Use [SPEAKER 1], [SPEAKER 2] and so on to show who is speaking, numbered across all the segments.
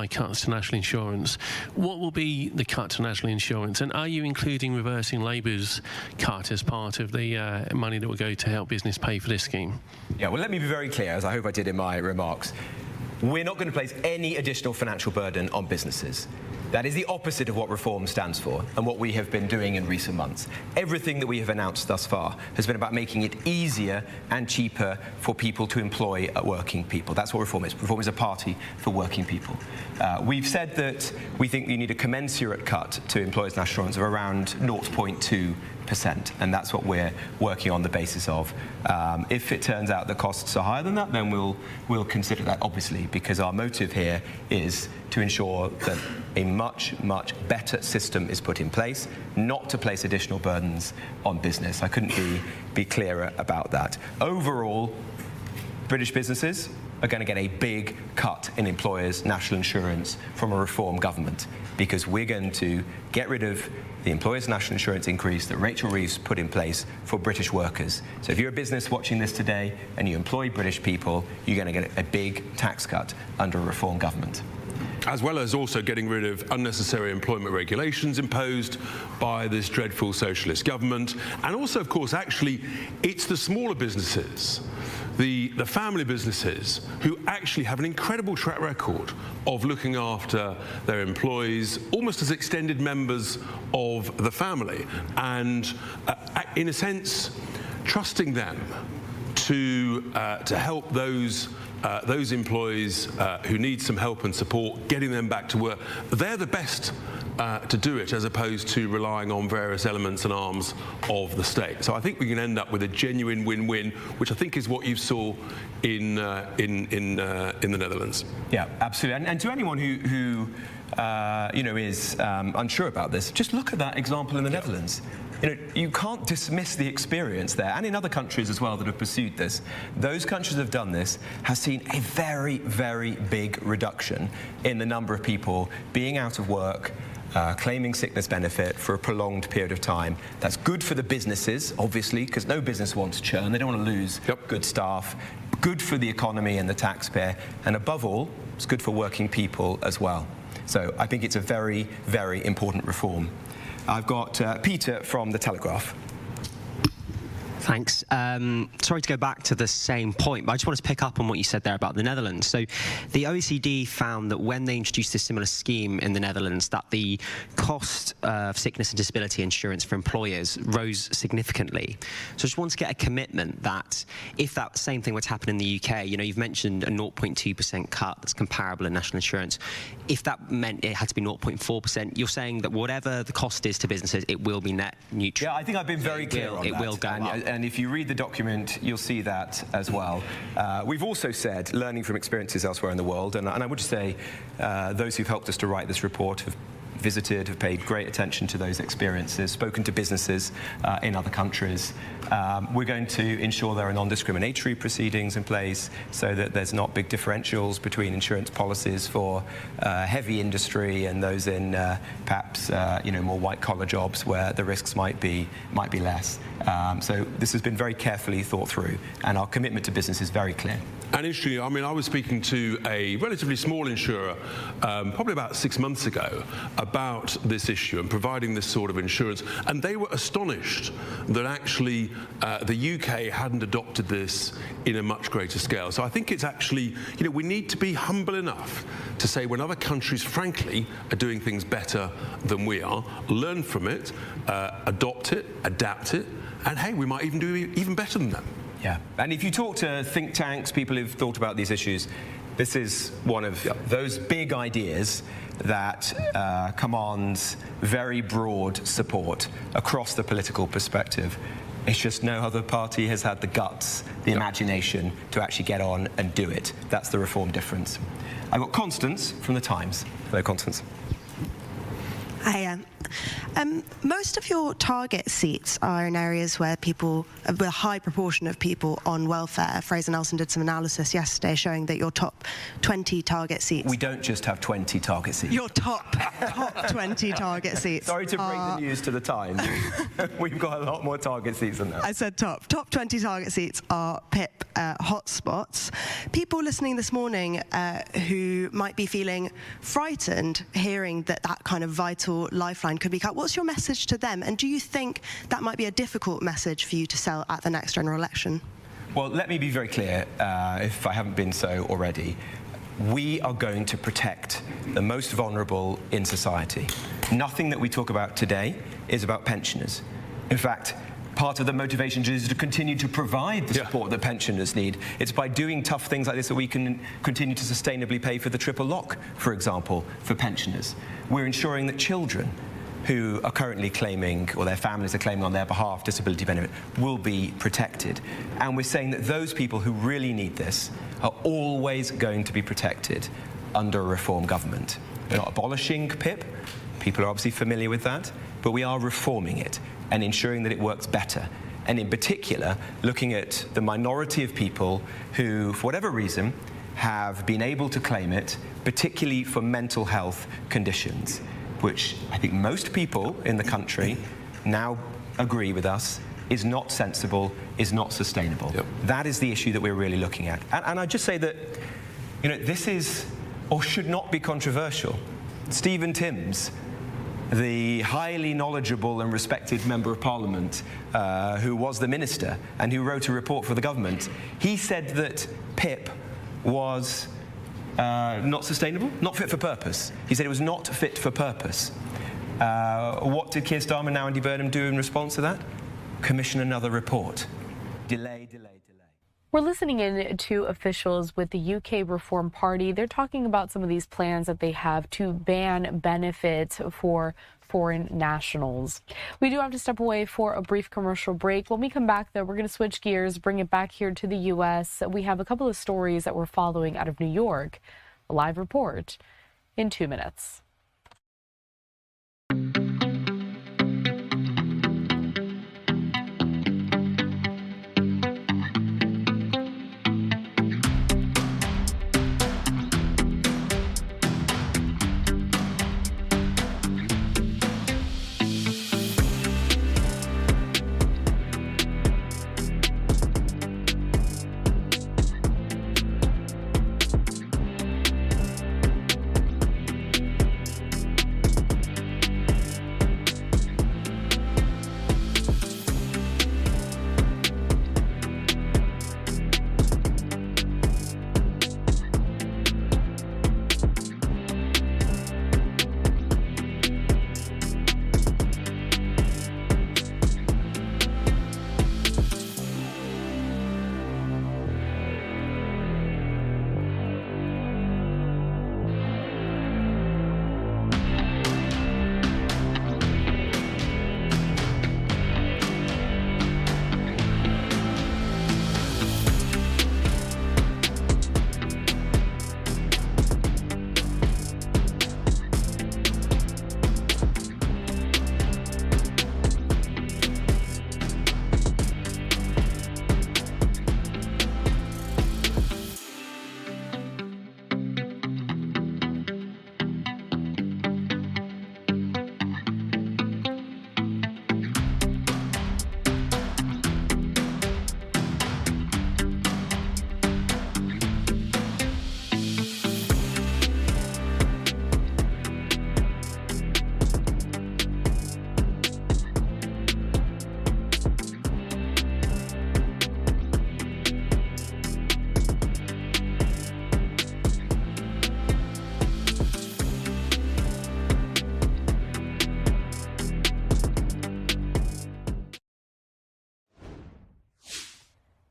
[SPEAKER 1] cuts to national insurance. What will be the cut to national insurance, and are you including reversing Labour's cut as part of the money that will go to help business pay for this scheme?
[SPEAKER 2] Yeah, well, let me be very clear, as I hope I did in my remarks. We're not going to place any additional financial burden on businesses. That is the opposite of what reform stands for and what we have been doing in recent months. Everything that we have announced thus far has been about making it easier and cheaper for people to employ working people. That's what reform is. Reform is a party for working people. We've said that we think you need a commensurate cut to employers' national insurance of around 0.2%, and that's what we're working on the basis of. If it turns out the costs are higher than that, then we'll consider that, obviously, because our motive here is to ensure that a much better system is put in place, not to place additional burdens on business. I couldn't be clearer about that. Overall, British businesses are going to get a big cut in employers' national insurance from a reform government, because we're going to get rid of the employers' national insurance increase that Rachel Reeves put in place for British workers. So if you're a business watching this today and you employ British people, you're going to get a big tax cut under a reform government.
[SPEAKER 3] As well as also getting rid of unnecessary employment regulations imposed by this dreadful socialist government. And also, of course, actually, it's the smaller businesses, the family businesses, who actually have an incredible track record of looking after their employees, almost as extended members of the family, and in a sense, trusting them to help those employees who need some help and support, getting them back to work. They're the best to do it, as opposed to relying on various elements and arms of the state. So I think we can end up with a genuine win-win, which I think is what you saw in the Netherlands. Yeah, absolutely. And to anyone who is unsure about this, just look at that example in the Netherlands. You can't dismiss the experience there, and in other countries as well that have pursued this. Those countries that have done this have seen a very, very big reduction in the number of people being out of work, claiming sickness benefit for a prolonged period of time. That's good for the businesses, obviously, because no business wants churn. They don't want to lose good staff. Good for the economy and the taxpayer. And above all, it's good for working people as well. So I think it's a very, very important reform. I've got Peter from The Telegraph.
[SPEAKER 4] Thanks. Sorry to go back to the same point, but I just wanted to pick up on what you said there about the Netherlands. So the OECD found that when they introduced a similar scheme in the Netherlands, that the cost of sickness and disability insurance for employers rose significantly. So I just want to get a commitment that if that same thing were to happen in the UK, you've mentioned a 0.2% cut that's comparable in national insurance. If that meant it had to be 0.4%, you're saying that whatever the cost is to businesses, it will be net neutral.
[SPEAKER 2] Yeah, I think I've been very clear on that.
[SPEAKER 4] It will go up.
[SPEAKER 2] And if you read the document, you'll see that as well. We've also said, learning from experiences elsewhere in the world, and I would say those who've helped us to write this report have visited, have paid great attention to those experiences, spoken to businesses in other countries. We're going to ensure there are non-discriminatory proceedings in place so that there's not big differentials between insurance policies for heavy industry and those in perhaps more white-collar jobs where the risks might be less. So this has been very carefully thought through, and our commitment to business is very clear.
[SPEAKER 3] And interestingly, I was speaking to a relatively small insurer probably about 6 months ago about this issue and providing this sort of insurance, and they were astonished that actually the UK hadn't adopted this in a much greater scale. So I think it's actually, we need to be humble enough to say when other countries, frankly, are doing things better than we are, learn from it, adopt it, adapt it, and hey, we might even do even better than them.
[SPEAKER 2] Yeah, and if you talk to think tanks, people who've thought about these issues, this is one of those big ideas that commands very broad support across the political perspective. It's just no other party has had the guts, the imagination to actually get on and do it. That's the reform difference. I've got Constance from The Times. Hello, Constance.
[SPEAKER 5] Hi, Most of your target seats are in areas where a high proportion of people on welfare. Fraser Nelson did some analysis yesterday showing that your top 20 target seats.
[SPEAKER 2] We don't just have 20 target seats.
[SPEAKER 5] Your top 20 target seats.
[SPEAKER 2] Sorry to break the news to the Times. We've got a lot more target seats than that.
[SPEAKER 5] I said top. Top 20 target seats are PIP hotspots. People listening this morning who might be feeling frightened hearing that kind of vital lifeline could be cut. What's your message to them? And do you think that might be a difficult message for you to sell at the next general election?
[SPEAKER 2] Well, let me be very clear, if I haven't been so already. We are going to protect the most vulnerable in society. Nothing that we talk about today is about pensioners. In fact, part of the motivation is to continue to provide the support that pensioners need. It's by doing tough things like this that we can continue to sustainably pay for the triple lock, for example, for pensioners. We're ensuring that children who are currently claiming, or their families are claiming on their behalf, disability benefit, will be protected. And we're saying that those people who really need this are always going to be protected under a reform government. We're not abolishing PIP. People are obviously familiar with that. But we are reforming it and ensuring that it works better. And in particular, looking at the minority of people who, for whatever reason, have been able to claim it, particularly for mental health conditions, which I think most people in the country now agree with us is not sensible, is not sustainable. Yep. That is the issue that we're really looking at. And I just say that, this is, or should not be controversial. Stephen Timms, the highly knowledgeable and respected Member of Parliament who was the minister and who wrote a report for the government, he said that PIP was not sustainable, not fit for purpose. He said it was not fit for purpose. What did Keir Starmer and now Andy Burnham do in response to that? Commission another report. Delay, delay, delay.
[SPEAKER 6] We're listening in to officials with the UK Reform Party. They're talking about some of these plans that they have to ban benefits for foreign nationals. We do have to step away for a brief commercial break. When we come back, though, we're going to switch gears, bring it back here to the U.S. We have a couple of stories that we're following out of New York. A live report in 2 minutes.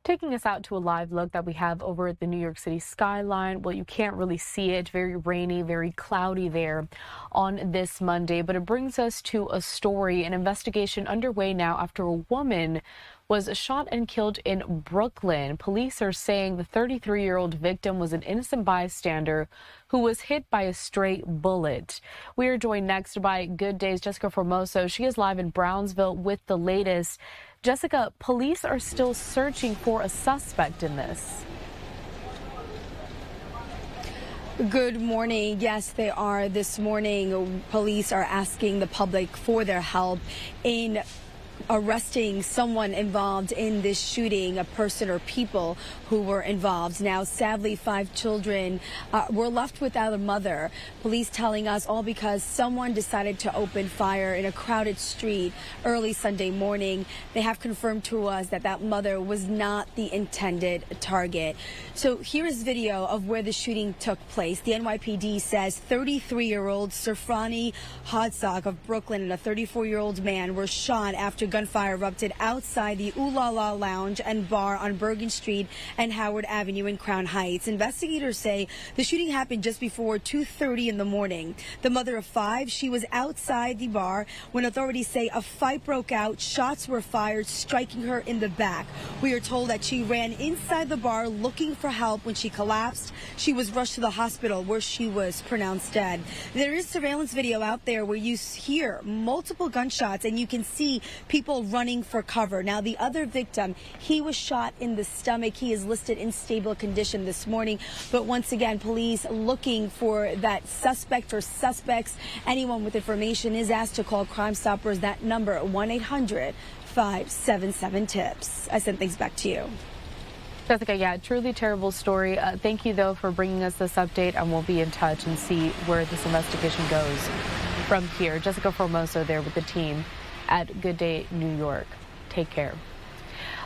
[SPEAKER 6] Taking us out to a live look that we have over at the New York City skyline. Well, you can't really see it. Very rainy, very cloudy there on this Monday. But it brings us to a story, an investigation underway now after a woman was shot and killed in Brooklyn. Police are saying the 33-year-old victim was an innocent bystander who was hit by a stray bullet. We are joined next by Good Day's Jessica Formoso. She is live in Brownsville with the latest. Jessica, police are still searching for a suspect in this.
[SPEAKER 7] Good morning. Yes, they are. This morning, police are asking the public for their help in arresting someone involved in this shooting, a person or people who were involved. Now, sadly, 5 children were left without a mother. Police telling us all because someone decided to open fire in a crowded street early Sunday morning. They have confirmed to us that that mother was not the intended target. So here is video of where the shooting took place. The NYPD says 33-year-old Sirfani Hodsock of Brooklyn and a 34-year-old man were shot after gunfire erupted outside the Ooh La La Lounge and Bar on Bergen Street and Howard Avenue in Crown Heights. Investigators say the shooting happened just before 2:30 in the morning. The mother of 5, she was outside the bar when authorities say a fight broke out. Shots were fired, striking her in the back. We are told that she ran inside the bar looking for help. When she collapsed, she was rushed to the hospital where she was pronounced dead. There is surveillance video out there where you hear multiple gunshots and you can see people running for cover. Now, the other victim, he was shot in the stomach. He is listed in stable condition this morning. But once again, police looking for that suspect or suspects. Anyone with information is asked to call Crime Stoppers. That number, 1-800-577-TIPS. I send things back to you.
[SPEAKER 6] Jessica, yeah, truly terrible story. Thank you, though, for bringing us this update, and we'll be in touch and see where this investigation goes from here. Jessica Formoso there with the team at Good Day New York. Take care.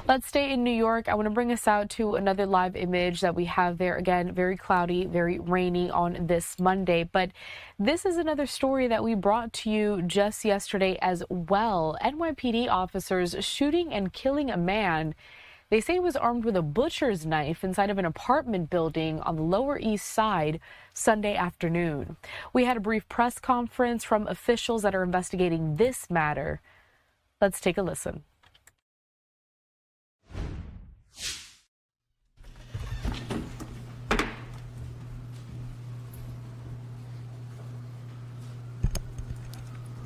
[SPEAKER 6] Let's stay in New York. I want to bring us out to another live image that we have there. Again, very cloudy, very rainy on this Monday. But this is another story that we brought to you just yesterday as well. NYPD officers shooting and killing a man. They say he was armed with a butcher's knife inside of an apartment building on the Lower East Side Sunday afternoon. We had a brief press conference from officials that are investigating this matter. Let's take a listen.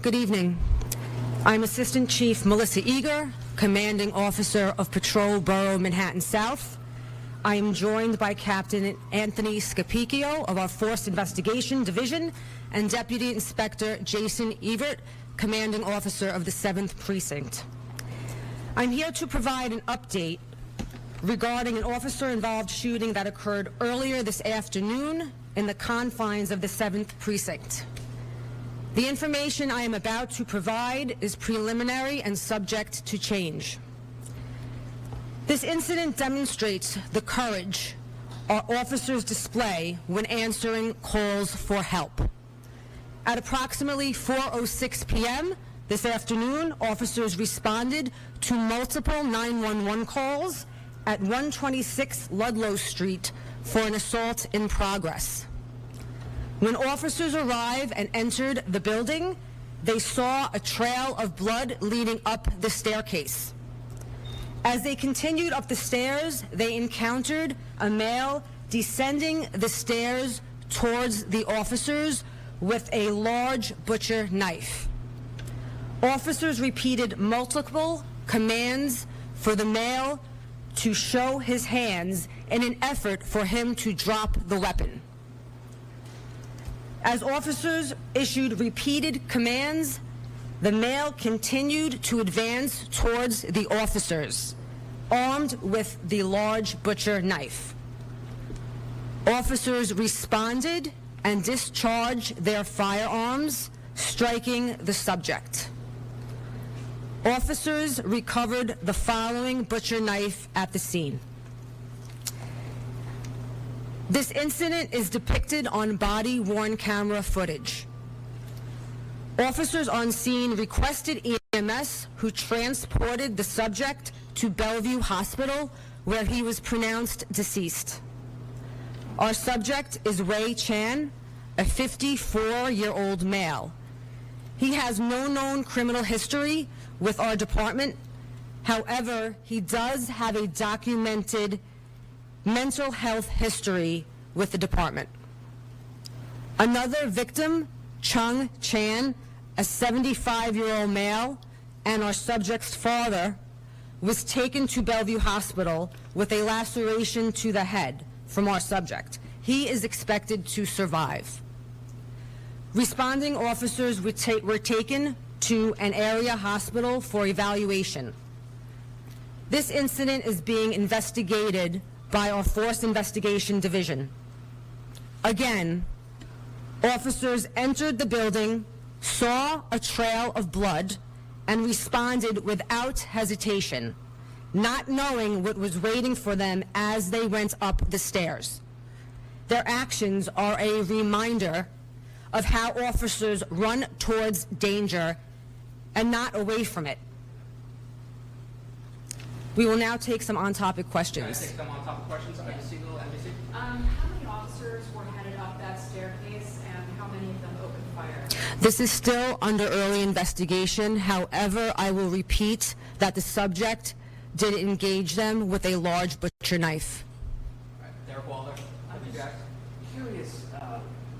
[SPEAKER 8] Good evening. I'm Assistant Chief Melissa Eager, Commanding Officer of Patrol Borough Manhattan South. I am joined by Captain Anthony Scapicchio of our Forced Investigation Division and Deputy Inspector Jason Evert, Commanding Officer of the 7th Precinct. I'm here to provide an update regarding an officer-involved shooting that occurred earlier this afternoon in the confines of the 7th Precinct. The information I am about to provide is preliminary and subject to change. This incident demonstrates the courage our officers display when answering calls for help. At approximately 4:06 p.m. this afternoon, officers responded to multiple 911 calls at 126 Ludlow Street for an assault in progress. When officers arrived and entered the building, they saw a trail of blood leading up the staircase. As they continued up the stairs, they encountered a male descending the stairs towards the officers with a large butcher knife. Officers repeated multiple commands for the male to show his hands in an effort for him to drop the weapon. As officers issued repeated commands, the male continued to advance towards the officers, armed with the large butcher knife. Officers responded and discharged their firearms, striking the subject. Officers recovered the following butcher knife at the scene. This incident is depicted on body-worn camera footage. Officers on scene requested EMS, who transported the subject to Bellevue Hospital, where he was pronounced deceased. Our subject is Ray Chan, a 54-year-old male. He has no known criminal history with our department However, he does have a documented mental health history with the department. Another victim, Chung Chan, a 75-year-old male, and our subject's father, was taken to Bellevue Hospital with a laceration to the head from our subject. He is expected to survive. Responding officers were taken to an area hospital for evaluation. This incident is being investigated by our Force Investigation Division. Again, officers entered the building, saw a trail of blood, and responded without hesitation, not knowing what was waiting for them as they went up the stairs. Their actions are a reminder of how officers run towards danger and not away from it. We will now take some on-topic questions.
[SPEAKER 9] Take some on-topic questions. NBC.
[SPEAKER 10] How many officers were headed up that staircase, and how many of them opened fire?
[SPEAKER 8] This is still under early investigation. However, I will repeat that the subject did engage them with a large butcher knife.
[SPEAKER 9] Derek Waller.
[SPEAKER 10] I'm just curious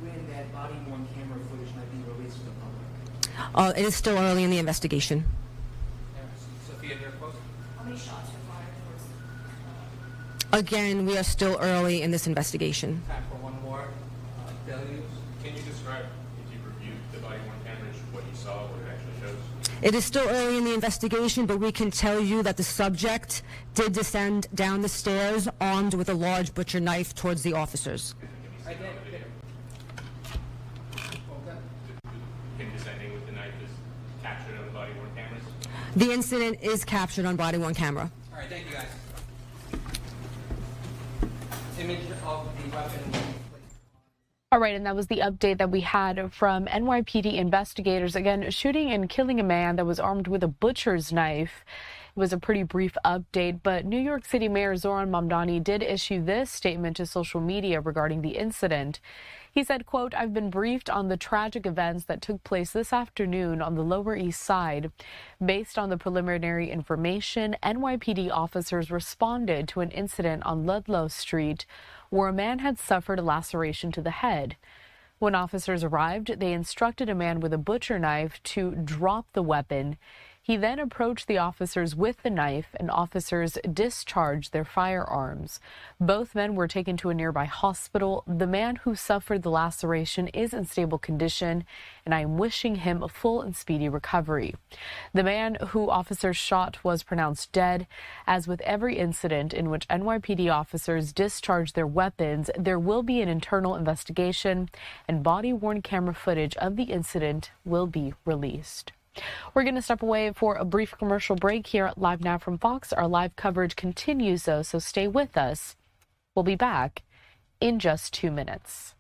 [SPEAKER 10] when that body-worn camera footage might be released to the public.
[SPEAKER 8] It is still early in the investigation.
[SPEAKER 9] Sophia, your quote.
[SPEAKER 10] How many shots were fired towards
[SPEAKER 8] Again, we are still early in this investigation.
[SPEAKER 9] Time for one more. Deluge.
[SPEAKER 11] Can you describe, if you reviewed the body-worn cameras, what you saw, what it actually shows?
[SPEAKER 8] It is still early in the investigation, but we can tell you that the subject did descend down the stairs armed with a large butcher knife towards the officers.
[SPEAKER 11] Him descending with the knife is captured on the body-worn cameras?
[SPEAKER 8] The incident is captured on body-worn camera.
[SPEAKER 9] All right, thank you guys. Image of the weapon.
[SPEAKER 6] All right, and that was the update that we had from NYPD investigators. Again, shooting and killing a man that was armed with a butcher's knife. It was a pretty brief update, but New York City Mayor Zohran Mamdani did issue this statement to social media regarding the incident. He said, quote, "I've been briefed on the tragic events that took place this afternoon on the Lower East Side. Based on the preliminary information, NYPD officers responded to an incident on Ludlow Street where a man had suffered a laceration to the head. When officers arrived, they instructed a man with a butcher knife to drop the weapon. He then approached the officers with the knife, and officers discharged their firearms. Both men were taken to a nearby hospital. The man who suffered the laceration is in stable condition, and I am wishing him a full and speedy recovery." The man who officers shot was pronounced dead. As with every incident in which NYPD officers discharge their weapons, there will be an internal investigation, and body-worn camera footage of the incident will be released. We're going to step away for a brief commercial break here at Live Now from Fox. Our live coverage continues, though, so stay with us. We'll be back in just 2 minutes.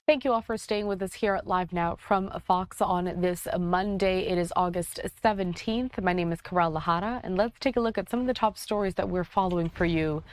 [SPEAKER 6] Thank you all for staying with us here at Live Now from Fox on this Monday. It is August 17th. My name is Karel Lahara, and let's take a look at some of the top stories that we're following for you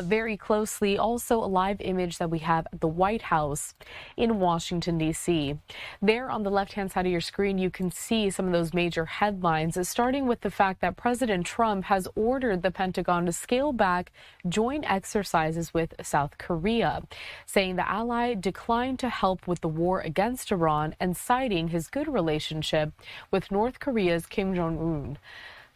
[SPEAKER 6] very closely. Also, a live image that we have at the White House in Washington, D.C. There on the left-hand side of your screen, you can see some of those major headlines, starting with the fact that President Trump has ordered the Pentagon to scale back joint exercises with South Korea, saying the ally declined to help with the war against Iran and citing his good relationship with North Korea's Kim Jong Un.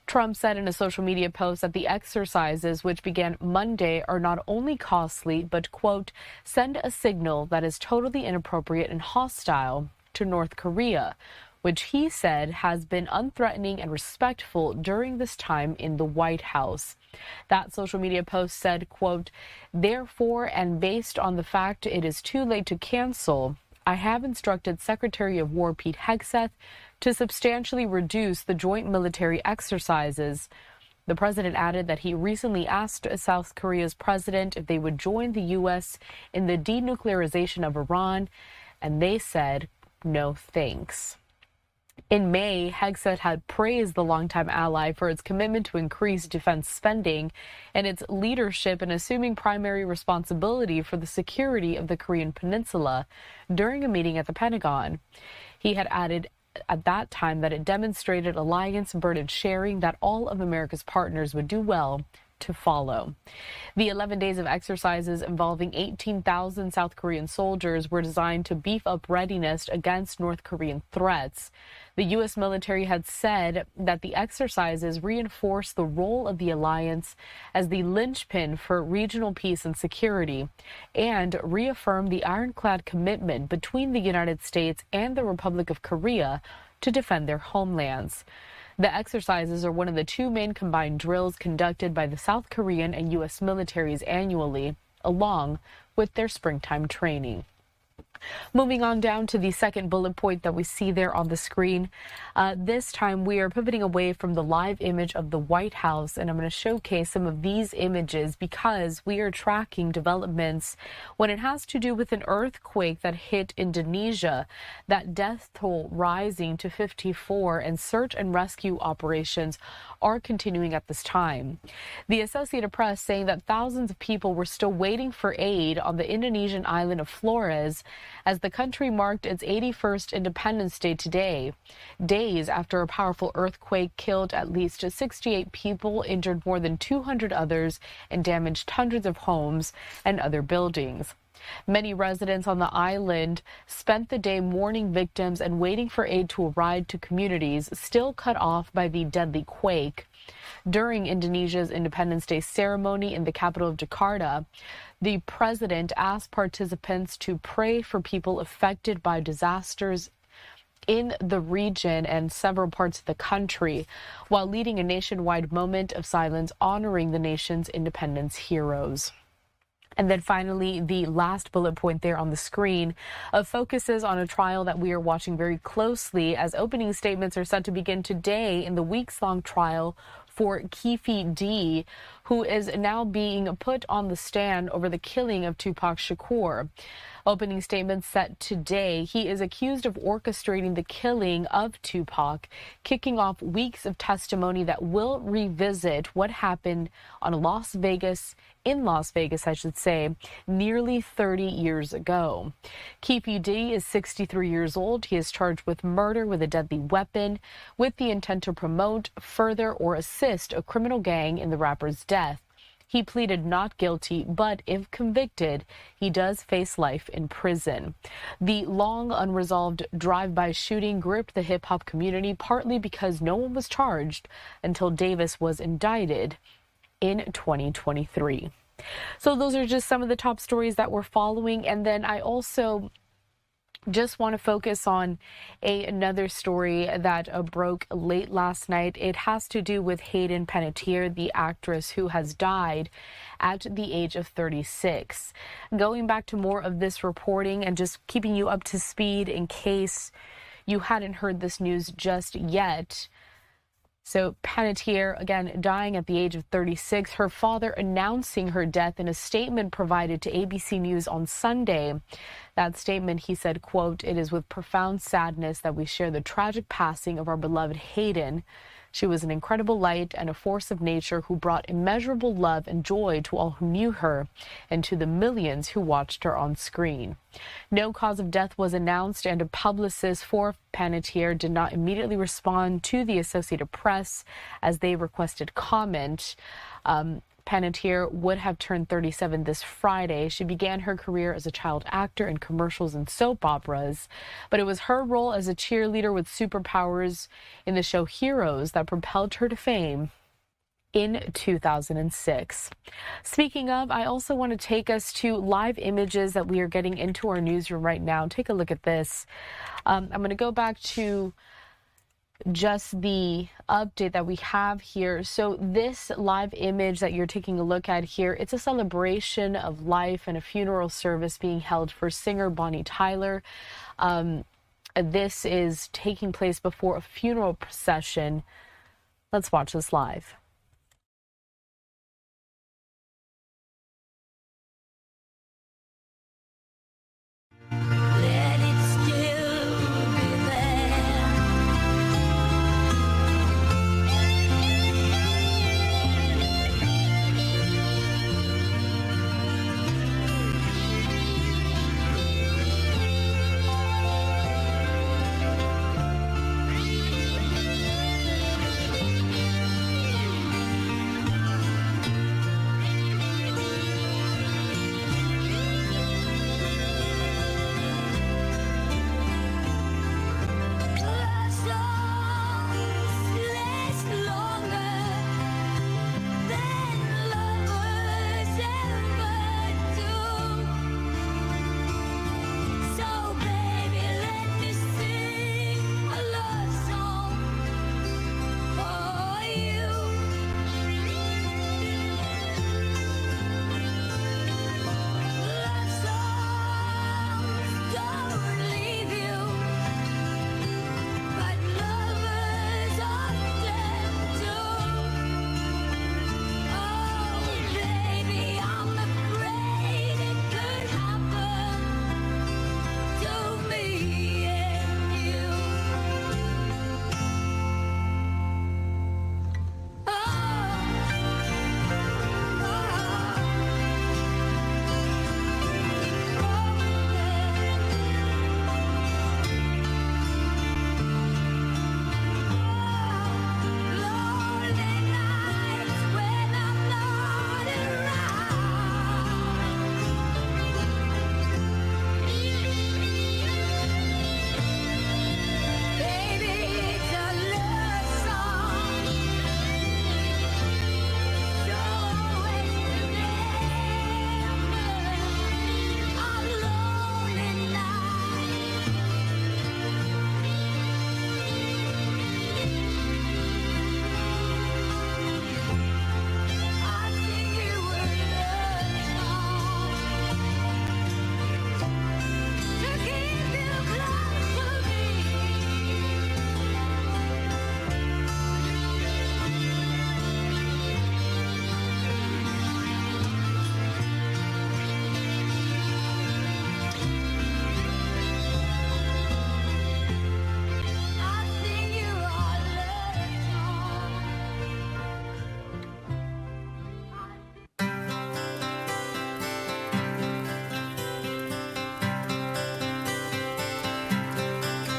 [SPEAKER 6] Trump said in a social media post that the exercises, which began Monday, are not only costly, but, quote, send a signal that is totally inappropriate and hostile to North Korea, which he said has been unthreatening and respectful during this time in the White House. That social media post said, quote, therefore, and based on the fact it is too late to cancel, I have instructed Secretary of War Pete Hegseth to substantially reduce the joint military exercises. The president added that he recently asked South Korea's president if they would join the U.S. in the denuclearization of Iran, and they said, no thanks. In May, Hegseth had praised the longtime ally for its commitment to increase defense spending and its leadership in assuming primary responsibility for the security of the Korean Peninsula during a meeting at the Pentagon. He had added at that time that it demonstrated alliance burden sharing that all of America's partners would do well to follow. The 11 days of exercises involving 18,000 South Korean soldiers were designed to beef up readiness against North Korean threats. The U.S. military had said that the exercises reinforce the role of the alliance as the linchpin for regional peace and security and reaffirm the ironclad commitment between the United States and the Republic of Korea to defend their homelands. The exercises are one of the two main combined drills conducted by the South Korean and U.S. militaries annually, along with their springtime training. Moving on down to the second bullet point that we see there on the screen. This time we are pivoting away from the live image of the White House, and I'm going to showcase some of these images because we are tracking developments when it has to do with an earthquake that hit Indonesia, that death toll rising to 54, and search and rescue operations are continuing at this time. The Associated Press saying that thousands of people were still waiting for aid on the Indonesian island of Flores as the country marked its 81st Independence Day today, days after a powerful earthquake killed at least 68 people, injured more than 200 others, and damaged hundreds of homes and other buildings. Many residents on the island spent the day mourning victims and waiting for aid to arrive to communities still cut off by the deadly quake. During Indonesia's Independence Day ceremony in the capital of Jakarta, the president asked participants to pray for people affected by disasters in the region and several parts of the country, while leading a nationwide moment of silence honoring the nation's independence heroes. And then finally, the last bullet point there on the screen focuses on a trial that we are watching very closely as opening statements are set to begin today in the weeks-long trial for Keffe D, who is now being put on the stand over the killing of Tupac Shakur. Opening statements set today. He is accused of orchestrating the killing of Tupac, kicking off weeks of testimony that will revisit what happened in Las Vegas, I should say, nearly 30 years ago. Keffe D is 63 years old. He is charged with murder with a deadly weapon with the intent to promote, further, or assist a criminal gang in the rapper's death. He pleaded not guilty, but if convicted, he does face life in prison. The long unresolved drive-by shooting gripped the hip-hop community, partly because no one was charged until Davis was indicted in 2023. So those are just some of the top stories that we're following. And then I also just want to focus on another story that broke late last night. It has to do with Hayden Panettiere, the actress who has died at the age of 36. Going back to more of this reporting and just keeping you up to speed in case you hadn't heard this news just yet. So Panettiere, again, dying at the age of 36, her father announcing her death in a statement provided to ABC News on Sunday. That statement, he said, quote, "It is with profound sadness that we share the tragic passing of our beloved Hayden. She was an incredible light and a force of nature who brought immeasurable love and joy to all who knew her and to the millions who watched her on screen." No cause of death was announced, and a publicist for Panettiere did not immediately respond to the Associated Press as they requested comment. Panettiere would have turned 37 this Friday. She began her career as a child actor in commercials and soap operas, but it was her role as a cheerleader with superpowers in the show Heroes that propelled her to fame in 2006. Speaking of, I also want to take us to live images that we are getting into our newsroom right now. Take a look at this. I'm going to go back to just the update that we have here. So this live image that you're taking a look at here, it's a celebration of life and a funeral service being held for singer Bonnie Tyler. This is taking place before a funeral procession. Let's watch this live.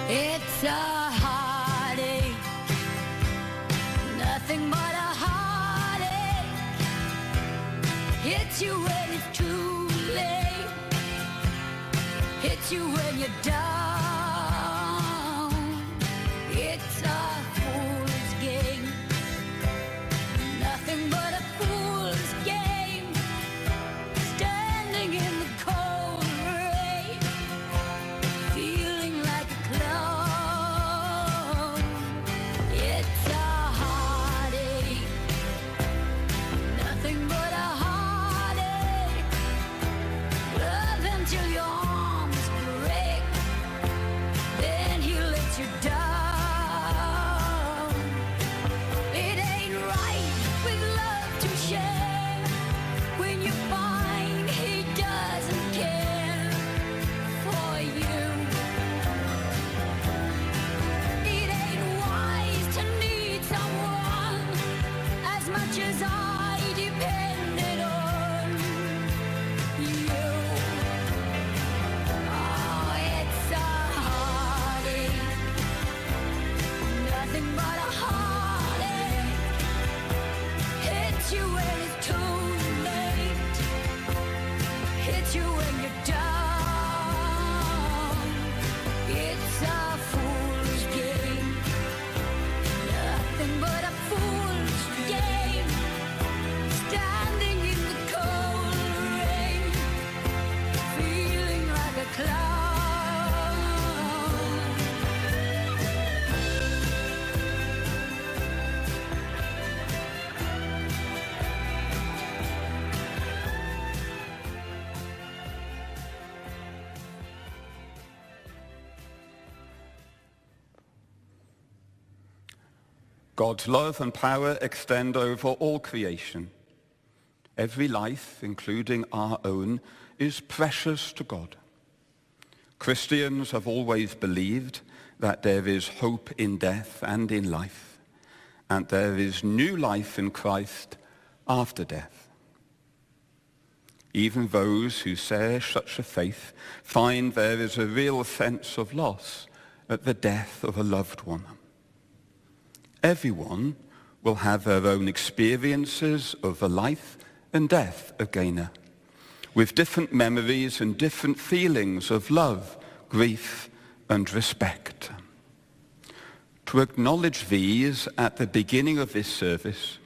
[SPEAKER 12] It's a heartache, nothing but a heartache. Hits you when it's too late, hits you when you're down. It's a fool's game, nothing but a fool's game. Standing in the cold rain, feeling like a clown. It's a heartache, nothing but a heartache. Love until your arms break.
[SPEAKER 13] God's love and power extend over all creation. Every life, including our own, is precious to God. Christians have always believed that there is hope in death and in life, and there is new life in Christ after death. Even those who share such a faith find there is a real sense of loss at the death of a loved one. Everyone will have their own experiences of the life and death of Gaynor, with different memories and different feelings of love, grief, and respect. To acknowledge these at the beginning of this service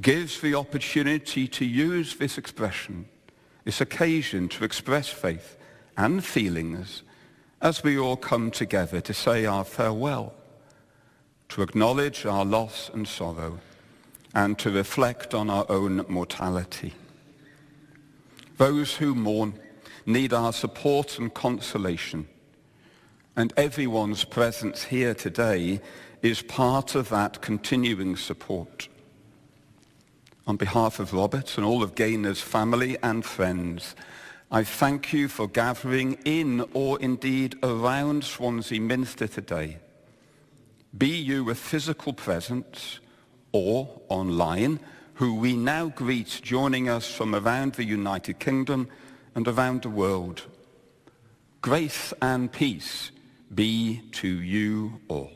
[SPEAKER 13] gives the opportunity to use this expression, this occasion to express faith and feelings as we all come together to say our farewell, to acknowledge our loss and sorrow, and to reflect on our own mortality. Those who mourn need our support and consolation, and everyone's presence here today is part of that continuing support. On behalf of Robert and all of Gaynor's family and friends, I thank you for gathering in or indeed around Swansea Minster today. Be you a physical presence or online, who we now greet joining us from around the United Kingdom and around the world. Grace and peace be to you all.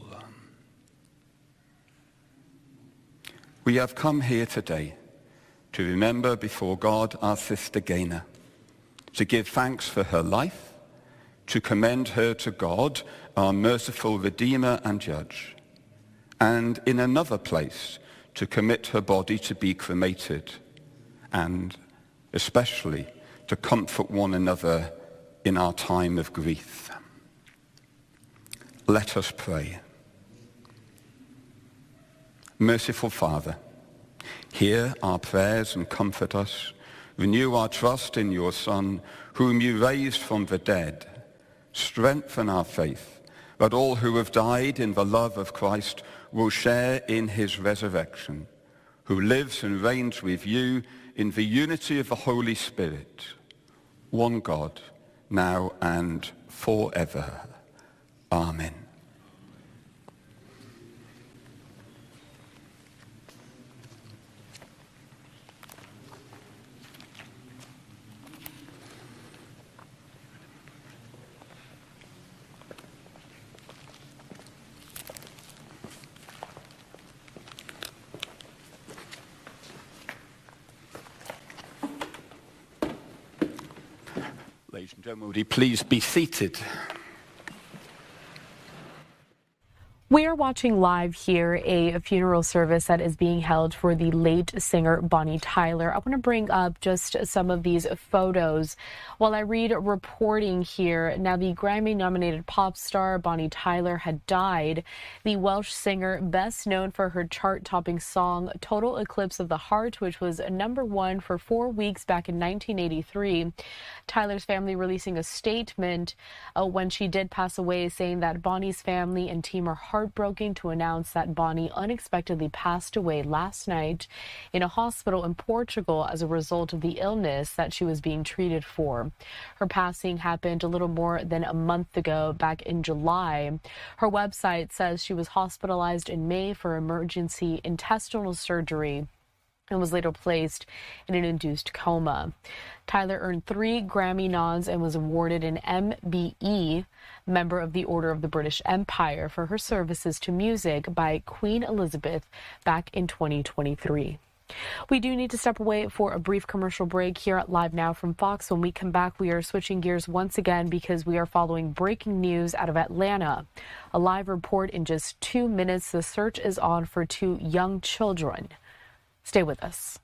[SPEAKER 13] We have come here today to remember before God our sister Gaynor, to give thanks for her life, to commend her to God, our merciful Redeemer and Judge, and in another place to commit her body to be cremated, and especially to comfort one another in our time of grief. Let us pray. Merciful Father, hear our prayers and comfort us. Renew our trust in your Son, whom you raised from the dead. Strengthen our faith, that all who have died in the love of Christ will share in his resurrection, who lives and reigns with you in the unity of the Holy Spirit, one God, now and forever. Amen. Ladies and gentlemen, would you please be seated?
[SPEAKER 6] We are watching live here a funeral service that is being held for the late singer Bonnie Tyler. I want to bring up just some of these photos while I read reporting here. Now, the Grammy-nominated pop star Bonnie Tyler had died. The Welsh singer, best known for her chart-topping song Total Eclipse of the Heart, which was #1 for 4 weeks back in 1983. Tyler's family releasing a statement when she did pass away, saying that Bonnie's family and team are heartbroken to announce that Bonnie unexpectedly passed away last night in a hospital in Portugal as a result of the illness that she was being treated for. Her passing happened a little more than a month ago, back in July. Her website says she was hospitalized in May for emergency intestinal surgery and was later placed in an induced coma. Tyler earned 3 Grammy nods and was awarded an MBE, Member of the Order of the British Empire, for her services to music by Queen Elizabeth back in 2023. We do need to step away for a brief commercial break here at Live Now from Fox. When we come back, we are switching gears once again because we are following breaking news out of Atlanta. A live report in just 2 minutes. The search is on for 2 young children. Stay with us.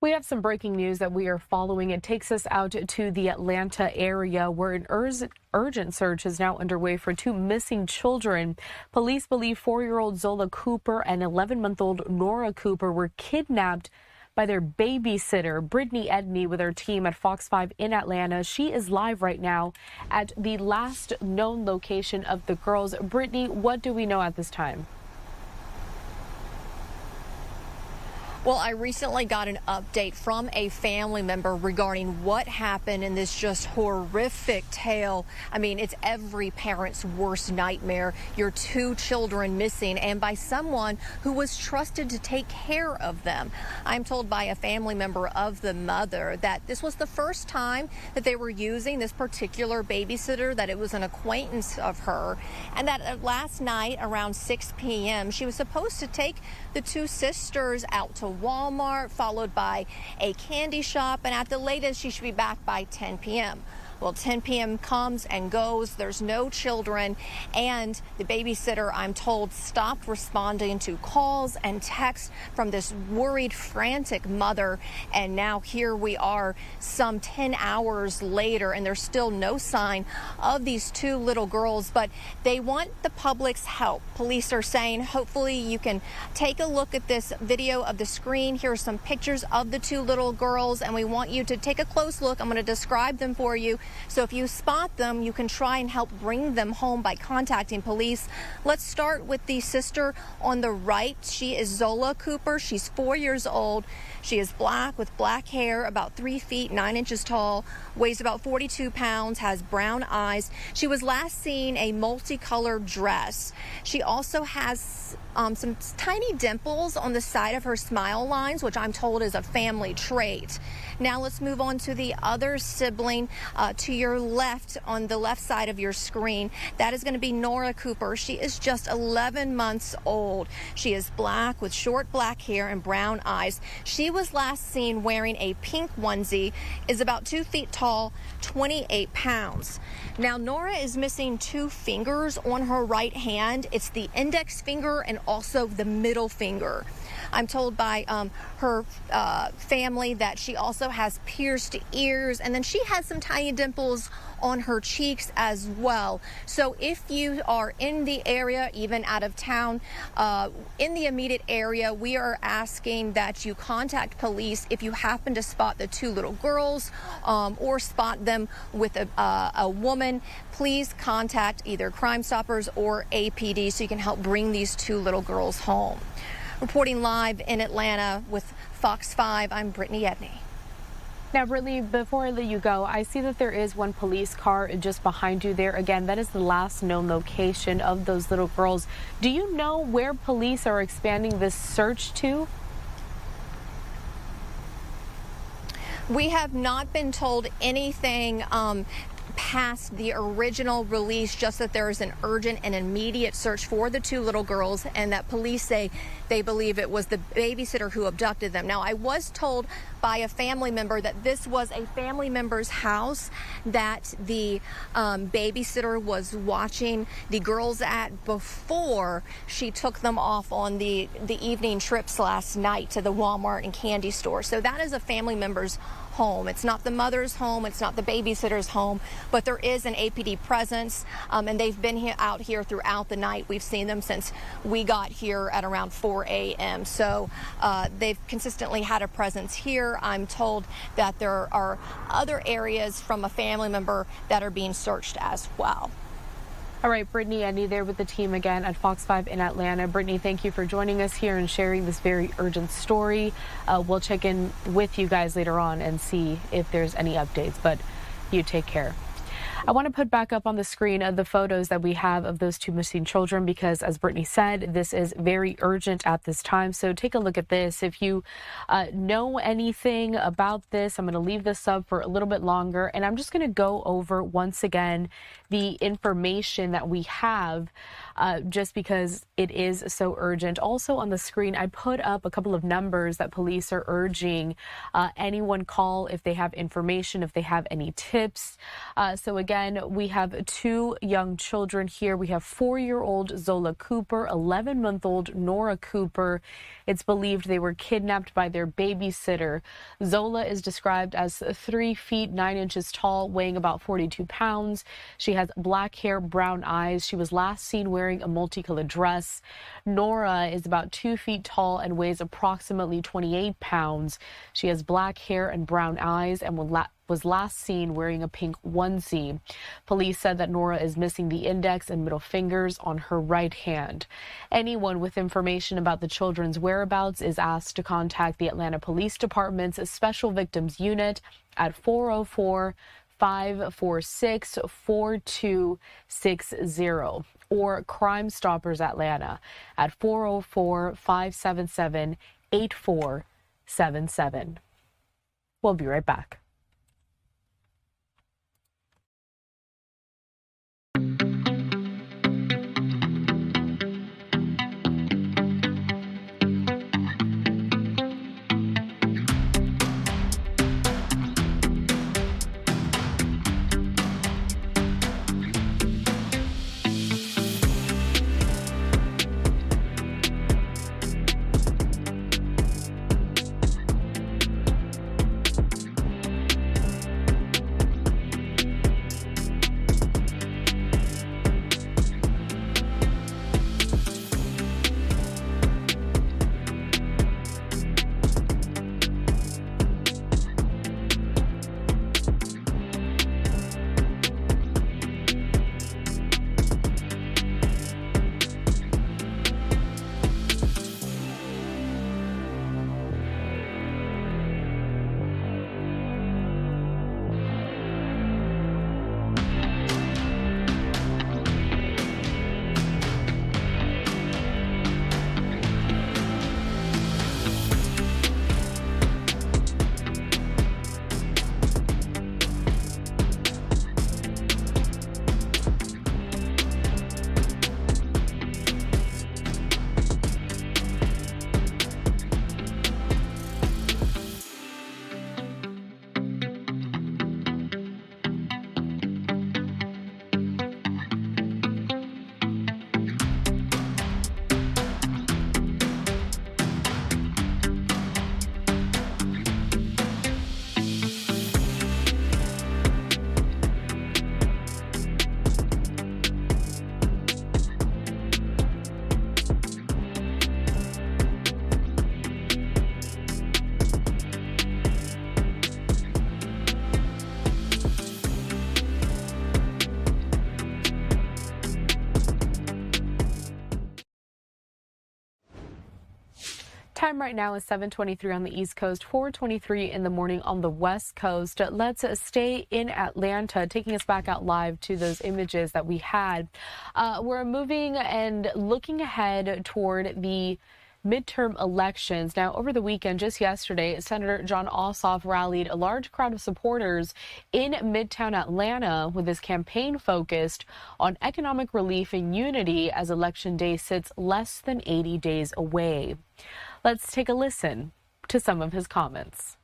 [SPEAKER 6] We have some breaking news that we are following. It takes us out to the Atlanta area where an urgent search is now underway for two missing children. Police believe 4-year-old Zola Cooper and 11-month-old Nora Cooper were kidnapped by their babysitter. Brittany Edney with our team at Fox 5 in Atlanta. She is live right now at the last known location of the girls. Brittany, what do we know at this time?
[SPEAKER 14] Well, I recently got an update from a family member regarding what happened in this just horrific tale. I mean, it's every parent's worst nightmare. Your two children missing, and by someone who was trusted to take care of them. I'm told by a family member of the mother that this was the first time that they were using this particular babysitter, that it was an acquaintance of her, and that last night around 6 p.m. she was supposed to take the two sisters out to Walmart, followed by a candy shop, and at the latest she should be back by 10 p.m. Well, 10 p.m. comes and goes. There's no children, and the babysitter, I'm told, stopped responding to calls and texts from this worried, frantic mother. And now here we are some 10 hours later, and there's still no sign of these two little girls, but they want the public's help. Police are saying, hopefully you can take a look at this video of the screen. Here are some pictures of the two little girls, and we want you to take a close look. I'm going to describe them for you. So if you spot them, you can try and help bring them home by contacting police. Let's start with the sister on the right. She is Zola Cooper. She's 4 years old. She is black with black hair, about 3 feet 9 inches tall, weighs about 42 pounds, has brown eyes. She was last seen a multicolored dress. She also has some tiny dimples on the side of her smile lines, which I'm told is a family trait. Now let's move on to the other sibling to your left, on the left side of your screen. That is going to be Nora Cooper. She is just 11 months old. She is black with short black hair and brown eyes. She was last seen wearing a pink onesie, is about 2 feet tall, 28 pounds. Now Nora is missing two fingers on her right hand. It's the index finger and also the middle finger. I'm told by her family that she also has pierced ears, and then she has some tiny dimples on her cheeks as well. So if you are in the area, even out of town, in the immediate area, we are asking that you contact police if you happen to spot the two little girls or spot them with a woman. Please contact either Crime Stoppers or APD so you can help bring these two little girls home. Reporting live in Atlanta with Fox 5, I'm Brittany Edney.
[SPEAKER 6] Now, Brittany, before I let you go, I see that there is one police car just behind you there. Again, that is the last known location of those little girls. Do you know where police are expanding this search to?
[SPEAKER 14] We have not been told anything past the original release, just that there is an urgent and immediate search for the two little girls, and that police say they believe it was the babysitter who abducted them. Now, I was told by a family member that this was a family member's house that the babysitter was watching the girls at before she took them off on the evening trips last night to the Walmart and candy store. So that is a family member's home. It's not the mother's home, it's not the babysitter's home, but there is an APD presence, and they've been out here throughout the night. We've seen them since we got here at around 4 a.m. So they've consistently had a presence here. I'm told that there are other areas from a family member that are being searched as well.
[SPEAKER 6] All right, Brittany Edney there with the team again at Fox 5 in Atlanta. Brittany, thank you for joining us here and sharing this very urgent story. We'll check in with you guys later on and see if there's any updates, but you take care. I want to put back up on the screen the photos that we have of those two missing children because, as Brittany said, this is very urgent at this time. So take a look at this. If you know anything about this, I'm going to leave this up for a little bit longer, and I'm just going to go over once again the information that we have just because it is so urgent. Also on the screen, I put up a couple of numbers that police are urging anyone call if they have information, if they have any tips. So again, again, we have two young children here. We have 4-year-old Zola Cooper, 11-month-old Nora Cooper. It's believed they were kidnapped by their babysitter. Zola is described as 3 feet 9 inches tall, weighing about 42 pounds. She has black hair, brown eyes. She was last seen wearing a multicolored dress. Nora is about 2 feet tall and weighs approximately 28 pounds. She has black hair and brown eyes and was last seen wearing a pink onesie. Police said that Nora is missing the index and middle fingers on her right hand. Anyone with information about the children's whereabouts is asked to contact the Atlanta Police Department's Special Victims Unit at 404-546-4260 or Crime Stoppers Atlanta at 404-577-8477. We'll be right back. Time right now is 7:23 on the East Coast, 4:23 in the morning on the West Coast. Let's stay in Atlanta, taking us back out live to those images that we had. We're moving and looking ahead toward the midterm elections. Now, over the weekend, just yesterday, Senator Jon Ossoff rallied a large crowd of supporters in Midtown Atlanta with his campaign focused on economic relief and unity as Election Day sits less than 80 days away. Let's take a listen to some of his comments.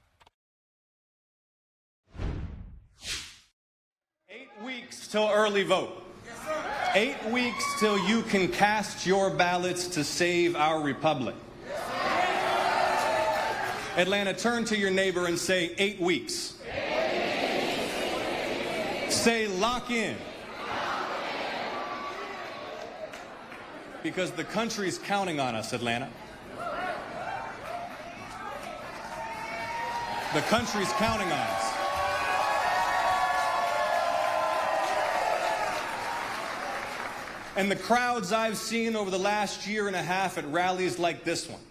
[SPEAKER 15] 8 weeks till early vote. 8 weeks till you can cast your ballots to save our republic. Atlanta, turn to your neighbor and say 8 weeks. Say lock in. Because the country's counting on us, Atlanta. The country's counting on us. And the crowds I've seen over the last year and a half at rallies like this one,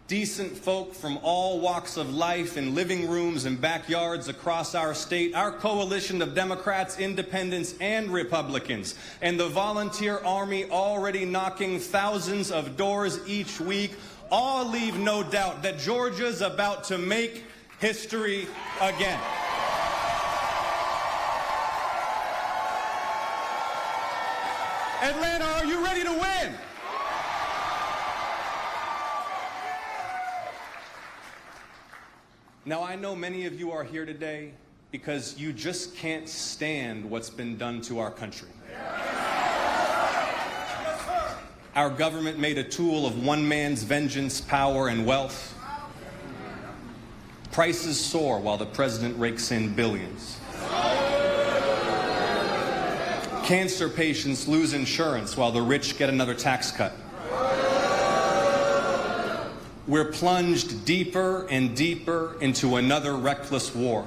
[SPEAKER 15] decent folk from all walks of life in living rooms and backyards across our state, our coalition of Democrats, independents, and Republicans, and the volunteer army already knocking thousands of doors each week, all leave no doubt that Georgia's about to make history again. Atlanta, are you ready to win? Now, I know many of you are here today because you just can't stand what's been done to our country. Our government made a tool of one man's vengeance, power, and wealth. Prices soar while the president rakes in billions. Cancer patients lose insurance while the rich get another tax cut. We're plunged deeper and deeper into another reckless war.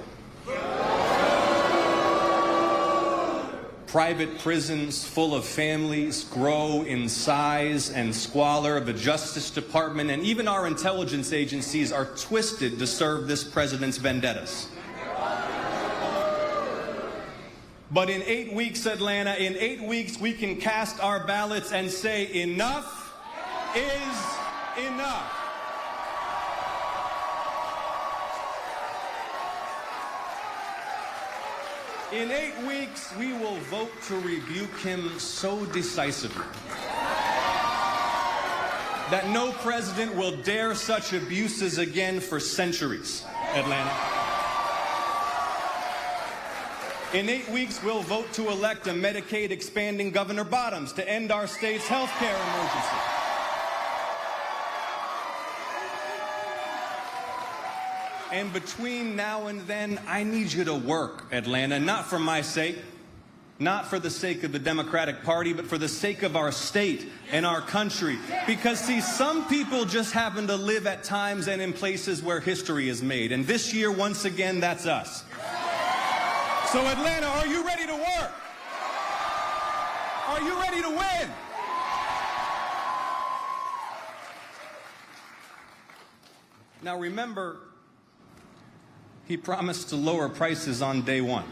[SPEAKER 15] Private prisons full of families grow in size and squalor. The Justice Department and even our intelligence agencies are twisted to serve this president's vendettas. But in 8 weeks, Atlanta, in 8 weeks, we can cast our ballots and say enough is enough. In 8 weeks, we will vote to rebuke him so decisively that no president will dare such abuses again for centuries, Atlanta. In 8 weeks, we'll vote to elect a Medicaid expanding Governor Bottoms to end our state's health care emergency. And between now and then, I need you to work, Atlanta, not for my sake, not for the sake of the Democratic Party, but for the sake of our state and our country. Because, see, some people just happen to live at times and in places where history is made. And this year, once again, that's us. So, Atlanta, are you ready to work? Are you ready to win? Now, remember, he promised to lower prices on day one.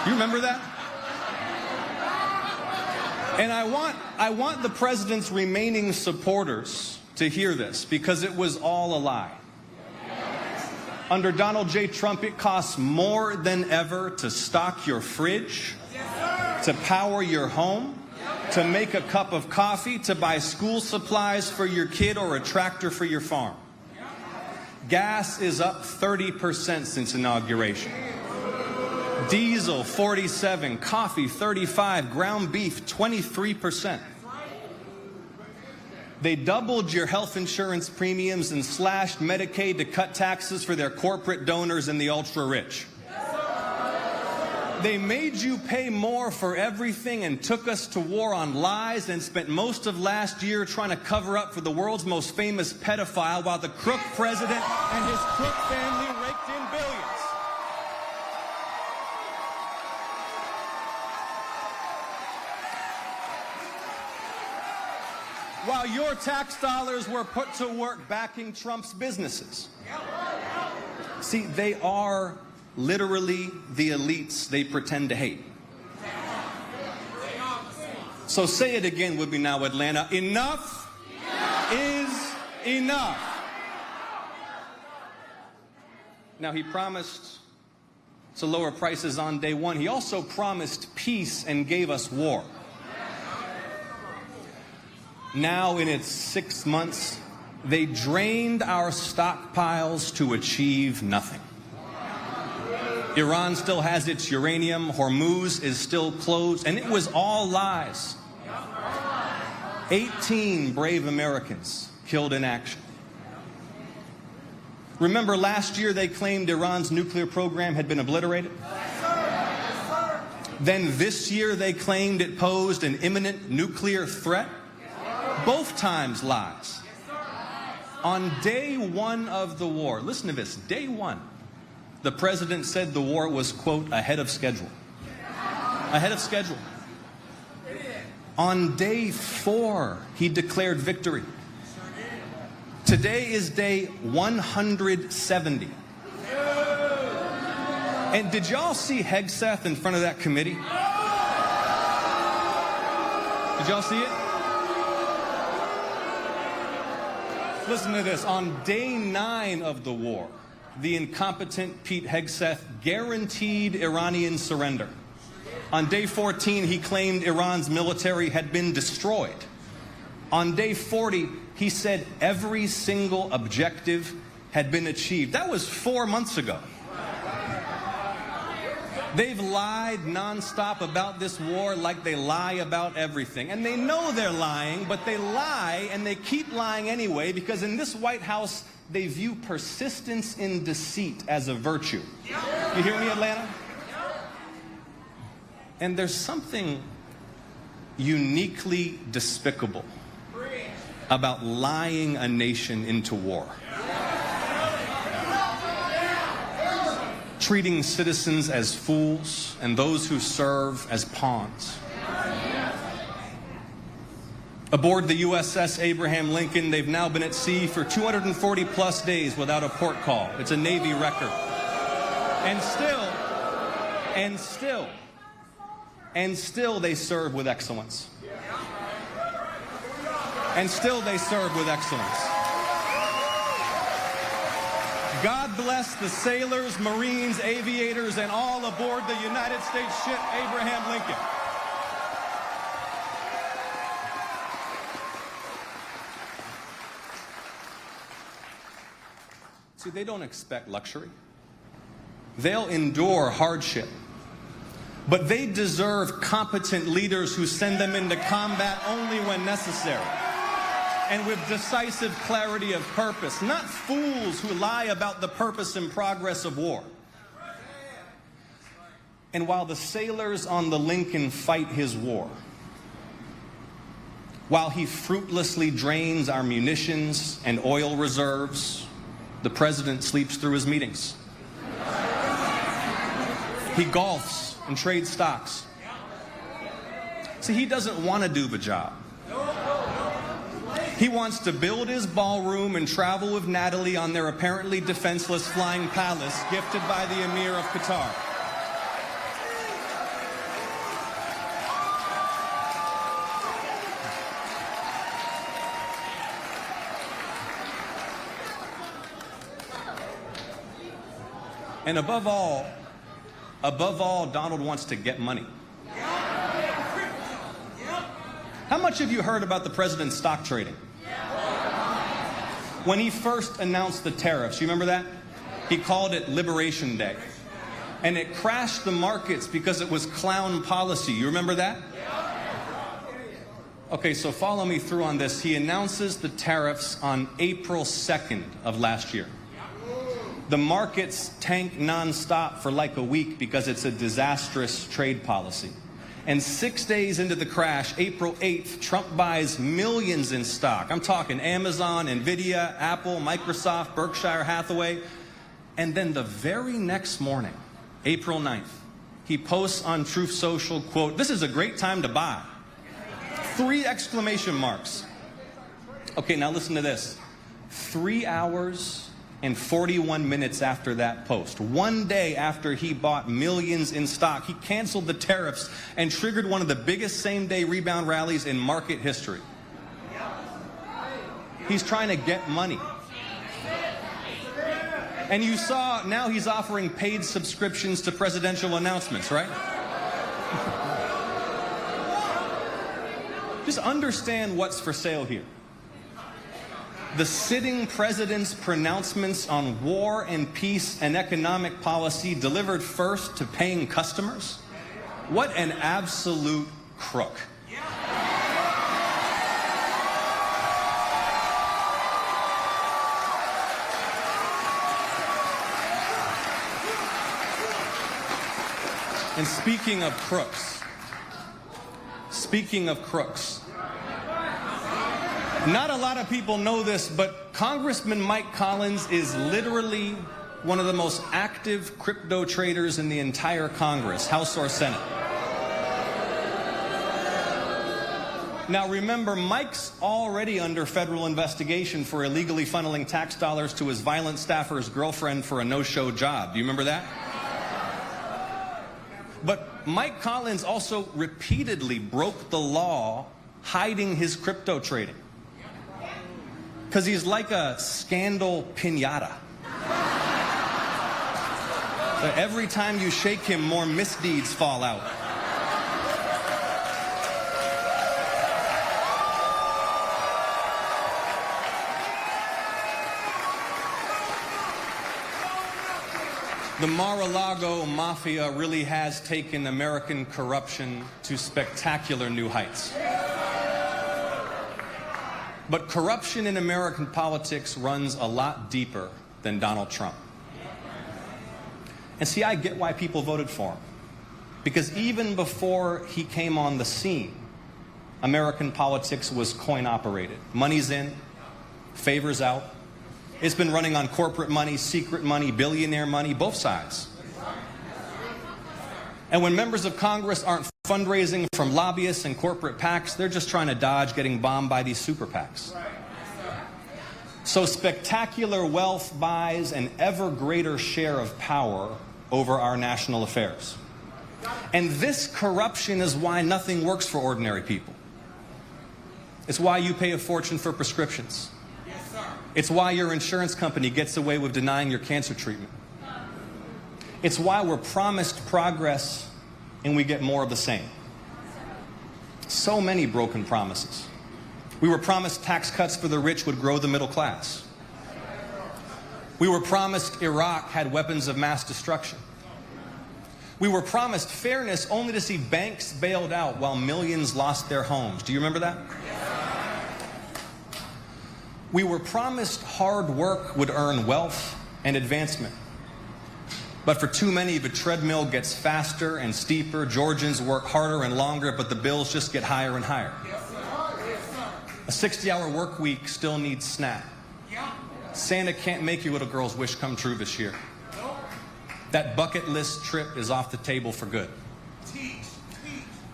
[SPEAKER 15] You remember that? And I want the president's remaining supporters to hear this, because it was all a lie. Under Donald J. Trump, it costs more than ever to stock your fridge, to power your home, to make a cup of coffee, to buy school supplies for your kid or a tractor for your farm. Gas is up 30% since inauguration. Diesel 47%, coffee 35%, ground beef 23%. They doubled your health insurance premiums and slashed Medicaid to cut taxes for their corporate donors and the ultra-rich. They made you pay more for everything and took us to war on lies and spent most of last year trying to cover up for the world's most famous pedophile while the crook president and his crook family raked in billions. While your tax dollars were put to work backing Trump's businesses. See, they are literally the elites they pretend to hate. So say it again with me now, Atlanta. Enough is enough. Now, he promised to lower prices on day one. He also promised peace and gave us war. Now, in its 6 months, they drained our stockpiles to achieve nothing. Iran still has its uranium, Hormuz is still closed, and it was all lies. 18 brave Americans killed in action. Remember last year they claimed Iran's nuclear program had been obliterated? Then this year they claimed it posed an imminent nuclear threat? Both times lies. On day one of the war, listen to this, day one, the president said the war was, quote, ahead of schedule. Ahead of schedule. On day 4, he declared victory. Today is day 170. And did y'all see Hegseth in front of that committee? Did y'all see it? Listen to this. On day 9 of the war, the incompetent Pete Hegseth guaranteed Iranian surrender. On day 14, he claimed Iran's military had been destroyed. On day 40, he said every single objective had been achieved. That was 4 months ago. They've lied nonstop about this war like they lie about everything. And they know they're lying, but they lie and they keep lying anyway because in this White House, they view persistence in deceit as a virtue. You hear me, Atlanta? And there's something uniquely despicable about lying a nation into war. Treating citizens as fools and those who serve as pawns. Aboard the USS Abraham Lincoln, they've now been at sea for 240 plus days without a port call. It's a Navy record. And still they serve with excellence. And still they serve with excellence. God bless the sailors, Marines, aviators, and all aboard the United States ship Abraham Lincoln. See, they don't expect luxury. They'll endure hardship. But they deserve competent leaders who send them into combat only when necessary. And with decisive clarity of purpose, not fools who lie about the purpose and progress of war. And while the sailors on the Lincoln fight his war, while he fruitlessly drains our munitions and oil reserves, the president sleeps through his meetings. He golfs and trades stocks. See, he doesn't want to do the job. He wants to build his ballroom and travel with Natalie on their apparently defenseless flying palace gifted by the Emir of Qatar. And above all, Donald wants to get money. How much have you heard about the president's stock trading? When he first announced the tariffs, you remember that? He called it Liberation Day. And it crashed the markets because it was clown policy. You remember that? Okay, so follow me through on this. He announces the tariffs on April 2nd of last year. The markets tank nonstop for like a week because it's a disastrous trade policy. And 6 days into the crash, April 8th, Trump buys millions in stock. I'm talking Amazon, Nvidia, Apple, Microsoft, Berkshire Hathaway. And then the very next morning, April 9th, he posts on Truth Social, quote, "This is a great time to buy." 3 exclamation marks. Okay, now listen to this. 3 hours and 41 minutes after that post, 1 day after he bought millions in stock, he canceled the tariffs and triggered one of the biggest same-day rebound rallies in market history. He's trying to get money. And you saw, now he's offering paid subscriptions to presidential announcements, right? Just understand what's for sale here. The sitting president's pronouncements on war and peace and economic policy delivered first to paying customers? What an absolute crook. And speaking of crooks, not a lot of people know this, but Congressman Mike Collins is literally one of the most active crypto traders in the entire Congress, House or Senate. Now remember, Mike's already under federal investigation for illegally funneling tax dollars to his violent staffer's girlfriend for a no-show job. Do you remember that? But Mike Collins also repeatedly broke the law hiding his crypto trading. Because he's like a scandal piñata. So every time you shake him, more misdeeds fall out. The Mar-a-Lago mafia really has taken American corruption to spectacular new heights. But corruption in American politics runs a lot deeper than Donald Trump. And see, I get why people voted for him. Because even before he came on the scene, American politics was coin-operated. Money's in, favors out. It's been running on corporate money, secret money, billionaire money, both sides. And when members of Congress aren't fundraising from lobbyists and corporate PACs, they're just trying to dodge getting bombed by these super PACs. So spectacular wealth buys an ever greater share of power over our national affairs. And this corruption is why nothing works for ordinary people. It's why you pay a fortune for prescriptions. It's why your insurance company gets away with denying your cancer treatment. It's why we're promised progress and we get more of the same. So many broken promises. We were promised tax cuts for the rich would grow the middle class. We were promised Iraq had weapons of mass destruction. We were promised fairness only to see banks bailed out while millions lost their homes. Do you remember that? We were promised hard work would earn wealth and advancement. But for too many, the treadmill gets faster and steeper. Georgians work harder and longer, but the bills just get higher and higher. A 60-hour work week still needs SNAP. Santa can't make your little girl's wish come true this year. That bucket list trip is off the table for good.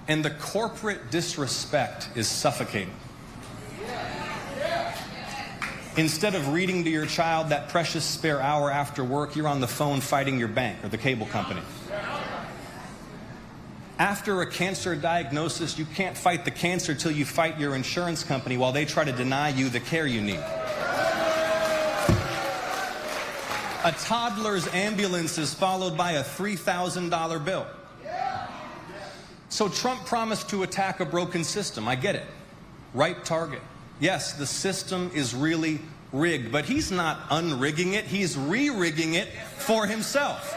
[SPEAKER 15] And the corporate disrespect is suffocating. Instead of reading to your child that precious spare hour after work, you're on the phone fighting your bank or the cable company. After a cancer diagnosis, you can't fight the cancer till you fight your insurance company while they try to deny you the care you need. A toddler's ambulance is followed by a $3,000 bill. So Trump promised to attack a broken system. I get it. Right target. Yes, the system is really rigged, but he's not unrigging it. He's re-rigging it for himself.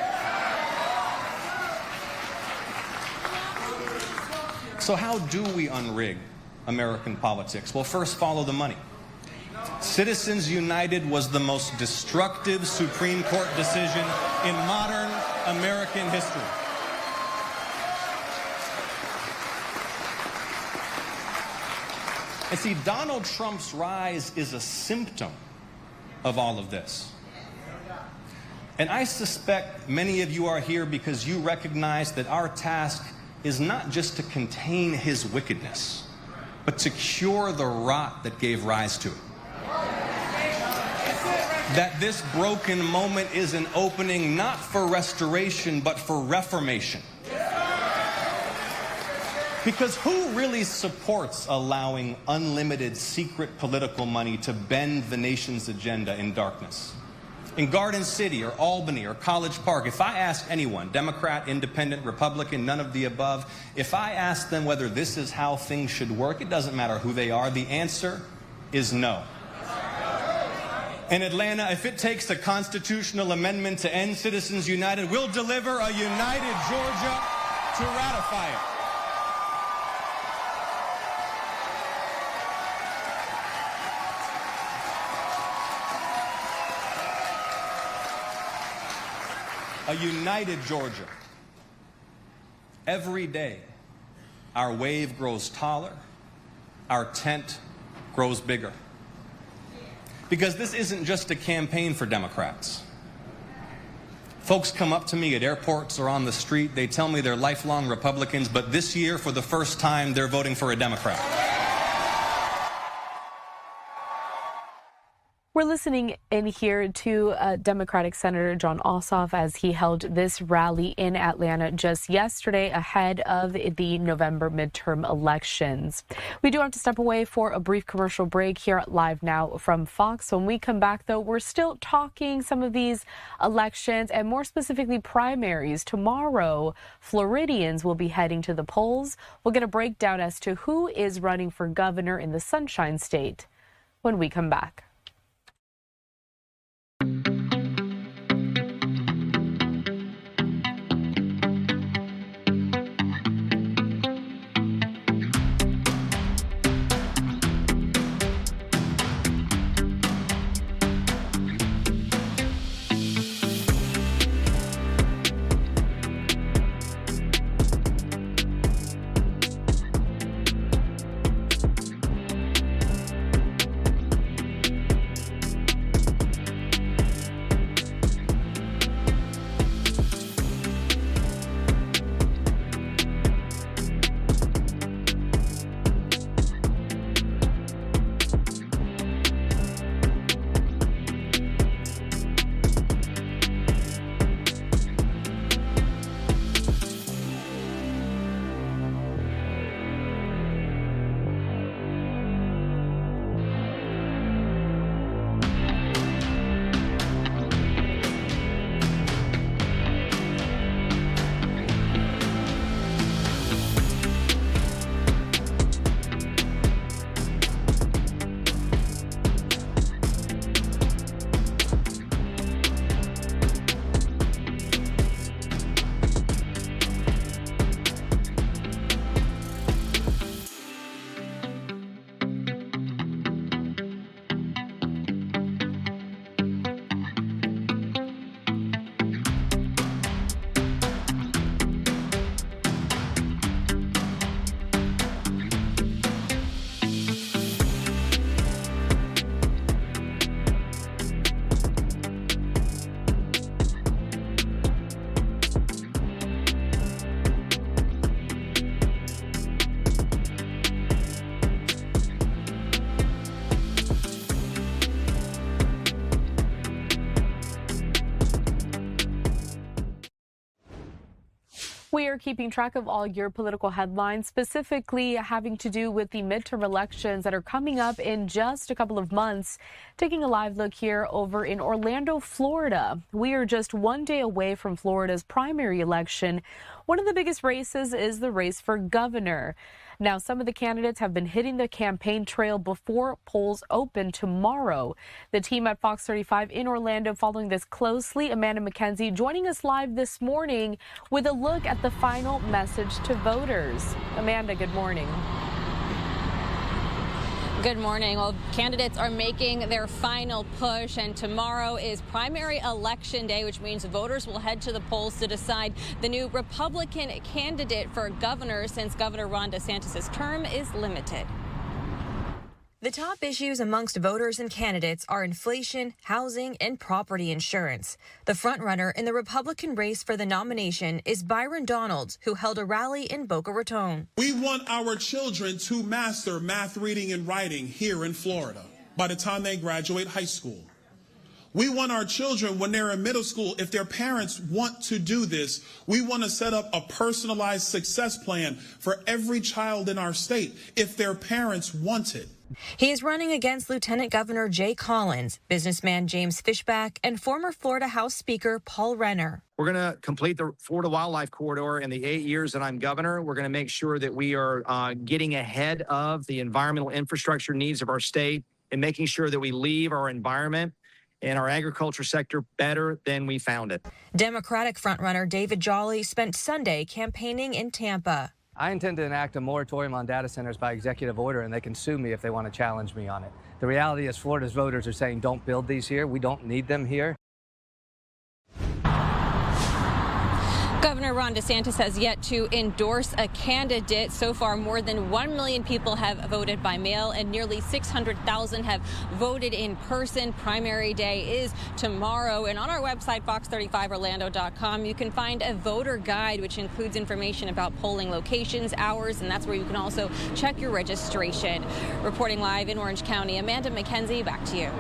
[SPEAKER 15] So how do we unrig American politics? Well, first, follow the money. Citizens United was the most destructive Supreme Court decision in modern American history. And see, Donald Trump's rise is a symptom of all of this. And I suspect many of you are here because you recognize that our task is not just to contain his wickedness, but to cure the rot that gave rise to it. That this broken moment is an opening not for restoration, but for reformation. Because who really supports allowing unlimited secret political money to bend the nation's agenda in darkness? In Garden City or Albany or College Park, if I ask anyone, Democrat, Independent, Republican, none of the above, if I ask them whether this is how things should work, it doesn't matter who they are, the answer is no. In Atlanta, if it takes a constitutional amendment to end Citizens United, we'll deliver a united Georgia to ratify it. A united Georgia. Every day, our wave grows taller, our tent grows bigger. Because this isn't just a campaign for Democrats. Folks come up to me at airports or on the street, they tell me they're lifelong Republicans, but this year, for the first time, they're voting for a Democrat.
[SPEAKER 6] We're listening in here to Democratic Senator Jon Ossoff as he held this rally in Atlanta just yesterday ahead of the November midterm elections. We do have to step away for a brief commercial break here at Live Now from Fox. When we come back, though, we're still talking some of these elections and more specifically primaries. Tomorrow, Floridians will be heading to the polls. We'll get a breakdown as to who is running for governor in the Sunshine State when we come back. We are keeping track of all your political headlines, specifically having to do with the midterm elections that are coming up in just a couple of months. Taking a live look here over in Orlando, Florida. We are just one day away from Florida's primary election. One of the biggest races is the race for governor. Now, some of the candidates have been hitting the campaign trail before polls open tomorrow. The team at Fox 35 in Orlando following this closely. Amanda McKenzie joining us live this morning with a look at the final message to voters. Amanda, good morning.
[SPEAKER 16] Good morning. Well, candidates are making their final push, and tomorrow is primary election day, which means voters will head to the polls to decide the new Republican candidate for governor, since Governor Ron DeSantis' term is limited.
[SPEAKER 17] The top issues amongst voters and candidates are inflation, housing, and property insurance. The frontrunner in the Republican race for the nomination is Byron Donalds, who held a rally in Boca Raton.
[SPEAKER 18] We want our children to master math, reading, and writing here in Florida by the time they graduate high school. We want our children, when they're in middle school, if their parents want to do this, we want to set up a personalized success plan for every child in our state if their parents want it.
[SPEAKER 17] He is running against Lieutenant Governor Jay Collins, businessman James Fishback, and former Florida House Speaker Paul Renner.
[SPEAKER 19] We're going to complete the Florida Wildlife Corridor in the 8 years that I'm governor. We're going to make sure that we are getting ahead of the environmental infrastructure needs of our state and making sure that we leave our environment and our agriculture sector better than we found it.
[SPEAKER 17] Democratic frontrunner David Jolly spent Sunday campaigning in Tampa.
[SPEAKER 9] I intend to enact a moratorium on data centers by executive order, and they can sue me if they want to challenge me on it. The reality is Florida's voters are saying don't build these here. We don't need them here.
[SPEAKER 16] Governor Ron DeSantis has yet to endorse a candidate. So far, more than 1 million people have voted by mail and nearly 600,000 have voted in person. Primary day is tomorrow. And on our website, fox35orlando.com, you can find a voter guide, which includes information about polling locations, hours, and that's where you can also check your registration. Reporting live in Orange County, Amanda McKenzie, back to you.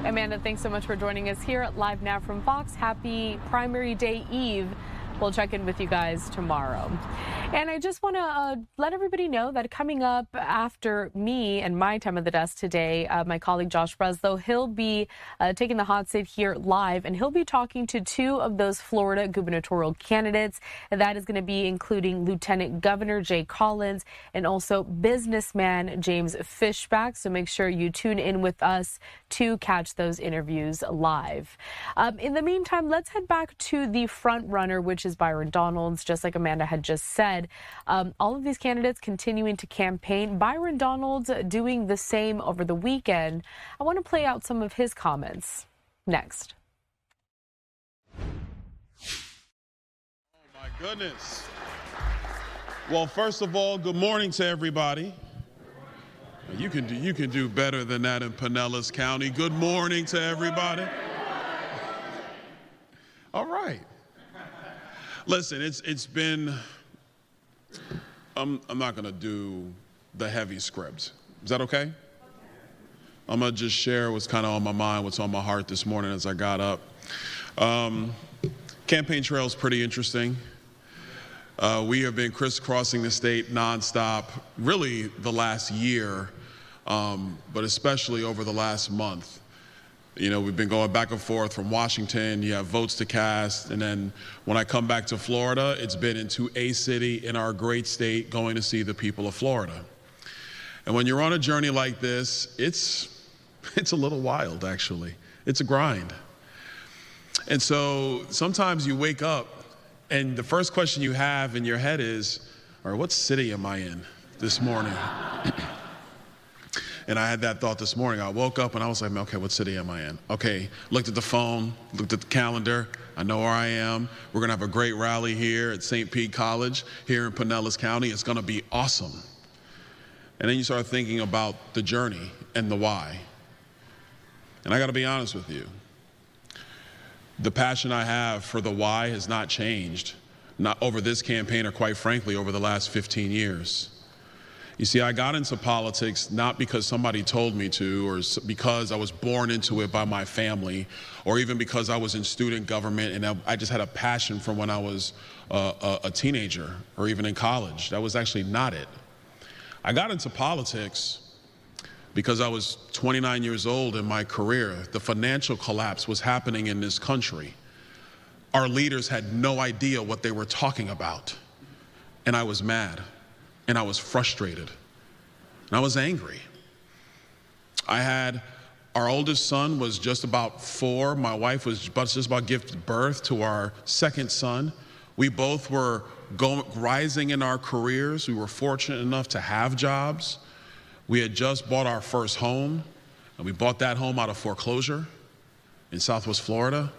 [SPEAKER 6] Amanda, thanks so much for joining us here live now from Fox. Happy Primary Day Eve. We'll check in with you guys tomorrow. And I just want to let everybody know that coming up after me and my time at the desk today, my colleague Josh Breslow, he'll be taking the hot seat here live, and he'll be talking to two of those Florida gubernatorial candidates. And that is going to be including Lieutenant Governor Jay Collins and also businessman James Fishback. So make sure you tune in with us to catch those interviews live. In the meantime, let's head back to the front runner, which is Byron Donalds. Just like Amanda had just said, all of these candidates continuing to campaign. Byron Donalds doing the same over the weekend. I want to play out some of his comments next.
[SPEAKER 18] Oh my goodness. Well, first of all, good morning to everybody. You can do better than that in Pinellas County. Good morning to everybody. All right. Listen, it's been, I'm not going to do the heavy script. Is that okay? I'm going to just share what's kind of on my mind, what's on my heart this morning as I got up. Campaign trail is pretty interesting. We have been crisscrossing the state nonstop, really the last year, but especially over the last month. You know, we've been going back and forth from Washington. You have votes to cast. And then when I come back to Florida, it's been into a city in our great state going to see the people of Florida. And when you're on a journey like this, it's a little wild, actually. It's a grind. And so sometimes you wake up and the first question you have in your head is, all right, what city am I in this morning? And I had that thought this morning. I woke up and I was like, okay, what city am I in? Okay, looked at the phone, looked at the calendar. I know where I am. We're going to have a great rally here at St. Pete College here in Pinellas County. It's going to be awesome. And then you start thinking about the journey and the why. And I got to be honest with you. The passion I have for the why has not changed, not over this campaign or quite frankly over the last 15 years. You see, I got into politics not because somebody told me to, or because I was born into it by my family, or even because I was in student government and I just had a passion from when I was a teenager or even in college. That was actually not it. I got into politics because I was 29 years old in my career. The financial collapse was happening in this country. Our leaders had no idea what they were talking about. And I was mad, and I was frustrated, and I was angry. Our oldest son was just about 4. My wife was just about to give birth to our second son. We both were rising in our careers. We were fortunate enough to have jobs. We had just bought our first home, and we bought that home out of foreclosure in Southwest Florida.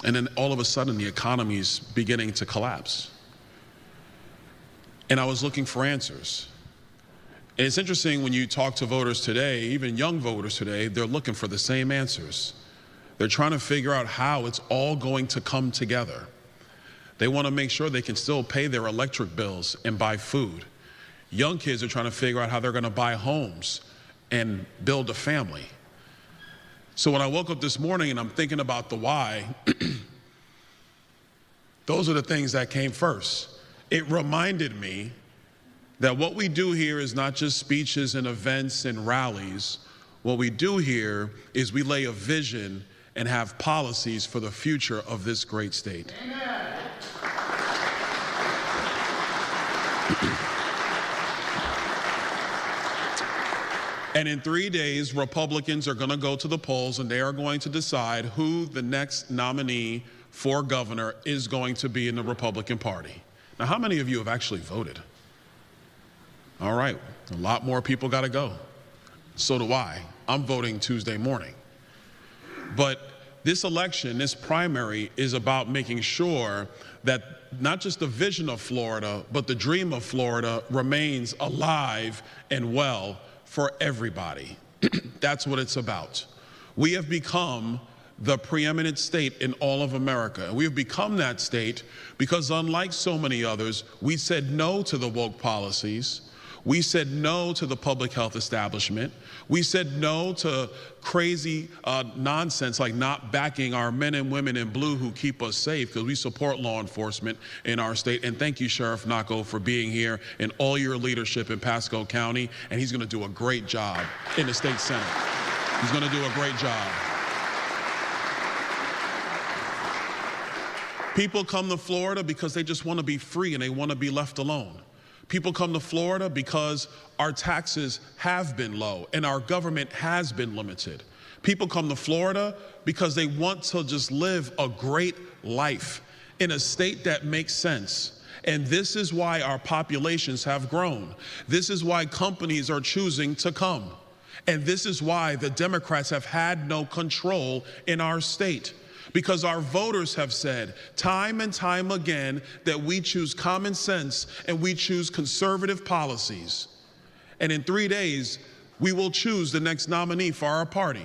[SPEAKER 18] And then all of a sudden, the economy's beginning to collapse. And I was looking for answers. And it's interesting when you talk to voters today, even young voters today, they're looking for the same answers. They're trying to figure out how it's all going to come together. They want to make sure they can still pay their electric bills and buy food. Young kids are trying to figure out how they're going to buy homes and build a family. So when I woke up this morning and I'm thinking about the why, those are the things that came first. It reminded me that what we do here is not just speeches and events and rallies. What we do here is we lay a vision and have policies for the future of this great state. Amen. And in 3 days, Republicans are going to go to the polls and they are going to decide who the next nominee for governor is going to be in the Republican Party. Now, how many of you have actually voted? All right, a lot more people got to go. So do I. I'm voting Tuesday morning. But this election, this primary, is about making sure that not just the vision of Florida, but the dream of Florida remains alive and well for everybody. That's what it's about. We have become the preeminent state in all of America. And we have become that state because, unlike so many others, we said no to the woke policies. We said no to the public health establishment. We said no to crazy nonsense like not backing our men and women in blue who keep us safe, because we support law enforcement in our state. And thank you, Sheriff Nacco, for being here and all your leadership in Pasco County. And he's going to do a great job in the state Senate. He's going to do a great job. People come to Florida because they just want to be free and they want to be left alone. People come to Florida because our taxes have been low and our government has been limited. People come to Florida because they want to just live a great life in a state that makes sense. And this is why our populations have grown. This is why companies are choosing to come. And this is why the Democrats have had no control in our state. Because our voters have said time and time again that we choose common sense and we choose conservative policies. And in 3 days, we will choose the next nominee for our party.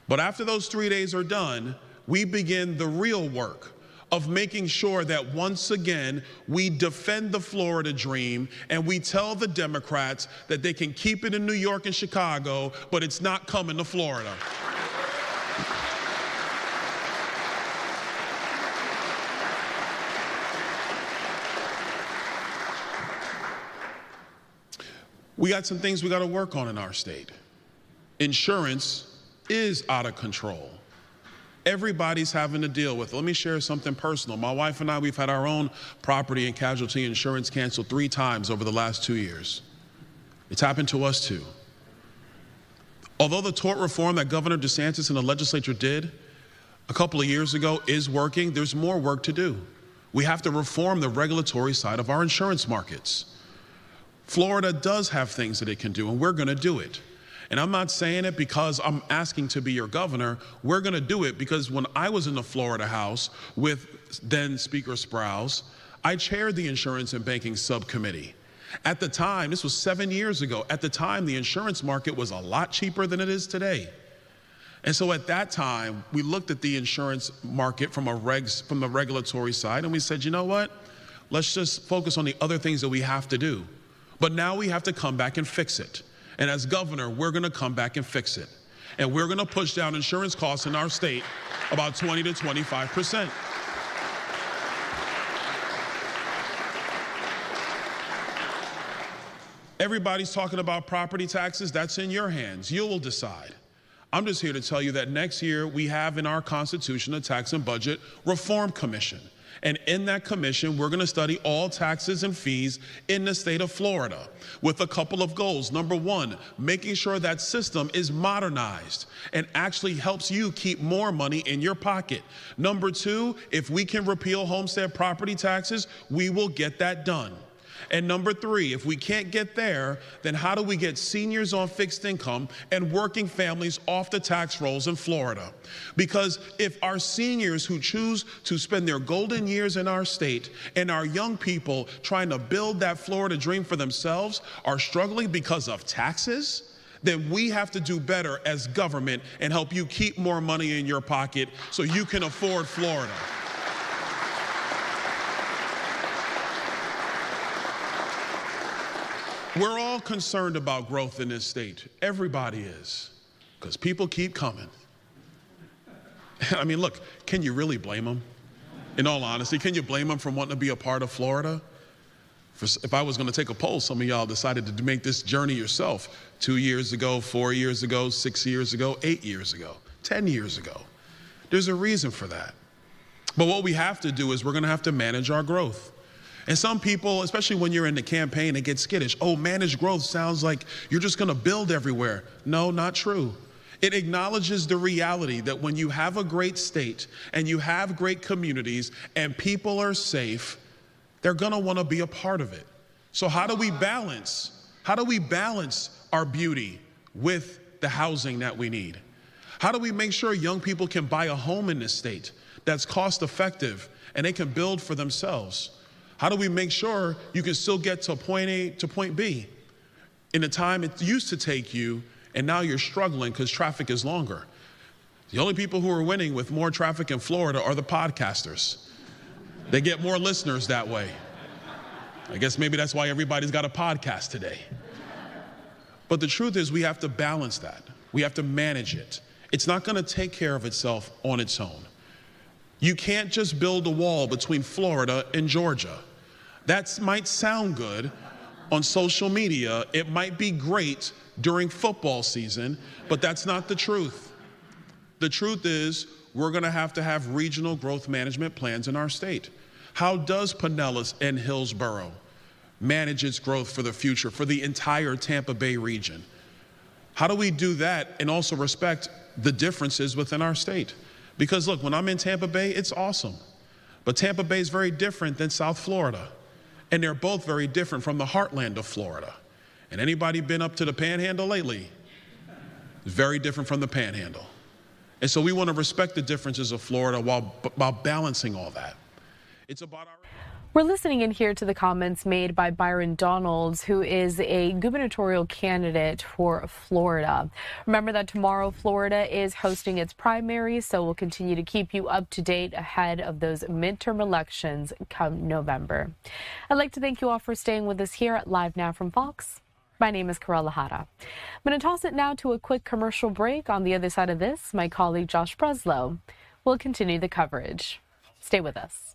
[SPEAKER 18] But after those 3 days are done, we begin the real work of making sure that once again we defend the Florida dream and we tell the Democrats that they can keep it in New York and Chicago, but it's not coming to Florida. We got some things we got to work on in our state. Insurance is out of control. Everybody's having to deal with it. Let me share something personal. My wife and I, we've had our own property and casualty insurance canceled 3 times over the last 2 years. It's happened to us too. Although the tort reform that Governor DeSantis and the legislature did a couple of years ago is working, there's more work to do. We have to reform the regulatory side of our insurance markets. Florida does have things that it can do, and we're going to do it. And I'm not saying it because I'm asking to be your governor. We're going to do it because when I was in the Florida House with then Speaker Sprouse, I chaired the Insurance and Banking Subcommittee. At the time, this was 7 years ago, at the time the insurance market was a lot cheaper than it is today. And so at that time, we looked at the insurance market from the regulatory side, and we said, you know what? Let's just focus on the other things that we have to do. But now we have to come back and fix it. And as governor, we're going to come back and fix it. And we're going to push down insurance costs in our state about 20 to 25%. Everybody's talking about property taxes. That's in your hands. You will decide. I'm just here to tell you that next year we have in our Constitution a Tax and Budget Reform Commission. And in that commission, we're going to study all taxes and fees in the state of Florida with a couple of goals. Number one, making sure that system is modernized and actually helps you keep more money in your pocket. Number two, if we can repeal homestead property taxes, we will get that done. And number three, if we can't get there, then how do we get seniors on fixed income and working families off the tax rolls in Florida? Because if our seniors who choose to spend their golden years in our state and our young people trying to build that Florida dream for themselves are struggling because of taxes, then we have to do better as government and help you keep more money in your pocket so you can afford Florida. We're all concerned about growth in this state. Everybody is, because people keep coming. I mean, look, can you really blame them? In all honesty, can you blame them for wanting to be a part of Florida? If I was going to take a poll, some of y'all decided to make this journey yourself 2 years ago, 4 years ago, 6 years ago, 8 years ago, 10 years ago. There's a reason for that. But what we have to do is we're going to have to manage our growth. And some people, especially when you're in the campaign, they get skittish. Oh, managed growth sounds like you're just going to build everywhere. No, not true. It acknowledges the reality that when you have a great state and you have great communities and people are safe, they're going to want to be a part of it. So how do we balance our beauty with the housing that we need? How do we make sure young people can buy a home in this state that's cost effective and they can build for themselves? How do we make sure you can still get to point A to point B in the time it used to take you, and now you're struggling because traffic is longer? The only people who are winning with more traffic in Florida are the podcasters. They get more listeners that way. I guess maybe that's why everybody's got a podcast today. But the truth is we have to balance that. We have to manage it. It's not going to take care of itself on its own. You can't just build a wall between Florida and Georgia. That might sound good on social media. It might be great during football season, but that's not the truth. The truth is we're going to have regional growth management plans in our state. How does Pinellas and Hillsborough manage its growth for the future, for the entire Tampa Bay region? How do we do that and also respect the differences within our state? Because look, when I'm in Tampa Bay, it's awesome. But Tampa Bay is very different than South Florida. And they're both very different from the heartland of Florida. And anybody been up to the Panhandle lately? It's very different from the Panhandle. And so we want to respect the differences of Florida while balancing all that. It's about our...
[SPEAKER 6] We're listening in here to the comments made by Byron Donalds, who is a gubernatorial candidate for Florida. Remember that tomorrow Florida is hosting its primaries, so we'll continue to keep you up to date ahead of those midterm elections come November. I'd like to thank you all for staying with us here at Live Now from Fox. My name is Corella Hara. I'm going to toss it now to a quick commercial break. On the other side of this, my colleague Josh Breslow will continue the coverage. Stay with us.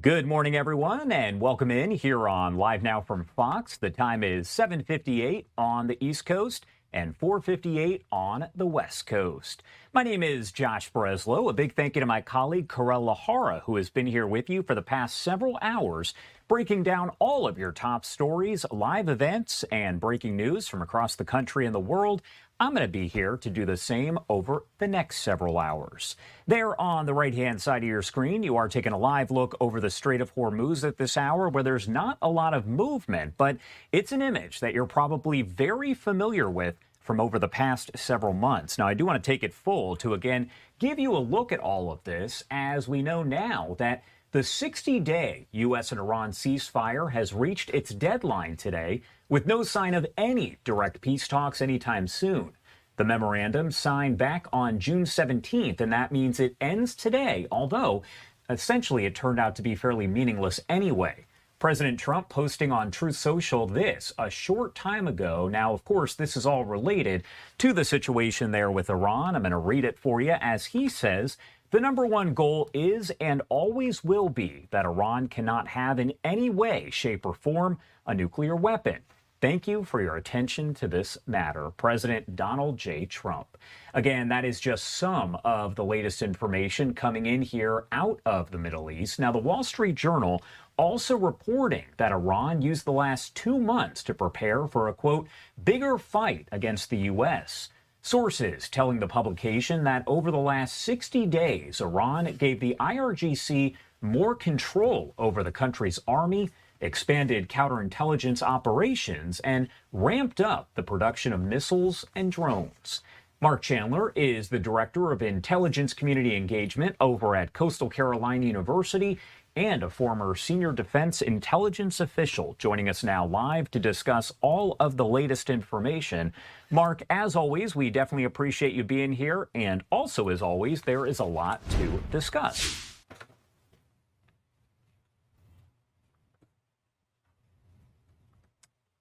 [SPEAKER 20] Good morning, everyone, and welcome in here on Live Now from Fox. The time is 7:58 on the East Coast and 4:58 on the West Coast. My name is Josh Breslow. A big thank you to my colleague, Karel Lahara, who has been here with you for the past several hours, breaking down all of your top stories, live events, and breaking news from across the country and the world. I'm going to be here to do the same over the next several hours. There on the right-hand side of your screen, you are taking a live look over the Strait of Hormuz at this hour, where there's not a lot of movement, but it's an image that you're probably very familiar with from over the past several months. Now, I do want to take it full to, again, give you a look at all of this, as we know now that the 60-day U.S. and Iran ceasefire has reached its deadline today, with no sign of any direct peace talks anytime soon. The memorandum signed back on June 17th, and that means it ends today, although essentially it turned out to be fairly meaningless anyway. President Trump posting on Truth Social this a short time ago. Now, of course, this is all related to the situation there with Iran. I'm going to read it for you. As he says, the number one goal is and always will be that Iran cannot have in any way, shape, or form a nuclear weapon. Thank you for your attention to this matter, President Donald J. Trump. Again, that is just some of the latest information coming in here out of the Middle East. Now, the Wall Street Journal also reporting that Iran used the last 2 months to prepare for a, quote, bigger fight against the U.S. Sources telling the publication that over the last 60 days, Iran gave the IRGC more control over the country's army, expanded counterintelligence operations, and ramped up the production of missiles and drones. Mark Chandler is the Director of Intelligence Community Engagement over at Coastal Carolina University and a former senior defense intelligence official, joining us now live to discuss all of the latest information. Mark, as always, we definitely appreciate you being here, and also, as always, there is a lot to discuss.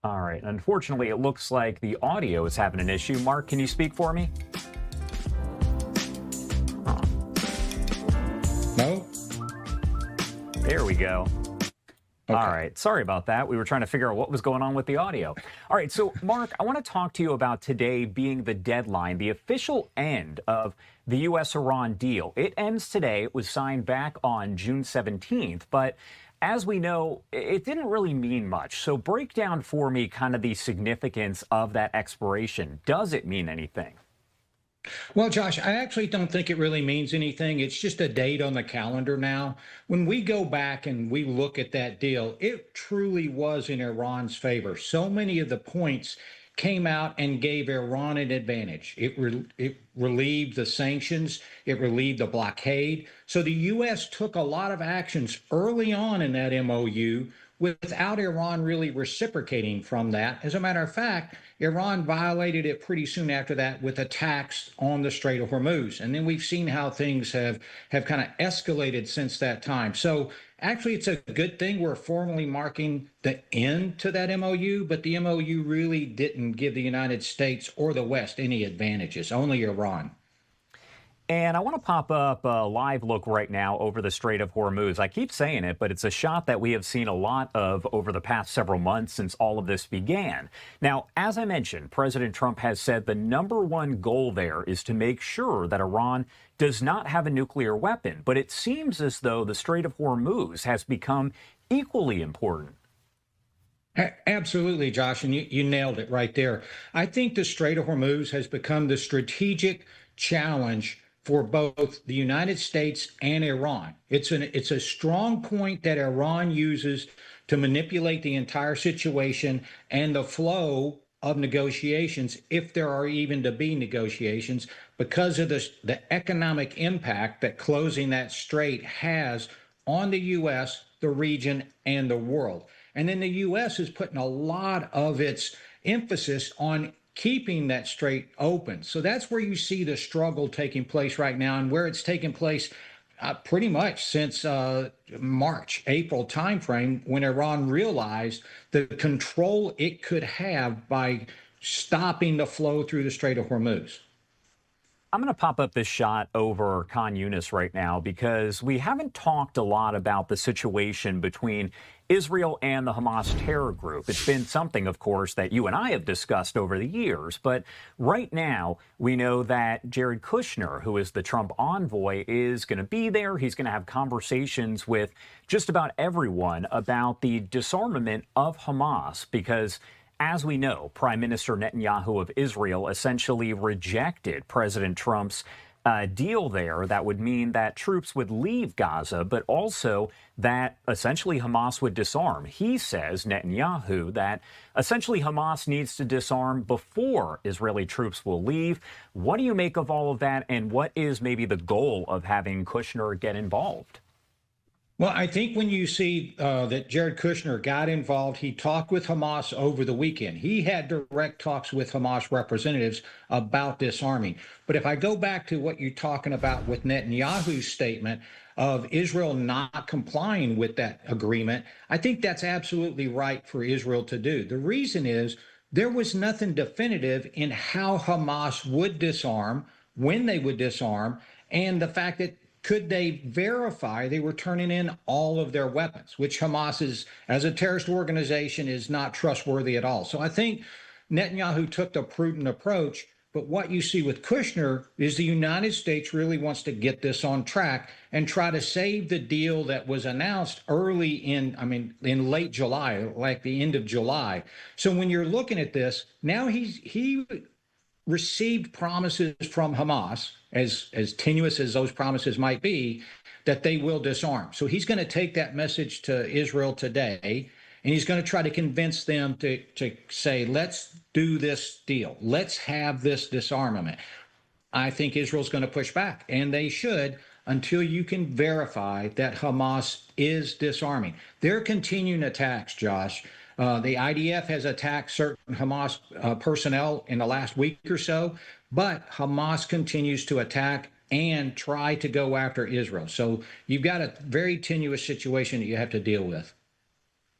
[SPEAKER 20] All right. Unfortunately, it looks like the audio is having an issue. Mark, can you speak for me? Oh.
[SPEAKER 21] No.
[SPEAKER 20] There we go. Okay. All right. Sorry about that. We were trying to figure out what was going on with the audio. All right. So, Mark, I want to talk to you about today being the deadline, the official end of the U.S.-Iran deal. It ends today. It was signed back on June 17th, but as we know, it didn't really mean much. So break down for me kind of the significance of that expiration. Does it mean anything?
[SPEAKER 21] Well, Josh, I actually don't think it really means anything. It's just a date on the calendar now. When we go back and we look at that deal, it truly was in Iran's favor. So many of the points came out and gave Iran an advantage. It relieved the sanctions. It relieved the blockade. So the U.S. took a lot of actions early on in that MOU without Iran really reciprocating from that. As a matter of fact, Iran violated it pretty soon after that with attacks on the Strait of Hormuz. And then we've seen how things have kind of escalated since that time. So actually, it's a good thing we're formally marking the end to that MOU, but the MOU really didn't give the United States or the West any advantages, only Iran.
[SPEAKER 20] And I want to pop up a live look right now over the Strait of Hormuz. I keep saying it, but it's a shot that we have seen a lot of over the past several months since all of this began. Now, as I mentioned, President Trump has said the number one goal there is to make sure that Iran does not have a nuclear weapon. But it seems as though the Strait of Hormuz has become equally important.
[SPEAKER 21] Absolutely, Josh, and you nailed it right there. I think the Strait of Hormuz has become the strategic challenge for both the United States and Iran. It's a strong point that Iran uses to manipulate the entire situation and the flow of negotiations, if there are even to be negotiations, because of the economic impact that closing that strait has on the U.S., the region, and the world. And then the U.S. is putting a lot of its emphasis on keeping that strait open. So that's where you see the struggle taking place right now, and where it's taken place pretty much since March, April timeframe, when Iran realized the control it could have by stopping the flow through the Strait of Hormuz.
[SPEAKER 20] I'm going to pop up this shot over Khan Yunis right now because we haven't talked a lot about the situation between Israel and the Hamas terror group. It's been something, of course, that you and I have discussed over the years. But right now, we know that Jared Kushner, who is the Trump envoy, is going to be there. He's going to have conversations with just about everyone about the disarmament of Hamas because, as we know, Prime Minister Netanyahu of Israel essentially rejected President Trump's deal there that would mean that troops would leave Gaza, but also that essentially Hamas would disarm. He says, Netanyahu, that essentially Hamas needs to disarm before Israeli troops will leave. What do you make of all of that, and what is maybe the goal of having Kushner get involved?
[SPEAKER 21] Well, I think when you see that Jared Kushner got involved, he talked with Hamas over the weekend. He had direct talks with Hamas representatives about disarming. But if I go back to what you're talking about with Netanyahu's statement of Israel not complying with that agreement, I think that's absolutely right for Israel to do. The reason is there was nothing definitive in how Hamas would disarm, when they would disarm, and the fact that could they verify they were turning in all of their weapons, which Hamas is, as a terrorist organization, is not trustworthy at all. So I think Netanyahu took the prudent approach. But what you see with Kushner is the United States really wants to get this on track and try to save the deal that was announced early in late July, like the end of July. So when you're looking at this, now he received promises from Hamas, as tenuous as those promises might be, that they will disarm. So he's going to take that message to Israel today, and he's going to try to convince them to say, let's do this deal. Let's have this disarmament. I think Israel's going to push back, and they should, until you can verify that Hamas is disarming. They're continuing attacks, Josh. The IDF has attacked certain Hamas personnel in the last week or so, but Hamas continues to attack and try to go after Israel. So you've got a very tenuous situation that you have to deal with.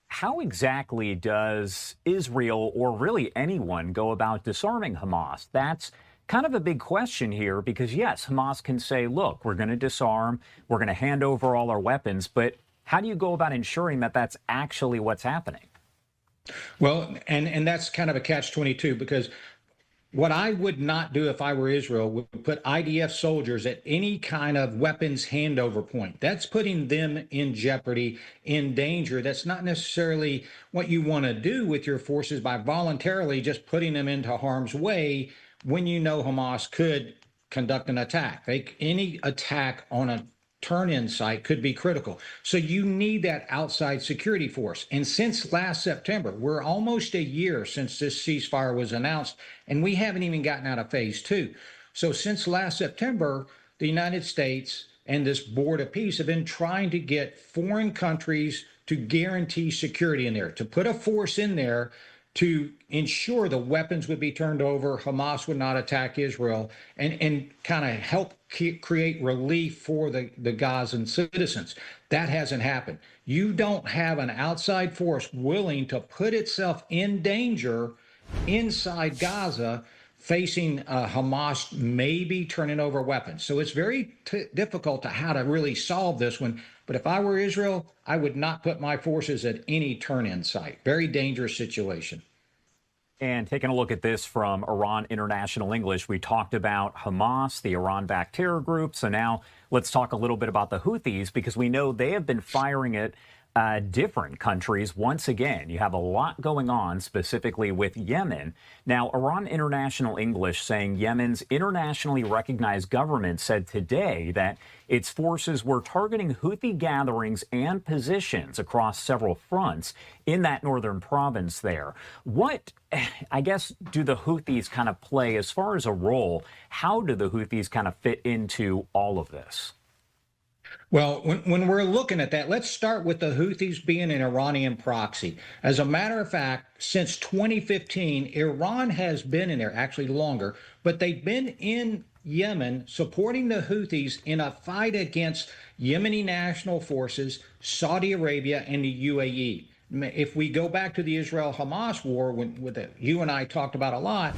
[SPEAKER 20] How exactly does Israel, or really anyone, go about disarming Hamas? That's kind of a big question here because, yes, Hamas can say, look, we're going to disarm, we're going to hand over all our weapons, but how do you go about ensuring that that's actually what's happening?
[SPEAKER 21] Well, and that's kind of a catch-22 because what I would not do if I were Israel would put IDF soldiers at any kind of weapons handover point. That's putting them in jeopardy, in danger. That's not necessarily what you want to do with your forces by voluntarily just putting them into harm's way when you know Hamas could conduct an attack. Any attack on a turn-in site could be critical. So you need that outside security force. And since last September, we're almost a year since this ceasefire was announced, and we haven't even gotten out of phase 2. So since last September, the United States and this Board of Peace have been trying to get foreign countries to guarantee security in there, to put a force in there to ensure the weapons would be turned over, Hamas would not attack Israel, and kind of help create relief for the Gazan citizens. That hasn't happened. You don't have an outside force willing to put itself in danger inside Gaza, facing Hamas maybe turning over weapons. So it's very difficult to how to really solve this one. But if I were Israel, I would not put my forces at any turn-in site. Very dangerous situation.
[SPEAKER 20] And taking a look at this from Iran International English, we talked about Hamas, the Iran-backed terror group. So now let's talk a little bit about the Houthis, because we know they have been firing at different countries. Once again, you have a lot going on, specifically with Yemen. Now, Iran International English saying Yemen's internationally recognized government said today that its forces were targeting Houthi gatherings and positions across several fronts in that northern province there. What, I guess, do the Houthis kind of play as far as a role? How do the Houthis kind of fit into all of this?
[SPEAKER 21] Well, when we're looking at that, let's start with the Houthis being an Iranian proxy. As a matter of fact, since 2015, Iran has been in there, actually longer, but they've been in Yemen supporting the Houthis in a fight against Yemeni national forces, Saudi Arabia, and the UAE. If we go back to the Israel-Hamas war, you and I talked about a lot,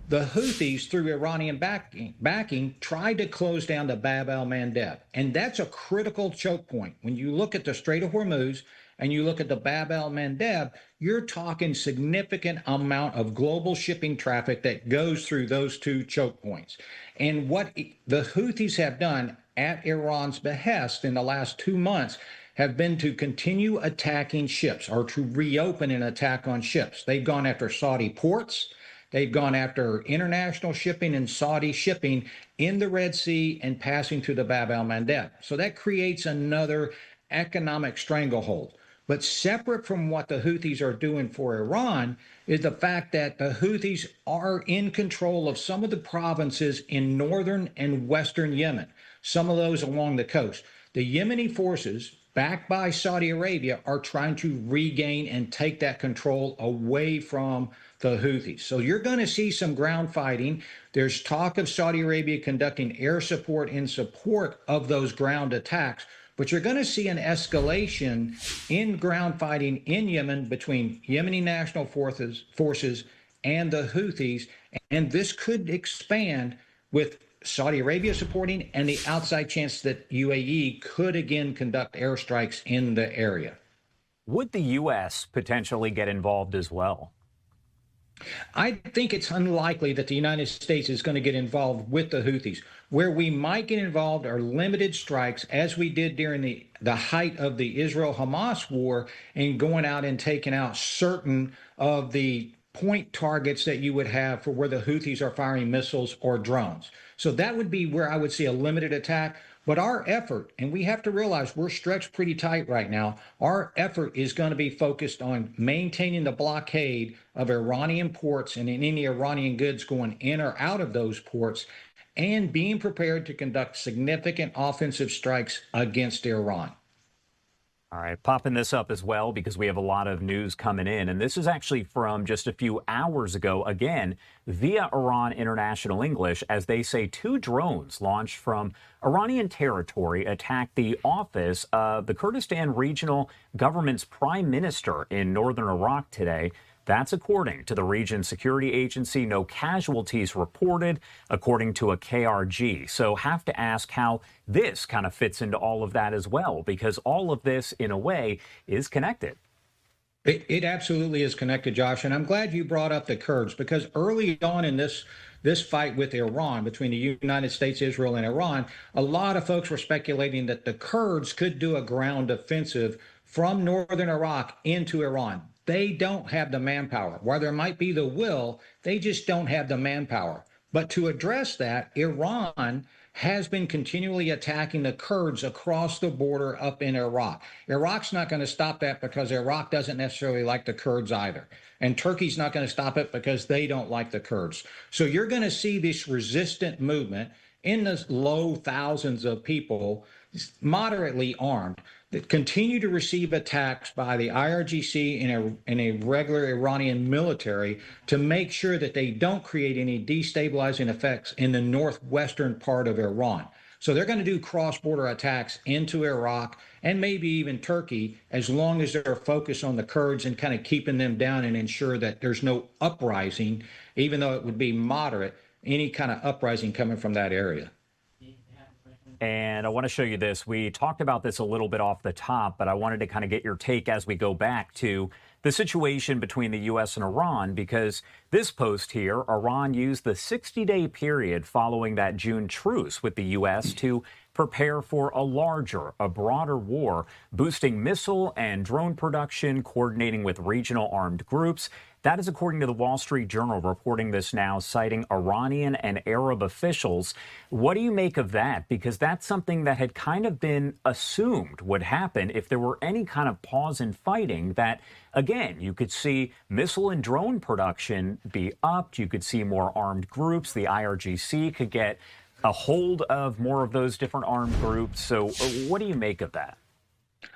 [SPEAKER 21] the Houthis, through Iranian backing, tried to close down the Bab el-Mandeb. And that's a critical choke point. When you look at the Strait of Hormuz and you look at the Bab el-Mandeb, you're talking significant amount of global shipping traffic that goes through those two choke points. And what the Houthis have done at Iran's behest in the last 2 months have been to continue attacking ships, or to reopen an attack on ships. They've gone after Saudi ports. They've gone after international shipping and Saudi shipping in the Red Sea and passing through the Bab el-Mandeb. So that creates another economic stranglehold. But separate from what the Houthis are doing for Iran is the fact that the Houthis are in control of some of the provinces in northern and western Yemen, some of those along the coast. The Yemeni forces, backed by Saudi Arabia, are trying to regain and take that control away from the Houthis. So you're going to see some ground fighting. There's talk of Saudi Arabia conducting air support in support of those ground attacks, but you're going to see an escalation in ground fighting in Yemen between Yemeni national forces and the Houthis, and this could expand with Saudi Arabia supporting and the outside chance that UAE could again conduct airstrikes in the area.
[SPEAKER 20] Would the U.S. potentially get involved as well?
[SPEAKER 21] I think it's unlikely that the United States is going to get involved with the Houthis. Where we might get involved are limited strikes, as we did during the height of the Israel-Hamas war, and going out and taking out certain of the point targets that you would have for where the Houthis are firing missiles or drones. So that would be where I would see a limited attack. But our effort, and we have to realize we're stretched pretty tight right now, our effort is going to be focused on maintaining the blockade of Iranian ports and any Iranian goods going in or out of those ports, and being prepared to conduct significant offensive strikes against Iran.
[SPEAKER 20] All right, popping this up as well because we have a lot of news coming in. And this is actually from just a few hours ago, again, via Iran International English, as they say 2 drones launched from Iranian territory attacked the office of the Kurdistan Regional Government's prime minister in northern Iraq today. That's according to the region's security agency. No casualties reported, according to a KRG. So have to ask how this kind of fits into all of that as well, because all of this, in a way, is connected.
[SPEAKER 21] It absolutely is connected, Josh. And I'm glad you brought up the Kurds, because early on in this fight with Iran, between the United States, Israel, and Iran, a lot of folks were speculating that the Kurds could do a ground offensive from northern Iraq into Iran. They don't have the manpower. While there might be the will, they just don't have the manpower. But to address that, Iran has been continually attacking the Kurds across the border up in Iraq. Iraq's not going to stop that because Iraq doesn't necessarily like the Kurds either. And Turkey's not going to stop it because they don't like the Kurds. So you're going to see this resistant movement in the low thousands of people, moderately armed, that continue to receive attacks by the IRGC and a regular Iranian military to make sure that they don't create any destabilizing effects in the northwestern part of Iran. So they're going to do cross-border attacks into Iraq and maybe even Turkey, as long as they're focused on the Kurds and kind of keeping them down and ensure that there's no uprising, even though it would be moderate, any kind of uprising coming from that area.
[SPEAKER 20] And I want to show you this. We talked about this a little bit off the top, but I wanted to kind of get your take as we go back to the situation between the U.S. and Iran, because this post here, Iran used the 60-day period following that June truce with the U.S. to prepare for a broader war, boosting missile and drone production, coordinating with regional armed groups. That is according to the Wall Street Journal, reporting this now, citing Iranian and Arab officials. What do you make of that? Because that's something that had kind of been assumed would happen if there were any kind of pause in fighting, that, again, you could see missile and drone production be upped. You could see more armed groups. The IRGC could get a hold of more of those different armed groups. So what do you make of that?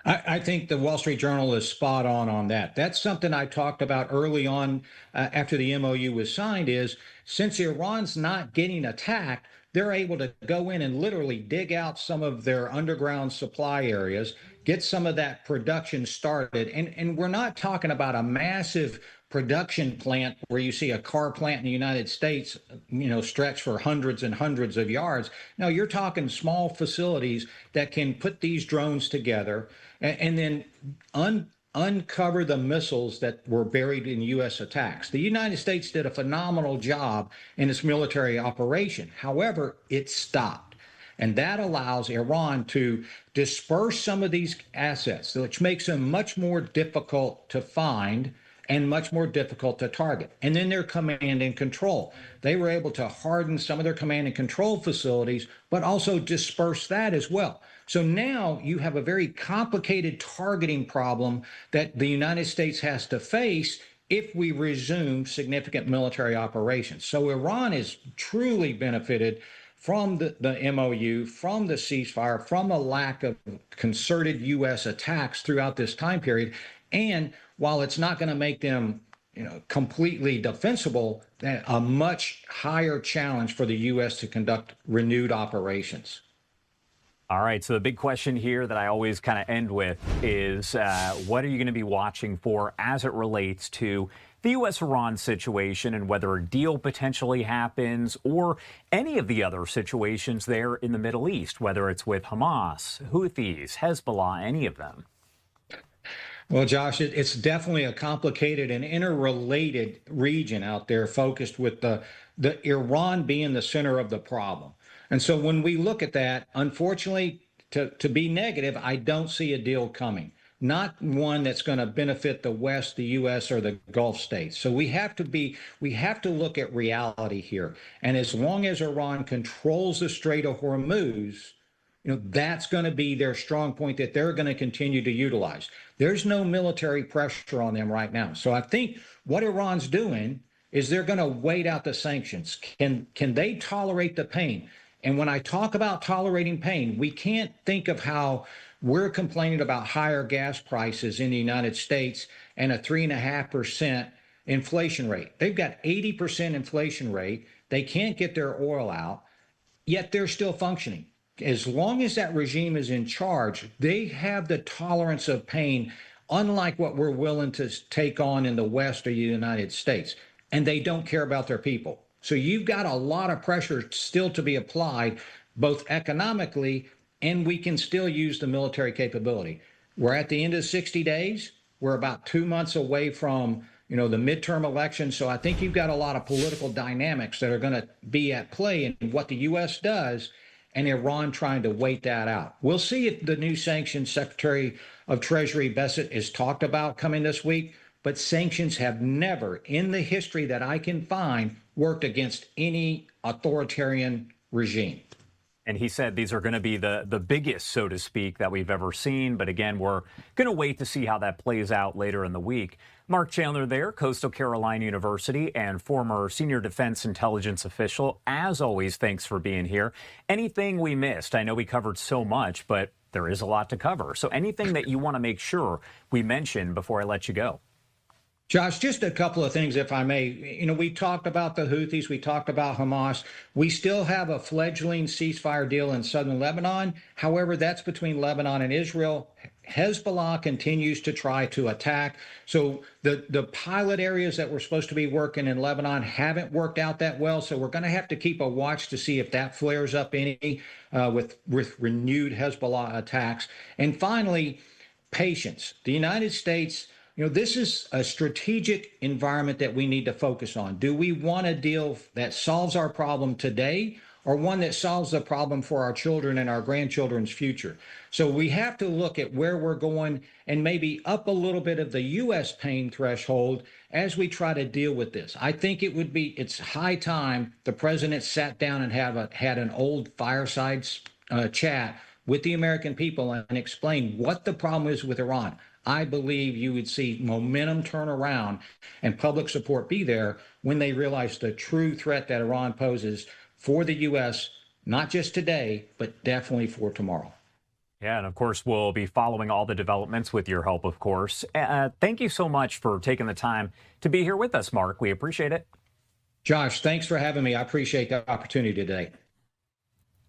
[SPEAKER 21] I think the Wall Street Journal is spot on that. That's something I talked about early on after the MOU was signed, is since Iran's not getting attacked, they're able to go in and literally dig out some of their underground supply areas, get some of that production started. And we're not talking about a massive production plant where you see a car plant in the United States, stretch for hundreds and hundreds of yards. No, you're talking small facilities that can put these drones together and then uncover the missiles that were buried in U.S. attacks. The United States did a phenomenal job in its military operation. However, it stopped. And that allows Iran to disperse some of these assets, which makes them much more difficult to find and much more difficult to target. And then their command and control. They were able to harden some of their command and control facilities, but also disperse that as well. So now you have a very complicated targeting problem that the United States has to face if we resume significant military operations. So Iran has truly benefited from the MOU, from the ceasefire, from a lack of concerted U.S. attacks throughout this time period. And while it's not going to make them, completely defensible, a much higher challenge for the U.S. to conduct renewed operations.
[SPEAKER 20] All right, so the big question here that I always kind of end with is what are you going to be watching for as it relates to the U.S.-Iran situation and whether a deal potentially happens or any of the other situations there in the Middle East, whether it's with Hamas, Houthis, Hezbollah, any of them?
[SPEAKER 21] Well, Josh, it's definitely a complicated and interrelated region out there, focused with the Iran being the center of the problem. And so when we look at that, unfortunately, to be negative, I don't see a deal coming. Not one that's going to benefit the West, the U.S., or the Gulf states. So we have to look at reality here. And as long as Iran controls the Strait of Hormuz, that's going to be their strong point that they're going to continue to utilize. There's no military pressure on them right now. So I think what Iran's doing is they're going to wait out the sanctions. Can they tolerate the pain? And when I talk about tolerating pain, we can't think of how we're complaining about higher gas prices in the United States and a 3.5% inflation rate. They've got 80% inflation rate. They can't get their oil out, yet they're still functioning. As long as that regime is in charge, they have the tolerance of pain, unlike what we're willing to take on in the West or the United States. And they don't care about their people. So you've got a lot of pressure still to be applied, both economically, and we can still use the military capability. We're at the end of 60 days. We're about 2 months away from, the midterm election. So I think you've got a lot of political dynamics that are going to be at play in what the U.S. does, and Iran trying to wait that out. We'll see if the new sanctions Secretary of Treasury Bessent is talked about coming this week, but sanctions have never, in the history that I can find, worked against any authoritarian regime.
[SPEAKER 20] And he said these are going to be the biggest, so to speak, that we've ever seen. But again, we're going to wait to see how that plays out later in the week. Mark Chandler there, Coastal Carolina University and former senior defense intelligence official. As always, thanks for being here. Anything we missed? I know we covered so much, but there is a lot to cover. So anything that you want to make sure we mention before I let you go?
[SPEAKER 21] Josh, just a couple of things, if I may. We talked about the Houthis. We talked about Hamas. We still have a fledgling ceasefire deal in southern Lebanon. However, that's between Lebanon and Israel. Hezbollah continues to try to attack. So the pilot areas that were supposed to be working in Lebanon haven't worked out that well. So we're going to have to keep a watch to see if that flares up any with renewed Hezbollah attacks. And finally, patience. The United States, this is a strategic environment that we need to focus on. Do we want a deal that solves our problem today, or one that solves the problem for our children and our grandchildren's future? So we have to look at where we're going and maybe up a little bit of the U.S. pain threshold as we try to deal with this. I think it's high time the president sat down and had an old fireside chat with the American people and explained what the problem is with Iran. I believe you would see momentum turn around and public support be there when they realize the true threat that Iran poses for the U.S., not just today, but definitely for tomorrow.
[SPEAKER 20] Yeah, and of course, we'll be following all the developments with your help, of course. Thank you so much for taking the time to be here with us, Mark. We appreciate it.
[SPEAKER 21] Josh, thanks for having me. I appreciate the opportunity today.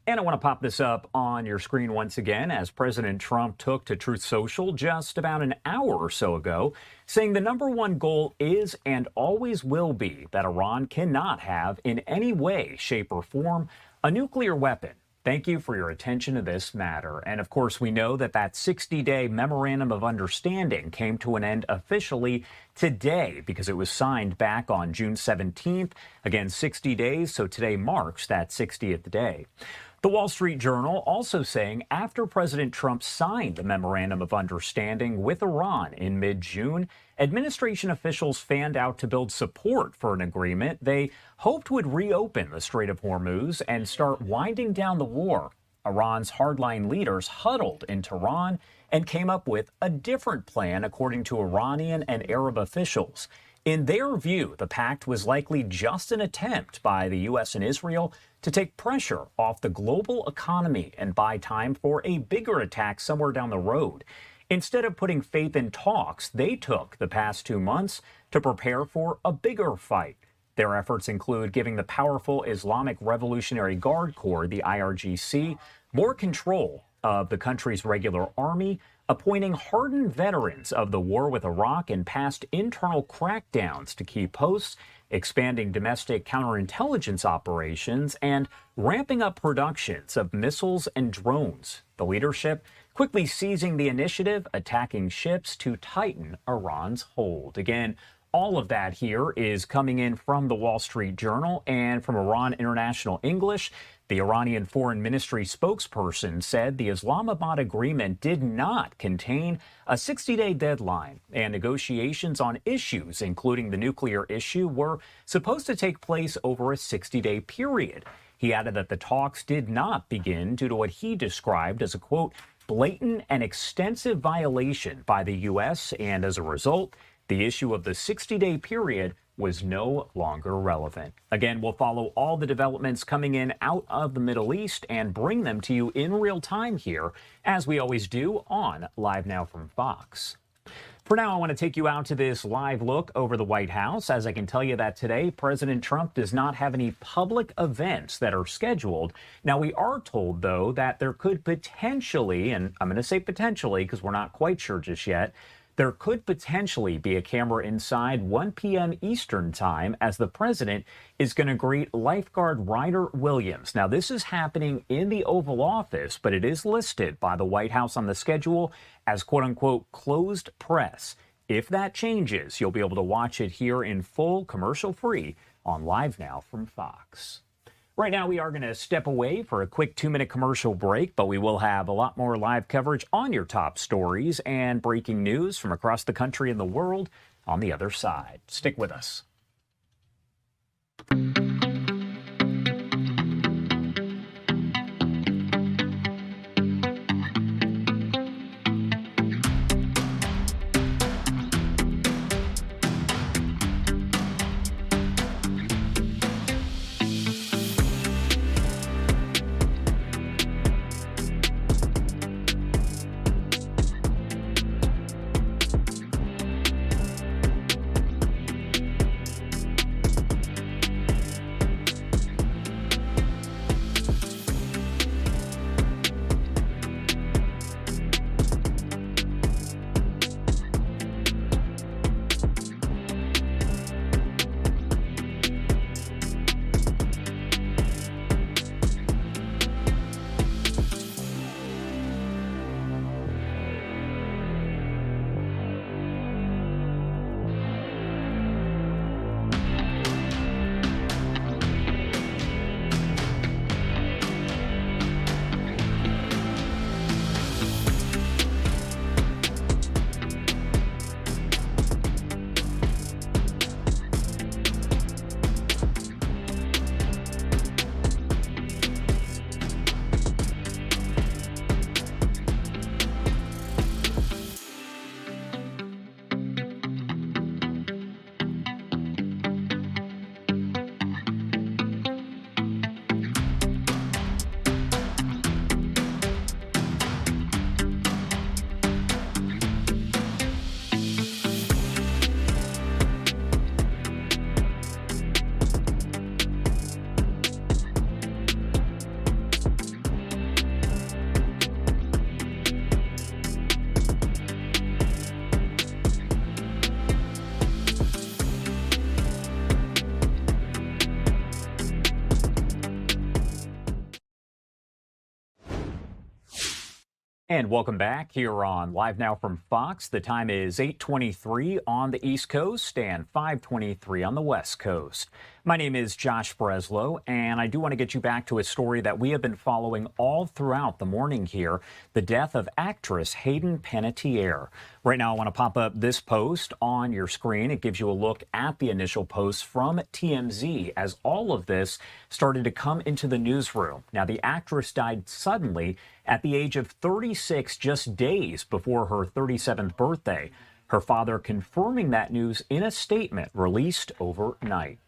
[SPEAKER 20] And I want to pop this up on your screen once again as President Trump took to Truth Social just about an hour or so ago, saying the #1 goal is and always will be that Iran cannot have in any way, shape, or form a nuclear weapon. Thank you for your attention to this matter. And of course, we know that 60-day memorandum of understanding came to an end officially today because it was signed back on June 17th. Again, 60 days, so today marks that 60th day. The Wall Street Journal also saying after President Trump signed the memorandum of understanding with Iran in mid-June, administration officials fanned out to build support for an agreement they hoped would reopen the Strait of Hormuz and start winding down the war. Iran's hardline leaders huddled in Tehran and came up with a different plan, according to Iranian and Arab officials. In their view, the pact was likely just an attempt by the U.S. and Israel to take pressure off the global economy and buy time for a bigger attack somewhere down the road. Instead of putting faith in talks, they took the past 2 months to prepare for a bigger fight. Their efforts include giving the powerful Islamic Revolutionary Guard Corps, the IRGC, more control of the country's regular army, appointing hardened veterans of the war with Iraq and past internal crackdowns to key posts, expanding domestic counterintelligence operations, and ramping up productions of missiles and drones. The leadership quickly seizing the initiative, attacking ships to tighten Iran's hold. Again, all of that here is coming in from the Wall Street Journal and from Iran International English. The Iranian Foreign Ministry spokesperson said the Islamabad agreement did not contain a 60-day deadline, and negotiations on issues, including the nuclear issue, were supposed to take place over a 60-day period. He added that the talks did not begin due to what he described as a, quote, blatant and extensive violation by the U.S., and as a result, the issue of the 60-day period was no longer relevant. Again, we'll follow all the developments coming in out of the Middle East and bring them to you in real time here, as we always do on Live Now from Fox. For now, I want to take you out to this live look over the White House, as I can tell you that today, President Trump does not have any public events that are scheduled. Now, we are told, though, that there could potentially, and I'm going to say potentially because we're not quite sure just yet, there could potentially be a camera inside 1 p.m. Eastern time as the president is going to greet lifeguard Ryder Williams. Now, this is happening in the Oval Office, but it is listed by the White House on the schedule as quote-unquote closed press. If that changes, you'll be able to watch it here in full, commercial-free on Live Now from Fox. Right now, we are going to step away for a quick 2-minute commercial break, but we will have a lot more live coverage on your top stories and breaking news from across the country and the world on the other side. Stick with us. And welcome back here on Live Now from Fox. The time is 8:23 on the East Coast and 5:23 on the West Coast. My name is Josh Breslow, and I do want to get you back to a story that we have been following all throughout the morning here, the death of actress Hayden Panettiere. Right now, I want to pop up this post on your screen. It gives you a look at the initial post from TMZ as all of this started to come into the newsroom. Now, the actress died suddenly at the age of 36, just days before her 37th birthday. Her father confirming that news in a statement released overnight.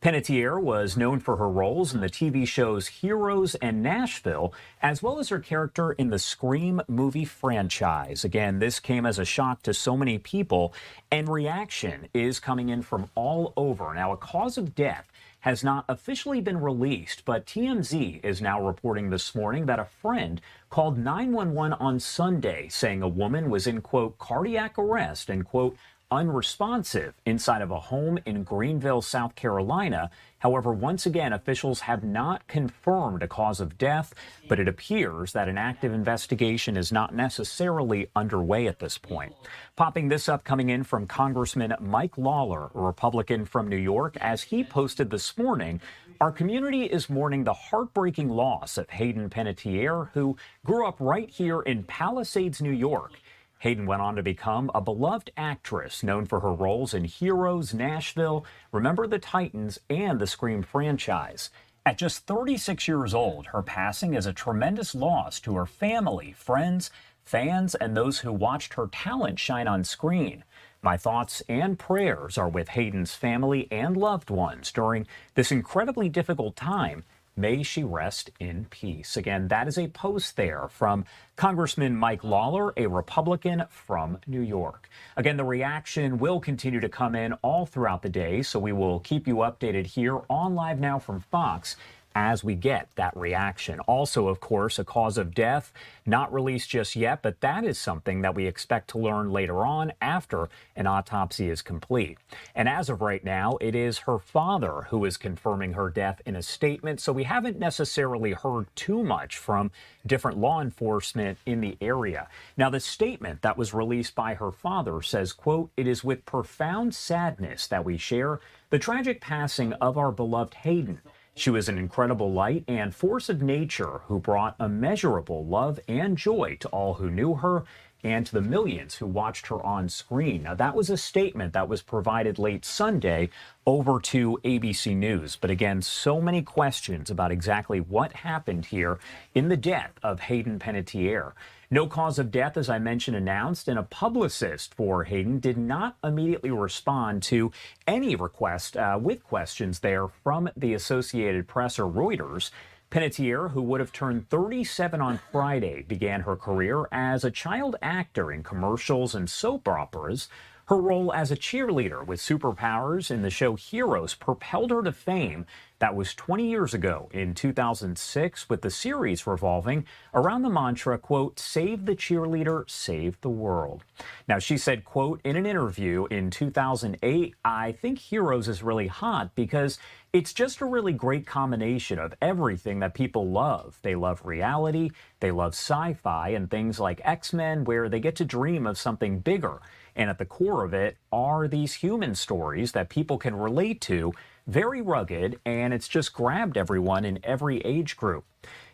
[SPEAKER 20] Panettiere was known for her roles in the TV shows Heroes and Nashville, as well as her character in the Scream movie franchise. Again, this came as a shock to so many people, and reaction is coming in from all over. Now, a cause of death has not officially been released, but TMZ is now reporting this morning that a friend called 911 on Sunday, saying a woman was in, quote, cardiac arrest and, quote, unresponsive inside of a home in Greenville, South Carolina. However, once again, officials have not confirmed a cause of death, but it appears that an active investigation is not necessarily underway at this point. Popping this up coming in from Congressman Mike Lawler, a Republican from New York, as he posted this morning, our community is mourning the heartbreaking loss of Hayden Panettiere, who grew up right here in Palisades, New York. Hayden went on to become a beloved actress known for her roles in Heroes, Nashville, Remember the Titans, and the Scream franchise. At just 36 years old, her passing is a tremendous loss to her family, friends, fans, and those who watched her talent shine on screen. My thoughts and prayers are with Hayden's family and loved ones during this incredibly difficult time. May she rest in peace. Again, that is a post there from Congressman Mike Lawler, a Republican from New York. Again, the reaction will continue to come in all throughout the day, so we will keep you updated here on Live Now from Fox as we get that reaction. Also, of course, a cause of death not released just yet, but that is something that we expect to learn later on after an autopsy is complete. And as of right now, it is her father who is confirming her death in a statement, so we haven't necessarily heard too much from different law enforcement in the area. Now, the statement that was released by her father says, quote, "It is with profound sadness that we share the tragic passing of our beloved Hayden. She was an incredible light and force of nature who brought immeasurable love and joy to all who knew her and to the millions who watched her on screen." Now, that was a statement that was provided late Sunday over to ABC News. But again, so many questions about exactly what happened here in the death of Hayden Panettiere. No cause of death, as I mentioned, announced, and a publicist for Hayden did not immediately respond to any request with questions there from the Associated Press or Reuters. Panettiere, who would have turned 37 on Friday, began her career as a child actor in commercials and soap operas. Her role as a cheerleader with superpowers in the show Heroes propelled her to fame. That was 20 years ago in 2006, with the series revolving around the mantra, quote, "Save the cheerleader, save the world." Now, she said, quote, in an interview in 2008, "I think Heroes is really hot because it's just a really great combination of everything that people love. They love reality, they love sci-fi, and things like X-Men, where they get to dream of something bigger. And at the core of it are these human stories that people can relate to, very rugged, and it's just grabbed everyone in every age group."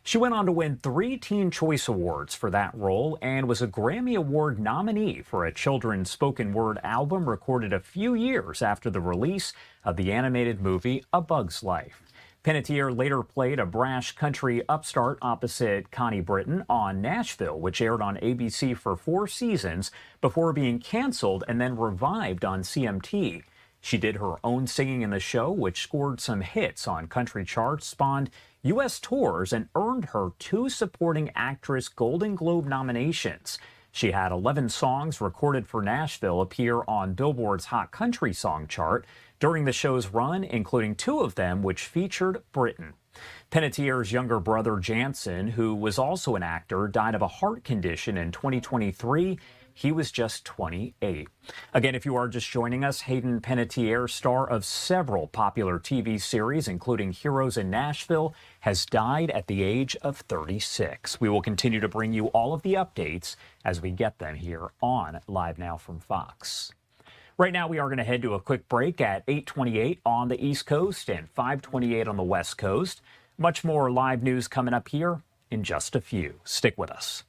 [SPEAKER 20] She went on to win 3 Teen Choice Awards for that role and was a Grammy Award nominee for a children's spoken word album recorded a few years after the release of the animated movie A Bug's Life. Panettiere later played a brash country upstart opposite Connie Britton on Nashville, which aired on ABC for 4 seasons before being canceled and then revived on CMT. She did her own singing in the show, which scored some hits on country charts, spawned U.S. tours, and earned her 2 Supporting Actress Golden Globe nominations. She had 11 songs recorded for Nashville appear on Billboard's Hot Country Song chart during the show's run, including 2 of them which featured Britton. Panettiere's younger brother, Jansen, who was also an actor, died of a heart condition in 2023. He was just 28. Again, if you are just joining us, Hayden Panettiere, star of several popular TV series, including Heroes in Nashville, has died at the age of 36. We will continue to bring you all of the updates as we get them here on Live Now from Fox. Right now, we are going to head to a quick break at 8:28 on the East Coast and 5:28 on the West Coast. Much more live news coming up here in just a few. Stick with us.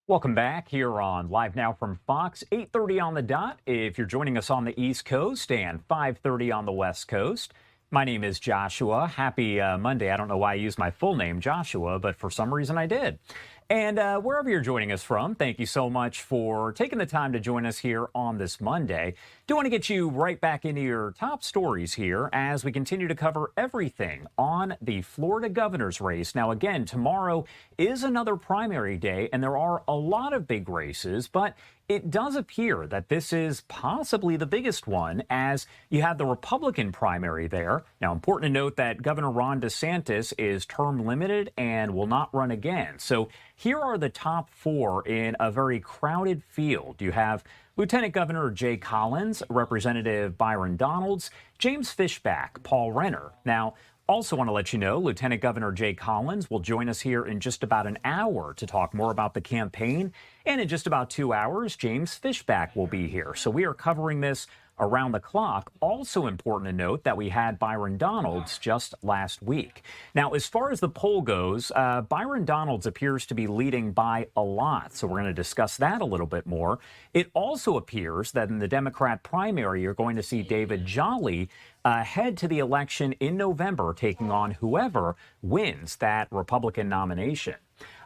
[SPEAKER 20] Welcome back here on Live Now from Fox, 8:30 on the dot if you're joining us on the East Coast and 5:30 on the West Coast. My name is Joshua. Happy Monday. I don't know why I used my full name, Joshua, but for some reason I did. And wherever you're joining us from, thank you so much for taking the time to join us here on this Monday. Do want to get you right back into your top stories here as we continue to cover everything on the Florida governor's race. Now, again, tomorrow is another primary day, and there are a lot of big races, but it does appear that this is possibly the biggest one as you have the Republican primary there. Now, important to note that Governor Ron DeSantis is term limited and will not run again. So here are the top four in a very crowded field. You have Lieutenant Governor Jay Collins, Representative Byron Donalds, James Fishback, Paul Renner. Now, also want to let you know, Lieutenant Governor Jay Collins will join us here in just about an hour to talk more about the campaign. And in just about 2 hours, James Fishback will be here. So we are covering this around the clock. Also important to note that we had Byron Donalds just last week. Now, as far as the poll goes, Byron Donalds appears to be leading by a lot. So we're going to discuss that a little bit more. It also appears that in the Democrat primary, you're going to see David Jolly head to the election in November, taking on whoever wins that Republican nomination.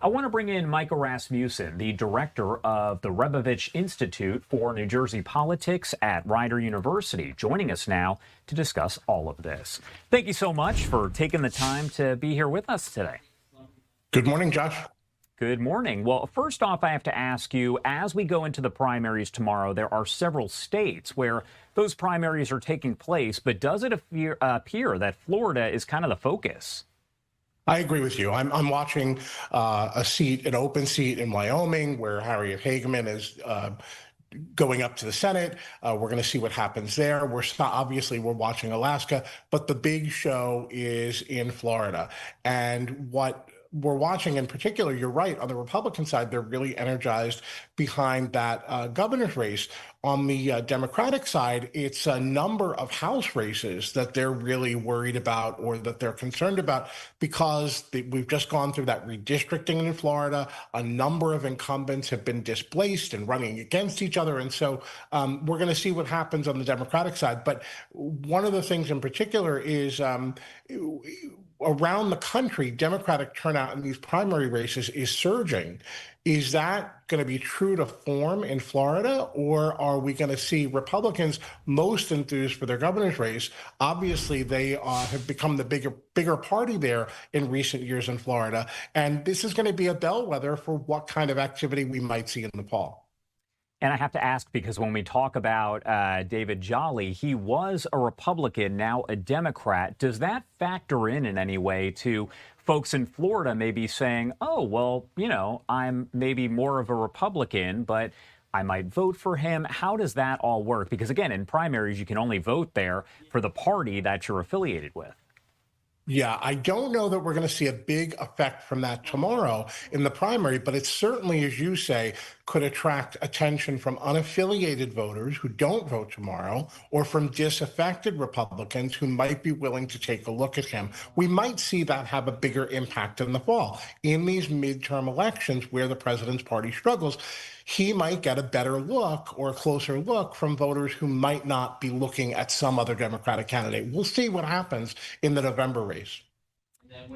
[SPEAKER 20] I want to bring in Michael Rasmussen, the director of the Rebovich Institute for New Jersey Politics at Rider University, joining us now to discuss all of this. Thank you so much for taking the time to be here with us today.
[SPEAKER 1] Good morning, Josh.
[SPEAKER 20] Good morning. Well, first off, I have to ask you, as we go into the primaries tomorrow, there are several states where those primaries are taking place, but does it appear that Florida is kind of the focus?
[SPEAKER 1] I agree with you. I'm watching an open seat in Wyoming where Harriet Hageman is going up to the Senate. We're going to see what happens there. We're watching Alaska, but the big show is in Florida. And what we're watching in particular, you're right, on the Republican side, they're really energized behind that governor's race. On the Democratic side, it's a number of House races that they're really worried about or that they're concerned about because we've just gone through that redistricting in Florida. A number of incumbents have been displaced and running against each other. And so we're going to see what happens on the Democratic side. But one of the things in particular is around the country, Democratic turnout in these primary races is surging. Is that going to be true to form in Florida, or are we going to see Republicans most enthused for their governor's race? Obviously, they have become the bigger party there in recent years in Florida, and this is going to be a bellwether for what kind of activity we might see in the fall.
[SPEAKER 20] And I have to ask, because when we talk about David Jolly, he was a Republican, now a Democrat. Does that factor in any way to folks in Florida maybe saying, oh, well, you know, I'm maybe more of a Republican, but I might vote for him? How does that all work? Because, again, in primaries, you can only vote there for the party that you're affiliated with.
[SPEAKER 1] Yeah, I don't know that we're going to see a big effect from that tomorrow in the primary, but it certainly, as you say, could attract attention from unaffiliated voters who don't vote tomorrow, or from disaffected Republicans who might be willing to take a look at him. We might see that have a bigger impact in the fall. In these midterm elections where the president's party struggles, he might get a better look or a closer look from voters who might not be looking at some other Democratic candidate. We'll see what happens in the November race.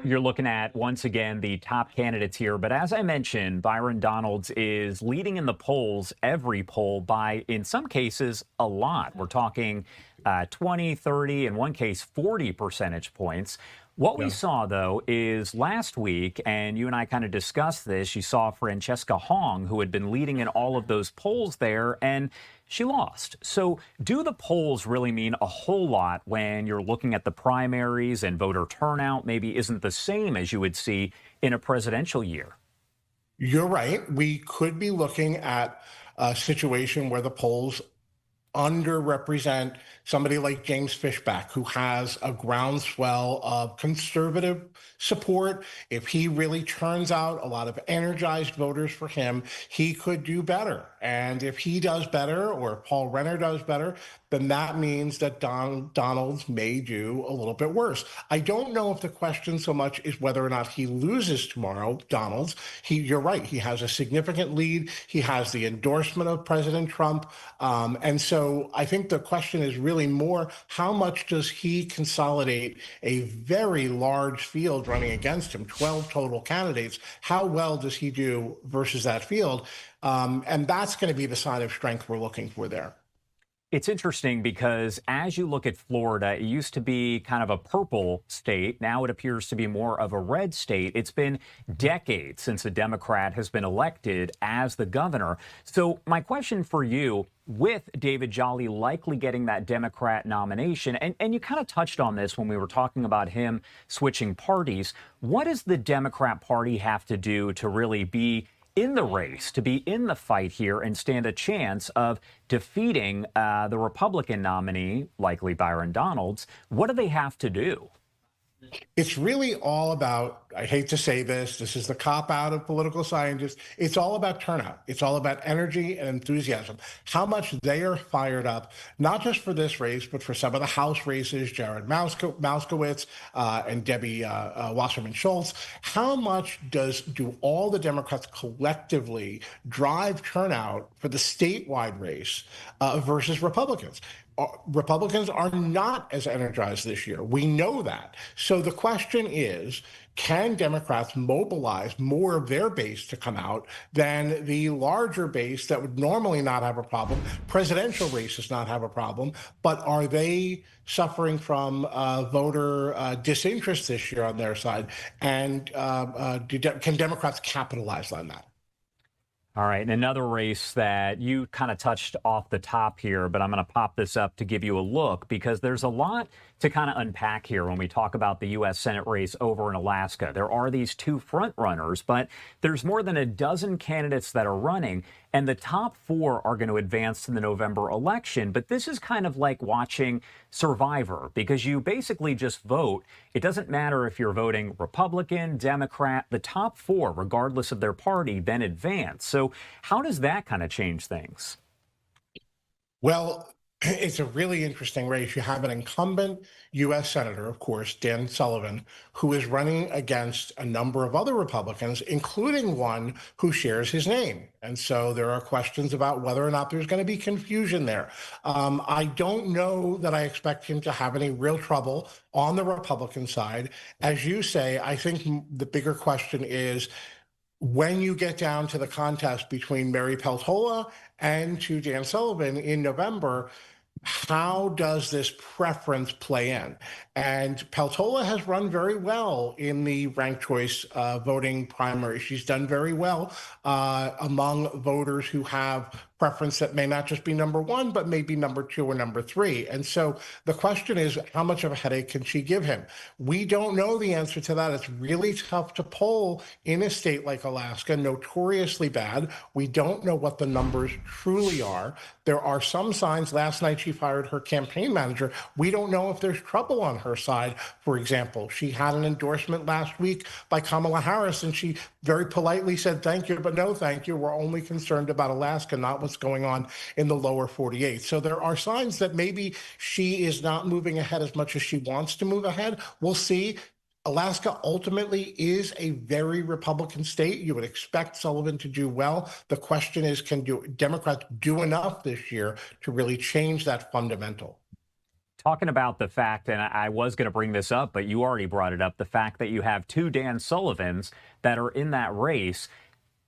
[SPEAKER 20] You're looking at, once again, the top candidates here. But as I mentioned, Byron Donalds is leading in the polls, every poll, by, in some cases, a lot. We're talking 20, 30, in one case, 40 percentage points. What we saw, though, is last week, and you and I kind of discussed this, you saw Francesca Hong, who had been leading in all of those polls there, and she lost. So do the polls really mean a whole lot when you're looking at the primaries and voter turnout maybe isn't the same as you would see in a presidential year?
[SPEAKER 1] You're right. We could be looking at a situation where the polls underrepresent somebody like James Fishback, who has a groundswell of conservative support. If he really turns out a lot of energized voters for him, he could do better. And if he does better, or if Paul Renner does better, then that means that Donalds may do a little bit worse. I don't know if the question so much is whether or not he loses tomorrow, Donalds. You're right, he has a significant lead. He has the endorsement of President Trump. And so I think the question is really more, how much does he consolidate a very large field running against him, 12 total candidates? How well does he do versus that field? And that's going to be the sign of strength we're looking for there.
[SPEAKER 20] It's interesting because as you look at Florida, it used to be kind of a purple state. Now it appears to be more of a red state. It's been decades since a Democrat has been elected as the governor. So my question for you, with David Jolly likely getting that Democrat nomination, and you kind of touched on this when we were talking about him switching parties, what does the Democrat Party have to do to really be in the race, to be in the fight here and stand a chance of defeating the Republican nominee, likely Byron Donalds? What do they have to do?
[SPEAKER 1] It's really all about, I hate to say this is the cop-out of political scientists, it's all about turnout. It's all about energy and enthusiasm, how much they are fired up, not just for this race, but for some of the House races, Jared Moskowitz and Debbie Wasserman Schultz. How much do all the Democrats collectively drive turnout for the statewide race versus Republicans? Republicans are not as energized this year. We know that. So the question is, can Democrats mobilize more of their base to come out than the larger base that would normally not have a problem? Presidential races not have a problem, but are they suffering from voter disinterest this year on their side? And can Democrats capitalize on that?
[SPEAKER 20] All right, and another race that you kind of touched off the top here, but I'm going to pop this up to give you a look because there's a lot to kind of unpack here when we talk about the U.S. Senate race over in Alaska. There are these two front runners, but there's more than a dozen candidates that are running, and the top 4 are going to advance to the November election. But this is kind of like watching Survivor, because you basically just vote. It doesn't matter if you're voting Republican, Democrat, the top 4, regardless of their party, then advance. So how does that kind of change things?
[SPEAKER 1] Well, it's a really interesting race. You have an incumbent U.S. Senator, of course, Dan Sullivan, who is running against a number of other Republicans, including one who shares his name. And so there are questions about whether or not there's going to be confusion there. I don't know that I expect him to have any real trouble on the Republican side. As you say, I think the bigger question is, when you get down to the contest between Mary Peltola and to Dan Sullivan in November, how does this preference play in? And Peltola has run very well in the ranked choice voting primary. She's done very well among voters who have preference that may not just be number 1, but maybe number 2 or number 3. And so the question is, how much of a headache can she give him? We don't know the answer to that. It's really tough to poll in a state like Alaska, notoriously bad. We don't know what the numbers truly are. There are some signs. Last night, she fired her campaign manager. We don't know if there's trouble on her side. For example, she had an endorsement last week by Kamala Harris, and she very politely said, thank you, but no thank you. We're only concerned about Alaska, not what's going on in the lower 48. So there are signs that maybe she is not moving ahead as much as she wants to move ahead. We'll see. Alaska ultimately is a very Republican state. You would expect Sullivan to do well. The question is, can Democrats do enough this year to really change that fundamental?
[SPEAKER 20] Talking about the fact, and I was going to bring this up, but you already brought it up, the fact that you have 2 Dan Sullivans that are in that race.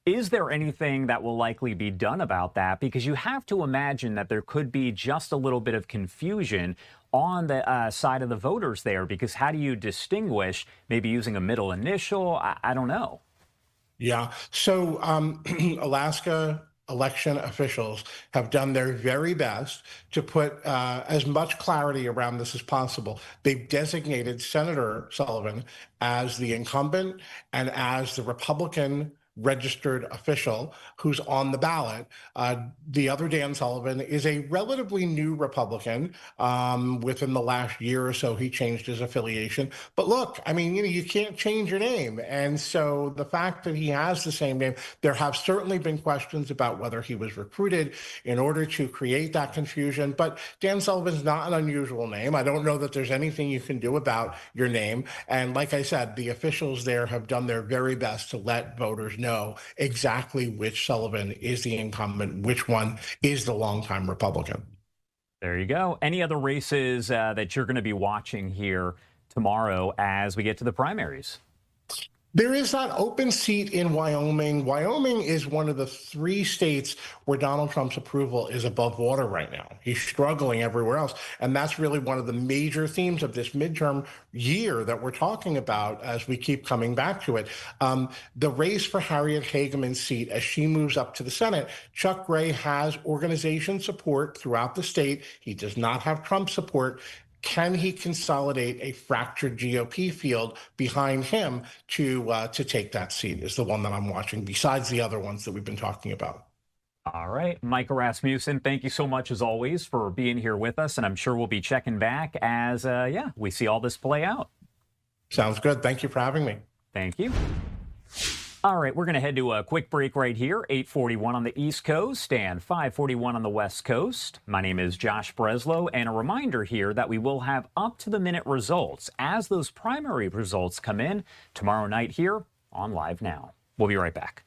[SPEAKER 20] Is there anything that will likely be done about that? Because you have to imagine that there could be just a little bit of confusion on the side of the voters there, because how do you distinguish, maybe using a middle initial? I don't know.
[SPEAKER 1] Yeah. So Alaska election officials have done their very best to put as much clarity around this as possible. They've designated Senator Sullivan as the incumbent and as the Republican registered official who's on the ballot. The other Dan Sullivan is a relatively new Republican. Within the last year or so, he changed his affiliation. But look, I mean, you can't change your name. And so the fact that he has the same name, there have certainly been questions about whether he was recruited in order to create that confusion. But Dan Sullivan's not an unusual name. I don't know that there's anything you can do about your name. And like I said, the officials there have done their very best to let voters know exactly which Sullivan is the incumbent, which one is the longtime Republican.
[SPEAKER 20] There you go. Any other races that you're going to be watching here tomorrow as we get to the primaries?
[SPEAKER 1] There is that open seat in Wyoming. Wyoming is one of the 3 states where Donald Trump's approval is above water right now. He's struggling everywhere else. And that's really one of the major themes of this midterm year that we're talking about as we keep coming back to it. The race for Harriet Hageman's seat as she moves up to the Senate, Chuck Gray has organization support throughout the state. He does not have Trump support. Can he consolidate a fractured GOP field behind him to take that seat is the one that I'm watching, besides the other ones that we've been talking about.
[SPEAKER 20] All right. Micah Rasmussen, thank you so much, as always, for being here with us. And I'm sure we'll be checking back as, we see all this play out.
[SPEAKER 1] Sounds good. Thank you for having me.
[SPEAKER 20] Thank you. All right, we're going to head to a quick break right here, 8:41 on the East Coast and 5:41 on the West Coast. My name is Josh Breslow, and a reminder here that we will have up-to-the-minute results as those primary results come in tomorrow night here on Live Now. We'll be right back.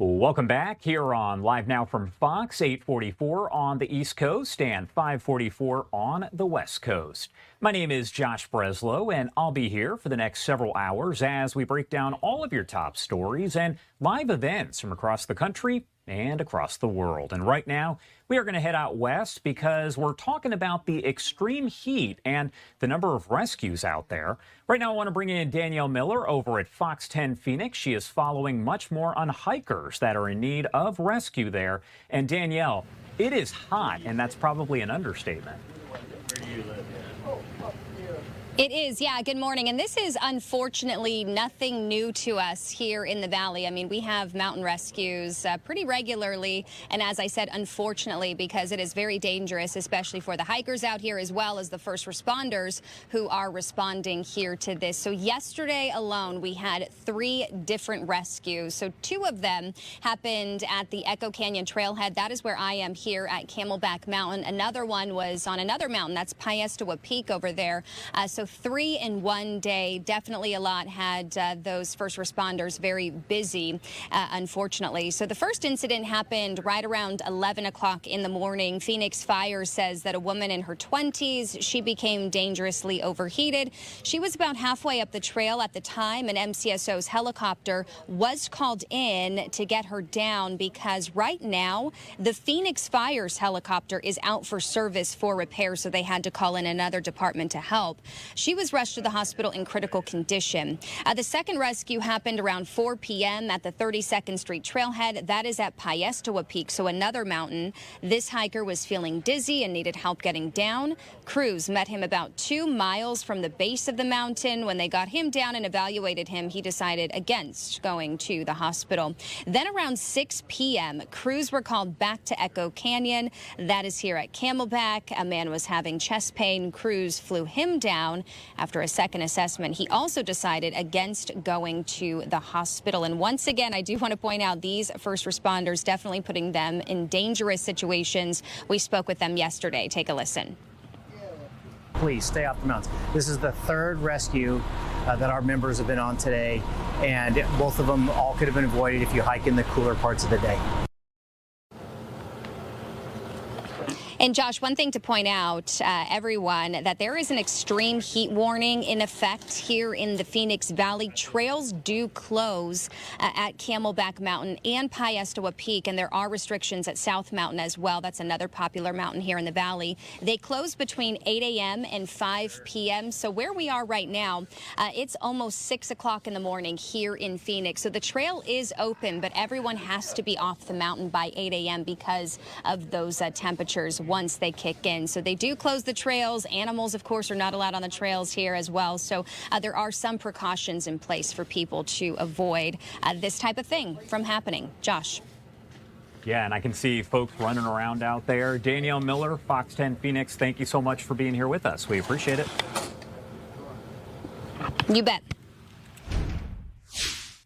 [SPEAKER 20] Welcome back here on Live Now from Fox, 844 on the East Coast and 544 on the West Coast. My name is Josh Breslow, and I'll be here for the next several hours as we break down all of your top stories and live events from across the country and across the world. And right now, we are going to head out west because we're talking about the extreme heat and the number of rescues out there. Right now, I want to bring in Danielle Miller over at Fox 10 Phoenix. She is following much more on hikers that are in need of rescue there. And Danielle, it is hot, and that's probably an understatement.
[SPEAKER 4] Where do you live?
[SPEAKER 22] It is, yeah. Good morning. And this is unfortunately nothing new to us here in the Valley. I mean, we have mountain rescues pretty regularly. And as I said, unfortunately, because it is very dangerous, especially for the hikers out here, as well as the first responders who are responding here to this. So yesterday alone, we had 3 different rescues. So 2 of them happened at the Echo Canyon Trailhead. That is where I am here at Camelback Mountain. Another one was on another mountain. That's Piestewa Peak over there. So 3 in one day, definitely a lot, had those first responders very busy, unfortunately. So the first incident happened right around 11 o'clock in the morning. Phoenix Fire says that a woman in her 20s, she became dangerously overheated. She was about halfway up the trail at the time, and MCSO's helicopter was called in to get her down because right now the Phoenix Fire's helicopter is out for service for repair, so they had to call in another department to help. She was rushed to the hospital in critical condition. The second rescue happened around 4 p.m. at the 32nd Street Trailhead. That is at Piestewa Peak, so another mountain. This hiker was feeling dizzy and needed help getting down. Crews met him about 2 miles from the base of the mountain. When they got him down and evaluated him, he decided against going to the hospital. Then around 6 p.m., crews were called back to Echo Canyon. That is here at Camelback. A man was having chest pain. Crews flew him down. After a second assessment, he also decided against going to the hospital. And once again, I do want to point out these first responders definitely putting them in dangerous situations. We spoke with them yesterday. Take a listen.
[SPEAKER 23] Please stay off the mountains. This is the 3rd rescue that our members have been on today, and both of them all could have been avoided if you hike in the cooler parts of the day.
[SPEAKER 22] And Josh, one thing to point out, everyone, that there is an extreme heat warning in effect here in the Phoenix Valley. Trails do close at Camelback Mountain and Piestewa Peak, and there are restrictions at South Mountain as well. That's another popular mountain here in the Valley. They close between 8 a.m. and 5 p.m. So where we are right now, it's almost 6 o'clock in the morning here in Phoenix. So the trail is open, but everyone has to be off the mountain by 8 a.m. because of those temperatures once they kick in. So they do close the trails. Animals, of course, are not allowed on the trails here as well. So there are some precautions in place for people to avoid this type of thing from happening. Josh.
[SPEAKER 20] Yeah, and I can see folks running around out there. Danielle Miller, Fox 10 Phoenix, thank you so much for being here with us. We appreciate it.
[SPEAKER 22] You bet.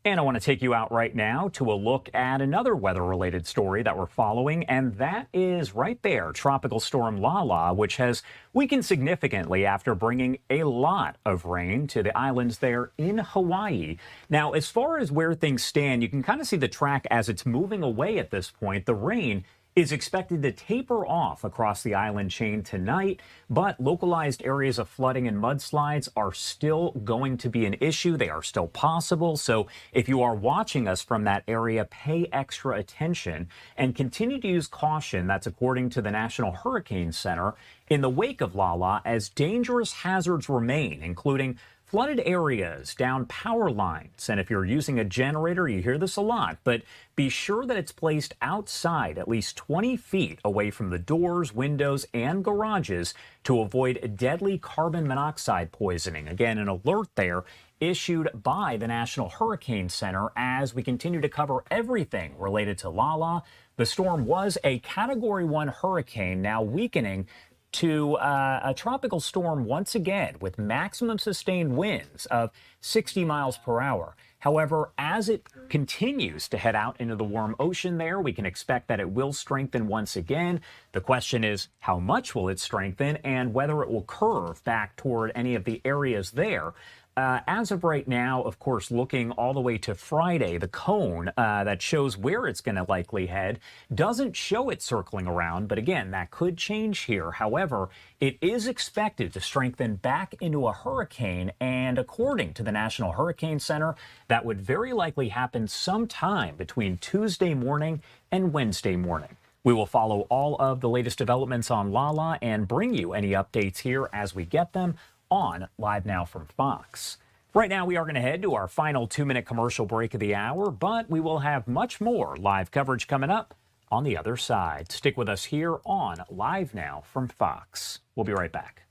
[SPEAKER 20] And I want to take you out right now to a look at another weather-related story that we're following, and that is right there, Tropical Storm Lala, which has weakened significantly after bringing a lot of rain to the islands there in Hawaii. Now, as far as where things stand, you can kind of see the track as it's moving away at this point. The rain is expected to taper off across the island chain tonight, but localized areas of flooding and mudslides are still going to be an issue. They are still possible. So if you are watching us from that area, pay extra attention and continue to use caution. That's according to the National Hurricane Center in the wake of Lala, as dangerous hazards remain, including flooded areas, down power lines. And if you're using a generator, you hear this a lot, but be sure that it's placed outside at least 20 feet away from the doors, windows, and garages to avoid deadly carbon monoxide poisoning. Again, an alert there issued by the National Hurricane Center as we continue to cover everything related to Lala. The storm was a Category 1 hurricane, now weakening to a tropical storm once again with maximum sustained winds of 60 miles per hour. However, as it continues to head out into the warm ocean there, we can expect that it will strengthen once again. The question is, how much will it strengthen and whether it will curve back toward any of the areas there as of right now, of course, looking all the way to Friday, the cone that shows where it's going to likely head doesn't show it circling around. But again, that could change here. However, it is expected to strengthen back into a hurricane. And according to the National Hurricane Center, that would very likely happen sometime between Tuesday morning and Wednesday morning. We will follow all of the latest developments on Lala and bring you any updates here as we get them on Live Now from Fox. Right now, we are going to head to our final 2-minute commercial break of the hour, but we will have much more live coverage coming up on the other side. Stick with us here on Live Now from Fox. We'll be right back.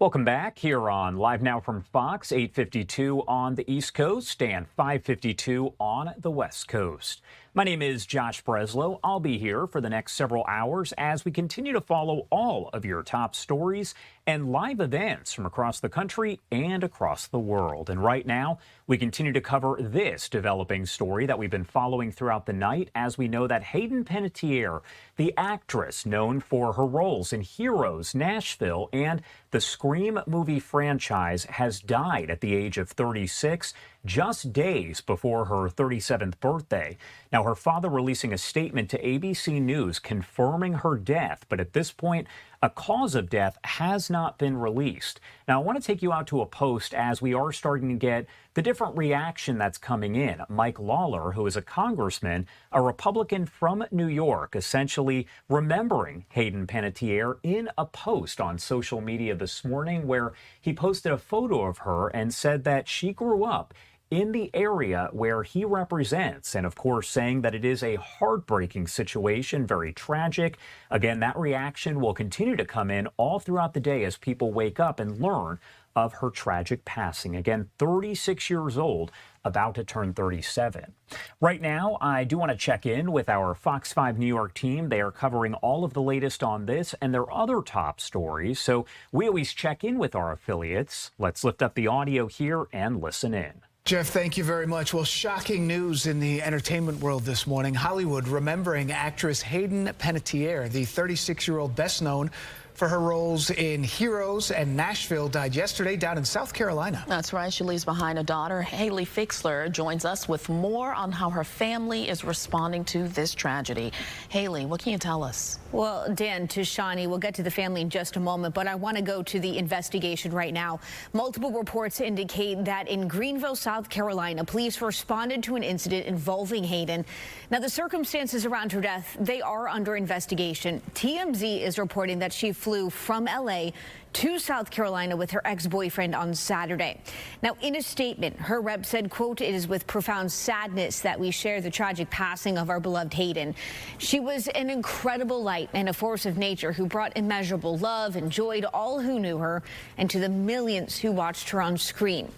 [SPEAKER 20] Welcome back here on Live Now from Fox, 8:52 on the East Coast and 5:52 on the West Coast. My name is Josh Breslow. I'll be here for the next several hours as we continue to follow all of your top stories and live events from across the country and across the world. And right now, we continue to cover this developing story that we've been following throughout the night, as we know that Hayden Panettiere, the actress known for her roles in Heroes, Nashville, and the Scream movie franchise, has died at the age of 36, just days before her 37th birthday. Now, her father releasing a statement to ABC News confirming her death, but at this point, a cause of death has not been released. Now, I want to take you out to a post as we are starting to get the different reaction that's coming in. Mike Lawler, who is a congressman, a Republican from New York, essentially remembering Hayden Panettiere in a post on social media this morning where he posted a photo of her and said that she grew up in the area where he represents, and of course saying that it is a heartbreaking situation, very tragic. Again, that reaction will continue to come in all throughout the day as people wake up and learn of her tragic passing. Again, 36 years old, about to turn 37. Right now, I do want to check in with our Fox 5 New York team. They are covering all of the latest on this and their other top stories, so we always check in with our affiliates. Let's lift up the audio here and listen in.
[SPEAKER 3] Jeff, thank you very much. Well, shocking news in the entertainment world this morning. Hollywood remembering actress Hayden Panettiere, the 36-year-old best known for her roles in Heroes and Nashville, died yesterday down in South Carolina.
[SPEAKER 4] That's right. She leaves behind a daughter. Haley Fixler joins us with more on how her family is responding to this tragedy. Haley, what can you tell us?
[SPEAKER 5] Well, Dan, Tishani, we'll get to the family in just a moment, but I want to go to the investigation right now. Multiple reports indicate that in Greenville, South South Carolina, police responded to an incident involving Hayden. Now, the circumstances around her death, they are under investigation. TMZ is reporting that she flew from L.A. to South Carolina with her ex-boyfriend on Saturday. Now, in a statement, her rep said, quote, "It is with profound sadness that we share the tragic passing of our beloved Hayden. She was an incredible light and a force of nature who brought immeasurable love and joy to all who knew her and to the millions who watched her on screen."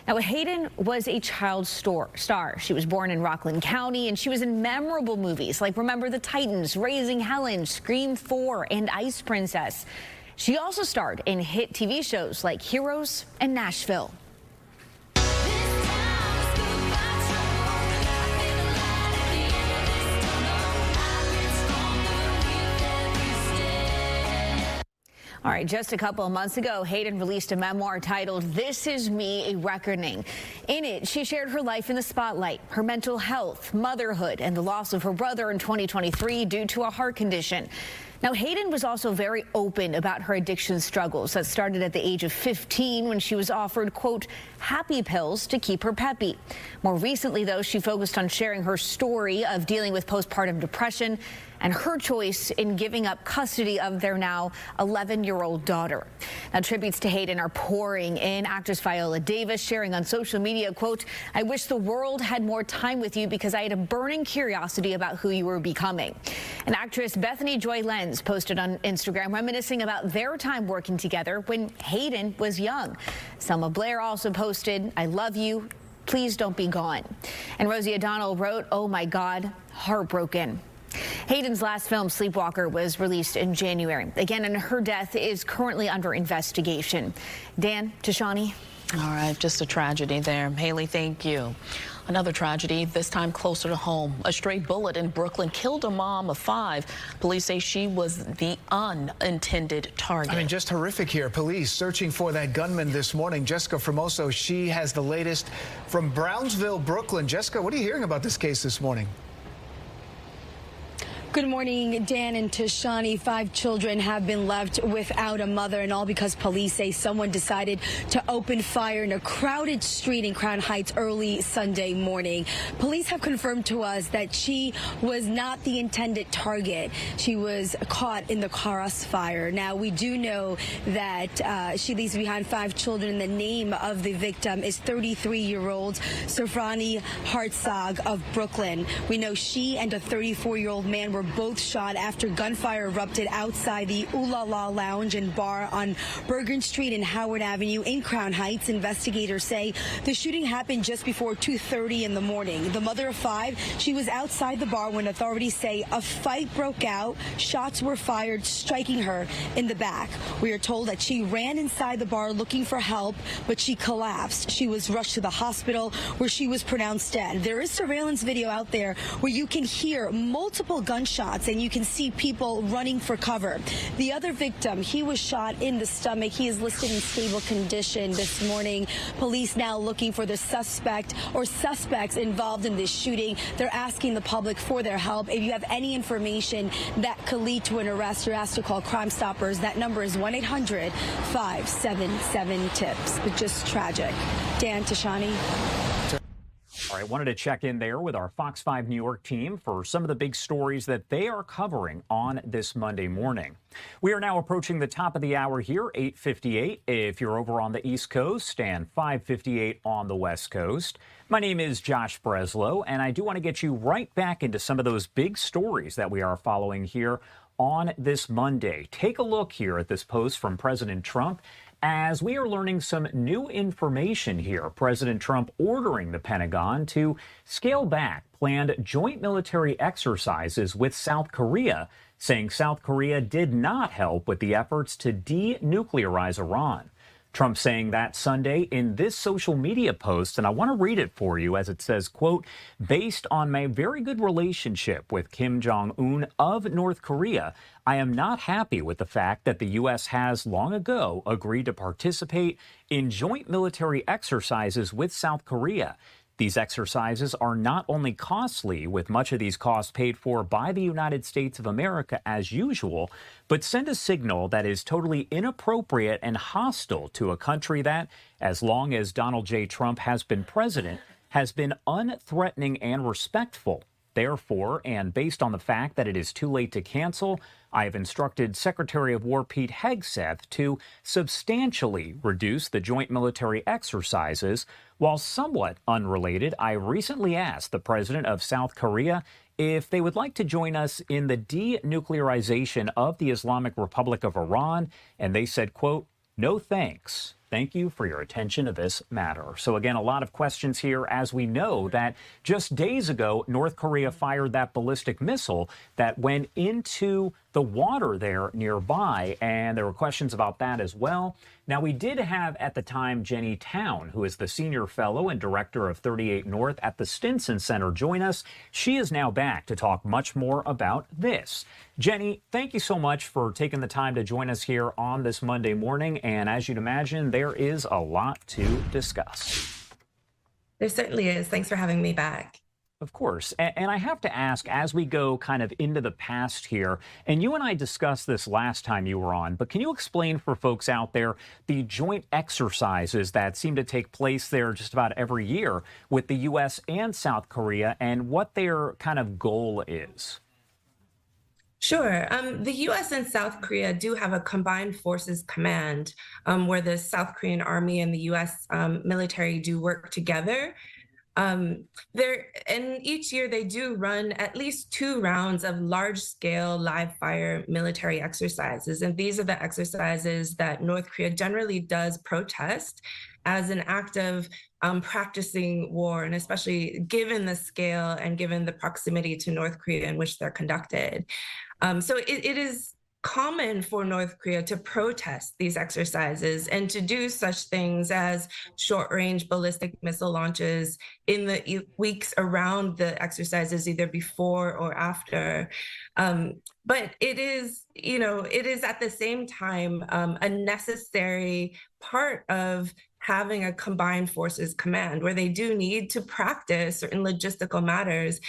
[SPEAKER 5] Now, Hayden was a child star. She was born in Rockland County, and she was in memorable movies like Remember the Titans, Raising Helen, Scream 4, and Ice Princess. She also starred in hit TV shows like Heroes and Nashville. All right, just a couple of months ago, Hayden released a memoir titled "This Is Me, a Reckoning." In it, she shared her life in the spotlight, her mental health, motherhood, and the loss of her brother in 2023 due to a heart condition. Now, Hayden was also very open about her addiction struggles that started at the age of 15 when she was offered, quote, happy pills to keep her peppy. More recently, though, she focused on sharing her story of dealing with postpartum depression and her choice in giving up custody of their now 11-year-old daughter. Now, tributes to Hayden are pouring in. Actress Viola Davis sharing on social media, quote, "I wish the world had more time with you because I had a burning curiosity about who you were becoming." And actress Bethany Joy Lenz posted on Instagram reminiscing about their time working together when Hayden was young. Selma Blair also posted, "I love you. Please don't be gone." And Rosie O'Donnell wrote, "Oh my God, heartbroken." Hayden's last film, Sleepwalker, was released in January. Again, and her death is currently under investigation. Dan, Tashani.
[SPEAKER 4] All right, just a tragedy there. Haley, thank you. Another tragedy, this time closer to home. A stray bullet in Brooklyn killed a mom of 5. Police say she was the unintended target.
[SPEAKER 3] I mean, just horrific here. Police searching for that gunman this morning. Jessica Formoso, she has the latest from Brownsville, Brooklyn. Jessica, what are you hearing about this case this morning?
[SPEAKER 2] Good morning, Dan and Tashani. 5 children have been left without a mother, and all because police say someone decided to open fire in a crowded street in Crown Heights early Sunday morning. Police have confirmed to us that she was not the intended target. She was caught in the crossfire. Now, we do know that she leaves behind 5 children. The name of the victim is 33-year-old Safrani Hartzog of Brooklyn. We know she and a 34-year-old man were both shot after gunfire erupted outside the Ooh La La Lounge and Bar on Bergen Street and Howard Avenue in Crown Heights. Investigators say the shooting happened just before 2:30 in the morning. The mother of 5, she was outside the bar when authorities say a fight broke out. Shots were fired, striking her in the back. We are told that she ran inside the bar looking for help, but she collapsed. She was rushed to the hospital where she was pronounced dead. There is surveillance video out there where you can hear multiple gunshots and you can see people running for cover. The other victim, he was shot in the stomach. He is listed in stable condition this morning. Police now looking for the suspect or suspects involved in this shooting. They're asking the public for their help. If you have any information that could lead to an arrest, you're asked to call Crime Stoppers. That number is 1-800-577-TIPS. But just tragic. Dan, Tashani.
[SPEAKER 20] All right, wanted to check in there with our Fox 5 New York team for some of the big stories that they are covering on this Monday morning. We are now approaching the top of the hour here, 8:58 if you're over on the East Coast and 5:58 on the West Coast. My name is Josh Breslow, and I do want to get you right back into some of those big stories that we are following here on this Monday. Take a look here at this post from President Trump as we are learning some new information here. President Trump ordering the Pentagon to scale back planned joint military exercises with South Korea, saying South Korea did not help with the efforts to denuclearize Iran. Trump saying that Sunday in this social media post, and I want to read it for you as it says, quote, based on my very good relationship with Kim Jong Un of North Korea, I am not happy with the fact that the U.S. has long ago agreed to participate in joint military exercises with South Korea. These exercises are not only costly, with much of these costs paid for by the United States of America as usual, but send a signal that is totally inappropriate and hostile to a country that, as long as Donald J. Trump has been president, has been unthreatening and respectful. Therefore, and based on the fact that it is too late to cancel, I have instructed Secretary of War Pete Hegseth to substantially reduce the joint military exercises. While somewhat unrelated, I recently asked the president of South Korea if they would like to join us in the denuclearization of the Islamic Republic of Iran, and they said, quote, "No thanks. Thank you for your attention to this matter." So again, a lot of questions here, as we know that just days ago, North Korea fired that ballistic missile that went into the water there nearby, and there were questions about that as well. Now, we did have at the time Jenny Town, who is the senior fellow and director of 38 North at the Stinson Center, join us. She is now back to talk much more about this. Jenny, thank you so much for taking the time to join us here on this Monday morning. And as you'd imagine, there is a lot to discuss.
[SPEAKER 7] There certainly is. Thanks for having me back.
[SPEAKER 20] Of course. And I have to ask, as we go kind of into the past here, and you and I discussed this last time you were on, but can you explain for folks out there the joint exercises that seem to take place there just about every year with the U.S. and South Korea and what their kind of goal is?
[SPEAKER 7] Sure. The U.S. and South Korea do have a combined forces command where the South Korean Army and the U.S. Military do work together. And each year they do run at least 2 rounds of large-scale live-fire military exercises. And these are the exercises that North Korea generally does protest as an act of practicing war, and especially given the scale and given the proximity to North Korea in which they're conducted. So it is common for North Korea to protest these exercises and to do such things as short-range ballistic missile launches in the weeks around the exercises, either before or after. But it is at the same time a necessary part of having a combined forces command, where they do need to practice certain logistical matters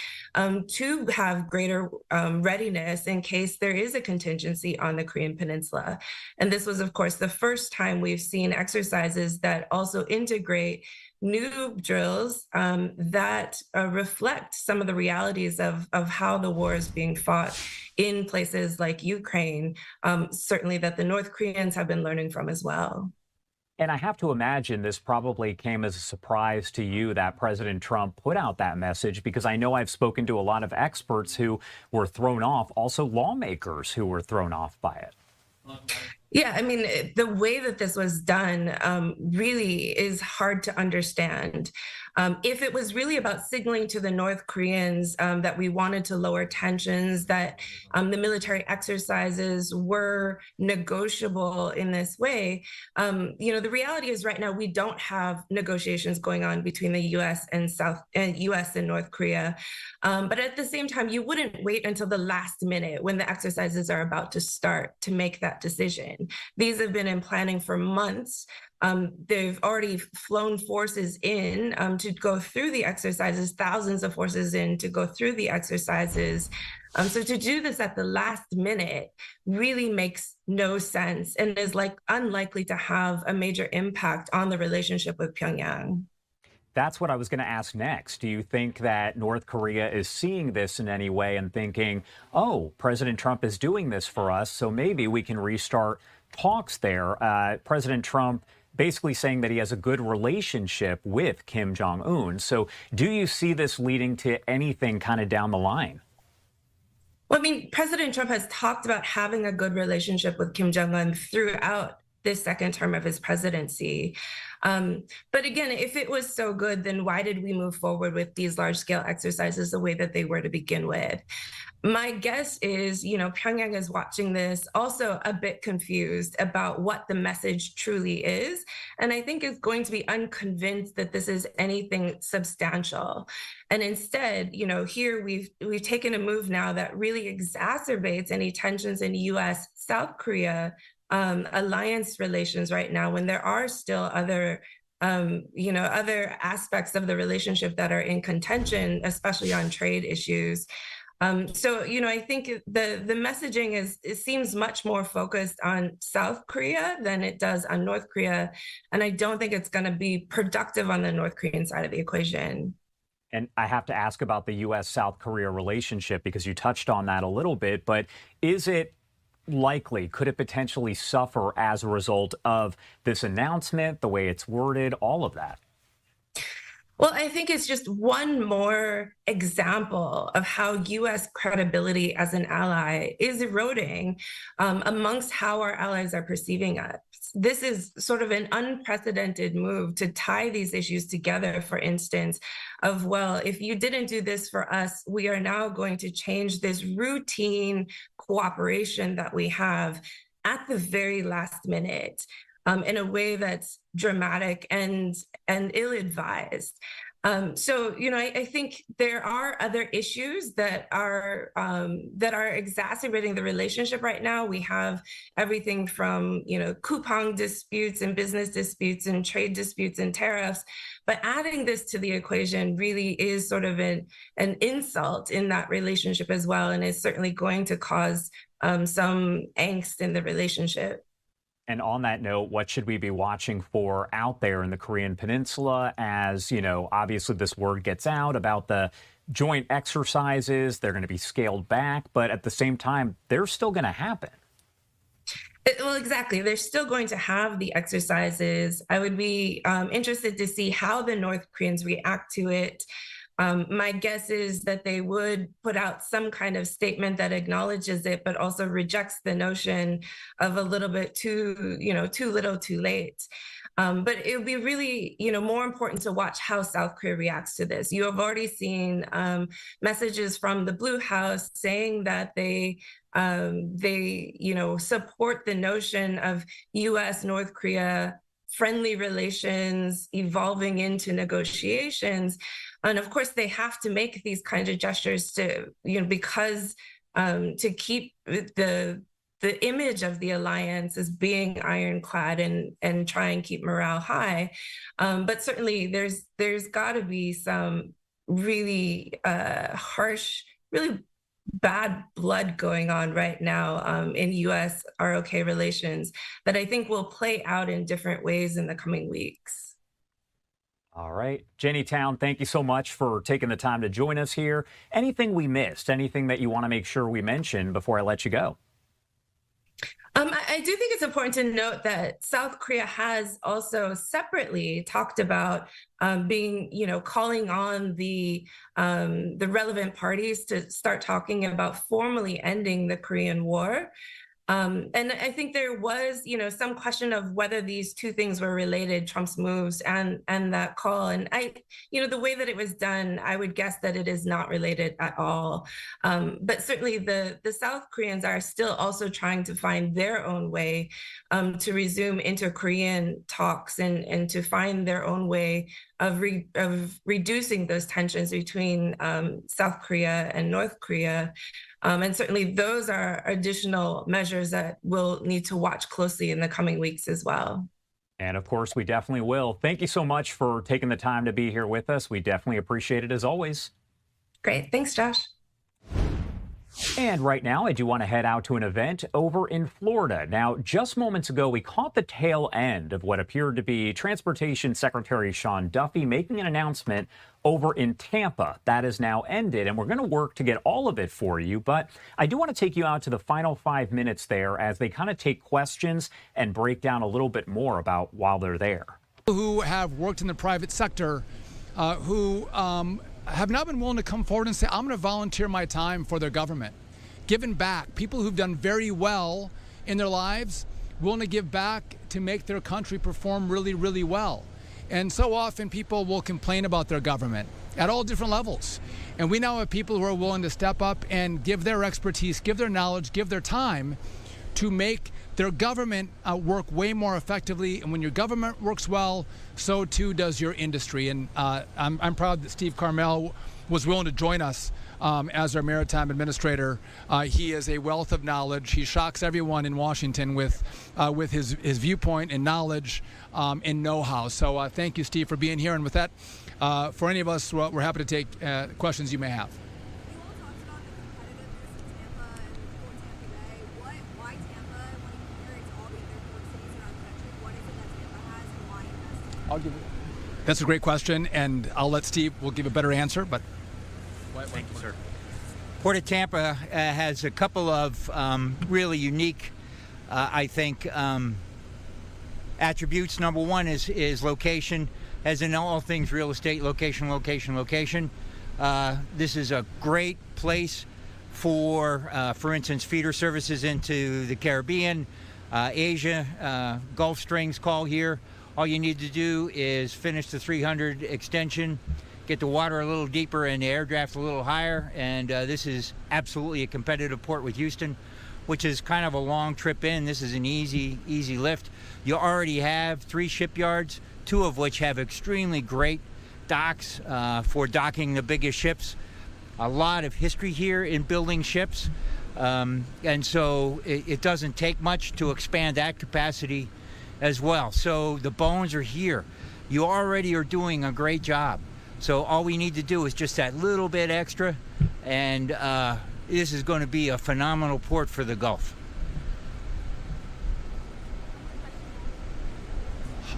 [SPEAKER 7] to have greater readiness in case there is a contingency on the Korean Peninsula. And this was, of course, the first time we've seen exercises that also integrate new drills that reflect some of the realities of how the war is being fought in places like Ukraine, certainly that the North Koreans have been learning from as well.
[SPEAKER 20] And I have to imagine this probably came as a surprise to you that President Trump put out that message, because I know I've spoken to a lot of experts who were thrown off, also lawmakers who were thrown off by it.
[SPEAKER 7] Yeah, I mean, the way that this was done really is hard to understand. If it was really about signaling to the North Koreans that we wanted to lower tensions, that the military exercises were negotiable in this way, the reality is right now we don't have negotiations going on between the U.S. and U.S. and North Korea. But at the same time, you wouldn't wait until the last minute when the exercises are about to start to make that decision. These have been in planning for months. They've already flown forces in to go through the exercises, thousands of forces in to go through the exercises. So to do this at the last minute really makes no sense and is unlikely to have a major impact on the relationship with Pyongyang.
[SPEAKER 20] That's what I was going to ask next. Do you think that North Korea is seeing this in any way and thinking, oh, President Trump is doing this for us, so maybe we can restart talks there? President Trump basically saying that he has a good relationship with Kim Jong Un. So do you see this leading to anything kind of down the line?
[SPEAKER 7] Well, I mean, President Trump has talked about having a good relationship with Kim Jong Un throughout this second term of his presidency. But again, if it was so good, then why did we move forward with these large-scale exercises the way that they were to begin with? My guess is, Pyongyang is watching this also a bit confused about what the message truly is. And I think is going to be unconvinced that this is anything substantial. And instead, here we've taken a move now that really exacerbates any tensions in U.S.-South Korea alliance relations right now, when there are still other other aspects of the relationship that are in contention, especially on trade issues. I think the messaging it seems much more focused on South Korea than it does on North Korea. And I don't think it's going to be productive on the North Korean side of the equation.
[SPEAKER 20] And I have to ask about the U.S.-South Korea relationship because you touched on that a little bit, but is it likely, could it potentially suffer as a result of this announcement, the way it's worded, all of that?
[SPEAKER 7] Well, I think it's just one more example of how U.S. credibility as an ally is eroding amongst how our allies are perceiving us. This is sort of an unprecedented move to tie these issues together, for instance, of, well, if you didn't do this for us, we are now going to change this routine cooperation that we have at the very last minute. In a way that's dramatic and ill-advised. I think there are other issues that are exacerbating the relationship right now. We have everything from coupon disputes and business disputes and trade disputes and tariffs. But adding this to the equation really is sort of an insult in that relationship as well, and is certainly going to cause some angst in the relationship.
[SPEAKER 20] And on that note, what should we be watching for out there in the Korean Peninsula as, obviously this word gets out about the joint exercises? They're going to be scaled back, but at the same time, they're still going to happen.
[SPEAKER 7] Well, exactly. They're still going to have the exercises. I would be interested to see how the North Koreans react to it. My guess is that they would put out some kind of statement that acknowledges it, but also rejects the notion of a little bit too little, too late. But it would be really, more important to watch how South Korea reacts to this. You have already seen messages from the Blue House saying that they support the notion of U.S. North Korea friendly relations evolving into negotiations. And of course, they have to make these kinds of gestures to keep the image of the alliance as being ironclad and try and keep morale high. But certainly there's got to be some really harsh, really bad blood going on right now in U.S. ROK relations that I think will play out in different ways in the coming weeks.
[SPEAKER 20] All right. Jenny Town, thank you so much for taking the time to join us here. Anything we missed, anything that you want to make sure we mention before I let you go?
[SPEAKER 7] I do think it's important to note that South Korea has also separately talked about calling on the relevant parties to start talking about formally ending the Korean War. And I think there was, some question of whether these two things were related, Trump's moves and that call. And the way that it was done, I would guess that it is not related at all. But certainly the South Koreans are still also trying to find their own way to resume inter-Korean talks and to find their own way of reducing those tensions between South Korea and North Korea. And certainly those are additional measures that we'll need to watch closely in the coming weeks as well.
[SPEAKER 20] And of course, we definitely will. Thank you so much for taking the time to be here with us. We definitely appreciate it as always.
[SPEAKER 7] Great. Thanks, Josh.
[SPEAKER 20] And right now, I do want to head out to an event over in Florida. Now, just moments ago, we caught the tail end of what appeared to be Transportation Secretary Sean Duffy making an announcement over in Tampa. That has now ended, and we're going to work to get all of it for you. But I do want to take you out to the final 5 minutes there as they kind of take questions and break down a little bit more about while they're there.
[SPEAKER 8] Who have worked in the private sector, who have not been willing to come forward and say, I'm going to volunteer my time for their government. Giving back. People who've done very well in their lives, willing to give back to make their country perform really, really well. And so often people will complain about their government at all different levels. And we now have people who are willing to step up and give their expertise, give their knowledge, give their time to make their government work way more effectively. And when your government works well, so too does your industry. And I'm proud that Steve Carmel was willing to join us as our maritime administrator. He is a wealth of knowledge. He shocks everyone in Washington with his viewpoint and knowledge and know-how. So thank you, Steve, for being here. And with that, for any of us, we're happy to take questions you may have. That's a great question, and I'll let Steve will give a better answer. But
[SPEAKER 10] thank you, sir. Port of Tampa has a couple of really unique, I think, attributes. Number one is location. As in all things real estate, location, location, location. This is a great place for instance, feeder services into the Caribbean, Asia, Gulf Strings call here. All you need to do is finish the 300 extension, get the water a little deeper and the air draft a little higher, and this is absolutely a competitive port with Houston, which is kind of a long trip in. This is an easy lift. You already have 3 shipyards, 2 of which have extremely great docks for docking the biggest ships. A lot of history here in building ships, and so it doesn't take much to expand that capacity as well. So the bones are here. You already are doing a great job. So all we need to do is just that little bit extra, and this is going to be a phenomenal port for the Gulf.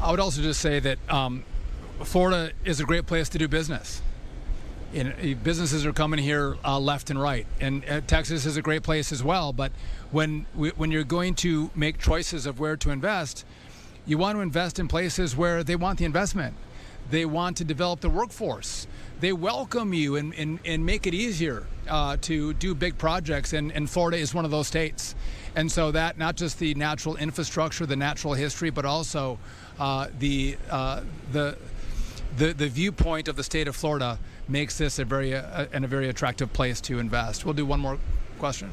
[SPEAKER 8] I would also just say that Florida is a great place to do business. Businesses are coming here left and right, and Texas is a great place as well. But when you're going to make choices of where to invest, you want to invest in places where they want the investment. They want to develop the workforce. They welcome you and make it easier to do big projects. And Florida is one of those states. And so that not just the natural infrastructure, the natural history, but also the viewpoint of the state of Florida makes this a very attractive place to invest. We'll do one more question.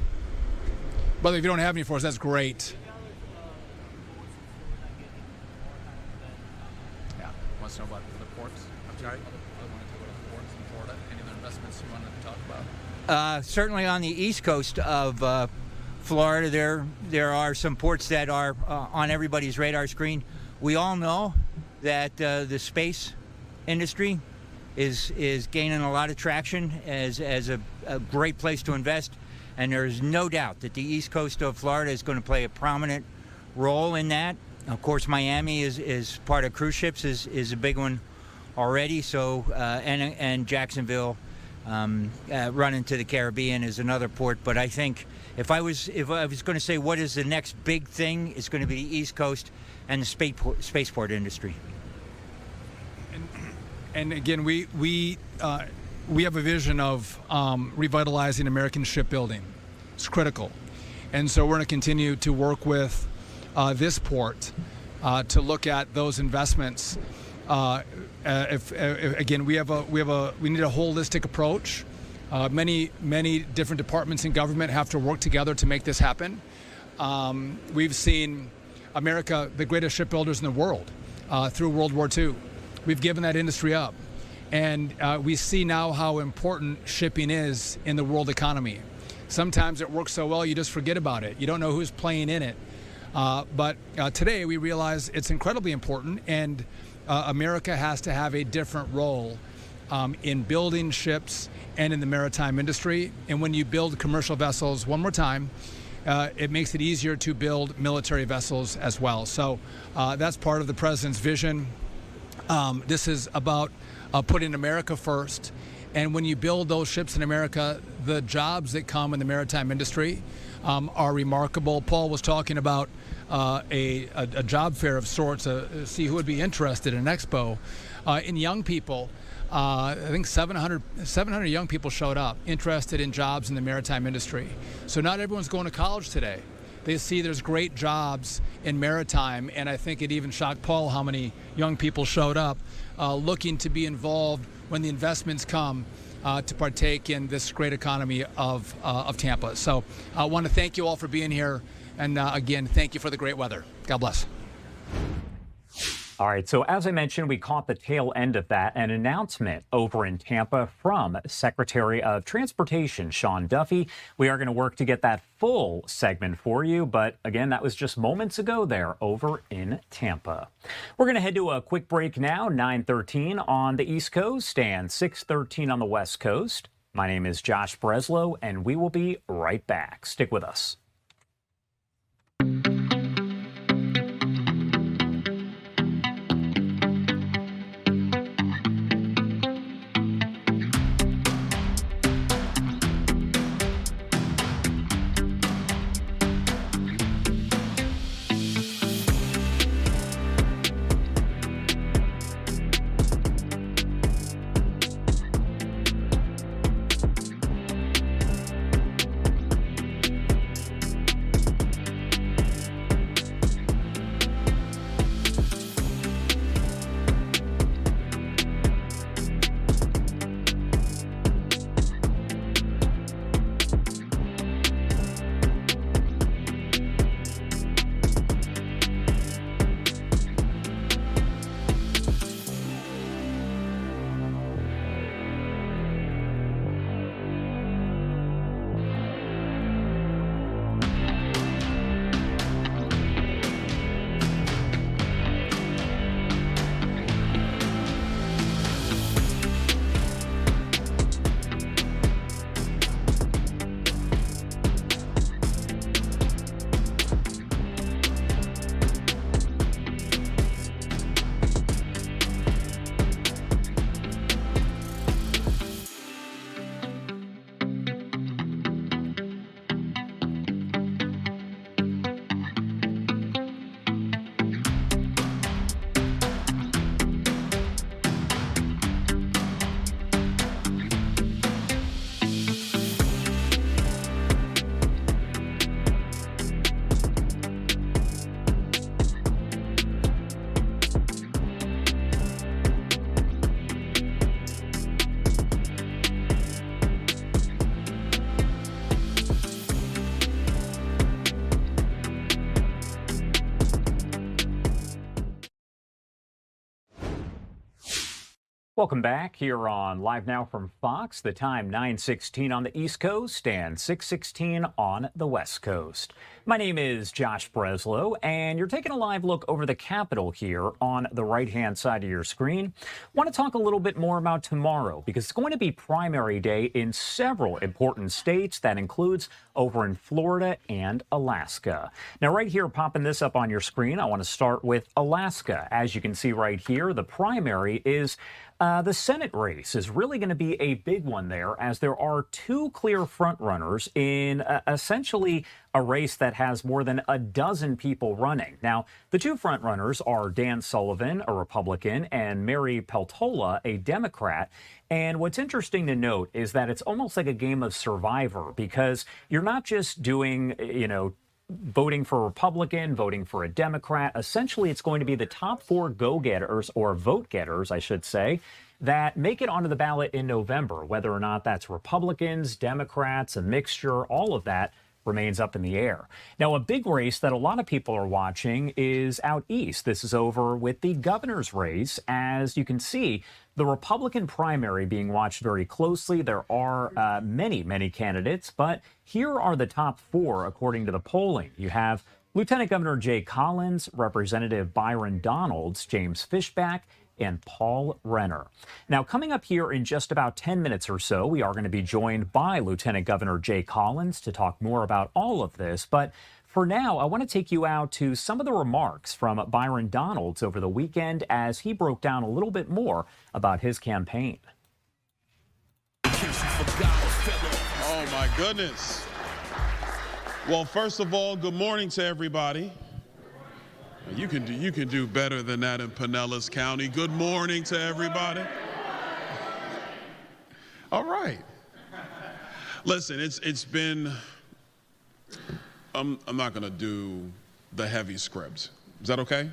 [SPEAKER 8] By the way, if you don't have any for us, that's great. Wants to know about the ports. I'm sorry. I want to talk about the ports in Florida. Any other investments you want to talk about?
[SPEAKER 10] Certainly on the east coast of Florida, there are some ports that are on everybody's radar screen. We all know that the space industry is gaining a lot of traction as a great place to invest, and there is no doubt that the east coast of Florida is going to play a prominent role in that. Of course, Miami is part of cruise ships, is a big one already. So and Jacksonville running to the Caribbean is another port. But I think if I was going to say what is the next big thing, it's going to be the East Coast and the spaceport industry.
[SPEAKER 8] And again, we have a vision of revitalizing American shipbuilding. It's critical, and so we're going to continue to work with this port to look at those investments. Again, we need a holistic approach. Many different departments in government have to work together to make this happen. We've seen America, the greatest shipbuilders in the world, through World War II. We've given that industry up, and we see now how important shipping is in the world economy. Sometimes it works so well you just forget about it. You don't know who's playing in it. But today we realize it's incredibly important, and America has to have a different role in building ships and in the maritime industry. And when you build commercial vessels, one more time, it makes it easier to build military vessels as well. So that's part of the president's vision. This is about putting America first. And when you build those ships in America, the jobs that come in the maritime industry are remarkable. Paul was talking about a job fair of sorts to see who would be interested in an expo. In young people, I think 700 young people showed up interested in jobs in the maritime industry. So not everyone's going to college today. They see there's great jobs in maritime, and I think it even shocked Paul how many young people showed up looking to be involved when the investments come to partake in this great economy of Tampa. So I want to thank you all for being here, and again, thank you for the great weather. God bless.
[SPEAKER 20] All right, so as I mentioned, we caught the tail end of that, an announcement over in Tampa from Secretary of Transportation Sean Duffy. We are going to work to get that full segment for you, but again, that was just moments ago there over in Tampa. We're going to head to a quick break now, 9:13 on the East Coast and 6:13 on the West Coast. My name is Josh Breslow, and we will be right back. Stick with us. Welcome back here on Live Now from Fox. The time 9:16 on the East Coast and 6:16 on the West Coast. My name is Josh Breslow, and you're taking a live look over the Capitol here on the right-hand side of your screen. Want to talk a little bit more about tomorrow because it's going to be primary day in several important states. That includes over in Florida and Alaska. Now, right here, popping this up on your screen, I want to start with Alaska. As you can see right here, the primary is the Senate race is really going to be a big one there, as there are two clear frontrunners in essentially a race that has more than a dozen people running. Now, the two frontrunners are Dan Sullivan, a Republican, and Mary Peltola, a Democrat. And what's interesting to note is that it's almost like a game of Survivor, because you're not just doing, voting for a Republican, voting for a Democrat. Essentially, it's going to be the top four go-getters, or vote-getters, I should say, that make it onto the ballot in November. Whether or not that's Republicans, Democrats, a mixture, all of that remains up in the air. Now, a big race that a lot of people are watching is out east. This is over with the governor's race. As you can see, the Republican primary being watched very closely. There are many candidates, but here are the top four according to the polling. You have Lieutenant Governor Jay Collins, Representative Byron Donalds, James Fishback, and Paul Renner. Now, coming up here in just about 10 minutes or so, we are going to be joined by Lieutenant Governor Jay Collins to talk more about all of this. But for now, I want to take you out to some of the remarks from Byron Donalds over the weekend as he broke down a little bit more about his campaign.
[SPEAKER 18] Oh, my goodness. Well, first of all, good morning to everybody. You can do better than that in Pinellas County. Good morning to everybody. All right. Listen, it's been. I'm not gonna do the heavy script. Is that okay?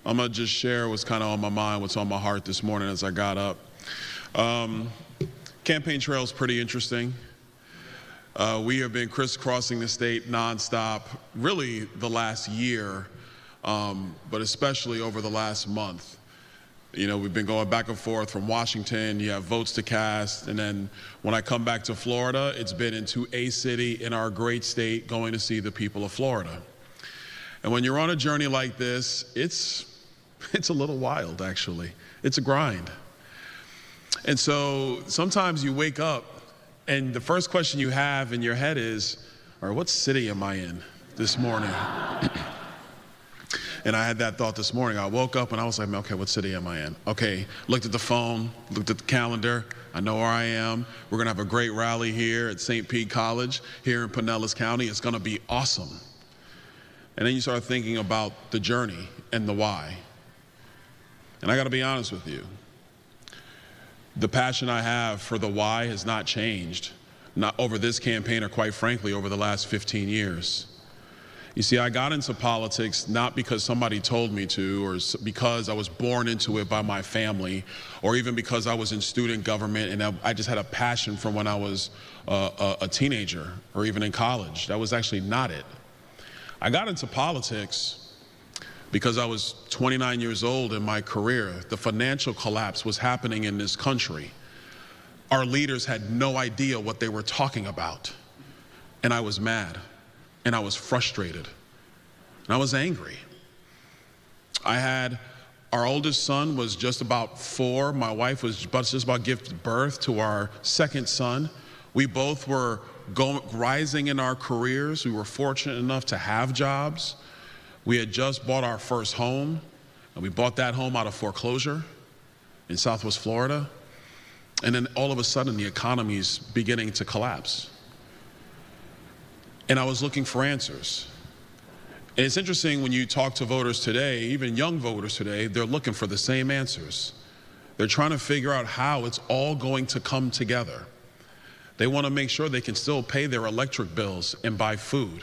[SPEAKER 18] I'm gonna just share what's kind of on my mind, what's on my heart this morning as I got up. Campaign trail is pretty interesting. We have been crisscrossing the state nonstop, really the last year, but especially over the last month. You know, we've been going back and forth from Washington, you have votes to cast, and then when I come back to Florida, it's been into a city in our great state going to see the people of Florida. And when you're on a journey like this, it's a little wild, actually. It's a grind. And so sometimes you wake up and the first question you have in your head is, all right, what city am I in this morning? And I had that thought this morning. I woke up and I was like, okay, what city am I in? Okay, looked at the phone, looked at the calendar. I know where I am. We're gonna have a great rally here at St. Pete College here in Pinellas County. It's gonna be awesome. And then you start thinking about the journey and the why. And I gotta be honest with you. The passion I have for the why has not changed, not over this campaign or quite frankly over the last 15 years. You see, I got into politics not because somebody told me to or because I was born into it by my family or even because I was in student government and I just had a passion from when I was a teenager or even in college. That was actually not it. I got into politics because I was 29 years old in my career. The financial collapse was happening in this country. Our leaders had no idea what they were talking about. And I was mad. And I was frustrated, and I was angry. Our oldest son was just about 4. My wife was just about to give birth to our second son. We both were rising in our careers. We were fortunate enough to have jobs. We had just bought our first home, and we bought that home out of foreclosure in Southwest Florida. And then all of a sudden, the economy's beginning to collapse. And I was looking for answers. And it's interesting when you talk to voters today, even young voters today, they're looking for the same answers. They're trying to figure out how it's all going to come together. They want to make sure they can still pay their electric bills and buy food.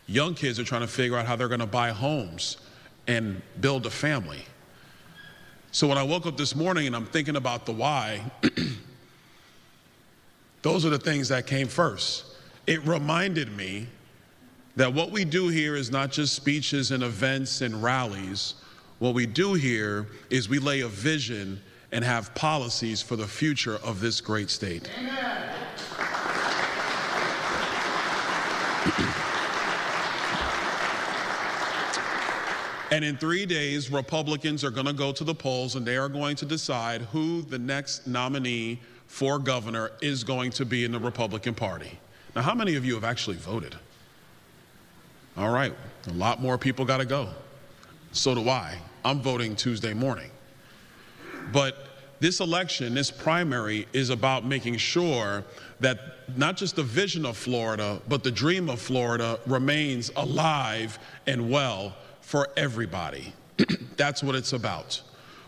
[SPEAKER 18] Young kids are trying to figure out how they're going to buy homes and build a family. So when I woke up this morning and I'm thinking about the why, those are the things that came first. It reminded me that what we do here is not just speeches and events and rallies. What we do here is we lay a vision and have policies for the future of this great state. Amen. And in 3 days, Republicans are going to go to the polls and they are going to decide who the next nominee for governor is going to be in the Republican Party. Now, how many of you have actually voted? All right, a lot more people got to go. So do I. I'm voting Tuesday morning. But this election, this primary, is about making sure that not just the vision of Florida, but the dream of Florida remains alive and well for everybody. That's what it's about.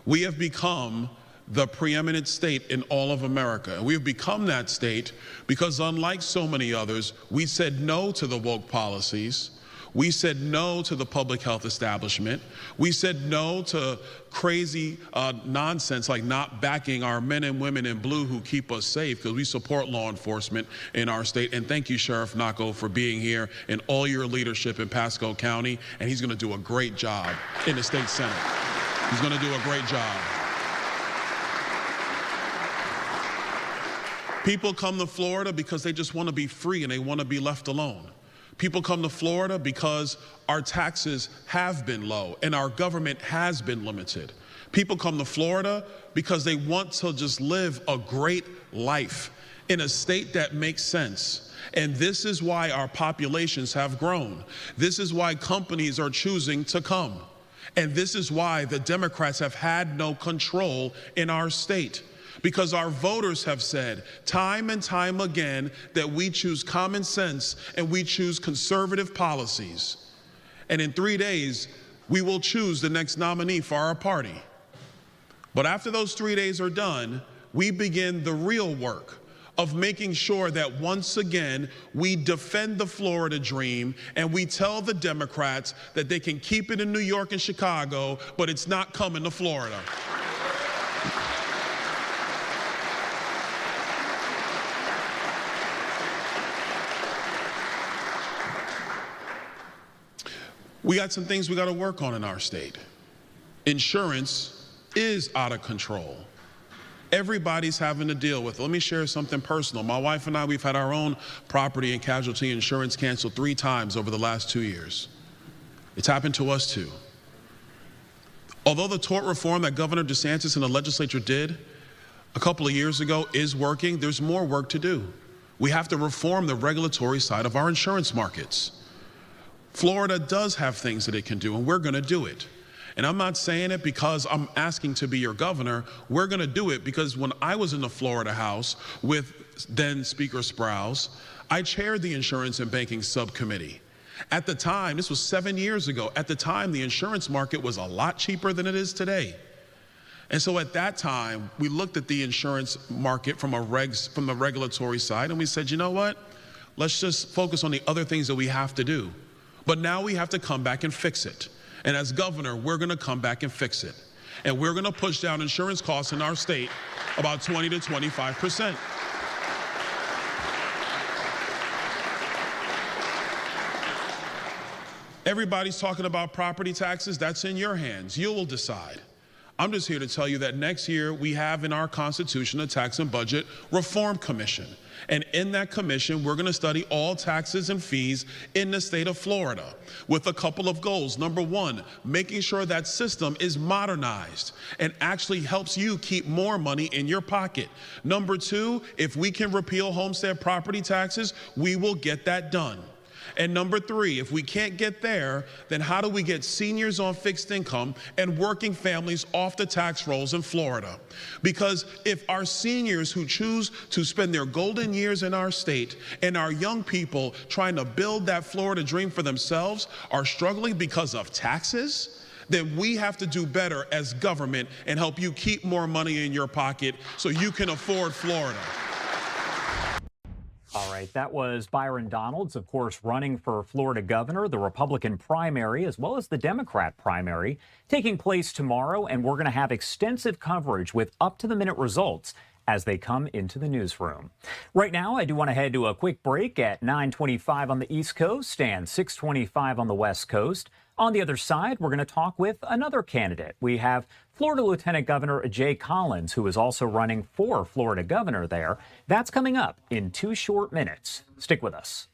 [SPEAKER 18] We have become the preeminent state in all of America. And we've become that state because unlike so many others, we said no to the woke policies. We said no to the public health establishment. We said no to crazy nonsense like not backing our men and women in blue who keep us safe because we support law enforcement in our state. And thank you, Sheriff Nacco, for being here and all your leadership in Pasco County. And he's going to do a great job in the state Senate. He's going to do a great job. People come to Florida because they just want to be free and they want to be left alone. People come to Florida because our taxes have been low and our government has been limited. People come to Florida because they want to just live a great life in a state that makes sense. And this is why our populations have grown. This is why companies are choosing to come. And this is why the Democrats have had no control in our state. Because our voters have said time and time again that we choose common sense and we choose conservative policies. And in 3 days, we will choose the next nominee for our party. But after those 3 days are done, we begin the real work of making sure that once again, we defend the Florida dream and we tell the Democrats that they can keep it in New York and Chicago, but it's not coming to Florida. We got some things we got to work on in our state. Insurance is out of control. Everybody's having to deal with it. Let me share something personal. My wife and I, we've had our own property and casualty insurance canceled 3 times over the last 2 years. It's happened to us too. Although the tort reform that Governor DeSantis and the legislature did a couple of years ago is working, there's more work to do. We have to reform the regulatory side of our insurance markets. Florida does have things that it can do, and we're going to do it. And I'm not saying it because I'm asking to be your governor. We're going to do it because when I was in the Florida House with then Speaker Sprouse, I chaired the Insurance and Banking Subcommittee. At the time, this was 7 years ago, at the time the insurance market was a lot cheaper than it is today. And so at that time, we looked at the insurance market from the regulatory side, and we said, you know what? Let's just focus on the other things that we have to do. But now we have to come back and fix it. And as governor, we're going to come back and fix it. And we're going to push down insurance costs in our state about 20 to 25%. Everybody's talking about property taxes. That's in your hands. You will decide. I'm just here to tell you that next year we have in our Constitution a Tax and Budget Reform Commission. And in that commission, we're going to study all taxes and fees in the state of Florida with a couple of goals. Number one, making sure that system is modernized and actually helps you keep more money in your pocket. Number two, if we can repeal homestead property taxes, we will get that done. And number three, if we can't get there, then how do we get seniors on fixed income and working families off the tax rolls in Florida? Because if our seniors who choose to spend their golden years in our state and our young people trying to build that Florida dream for themselves are struggling because of taxes, then we have to do better as government and help you keep more money in your pocket so you can afford Florida.
[SPEAKER 20] All right, that was Byron Donalds, of course, running for Florida governor, the Republican primary, as well as the Democrat primary, taking place tomorrow, and we're going to have extensive coverage with up-to-the-minute results as they come into the newsroom. Right now, I do want to head to a quick break at 9:25 on the East Coast and 6:25 on the West Coast. On the other side, we're going to talk with another candidate. We have Florida Lieutenant Governor Jay Collins, who is also running for Florida governor there. That's coming up in 2 short minutes. Stick with us.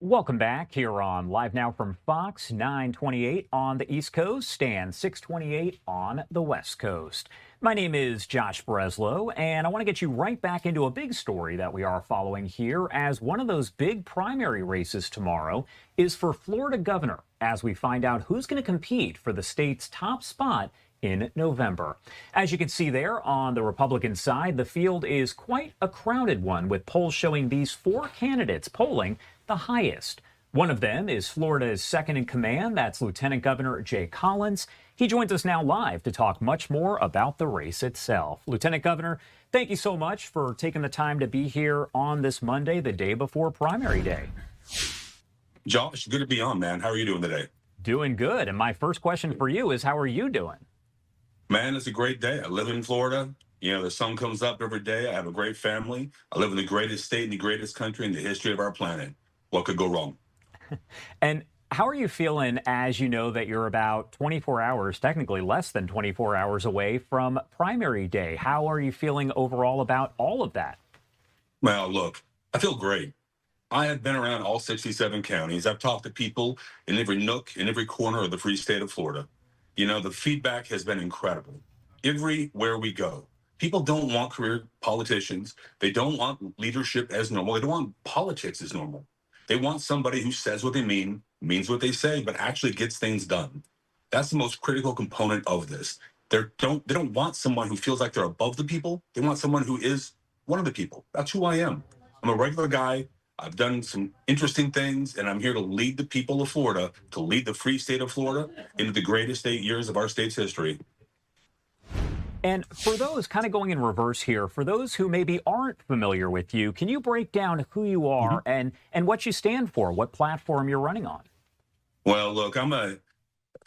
[SPEAKER 20] Welcome back here on Live Now from Fox, 9:28 on the East Coast and 6:28 on the West Coast. My name is Josh Breslow, and I want to get you right back into a big story that we are following here, as one of those big primary races tomorrow is for Florida governor, as we find out who's going to compete for the state's top spot in November. As you can see there on the Republican side, the field is quite a crowded one, with polls showing these four candidates polling the highest. One of them is Florida's second in command. That's Lieutenant Governor Jay Collins. He joins us now live to talk much more about the race itself. Lieutenant Governor, thank you so much for taking the time to be here on this Monday, the day before primary day.
[SPEAKER 11] Josh, good to be on, man. How are you doing today?
[SPEAKER 20] Doing good. And my first question for you is, how are you doing?
[SPEAKER 11] Man, it's a great day. I live in Florida. You know, the sun comes up every day. I have a great family. I live in the greatest state in the greatest country in the history of our planet. What could go wrong?
[SPEAKER 20] And how are you feeling as you know that you're about 24 hours, technically less than 24 hours away from primary day? How are you feeling overall about all of that?
[SPEAKER 11] Well, look, I feel great. I have been around all 67 counties. I've talked to people in every nook, in every corner of the free state of Florida. You know, the feedback has been incredible. Everywhere we go, people don't want career politicians. They don't want leadership as normal. They don't want politics as normal. They want somebody who says what they mean, means what they say, but actually gets things done. That's the most critical component of this. They don't want someone who feels like they're above the people. They want someone who is one of the people. That's who I am. I'm a regular guy. I've done some interesting things, and I'm here to lead the people of Florida, to lead the free state of Florida into the greatest 8 years of our state's history.
[SPEAKER 20] And for those kind of going in reverse here, for those who maybe aren't familiar with you, can you break down who you are and what you stand for, what platform you're running on?
[SPEAKER 11] Well, look, I'm a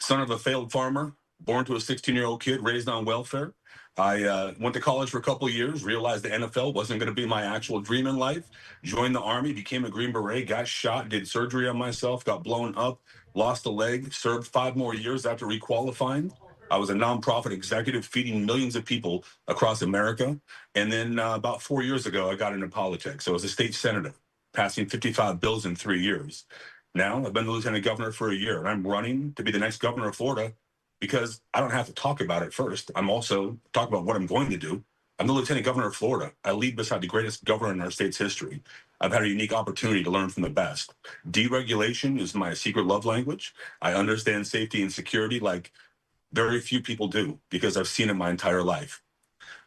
[SPEAKER 11] son of a failed farmer, born to a 16-year-old kid, raised on welfare. I went to college for a couple of years, realized the NFL wasn't going to be my actual dream in life, joined the Army, became a Green Beret, got shot, did surgery on myself, got blown up, lost a leg, served 5 more years after requalifying. I was a nonprofit executive feeding millions of people across America. And then about 4 years ago, I got into politics. I was a state senator, passing 55 bills in 3 years. Now I've been the lieutenant governor for a year, and I'm running to be the next governor of Florida because I don't have to talk about it first. I'm also talking about what I'm going to do. I'm the lieutenant governor of Florida. I lead beside the greatest governor in our state's history. I've had a unique opportunity to learn from the best. Deregulation is my secret love language. I understand safety and security like very few people do because I've seen it my entire life.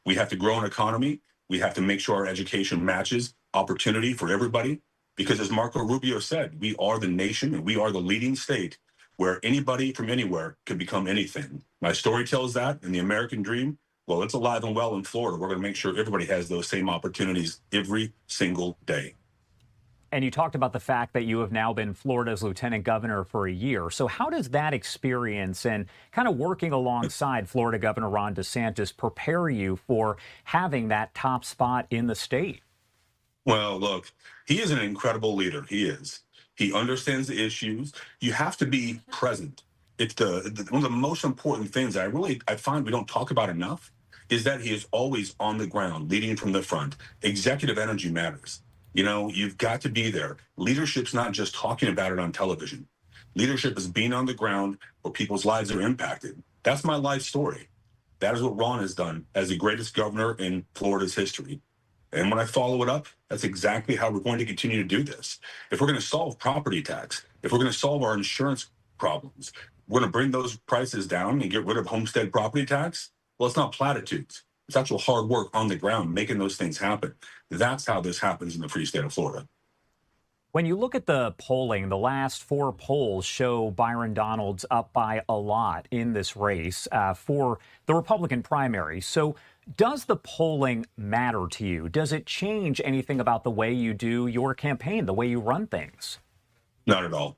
[SPEAKER 11] We have to grow an economy. We have to make sure our education matches opportunity for everybody. Because as Marco Rubio said, we are the nation and we are the leading state where anybody from anywhere could become anything. My story tells that, and the American dream, well, it's alive and well in Florida. We're going to make sure everybody has those same opportunities every single day.
[SPEAKER 20] And you talked about the fact that you have now been Florida's lieutenant governor for a year. So how does that experience and kind of working alongside Florida Governor Ron DeSantis prepare you for having that top spot in the state?
[SPEAKER 11] Well, look, he is an incredible leader. He is. He understands the issues. You have to be present. It's one of the most important things that I find we don't talk about enough is that he is always on the ground, leading from the front. Executive energy matters. You know, you've got to be there. Leadership's not just talking about it on television. Leadership is being on the ground where people's lives are impacted. That's my life story. That is what Ron has done as the greatest governor in Florida's history. And when I follow it up, that's exactly how we're going to continue to do this. If we're going to solve property tax, if we're going to solve our insurance problems, we're going to bring those prices down and get rid of homestead property tax. Well, it's not platitudes. It's actual hard work on the ground, making those things happen. That's how this happens in the free state of Florida.
[SPEAKER 20] When you look at the polling, the last 4 polls show Byron Donalds up by a lot in this race for the Republican primary. So does the polling matter to you? Does it change anything about the way you do your campaign, the way you run things?
[SPEAKER 11] Not at all.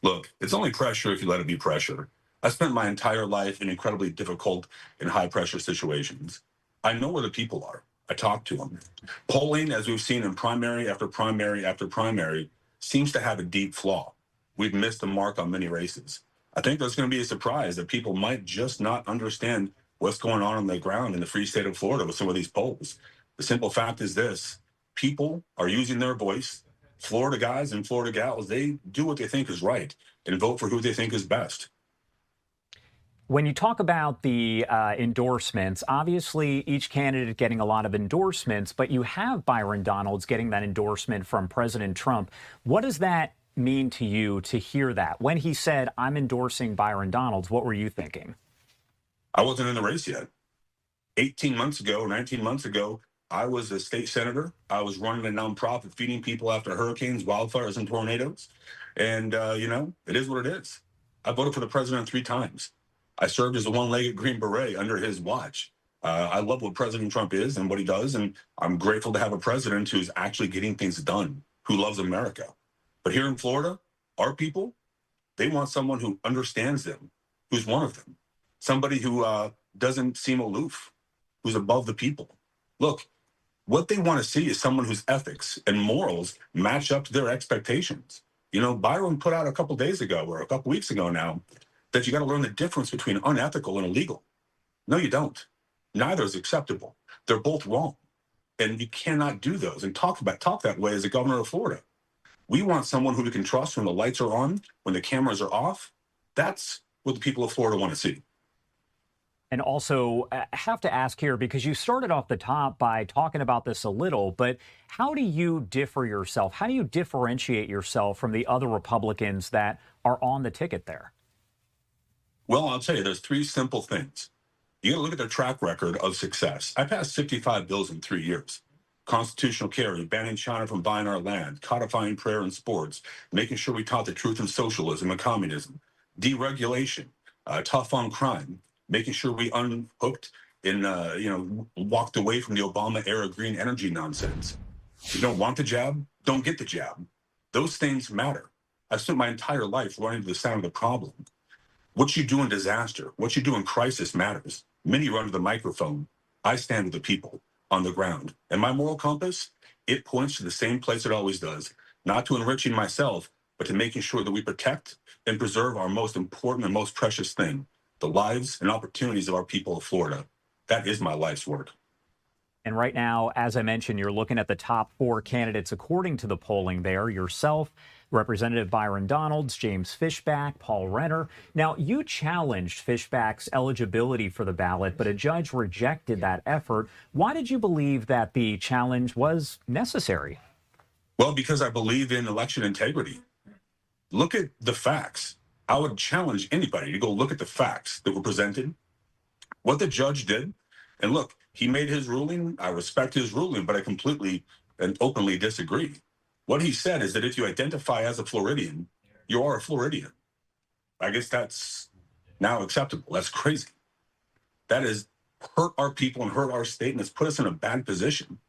[SPEAKER 11] Look, it's only pressure if you let it be pressure. I spent my entire life in incredibly difficult and high-pressure situations. I know where the people are. I talk to them. Polling, as we've seen in primary after primary after primary, seems to have a deep flaw. We've missed the mark on many races. I think there's going to be a surprise that people might just not understand what's going on the ground in the free state of Florida with some of these polls. The simple fact is this: people are using their voice. Florida guys and Florida gals, they do what they think is right and vote for who they think is best.
[SPEAKER 20] When you talk about the endorsements, obviously each candidate getting a lot of endorsements, but you have Byron Donalds getting that endorsement from President Trump. What does that mean to you to hear that? When he said, I'm endorsing Byron Donalds, what were you thinking?
[SPEAKER 11] I wasn't in the race yet. 18 months ago, 19 months ago, I was a state senator. I was running a nonprofit feeding people after hurricanes, wildfires, and tornadoes. And, it is what it is. I voted for the president 3 times. I served as a one-legged Green Beret under his watch. I love what President Trump is and what he does, and I'm grateful to have a president who's actually getting things done, who loves America. But here in Florida, our people, they want someone who understands them, who's one of them, somebody who doesn't seem aloof, who's above the people. Look, what they want to see is someone whose ethics and morals match up to their expectations. Byron put out a couple days ago, or a couple weeks ago now, that you got to learn the difference between unethical and illegal. No, you don't. Neither is acceptable. They're both wrong. And you cannot do those and talk that way as the governor of Florida. We want someone who we can trust when the lights are on, when the cameras are off. That's what the people of Florida want to see.
[SPEAKER 20] And also, I have to ask here, because you started off the top by talking about this a little, but how do you differ yourself? How do you differentiate yourself from the other Republicans that are on the ticket there?
[SPEAKER 11] Well, I'll tell you, there's 3 simple things. You got to look at their track record of success. I passed 55 bills in 3 years. Constitutional carry, banning China from buying our land, codifying prayer in sports, making sure we taught the truth in socialism and communism, deregulation, tough on crime, making sure we unhooked and, walked away from the Obama-era green energy nonsense. You don't want the jab? Don't get the jab. Those things matter. I've spent my entire life running to the sound of the problem. What you do in disaster, what you do in crisis matters. Many run to the microphone. I stand with the people on the ground. And my moral compass, it points to the same place it always does, not to enriching myself, but to making sure that we protect and preserve our most important and most precious thing, the lives and opportunities of our people of Florida. That is my life's work.
[SPEAKER 20] And right now, as I mentioned, you're looking at the top 4 candidates according to the polling there. Yourself, Representative Byron Donalds, James Fishback, Paul Renner. Now, you challenged Fishback's eligibility for the ballot, but a judge rejected that effort. Why did you believe that the challenge was necessary?
[SPEAKER 11] Well, because I believe in election integrity. Look at the facts. I would challenge anybody to go look at the facts that were presented, what the judge did. And look, he made his ruling. I respect his ruling, but I completely and openly disagree. What he said is that if you identify as a Floridian, you are a Floridian. I guess that's now acceptable. That's crazy. That has hurt our people and hurt our state, and it's put us in a bad position.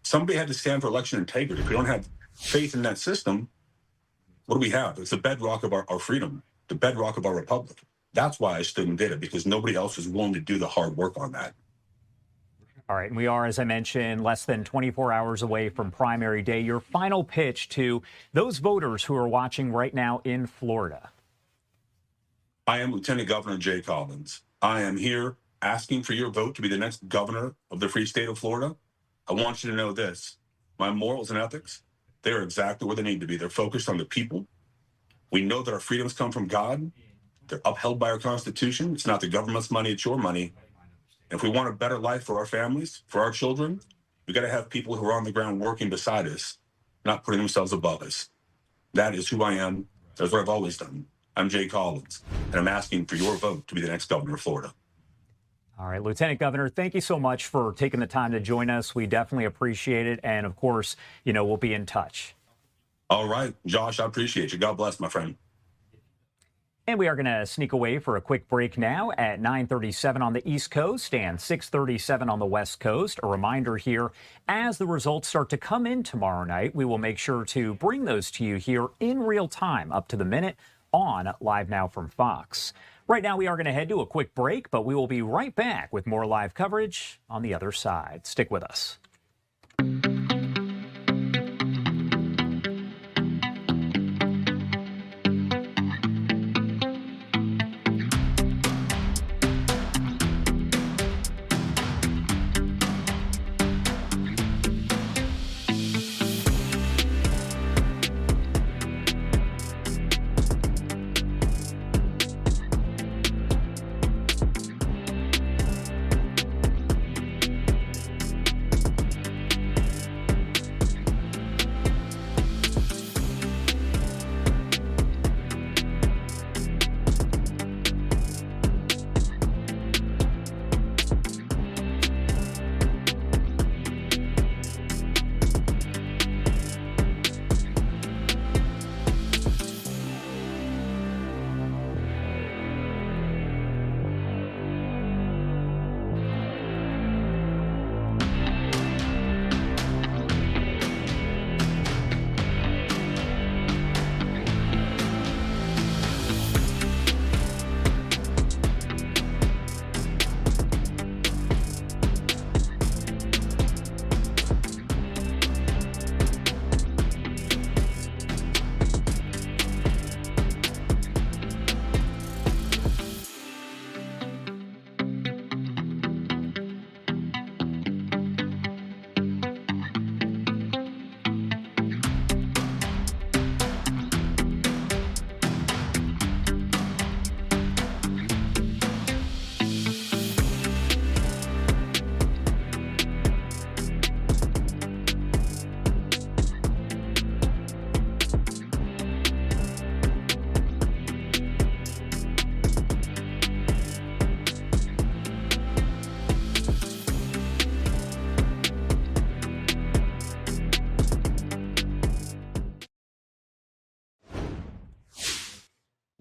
[SPEAKER 11] Somebody had to stand for election integrity. If we don't have faith in that system, what do we have? It's the bedrock of our freedom, the bedrock of our republic. That's why I stood and did it, because nobody else was willing to do the hard work on that.
[SPEAKER 20] All right, and we are, as I mentioned, less than 24 hours away from primary day. Your final pitch to those voters who are watching right now in Florida.
[SPEAKER 11] I am Lieutenant Governor Jay Collins. I am here asking for your vote to be the next governor of the free state of Florida. I want you to know this. My morals and ethics, they're exactly where they need to be. They're focused on the people. We know that our freedoms come from God. They're upheld by our Constitution. It's not the government's money, it's your money. If we want a better life for our families, for our children, we got to have people who are on the ground working beside us, not putting themselves above us. That is who I am. That's what I've always done. I'm Jay Collins, and I'm asking for your vote to be the next governor of Florida.
[SPEAKER 20] All right, Lieutenant Governor, thank you so much for taking the time to join us. We definitely appreciate it. And of course, we'll be in touch.
[SPEAKER 11] All right, Josh, I appreciate you. God bless, my friend.
[SPEAKER 20] And we are going to sneak away for a quick break now at 9:37 on the East Coast and 6:37 on the West Coast. A reminder here, as the results start to come in tomorrow night, we will make sure to bring those to you here in real time, up to the minute, on Live Now from Fox. Right now, we are going to head to a quick break, but we will be right back with more live coverage on the other side. Stick with us.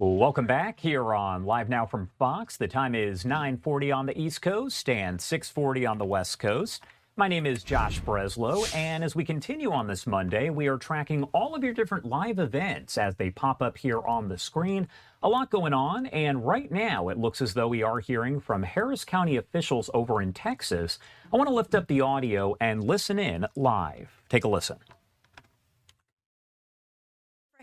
[SPEAKER 20] Welcome back here on Live Now from Fox. The time is 9:40 on the East Coast and 6:40 on the West Coast. My name is Josh Breslow, and as we continue on this Monday, we are tracking all of your different live events as they pop up here on the screen. A lot going on, and right now it looks as though we are hearing from Harris County officials over in Texas. I want to lift up the audio and listen in live. Take a listen.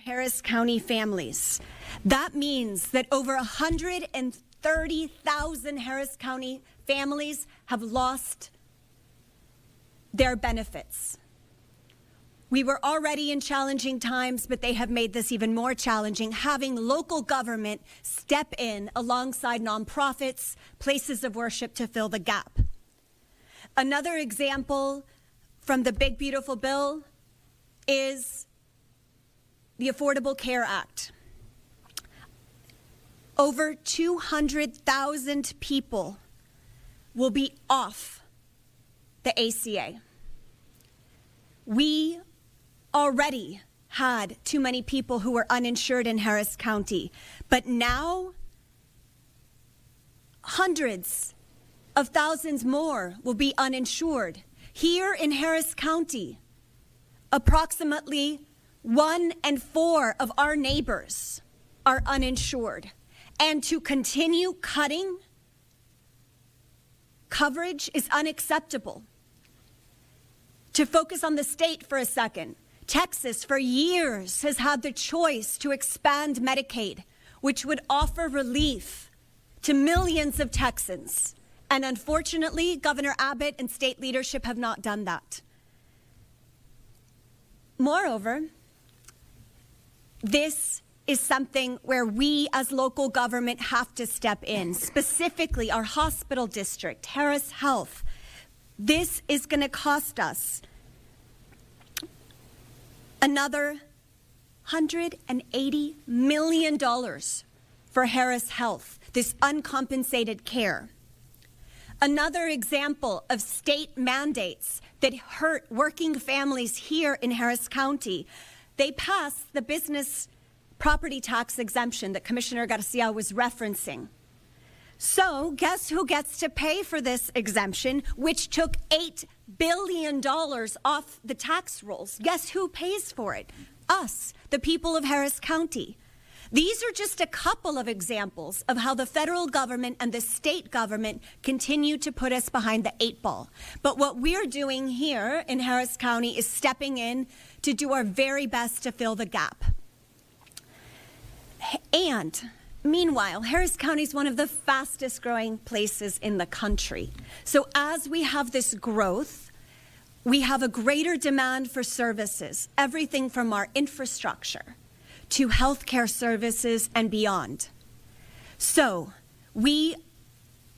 [SPEAKER 12] Harris County families. That means that over 130,000 Harris County families have lost their benefits. We were already in challenging times, but they have made this even more challenging, having local government step in alongside nonprofits, places of worship to fill the gap. Another example from the Big Beautiful Bill is the Affordable Care Act. Over 200,000 people will be off the ACA. We already had too many people who were uninsured in Harris County, but now hundreds of thousands more will be uninsured. Here in Harris County, approximately 1 in 4 of our neighbors are uninsured. And to continue cutting coverage is unacceptable. To focus on the state for a second, Texas for years has had the choice to expand Medicaid, which would offer relief to millions of Texans. And unfortunately, Governor Abbott and state leadership have not done that. Moreover, this is something where we as local government have to step in, specifically our hospital district, Harris Health. This is going to cost us another $180 million for Harris Health, this uncompensated care. Another example of state mandates that hurt working families here in Harris County. They passed the business property tax exemption that Commissioner Garcia was referencing. So guess who gets to pay for this exemption, which took $8 billion off the tax rolls? Guess who pays for it? Us, the people of Harris County. These are just a couple of examples of how the federal government and the state government continue to put us behind the 8 ball. But what we're doing here in Harris County is stepping in to do our very best to fill the gap. And meanwhile, Harris County is one of the fastest growing places in the country. So as we have this growth, we have a greater demand for services, everything from our infrastructure to healthcare services and beyond. So we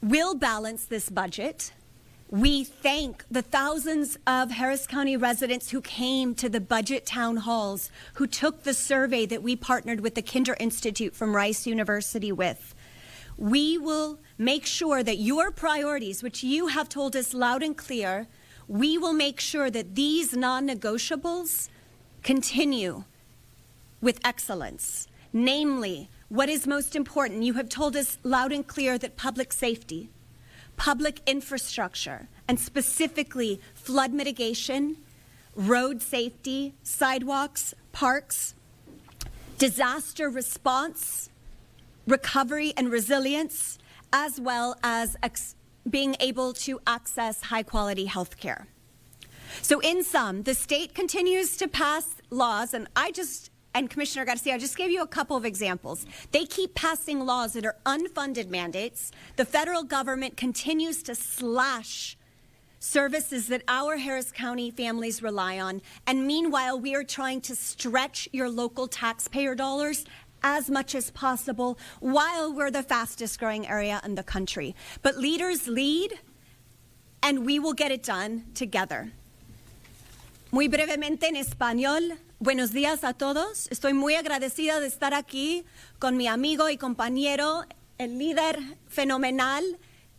[SPEAKER 12] will balance this budget. We thank the thousands of Harris County residents who came to the budget town halls, who took the survey that we partnered with the Kinder Institute from Rice University with. We will make sure that your priorities, which you have told us loud and clear, we will make sure that these non-negotiables continue with excellence. Namely, what is most important? You have told us loud and clear that public safety, public infrastructure, and specifically flood mitigation, road safety, sidewalks, parks, disaster response, recovery and resilience, as well as being able to access high-quality health care. So in sum, the state continues to pass laws, and Commissioner Garcia, I just gave you a couple of examples. They keep passing laws that are unfunded mandates. The federal government continues to slash services that our Harris County families rely on. And meanwhile, we are trying to stretch your local taxpayer dollars as much as possible while we're the fastest growing area in the country. But leaders lead, and we will get it done together. Muy brevemente en español. Buenos días a todos. Estoy muy agradecida de estar aquí con mi amigo y compañero, el líder fenomenal,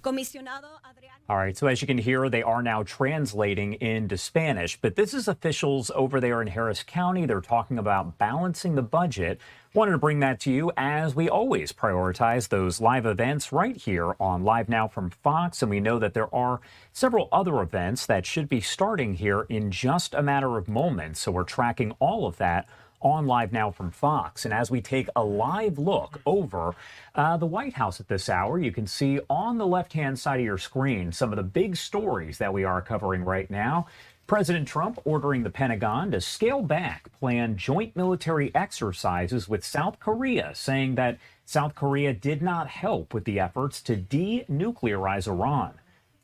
[SPEAKER 12] comisionado Adrián.
[SPEAKER 20] All right, so as you can hear, they are now translating into Spanish, but this is officials over there in Harris County. They're talking about balancing the budget. Wanted to bring that to you as we always prioritize those live events right here on Live Now from Fox. And we know that there are several other events that should be starting here in just a matter of moments. So we're tracking all of that on Live Now from Fox. And as we take a live look over the White House at this hour, you can see on the left-hand side of your screen some of the big stories that we are covering right now. President Trump ordering the Pentagon to scale back planned joint military exercises with South Korea, saying that South Korea did not help with the efforts to denuclearize Iran.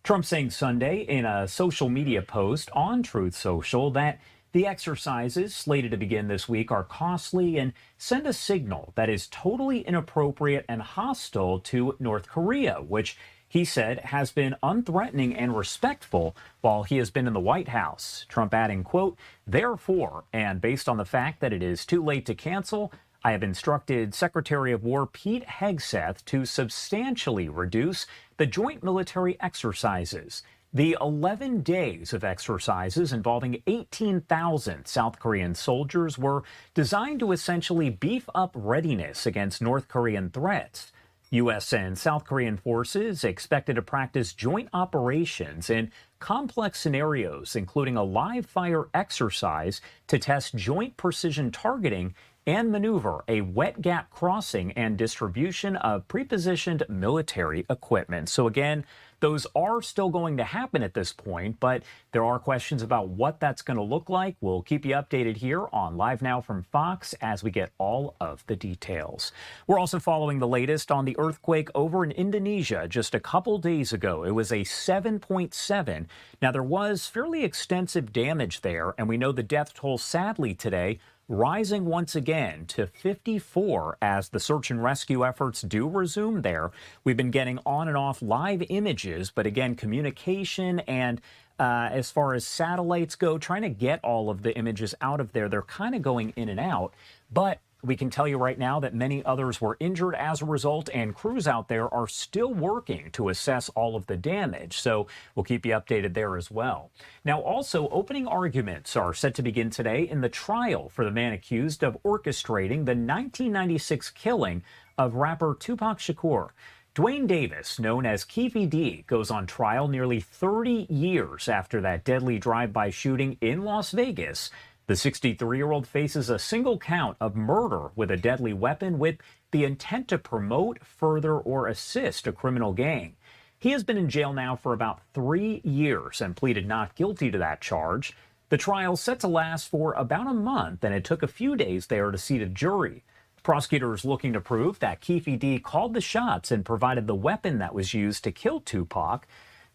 [SPEAKER 20] Trump saying Sunday in a social media post on Truth Social that the exercises slated to begin this week are costly and send a signal that is totally inappropriate and hostile to North Korea, which he said has been unthreatening and respectful while he has been in the White House. Trump adding, quote, "Therefore, and based on the fact that it is too late to cancel, I have instructed Secretary of War Pete Hegseth to substantially reduce the joint military exercises. The 11 days of exercises involving 18,000 South Korean soldiers were designed to essentially beef up readiness against North Korean threats. U.S. and South Korean forces expected to practice joint operations in complex scenarios, including a live fire exercise to test joint precision targeting and maneuver a wet gap crossing and distribution of prepositioned military equipment." So again, those are still going to happen at this point, but there are questions about what that's going to look like. We'll keep you updated here on Live Now from Fox as we get all of the details. We're also following the latest on the earthquake over in Indonesia just a couple days ago. It was a 7.7. Now, there was fairly extensive damage there, and we know the death toll sadly today rising once again to 54 as the search and rescue efforts do resume there. We've been getting on and off live images, but again, communication and as far as satellites go, trying to get all of the images out of there. They're kind of going in and out, but we can tell you right now that many others were injured as a result, and crews out there are still working to assess all of the damage. So we'll keep you updated there as well. Now, also, opening arguments are set to begin today in the trial for the man accused of orchestrating the 1996 killing of rapper Tupac Shakur. Dwayne Davis, known as Keefe D, goes on trial nearly 30 years after that deadly drive-by shooting in Las Vegas. The 63-year-old faces a single count of murder with a deadly weapon with the intent to promote, further, or assist a criminal gang. He has been in jail now for about 3 years and pleaded not guilty to that charge. The trial set to last for about a month, and it took a few days there to seat a jury. Prosecutors looking to prove that Keefe D called the shots and provided the weapon that was used to kill Tupac.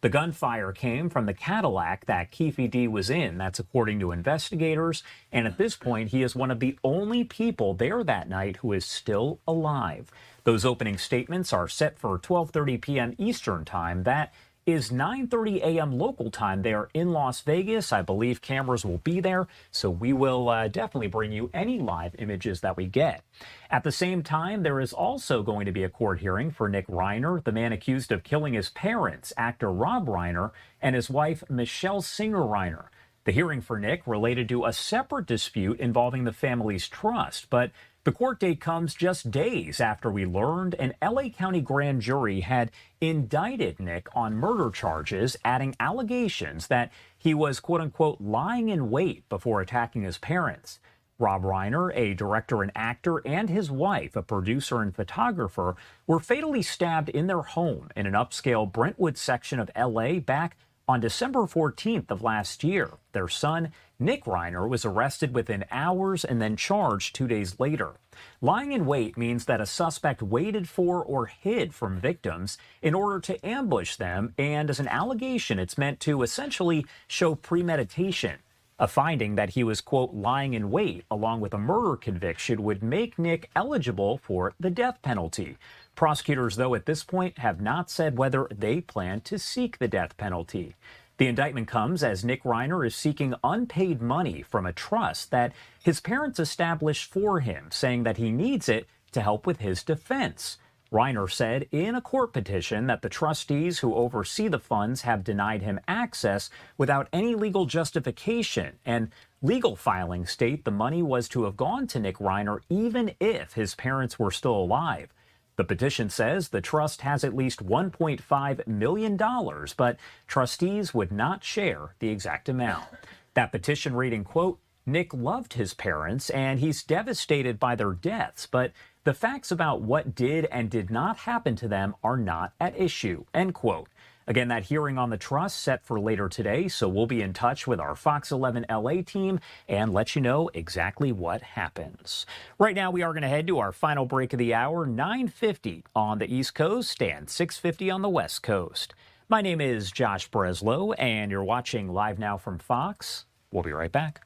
[SPEAKER 20] The gunfire came from the Cadillac that Keefe D was in. That's according to investigators. And at this point, he is one of the only people there that night who is still alive. Those opening statements are set for 12:30 p.m. Eastern Time. That is 9:30 a.m. local time there in Las Vegas. I believe cameras will be there, so we will definitely bring you any live images that we get. At the same time, there is also going to be a court hearing for Nick Reiner, the man accused of killing his parents, actor Rob Reiner, and his wife, Michelle Singer Reiner. The hearing for Nick related to a separate dispute involving the family's trust, but the court date comes just days after we learned an LA County grand jury had indicted Nick on murder charges, adding allegations that he was, quote-unquote, lying in wait before attacking his parents. Rob Reiner, a director and actor, and his wife, a producer and photographer, were fatally stabbed in their home in an upscale Brentwood section of LA back on December 14th of last year. Their son, Nick Reiner, was arrested within hours and then charged 2 days later. Lying in wait means that a suspect waited for or hid from victims in order to ambush them, and as an allegation, it's meant to essentially show premeditation. A finding that he was, quote, lying in wait along with a murder conviction would make Nick eligible for the death penalty. Prosecutors, though, at this point have not said whether they plan to seek the death penalty. The indictment comes as Nick Reiner is seeking unpaid money from a trust that his parents established for him, saying that he needs it to help with his defense. Reiner said in a court petition that the trustees who oversee the funds have denied him access without any legal justification, and legal filings state the money was to have gone to Nick Reiner even if his parents were still alive. The petition says the trust has at least $1.5 million, but trustees would not share the exact amount. That petition reading, quote, Nick loved his parents and he's devastated by their deaths, but the facts about what did and did not happen to them are not at issue, end quote. Again, that hearing on the trust set for later today, so we'll be in touch with our Fox 11 LA team and let you know exactly what happens. Right now, we are going to head to our final break of the hour, 9:50 on the East Coast and 6:50 on the West Coast. My name is Josh Breslow, and you're watching Live Now from Fox. We'll be right back.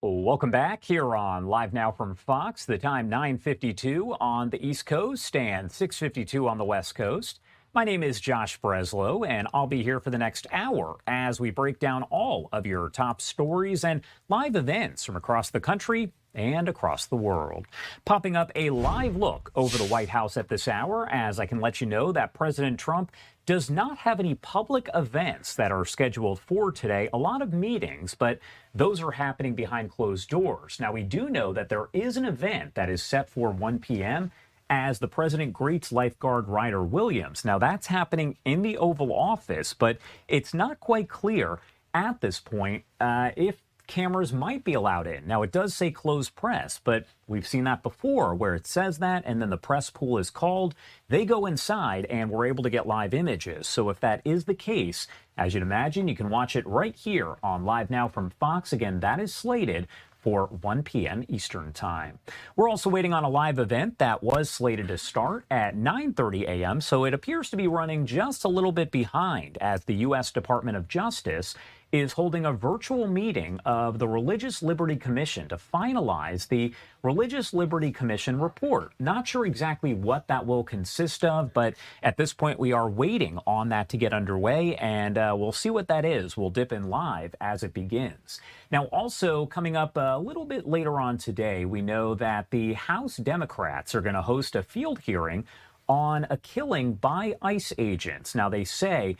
[SPEAKER 20] Welcome back here on Live Now from Fox. The time 9:52 on the East Coast and 6:52 on the West Coast. My name is Josh Breslow, and I'll be here for the next hour as we break down all of your top stories and live events from across the country and across the world. Popping up a live look over the White House at this hour, as I can let you know that President Trump does not have any public events that are scheduled for today. A lot of meetings, but those are happening behind closed doors. Now, we do know that there is an event that is set for 1 p.m. as the president greets lifeguard Ryder Williams. Now, that's happening in the Oval Office, but it's not quite clear at this point if cameras might be allowed in. Now, it does say closed press, but we've seen that before where it says that and then the press pool is called. They go inside and we're able to get live images. So if that is the case, as you'd imagine, you can watch it right here on Live Now from Fox. Again, that is slated for 1 p.m. Eastern Time. We're also waiting on a live event that was slated to start at 9:30 a.m., so it appears to be running just a little bit behind as the U.S. Department of Justice is holding a virtual meeting of the Religious Liberty Commission to finalize the Religious Liberty Commission report. Not sure exactly what that will consist of, but at this point we are waiting on that to get underway, and we'll see what that is. We'll dip in live as it begins. Now, also coming up a little bit later on today, we know that the House Democrats are going to host a field hearing on a killing by ICE agents. Now, they say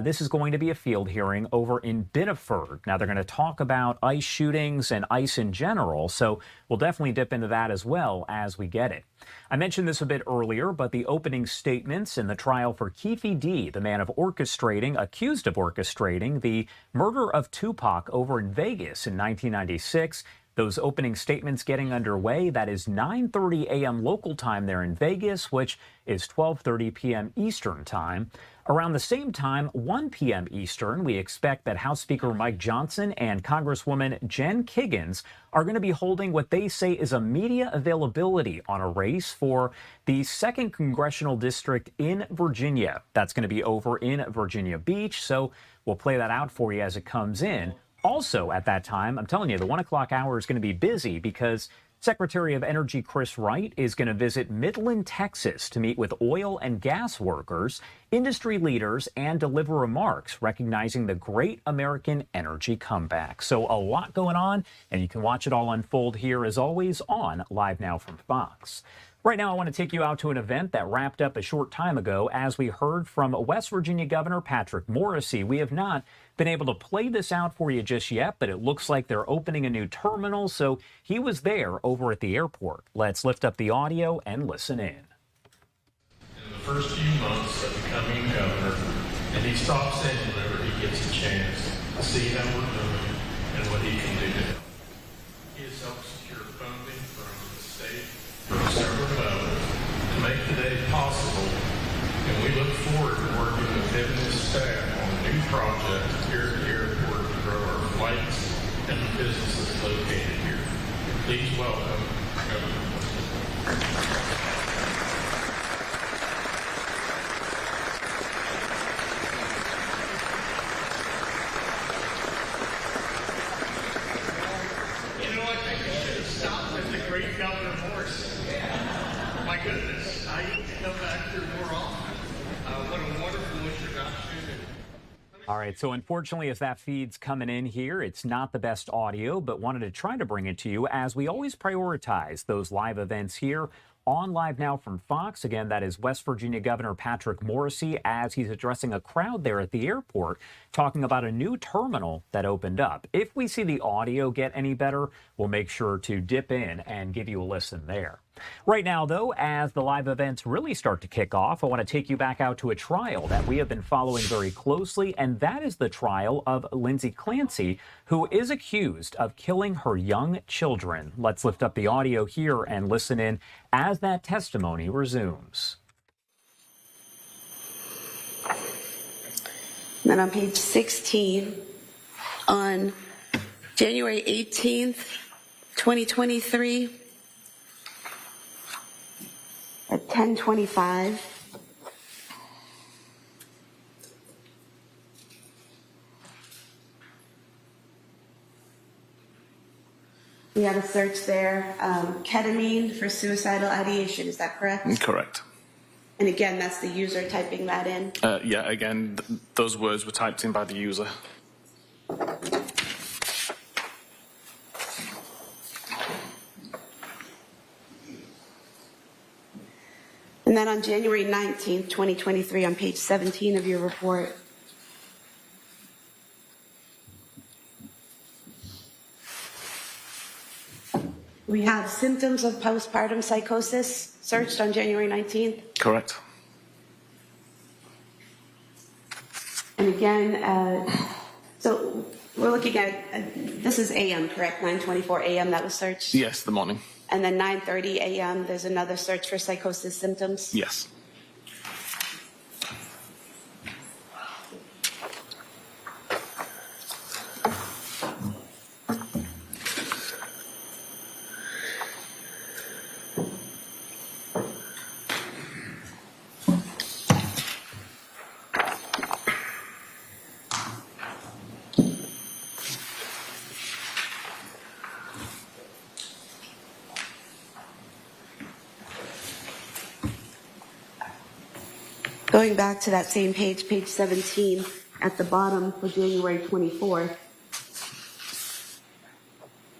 [SPEAKER 20] This is going to be a field hearing over in Biddeford. Now, they're going to talk about ICE shootings and ICE in general, so we'll definitely dip into that as well as we get it. I mentioned this a bit earlier, but the opening statements in the trial for Keefe D., the man accused of orchestrating the murder of Tupac over in Vegas in 1996. Those opening statements getting underway. That is 9:30 a.m. local time there in Vegas, which is 12:30 p.m. Eastern time. Around the same time, 1 p.m. Eastern, we expect that House Speaker Mike Johnson and Congresswoman Jen Kiggans are going to be holding what they say is a media availability on a race for the 2nd Congressional District in Virginia. That's going to be over in Virginia Beach, so we'll play that out for you as it comes in. Also, at that time, I'm telling you, the 1 o'clock hour is going to be busy because Secretary of Energy Chris Wright is going to visit Midland, Texas to meet with oil and gas workers, industry leaders, and deliver remarks recognizing the great American energy comeback. So a lot going on, and you can watch it all unfold here, as always, on Live Now from Fox. Right now, I want to take you out to an event that wrapped up a short time ago as we heard from West Virginia Governor Patrick Morrisey. We have not been able to play this out for you just yet, but it looks like they're opening a new terminal, so he was there over at the airport. Let's lift up the audio and listen in.
[SPEAKER 13] In the first few months of becoming governor, and he stops in whenever he gets a chance to see how we're doing and what he can do to help. He has helped secure funding from the state from several levels to make today possible, and we look forward to working with him and his staff on new projects here at the airport to grow our flights and the businesses located here. Please welcome Governor. You know, I think we should have stopped at the great Governor Morris. My goodness, I need to come back here more often. What a wonderful introduction.
[SPEAKER 20] All right, so unfortunately, as that feed's coming in here, it's not the best audio, but wanted to try to bring it to you as we always prioritize those live events here on Live Now from Fox. Again, that is West Virginia Governor Patrick Morrisey as he's addressing a crowd there at the airport, talking about a new terminal that opened up. If we see the audio get any better, we'll make sure to dip in and give you a listen there. Right now, though, as the live events really start to kick off, I want to take you back out to a trial that we have been following very closely, and that is the trial of Lindsay Clancy, who is accused of killing her young children. Let's lift up the audio here and listen in as that testimony resumes.
[SPEAKER 14] Then on page 16, on January 18th, 2023, at 10:25, we have a search there, ketamine for suicidal ideation, is that correct?
[SPEAKER 15] Correct.
[SPEAKER 14] And again, that's the user typing that in?
[SPEAKER 15] Yeah, again, those words were typed in by the user.
[SPEAKER 14] And then on January 19th, 2023, on page 17 of your report, we have symptoms of postpartum psychosis searched on January 19th.
[SPEAKER 15] Correct.
[SPEAKER 14] And again, so we're looking at, this is AM, correct? 9:24 AM that was searched?
[SPEAKER 15] Yes, the morning.
[SPEAKER 14] And then 9:30 AM, there's another search for psychosis symptoms?
[SPEAKER 15] Yes.
[SPEAKER 14] Going back to that same page, page 17, at the bottom for January 24th,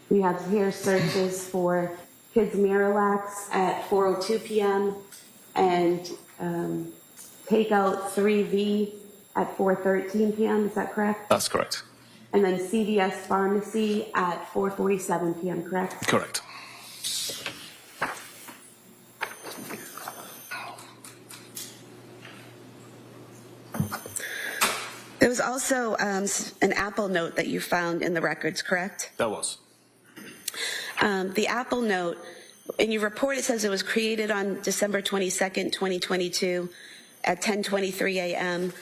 [SPEAKER 14] we have here searches for Kids Miralax at 4:02 p.m. and Takeout 3V at 4:13 p.m., is that correct?
[SPEAKER 15] That's correct.
[SPEAKER 14] And then CVS Pharmacy at 4:47 p.m., correct?
[SPEAKER 15] Correct.
[SPEAKER 14] There was also an Apple note that you found in the records, correct?
[SPEAKER 15] That was.
[SPEAKER 14] The Apple note, in your report, it says it was created on December 22nd, 2022 at 10:23 a.m.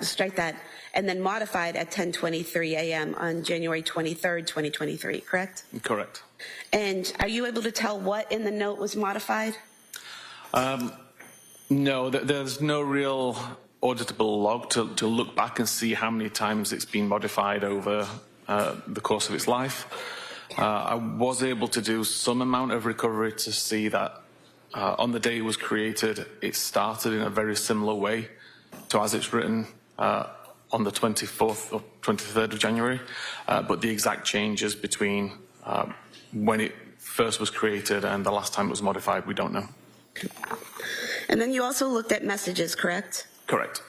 [SPEAKER 14] Strike that. And then modified at 10:23 a.m. on January 23rd, 2023, correct?
[SPEAKER 15] Correct.
[SPEAKER 14] And are you able to tell what in the note was modified?
[SPEAKER 15] No, there's no real auditable log to look back and see how many times it's been modified over the course of its life. I was able to do some amount of recovery to see that on the day it was created, it started in a very similar way to as it's written on the 24th or 23rd of January, but the exact changes between when it first was created and the last time it was modified, we don't know.
[SPEAKER 14] And then you also looked at messages, correct?
[SPEAKER 15] Correct.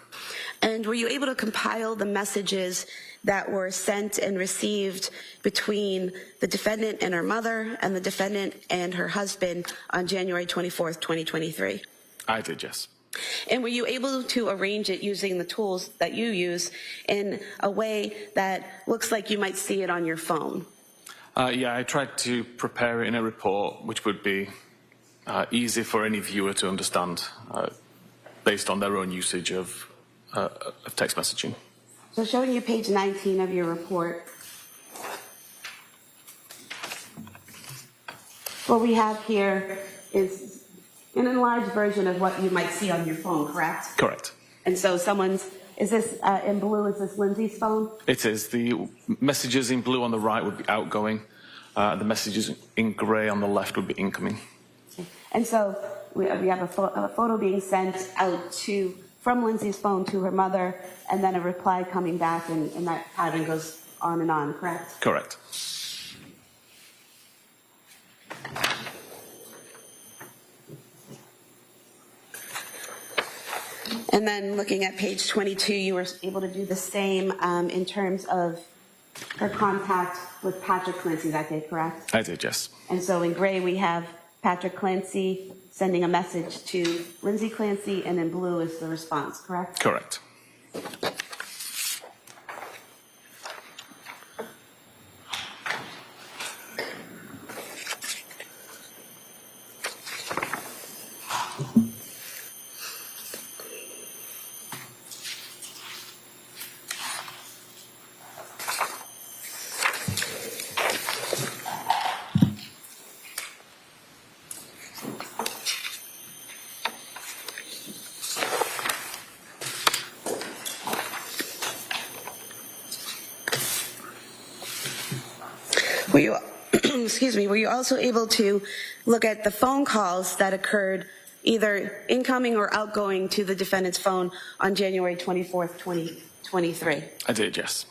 [SPEAKER 14] And were you able to compile the messages that were sent and received between the defendant and her mother and the defendant and her husband on January 24th, 2023?
[SPEAKER 15] I did, yes.
[SPEAKER 14] And were you able to arrange it using the tools that you use in a way that looks like you might see it on your phone?
[SPEAKER 15] Yeah, I tried to prepare it in a report which would be easy for any viewer to understand based on their own usage of text messaging.
[SPEAKER 14] So showing you page 19 of your report, what we have here is an enlarged version of what you might see on your phone, correct?
[SPEAKER 15] Correct.
[SPEAKER 14] And so is this in blue, is this Lindsay's phone?
[SPEAKER 15] It is. The messages in blue on the right would be outgoing. The messages in grey on the left would be incoming.
[SPEAKER 14] And so we have a photo being sent out from Lindsay's phone to her mother, and then a reply coming back, and that pattern goes on and on, correct?
[SPEAKER 15] Correct.
[SPEAKER 14] And then looking at page 22, you were able to do the same in terms of her contact with Patrick Clancy that day, correct?
[SPEAKER 15] I did, yes.
[SPEAKER 14] And so in gray, we have Patrick Clancy sending a message to Lindsay Clancy, and in blue is the response, correct?
[SPEAKER 15] Correct.
[SPEAKER 14] Were you also able to look at the phone calls that occurred either incoming or outgoing to the defendant's phone on January 24th, 2023?
[SPEAKER 15] I did, yes.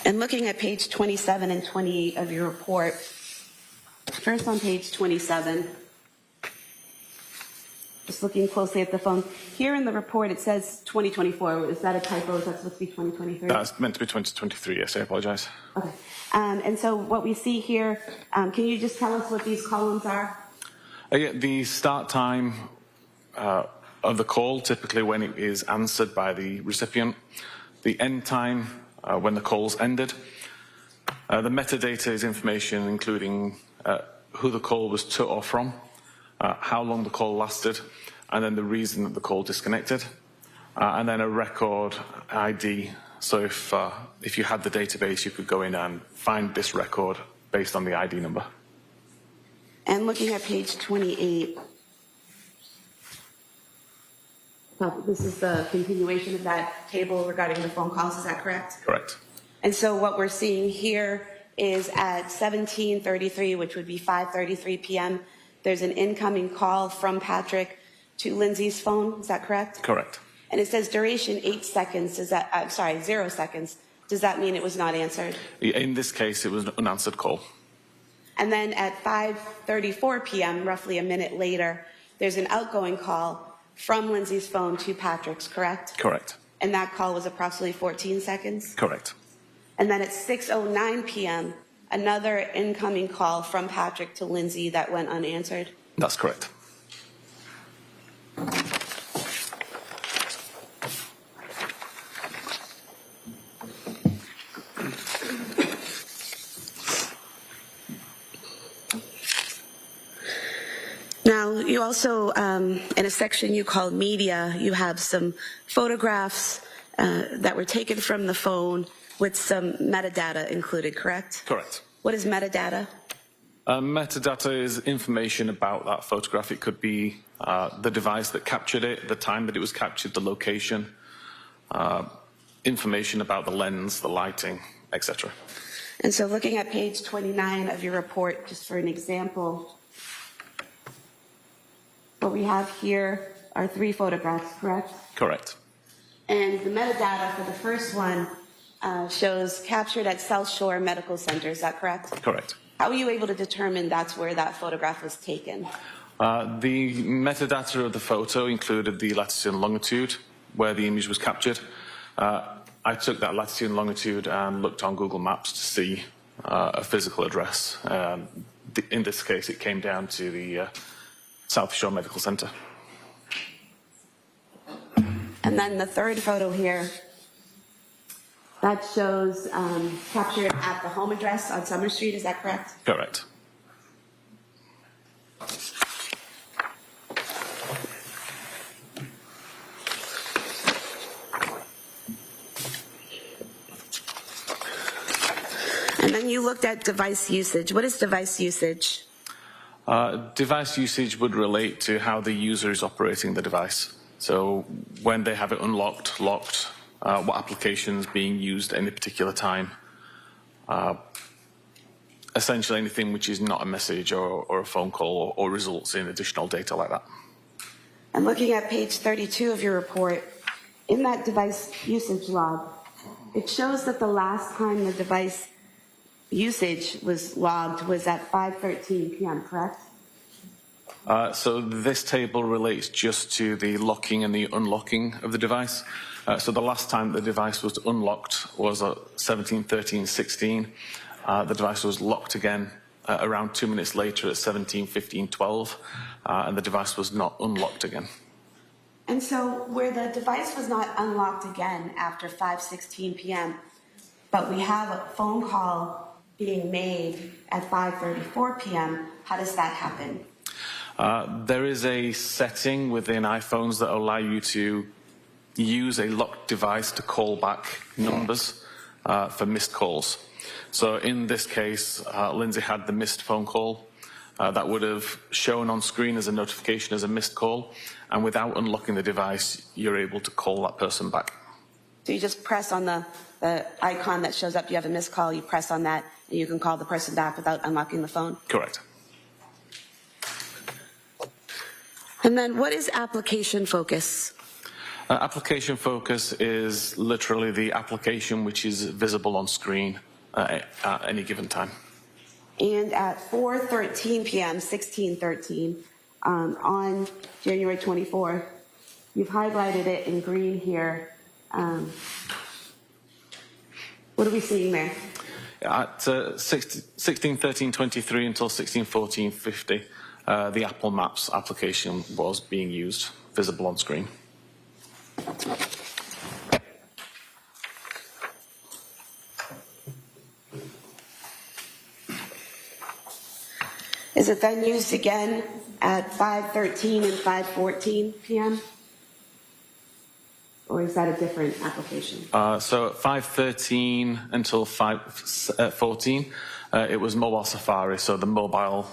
[SPEAKER 14] And looking at page 27 and 28 of your report, first on page 27, just looking closely at the phone. Here in the report, it says 2024. Is that a typo? Is that supposed to be 2023?
[SPEAKER 15] That's meant to be 2023, yes. I apologize.
[SPEAKER 14] Okay. And so what we see here, can you just tell us what these columns are?
[SPEAKER 15] Yeah, the start time of the call, typically when it is answered by the recipient. The end time, when the call's ended. The metadata is information including who the call was to or from, how long the call lasted, and then the reason that the call disconnected, and then a record ID. So if you had the database, you could go in and find this record based on the ID number.
[SPEAKER 14] And looking at page 28, this is the continuation of that table regarding the phone calls, is that correct?
[SPEAKER 15] Correct.
[SPEAKER 14] And so what we're seeing here is at 17:33, which would be 5:33 p.m., there's an incoming call from Patrick to Lindsay's phone, is that correct?
[SPEAKER 15] Correct.
[SPEAKER 14] And it says duration 8 seconds, 0 seconds. Does that mean it was not answered?
[SPEAKER 15] In this case, it was an unanswered call.
[SPEAKER 14] And then at 5:34 p.m., roughly a minute later, there's an outgoing call from Lindsay's phone to Patrick's, correct?
[SPEAKER 15] Correct.
[SPEAKER 14] And that call was approximately 14 seconds?
[SPEAKER 15] Correct.
[SPEAKER 14] And then at 6:09 p.m., another incoming call from Patrick to Lindsay that went unanswered?
[SPEAKER 15] That's correct.
[SPEAKER 14] Now, you also, in a section you called media, you have some photographs that were taken from the phone with some metadata included, correct?
[SPEAKER 15] Correct.
[SPEAKER 14] What is metadata?
[SPEAKER 15] Metadata is information about that photograph. It could be the device that captured it, the time that it was captured, the location, information about the lens, the lighting, etc.
[SPEAKER 14] And so looking at page 29 of your report, just for an example, what we have here are 3 photographs, correct?
[SPEAKER 15] Correct.
[SPEAKER 14] And the metadata for the first one shows captured at South Shore Medical Center, is that correct?
[SPEAKER 15] Correct.
[SPEAKER 14] How were you able to determine that's where that photograph was taken?
[SPEAKER 15] The metadata of the photo included the latitude and longitude where the image was captured. I took that latitude and longitude and looked on Google Maps to see a physical address. In this case, it came down to the South Shore Medical Center.
[SPEAKER 14] And then the third photo here, that shows captured at the home address on Summer Street, is that correct?
[SPEAKER 15] Correct.
[SPEAKER 14] And then you looked at device usage. What is device usage?
[SPEAKER 15] Device usage would relate to how the user is operating the device. So when they have it unlocked, locked, what applications being used at any particular time. Essentially anything which is not a message or a phone call or results in additional data like that.
[SPEAKER 14] And looking at page 32 of your report, in that device usage log, it shows that the last time the device usage was logged was at 5:13 p.m., correct?
[SPEAKER 15] So this table relates just to the locking and the unlocking of the device. So the last time the device was unlocked was at 17:13:16. The device was locked again around 2 minutes later at 17:15:12, and the device was not unlocked again.
[SPEAKER 14] And so where the device was not unlocked again after 5:16 p.m., but we have a phone call being made at 5:34 p.m., how does that happen?
[SPEAKER 15] There is a setting within iPhones that allow you to use a locked device to call back numbers for missed calls. So in this case, Lindsay had the missed phone call that would have shown on screen as a notification as a missed call, and without unlocking the device, you're able to call that person back.
[SPEAKER 14] So you just press on the icon that shows up, you have a missed call, you press on that, and you can call the person back without unlocking the phone?
[SPEAKER 15] Correct.
[SPEAKER 14] And then what is application focus?
[SPEAKER 15] Application focus is literally the application which is visible on screen at any given time.
[SPEAKER 14] And at 4:13 p.m., 16:13, on January 24th, you've highlighted it in green here. What are we seeing there?
[SPEAKER 15] At 16:13:23 until 16:14:50, the Apple Maps application was being used, visible on screen.
[SPEAKER 14] Is it then used again at 5:13 and 5:14 p.m.? Or is that a different application?
[SPEAKER 15] So at 5:13 until 5:14, it was mobile Safari, so the mobile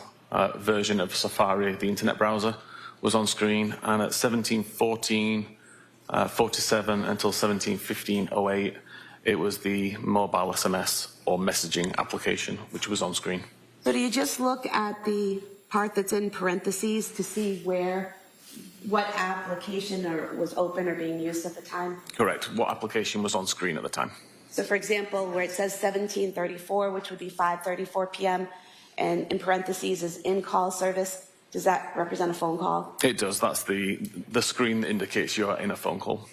[SPEAKER 15] version of Safari, the internet browser, was on screen, and at 17:14:47 until 17:15:08, it was the mobile SMS or messaging application, which was on screen.
[SPEAKER 14] So do you just look at the part that's in parentheses to see what application was open or being used at the time?
[SPEAKER 15] Correct. What application was on screen at the time?
[SPEAKER 14] So for example, where it says 17:34, which would be 5:34 p.m., and in parentheses is in call service. Does that represent a phone call?
[SPEAKER 15] It does. That's the screen that indicates you're in a phone call.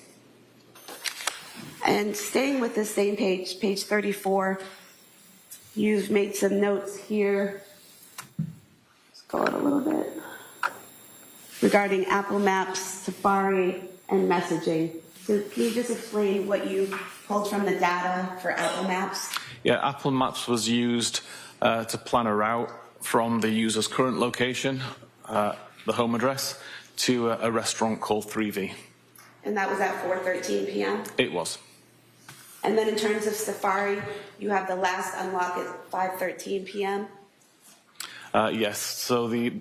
[SPEAKER 14] And staying with the same page, page 34, you've made some notes here. Let's go out a little bit. Regarding Apple Maps, Safari, and messaging. So can you just explain what you pulled from the data for Apple Maps?
[SPEAKER 15] Yeah, Apple Maps was used to plan a route from the user's current location, the home address, to a restaurant called 3V.
[SPEAKER 14] And that was at 4:13 p.m.?
[SPEAKER 15] It was.
[SPEAKER 14] And then in terms of Safari, you have the last unlock at 5:13 p.m.?
[SPEAKER 15] Yes, so the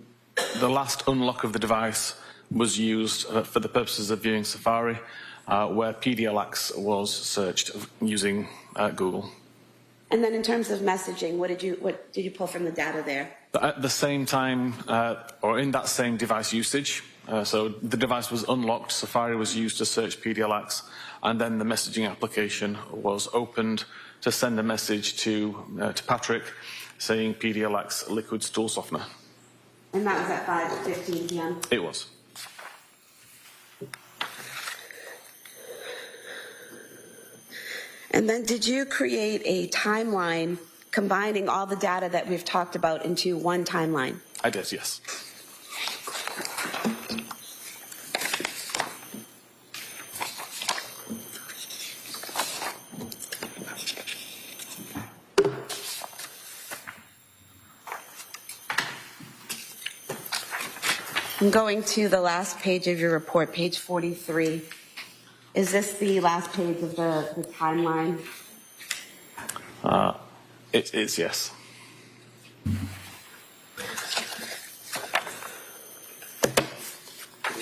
[SPEAKER 15] last unlock of the device was used for the purposes of viewing Safari, where PDLX was searched using Google.
[SPEAKER 14] And then in terms of messaging, what did you pull from the data there?
[SPEAKER 15] At the same time, or in that same device usage, so the device was unlocked, Safari was used to search PDLX, and then the messaging application was opened to send a message to Patrick saying PDLX liquid stool softener.
[SPEAKER 14] And that was at 5:15 p.m.?
[SPEAKER 15] It was.
[SPEAKER 14] And then did you create a timeline combining all the data that we've talked about into one timeline?
[SPEAKER 15] I did, yes.
[SPEAKER 14] I'm going to the last page of your report, page 43. Is this the last page of the timeline?
[SPEAKER 15] It is, yes.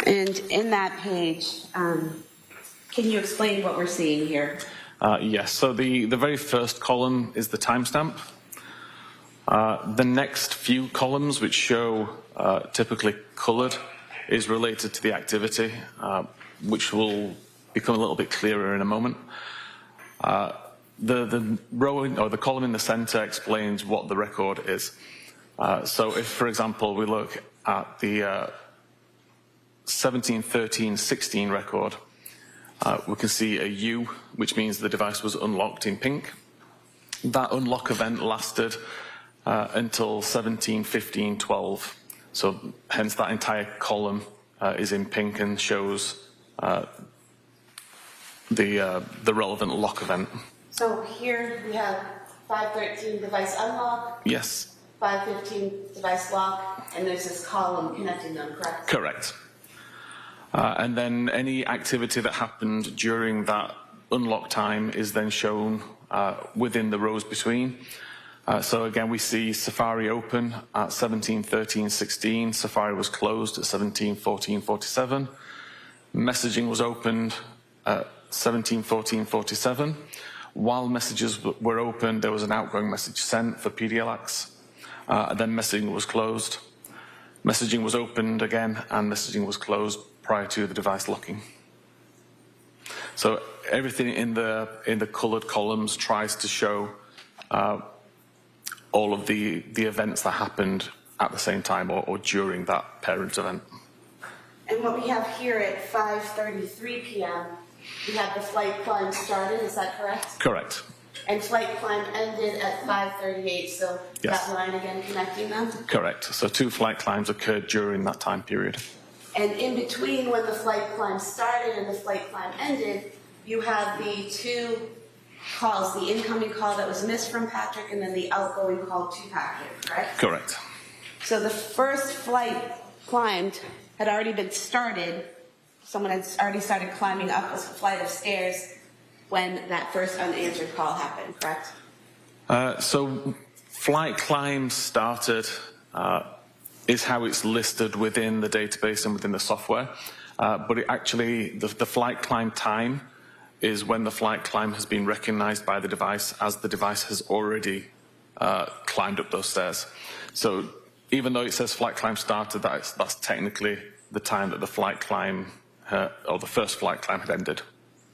[SPEAKER 14] And in that page, can you explain what we're seeing here?
[SPEAKER 15] Yes, so the very first column is the timestamp. The next few columns, which show typically colored, is related to the activity, which will become a little bit clearer in a moment. The row or the column in the center explains what the record is. So if, for example, we look at the 17-13-16 record, we can see a U, which means the device was unlocked in pink. That unlock event lasted until 17-15-12. So hence that entire column is in pink and shows the relevant lock event.
[SPEAKER 14] So here we have 5:13 device unlock.
[SPEAKER 15] Yes.
[SPEAKER 14] 5:15 device lock, and there's this column connecting them, correct?
[SPEAKER 15] Correct. And then any activity that happened during that unlock time is then shown within the rows between. So again, we see Safari open at 17-13-16. Safari was closed at 17-14-47. Messaging was opened at 17-14-47. While messages were open, there was an outgoing message sent for PDLX. Then messaging was closed. Messaging was opened again, and messaging was closed prior to the device locking. So everything in the colored columns tries to show all of the events that happened at the same time or during that parent event.
[SPEAKER 14] And what we have here at 5:33 p.m., we have the flight climb started, is that correct?
[SPEAKER 15] Correct.
[SPEAKER 14] And flight climb ended at 5:38, so
[SPEAKER 15] Yes.
[SPEAKER 14] that line again connecting them?
[SPEAKER 15] Correct. So 2 flight climbs occurred during that time period.
[SPEAKER 14] And in between when the flight climb started and the flight climb ended, you have the 2 calls, the incoming call that was missed from Patrick and then the outgoing call to Patrick, correct?
[SPEAKER 15] Correct.
[SPEAKER 14] So the first flight climbed had already been started. Someone had already started climbing up a flight of stairs when that first unanswered call happened, correct?
[SPEAKER 15] So flight climb started is how it's listed within the database and within the software. But it actually, the flight climb time is when the flight climb has been recognized by the device as the device has already climbed up those stairs. So even though it says flight climb started, that's technically the time that the flight climb, or the first flight climb had ended.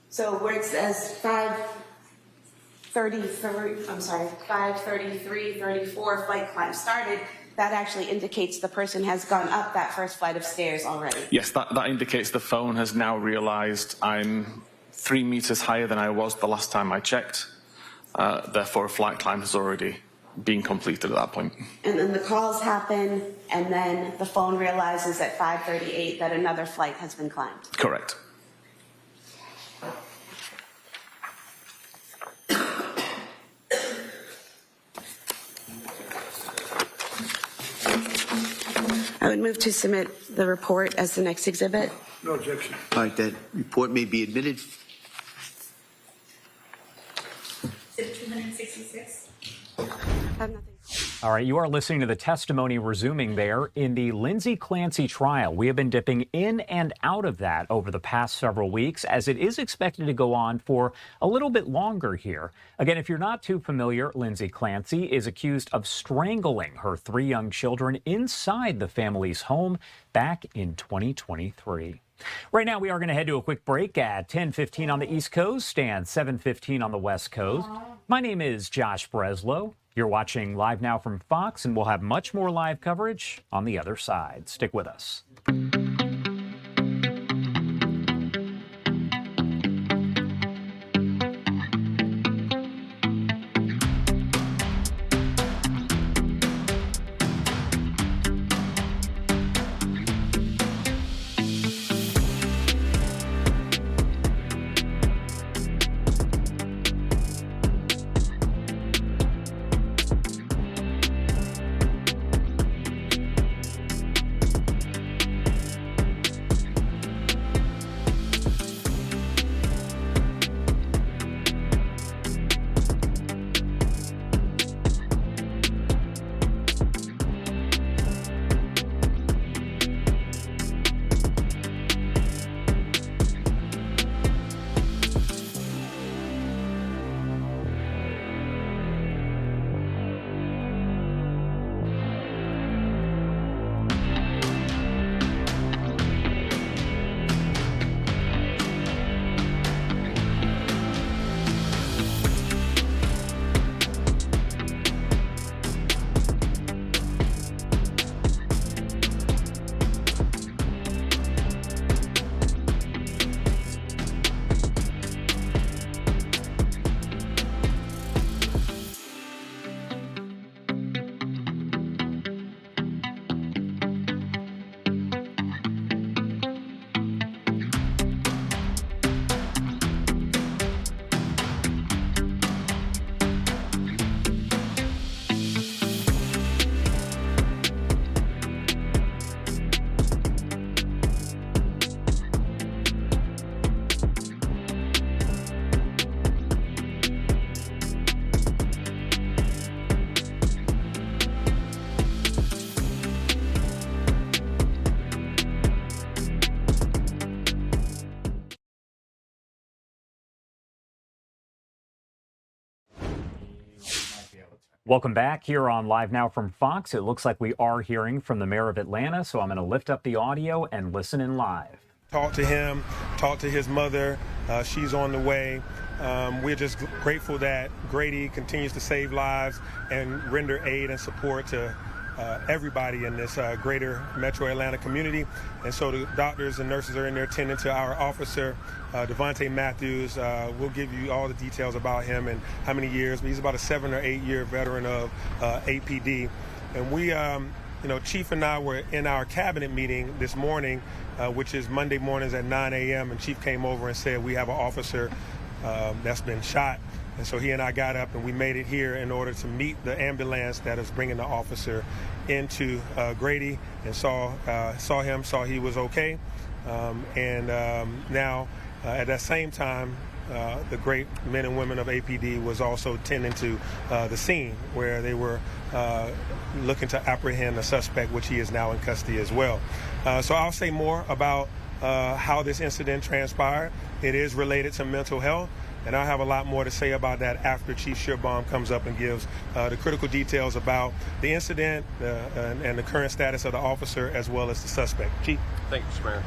[SPEAKER 14] So where it says 5:13 5:33:34 flight climb started, that actually indicates the person has gone up that first flight of stairs already.
[SPEAKER 15] Yes, that indicates the phone has now realized I'm 3 meters higher than I was the last time I checked. Therefore, a flight climb has already been completed at that point.
[SPEAKER 14] And then the calls happen, and then the phone realizes at 5:38 that another flight has been climbed.
[SPEAKER 15] Correct.
[SPEAKER 14] I would move to submit the report as the next exhibit.
[SPEAKER 9] No objection.
[SPEAKER 17] All right, that report may be admitted.
[SPEAKER 14] Exhibit 266.
[SPEAKER 20] All right, you are listening to the testimony resuming there in the Lindsay Clancy trial. We have been dipping in and out of that over the past several weeks, as it is expected to go on for a little bit longer here. Again, if you're not too familiar, Lindsay Clancy is accused of strangling her 3 young children inside the family's home back in 2023. Right now, we are going to head to a quick break at 10:15 on the East Coast and 7:15 on the West Coast. My name is Josh Breslow. You're watching Live Now from Fox, and we'll have much more live coverage on the other side. Stick with us. Welcome back here on Live Now from Fox. It looks like we are hearing from the mayor of Atlanta, so I'm going to lift up the audio and listen in live.
[SPEAKER 19] Talk to him, talk to his mother. She's on the way. We're just grateful that Grady continues to save lives and render aid and support to everybody in this greater Metro Atlanta community. And so the doctors and nurses are in there tending to our officer, Devontae Matthews. We'll give you all the details about him and how many years, but he's about a 7 or 8 year veteran of APD. And we, Chief and I were in our cabinet meeting this morning, which is Monday mornings at 9 a.m. And Chief came over and said, we have an officer that's been shot. And so he and I got up and we made it here in order to meet the ambulance that is bringing the officer into Grady, and saw he was okay. Now at that same time, the great men and women of APD was also tending to the scene where they were looking to apprehend the suspect, which he is now in custody as well. So I'll say more about how this incident transpired. It is related to mental health. And I'll have a lot more to say about that after Chief Schierbaum comes up and gives the critical details about the incident and the current status of the officer as well as the suspect. Chief.
[SPEAKER 24] Thank you, Mr. Mayor.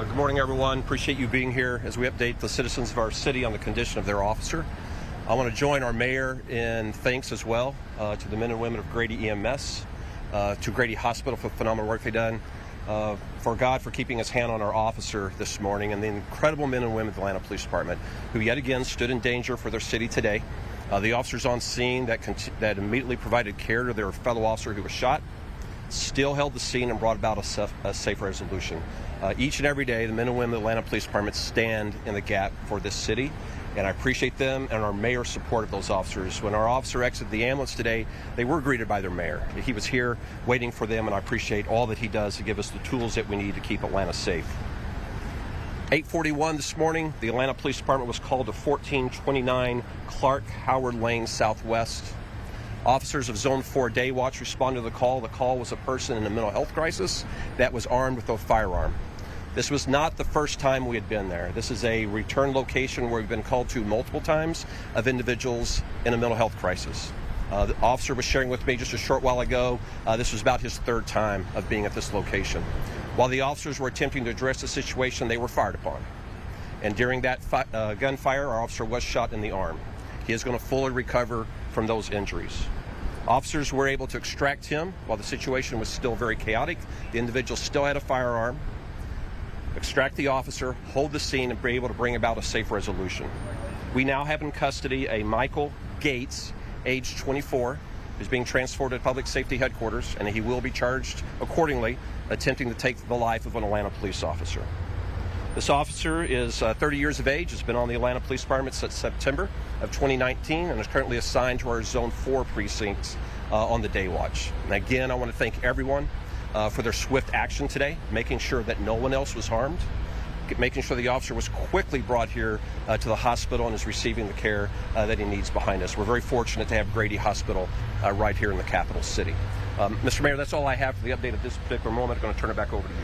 [SPEAKER 24] Good morning, everyone. Appreciate you being here as we update the citizens of our city on the condition of their officer. I want to join our mayor in thanks as well to the men and women of Grady EMS, to Grady Hospital for the phenomenal work they've done, for God for keeping his hand on our officer this morning, and the incredible men and women of the Atlanta Police Department who yet again stood in danger for their city today. The officers on scene that immediately provided care to their fellow officer who was shot, still held the scene and brought about a safe resolution. Each and every day, the men and women of the Atlanta Police Department stand in the gap for this city, and I appreciate them and our mayor's support of those officers. When our officer exited the ambulance today, they were greeted by their mayor. He was here waiting for them, and I appreciate all that he does to give us the tools that we need to keep Atlanta safe. 8:41 this morning, the Atlanta Police Department was called to 1429 Clark Howard Lane Southwest. Officers of Zone 4 Day Watch responded to the call. The call was a person in a mental health crisis that was armed with a firearm. This was not the first time we had been there. This is a return location where we've been called to multiple times of individuals in a mental health crisis. The officer was sharing with me just a short while ago, this was about his third time of being at this location. While the officers were attempting to address the situation, they were fired upon. And during that gunfire, our officer was shot in the arm. He is going to fully recover from those injuries. Officers were able to extract him while the situation was still very chaotic. The individual still had a firearm. Extract the officer, hold the scene, and be able to bring about a safe resolution. We now have in custody a Michael Gates, age 24, who's being transported to Public Safety Headquarters, and he will be charged accordingly, attempting to take the life of an Atlanta police officer. This officer is 30 years of age, has been on the Atlanta Police Department since September of 2019, and is currently assigned to our Zone 4 precincts on the day watch. And again, I want to thank everyone for their swift action today, making sure that no one else was harmed, making sure the officer was quickly brought here to the hospital and is receiving the care that he needs behind us. We're very fortunate to have Grady Hospital right here in the capital city. Mr. Mayor, that's all I have for the update at this particular moment. I'm going to turn it back over to you.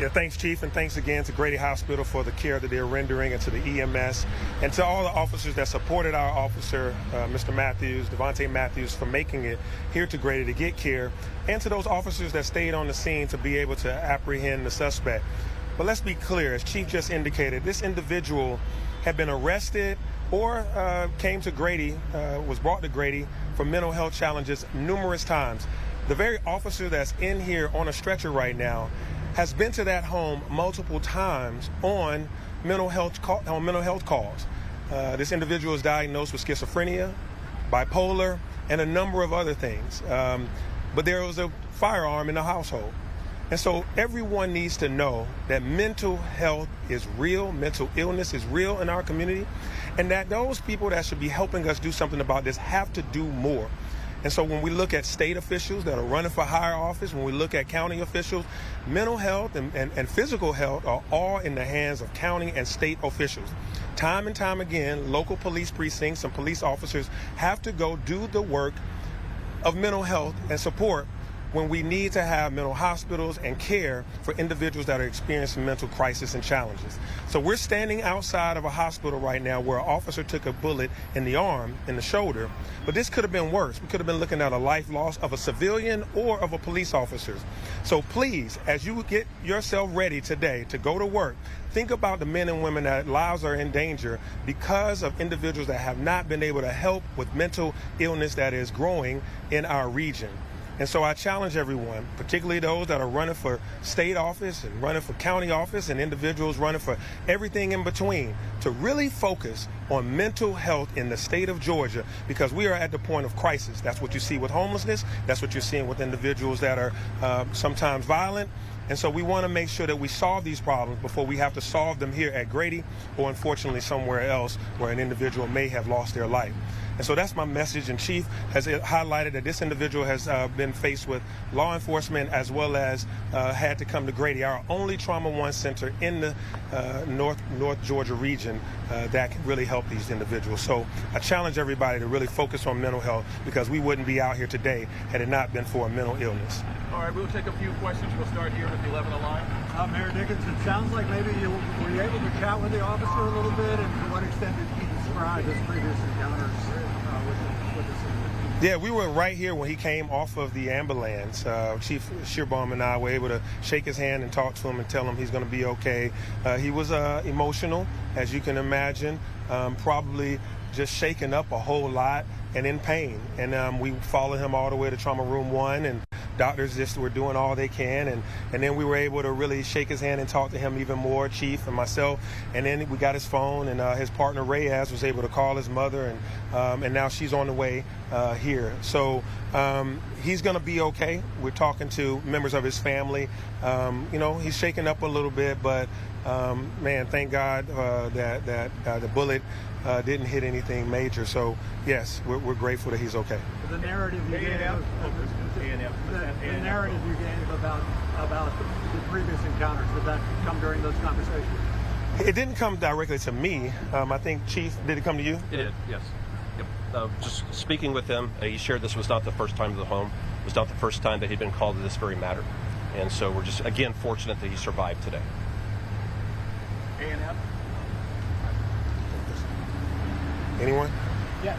[SPEAKER 19] Yeah, thanks, Chief, and thanks again to Grady Hospital for the care that they're rendering, and to the EMS, and to all the officers that supported our officer, Mr. Matthews, Devontae Matthews, for making it here to Grady to get care, and to those officers that stayed on the scene to be able to apprehend the suspect. But let's be clear, as Chief just indicated, this individual had been arrested or came to Grady, was brought to Grady for mental health challenges numerous times. The very officer that's in here on a stretcher right now has been to that home multiple times on mental health calls. This individual is diagnosed with schizophrenia, bipolar, and a number of other things. But there was a firearm in the household. And so everyone needs to know that mental health is real, mental illness is real in our community, and that those people that should be helping us do something about this have to do more. And so when we look at state officials that are running for higher office, when we look at county officials, mental health and physical health are all in the hands of county and state officials. Time and time again, local police precincts and police officers have to go do the work of mental health and support when we need to have mental hospitals and care for individuals that are experiencing mental crisis and challenges. So we're standing outside of a hospital right now where an officer took a bullet in the arm, in the shoulder, but this could have been worse. We could have been looking at a life loss of a civilian or of a police officer. So please, as you get yourself ready today to go to work, think about the men and women that lives are in danger because of individuals that have not been able to help with mental illness that is growing in our region. And so I challenge everyone, particularly those that are running for state office and running for county office and individuals running for everything in between, to really focus on mental health in the state of Georgia, because we are at the point of crisis. That's what you see with homelessness. That's what you're seeing with individuals that are sometimes violent. And so we want to make sure that we solve these problems before we have to solve them here at Grady or unfortunately somewhere else where an individual may have lost their life. And so that's my message, and Chief has highlighted that this individual has been faced with law enforcement as well as had to come to Grady, our only Trauma One center in the North Georgia region that can really help these individuals. So I challenge everybody to really focus on mental health, because we wouldn't be out here today had it not been for a mental illness.
[SPEAKER 6] All right, we'll take a few questions. We'll start here with the 11 line.
[SPEAKER 9] Mayor Dickinson, sounds like maybe were you able to chat with the officer a little bit, and to what extent did he describe his previous encounters with this individual?
[SPEAKER 19] Yeah, we were right here when he came off of the ambulance. Chief Shearbaum and I were able to shake his hand and talk to him and tell him he's going to be okay. He was emotional, as you can imagine, probably just shaken up a whole lot and in pain. And we followed him all the way to Trauma Room 1, and doctors just were doing all they can. And then we were able to really shake his hand and talk to him even more, Chief and myself. And then we got his phone, and his partner Reyes was able to call his mother, and now she's on the way here. So he's going to be okay. We're talking to members of his family. You know, he's shaken up a little bit, but man, thank God that the bullet didn't hit anything major. So yes, we're grateful that he's okay.
[SPEAKER 9] The narrative you gave, the narrative you gave about the previous encounters, did that come during those conversations?
[SPEAKER 19] It didn't come directly to me. I think, Chief, did it come to you?
[SPEAKER 24] It did, yes. Yep. Just speaking with him, he shared this was not the first time to the home. It was not the first time that he'd been called to this very matter. And so we're just, again, fortunate that he survived today.
[SPEAKER 9] A&M?
[SPEAKER 19] Anyone?
[SPEAKER 9] Yeah.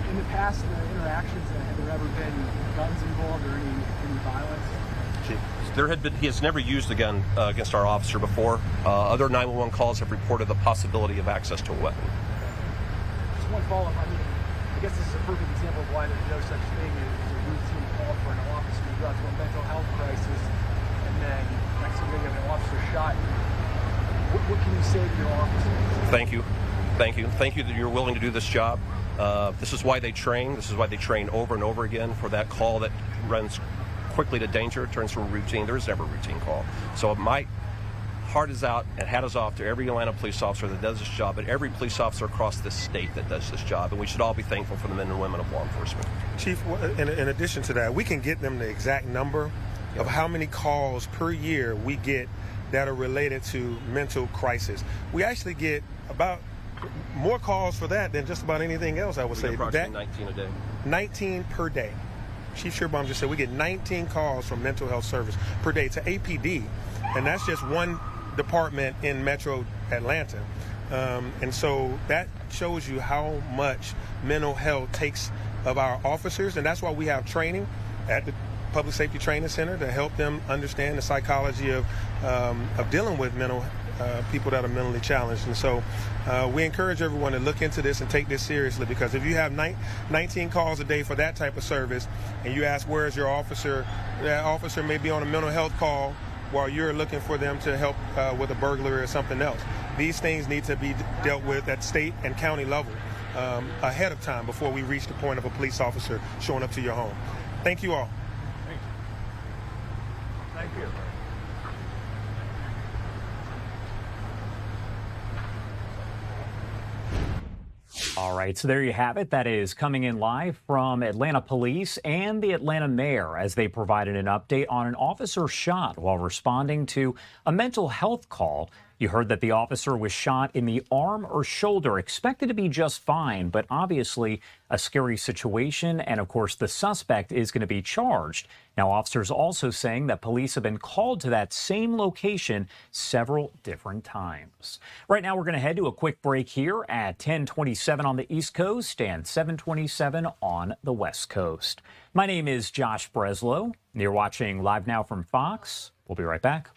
[SPEAKER 9] In the past, the interactions, have there ever been guns involved or any violence?
[SPEAKER 24] He has never used a gun against our officer before. Other 911 calls have reported the possibility of access to a weapon.
[SPEAKER 9] Just one follow-up. I mean, I guess this is a perfect example of why there's no such thing as a routine call for an officer to go through a mental health crisis, and then next thing you have an officer shot. What can you say to your officers?
[SPEAKER 24] Thank you. Thank you. Thank you that you're willing to do this job. This is why they train. This is why they train over and over again for that call that runs quickly to danger, turns from routine. There is never a routine call. So my heart is out and hat is off to every Atlanta police officer that does this job, and every police officer across this state that does this job. And we should all be thankful for the men and women of law enforcement.
[SPEAKER 19] Chief, in addition to that, we can get them the exact number of how many calls per year we get that are related to mental crisis. We actually get about more calls for that than just about anything else, I would say.
[SPEAKER 24] Approximately 19 a day.
[SPEAKER 19] 19 per day. Chief Shearbaum just said we get 19 calls from mental health service per day to APD, and that's just one department in Metro Atlanta. And so that shows you how much mental health takes of our officers, and that's why we have training at the Public Safety Training Center to help them understand the psychology of dealing with people that are mentally challenged. And so we encourage everyone to look into this and take this seriously, because if you have 19 calls a day for that type of service, and you ask where is your officer, that officer may be on a mental health call while you're looking for them to help with a burglary or something else. These things need to be dealt with at state and county level ahead of time before we reach the point of a police officer showing up to your home. Thank you all.
[SPEAKER 9] Thank you.
[SPEAKER 20] All right, so there you have it. That is coming in live from Atlanta Police and the Atlanta Mayor as they provided an update on an officer shot while responding to a mental health call. You heard that the officer was shot in the arm or shoulder, expected to be just fine, but obviously a scary situation. And of course, the suspect is going to be charged. Now, officers also saying that police have been called to that same location several different times. Right now, we're going to head to a quick break here at 10:27 on the East Coast and 7:27 on the West Coast. My name is Josh Breslow. You're watching Live Now from Fox. We'll be right back.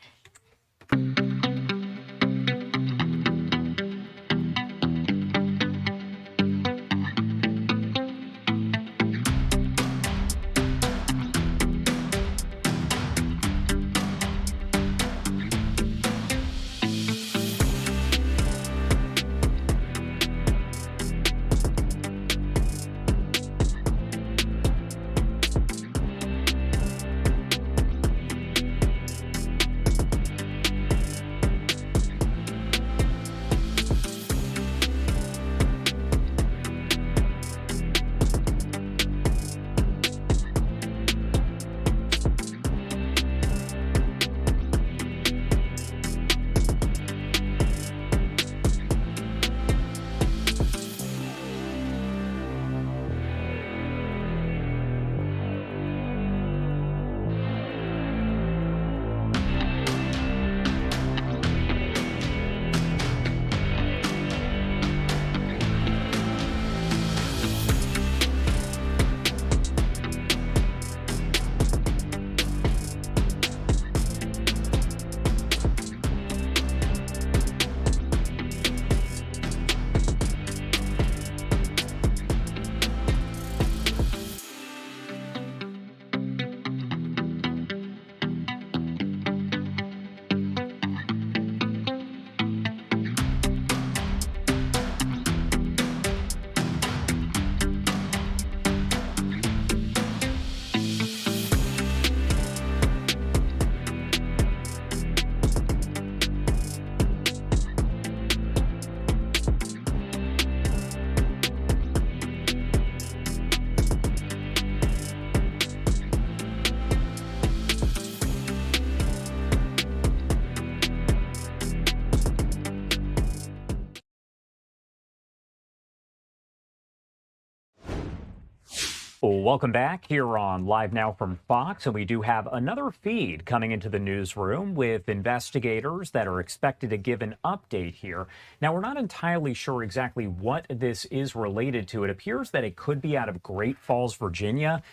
[SPEAKER 20] Well, welcome back here on Live Now from Fox, and we do have another feed coming into the newsroom with investigators that are expected to give an update here. Now, we're not entirely sure exactly what this is related to. It appears that it could be out of Great Falls, Virginia,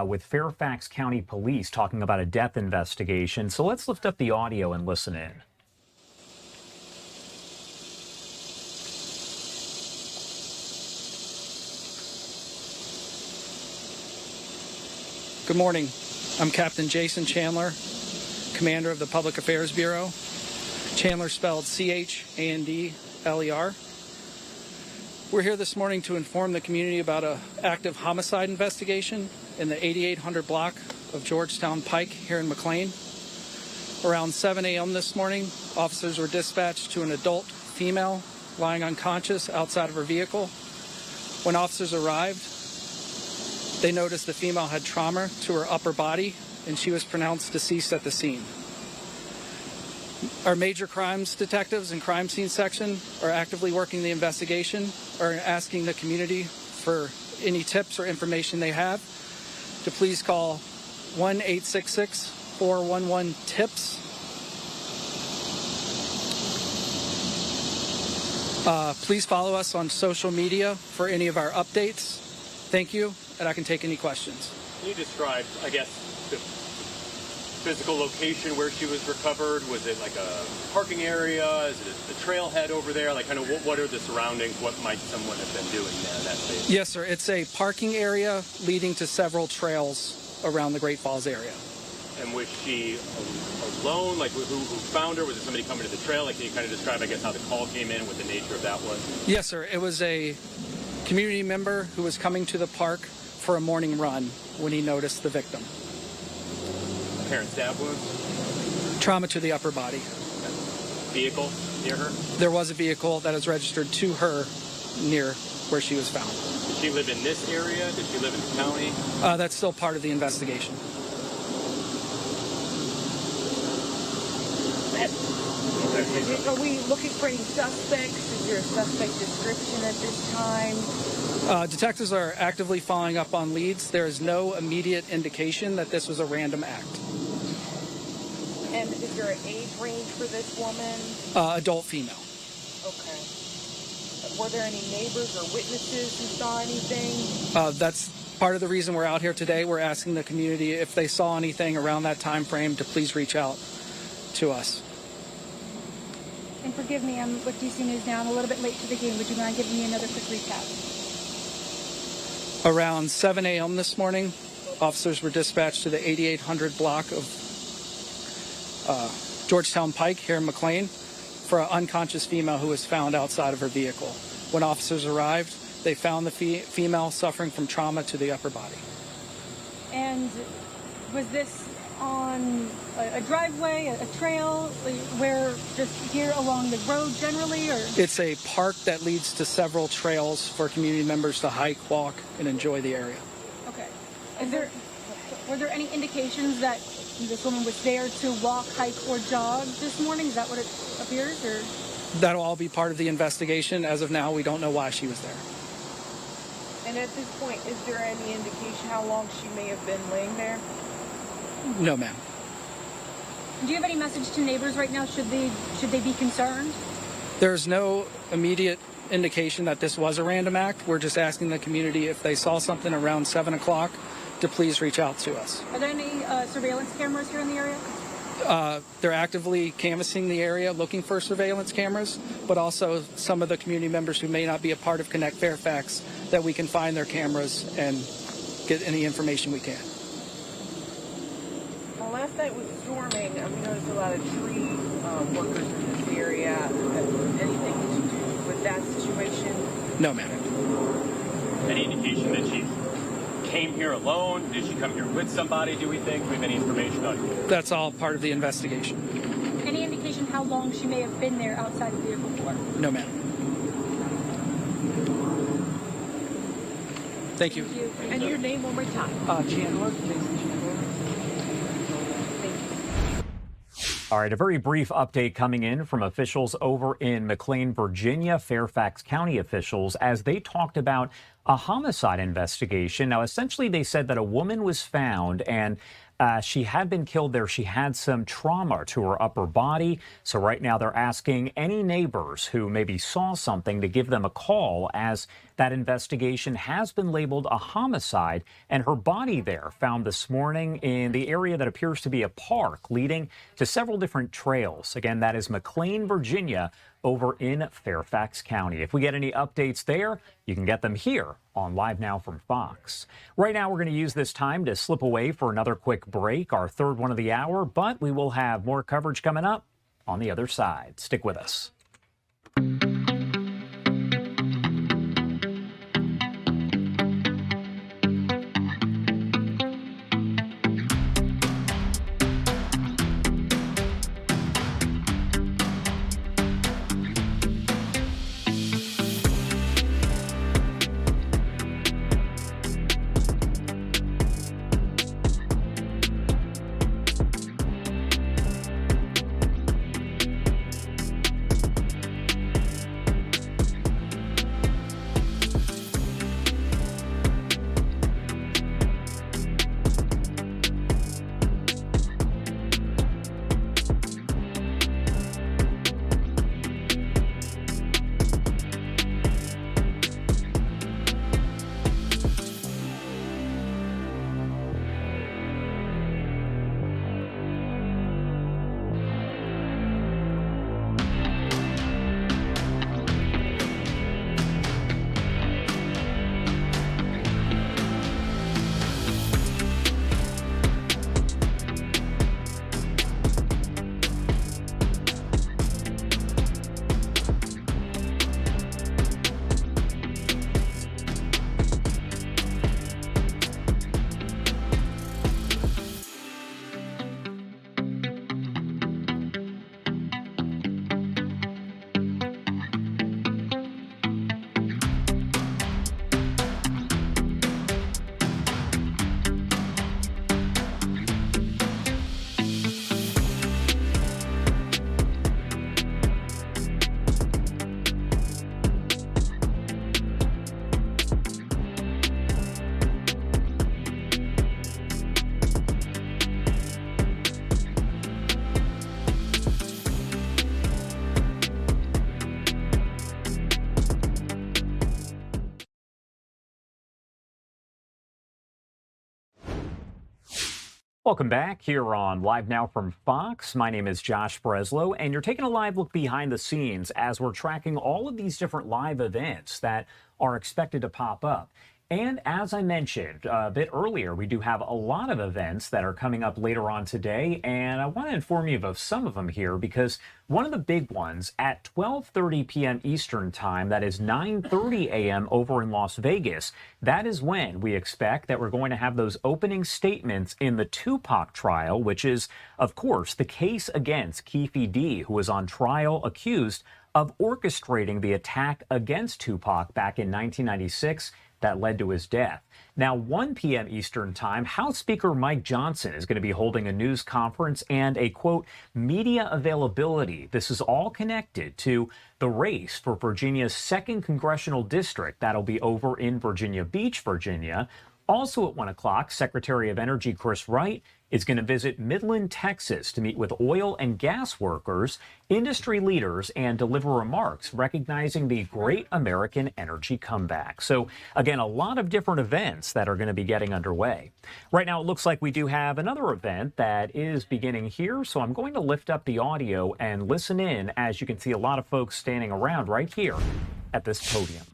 [SPEAKER 20] with Fairfax County Police talking about a death investigation. So let's lift up the audio and listen in.
[SPEAKER 1] Good morning. I'm Captain Jason Chandler, commander of the Public Affairs Bureau. Chandler spelled C-H-A-N-D-L-E-R. We're here this morning to inform the community about an active homicide investigation in the 8800 block of Georgetown Pike here in McLean. Around 7 a.m. this morning, officers were dispatched to an adult female lying unconscious outside of her vehicle. When officers arrived, they noticed the female had trauma to her upper body, and she was pronounced deceased at the scene. Our major crimes detectives and crime scene section are actively working the investigation, are asking the community for any tips or information they have to please call 1-866-411-TIPS. Please follow us on social media for any of our updates. Thank you, and I can take any questions.
[SPEAKER 16] Can you describe, I guess, the physical location where she was recovered? Was it like a parking area? Is it the trailhead over there? Like, kind of what are the surroundings? What might someone have been doing there in that space?
[SPEAKER 1] Yes, sir. It's a parking area leading to several trails around the Great Falls area.
[SPEAKER 16] And was she alone? Like, who found her? Was it somebody coming to the trail? Like, can you kind of describe, I guess, how the call came in, what the nature of that was?
[SPEAKER 1] Yes, sir. It was a community member who was coming to the park for a morning run when he noticed the victim.
[SPEAKER 16] Apparent stab wound?
[SPEAKER 1] Trauma to the upper body.
[SPEAKER 16] Vehicle near her?
[SPEAKER 1] There was a vehicle that is registered to her near where she was found.
[SPEAKER 16] Did she live in this area? Did she live in the county?
[SPEAKER 1] That's still part of the investigation.
[SPEAKER 21] Are we looking for any suspects? Is there a suspect description at this time?
[SPEAKER 1] Detectives are actively following up on leads. There is no immediate indication that this was a random act.
[SPEAKER 21] And is there an age range for this woman?
[SPEAKER 1] Adult female.
[SPEAKER 21] Okay. Were there any neighbors or witnesses who saw anything?
[SPEAKER 1] That's part of the reason we're out here today. We're asking the community if they saw anything around that time frame to please reach out to us.
[SPEAKER 23] And forgive me, I'm with DC News now. I'm a little bit late to the game. Would you mind giving me another quick recap?
[SPEAKER 1] Around 7 a.m. this morning, officers were dispatched to the 8800 block of Georgetown Pike here in McLean for an unconscious female who was found outside of her vehicle. When officers arrived, they found the female suffering from trauma to the upper body.
[SPEAKER 23] And was this on a driveway, a trail, where just here along the road generally, or?
[SPEAKER 1] It's a park that leads to several trails for community members to hike, walk, and enjoy the area.
[SPEAKER 23] Okay. Were there any indications that this woman was there to walk, hike, or jog this morning? Is that what it appears, or?
[SPEAKER 1] That'll all be part of the investigation. As of now, we don't know why she was there.
[SPEAKER 21] And at this point, is there any indication how long she may have been laying there?
[SPEAKER 1] No, ma'am.
[SPEAKER 23] Do you have any message to neighbors right now? Should they be concerned?
[SPEAKER 1] There's no immediate indication that this was a random act. We're just asking the community if they saw something around 7 o'clock to please reach out to us.
[SPEAKER 23] Are there any surveillance cameras here in the area?
[SPEAKER 1] They're actively canvassing the area looking for surveillance cameras, but also some of the community members who may not be a part of Connect Fairfax, that we can find their cameras and get any information we can.
[SPEAKER 21] Last night was storming, and we noticed a lot of tree workers in this area. Anything to do with that situation?
[SPEAKER 1] No, ma'am.
[SPEAKER 16] Any indication that she came here alone? Did she come here with somebody, do we think? Do we have any information on it?
[SPEAKER 1] That's all part of the investigation.
[SPEAKER 23] Any indication how long she may have been there outside the vehicle for?
[SPEAKER 1] No, ma'am. Thank you.
[SPEAKER 21] And your name one more time?
[SPEAKER 1] Chandler, Jason Chandler.
[SPEAKER 20] All right, a very brief update coming in from officials over in McLean, Virginia, Fairfax County officials, as they talked about a homicide investigation. Now, essentially, they said that a woman was found and she had been killed there. She had some trauma to her upper body. So right now they're asking any neighbors who maybe saw something to give them a call, as that investigation has been labeled a homicide, and her body there found this morning in the area that appears to be a park leading to several different trails. Again, that is McLean, Virginia, over in Fairfax County. If we get any updates there, you can get them here on Live Now from Fox. Right now, we're going to use this time to slip away for another quick break, our third one of the hour, but we will have more coverage coming up on the other side. Stick with us. Welcome back here on Live Now from Fox. My name is Josh Breslow, and you're taking a live look behind the scenes as we're tracking all of these different live events that are expected to pop up. And as I mentioned a bit earlier, we do have a lot of events that are coming up later on today, and I want to inform you of some of them here, because one of the big ones at 12:30 p.m. Eastern Time, that is 9:30 a.m. over in Las Vegas, that is when we expect that we're going to have those opening statements in the Tupac trial, which is, of course, the case against Keefe D, who was on trial accused of orchestrating the attack against Tupac back in 1996 that led to his death. Now, 1 p.m. Eastern Time, House Speaker Mike Johnson is going to be holding a news conference and a, quote, media availability. This is all connected to the race for Virginia's 2nd Congressional District. That'll be over in Virginia Beach, Virginia. Also at 1 o'clock, Secretary of Energy Chris Wright is going to visit Midland, Texas to meet with oil and gas workers, industry leaders, and deliver remarks recognizing the great American energy comeback. So again, a lot of different events that are going to be getting underway. Right now, it looks like we do have another event that is beginning here. So I'm going to lift up the audio and listen in, as you can see a lot of folks standing around right here at this podium.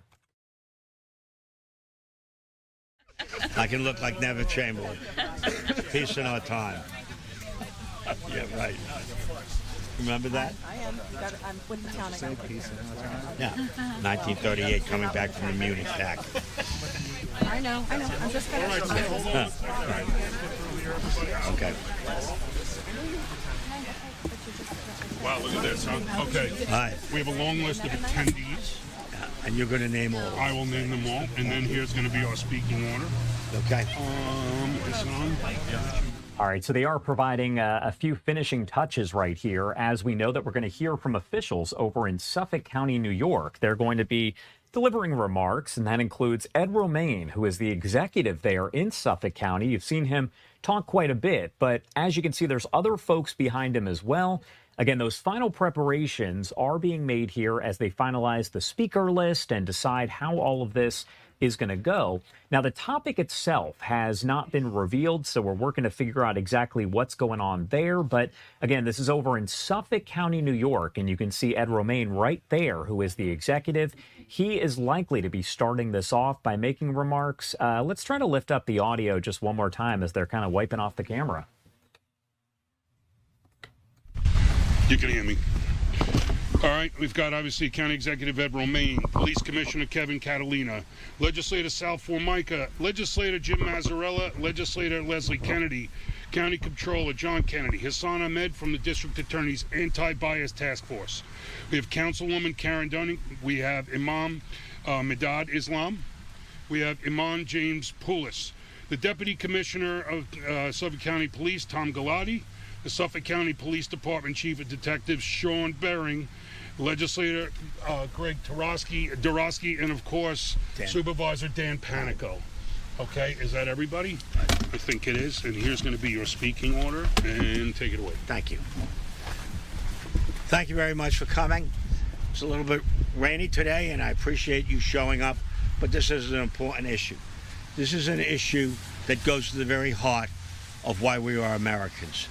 [SPEAKER 3] I can look like Neville Chamberlain. Peace in our time. Yeah, right. Remember that?
[SPEAKER 4] I am. I'm with the town. I got peace in our time.
[SPEAKER 3] Yeah. 1938, coming back from the Munich attack.
[SPEAKER 4] I know. I'm just kind of.
[SPEAKER 3] Okay.
[SPEAKER 5] Wow, look at this, huh? Okay.
[SPEAKER 3] Hi.
[SPEAKER 5] We have a long list of attendees.
[SPEAKER 3] And you're going to name all of them.
[SPEAKER 5] I will name them all, and then here's going to be our speaking order.
[SPEAKER 3] Okay.
[SPEAKER 5] It's on.
[SPEAKER 20] All right, so they are providing a few finishing touches right here, as we know that we're going to hear from officials over in Suffolk County, New York. They're going to be delivering remarks, and that includes Ed Romaine, who is the executive there in Suffolk County. You've seen him talk quite a bit, but as you can see, there's other folks behind him as well. Again, those final preparations are being made here as they finalize the speaker list and decide how all of this is going to go. Now, the topic itself has not been revealed, so we're working to figure out exactly what's going on there. But again, this is over in Suffolk County, New York, and you can see Ed Romaine right there, who is the executive. He is likely to be starting this off by making remarks. Let's try to lift up the audio just one more time as they're kind of wiping off the camera.
[SPEAKER 5] You can hear me. All right, we've got obviously County Executive Ed Romaine, Police Commissioner Kevin Catalina, Legislator Sal Formica, Legislator Jim Mazzarella, Legislator Leslie Kennedy, County Comptroller John Kennedy, Hassan Ahmed from the District Attorney's Anti-Bias Task Force. We have Councilwoman Karen Dunning. We have Imam Medad Islam. We have Imam James Poulis, the Deputy Commissioner of Suffolk County Police, Tom Galati, the Suffolk County Police Department Chief of Detectives Sean Bering, Legislator Greg Dorosky, and of course, Supervisor Dan Panico. Okay, is that everybody? I think it is, and here's going to be your speaking order, and take it away.
[SPEAKER 3] Thank you. Thank you very much for coming. It's a little bit rainy today, and I appreciate you showing up, but this is an important issue. This is an issue that goes to the very heart of why we are Americans.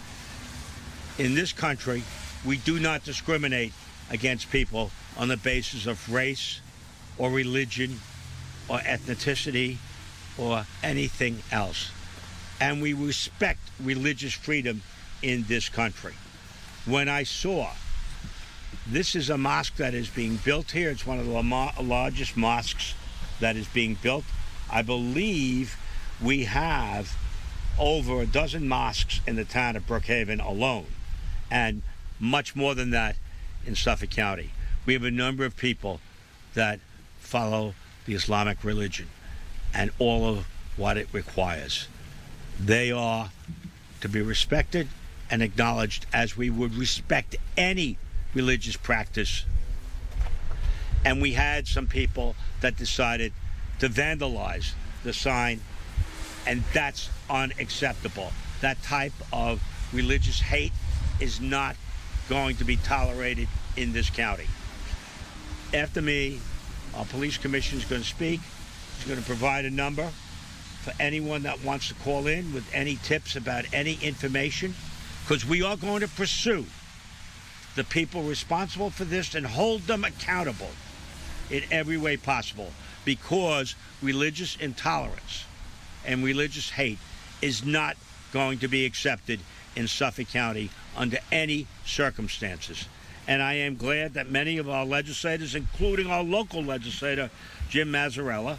[SPEAKER 3] In this country, we do not discriminate against people on the basis of race or religion or ethnicity or anything else. And we respect religious freedom in this country. When I saw, this is a mosque that is being built here. It's one of the largest mosques that is being built. I believe we have over a dozen mosques in the town of Brookhaven alone, and much more than that in Suffolk County. We have a number of people that follow the Islamic religion and all of what it requires. They are to be respected and acknowledged as we would respect any religious practice. And we had some people that decided to vandalize the sign, and that's unacceptable. That type of religious hate is not going to be tolerated in this county. After me, our police commissioner is going to speak. He's going to provide a number for anyone that wants to call in with any tips about any information, because we are going to pursue the people responsible for this and hold them accountable in every way possible, because religious intolerance and religious hate is not going to be accepted in Suffolk County under any circumstances. And I am glad that many of our legislators, including our local legislator, Jim Mazzarella,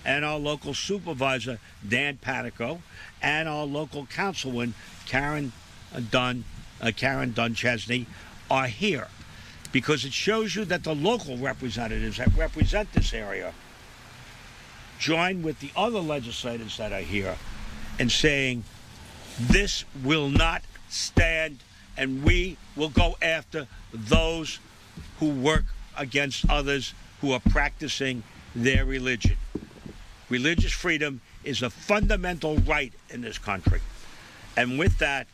[SPEAKER 3] and our local supervisor, Dan Panico, and our local councilwoman, Karen Dunchesney, are here, because it shows you that the local representatives that represent this area join with the other legislators that are here in saying, this will not stand, and we will go after those who work against others who are practicing their religion. Religious freedom is a fundamental right in this country. And with that,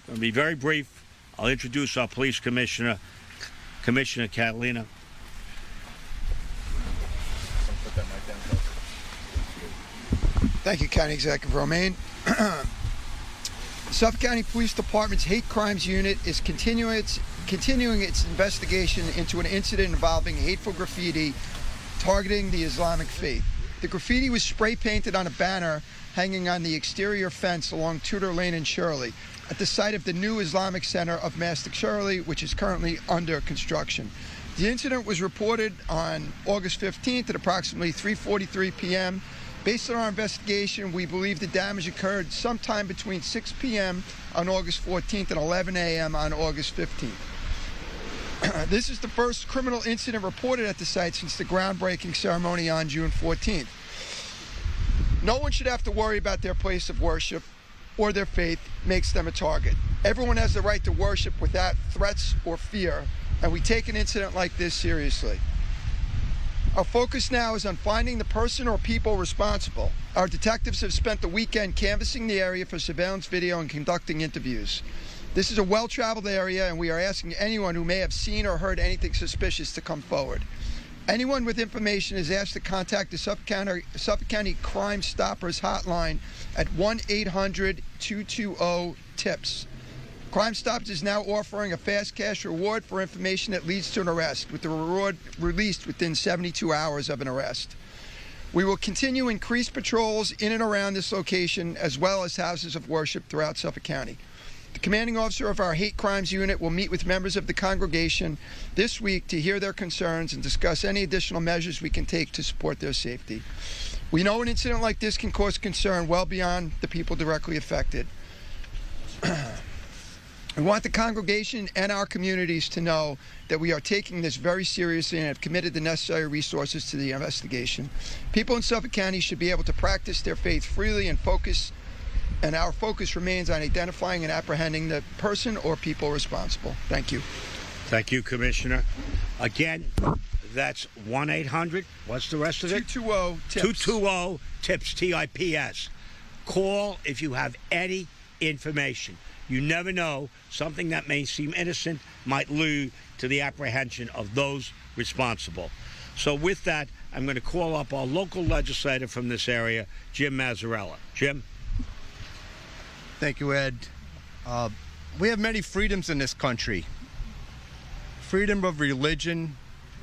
[SPEAKER 3] I'm going to be very brief. I'll introduce our police commissioner, Commissioner Catalina.
[SPEAKER 2] Thank you, County Executive Romaine. The Suffolk County Police Department's Hate Crimes Unit is continuing its investigation into an incident involving hateful graffiti targeting the Islamic faith. The graffiti was spray painted on a banner hanging on the exterior fence along Tudor Lane in Shirley, at the site of the new Islamic Center of Mastic Shirley, which is currently under construction. The incident was reported on August 15th at approximately 3:43 p.m. Based on our investigation, we believe the damage occurred sometime between 6 p.m. on August 14th and 11 a.m. on August 15th. This is the first criminal incident reported at the site since the groundbreaking ceremony on June 14th. No one should have to worry about their place of worship. or their faith makes them a target. Everyone has the right to worship without threats or fear, and we take an incident like this seriously. Our focus now is on finding the person or people responsible. Our detectives have spent the weekend canvassing the area for surveillance video and conducting interviews. This is a well-traveled area, and we are asking anyone who may have seen or heard anything suspicious to come forward. Anyone with information is asked to contact the Suffolk County Crime Stoppers hotline at 1-800-220-TIPS. Crime Stoppers is now offering a fast cash reward for information that leads to an arrest, with the reward released within 72 hours of an arrest. We will continue increased patrols in and around this location, as well as houses of worship throughout Suffolk County. The commanding officer of our hate crimes unit will meet with members of the congregation this week to hear their concerns and discuss any additional measures we can take to support their safety. We know an incident like this can cause concern well beyond the people directly affected. We want the congregation and our communities to know that we are taking this very seriously and have committed the necessary resources to the investigation. People in Suffolk County should be able to practice their faith freely and our focus remains on identifying and apprehending the person or people responsible. Thank you.
[SPEAKER 3] Thank you, Commissioner. Again, that's 1-800. What's the rest of it?
[SPEAKER 2] 220-TIPS.
[SPEAKER 3] 220-TIPS, T-I-P-S. Call if you have any information. You never know. Something that may seem innocent might lead to the apprehension of those responsible. So with that, I'm going to call up our local legislator from this area, Jim Mazzarella. Jim?
[SPEAKER 7] Thank you, Ed. We have many freedoms in this country. Freedom of religion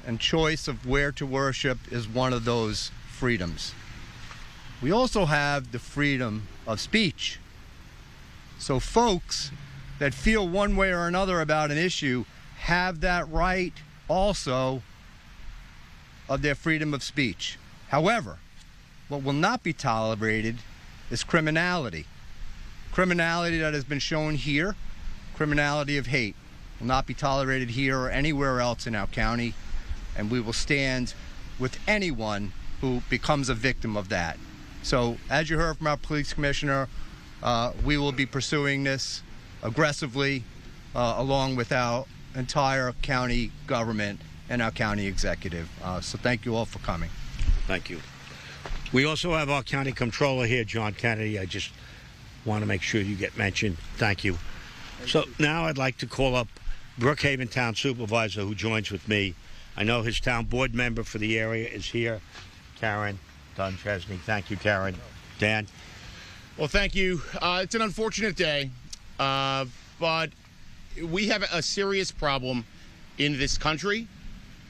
[SPEAKER 7] and choice of where to worship is one of those freedoms. We also have the freedom of speech. So folks that feel one way or another about an issue have that right also of their freedom of speech. However, what will not be tolerated is criminality. Criminality that has been shown here, criminality of hate, will not be tolerated here or anywhere else in our county, and we will stand with anyone who becomes a victim of that. So, as you heard from our police commissioner, we will be pursuing this aggressively along with our entire county government and our county executive. So thank you all for coming.
[SPEAKER 3] Thank you. We also have our county controller here, John Kennedy. I just want to make sure you get mentioned. Thank you. So now I'd like to call up Brookhaven Town Supervisor, who joins with me. I know his town board member for the area is here, Karen Dunchesney. Thank you, Karen. Dan?
[SPEAKER 8] Well, thank you. It's an unfortunate day, but we have a serious problem in this country,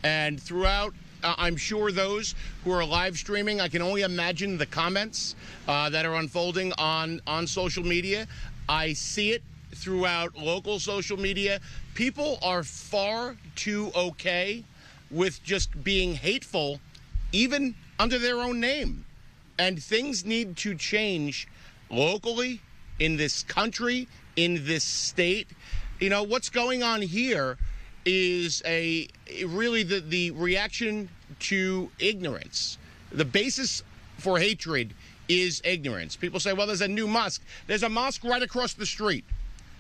[SPEAKER 8] and throughout, I'm sure those who are live streaming, I can only imagine the comments that are unfolding on social media. I see it throughout local social media. People are far too okay with just being hateful, even under their own name. And things need to change locally, in this country, in this state. You know, what's going on here is really the reaction to ignorance. The basis for hatred is ignorance. People say, well, there's a new mosque. There's a mosque right across the street.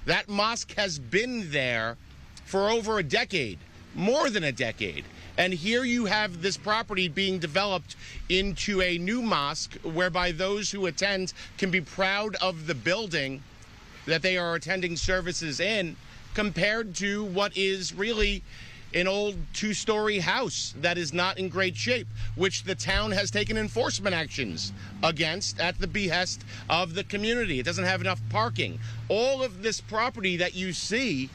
[SPEAKER 8] That mosque has been there for over a decade, more than a decade. And here you have this property being developed into a new mosque whereby those who attend can be proud of the building that they are attending services in, compared to what is really an old two-story house that is not in great shape, which the town has taken enforcement actions against at the behest of the community. It doesn't have enough parking. All of this property that you see,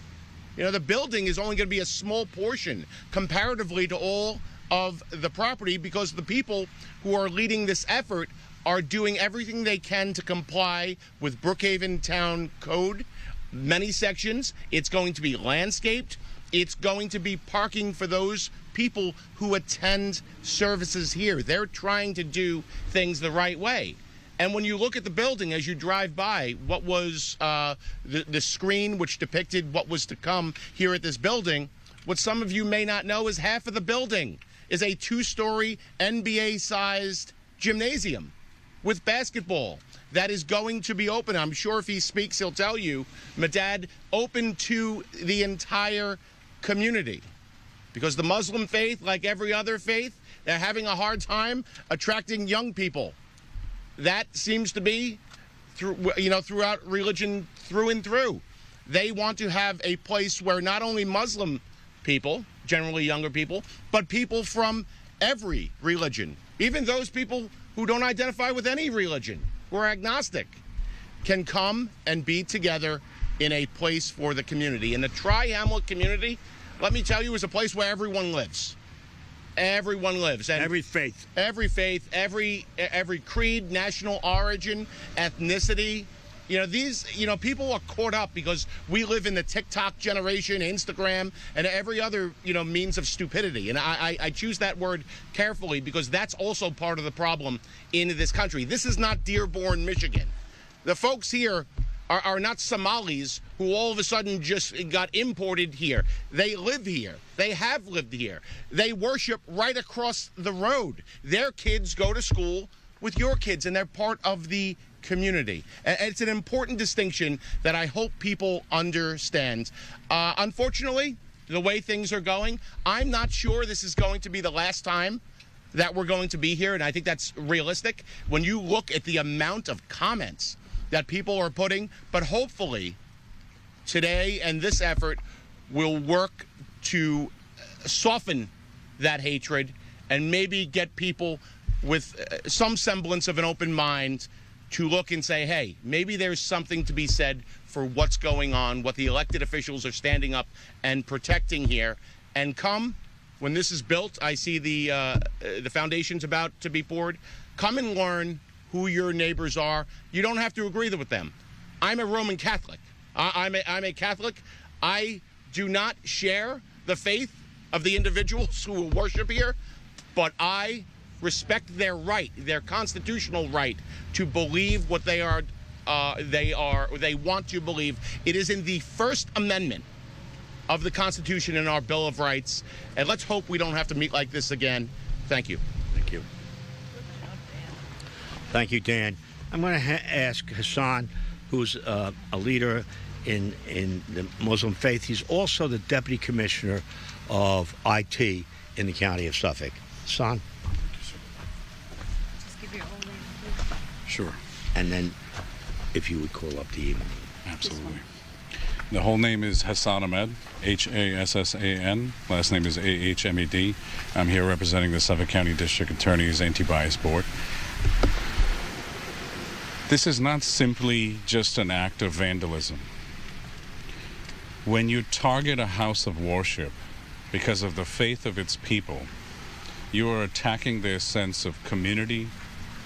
[SPEAKER 8] you know, the building is only going to be a small portion comparatively to all of the property, because the people who are leading this effort are doing everything they can to comply with Brookhaven Town Code. Many sections. It's going to be landscaped. It's going to be parking for those people who attend services here. They're trying to do things the right way. And when you look at the building as you drive by, what was the screen which depicted what was to come here at this building, what some of you may not know is half of the building is a two-story NBA-sized gymnasium, with basketball that is going to be open. I'm sure if he speaks, he'll tell you, Madad, open to the entire community. Because the Muslim faith, like every other faith, they're having a hard time attracting young people. That seems to be throughout religion through and through. They want to have a place where not only Muslim people, generally younger people, but people from every religion, even those people who don't identify with any religion, who are agnostic, can come and be together in a place for the community. And the Tri-Hamlet community, let me tell you, is a place where everyone lives. Everyone lives. And
[SPEAKER 3] every faith.
[SPEAKER 8] Every faith, every creed, national origin, ethnicity. People are caught up because we live in the TikTok generation, Instagram, and every other, means of stupidity. And I choose that word carefully because that's also part of the problem in this country. This is not Dearborn, Michigan. The folks here are not Somalis who all of a sudden just got imported here. They live here. They have lived here. They worship right across the road. Their kids go to school with your kids, and they're part of the community. And it's an important distinction that I hope people understand. Unfortunately, the way things are going, I'm not sure this is going to be the last time that we're going to be here, and I think that's realistic when you look at the amount of comments that people are putting. But hopefully today and this effort will work to soften that hatred and maybe get people with some semblance of an open mind to look and say, hey, maybe there's something to be said for what's going on, what the elected officials are standing up and protecting here. And come, when this is built, I see the foundation's about to be poured. Come and learn who your neighbors are. You don't have to agree with them. I'm a Roman Catholic. I'm a Catholic. I do not share the faith of the individuals who will worship here, but I respect their right, their constitutional right to believe what they want to believe. It is in the First Amendment of the Constitution and our Bill of Rights. And let's hope we don't have to meet like this again. Thank you.
[SPEAKER 3] Thank you. Thank you, Dan. I'm going to ask Hassan, who's a leader in the Muslim faith. He's also the Deputy Commissioner of IT in the County of Suffolk. Hassan?
[SPEAKER 10] Sure.
[SPEAKER 3] And then if you would call up the email.
[SPEAKER 10] Absolutely. The whole name is Hassan Ahmed, Hassan. Last name is Ahmed. I'm here representing the Suffolk County District Attorney's Anti-Bias Board. This is not simply just an act of vandalism. When you target a house of worship because of the faith of its people, you are attacking their sense of community,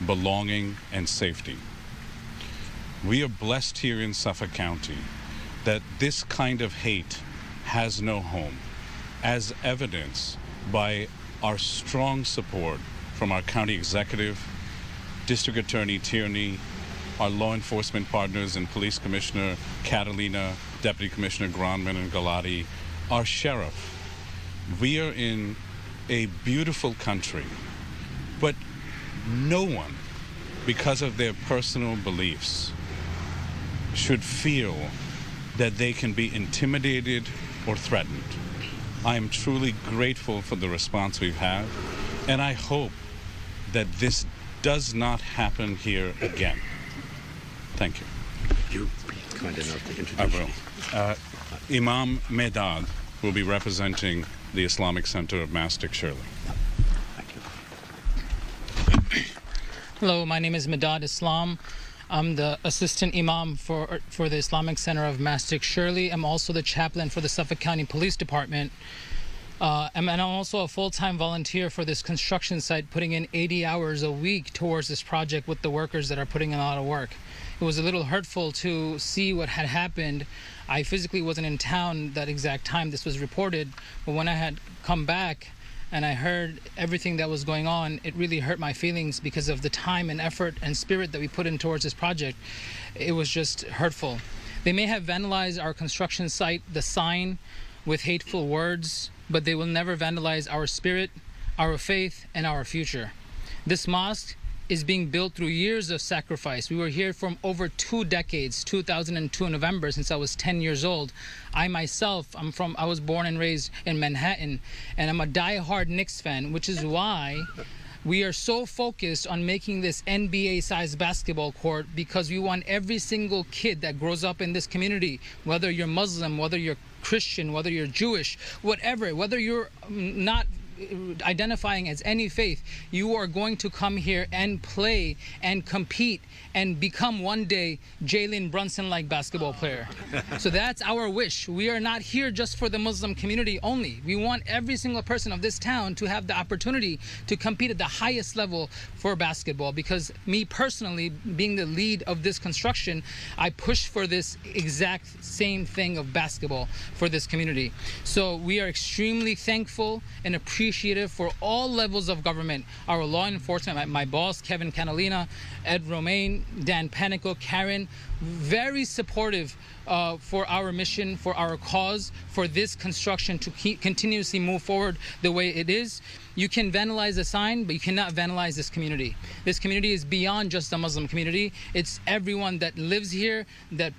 [SPEAKER 10] belonging, and safety. We are blessed here in Suffolk County that this kind of hate has no home, as evidenced by our strong support from our county executive, District Attorney Tierney, our law enforcement partners and Police Commissioner Catalina, Deputy Commissioner Gronman and Galati, our sheriff. We are in a beautiful country, but no one, because of their personal beliefs, should feel that they can be intimidated or threatened. I am truly grateful for the response we've had, and I hope that this does not happen here again. Thank you.
[SPEAKER 3] You be kind enough to introduce
[SPEAKER 10] I will. Imam Medad will be representing the Islamic Center of Mastic Shirley.
[SPEAKER 11] Hello, my name is Medad Islam. I'm the assistant imam for the Islamic Center of Mastic Shirley. I'm also the chaplain for the Suffolk County Police Department. And I'm also a full-time volunteer for this construction site, putting in 80 hours a week towards this project with the workers that are putting in a lot of work. It was a little hurtful to see what had happened. I physically wasn't in town that exact time this was reported, but when I had come back and I heard everything that was going on, it really hurt my feelings because of the time and effort and spirit that we put in towards this project. It was just hurtful. They may have vandalized our construction site, the sign, with hateful words, but they will never vandalize our spirit, our faith, and our future. This mosque is being built through years of sacrifice. We were here for over 2 decades, 2002 November, since I was 10 years old. I myself, I was born and raised in Manhattan, and I'm a die-hard Knicks fan, which is why we are so focused on making this NBA-sized basketball court, because we want every single kid that grows up in this community, whether you're Muslim, whether you're Christian, whether you're Jewish, whatever, whether you're not identifying as any faith, you are going to come here and play and compete and become one day Jalen Brunson-like basketball player. So that's our wish. We are not here just for the Muslim community only. We want every single person of this town to have the opportunity to compete at the highest level for basketball, because me personally, being the lead of this construction, I push for this exact same thing of basketball for this community. So we are extremely thankful and appreciative for all levels of government, our law enforcement, my boss, Kevin Catalina, Ed Romaine, Dan Panico, Karen, very supportive for our mission, for our cause, for this construction to continuously move forward the way it is. You can vandalize a sign, but you cannot vandalize this community. This community is beyond just the Muslim community. It's everyone that lives here, that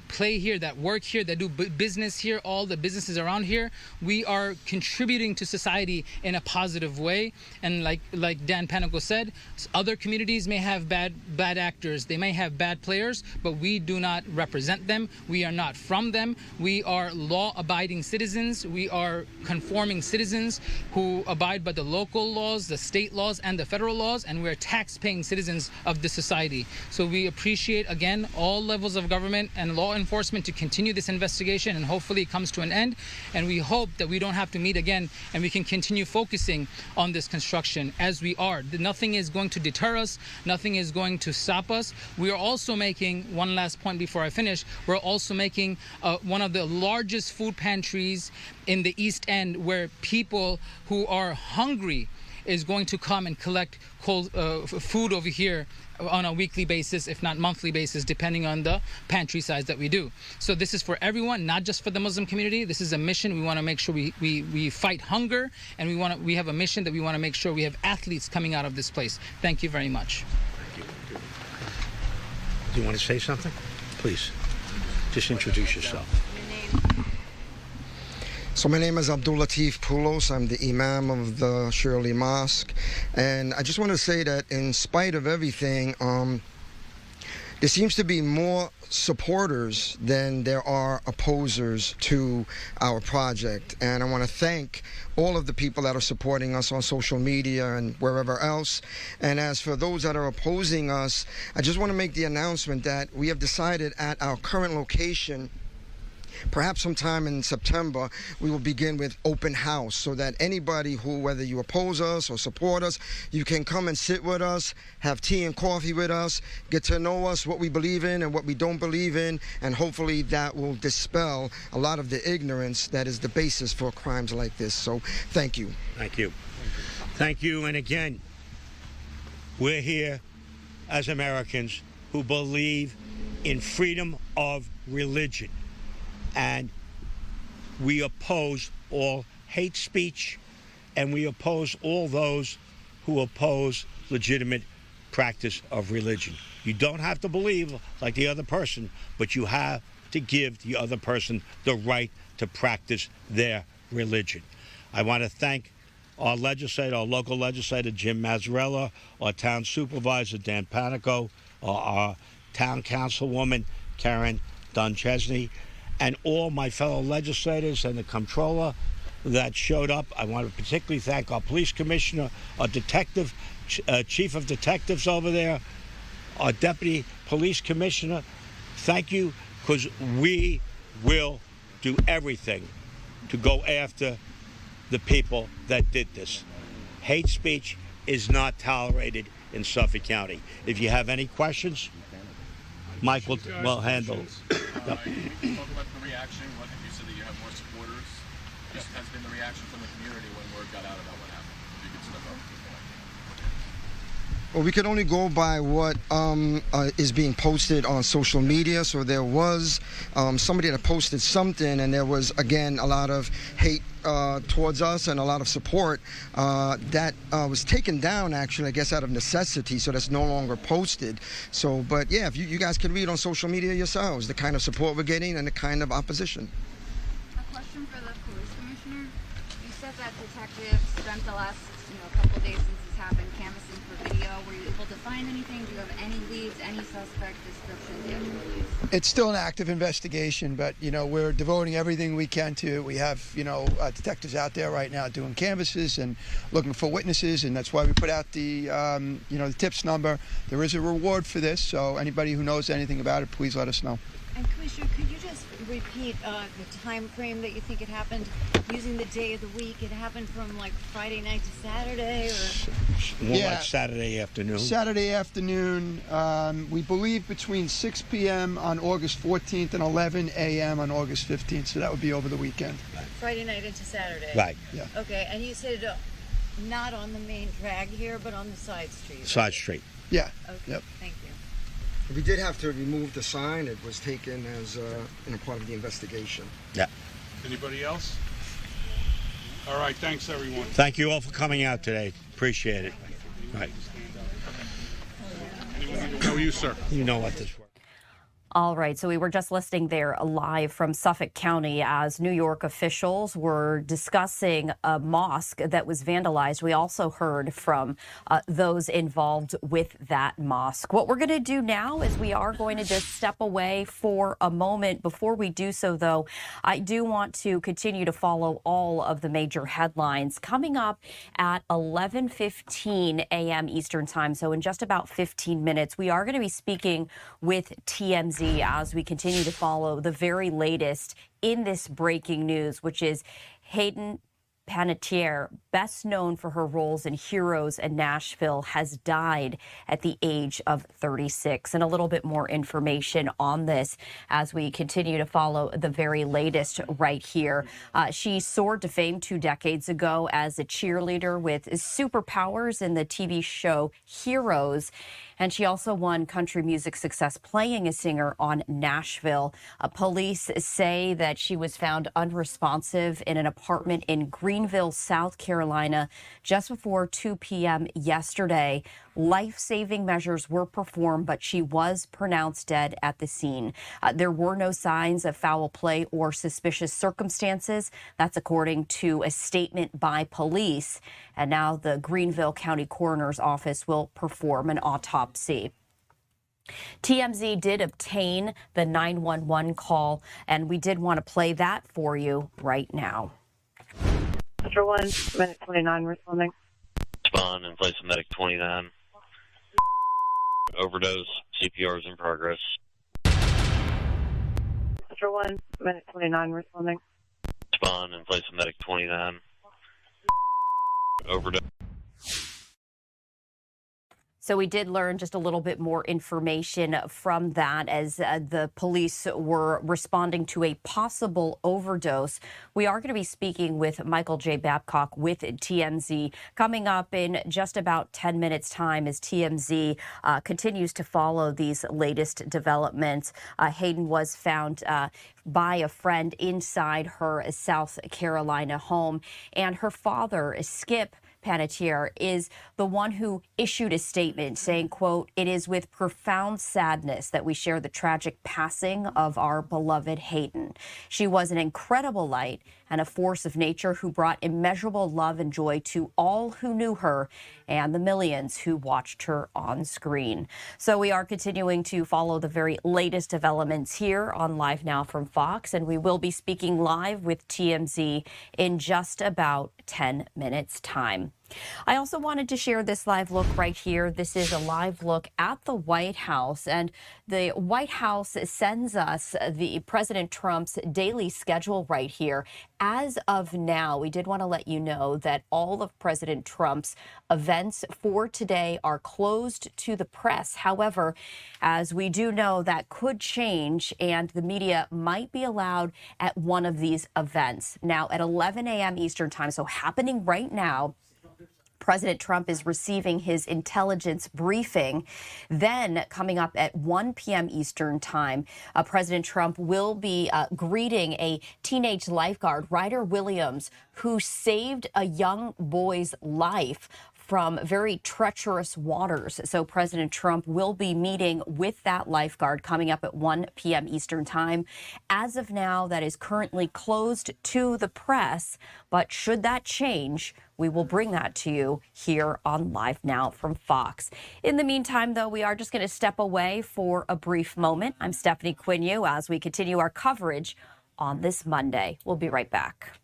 [SPEAKER 11] play here, that work here, that do business here, all the businesses around here. We are contributing to society in a positive way. And like Dan Panico said, other communities may have bad actors, they may have bad players, but we do not represent them. We are not from them. We are law-abiding citizens. We are conforming citizens who abide by the local laws, the state laws, and the federal laws, and we're tax-paying citizens of the society. So we appreciate, again, all levels of government and law enforcement to continue this investigation, and hopefully it comes to an end. And we hope that we don't have to meet again, and we can continue focusing on this construction as we are. Nothing is going to deter us. Nothing is going to stop us. We are also making, one last point before I finish, we're also making one of the largest food pantries in the East End, where people who are hungry is going to come and collect food over here on a weekly basis, if not monthly basis, depending on the pantry size that we do. So this is for everyone, not just for the Muslim community. This is a mission. We want to make sure we fight hunger, and we have a mission that we want to make sure we have athletes coming out of this place. Thank you very much.
[SPEAKER 3] Thank you. Do you want to say something? Please, just introduce yourself.
[SPEAKER 12] So my name is Abdul Latif Poulos. I'm the Imam of the Shirley Mosque. And I just want to say that in spite of everything, there seems to be more supporters than there are opposers to our project. And I want to thank all of the people that are supporting us on social media and wherever else. And as for those that are opposing us, I just want to make the announcement that we have decided at our current location, perhaps sometime in September, we will begin with open house, so that anybody who, whether you oppose us or support us, you can come and sit with us, have tea and coffee with us, get to know us, what we believe in and what we don't believe in, and hopefully that will dispel a lot of the ignorance that is the basis for crimes like this. So thank you.
[SPEAKER 3] Thank you. Thank you. And again, we're here as Americans who believe in freedom of religion. And we oppose all hate speech, and we oppose all those who oppose legitimate practice of religion. You don't have to believe like the other person, but you have to give the other person the right to practice their religion. I want to thank our legislator, our local legislator, Jim Mazzarella, our town supervisor, Dan Panico, our town councilwoman, Karen Dunchesney, and all my fellow legislators and the comptroller that showed up. I want to particularly thank our police commissioner, our detective, chief of detectives over there, our deputy police commissioner. Thank you, because we will do everything to go after the people that did this. Hate speech is not tolerated in Suffolk County. If you have any questions, Mike will handle.
[SPEAKER 6] Talk about the reaction. You said that you have more supporters. What has been the reaction from the community when word got out about what happened? If you could step up.
[SPEAKER 12] Well, we could only go by what is being posted on social media. So there was somebody that posted something, and there was, again, a lot of hate towards us and a lot of support. That was taken down, actually, I guess, out of necessity, so that's no longer posted. So, but yeah, if you guys can read on social media yourselves the kind of support we're getting and the kind of opposition.
[SPEAKER 13] A question for the police commissioner. You said that detectives spent the last couple of days since this happened canvassing for video. Were you able to find anything? Do you have any leads, any suspect descriptions yet to release?
[SPEAKER 2] It's still an active investigation, but we're devoting everything we can to it. We have detectives out there right now doing canvasses and looking for witnesses, and that's why we put out the the tips number. There is a reward for this, so anybody who knows anything about it, please let us know.
[SPEAKER 15] And Commissioner, could you just repeat the time frame that you think it happened, using the day of the week? It happened from like Friday night to Saturday, or
[SPEAKER 3] More like Saturday afternoon.
[SPEAKER 2] Saturday afternoon, we believe between 6 p.m. on August 14th and 11 a.m. on August 15th, so that would be over the weekend.
[SPEAKER 15] Friday night into Saturday.
[SPEAKER 3] Right.
[SPEAKER 2] Yeah.
[SPEAKER 15] Okay, and you said not on the main drag here, but on the side street.
[SPEAKER 3] Side street.
[SPEAKER 2] Yeah.
[SPEAKER 15] Okay.
[SPEAKER 2] Yep.
[SPEAKER 15] Thank you.
[SPEAKER 12] We did have to remove the sign. It was taken as part of the investigation.
[SPEAKER 3] Yeah.
[SPEAKER 5] Anybody else? All right, thanks everyone.
[SPEAKER 3] Thank you all for coming out today. Appreciate it. Right.
[SPEAKER 5] How are you, sir?
[SPEAKER 3] You know what this was.
[SPEAKER 18] All right, so we were just listening there live from Suffolk County as New York officials were discussing a mosque that was vandalized. We also heard from those involved with that mosque. What we're going to do now is we are going to just step away for a moment. Before we do so, though, I do want to continue to follow all of the major headlines. Coming up at 11:15 a.m. Eastern Time, so in just about 15 minutes, we are going to be speaking with TMZ as we continue to follow the very latest in this breaking news, which is Hayden Panettiere, best known for her roles in Heroes and Nashville, has died at the age of 36. And a little bit more information on this as we continue to follow the very latest right here. She soared to fame 2 decades ago as a cheerleader with superpowers in the TV show Heroes. And she also won country music success playing a singer on Nashville. Police say that she was found unresponsive in an apartment in Greenville, South Carolina, just before 2 p.m. yesterday. Life-saving measures were performed, but she was pronounced dead at the scene. There were no signs of foul play or suspicious circumstances. That's according to a statement by police. And now the Greenville County Coroner's Office will perform an autopsy. TMZ did obtain the 911 call, and we did want to play that for you right now.
[SPEAKER 22] After 1 minute 29 responding.
[SPEAKER 25] Respond and place a medic 29. Overdose. CPR is in progress.
[SPEAKER 22] After 1 minute 29 responding.
[SPEAKER 25] Respond and place a medic 29. Overdose.
[SPEAKER 18] So we did learn just a little bit more information from that as the police were responding to a possible overdose. We are going to be speaking with Michael J. Babcock with TMZ coming up in just about 10 minutes time as TMZ continues to follow these latest developments. Hayden was found by a friend inside her South Carolina home, and her father, Skip Panettiere, is the one who issued a statement saying, quote, "It is with profound sadness that we share the tragic passing of our beloved Hayden. She was an incredible light and a force of nature who brought immeasurable love and joy to all who knew her and the millions who watched her on screen." So we are continuing to follow the very latest developments here on Live Now from Fox, and we will be speaking live with TMZ in just about 10 minutes time. I also wanted to share this live look right here. This is a live look at the White House, and the White House sends us the President Trump's daily schedule right here. As of now, we did want to let you know that all of President Trump's events for today are closed to the press. However, as we do know, that could change, and the media might be allowed at one of these events. Now, at 11 a.m. Eastern Time, so happening right now, President Trump is receiving his intelligence briefing. Then, coming up at 1 p.m. Eastern Time, President Trump will be greeting a teenage lifeguard, Ryder Williams, who saved a young boy's life from very treacherous waters. So President Trump will be meeting with that lifeguard coming up at 1 p.m. Eastern Time. As of now, that is currently closed to the press, but should that change, we will bring that to you here on Live Now from Fox. In the meantime, though, we are just going to step away for a brief moment. I'm Stephanie Quinu as we continue our coverage on this Monday. We'll be right back.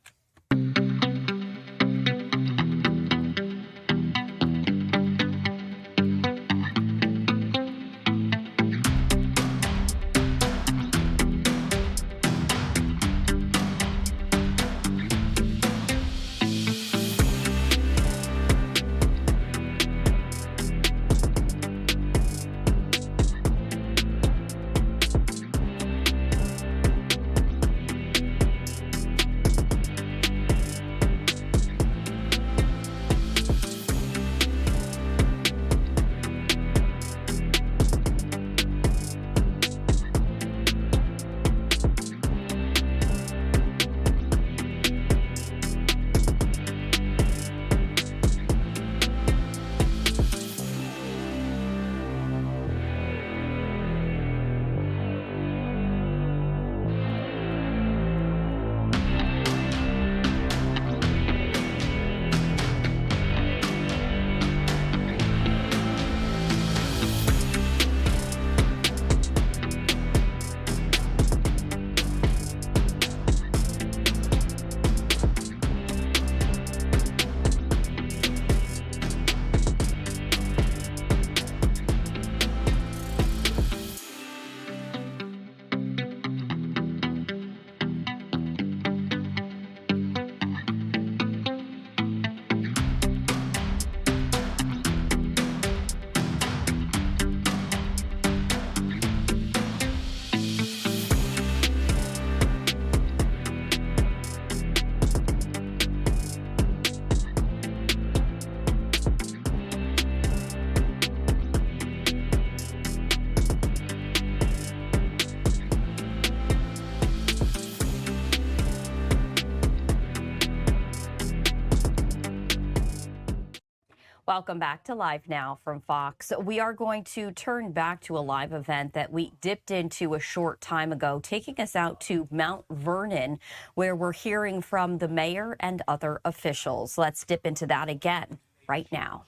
[SPEAKER 18] Welcome back to Live Now from Fox. We are going to turn back to a live event that we dipped into a short time ago, taking us out to Mount Vernon, where we're hearing from the mayor and other officials. Let's dip into that again right now.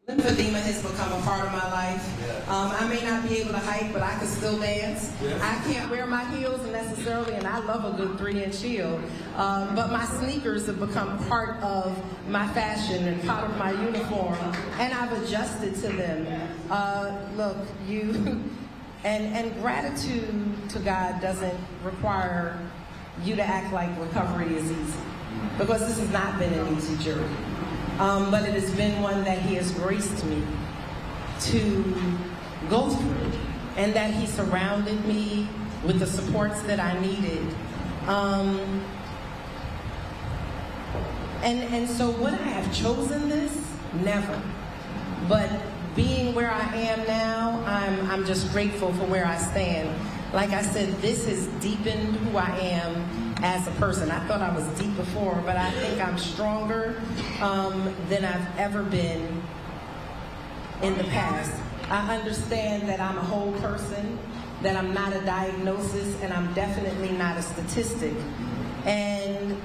[SPEAKER 9] Lymphedema has become a part of my life. I may not be able to hike, but I can still dance. I can't wear my heels necessarily, and I love a good 3-inch heel. But my sneakers have become part of my fashion and part of my uniform, and I've adjusted to them. Look, and gratitude to God doesn't require you to act like recovery is easy, because this has not been an easy journey. But it has been one that He has graced me to go through, and that He surrounded me with the supports that I needed. And so would I have chosen this? Never. But being where I am now, I'm just grateful for where I stand. Like I said, this has deepened who I am as a person. I thought I was deep before, but I think I'm stronger than I've ever been in the past. I understand that I'm a whole person, that I'm not a diagnosis, and I'm definitely not a statistic. And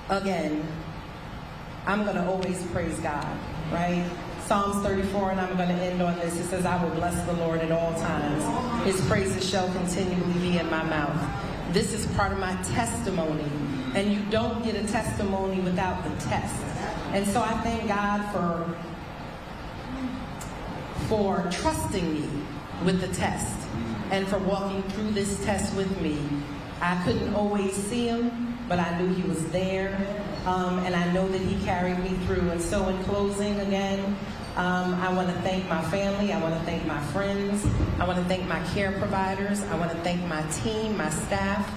[SPEAKER 9] again, I'm going to always praise God, right? Psalms 34, and I'm going to end on this. It says, I will bless the Lord at all times. His praises shall continually be in my mouth. This is part of my testimony. And you don't get a testimony without the test. And so I thank God for trusting me with the test and for walking through this test with me. I couldn't always see Him, but I knew He was there. And I know that He carried me through. And so in closing, again, I want to thank my family. I want to thank my friends. I want to thank my care providers. I want to thank my team, my staff.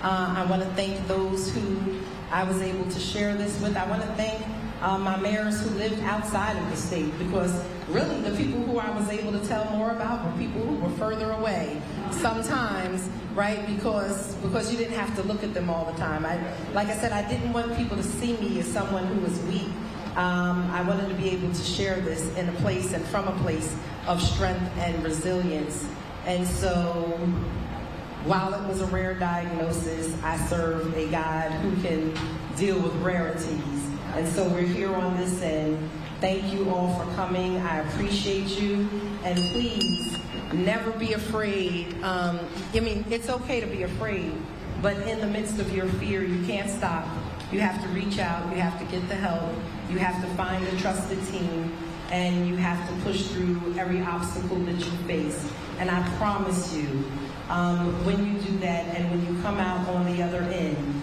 [SPEAKER 9] I want to thank those who I was able to share this with. I want to thank my mayors who lived outside of the state, because really the people who I was able to tell more about were people who were further away sometimes, right? Because you didn't have to look at them all the time. Like I said, I didn't want people to see me as someone who was weak. I wanted to be able to share this in a place and from a place of strength and resilience. And so while it was a rare diagnosis, I serve a God who can deal with rarities. And so we're here on this end. Thank you all for coming. I appreciate you. And please, never be afraid. I mean, it's okay to be afraid, but in the midst of your fear, you can't stop. You have to reach out. You have to get the help. You have to find a trusted team. And you have to push through every obstacle that you face. And I promise you, when you do that and when you come out on the other end,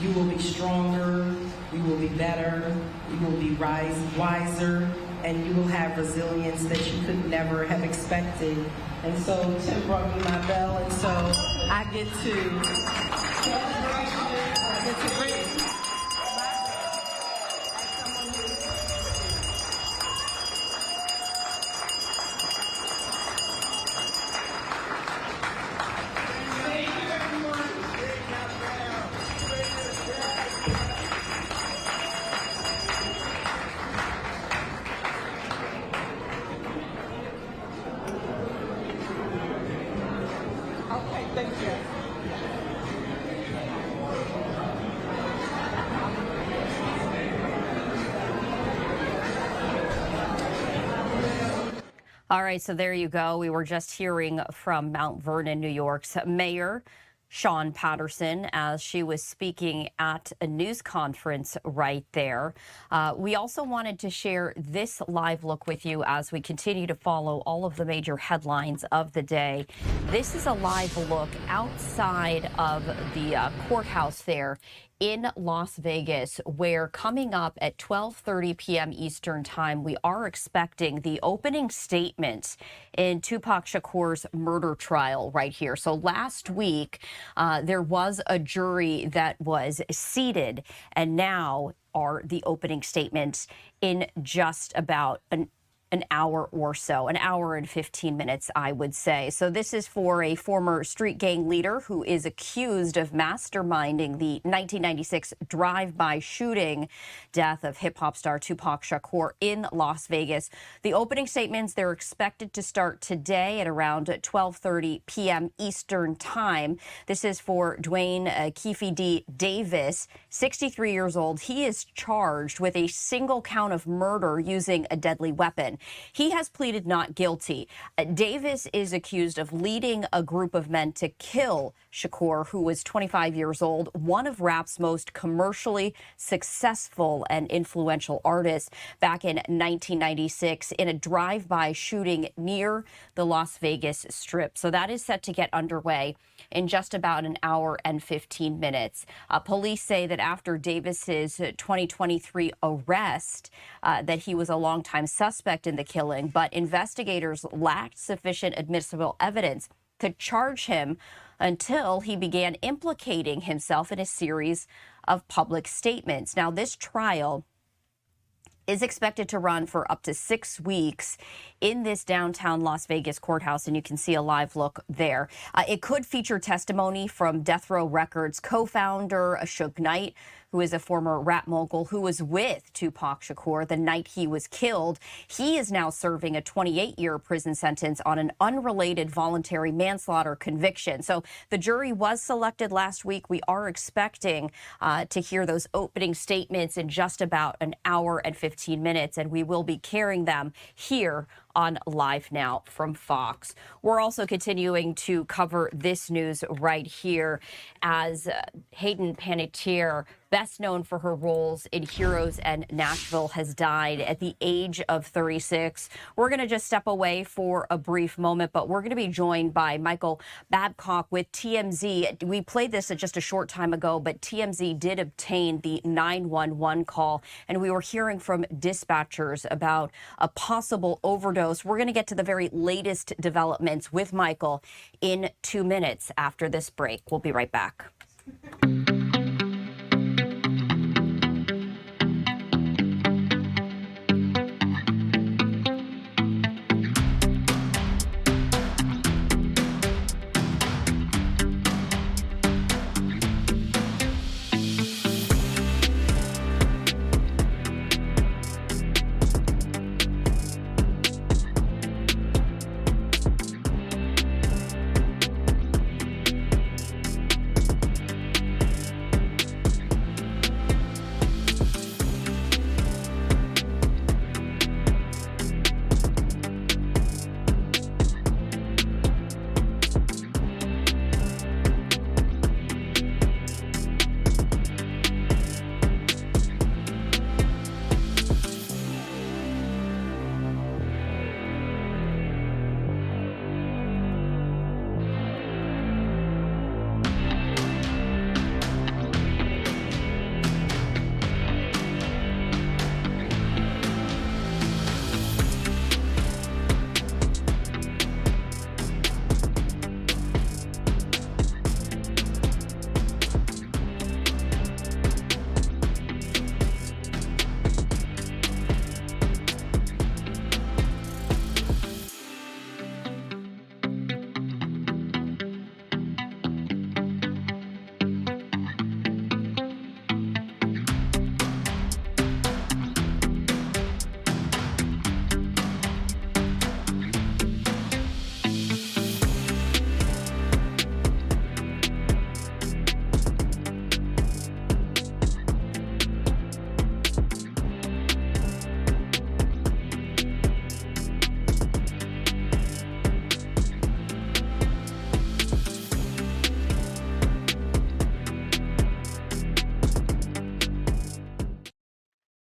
[SPEAKER 9] you will be stronger, you will be better, you will be wiser, and you will have resilience that you could never have expected. And so Tim brought me my bell, and so I get to bring
[SPEAKER 18] All right, so there you go. We were just hearing from Mount Vernon, New York's Mayor Sean Patterson as she was speaking at a news conference right there. We also wanted to share this live look with you as we continue to follow all of the major headlines of the day. This is a live look outside of the courthouse there in Las Vegas, where coming up at 12:30 p.m. Eastern Time, we are expecting the opening statement in Tupac Shakur's murder trial right here. So last week, there was a jury that was seated, and now are the opening statements in just about an hour or so, an hour and 15 minutes, I would say. So this is for a former street gang leader who is accused of masterminding the 1996 drive-by shooting death of hip-hop star Tupac Shakur in Las Vegas. The opening statements, they're expected to start today at around 12:30 p.m. Eastern Time. This is for Dwayne Keefe D. Davis, 63 years old. He is charged with a single count of murder using a deadly weapon. He has pleaded not guilty. Davis is accused of leading a group of men to kill Shakur, who was 25 years old, one of rap's most commercially successful and influential artists, back in 1996 in a drive-by shooting near the Las Vegas Strip. So that is set to get underway in just about an hour and 15 minutes. Police say that after Davis's 2023 arrest, that he was a longtime suspect in the killing, but investigators lacked sufficient admissible evidence to charge him until he began implicating himself in a series of public statements. Now, this trial is expected to run for up to 6 weeks in this downtown Las Vegas courthouse, and you can see a live look there. It could feature testimony from Death Row Records co-founder Suge Knight, who is a former rap mogul who was with Tupac Shakur the night he was killed. He is now serving a 28-year prison sentence on an unrelated voluntary manslaughter conviction. So the jury was selected last week. We are expecting to hear those opening statements in just about an hour and 15 minutes, and we will be carrying them here on Live Now from Fox. We're also continuing to cover this news right here as Hayden Panettiere, best known for her roles in Heroes and Nashville, has died at the age of 36. We're going to just step away for a brief moment, but we're going to be joined by Michael Babcock with TMZ. We played this just a short time ago, but TMZ did obtain the 911 call, and we were hearing from dispatchers about a possible overdose. We're going to get to the very latest developments with Michael in 2 minutes after this break. We'll be right back.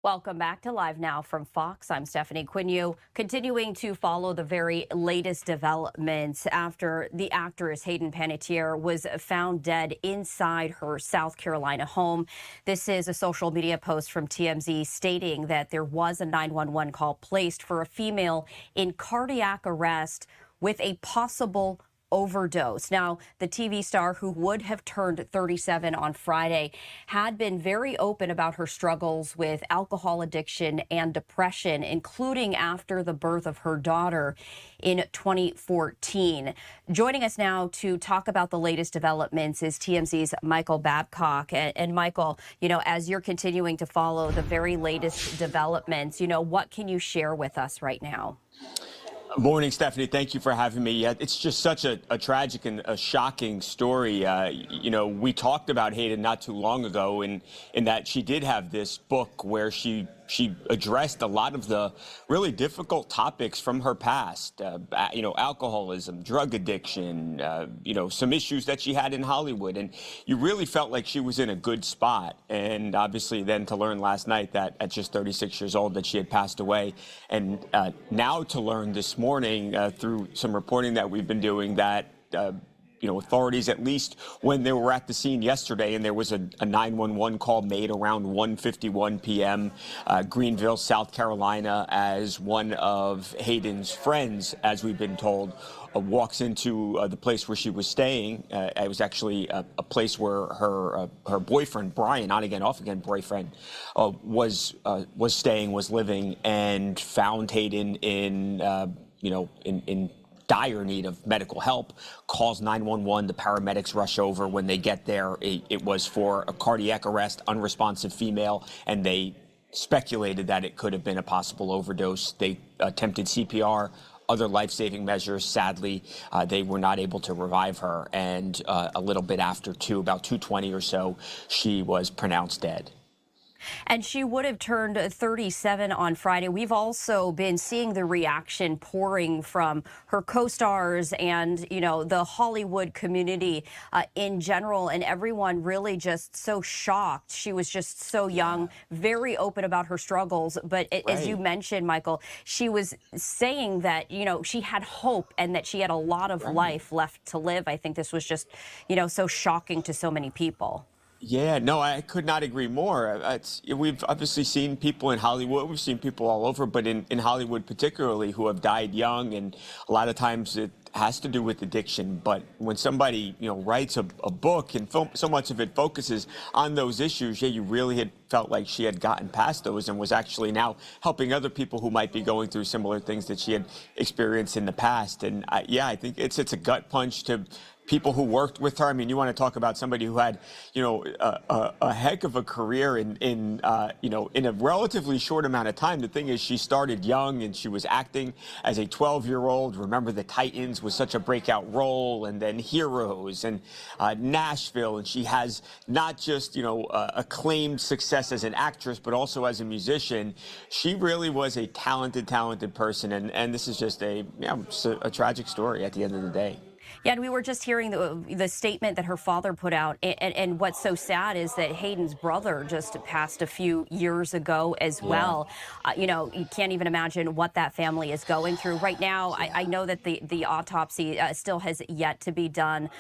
[SPEAKER 18] Welcome back to Live Now from Fox. I'm Stephanie Quinu, continuing to follow the very latest developments after the actress Hayden Panettiere was found dead inside her South Carolina home. This is a social media post from TMZ stating that there was a 911 call placed for a female in cardiac arrest with a possible overdose. Now, the TV star, who would have turned 37 on Friday, had been very open about her struggles with alcohol addiction and depression, including after the birth of her daughter in 2014. Joining us now to talk about the latest developments is TMZ's Michael Babcock. And Michael, you know, as you're continuing to follow the very latest developments, you know, what can you share with us right now?
[SPEAKER 14] Morning, Stephanie. Thank you for having me. It's just such a tragic and a shocking story. You know, we talked about Hayden not too long ago in that she did have this book where she addressed a lot of the really difficult topics from her past, you know, alcoholism, drug addiction, you know, some issues that she had in Hollywood. And you really felt like she was in a good spot. And obviously then to learn last night that at just 36 years old that she had passed away. And now to learn this morning through some reporting that we've been doing that you know, authorities, at least when they were at the scene yesterday, and there was a 911 call made around 1:51 p.m. Greenville, South Carolina, as one of Hayden's friends, as we've been told, walks into the place where she was staying. It was actually a place where her boyfriend, Brian, on again, off again boyfriend, was staying, was living, and found Hayden in you know, in dire need of medical help, calls 911. The paramedics rush over. When they get there, it was for a cardiac arrest, unresponsive female, and they speculated that it could have been a possible overdose. They attempted CPR, other life-saving measures. Sadly, they were not able to revive her, and a little bit after about 2:20 or so, she was pronounced dead.
[SPEAKER 18] And she would have turned 37 on Friday. We've also been seeing the reaction pouring from her co-stars and, you know, the Hollywood community in general, and everyone really just so shocked. She was just so young, very open about her struggles. But as you mentioned, Michael, she was saying that, you know, she had hope and that she had a lot of life left to live. I think this was just, you know, so shocking to so many people.
[SPEAKER 14] Yeah, no, I could not agree more. We've obviously seen people in Hollywood, we've seen people all over, but in Hollywood particularly, who have died young, and a lot of times it has to do with addiction. But when somebody, writes a book and so much of it focuses on those issues, you really had felt like she had gotten past those and was actually now helping other people who might be going through similar things that she had experienced in the past. And I think it's a gut punch to people who worked with her. I mean, you want to talk about somebody who had, a heck of a career in a relatively short amount of time. The thing is, she started young and she was acting as a 12-year-old. Remember, The Titans was such a breakout role, and then Heroes and Nashville. And she has not just, acclaimed success as an actress, but also as a musician. She really was a talented person. And this is just a tragic story at the end of the day.
[SPEAKER 18] Yeah, and we were just hearing the statement that her father put out. And what's so sad is that Hayden's brother just passed a few years ago as well. You can't even imagine what that family is going through right now. I know that the autopsy still has yet to be done.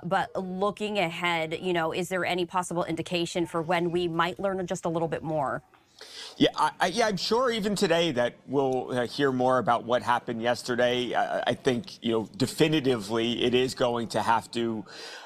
[SPEAKER 18] But looking ahead, is there any possible indication for when we might learn just a little bit more?
[SPEAKER 14] Yeah, I'm sure even today that we'll hear more about what happened yesterday. I think, definitively it is going to have to,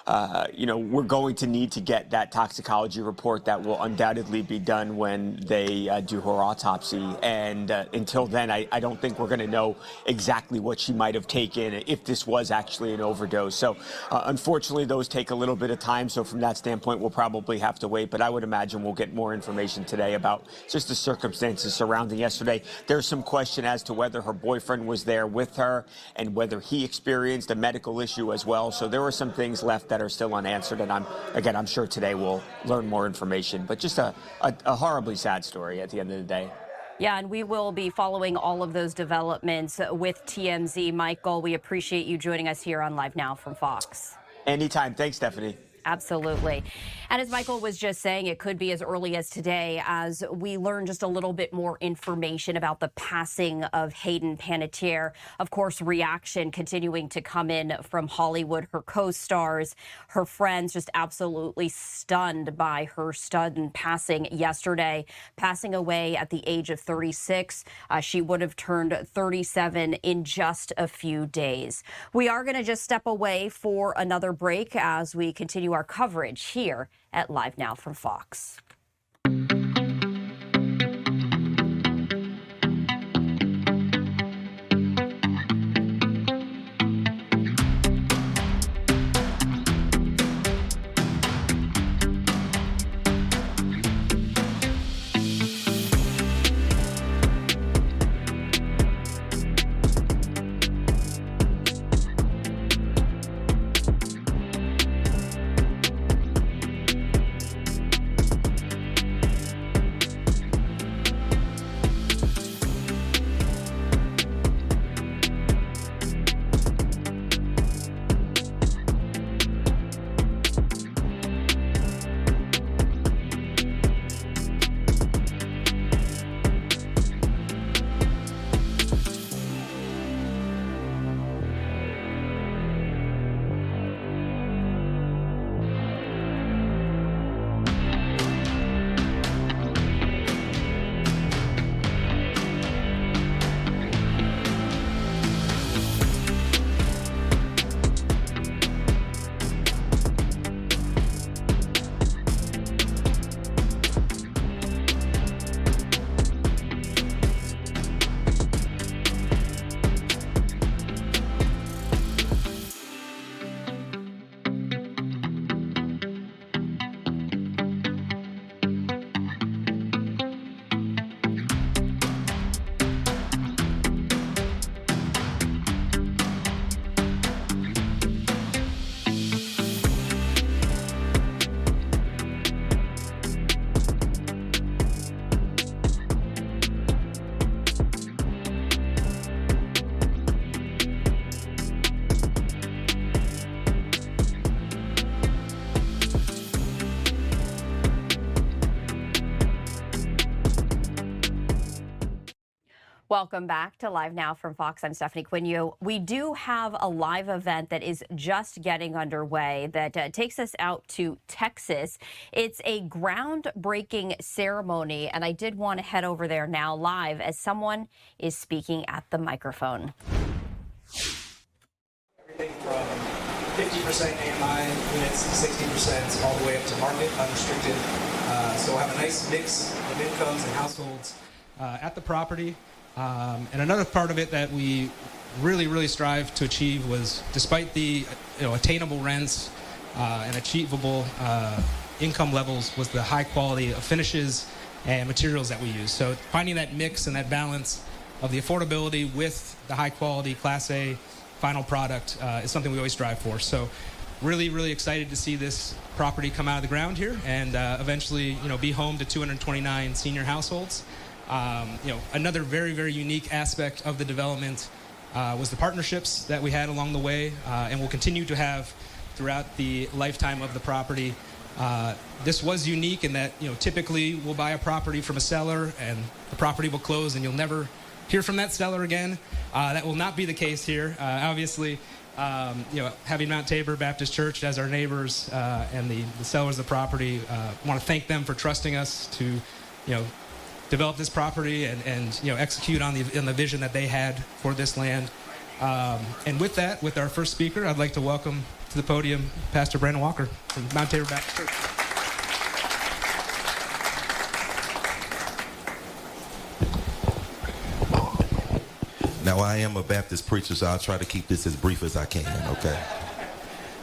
[SPEAKER 14] we're going to need to get that toxicology report that will undoubtedly be done when they do her autopsy. And until then, I don't think we're going to know exactly what she might have taken, if this was actually an overdose. So unfortunately, those take a little bit of time. So from that standpoint, we'll probably have to wait. But I would imagine we'll get more information today about just the circumstances surrounding yesterday. There's some question as to whether her boyfriend was there with her and whether he experienced a medical issue as well. So there are some things left that are still unanswered. And I'm sure today we'll learn more information. But just a horribly sad story at the end of the day.
[SPEAKER 18] Yeah, and we will be following all of those developments with TMZ. Michael, we appreciate you joining us here on Live Now from Fox.
[SPEAKER 14] Anytime. Thanks, Stephanie.
[SPEAKER 18] Absolutely. And as Michael was just saying, it could be as early as today as we learn just a little bit more information about the passing of Hayden Panettiere. Of course, reaction continuing to come in from Hollywood, her co-stars, her friends, just absolutely stunned by her sudden passing yesterday, passing away at the age of 36. She would have turned 37 in just a few days. We are going to just step away for another break as we continue our coverage here at Live Now from Fox. Welcome back to Live Now from Fox. I'm Stephanie Quinu. We do have a live event that is just getting underway that takes us out to Texas. It's a groundbreaking ceremony, and I did want to head over there now live as someone is speaking at the microphone.
[SPEAKER 16] 50% AMI units, 60% all the way up to market, unrestricted. So we'll have a nice mix of incomes and households at the property. And another part of it that we really strive to achieve was, despite the attainable rents and achievable income levels, was the high quality of finishes and materials that we use. So finding that mix and that balance of the affordability with the high quality Class A final product is something we always strive for. So really excited to see this property come out of the ground here and eventually be home to 229 senior households. Another very unique aspect of the development was the partnerships that we had along the way and will continue to have throughout the lifetime of the property. This was unique in that typically we'll buy a property from a seller and the property will close and you'll never hear from that seller again. That will not be the case here. Obviously, having Mount Tabor Baptist Church as our neighbors and the sellers of the property, want to thank them for trusting us to develop this property and execute on the vision that they had for this land. And with that, with our first speaker, I'd like to welcome to the podium Pastor Brandon Walker from Mount Tabor Baptist Church.
[SPEAKER 17] Now, I am a Baptist preacher, so I'll try to keep this as brief as I can, okay?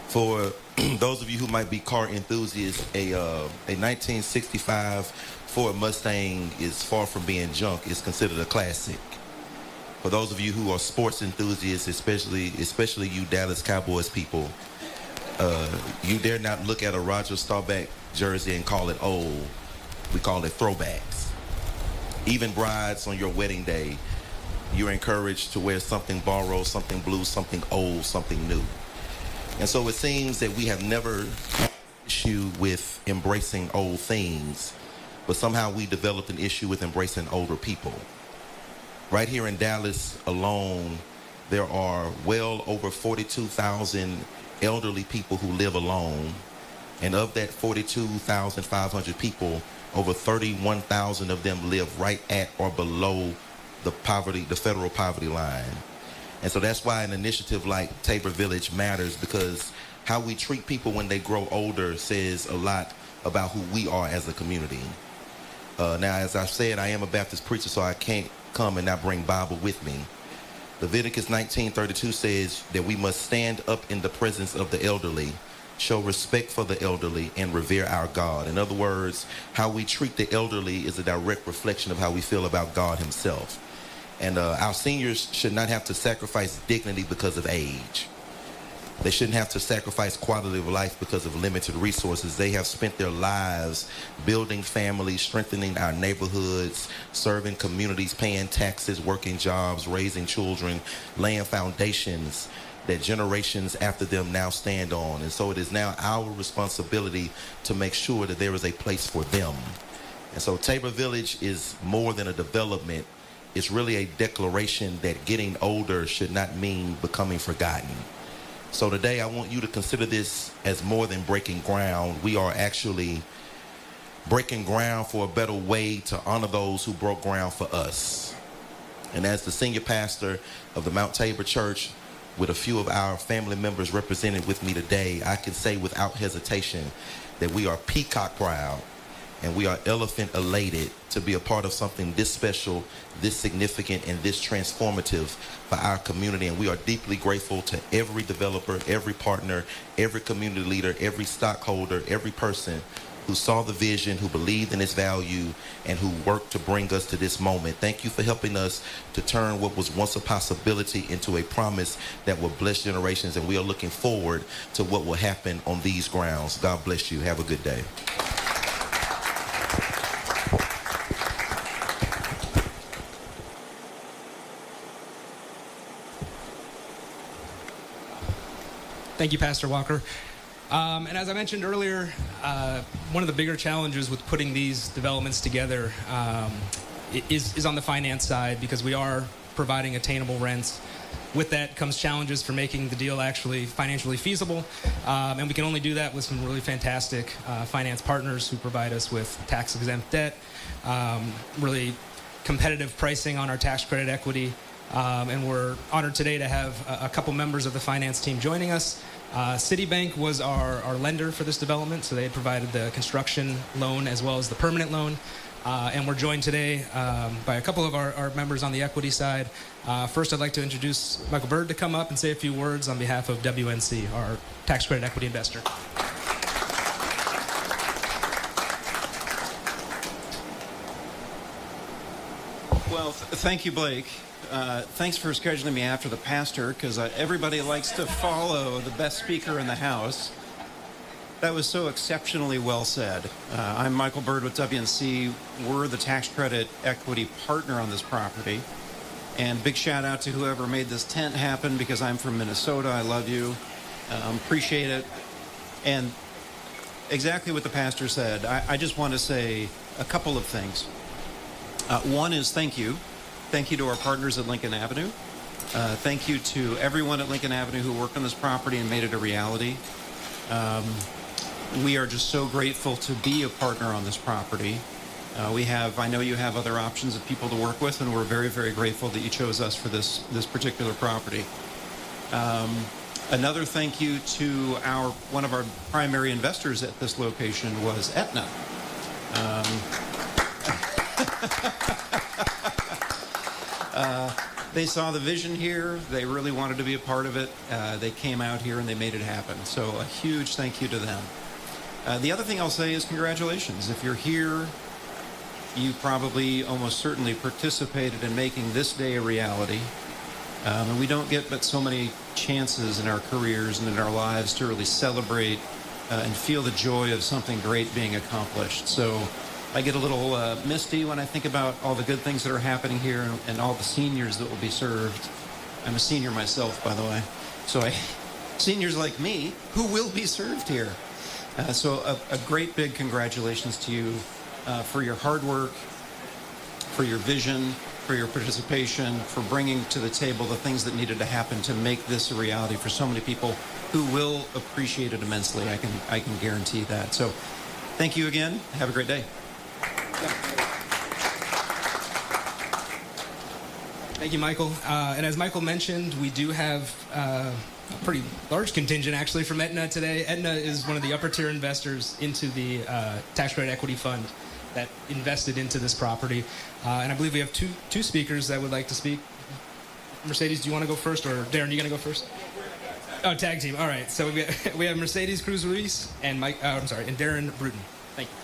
[SPEAKER 17] For those of you who might be car enthusiasts, a 1965 Ford Mustang is far from being junk. It's considered a classic. For those of you who are sports enthusiasts, especially you Dallas Cowboys people, you dare not look at a Roger Staubach jersey and call it old. We call it throwbacks. Even brides on your wedding day, you're encouraged to wear something borrowed, something blue, something old, something new. And so it seems that we have never had an issue with embracing old things, but somehow we developed an issue with embracing older people. Right here in Dallas alone, there are well over 42,000 elderly people who live alone. And of that 42,500 people, over 31,000 of them live right at or below the federal poverty line. And so that's why an initiative like Tabor Village matters, because how we treat people when they grow older says a lot about who we are as a community. Now, as I said, I am a Baptist preacher, so I can't come and not bring Bible with me. Leviticus 19:32 says that we must stand up in the presence of the elderly, show respect for the elderly, and revere our God. In other words, how we treat the elderly is a direct reflection of how we feel about God himself. And our seniors should not have to sacrifice dignity because of age. They shouldn't have to sacrifice quality of life because of limited resources. They have spent their lives building families, strengthening our neighborhoods, serving communities, paying taxes, working jobs, raising children, laying foundations that generations after them now stand on. And so it is now our responsibility to make sure that there is a place for them. And so Tabor Village is more than a development. It's really a declaration that getting older should not mean becoming forgotten. So today I want you to consider this as more than breaking ground. We are actually breaking ground for a better way to honor those who broke ground for us. And as the senior pastor of the Mount Tabor Church, with a few of our family members represented with me today, I can say without hesitation that we are peacock proud and we are elephant elated to be a part of something this special, this significant, and this transformative for our community. And we are deeply grateful to every developer, every partner, every community leader, every stockholder, every person who saw the vision, who believed in its value, and who worked to bring us to this moment. Thank you for helping us to turn what was once a possibility into a promise that will bless generations, and we are looking forward to what will happen on these grounds. God bless you. Have a good day.
[SPEAKER 16] Thank you, Pastor Walker. And as I mentioned earlier, one of the bigger challenges with putting these developments together is on the finance side, because we are providing attainable rents. With that comes challenges for making the deal actually financially feasible. And we can only do that with some really fantastic finance partners who provide us with tax-exempt debt, really competitive pricing on our tax credit equity. And we're honored today to have a couple members of the finance team joining us. Citibank was our lender for this development, so they provided the construction loan as well as the permanent loan. And we're joined today by a couple of our members on the equity side. First, I'd like to introduce Michael Bird to come up and say a few words on behalf of WNC, our tax credit equity investor.
[SPEAKER 1] Well, thank you, Blake. Thanks for scheduling me after the pastor, because everybody likes to follow the best speaker in the house. That was so exceptionally well said. I'm Michael Bird with WNC. We're the tax credit equity partner on this property. And big shout out to whoever made this tent happen, because I'm from Minnesota. I love you. Appreciate it. And exactly what the pastor said, I just want to say a couple of things. One is thank you. Thank you to our partners at Lincoln Avenue. Thank you to everyone at Lincoln Avenue who worked on this property and made it a reality. We are just so grateful to be a partner on this property. I know you have other options of people to work with, and we're very, very grateful that you chose us for this particular property. Another thank you to one of our primary investors at this location was Aetna. They saw the vision here. They really wanted to be a part of it. They came out here and they made it happen. So a huge thank you to them. The other thing I'll say is congratulations. If you're here, you probably almost certainly participated in making this day a reality. And we don't get but so many chances in our careers and in our lives to really celebrate and feel the joy of something great being accomplished. So I get a little misty when I think about all the good things that are happening here and all the seniors that will be served. I'm a senior myself, by the way. So seniors like me who will be served here. So a great big congratulations to you for your hard work, for your vision, for your participation, for bringing to the table the things that needed to happen to make this a reality for so many people who will appreciate it immensely. I can guarantee that. So thank you again. Have a great day.
[SPEAKER 16] Thank you, Michael. And as Michael mentioned, we do have a pretty large contingent actually from Aetna today. Aetna is one of the upper tier investors into the tax credit equity fund that invested into this property. And I believe we have two speakers that would like to speak. Mercedes, do you want to go first, or Darren, you going to go first? Oh, tag team. All right. So we have Mercedes Cruz-Ruiz and and Darren Bruton. Thank you.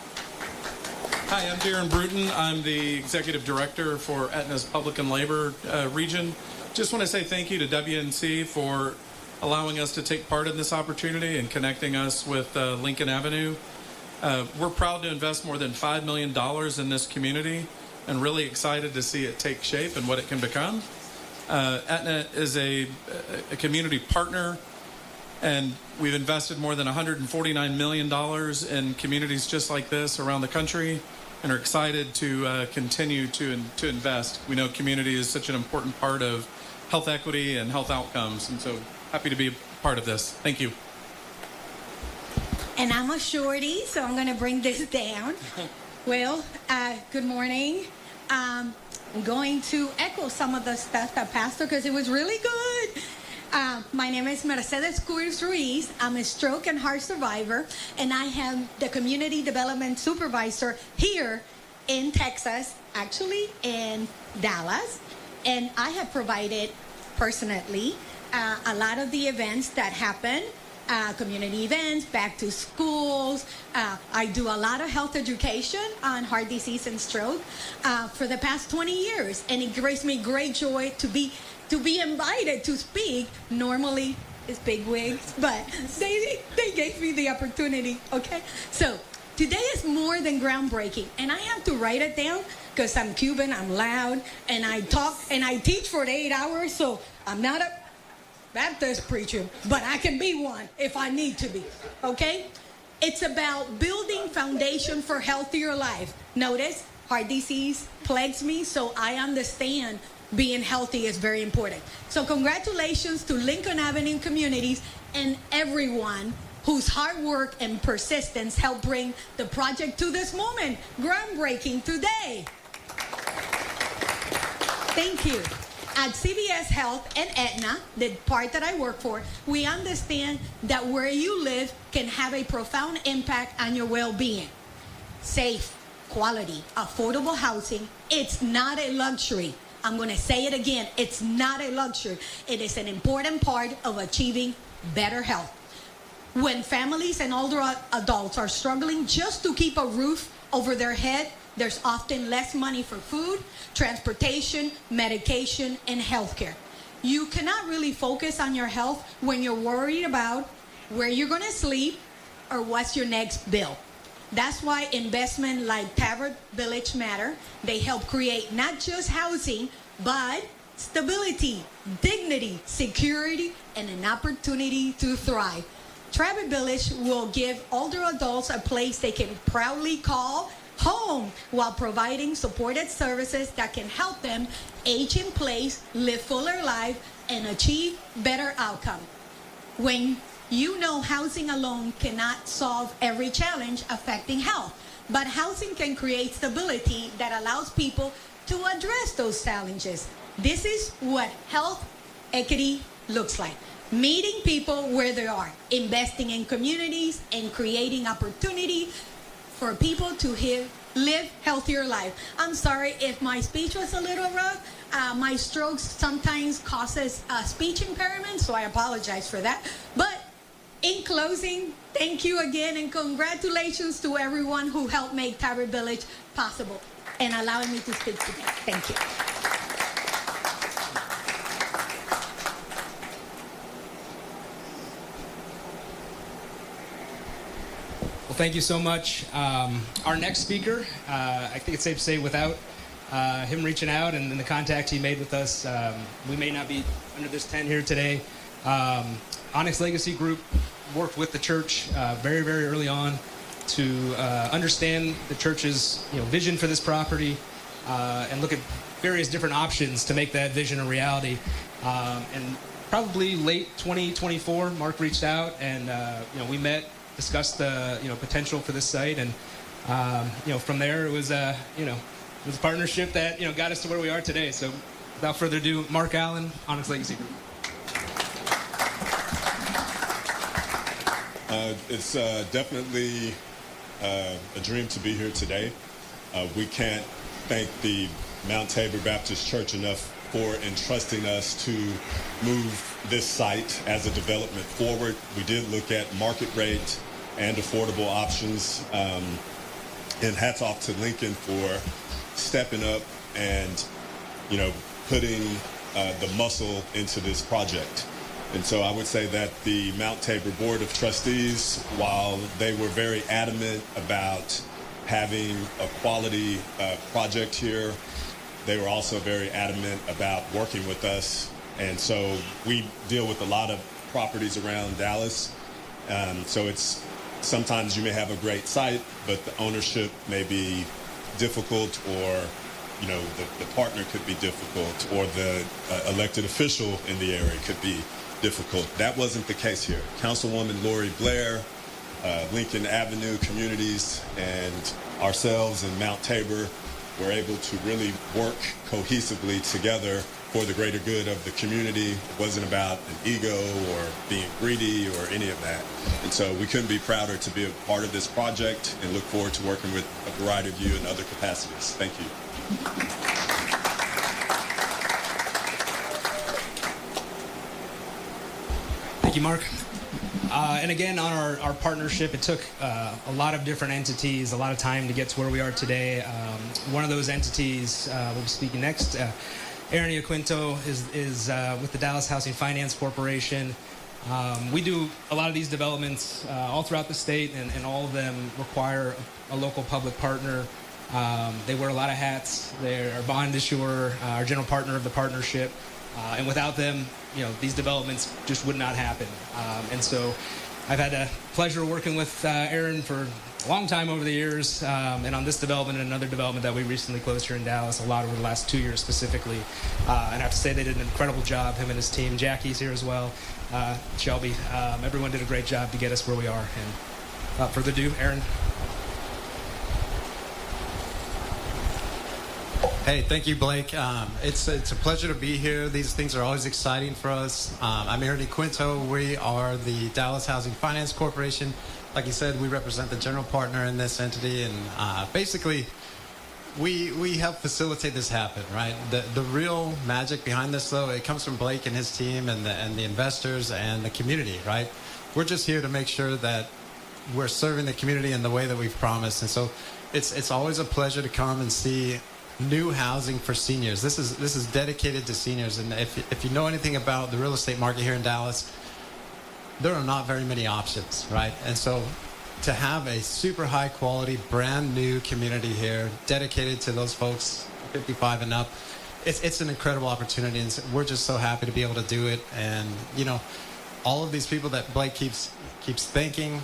[SPEAKER 19] Hi, I'm Darren Bruton. I'm the Executive Director for Aetna's Public and Labor region. Just want to say thank you to WNC for allowing us to take part in this opportunity and connecting us with Lincoln Avenue. We're proud to invest more than $5 million in this community and really excited to see it take shape and what it can become. Aetna is a community partner, and we've invested more than $149 million in communities just like this around the country and are excited to continue to invest. We know community is such an important part of health equity and health outcomes, and so happy to be a part of this. Thank you.
[SPEAKER 21] And I'm a shorty, so I'm going to bring this down. Well, good morning. I'm going to echo some of the stuff that Pastor, because it was really good. My name is Mercedes Cruz-Ruiz. I'm a stroke and heart survivor, and I am the community development supervisor here in Texas, actually in Dallas. And I have provided personally a lot of the events that happen, community events, back to schools. I do a lot of health education on heart disease and stroke for the past 20 years. And it brings me great joy to be invited to speak. Normally it's big wigs, but they gave me the opportunity, okay? So today is more than groundbreaking, and I have to write it down because I'm Cuban, I'm loud, and I talk and I teach for 8 hours, so I'm not a Baptist preacher, but I can be one if I need to be, okay? It's about building foundation for healthier life. Notice, heart disease plagues me, so I understand being healthy is very important. So congratulations to Lincoln Avenue communities and everyone whose hard work and persistence helped bring the project to this moment. Groundbreaking today. Thank you. At CVS Health and Aetna, the part that I work for, we understand that where you live can have a profound impact on your well-being. Safe, quality, affordable housing, it's not a luxury. I'm going to say it again, it's not a luxury. It is an important part of achieving better health. When families and older adults are struggling just to keep a roof over their head, there's often less money for food, transportation, medication, and healthcare. You cannot really focus on your health when you're worried about where you're going to sleep or what's your next bill. That's why investment like Tabard Village matter. They help create not just housing, but stability, dignity, security, and an opportunity to thrive. Tabard Village will give older adults a place they can proudly call home while providing supported services that can help them age in place, live fuller life, and achieve better outcome. When you know housing alone cannot solve every challenge affecting health, but housing can create stability that allows people to address those challenges. This is what health equity looks like. Meeting people where they are, investing in communities, and creating opportunity for people to live healthier life. I'm sorry if my speech was a little rough. My strokes sometimes causes speech impairment, so I apologize for that. But in closing, thank you again and congratulations to everyone who helped make Tabard Village possible and allowing me to speak today. Thank you.
[SPEAKER 16] Well, thank you so much. Our next speaker, I think it's safe to say without him reaching out and the contact he made with us, we may not be under this tent here today. Onyx Legacy Group worked with the church very, very early on to understand the church's vision for this property and look at various different options to make that vision a reality. And probably late 2024, Mark reached out and we met, discussed the potential for this site, and from there it was a partnership that got us to where we are today. So without further ado, Mark Allen, Onyx Legacy Group.
[SPEAKER 4] It's definitely a dream to be here today. We can't thank the Mount Tabor Baptist Church enough for entrusting us to move this site as a development forward. We did look at market rate and affordable options, and hats off to Lincoln for stepping up and putting the muscle into this project. And so I would say that the Mount Tabor Board of Trustees, while they were very adamant about having a quality project here, they were also very adamant about working with us. And so we deal with a lot of properties around Dallas. So it's sometimes you may have a great site, but the ownership may be difficult, or the partner could be difficult, or the elected official in the area could be difficult. That wasn't the case here. Councilwoman Lori Blair, Lincoln Avenue Communities, and ourselves in Mount Tabor were able to really work cohesively together for the greater good of the community. It wasn't about an ego or being greedy or any of that. And so we couldn't be prouder to be a part of this project and look forward to working with a variety of you in other capacities. Thank you.
[SPEAKER 16] Thank you, Mark. And again, on our partnership, it took a lot of different entities, a lot of time to get to where we are today. One of those entities will be speaking next. Aaron Iaquinto is with the Dallas Housing Finance Corporation. We do a lot of these developments all throughout the state, and all of them require a local public partner. They wear a lot of hats. They're our bond issuer, our general partner of the partnership. And without them, these developments just would not happen. And so I've had the pleasure of working with Aaron for a long time over the years, and on this development and another development that we recently closed here in Dallas, a lot over the last 2 years specifically. And I have to say they did an incredible job, him and his team. Jackie's here as well, Shelby. Everyone did a great job to get us where we are. And without further ado, Aaron.
[SPEAKER 7] Hey, thank you, Blake. It's a pleasure to be here. These things are always exciting for us. I'm Ernie Quinto. We are the Dallas Housing Finance Corporation. Like you said, we represent the general partner in this entity, and basically, we help facilitate this happen, right? The real magic behind this, though, it comes from Blake and his team and the investors and the community, right? We're just here to make sure that we're serving the community in the way that we've promised, and so it's always a pleasure to come and see new housing for seniors. This is dedicated to seniors, and if you know anything about the real estate market here in Dallas, there are not very many options, right? And so to have a super high quality, brand new community here dedicated to those folks 55 and up, it's an incredible opportunity, and we're just so happy to be able to do it. And you know, all of these people that Blake keeps thanking,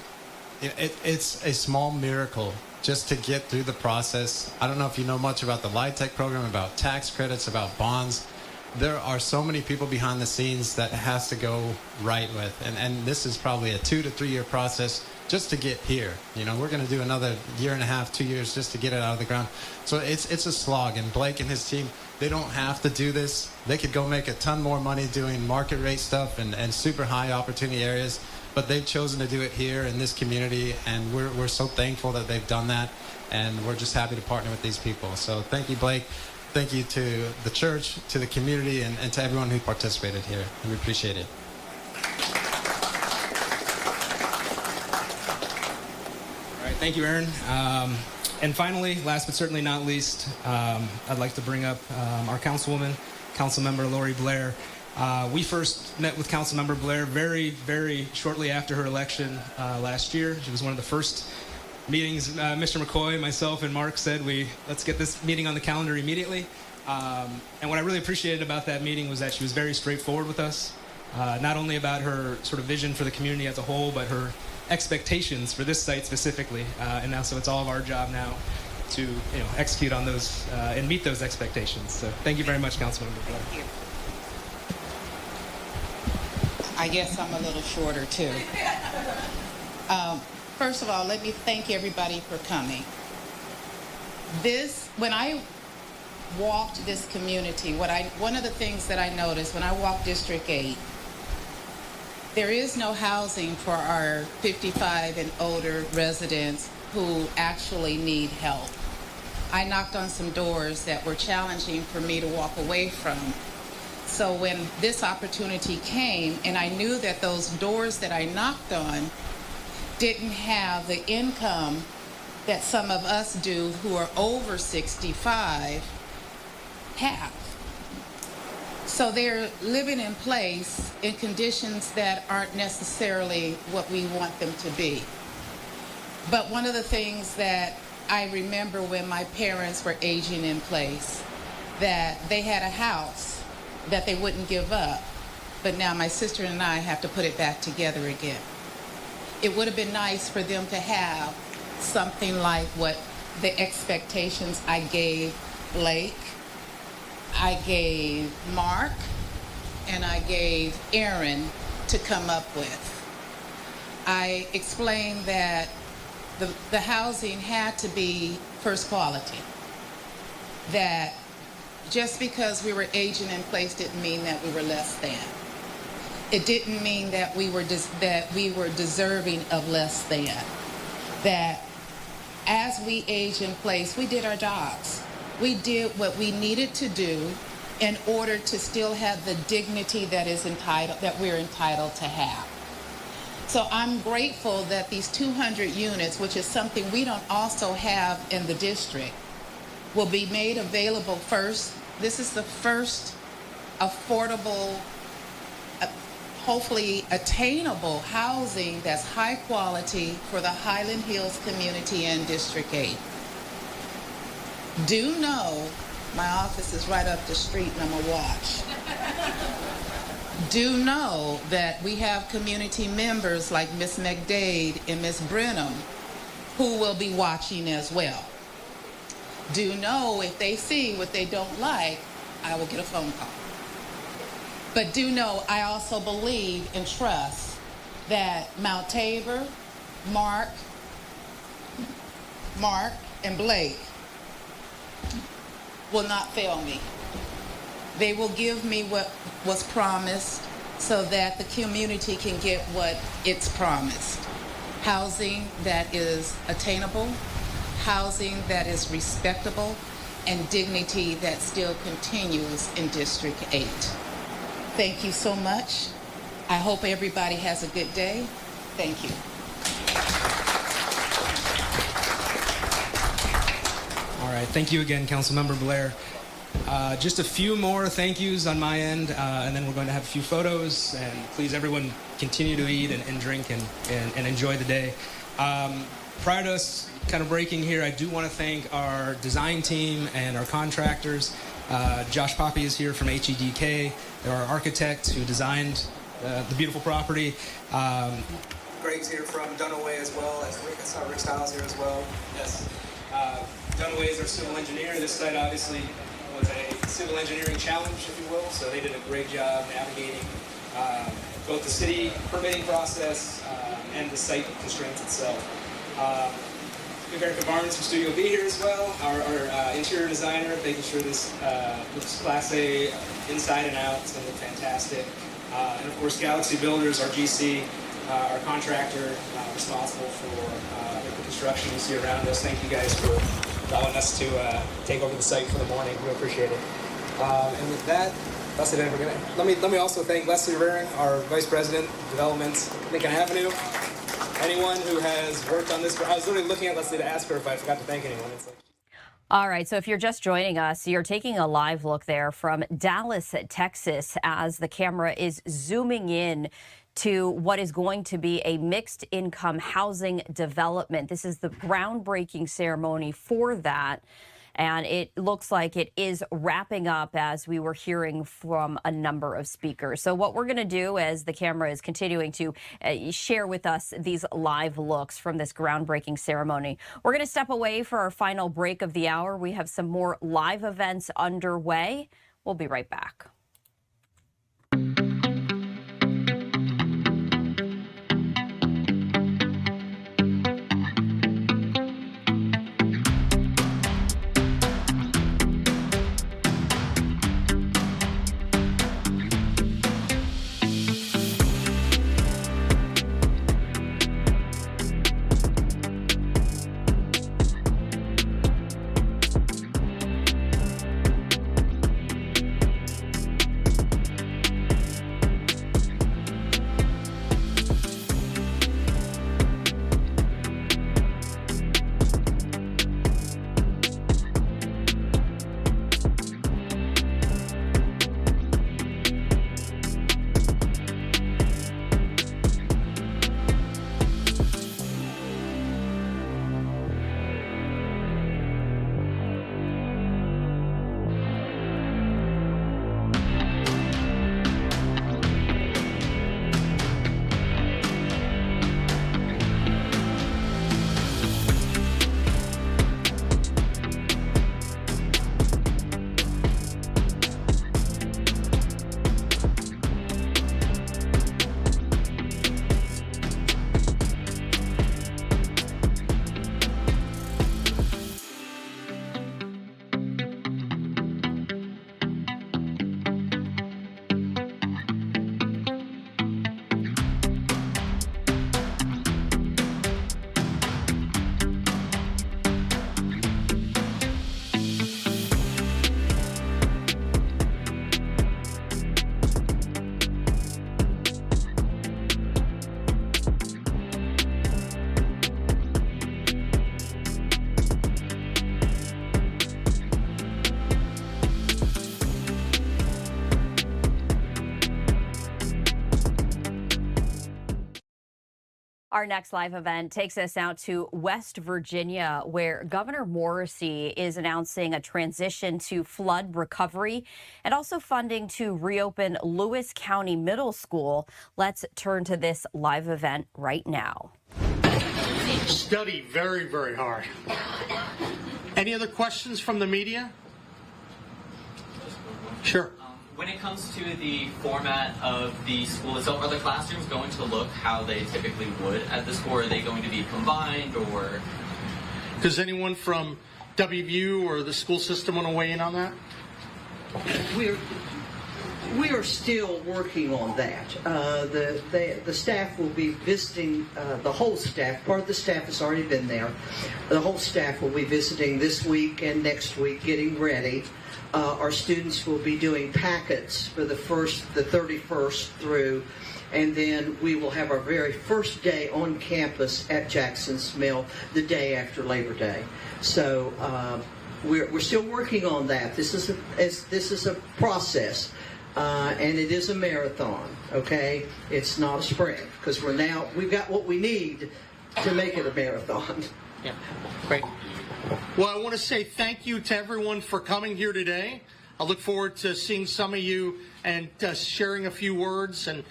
[SPEAKER 7] it's a small miracle just to get through the process. I don't know if you know much about the LIHTC program, about tax credits, about bonds. There are so many people behind the scenes that it has to go right with. And this is probably a 2 to 3 year process just to get here. You know, we're going to do another 1.5 years, 2 years just to get it out of the ground. So it's a slog. And Blake and his team, they don't have to do this. They could go make a ton more money doing market rate stuff and super high opportunity areas. But they've chosen to do it here in this community, and we're so thankful that they've done that, and we're just happy to partner with these people. So thank you, Blake. Thank you to the church, to the community, and to everyone who participated here. We appreciate it.
[SPEAKER 16] All right, thank you, Aaron. And finally, last but certainly not least, I'd like to bring up our councilwoman, Councilmember Lori Blair. We first met with Councilmember Blair very, very shortly after her election last year. She was one of the first meetings. Mr. McCoy, myself, and Mark said, let's get this meeting on the calendar immediately. And what I really appreciated about that meeting was that she was very straightforward with us, not only about her sort of vision for the community as a whole, but her expectations for this site specifically. And now, so it's all of our job now to execute on those and meet those expectations. So thank you very much, Councilmember Blair.
[SPEAKER 8] Thank you. I guess I'm a little shorter too. First of all, let me thank everybody for coming. When I walked this community, one of the things that I noticed when I walked District 8, there is no housing for our 55 and older residents who actually need help. I knocked on some doors that were challenging for me to walk away from. So when this opportunity came, and I knew that those doors that I knocked on didn't have the income that some of us do who are over 65 have. So they're living in place in conditions that aren't necessarily what we want them to be. But one of the things that I remember when my parents were aging in place, that they had a house that they wouldn't give up, but now my sister and I have to put it back together again. It would have been nice for them to have something like what the expectations I gave Blake, I gave Mark, and I gave Aaron to come up with. I explained that the housing had to be first quality, that just because we were aging in place didn't mean that we were less than. It didn't mean that we were deserving of less than. That as we age in place, we did our jobs. We did what we needed to do in order to still have the dignity that we're entitled to have. So I'm grateful that these 200 units, which is something we don't also have in the district, will be made available first. This is the first affordable, hopefully attainable housing that's high quality for the Highland Hills community in District 8. Do know, my office is right up the street and I'm a watch. Do know that we have community members like Ms. McDade and Ms. Brenham who will be watching as well. Do know if they see what they don't like, I will get a phone call. But do know I also believe and trust that Mount Tabor, Mark, and Blake will not fail me. They will give me what was promised so that the community can get what it's promised. Housing that is attainable, housing that is respectable, and dignity that still continues in District 8. Thank you so much. I hope everybody has a good day. Thank you.
[SPEAKER 16] All right, thank you again, Councilmember Blair. Just a few more thank yous on my end, and then we're going to have a few photos. And please, everyone, continue to eat and drink and enjoy the day. Prior to us kind of breaking here, I do want to thank our design team and our contractors. Josh Poppy is here from HEDK. They're our architect who designed the beautiful property. Greg's here from Dunaway as well. Rick Stiles here as well. Yes. Dunaway is our civil engineer. This site obviously was a civil engineering challenge, if you will, so they did a great job navigating both the city permitting process and the site constraints itself. We have Erica Barnes from Studio B here as well, our interior designer, making sure this looks Class A inside and out. It's going to look fantastic. And of course, Galaxy Builders, our GC, our contractor responsible for the construction you see around us. Thank you guys for allowing us to take over the site for the morning. We appreciate it. And with that, Leslie, let me also thank Leslie Rearing, our Vice President of Development, Lincoln Avenue. Anyone who has worked on this, I was literally looking at Leslie to ask her if I forgot to thank anyone. It's like,
[SPEAKER 18] all right, so if you're just joining us, you're taking a live look there from Dallas, Texas, as the camera is zooming in to what is going to be a mixed income housing development. This is the groundbreaking ceremony for that. And it looks like it is wrapping up as we were hearing from a number of speakers. So what we're going to do as the camera is continuing to share with us these live looks from this groundbreaking ceremony, we're going to step away for our final break of the hour. We have some more live events underway. We'll be right back. Our next live event takes us out to West Virginia, where Governor Morrisey is announcing a transition to flood recovery and also funding to reopen Lewis County Middle School. Let's turn to this live event right now.
[SPEAKER 10] Study very, very hard. Any other questions from the media? Sure.
[SPEAKER 11] When it comes to the format of the school itself, are the classrooms going to look how they typically would at the school? Are they going to be combined, or?
[SPEAKER 10] Does anyone from WVU or the school system want to weigh in on that?
[SPEAKER 6] We are still working on that. The staff will be visiting, the whole staff. Part of the staff has already been there. The whole staff will be visiting this week and next week, getting ready. Our students will be doing packets for the 31st through, and then we will have our very first day on campus at Jackson's Mill the day after Labor Day. So we're still working on that. This is a process. And it is a marathon, okay? It's not a sprint, because we've got what we need to make it a marathon.
[SPEAKER 10] Yeah, great. Well, I want to say thank you to everyone for coming here today. I look forward to seeing some of you and sharing a few words. And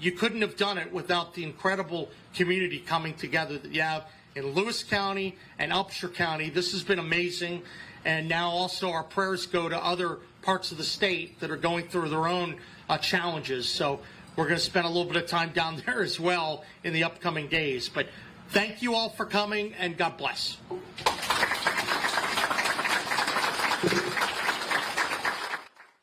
[SPEAKER 10] you couldn't have done it without the incredible community coming together that you have in Lewis County and Upshur County. This has been amazing. And now also our prayers go to other parts of the state that are going through their own challenges. So we're going to spend a little bit of time down there as well in the upcoming days. But thank you all for coming, and God bless.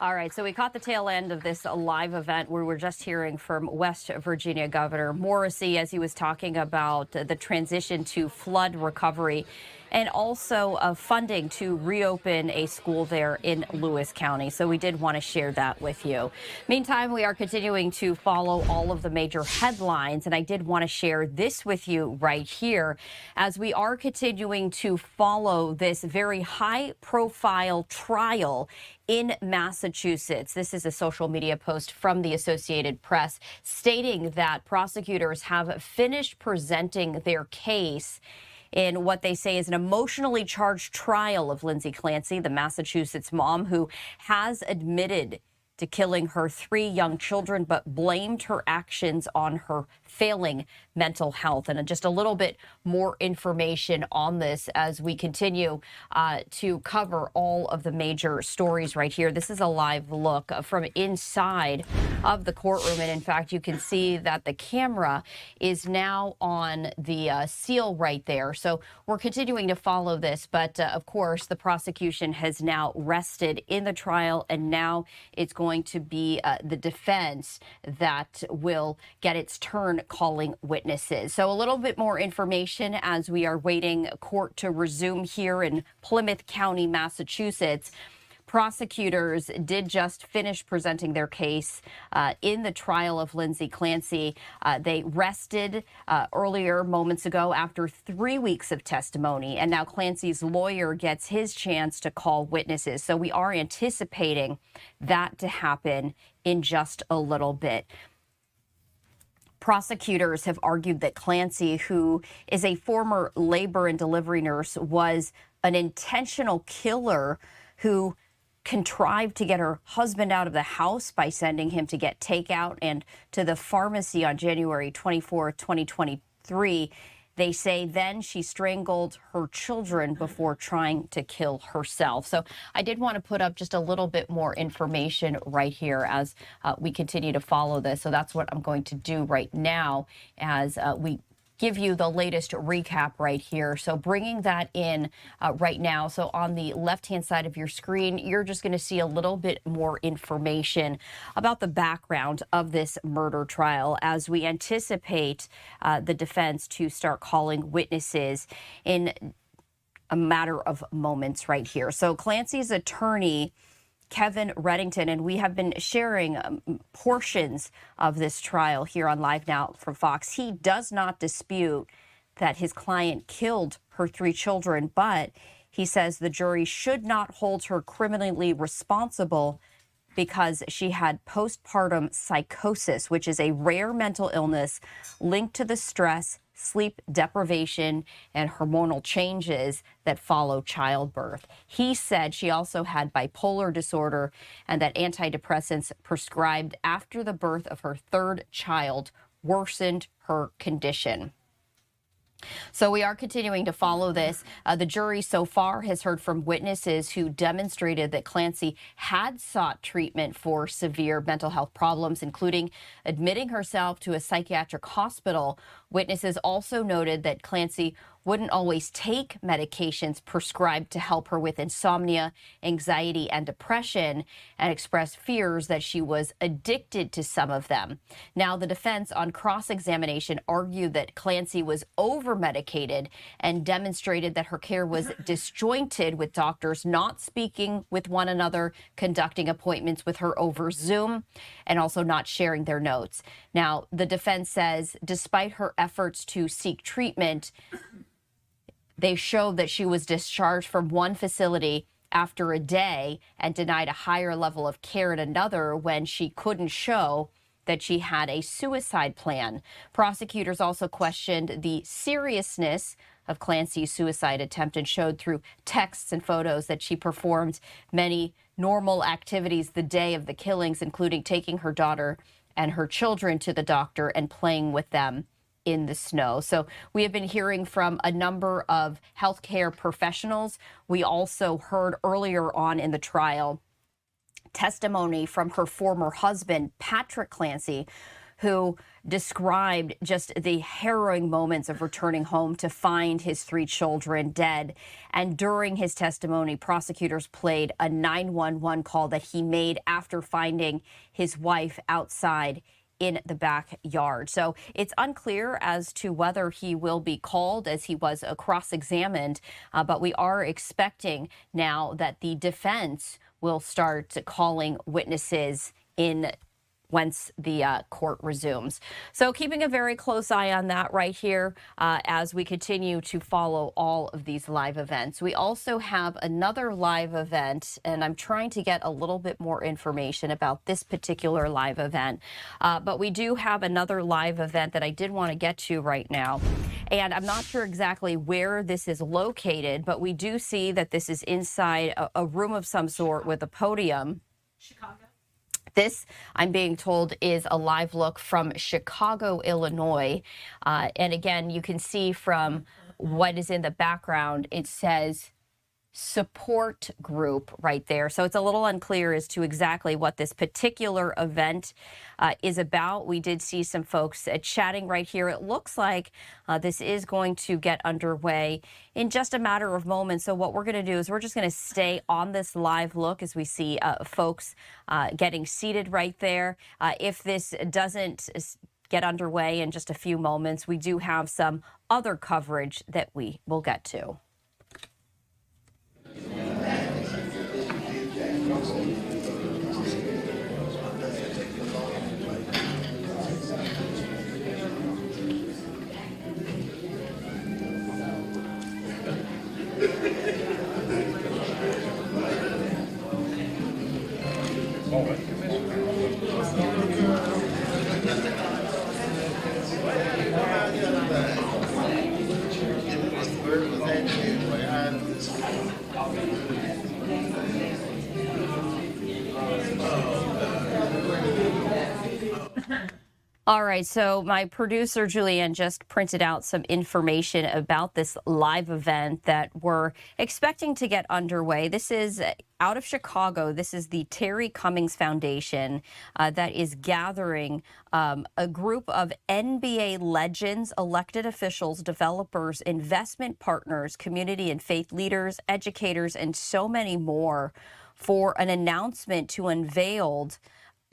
[SPEAKER 18] All right, so we caught the tail end of this live event where we're just hearing from West Virginia Governor Morrisey as he was talking about the transition to flood recovery and also funding to reopen a school there in Lewis County. So we did want to share that with you. Meantime, we are continuing to follow all of the major headlines, and I did want to share this with you right here as we are continuing to follow this very high-profile trial in Massachusetts. This is a social media post from the Associated Press stating that prosecutors have finished presenting their case in what they say is an emotionally charged trial of Lindsay Clancy, the Massachusetts mom who has admitted to killing her 3 young children, but blamed her actions on her failing mental health. And just a little bit more information on this as we continue to cover all of the major stories right here. This is a live look from inside of the courtroom. And in fact, you can see that the camera is now on the seal right there. So we're continuing to follow this. But of course, the prosecution has now rested in the trial, and now it's going to be the defense that will get its turn calling witnesses. So a little bit more information as we are waiting court to resume here in Plymouth County, Massachusetts. Prosecutors did just finish presenting their case in the trial of Lindsay Clancy. They rested earlier moments ago after 3 weeks of testimony, and now Clancy's lawyer gets his chance to call witnesses. So we are anticipating that to happen in just a little bit. Prosecutors have argued that Clancy, who is a former labor and delivery nurse, was an intentional killer who contrived to get her husband out of the house by sending him to get takeout and to the pharmacy on January 24, 2023. They say then she strangled her children before trying to kill herself. So I did want to put up just a little bit more information right here as we continue to follow this. So that's what I'm going to do right now as we give you the latest recap right here. So bringing that in right now. So on the left-hand side of your screen, you're just going to see a little bit more information about the background of this murder trial as we anticipate the defense to start calling witnesses in a matter of moments right here. So Clancy's attorney, Kevin Reddington, and we have been sharing portions of this trial here on Live Now from Fox. He does not dispute that his client killed her 3 children, but he says the jury should not hold her criminally responsible because she had postpartum psychosis, which is a rare mental illness linked to the stress, sleep deprivation, and hormonal changes that follow childbirth. He said she also had bipolar disorder and that antidepressants prescribed after the birth of her 3rd child worsened her condition. So we are continuing to follow this. The jury so far has heard from witnesses who demonstrated that Clancy had sought treatment for severe mental health problems, including admitting herself to a psychiatric hospital. Witnesses also noted that Clancy wouldn't always take medications prescribed to help her with insomnia, anxiety, and depression, and expressed fears that she was addicted to some of them. Now, the defense on cross-examination argued that Clancy was over-medicated and demonstrated that her care was disjointed, with doctors not speaking with one another, conducting appointments with her over Zoom, and also not sharing their notes. Now, the defense says despite her efforts to seek treatment, they showed that she was discharged from one facility after a day and denied a higher level of care at another when she couldn't show that she had a suicide plan. Prosecutors also questioned the seriousness of Clancy's suicide attempt and showed through texts and photos that she performed many normal activities the day of the killings, including taking her daughter and her children to the doctor and playing with them in the snow. So we have been hearing from a number of healthcare professionals. We also heard earlier on in the trial testimony from her former husband, Patrick Clancy, who described just the harrowing moments of returning home to find his 3 children dead. And during his testimony, prosecutors played a 911 call that he made after finding his wife outside in the backyard. So it's unclear as to whether he will be called, as he was cross-examined, but we are expecting now that the defense will start calling witnesses in once the court resumes. So keeping a very close eye on that right here as we continue to follow all of these live events. We also have another live event, and I'm trying to get a little bit more information about this particular live event. But we do have another live event that I did want to get to right now. And I'm not sure exactly where this is located, but we do see that this is inside a room of some sort with a podium. Chicago. This, I'm being told, is a live look from Chicago, Illinois. And again, you can see from what is in the background, it says support group right there. So it's a little unclear as to exactly what this particular event is about. We did see some folks chatting right here. It looks like this is going to get underway in just a matter of moments. So what we're going to do is we're just going to stay on this live look as we see folks getting seated right there. If this doesn't get underway in just a few moments, we do have some other coverage that we will get to. All right, so my producer, Julianne, just printed out some information about this live event that we're expecting to get underway. This is out of Chicago. This is the Terry Cummings Foundation that is gathering a group of NBA legends, elected officials, developers, investment partners, community and faith leaders, educators, and so many more for an announcement to unveil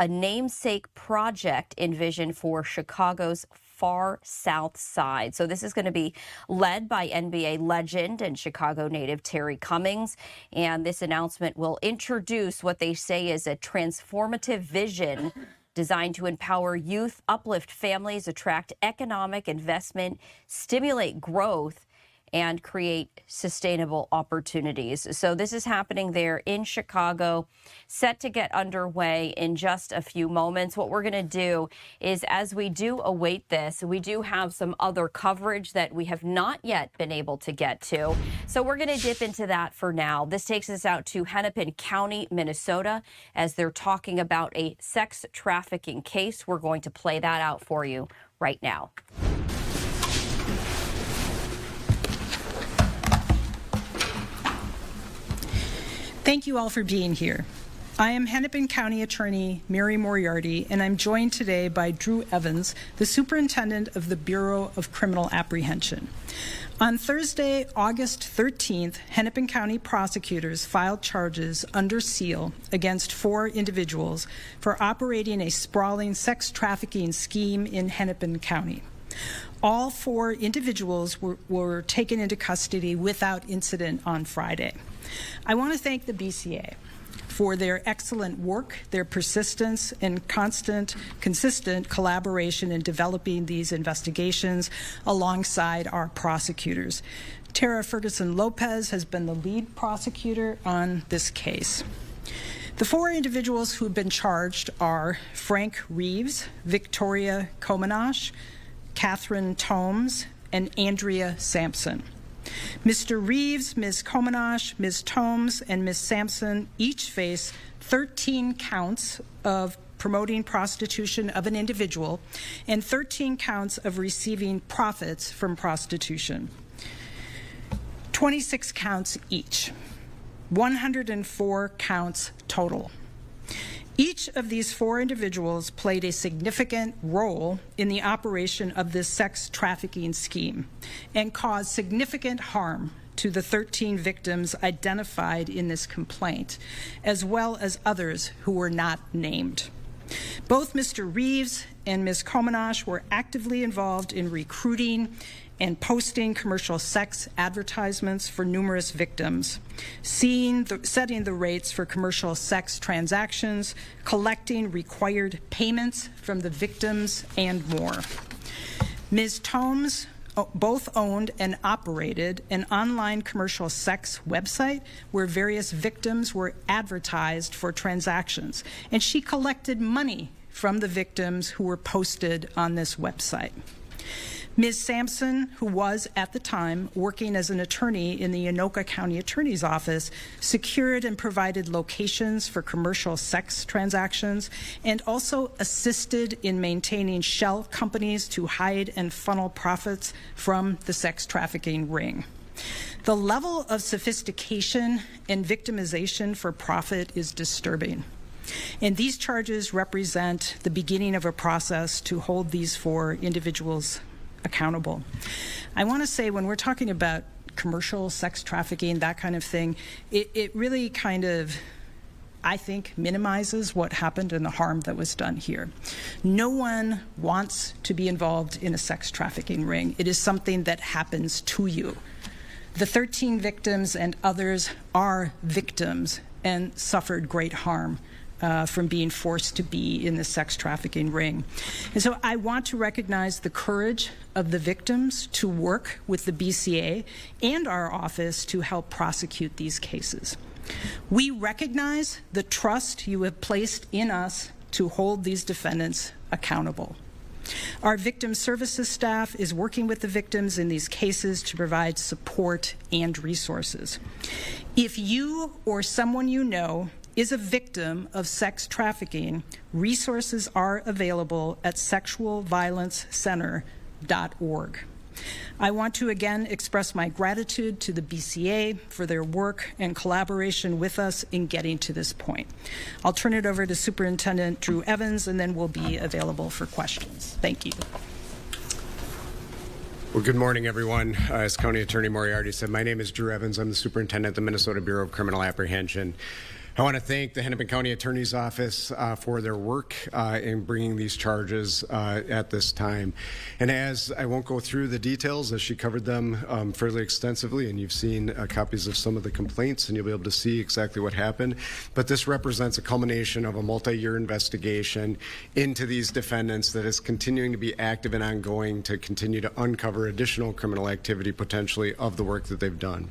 [SPEAKER 18] a namesake project envisioned for Chicago's far south side. So this is going to be led by NBA legend and Chicago native Terry Cummings. And this announcement will introduce what they say is a transformative vision designed to empower youth, uplift families, attract economic investment, stimulate growth, and create sustainable opportunities. So this is happening there in Chicago, set to get underway in just a few moments. What we're going to do is, as we do await this, we do have some other coverage that we have not yet been able to get to. So we're going to dip into that for now. This takes us out to Hennepin County, Minnesota, as they're talking about a sex trafficking case. We're going to play that out for you right now.
[SPEAKER 2] Thank you all for being here. I am Hennepin County Attorney Mary Moriarty, and I'm joined today by Drew Evans, the Superintendent of the Bureau of Criminal Apprehension. On Thursday, August 13th, Hennepin County prosecutors filed charges under seal against 4 individuals for operating a sprawling sex trafficking scheme in Hennepin County. All 4 individuals were taken into custody without incident on Friday. I want to thank the BCA for their excellent work, their persistence, and consistent collaboration in developing these investigations alongside our prosecutors. Tara Ferguson Lopez has been the lead prosecutor on this case. The 4 individuals who have been charged are Frank Reeves, Victoria Komanash, Catherine Tomes, and Andrea Sampson. Mr. Reeves, Ms. Komanash, Ms. Tomes, and Ms. Sampson each face 13 counts of promoting prostitution of an individual and 13 counts of receiving profits from prostitution. 26 counts each, 104 counts total. Each of these 4 individuals played a significant role in the operation of this sex trafficking scheme and caused significant harm to the 13 victims identified in this complaint, as well as others who were not named. Both Mr. Reeves and Ms. Komanash were actively involved in recruiting and posting commercial sex advertisements for numerous victims, setting the rates for commercial sex transactions, collecting required payments from the victims, and more. Ms. Tomes both owned and operated an online commercial sex website where various victims were advertised for transactions, and she collected money from the victims who were posted on this website. Ms. Sampson, who was at the time working as an attorney in the Anoka County Attorney's Office, secured and provided locations for commercial sex transactions and also assisted in maintaining shell companies to hide and funnel profits from the sex trafficking ring. The level of sophistication and victimization for profit is disturbing. And these charges represent the beginning of a process to hold these 4 individuals accountable. I want to say when we're talking about commercial sex trafficking, that kind of thing, it really kind of, I think, minimizes what happened and the harm that was done here. No one wants to be involved in a sex trafficking ring. It is something that happens to you. The 13 victims and others are victims and suffered great harm from being forced to be in the sex trafficking ring. And so I want to recognize the courage of the victims to work with the BCA and our office to help prosecute these cases. We recognize the trust you have placed in us to hold these defendants accountable. Our victim services staff is working with the victims in these cases to provide support and resources. If you or someone you know is a victim of sex trafficking, resources are available at sexualviolencecenter.org. I want to again express my gratitude to the BCA for their work and collaboration with us in getting to this point. I'll turn it over to Superintendent Drew Evans, and then we'll be available for questions. Thank you.
[SPEAKER 13] Well, good morning, everyone. As County Attorney Moriarty said, my name is Drew Evans. I'm the Superintendent of the Minnesota Bureau of Criminal Apprehension. I want to thank the Hennepin County Attorney's Office for their work in bringing these charges at this time. And as I won't go through the details, as she covered them fairly extensively, and you've seen copies of some of the complaints, and you'll be able to see exactly what happened. But this represents a culmination of a multi-year investigation into these defendants that is continuing to be active and ongoing to continue to uncover additional criminal activity potentially of the work that they've done.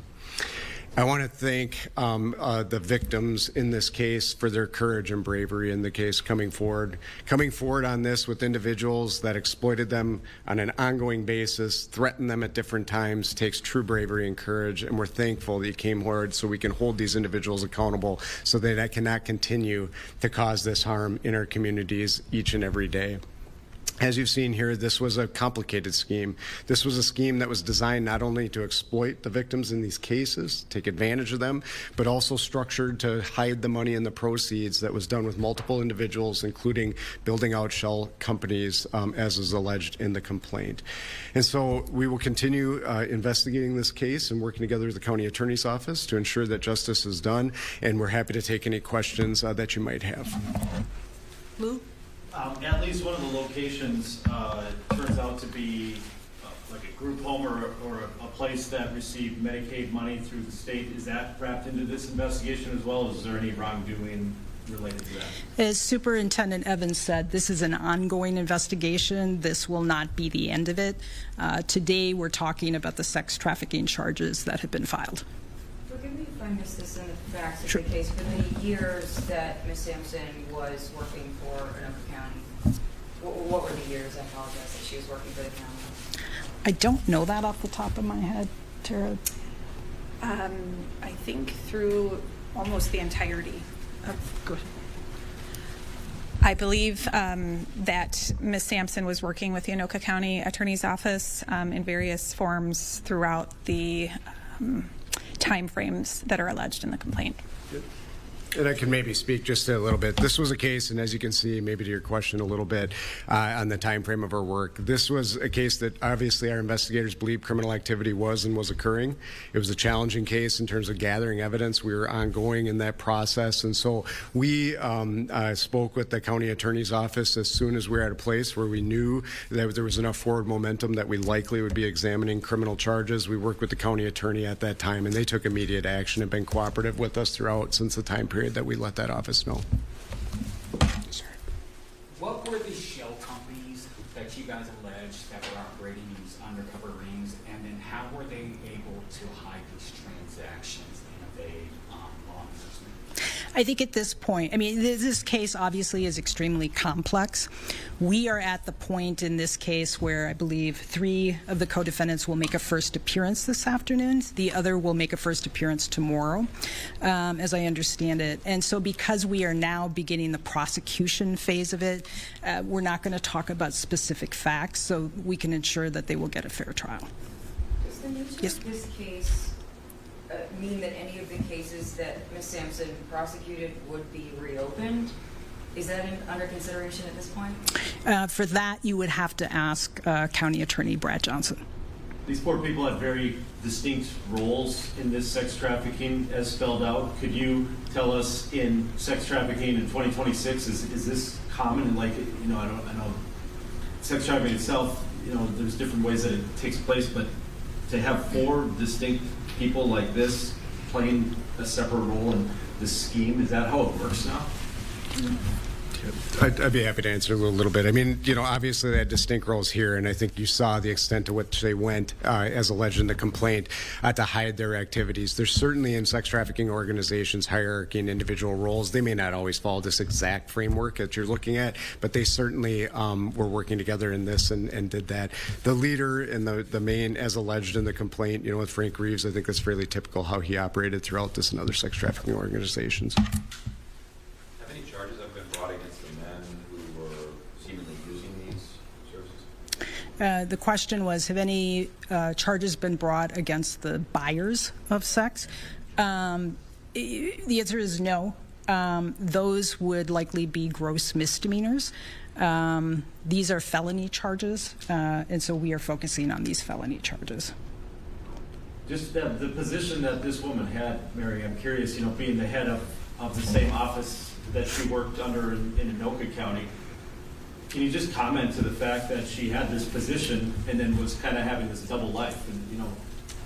[SPEAKER 13] I want to thank the victims in this case for their courage and bravery in the case coming forward on this with individuals that exploited them on an ongoing basis, threatened them at different times, takes true bravery and courage, and we're thankful that you came forward so we can hold these individuals accountable so that I cannot continue to cause this harm in our communities each and every day. As you've seen here, this was a complicated scheme. This was a scheme that was designed not only to exploit the victims in these cases, take advantage of them, but also structured to hide the money and the proceeds that was done with multiple individuals, including building out shell companies, as is alleged in the complaint. And so we will continue investigating this case and working together with the county attorney's office to ensure that justice is done, and we're happy to take any questions that you might have.
[SPEAKER 2] Lou?
[SPEAKER 12] At least one of the locations turns out to be like a group home or a place that received Medicaid money through the state. Is that wrapped into this investigation as well? Is there any wrongdoing related to that?
[SPEAKER 2] As Superintendent Evans said, this is an ongoing investigation. This will not be the end of it. Today, we're talking about the sex trafficking charges that have been filed.
[SPEAKER 15] Forgive me if I missed this in the facts of the case, but the years that Ms. Sampson was working for Anoka County, what were the years, I apologize, that she was working for the county?
[SPEAKER 2] I don't know that off the top of my head, Tara.
[SPEAKER 20] I think through almost the entirety of. I believe that Ms. Sampson was working with the Anoka County Attorney's Office in various forms throughout the time frames that are alleged in the complaint.
[SPEAKER 13] And I can maybe speak just a little bit. This was a case, and as you can see, maybe to your question a little bit on the time frame of our work, this was a case that obviously our investigators believe criminal activity was and was occurring. It was a challenging case in terms of gathering evidence. We were ongoing in that process, and so we spoke with the county attorney's office as soon as we were at a place where we knew that there was enough forward momentum that we likely would be examining criminal charges. We worked with the county attorney at that time, and they took immediate action and been cooperative with us throughout since the time period that we let that office know.
[SPEAKER 23] What were the shell companies that you guys alleged that were operating these undercover rings, and then how were they able to hide these transactions and evade law enforcement?
[SPEAKER 2] I think at this point, I mean, this case obviously is extremely complex. We are at the point in this case where I believe 3 of the co-defendants will make a first appearance this afternoon. The other will make a first appearance tomorrow, as I understand it. And so because we are now beginning the prosecution phase of it, we're not going to talk about specific facts so we can ensure that they will get a fair trial.
[SPEAKER 15] Does the nature of this case mean that any of the cases that Ms. Sampson prosecuted would be reopened? Is that under consideration at this point?
[SPEAKER 2] For that, you would have to ask County Attorney Brad Johnson.
[SPEAKER 12] These 4 people have very distinct roles in this sex trafficking as spelled out. Could you tell us in sex trafficking in 2026, is this common? And like, you know, I know sex trafficking itself, you know, there's different ways that it takes place, but to have 4 distinct people like this playing a separate role in this scheme, is that how it works now?
[SPEAKER 13] I'd be happy to answer a little bit. I mean, you know, obviously they had distinct roles here, and I think you saw the extent to which they went, as alleged in the complaint, to hide their activities. There's certainly in sex trafficking organizations hierarchy and individual roles. They may not always follow this exact framework that you're looking at, but they certainly were working together in this and did that. The leader and the main, as alleged in the complaint, you know, with Frank Reeves, I think that's fairly typical how he operated throughout this and other sex trafficking organizations.
[SPEAKER 24] Have any charges have been brought against the men who were seemingly using these services?
[SPEAKER 2] The question was, have any charges been brought against the buyers of sex? The answer is no. Those would likely be gross misdemeanors. These are felony charges, and so we are focusing on these felony charges.
[SPEAKER 12] Just the position that this woman had, Mary, I'm curious, you know, being the head of the same office that she worked under in Anoka County, can you just comment to the fact that she had this position and then was kind of having this double life? And, you know,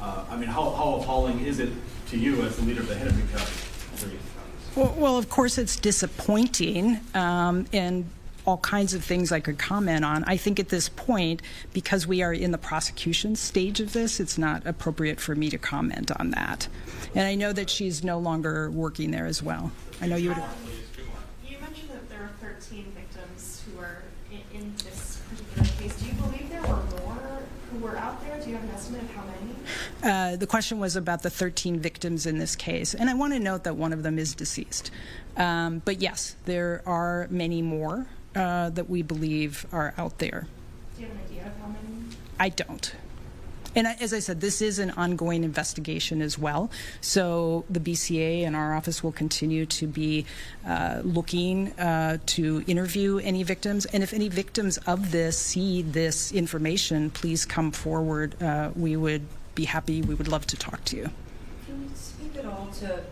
[SPEAKER 12] I mean, how appalling is it to you as the leader of the Hennepin County?
[SPEAKER 2] Well, of course, it's disappointing, and all kinds of things I could comment on. I think at this point, because we are in the prosecution stage of this, it's not appropriate for me to comment on that. And I know that she's no longer working there as well. I know you would.
[SPEAKER 26] You mentioned that there are 13 victims who are in this particular case. Do you believe there were more who were out there? Do you have an estimate of how many?
[SPEAKER 2] The question was about the 13 victims in this case. And I want to note that one of them is deceased. But yes, there are many more. that we believe are out there.
[SPEAKER 26] Do you have an idea of how many?
[SPEAKER 2] I don't. And as I said, this is an ongoing investigation as well. So the BCA and our office will continue to be looking to interview any victims. And if any victims of this see this information, please come forward. We would be happy. We would love to talk to you.
[SPEAKER 15] Can you speak at all to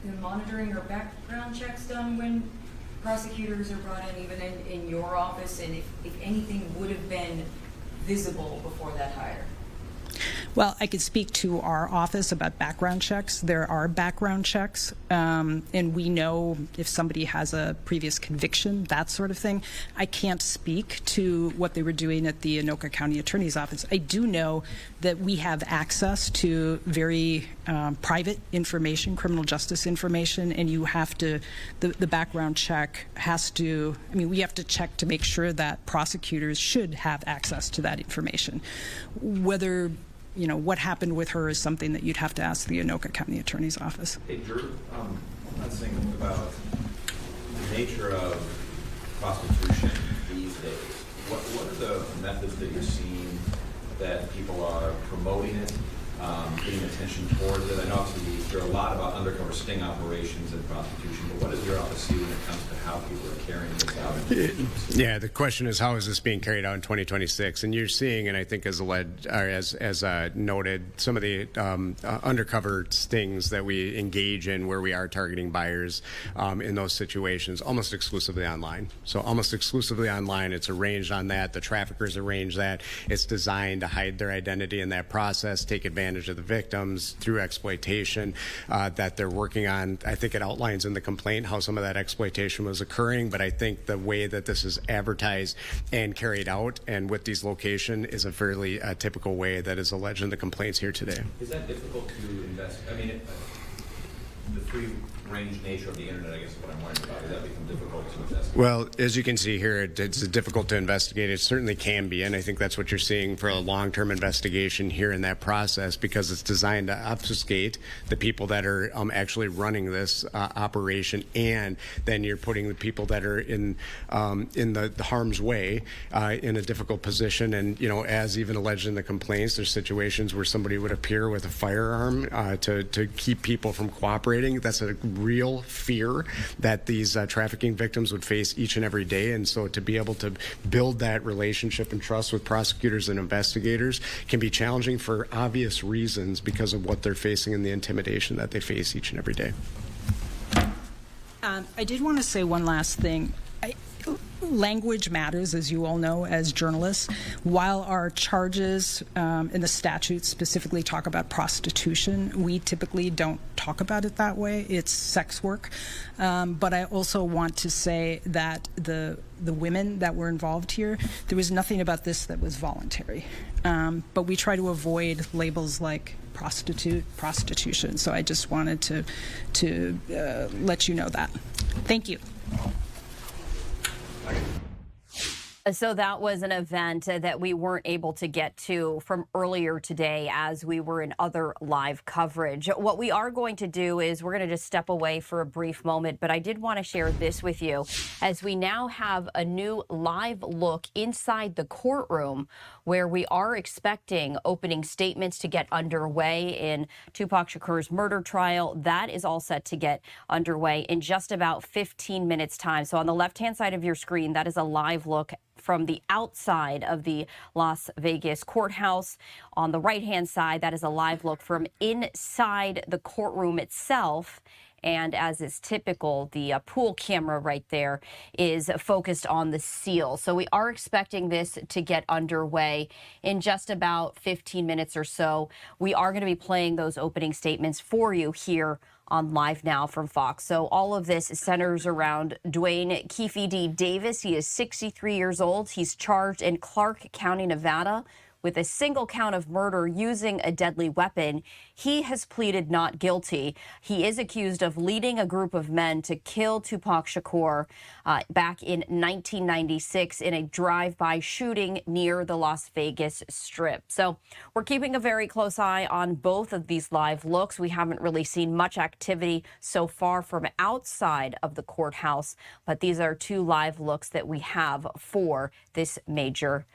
[SPEAKER 15] the monitoring or background checks done when prosecutors are brought in, even in your office, and if anything would have been visible before that hire?
[SPEAKER 2] Well, I could speak to our office about background checks. There are background checks, and we know if somebody has a previous conviction, that sort of thing. I can't speak to what they were doing at the Anoka County Attorney's Office. I do know that we have access to very private information, criminal justice information, and you have to, the background check has to, I mean, we have to check to make sure that prosecutors should have access to that information. Whether what happened with her is something that you'd have to ask the Anoka County Attorney's Office.
[SPEAKER 24] Hey, Drew, I'm not thinking about the nature of prostitution these days. What are the methods that you're seeing that people are promoting it, getting attention towards it? I know obviously there are a lot about undercover sting operations and prostitution, but what does your office see when it comes to how people are carrying this out?
[SPEAKER 13] Yeah, the question is, how is this being carried out in 2026? And you're seeing, and I think as noted, some of the undercover stings that we engage in where we are targeting buyers in those situations almost exclusively online. So almost exclusively online, it's arranged on that. The traffickers arrange that. It's designed to hide their identity in that process, take advantage of the victims through exploitation that they're working on. I think it outlines in the complaint how some of that exploitation was occurring, but I think the way that this is advertised and carried out and with these location is a fairly typical way that is alleged in the complaints here today.
[SPEAKER 24] Is that difficult to invest? I mean, the free-range nature of the internet, I guess, is what I'm worried about. Does that become difficult to investigate?
[SPEAKER 13] Well, as you can see here, it's difficult to investigate. It certainly can be, and I think that's what you're seeing for a long-term investigation here in that process, because it's designed to obfuscate the people that are actually running this operation, and then you're putting the people that are in the harm's way in a difficult position. And as even alleged in the complaints, there's situations where somebody would appear with a firearm to keep people from cooperating. That's a real fear that these trafficking victims would face each and every day. And so to be able to build that relationship and trust with prosecutors and investigators can be challenging for obvious reasons because of what they're facing and the intimidation that they face each and every day.
[SPEAKER 2] I did want to say one last thing. Language matters, as you all know, as journalists. While our charges in the statute specifically talk about prostitution, we typically don't talk about it that way. It's sex work. But I also want to say that the women that were involved here, there was nothing about this that was voluntary. But we try to avoid labels like prostitute, prostitution. So I just wanted to let you know that. Thank you.
[SPEAKER 18] So that was an event that we weren't able to get to from earlier today as we were in other live coverage. What we are going to do is we're going to just step away for a brief moment, but I did want to share this with you as we now have a new live look inside the courtroom where we are expecting opening statements to get underway in Tupac Shakur's murder trial. That is all set to get underway in just about 15 minutes time. So on the left-hand side of your screen, that is a live look from the outside of the Las Vegas courthouse. On the right-hand side, that is a live look from inside the courtroom itself. And as is typical, the pool camera right there is focused on the seal. So we are expecting this to get underway in just about 15 minutes or so. We are going to be playing those opening statements for you here on Live Now from Fox. So all of this centers around Dwayne Keefe D. Davis. He is 63 years old. He's charged in Clark County, Nevada with a single count of murder using a deadly weapon. He has pleaded not guilty. He is accused of leading a group of men to kill Tupac Shakur back in 1996 in a drive-by shooting near the Las Vegas Strip. So we're keeping a very close eye on both of these live looks. We haven't really seen much activity so far from outside of the courthouse, but these are two live looks that we have for this major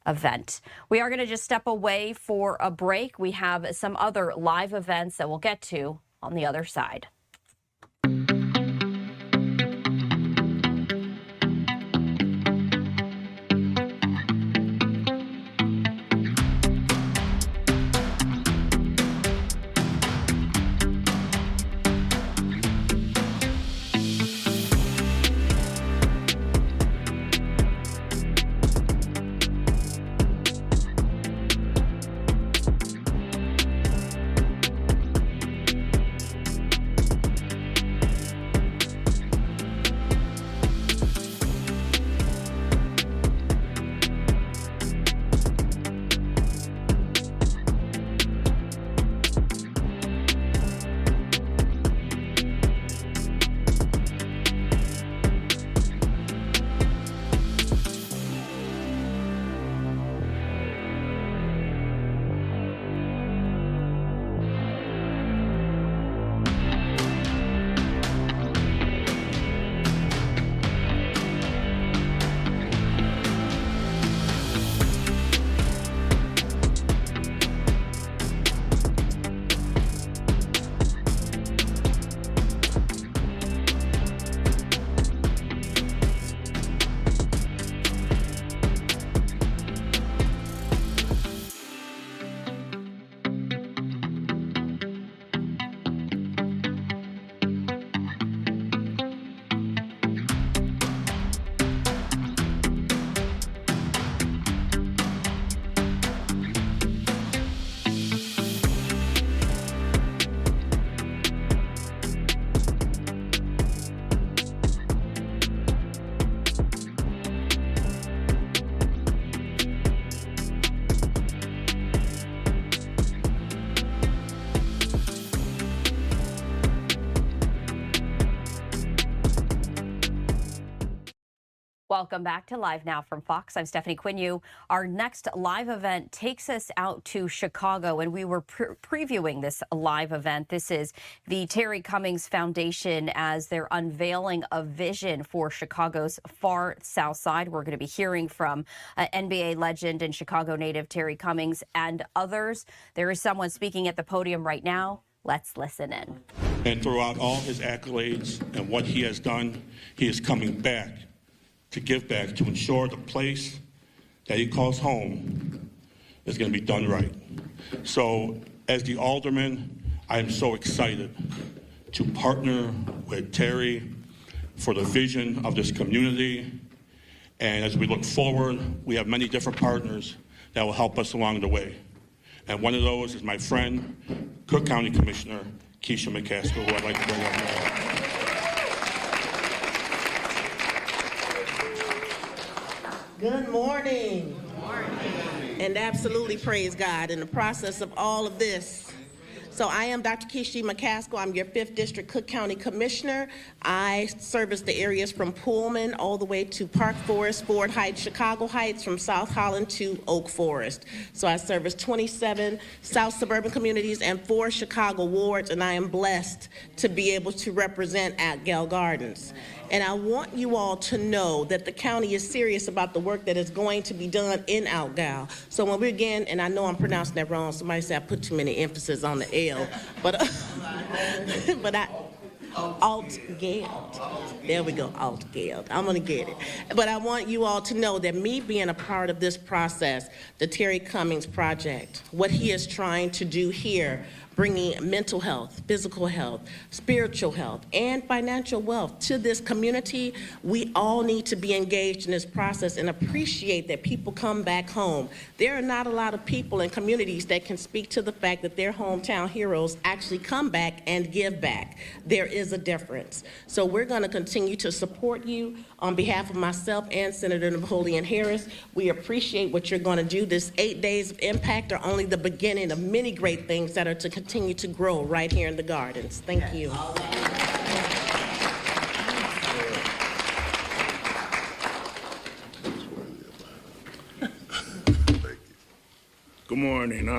[SPEAKER 18] event. We are going to just step away for a break. We have some other live events that we'll get to on the other side. Welcome back to Live Now from Fox. I'm Stephanie Quinu. Our next live event takes us out to Chicago, and we were previewing this live event. This is the Terry Cummings Foundation as they're unveiling a vision for Chicago's far south side. We're going to be hearing from NBA legend and Chicago native Terry Cummings and others. There is someone speaking at the podium right now. Let's listen in.
[SPEAKER 3] And throughout all his accolades and what he has done, he is coming back to give back, to ensure the place that he calls home is going to be done right. So as the alderman, I am so excited to partner with Terry for the vision of this community. And as we look forward, we have many different partners that will help us along the way. And one of those is my friend, Cook County Commissioner Keisha McCaskill, who I'd like to bring up now.
[SPEAKER 5] Good morning. Good morning. And absolutely praise God in the process of all of this. So I am Dr. Keisha McCaskill. I'm your 5th District Cook County Commissioner. I service the areas from Pullman all the way to Park Forest, Ford Heights, Chicago Heights, from South Holland to Oak Forest. So I service 27 South suburban communities and 4 Chicago wards, and I am blessed to be able to represent Atgall Gardens. And I want you all to know that the county is serious about the work that is going to be done in Atgall. So when we begin, and I know I'm pronouncing that wrong, somebody said I put too many emphasis on the L, but Altgeld. There we go, Altgeld. I'm gonna get it. But I want you all to know that me being a part of this process, the Terry Cummings Project, what he is trying to do here, bringing mental health, physical health, spiritual health, and financial wealth to this community. We all need to be engaged in this process and appreciate that people come back home. There are not a lot of people in communities that can speak to the fact that their hometown heroes actually come back and give back. There is a difference. So we're going to continue to support you on behalf of myself and Senator Napoleon Harris. We appreciate what you're going to do. This 8 days of impact are only the beginning of many great things that are to continue to grow right here in the Gardens. Thank you.
[SPEAKER 1] Good morning.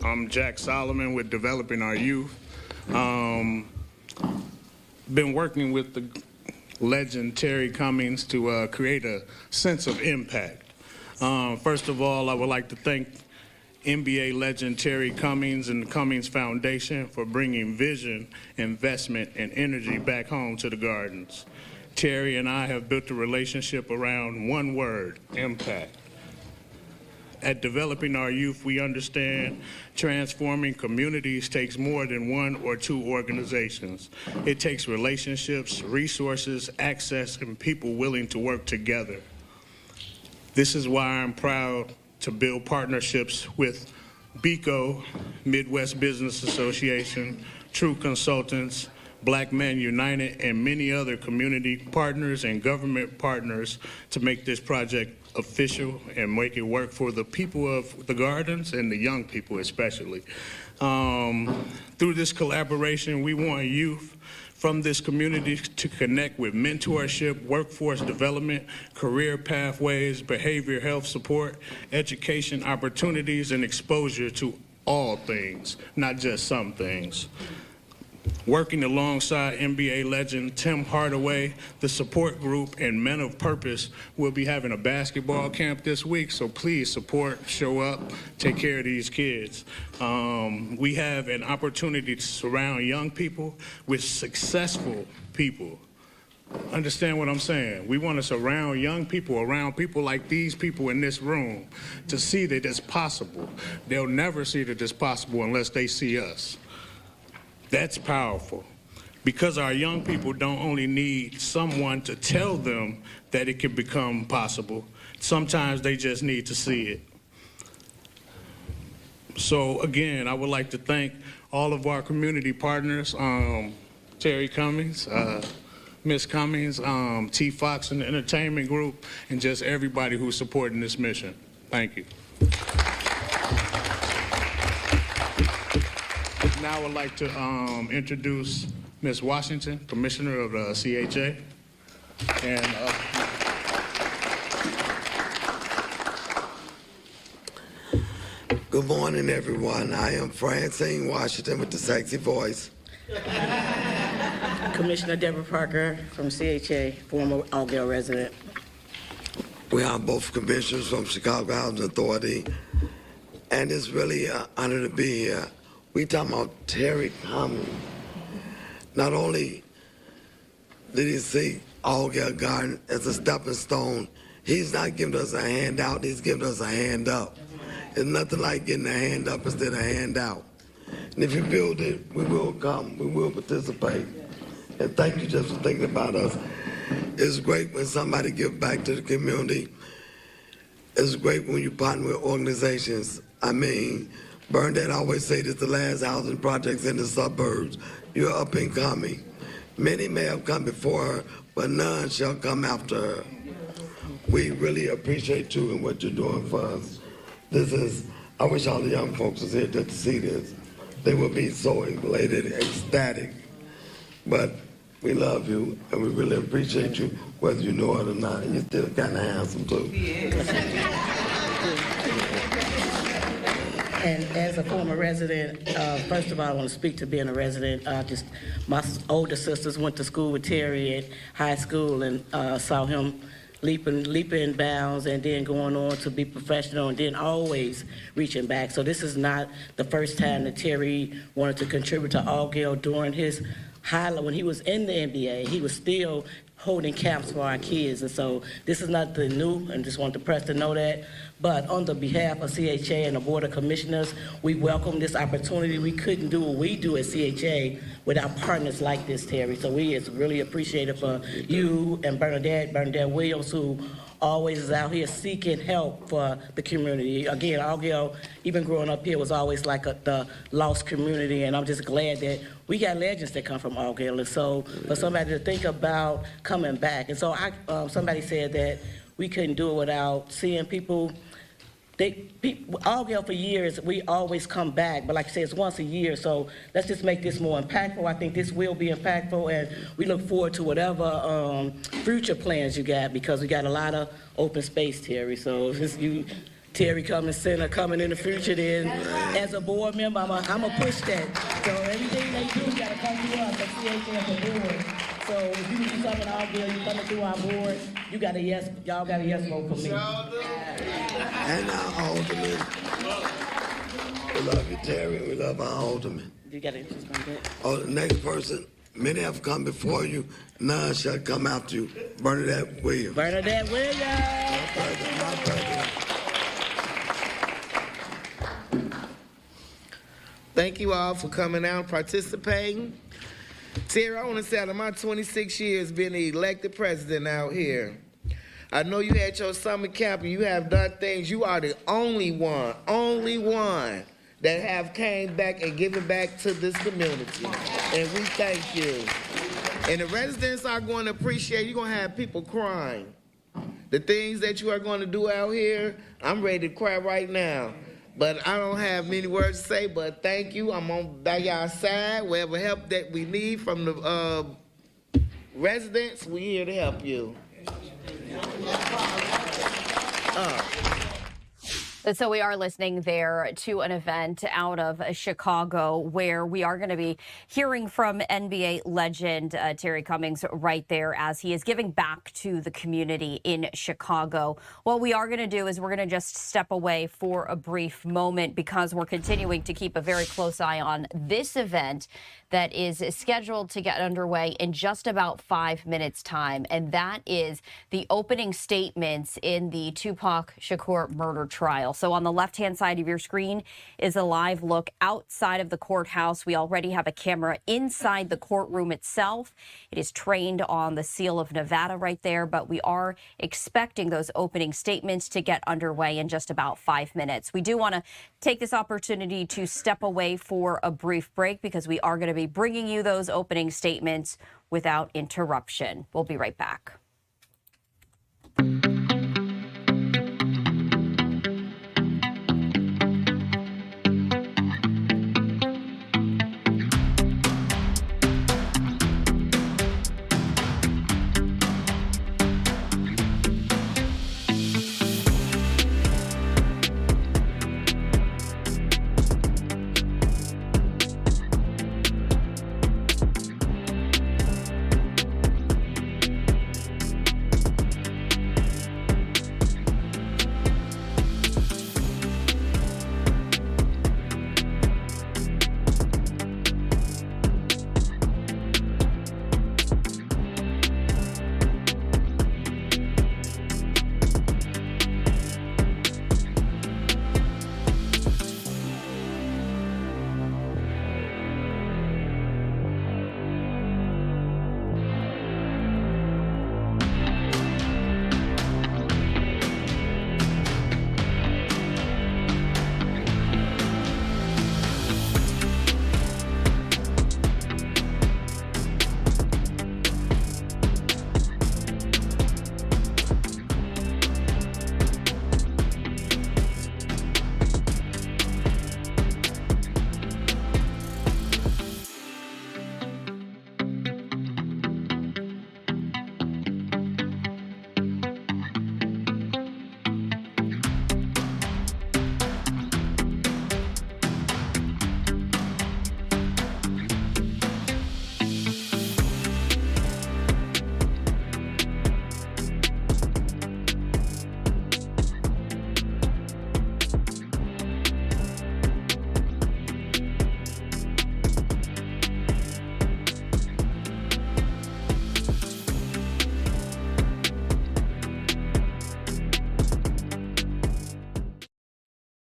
[SPEAKER 1] I'm Jack Solomon with Developing Our Youth. Been working with the legend Terry Cummings to create a sense of impact. First of all, I would like to thank NBA legend Terry Cummings and the Cummings Foundation for bringing vision, investment, and energy back home to the Gardens. Terry and I have built a relationship around one word: impact. At Developing Our Youth, we understand transforming communities takes more than one or two organizations. It takes relationships, resources, access, and people willing to work together. This is why I'm proud to build partnerships with BECO, Midwest Business Association, True Consultants, Black Men United, and many other community partners and government partners to make this project official and make it work for the people of the Gardens and the young people especially. Through this collaboration, we want youth from this community to connect with mentorship, workforce development, career pathways, behavioral health support, education opportunities, and exposure to all things, not just some things. Working alongside NBA legend Tim Hardaway, the support group and Men of Purpose will be having a basketball camp this week, so please support, show up, take care of these kids. We have an opportunity to surround young people with successful people. Understand what I'm saying? We want to surround young people around people like these people in this room to see that it's possible. They'll never see that it's possible unless they see us. That's powerful, because our young people don't only need someone to tell them that it can become possible. Sometimes they just need to see it. So again, I would like to thank all of our community partners, Terry Cummings, Ms. Cummings, T. Fox and the Entertainment Group, and just everybody who's supporting this mission. Thank you. Now I would like to introduce Ms. Washington, Commissioner of the CHA. And
[SPEAKER 9] good morning, everyone. I am Francine Washington with the sexy voice.
[SPEAKER 14] Commissioner Deborah Parker from CHA, former Allgale resident.
[SPEAKER 9] We are both commissioners from Chicago Housing Authority, and it's really an honor to be here. We talking about Terry Cummings. Not only did he see Allgale Garden as a stepping stone, he's not giving us a handout, he's giving us a hand up. It's nothing like getting a hand up instead of a handout. And if you build it, we will come, we will participate. And thank you just for thinking about us. It's great when somebody gives back to the community. It's great when you partner with organizations. I mean, Bernadette always say this, the last housing projects in the suburbs. You're up and coming. Many may have come before her, but none shall come after her. We really appreciate you and what you're doing for us. I wish all the young folks was here just to see this. They would be so elated, ecstatic. But we love you, and we really appreciate you, whether you know it or not. And you're still kind of handsome, too.
[SPEAKER 14] And as a former resident, first of all, I want to speak to being a resident. My older sisters went to school with Terry at high school and saw him leaping bounds and then going on to be professional and then always reaching back. So this is not the first time that Terry wanted to contribute to Allgale during his highlight, when he was in the NBA, he was still holding camps for our kids. And so this is nothing new, and just want the press to know that. But on the behalf of CHA and the Board of Commissioners, we welcome this opportunity. We couldn't do what we do at CHA without partners like this, Terry. So we is really appreciative for you and Bernadette Williams, who always is out here seeking help for the community. Again, Augill, even growing up here, was always like the lost community, and I'm just glad that we got legends that come from Augill. And so for somebody to think about coming back, and so somebody said that we couldn't do it without seeing people. Augill for years, we always come back, but like I said, it's once a year, so let's just make this more impactful. I think this will be impactful, and we look forward to whatever future plans you got, because we got a lot of open space, Terry. So if it's you, Terry coming in the future, then as a board member, I'm gonna push that. So everything they do, gotta come to us at CHA as a board. So if you do something out there, you coming through our board, y'all got a yes vote for me.
[SPEAKER 9] And our alderman. We love you, Terry. We love our alderman.
[SPEAKER 14] You got it.
[SPEAKER 9] Oh, the next person, many have come before you, none shall come after you. Bernadette Williams.
[SPEAKER 14] Bernadette Williams.
[SPEAKER 9] My president.
[SPEAKER 4] Thank you all for coming out and participating. Terry, I want to say out of my 26 years being the elected president out here, I know you had your summer camp and you have done things. You are the only one that have came back and given back to this community. And we thank you. And the residents are going to appreciate, you're going to have people crying. The things that you are going to do out here, I'm ready to cry right now. But I don't have many words to say, but thank you. I'm on by y'all side. Whatever help that we need from the residents, we're here to help you.
[SPEAKER 18] So we are listening there to an event out of Chicago where we are going to be hearing from NBA legend Terry Cummings right there as he is giving back to the community in Chicago. What we are going to do is we're going to just step away for a brief moment because we're continuing to keep a very close eye on this event that is scheduled to get underway in just about 5 minutes' time, and that is the opening statements in the Tupac Shakur murder trial. So on the left-hand side of your screen is a live look outside of the courthouse. We already have a camera inside the courtroom itself. It is trained on the seal of Nevada right there, but we are expecting those opening statements to get underway in just about 5 minutes. We do want to take this opportunity to step away for a brief break because we are going to be bringing you those opening statements without interruption. We'll be right back.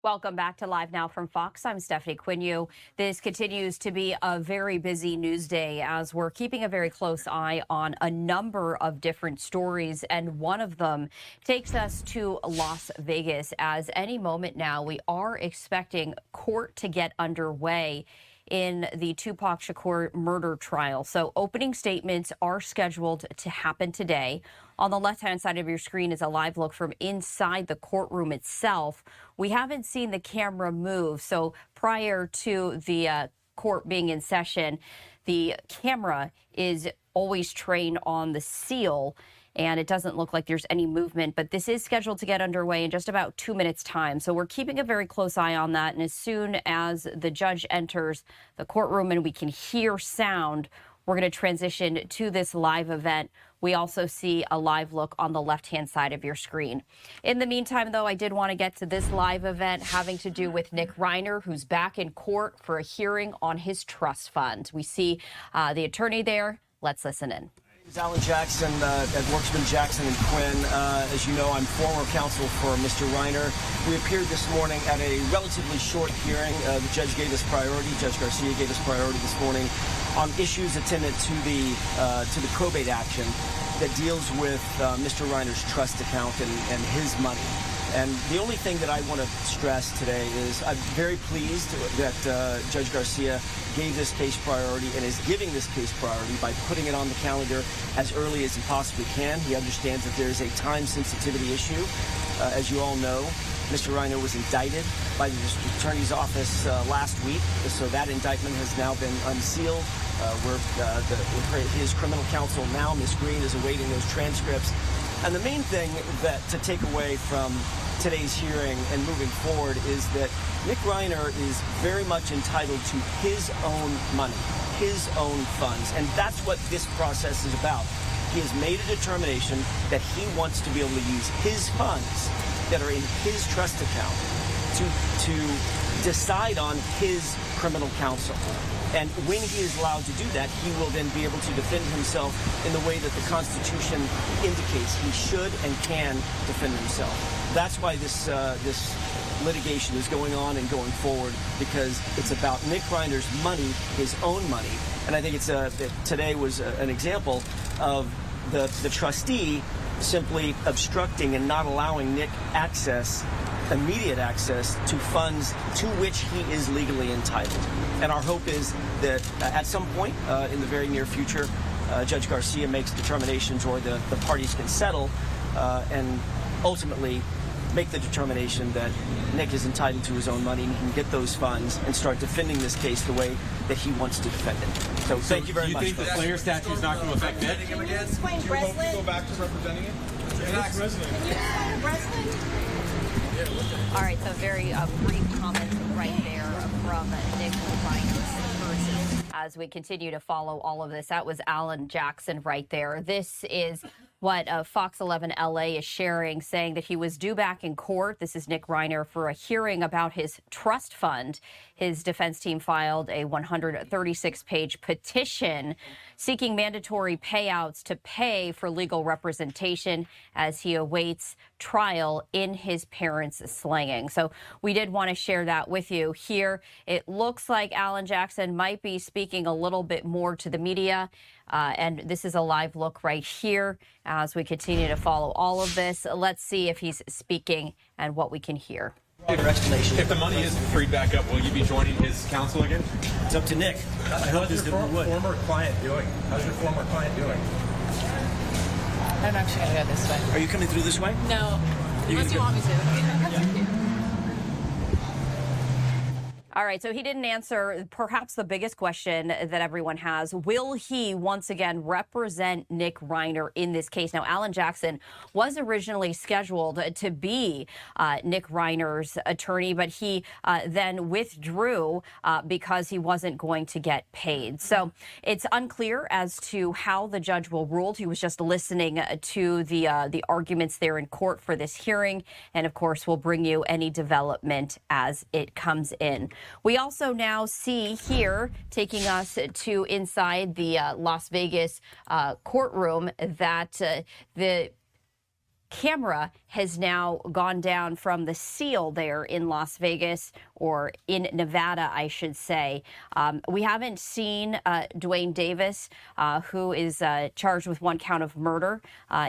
[SPEAKER 18] Welcome back to Live Now from Fox. I'm Stephanie Quinu. This continues to be a very busy news day as we're keeping a very close eye on a number of different stories. And one of them takes us to Las Vegas, as any moment now we are expecting court to get underway in the Tupac Shakur murder trial. So opening statements are scheduled to happen today. On the left-hand side of your screen is a live look from inside the courtroom itself. We haven't seen the camera move, so prior to the court being in session, the camera is always trained on the seal, and it doesn't look like there's any movement, but this is scheduled to get underway in just about 2 minutes' time. So we're keeping a very close eye on that, and as soon as the judge enters the courtroom and we can hear sound, we're going to transition to this live event. We also see a live look on the left-hand side of your screen. In the meantime, though, I did want to get to this live event having to do with Nick Reiner, who's back in court for a hearing on his trust fund. We see the attorney there. Let's listen in.
[SPEAKER 7] Alan Jackson at Worksman Jackson and Quinn. As you know, I'm former counsel for Mr. Reiner. We appeared this morning at a relatively short hearing. The judge gave us priority. Judge Garcia gave us priority this morning on issues attendant to the probate action that deals with Mr. Reiner's trust account and his money. And the only thing that I want to stress today is I'm very pleased that Judge Garcia gave this case priority and is giving this case priority by putting it on the calendar as early as he possibly can. He understands that there is a time sensitivity issue. As you all know, Mr. Reiner was indicted by the district attorney's office last week, so that indictment has now been unsealed. His criminal counsel now, Ms. Green, is awaiting those transcripts. And the main thing that to take away from today's hearing and moving forward is that Nick Reiner is very much entitled to his own money, his own funds, and that's what this process is about. He has made a determination that he wants to be able to use his funds that are in his trust account to decide on his criminal counsel. And when he is allowed to do that, he will then be able to defend himself in the way that the Constitution indicates he should and can defend himself. That's why this litigation is going on and going forward, because it's about Nick Reiner's money, his own money. And I think it's today was an example of the trustee simply obstructing and not allowing Nick immediate access to funds to which he is legally entitled. And our hope is that at some point in the very near future, Judge Garcia makes determinations, or the parties can settle and ultimately make the determination that Nick is entitled to his own money and he can get those funds and start defending this case the way that he wants to defend it. So thank you very much.
[SPEAKER 17] Do you think the Slayer statute is not going to affect Nick?
[SPEAKER 19] Can you explain Breslin? Do you hope to go back to representing it? Breslin. Can you explain Breslin?
[SPEAKER 18] All right, so very brief comment right there from Nick Reiner's person. As we continue to follow all of this, that was Alan Jackson right there. This is what Fox 11 LA is sharing, saying that he was due back in court. This is Nick Reiner for a hearing about his trust fund. His defense team filed a 136-page petition seeking mandatory payouts to pay for legal representation as he awaits trial in his parents' slaying. So we did want to share that with you here. It looks like Alan Jackson might be speaking a little bit more to the media. And this is a live look right here as we continue to follow all of this. Let's see if he's speaking and what we can hear.
[SPEAKER 17] If the money is freed back up, will you be joining his counsel again?
[SPEAKER 21] It's up to Nick. I hope
[SPEAKER 17] How's your former client doing? How's your former client doing?
[SPEAKER 22] I'm actually going to go this way.
[SPEAKER 21] Are you coming through this way?
[SPEAKER 22] No. Unless you want me to.
[SPEAKER 18] All right, so he didn't answer perhaps the biggest question that everyone has. Will he once again represent Nick Reiner in this case? Now, Alan Jackson was originally scheduled to be Nick Reiner's attorney, but he then withdrew because he wasn't going to get paid. So it's unclear as to how the judge will rule. He was just listening to the arguments there in court for this hearing. And of course, we'll bring you any development as it comes in. We also now see here, taking us to inside the Las Vegas courtroom, that the camera has now gone down from the seal there in Las Vegas, or in Nevada, I should say. We haven't seen Dwayne Davis, who is charged with 1 count of murder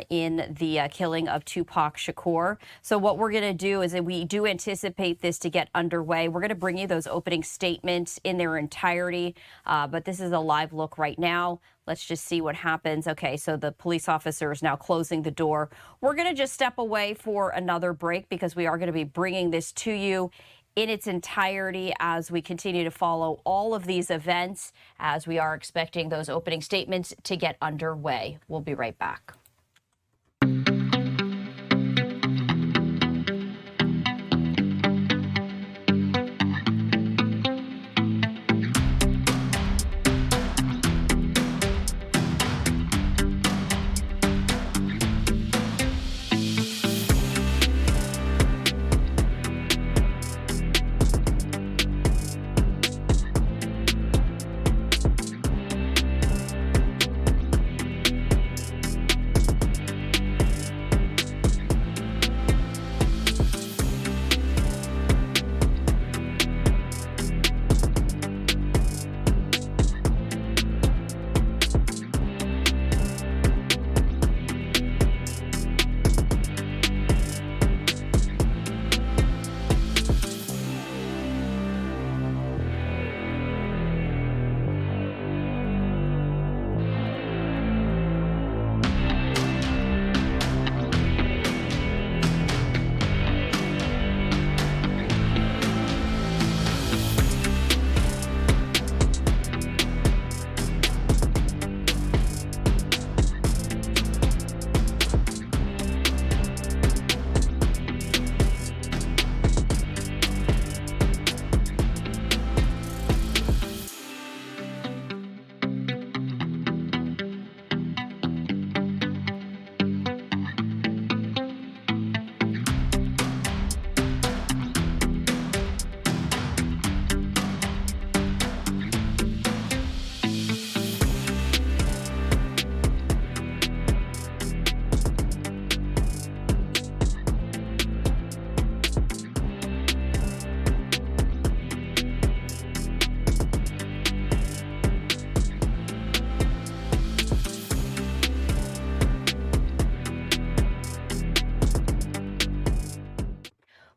[SPEAKER 18] in the killing of Tupac Shakur. So what we're going to do is that we do anticipate this to get underway. We're going to bring you those opening statements in their entirety, but this is a live look right now. Let's just see what happens. Okay, so the police officer is now closing the door. We're going to just step away for another break because we are going to be bringing this to you in its entirety as we continue to follow all of these events, as we are expecting those opening statements to get underway. We'll be right back.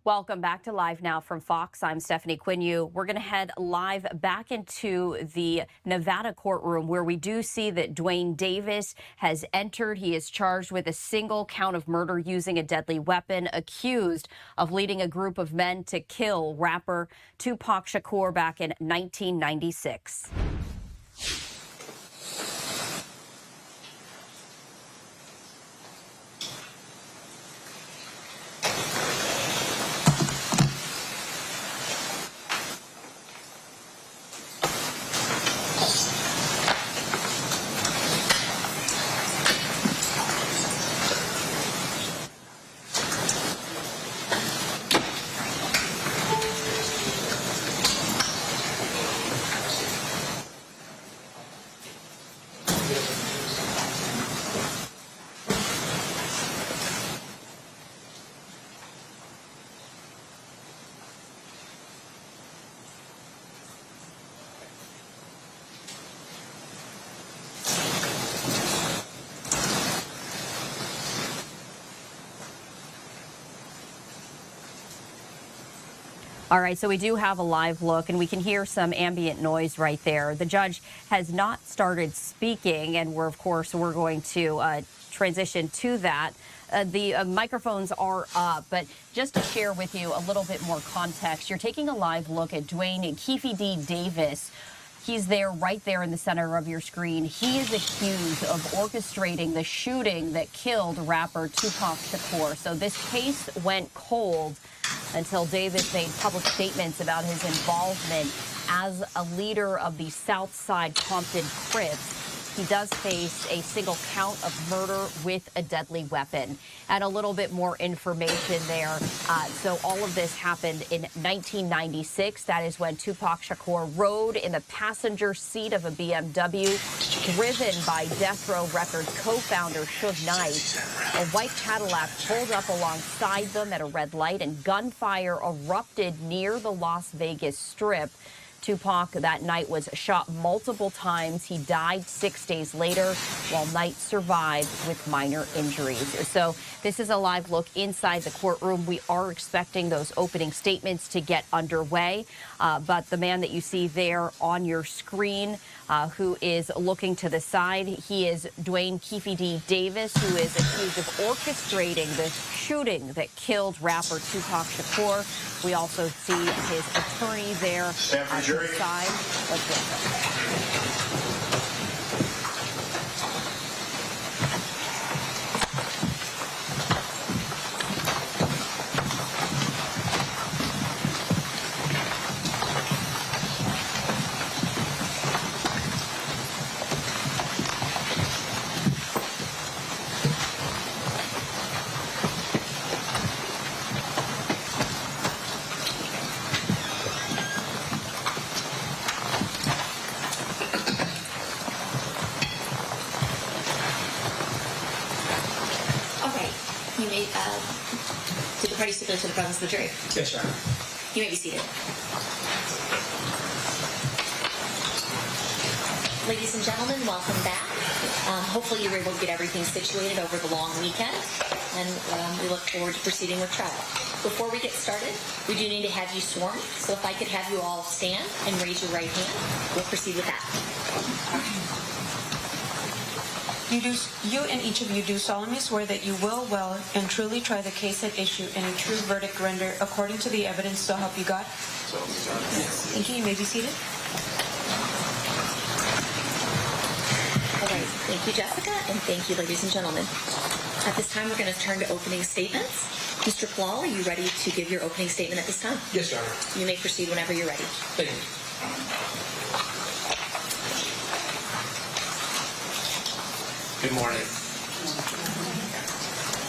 [SPEAKER 18] Welcome back to Live Now from Fox. I'm Stephanie Quinu. We're going to head live back into the Nevada courtroom, where we do see that Dwayne Davis has entered. He is charged with a single count of murder using a deadly weapon, accused of leading a group of men to kill rapper Tupac Shakur back in 1996. All right, so we do have a live look, and we can hear some ambient noise right there. The judge has not started speaking, and we're going to transition to that. The microphones are up, but just to share with you a little bit more context, you're taking a live look at Dwayne Keefe D. Davis. He's there, right there in the center of your screen. He is accused of orchestrating the shooting that killed rapper Tupac Shakur. So this case went cold until Davis made public statements about his involvement as a leader of the Southside Compton Crips. he does face a single count of murder with a deadly weapon. And a little bit more information there. So all of this happened in 1996. That is when Tupac Shakur rode in the passenger seat of a BMW driven by Death Row Records co-founder Suge Knight. A white Cadillac pulled up alongside them at a red light, and gunfire erupted near the Las Vegas Strip. Tupac that night was shot multiple times. He died 6 days later, while Knight survived with minor injuries. So this is a live look inside the courtroom. We are expecting those opening statements to get underway. But the man that you see there on your screen, who is looking to the side, he is Dwayne Keefe D. Davis, who is accused of orchestrating the shooting that killed rapper Tupac Shakur. We also see his attorney there at his side. Let's listen.
[SPEAKER 6] To the presence of the jury.
[SPEAKER 8] Yes, Your Honor.
[SPEAKER 6] You may be seated. Ladies and gentlemen, welcome back. Hopefully you were able to get everything situated over the long weekend, and we look forward to proceeding with trial. Before we get started, we do need to have you sworn, so if I could have you all stand and raise your right hand, we'll proceed with that.
[SPEAKER 10] You and each of you do solemnly swear that you will well and truly try the case at issue and a true verdict render according to the evidence, so help you God? Thank you. You may be seated.
[SPEAKER 6] All right. Thank you, Jessica, and thank you, ladies and gentlemen. At this time, we're going to turn to opening statements. Mr. Klall, are you ready to give your opening statement at this time?
[SPEAKER 8] Yes, Your Honor.
[SPEAKER 6] You may proceed whenever you're ready.
[SPEAKER 8] Thank you. Good morning.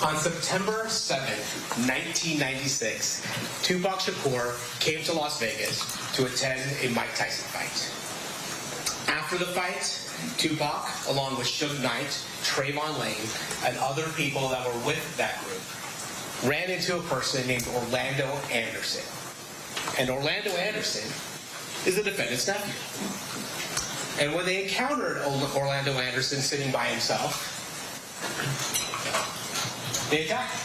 [SPEAKER 8] On September 7th, 1996, Tupac Shakur came to Las Vegas to attend a Mike Tyson fight. After the fight, Tupac, along with Suge Knight, Trayvon Lane, and other people that were with that group, ran into a person named Orlando Anderson. And Orlando Anderson is the defendant's nephew. And when they encountered Orlando Anderson sitting by himself, they attacked him.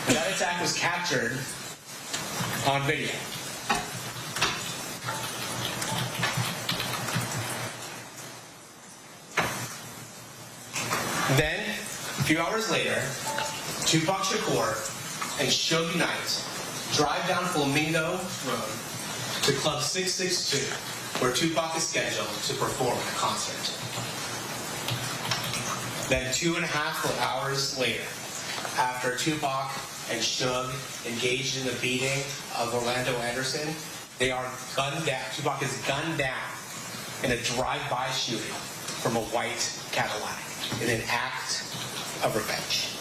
[SPEAKER 8] And that attack was captured on video. Then, a few hours later, Tupac Shakur and Suge Knight drive down Flamingo Road to Club 662, where Tupac is scheduled to perform a concert. Then 2.5 hours later, after Tupac and Suge engaged in the beating of Orlando Anderson, they are gunned down. Tupac is gunned down in a drive-by shooting from a white Cadillac in an act of revenge.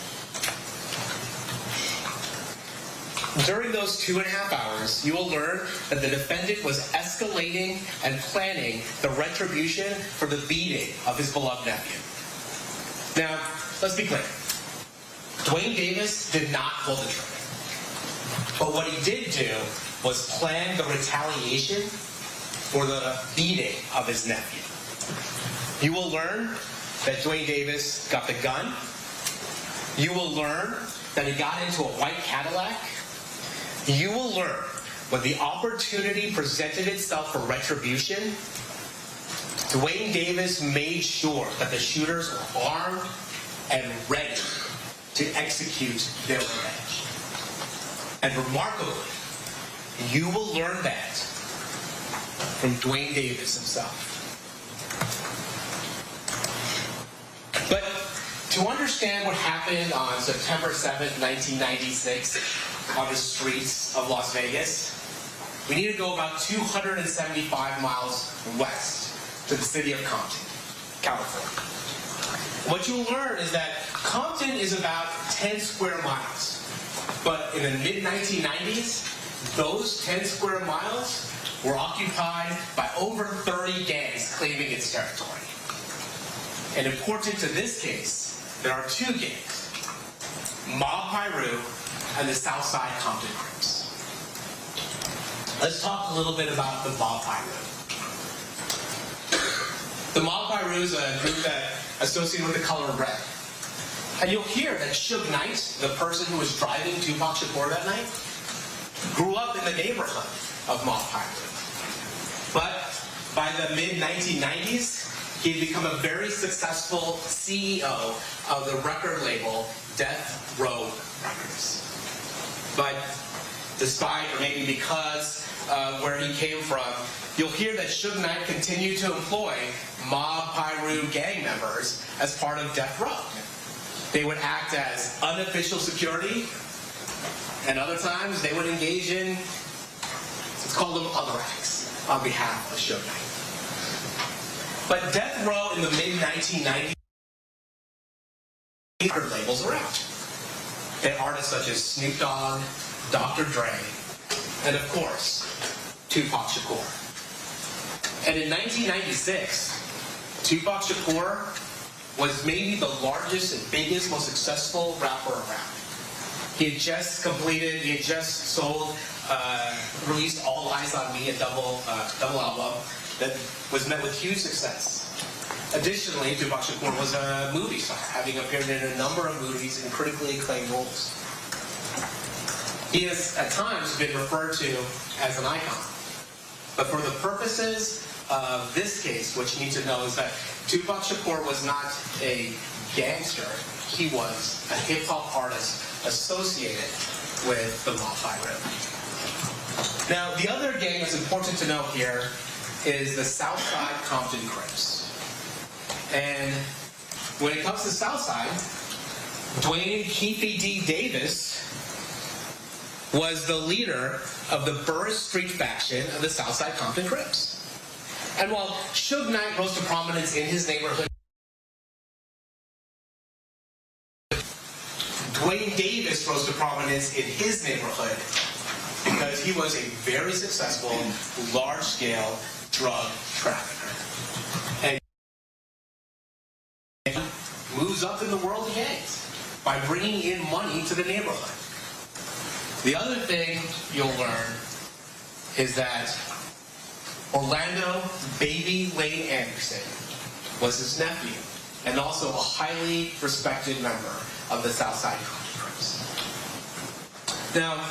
[SPEAKER 8] During those 2.5 hours, you will learn that the defendant was escalating and planning the retribution for the beating of his beloved nephew. Now, let's be clear. Dwayne Davis did not pull the trigger. But what he did do was plan the retaliation for the beating of his nephew. You will learn that Dwayne Davis got the gun. You will learn that he got into a white Cadillac. You will learn when the opportunity presented itself for retribution, Dwayne Davis made sure that the shooters were armed and ready to execute their revenge. And remarkably, you will learn that from Dwayne Davis himself. But to understand what happened on September 7th, 1996, on the streets of Las Vegas, we need to go about 275 miles west to the city of Compton, California. What you'll learn is that Compton is about 10 square miles. But in the mid-1990s, those 10 square miles were occupied by over 30 gangs claiming its territory. And important to this case, there are two gangs, Mob Piru and the Southside Compton Crips. Let's talk a little bit about the Mob Piru. The Mob Piru is a group that associated with the color red. And you'll hear that Suge Knight, the person who was driving Tupac Shakur that night, grew up in the neighborhood of Mob Piru. But by the mid-1990s, he had become a very successful CEO of the record label Death Row Records. But despite, or maybe because of where he came from, you'll hear that Suge Knight continued to employ Mob Piru gang members as part of Death Row. They would act as unofficial security, and other times they would engage in, let's call them other acts, on behalf of Suge Knight. But Death Row in the mid-1990s, record labels were out. They had artists such as Snoop Dogg, Dr. Dre, and of course, Tupac Shakur. And in 1996, Tupac Shakur was maybe the largest and biggest, most successful rapper around. He had just released All Eyes on Me, a double album that was met with huge success. Additionally, Tupac Shakur was a movie star, having appeared in a number of movies in critically acclaimed roles. He has, at times, been referred to as an icon. But for the purposes of this case, what you need to know is that Tupac Shakur was not a gangster. He was a hip-hop artist associated with the Mob Piru. Now, the other gang that's important to know here is the Southside Compton Crips. And when it comes to Southside, Dwayne Keefy D. Davis was the leader of the Burris Street faction of the Southside Compton Crips. And while Suge Knight rose to prominence in his neighborhood, Dwayne Davis rose to prominence in his neighborhood because he was a very successful, large-scale drug trafficker. And he moves up in the world of gangs by bringing in money to the neighborhood. The other thing you'll learn is that Orlando Baby Lane Anderson was his nephew and also a highly respected member of the Southside Compton Crips. Now,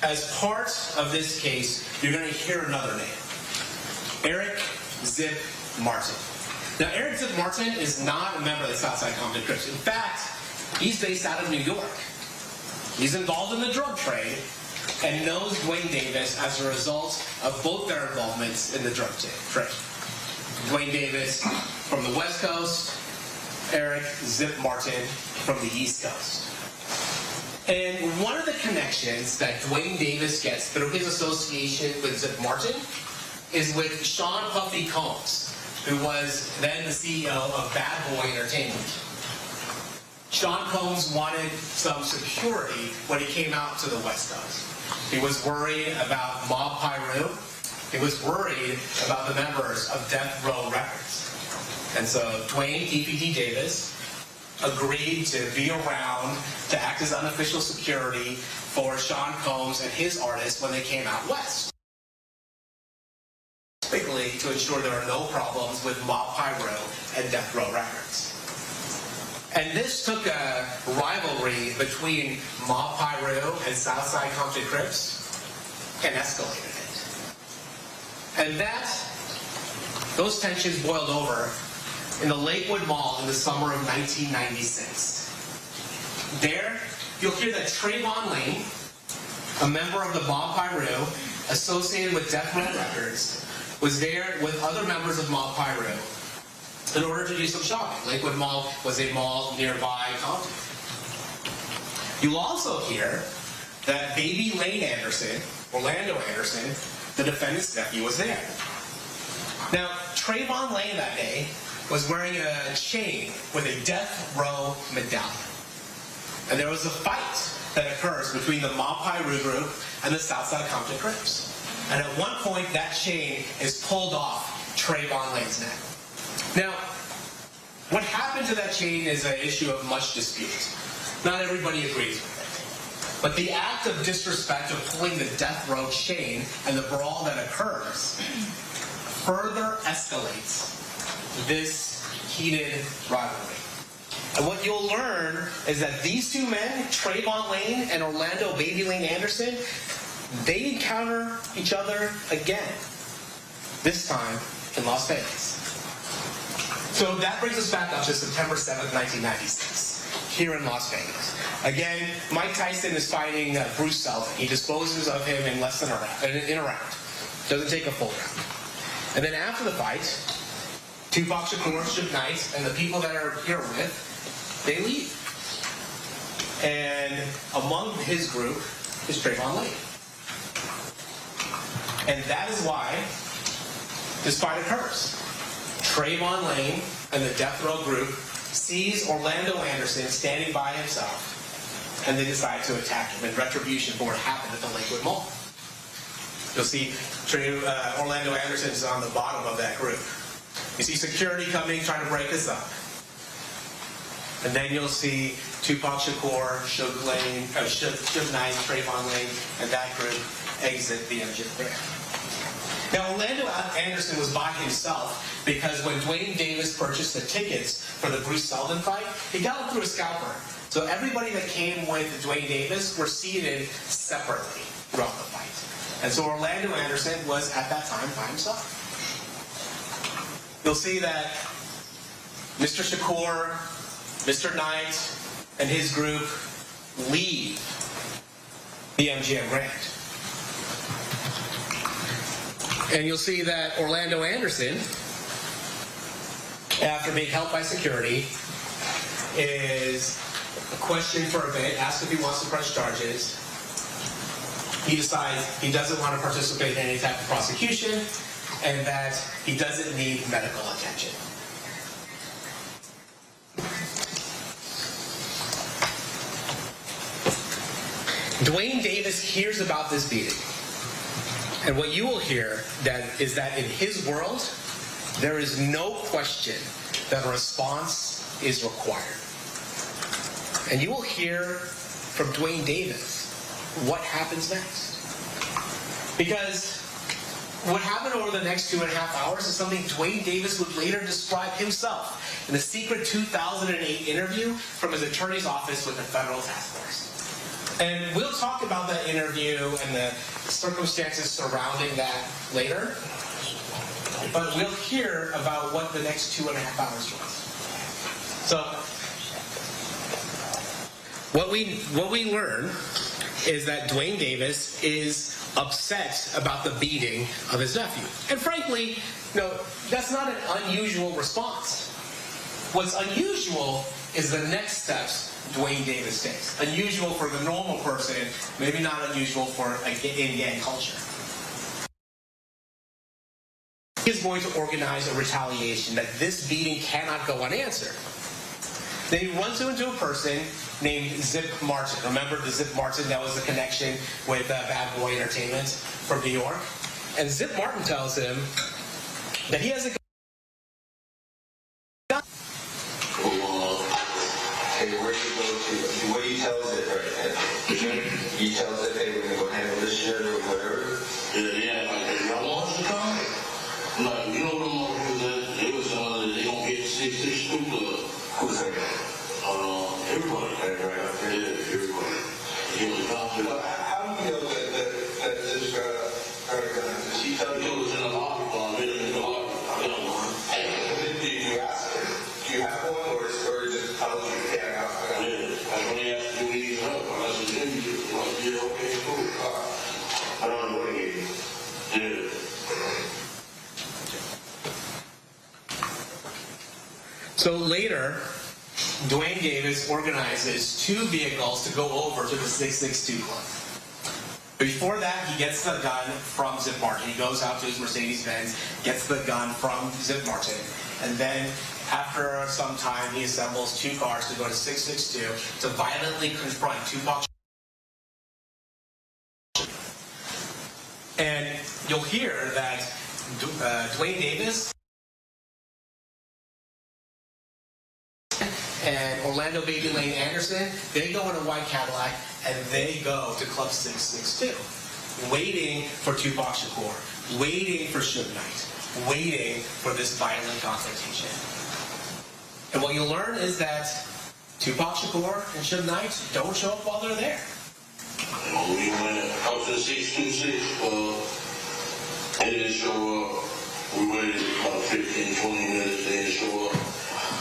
[SPEAKER 8] as part of this case, you're going to hear another name, Eric Zip Martin. Now, Eric Zip Martin is not a member of the Southside Compton Crips. In fact, he's based out of New York. He's involved in the drug trade and knows Dwayne Davis as a result of both their involvements in the drug trade. Dwayne Davis from the West Coast, Eric Zip Martin from the East Coast. And one of the connections that Dwayne Davis gets through his association with Zip Martin is with Sean Puffy Combs, who was then the CEO of Bad Boy Entertainment. Sean Combs wanted some security when he came out to the West Coast. He was worried about Mob Piru. He was worried about the members of Death Row Records. And so Dwayne D.P.D. Davis agreed to be around to act as unofficial security for Sean Combs and his artists when they came out west. Specifically to ensure there are no problems with Mob Piru and Death Row Records. And this took a rivalry between Mob Piru and Southside Compton Crips and escalated it. And those tensions boiled over in the Lakewood Mall in the summer of 1996. There, you'll hear that Trayvon Lane, a member of the Mob Piru associated with Death Row Records, was there with other members of Mob Piru in order to do some shopping. Lakewood Mall was a mall nearby Compton. You'll also hear that Baby Lane Anderson, Orlando Anderson, the defendant's nephew, was there. Now, Trayvon Lane that day was wearing a chain with a death row medallion. And there was a fight that occurs between the Mob Piru group and the Southside Compton Crips. And at one point, that chain is pulled off Trayvon Lane's neck. Now, what happened to that chain is an issue of much dispute. Not everybody agrees with it. But the act of disrespect of pulling the death row chain and the brawl that occurs further escalates this heated rivalry. And what you'll learn is that these two men, Trayvon Lane and Orlando Baby Lane Anderson, they encounter each other again, this time in Las Vegas. So that brings us back up to September 7th, 1996, here in Las Vegas. Again, Mike Tyson is fighting Bruce Sullivan. He disposes of him in less than in a round. Doesn't take a full round. And then after the fight, Tupac Shakur, Suge Knight, and the people that are here with, they leave. And among his group is Trayvon Lane. And that is why this fight occurs. Trayvon Lane and the death row group sees Orlando Anderson standing by himself, and they decide to attack him in retribution for what happened at the Lakewood Mall. You'll see Orlando Anderson is on the bottom of that group. You see security coming, trying to break us up. And then you'll see Tupac Shakur, Suge Knight, Trayvon Lane, and that group exit the MGM. Now, Orlando Anderson was by himself because when Dwayne Davis purchased the tickets for the Bruce Sullivan fight, he got them through a scalper. So everybody that came with Dwayne Davis were seated separately throughout the fight. And so Orlando Anderson was, at that time, by himself. You'll see that Mr. Shakur, Mr. Knight, and his group leave the MGM Grand. And you'll see that Orlando Anderson, after being held by security, is questioned for a bit, asked if he wants to press charges. He decides he doesn't want to participate in any type of prosecution and that he doesn't need medical attention. Dwayne Davis hears about this beating. And what you will hear is that in his world, there is no question that a response is required. And you will hear from Dwayne Davis what happens next. Because what happened over the next 2.5 hours is something Dwayne Davis would later describe himself in a secret 2008 interview from his attorney's office with the federal task force. And we'll talk about that interview and the circumstances surrounding that later. But we'll hear about what the next 2.5 hours was. So, what we learn is that Dwayne Davis is upset about the beating of his nephew. And frankly, that's not an unusual response. What's unusual is the next steps Dwayne Davis takes. Unusual for the normal person, maybe not unusual for in gang culture. He is going to organize a retaliation that this beating cannot go unanswered. Then he runs into a person named Zip Martin. Remember the Zip Martin that was the connection with Bad Boy Entertainment from New York? And Zip Martin tells him that he has a gun.
[SPEAKER 11] Hey, where you go to? What he tells it right now? He tells it, hey, we're gonna go handle this shit or whatever.
[SPEAKER 12] Yeah, like if y'all want us to come, like you know what them motherfuckers that they was they gonna get 6 scoop club.
[SPEAKER 11] Who's that?
[SPEAKER 12] Everybody.
[SPEAKER 11] Everybody.
[SPEAKER 12] Yeah, everybody. He was confident.
[SPEAKER 11] How do you know that this her gun? Did she tell you?
[SPEAKER 12] It was in the lobby. In the lobby. I don't know.
[SPEAKER 11] Did you ask her? Do you have one, or just tell you? Yeah, I got it.
[SPEAKER 12] That's when they asked me we need help. I said, yeah, okay, cool.
[SPEAKER 11] I don't know what he gave you.
[SPEAKER 12] Yeah.
[SPEAKER 8] So later, Dwayne Davis organizes 2 vehicles to go over to the 662 Club. Before that, he gets the gun from Zip Martin. He goes out to his Mercedes-Benz, gets the gun from Zip Martin, and then after some time, he assembles two cars to go to 662 to violently confront Tupac. And you'll hear that Dwayne Davis and Orlando Baby Lane Anderson, they go in a white Cadillac and they go to Club 662, waiting for Tupac Shakur, waiting for Suge Knight, waiting for this violent confrontation. And what you'll learn is that Tupac Shakur and Suge Knight don't show up while they're there.
[SPEAKER 12] We went out to 626, they didn't show up. We waited about 15, 20 minutes, they didn't show up.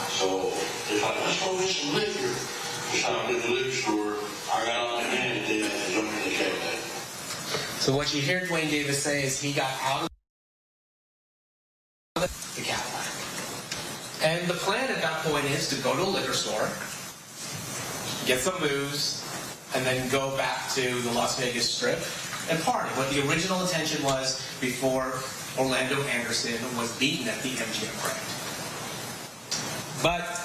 [SPEAKER 12] So it's like, let's go get some liquor. We stopped at the liquor store. I got out my hand and jumped in the Cadillac.
[SPEAKER 8] So what you hear Dwayne Davis say is he got out of the Cadillac. And the plan at that point is to go to a liquor store, get some booze, and then go back to the Las Vegas Strip and party. What the original intention was before Orlando Anderson was beaten at the MGM Grand. But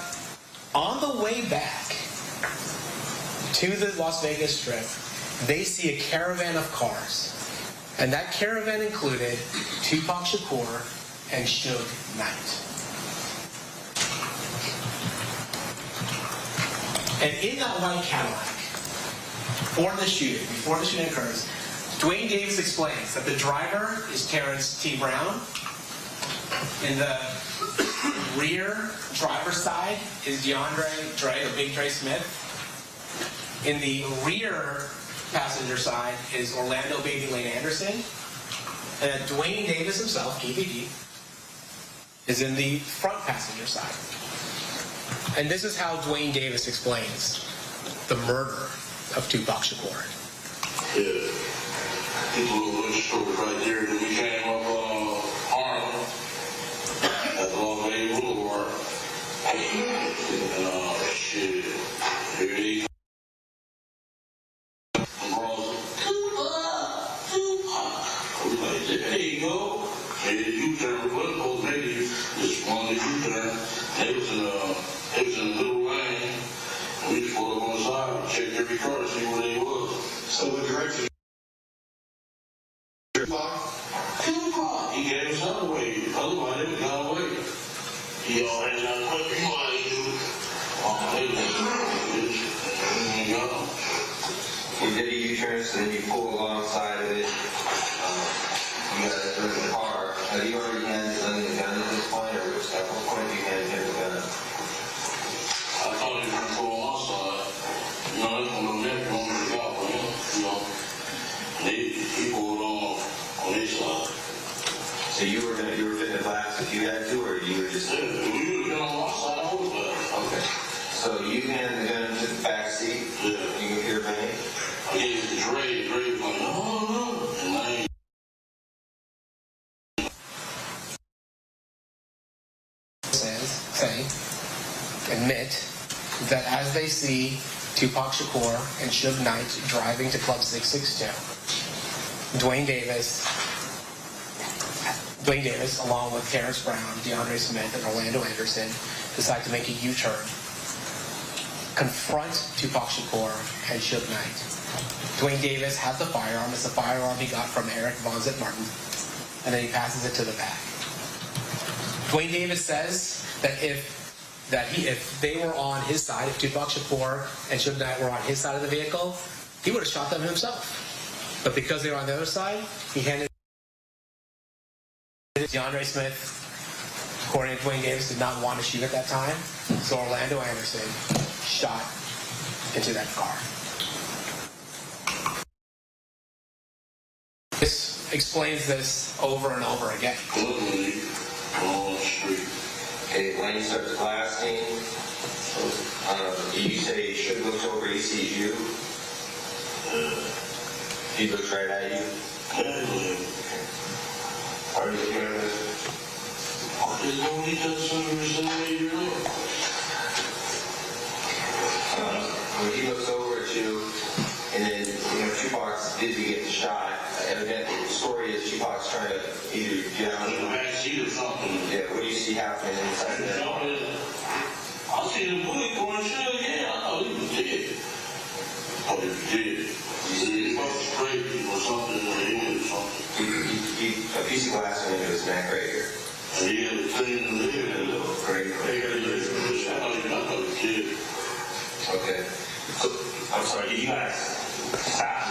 [SPEAKER 8] on the way back to the Las Vegas Strip, they see a caravan of cars. And that caravan included Tupac Shakur and Suge Knight. And in that white Cadillac, before the shooting occurs, Dwayne Davis explains that the driver is Terrence T. Brown. In the rear driver's side is DeAndre Dre, or Big Dre Smith. In the rear passenger side is Orlando Baby Lane Anderson. And Dwayne Davis himself, KBD, is in the front passenger side. And this is how Dwayne Davis explains the murder of Tupac Shakur.
[SPEAKER 12] Yeah. People little stores right there that we came up Harlem at the Long Bay Boulevard. And shit. Here they we like, there you go. And the U-turn was supposed to make this one U-turn. It was in the middle lane. And we just pulled up on the side and checked every car to see where they was. So what direction? Tupac. He gave us another way. Otherwise, they would have gone away. He all had another way. You know how he do it.
[SPEAKER 11] You did a U-turn, so then you pulled alongside of it. You got to throw the car. Have you already handed the gun at this point, or at what point have you handed him the gun?
[SPEAKER 12] I thought he was going to pull on my side. You know, that's one of them neck on the top for him. You know, he pulled on his side.
[SPEAKER 11] So you were fitting the blast if you had to, or you were just...
[SPEAKER 12] Yeah, we were on my side, I was there.
[SPEAKER 11] Okay. So you handed the gun to the back seat?
[SPEAKER 12] Yeah.
[SPEAKER 11] You can hear me?
[SPEAKER 12] I gave it to Dre. Dre was like, no. And I ain't...
[SPEAKER 8] Admit that as they see Tupac Shakur and Suge Knight driving to Club 662, Dwayne Davis, along with Terrence Brown, DeAndre Smith, and Orlando Anderson, decide to make a U-turn, confront Tupac Shakur and Suge Knight. Dwayne Davis has the firearm. It's the firearm he got from Eric Von Zip Martin, and then he passes it to the back. Dwayne Davis says that if they were on his side, if Tupac Shakur and Suge Knight were on his side of the vehicle, he would have shot them himself. But because they were on the other side, he handed DeAndre Smith, according to Dwayne Davis, did not want to shoot at that time, so Orlando Anderson shot into that car. This explains this over and over again.
[SPEAKER 11] Okay, when he starts blasting, you say Suge looks over, he sees you. He looks right at you. Are you hearing this? When he looks over at you, and then, Tupac's busy getting shot And then it's like that.
[SPEAKER 12] I seen the bullet going shit again. I thought he was dead. Oh, he was dead. He must have sprayed him or something in the head or something.
[SPEAKER 11] A piece of glass went into his neck right here.
[SPEAKER 12] And he had a thing in the head.
[SPEAKER 11] Right.
[SPEAKER 12] I thought he was dead.
[SPEAKER 11] Okay. So, I'm sorry, did you guys stop?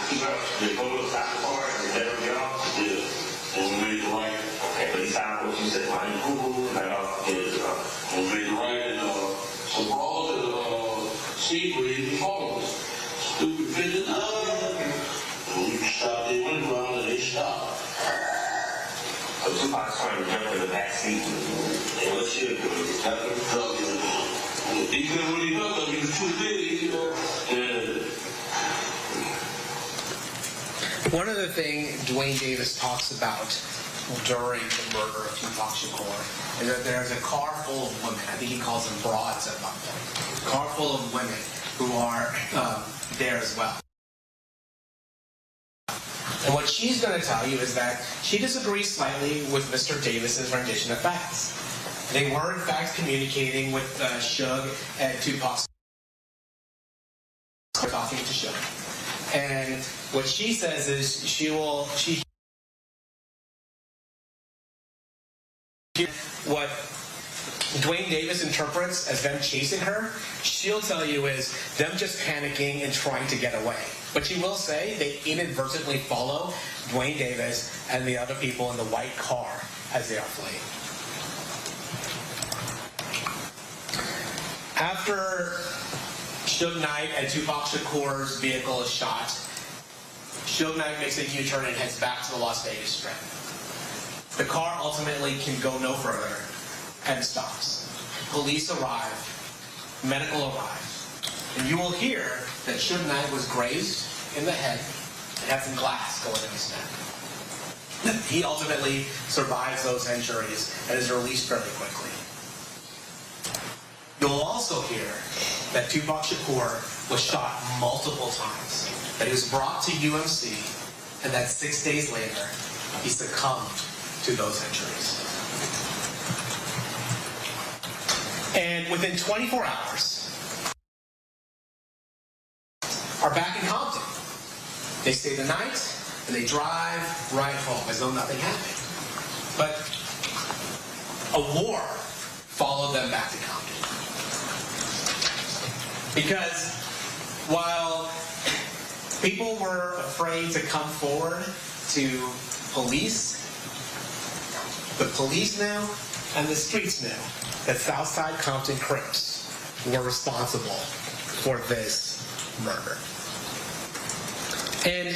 [SPEAKER 11] Did Polo stop the car and let him get off?
[SPEAKER 12] Yeah. And we made the right.
[SPEAKER 11] Okay, but he stopped what you said, line, let off.
[SPEAKER 12] Yeah. And we made the right and some brawls and Steve were even following us. Stupid pigeon. And we stopped, they went around and they stopped.
[SPEAKER 11] So Tupac's trying to jump in the back seat. And what should have done is nothing.
[SPEAKER 12] He couldn't really duck because he was too big, you know. Yeah.
[SPEAKER 8] One other thing Dwayne Davis talks about during the murder of Tupac Shakur is that there's a car full of women. I think he calls them broads at one point. A car full of women who are there as well. And what she's going to tell you is that she disagrees slightly with Mr. Davis's rendition of facts. They were, in fact, communicating with Suge and Tupac, talking to Suge. And what she says is she what Dwayne Davis interprets as them chasing her, she'll tell you is them just panicking and trying to get away. But she will say they inadvertently follow Dwayne Davis and the other people in the white car as they are fleeing. After Suge Knight and Tupac Shakur's vehicle is shot, Suge Knight makes a U-turn and heads back to the Las Vegas Strip. The car ultimately can go no further and stops. Police arrive, medical arrive, and you will hear that Suge Knight was grazed in the head and had some glass going in his neck. He ultimately survives those injuries and is released fairly quickly. You'll also hear that Tupac Shakur was shot multiple times, that he was brought to UMC, and that 6 days later, he succumbed to those injuries. And within 24 hours, are back in Compton. They stay the night, and they drive right home as though nothing happened. But a war followed them back to Compton. Because while people were afraid to come forward to police, the police knew and the streets knew that Southside Compton Crips were responsible for this murder. And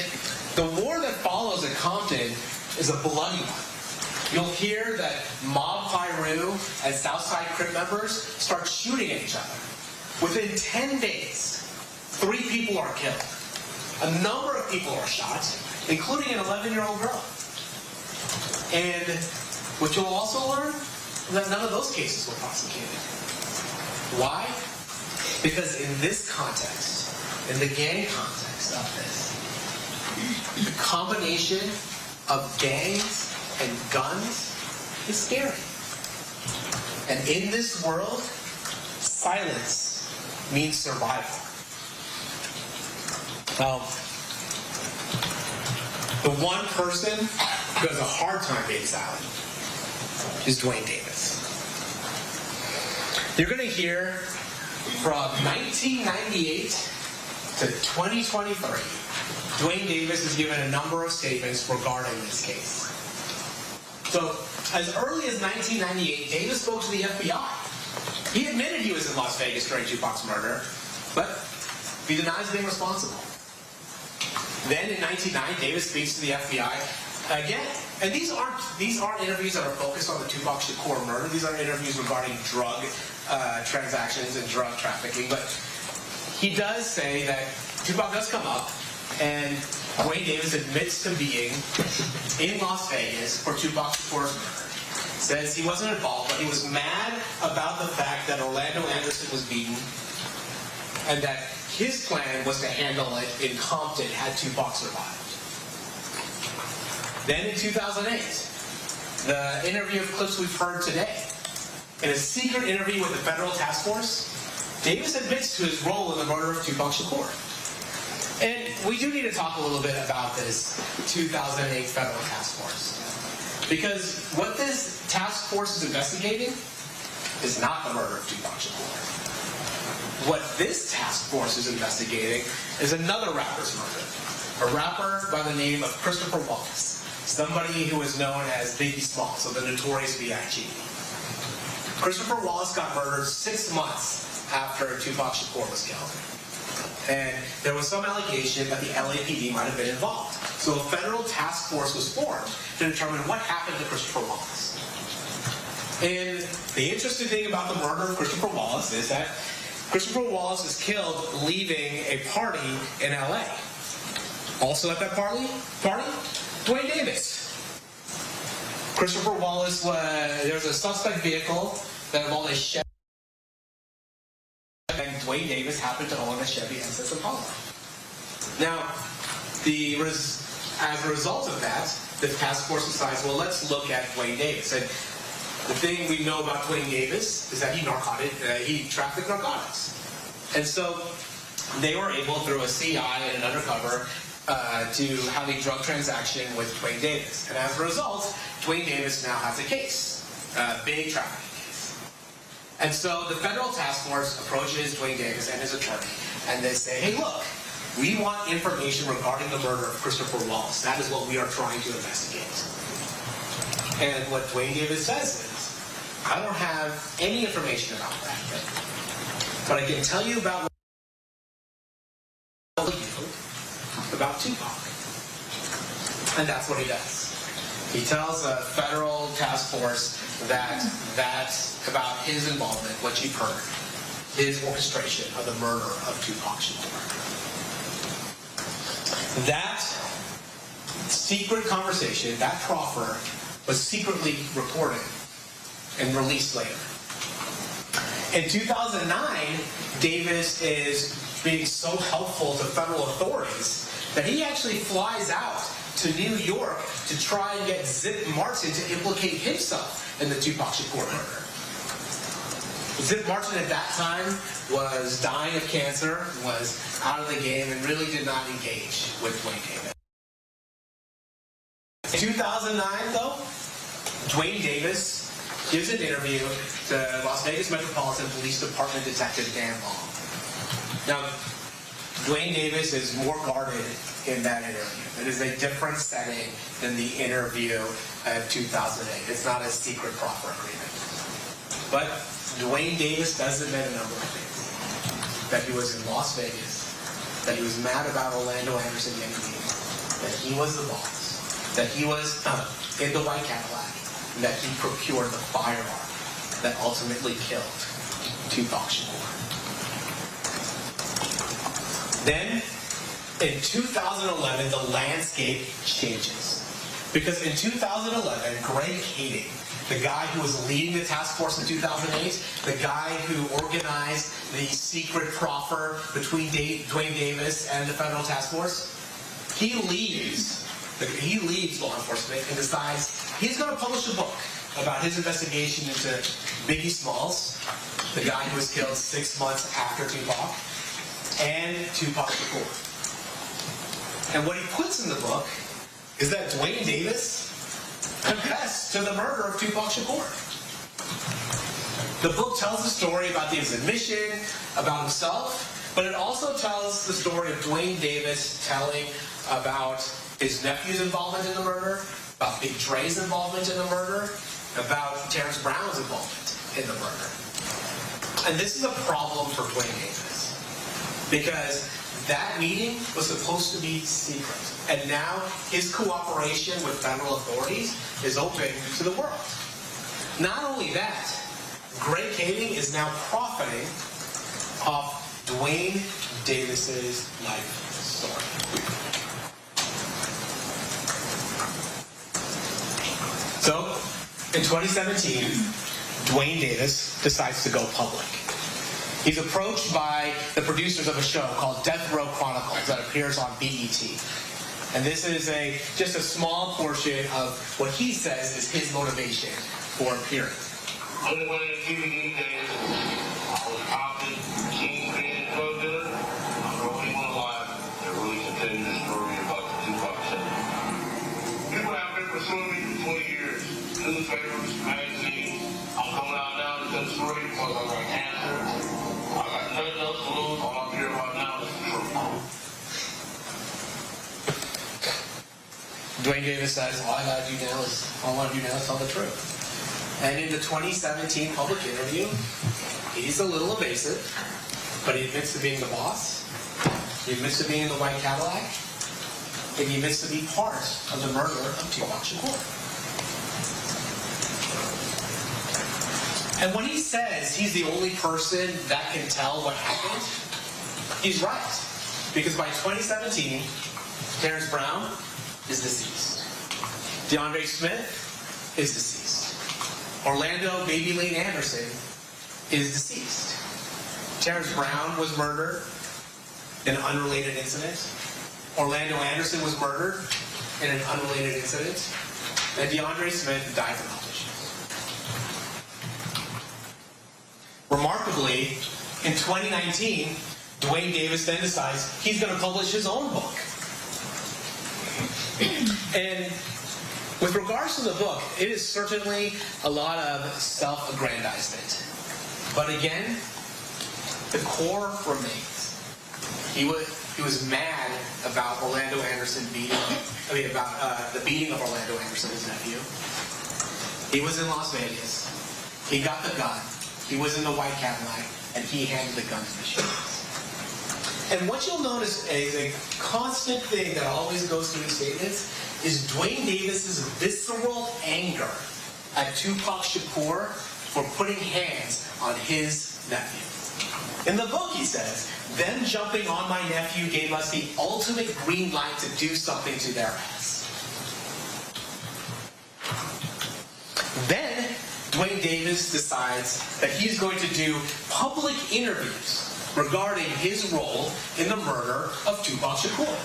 [SPEAKER 8] the war that follows at Compton is a bloody one. You'll hear that Mob Piru and Southside Crip members start shooting at each other. Within 10 days, 3 people are killed. A number of people are shot, including an 11-year-old girl. And what you'll also learn is that none of those cases were prosecuted. Why? Because in this context, in the gang context of this, the combination of gangs and guns is scary. And in this world, silence means survival. The one person who has a hard time being silent is Dwayne Davis. You're going to hear from 1998 to 2023, Dwayne Davis has given a number of statements regarding this case. So, as early as 1998, Davis spoke to the FBI. He admitted he was in Las Vegas during Tupac's murder, but he denies being responsible. Then in 1999, Davis speaks to the FBI again. And these aren't interviews that are focused on the Tupac Shakur murder. These are interviews regarding drug transactions and drug trafficking. But he does say that Tupac does come up, and Dwayne Davis admits to being in Las Vegas for Tupac Shakur's murder. Says he wasn't involved, but he was mad about the fact that Orlando Anderson was beaten and that his plan was to handle it in Compton had Tupac survived. Then in 2008, the interview of clips we've heard today, in a secret interview with the federal task force, Davis admits to his role in the murder of Tupac Shakur. And we do need to talk a little bit about this 2008 federal task force. Because what this task force is investigating is not the murder of Tupac Shakur. What this task force is investigating is another rapper's murder. A rapper by the name of Christopher Wallace, somebody who is known as Biggie Smalls, so the notorious B.I.G. Christopher Wallace got murdered 6 months after Tupac Shakur was killed. And there was some allegation that the LAPD might have been involved. So a federal task force was formed to determine what happened to Christopher Wallace. And the interesting thing about the murder of Christopher Wallace is that Christopher Wallace is killed leaving a party in LA. Also at that party, Dwayne Davis. Christopher Wallace there was a suspect vehicle that involved a Chevy, and Dwayne Davis happened to own a Chevy SS Impala. Now, as a result of that, the task force decides, well, let's look at Dwayne Davis. And the thing we know about Dwayne Davis is that he trafficked narcotics. And so they were able, through a CI and an undercover, to have a drug transaction with Dwayne Davis. And as a result, Dwayne Davis now has a case, a big trafficking case. And so the federal task force approaches Dwayne Davis and his attorney, and they say, hey, look, we want information regarding the murder of Christopher Wallace. That is what we are trying to investigate. And what Dwayne Davis says is, I don't have any information about that, but I can tell you about Tupac. And that's what he does. He tells a federal task force that about his involvement, what you've heard, his orchestration of the murder of Tupac Shakur. That secret conversation, that proffer, was secretly recorded and released later. In 2009, Davis is being so helpful to federal authorities that he actually flies out to New York to try and get Zip Martin to implicate himself in the Tupac Shakur murder. Zip Martin at that time was dying of cancer, was out of the game, and really did not engage with Dwayne Davis. In 2009, though, Dwayne Davis gives an interview to Las Vegas Metropolitan Police Department Detective Dan Long. Now, Dwayne Davis is more guarded in that interview. It is a different setting than the interview of 2008. It's not a secret proffer agreement. But Dwayne Davis does admit a number of things. That he was in Las Vegas, that he was mad about Orlando Anderson getting beat, that he was the boss, that he was in the white Cadillac, and that he procured the firearm that ultimately killed Tupac Shakur. Then, in 2011, the landscape changes. Because in 2011, Greg Hayden, the guy who was leading the task force in 2008, the guy who organized the secret proffer between Dwayne Davis and the federal task force, he leaves law enforcement and decides he's going to publish a book about his investigation into Biggie Smalls, the guy who was killed 6 months after Tupac, and Tupac Shakur. And what he puts in the book is that Dwayne Davis confessed to the murder of Tupac Shakur. The book tells the story about his admission, about himself, but it also tells the story of Dwayne Davis telling about his nephew's involvement in the murder, about Big Dre's involvement in the murder, about Terrence Brown's involvement in the murder. And this is a problem for Dwayne Davis, because that meeting was supposed to be secret. And now his cooperation with federal authorities is open to the world. Not only that, Greg Hayden is now profiting off Dwayne Davis's life story. So, in 2017, Dwayne Davis decides to go public. He's approached by the producers of a show called Death Row Chronicles that appears on BET. And this is just a small portion of what he says is his motivation for appearing.
[SPEAKER 12] Really one of the DVD days, I was popping, kingpin, drug dealer. I'm the only one alive that really can tell you the story about the Tupac syndrome. People have been pursuing me for 20 years. Newspapers, magazines. I'm coming out now to tell the story because I got cancer. I got nothing else to lose. All I'm here about now is the truth.
[SPEAKER 8] Dwayne Davis says, all I want to do now is tell the truth. And in the 2017 public interview, he's a little evasive, but he admits to being the boss. He admits to being in the white Cadillac. And he admits to be part of the murder of Tupac Shakur. And when he says he's the only person that can tell what happened, he's right. Because by 2017, Terrence Brown is deceased. DeAndre Smith is deceased. Orlando Baby Lane Anderson is deceased. Terrence Brown was murdered in an unrelated incident. Orlando Anderson was murdered in an unrelated incident. And DeAndre Smith died from health issues. Remarkably, in 2019, Dwayne Davis then decides he's going to publish his own book. And with regards to the book, it is certainly a lot of self-aggrandizement. But again, the core remains. He was mad about Orlando Anderson about the beating of Orlando Anderson, his nephew. He was in Las Vegas. He got the gun. He was in the white Cadillac, and he handed the gun to the sheriff. And what you'll notice is a constant thing that always goes through these statements is Dwayne Davis's visceral anger at Tupac Shakur for putting hands on his nephew. In the book, he says, them jumping on my nephew gave us the ultimate green light to do something to their ass. Then, Dwayne Davis decides that he's going to do public interviews regarding his role in the murder of Tupac Shakur.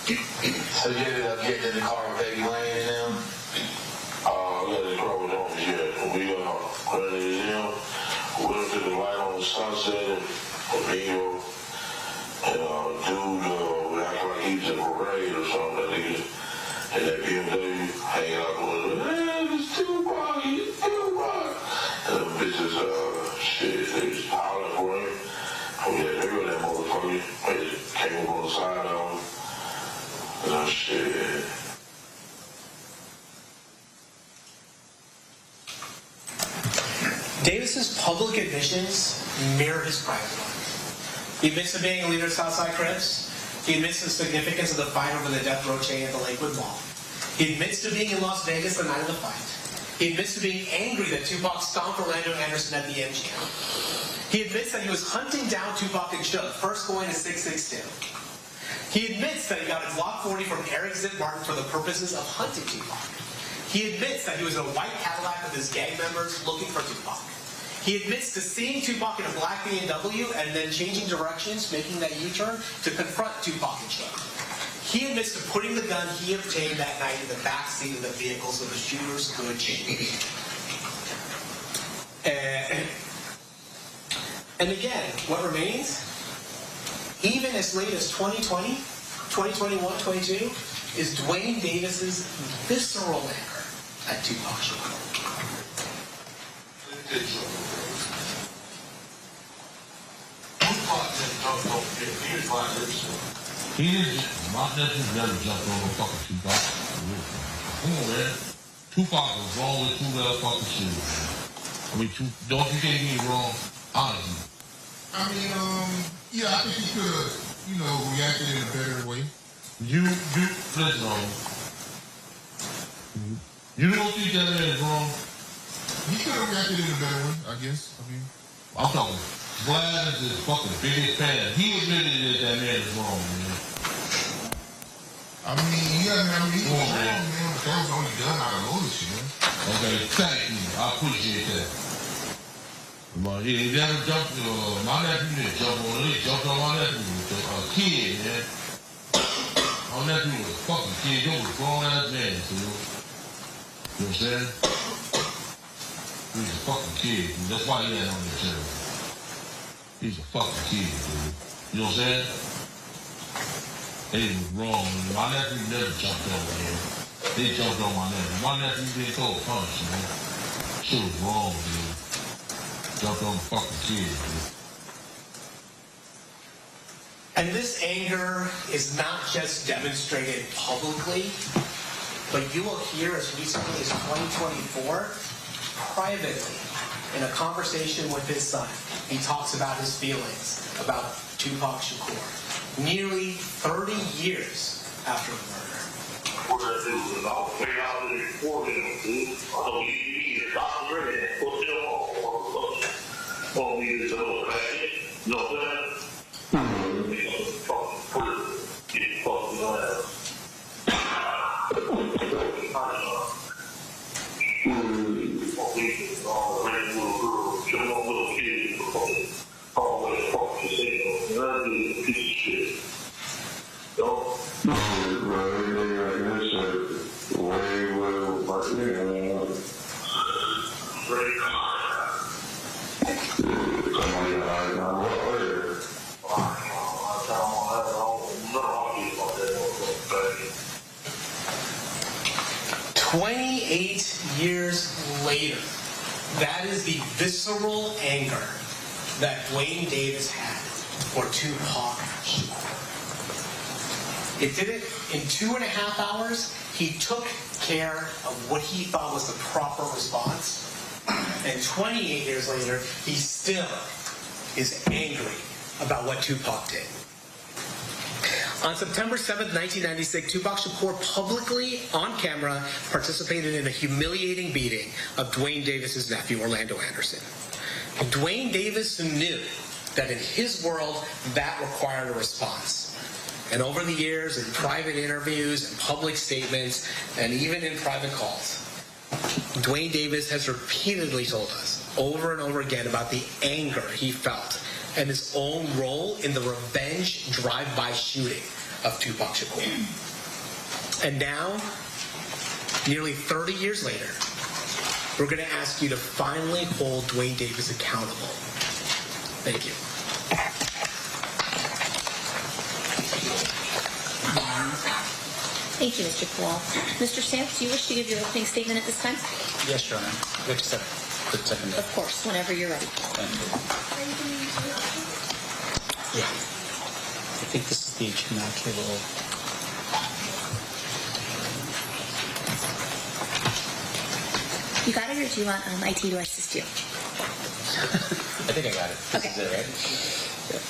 [SPEAKER 12] So you ended up getting in the car with Baby Lane and them?
[SPEAKER 11] We got in the car with them, yeah. We ran into them. We went to the light on the sunset and Amigo. And dude, we acted like he was in a parade or something. That nigga and that BMW hanging out the window. Hey, it's Tupac, it's Tupac. And them bitches, shit, they was hollering for him. Oh yeah, they were that motherfucker. They came up on the side of him. Oh shit.
[SPEAKER 8] Davis's public admissions mirror his private life. He admits to being a leader of Southside Crips. He admits to the significance of the fight over the death row chain at the Lakewood Mall. He admits to being in Las Vegas the night of the fight. He admits to being angry that Tupac stomped Orlando Anderson at the MGM. He admits that he was hunting down Tupac and Suge, first going to 662. He admits that he got a Glock 40 from Eric Zip Martin for the purposes of hunting Tupac. He admits that he was in a white Cadillac with his gang members looking for Tupac. He admits to seeing Tupac in a black BMW and then changing directions, making that U-turn to confront Tupac and Suge. He admits to putting the gun he obtained that night in the back seat of the vehicle so the shooters could change. And again, what remains, even as late as 2020, 2021, 22, is Dwayne Davis's visceral anger at Tupac Shakur.
[SPEAKER 12] He didn't, my nephew never jumped on no fucking Tupac. Come on, man. Tupac was wrong with two motherfucking shit. I mean, don't you get me wrong, honestly.
[SPEAKER 15] I mean, yeah, I think he could have, reacted in a better way.
[SPEAKER 12] Listen, you don't think that man is wrong?
[SPEAKER 15] He could have reacted in a better way, I guess.
[SPEAKER 12] I'm talking, Vlad is his fucking biggest fan. He admitted that man is wrong, man.
[SPEAKER 15] He was
[SPEAKER 12] wrong, man.
[SPEAKER 15] But that was only done out of loyalty, man.
[SPEAKER 12] Okay, thank you. I appreciate that. But he never jumped, my nephew didn't jump on it. He jumped on my nephew, a kid, man. My nephew was a fucking kid. You was a grown ass man, too. You know what I'm saying?
[SPEAKER 15] He's a fucking kid, dude. That's why he had on the channel. He's a fucking kid, dude. You know what I'm saying? It was wrong. My nephew never jumped on him. They jumped on my nephew. My nephew didn't throw a punch, man. Shit was wrong, dude. Jumped on the fucking kid, dude.
[SPEAKER 8] And this anger is not just demonstrated publicly, but you will hear as recently as 2024, privately, in a conversation with his son, he talks about his feelings about Tupac Shakur, nearly 30 years after the murder.
[SPEAKER 11] What I do is I'll pay out the report in them, dude. I'll give you a doctor and put them on me as a package. You know what I'm saying?
[SPEAKER 8] Years later, that is the visceral anger that Dwayne Davis had for Tupac Shakur. It did it in 2.5 hours. He took care of what he thought was the proper response. And 28 years later, he still is angry about what Tupac did. On September 7th, 1996, Tupac Shakur publicly, on camera, participated in a humiliating beating of Dwayne Davis's nephew, Orlando Anderson. Dwayne Davis knew that in his world, that required a response. And over the years, in private interviews and public statements, and even in private calls, Dwayne Davis has repeatedly told us over and over again about the anger he felt and his own role in the revenge drive-by shooting of Tupac Shakur. And now, nearly 30 years later, we're going to ask you to finally hold Dwayne Davis accountable. Thank you.
[SPEAKER 6] Thank you, Mr. Kowal. Mr. Stamps, do you wish to give your opening statement at this time?
[SPEAKER 16] Yes, Your Honor. Just a quick second.
[SPEAKER 6] Of course, whenever you're ready.
[SPEAKER 16] Thank you. Yeah. I think this is the HDMI cable.
[SPEAKER 6] You got it, or do you want IT to assist you?
[SPEAKER 16] I think I got it. This is it, right? Yeah.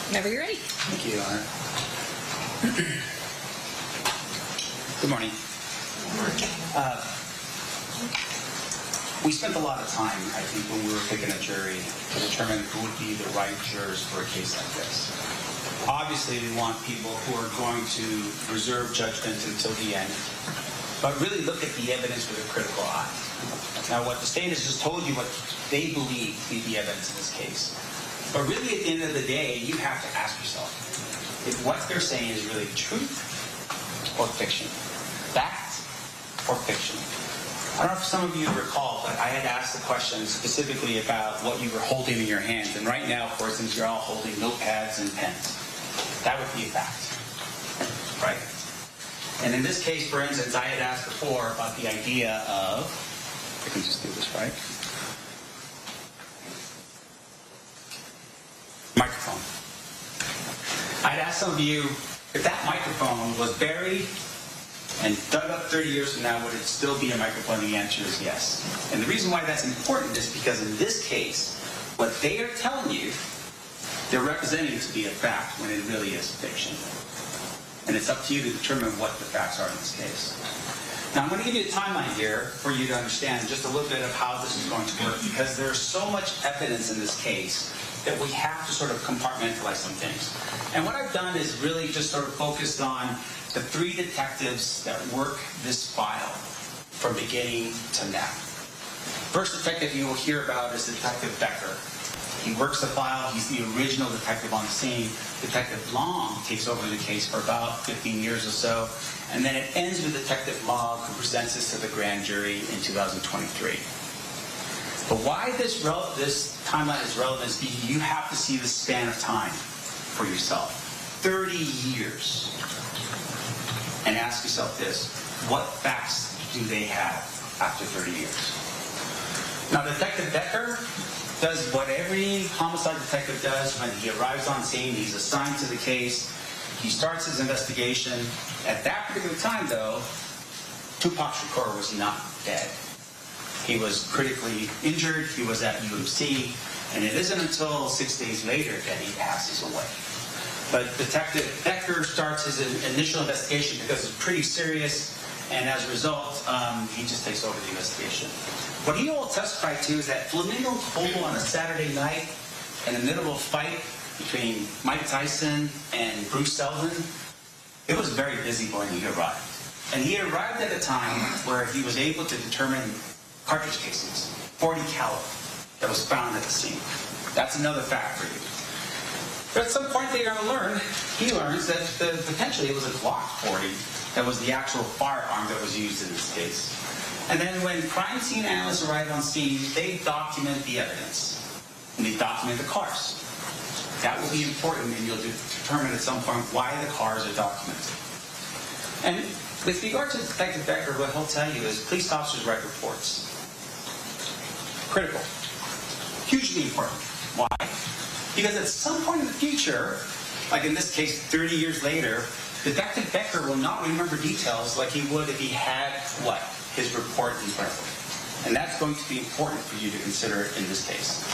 [SPEAKER 6] Whenever you're ready.
[SPEAKER 16] Thank you, Your Honor. Good morning. We spent a lot of time, I think, when we were picking a jury to determine who would be the right jurors for a case like this. Obviously, we want people who are going to reserve judgment until the end, but really look at the evidence with a critical eye. Now, what the state has just told you what they believe to be the evidence in this case. But really, at the end of the day, you have to ask yourself if what they're saying is really truth or fiction, fact or fiction. I don't know if some of you recall, but I had asked the question specifically about what you were holding in your hands. And right now, for instance, you're all holding notepads and pens. That would be a fact, right? And in this case, for instance, I had asked before about the idea of, I can just do this, right? Microphone. I'd ask some of you if that microphone was buried and dug up 30 years from now, would it still be a microphone? The answer is yes. And the reason why that's important is because in this case, what they are telling you, they're representing to be a fact when it really is fiction. And it's up to you to determine what the facts are in this case. Now, I'm going to give you a timeline here for you to understand just a little bit of how this is going to work, because there's so much evidence in this case that we have to sort of compartmentalize some things. And what I've done is really just sort of focused on the 3 detectives that work this file from beginning to now. First detective you will hear about is Detective Becker. He works the file. He's the original detective on the scene. Detective Long takes over the case for about 15 years or so, and then it ends with Detective Mogg, who presents this to the grand jury in 2023. But why this timeline is relevant is because you have to see the span of time for yourself. 30 years. And ask yourself this, what facts do they have after 30 years? Now, Detective Becker does what every homicide detective does when he arrives on scene. He's assigned to the case. He starts his investigation. At that particular time, though, Tupac Shakur was not dead. He was critically injured. He was at UMC. And it isn't until 6 days later that he passes away. But Detective Becker starts his initial investigation because it's pretty serious. And as a result, he just takes over the investigation. What he will testify to is that Flamingo Cobble on a Saturday night, in the middle of a fight between Mike Tyson and Bruce Seldon, it was very busy when he arrived. And he arrived at a time where he was able to determine cartridge casings, 40 caliber, that was found at the scene. That's another fact for you. But at some point they're going to learn, he learns that potentially it was a Glock 40 that was the actual firearm that was used in this case. And then when crime scene analysts arrive on scene, they document the evidence. And they document the cars. That will be important, and you'll determine at some point why the cars are documented. And with regard to Detective Becker, what he'll tell you is police officers write reports. Critical. Hugely important. Why? Because at some point in the future, like in this case 30 years later, Detective Becker will not remember details like he would if he had what? His report in front of him. And that's going to be important for you to consider in this case.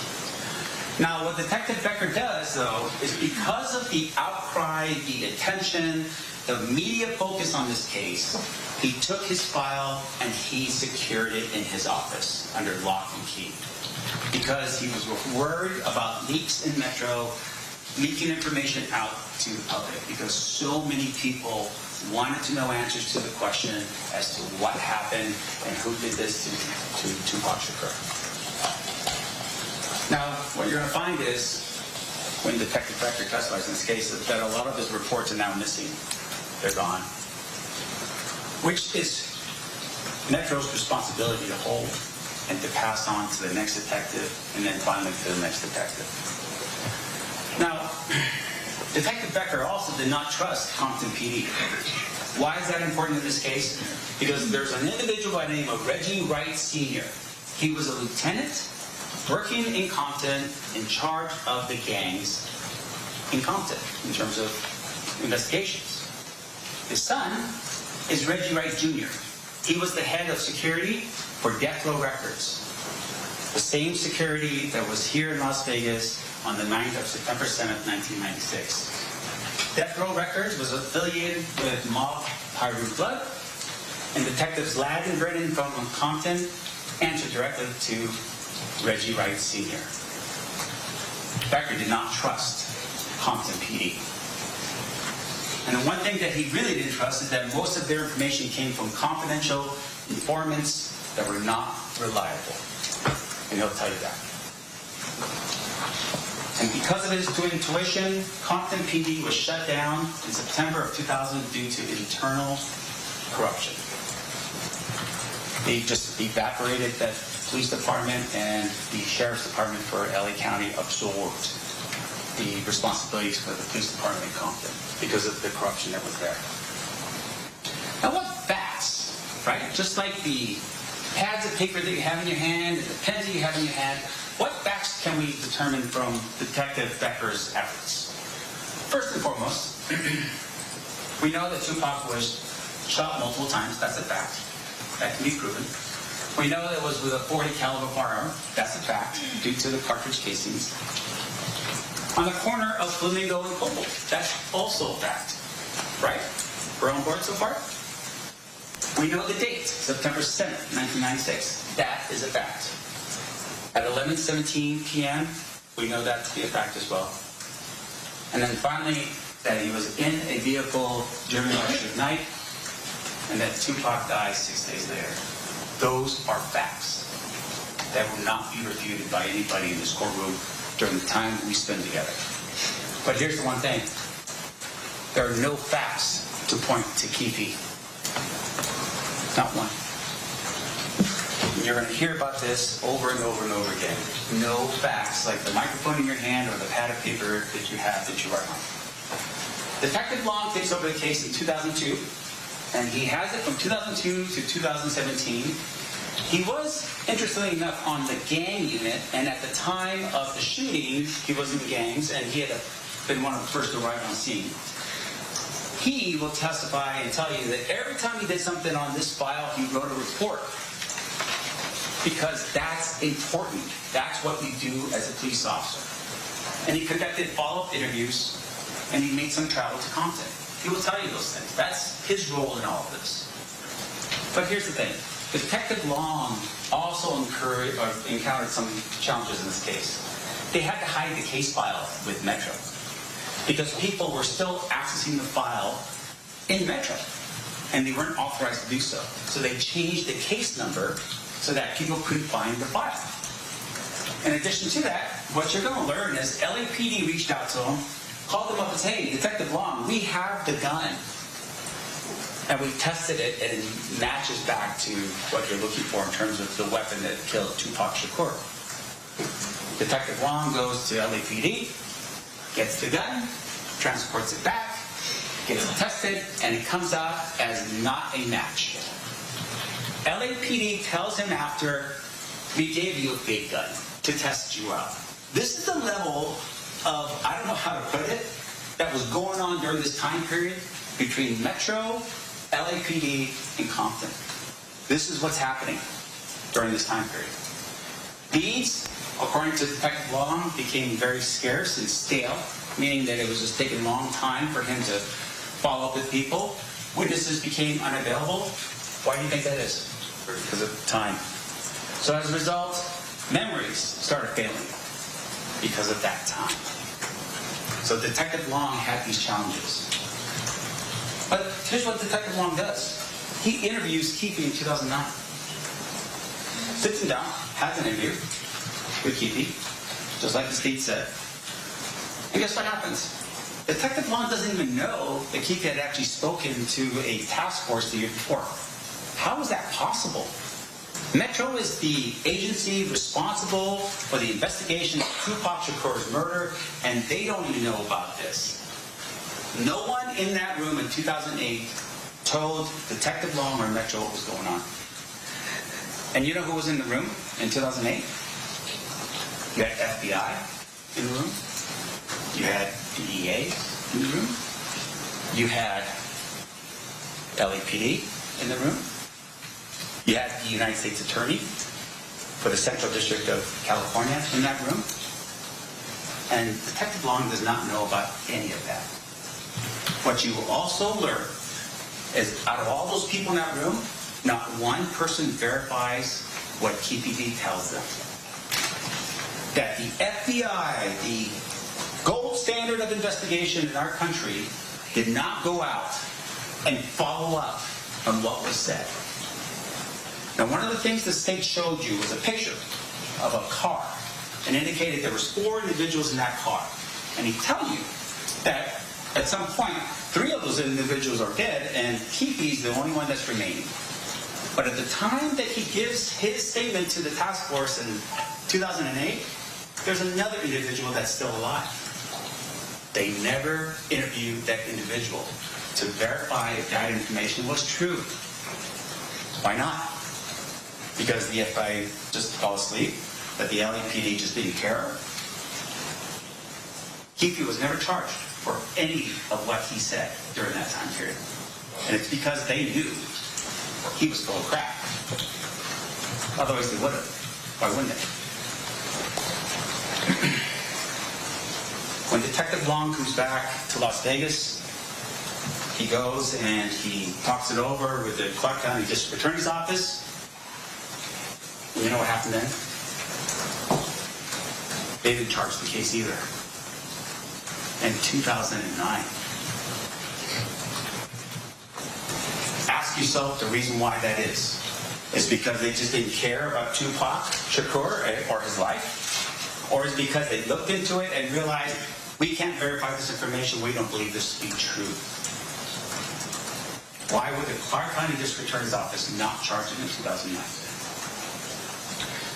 [SPEAKER 16] Now, what Detective Becker does, though, is because of the outcry, the attention, the media focus on this case, he took his file and he secured it in his office under lock and key. Because he was worried about leaks in Metro, leaking information out to the public, because so many people wanted to know answers to the question as to what happened and who did this to Tupac Shakur. Now, what you're going to find is, when Detective Becker testifies in this case, that a lot of his reports are now missing. They're gone. Which is Metro's responsibility to hold and to pass on to the next detective, and then finally to the next detective. Now, Detective Becker also did not trust Compton PD. Why is that important in this case? Because there's an individual by the name of Reggie Wright Sr. He was a lieutenant working in Compton in charge of the gangs in Compton in terms of investigations. His son is Reggie Wright Jr. He was the head of security for Death Row Records, the same security that was here in Las Vegas on the 9th of September 7th, 1996. Death Row Records was affiliated with Mob Pyru Blood, and Detectives Ladd and Brennan from Compton answered directly to Reggie Wright Sr. Becker did not trust Compton PD. And the one thing that he really didn't trust is that most of their information came from confidential informants that were not reliable. And he'll tell you that. And because of his intuition, Compton PD was shut down in September of 2000 due to internal corruption. They just evaporated that police department, and the sheriff's department for LA County absorbed the responsibilities for the police department in Compton because of the corruption that was there. Now, what facts, right? Just like the pads of paper that you have in your hand and the pens that you have in your hand, what facts can we determine from Detective Becker's efforts? First and foremost, we know that Tupac was shot multiple times. That's a fact. That can be proven. We know that it was with a .40 caliber firearm. That's a fact, due to the cartridge casings. On the corner of Flamingo and Cobble. That's also a fact. Right? We're on board so far? We know the date, September 7th, 1996. That is a fact. At 11:17 p.m., We know that to be a fact as well. And then finally, that he was in a vehicle during election night, and that Tupac died 6 days later. Those are facts that will not be refuted by anybody in this courtroom during the time we spend together. But here's the one thing. There are no facts to point to Keefe. Not one. You're going to hear about this over and over and over again. No facts, like the microphone in your hand or the pad of paper that you have that you write on. Detective Long takes over the case in 2002, and he has it from 2002 to 2017. He was, interestingly enough, on the gang unit, and at the time of the shooting, he was in gangs, and he had been one of the first to arrive on scene. He will testify and tell you that every time he did something on this file, he wrote a report. Because that's important. That's what we do as a police officer. And he conducted follow-up interviews, and he made some travel to Compton. He will tell you those things. That's his role in all of this. But here's the thing. Detective Long also encountered some challenges in this case. They had to hide the case file with Metro because people were still accessing the file in Metro, and they weren't authorized to do so. So they changed the case number so that people couldn't find the file. In addition to that, what you're going to learn is LAPD reached out to him, called him up and said, hey, Detective Long, we have the gun. And we tested it, and it matches back to what you're looking for in terms of the weapon that killed Tupac Shakur. Detective Long goes to LAPD, gets the gun, transports it back, gets it tested, and it comes out as not a match. LAPD tells him after, we gave you a fake gun to test you out. This is the level of, I don't know how to put it, that was going on during this time period between Metro, LAPD, and Compton. This is what's happening during this time period. Beads, according to Detective Long, became very scarce and stale, meaning that it was just taking a long time for him to follow up with people. Witnesses became unavailable. Why do you think that is? Because of time. So as a result, memories started failing because of that time. So Detective Long had these challenges. But here's what Detective Long does. He interviews Keefe in 2009. Sits him down, has an interview with Keefe, just like the state said. And guess what happens? Detective Long doesn't even know that Keefe had actually spoken to a task force the year before. How is that possible? Metro is the agency responsible for the investigation of Tupac Shakur's murder, and they don't even know about this. No one in that room in 2008 told Detective Long or Metro what was going on. And you know who was in the room in 2008? You had FBI in the room. You had DEA in the room. You had LAPD in the room. You had the United States Attorney for the Central District of California in that room. And Detective Long does not know about any of that. What you will also learn is out of all those people in that room, not one person verifies what KPD tells them. That the FBI, the gold standard of investigation in our country, did not go out and follow up on what was said. Now, one of the things the state showed you was a picture of a car and indicated there was 4 individuals in that car. And he tell you that at some point, 3 of those individuals are dead and Keefe's the only one that's remaining. But at the time that he gives his statement to the task force in 2008, there's another individual that's still alive. They never interviewed that individual to verify if that information was true. Why not? Because the FBI just fell asleep, that the LAPD just didn't care. Keefe was never charged for any of what he said during that time period. And it's because they knew he was full of crap. Otherwise they would have. Why wouldn't they? When Detective Long comes back to Las Vegas, he goes and he talks it over with the Clark County District Attorney's Office. You know what happened then? They didn't charge the case either. In 2009. Ask yourself the reason why that is. Is because they just didn't care about Tupac Shakur or his life? Or is it because they looked into it and realized we can't verify this information, we don't believe this to be true? Why would the Clark County District Attorney's Office not charge him in 2009?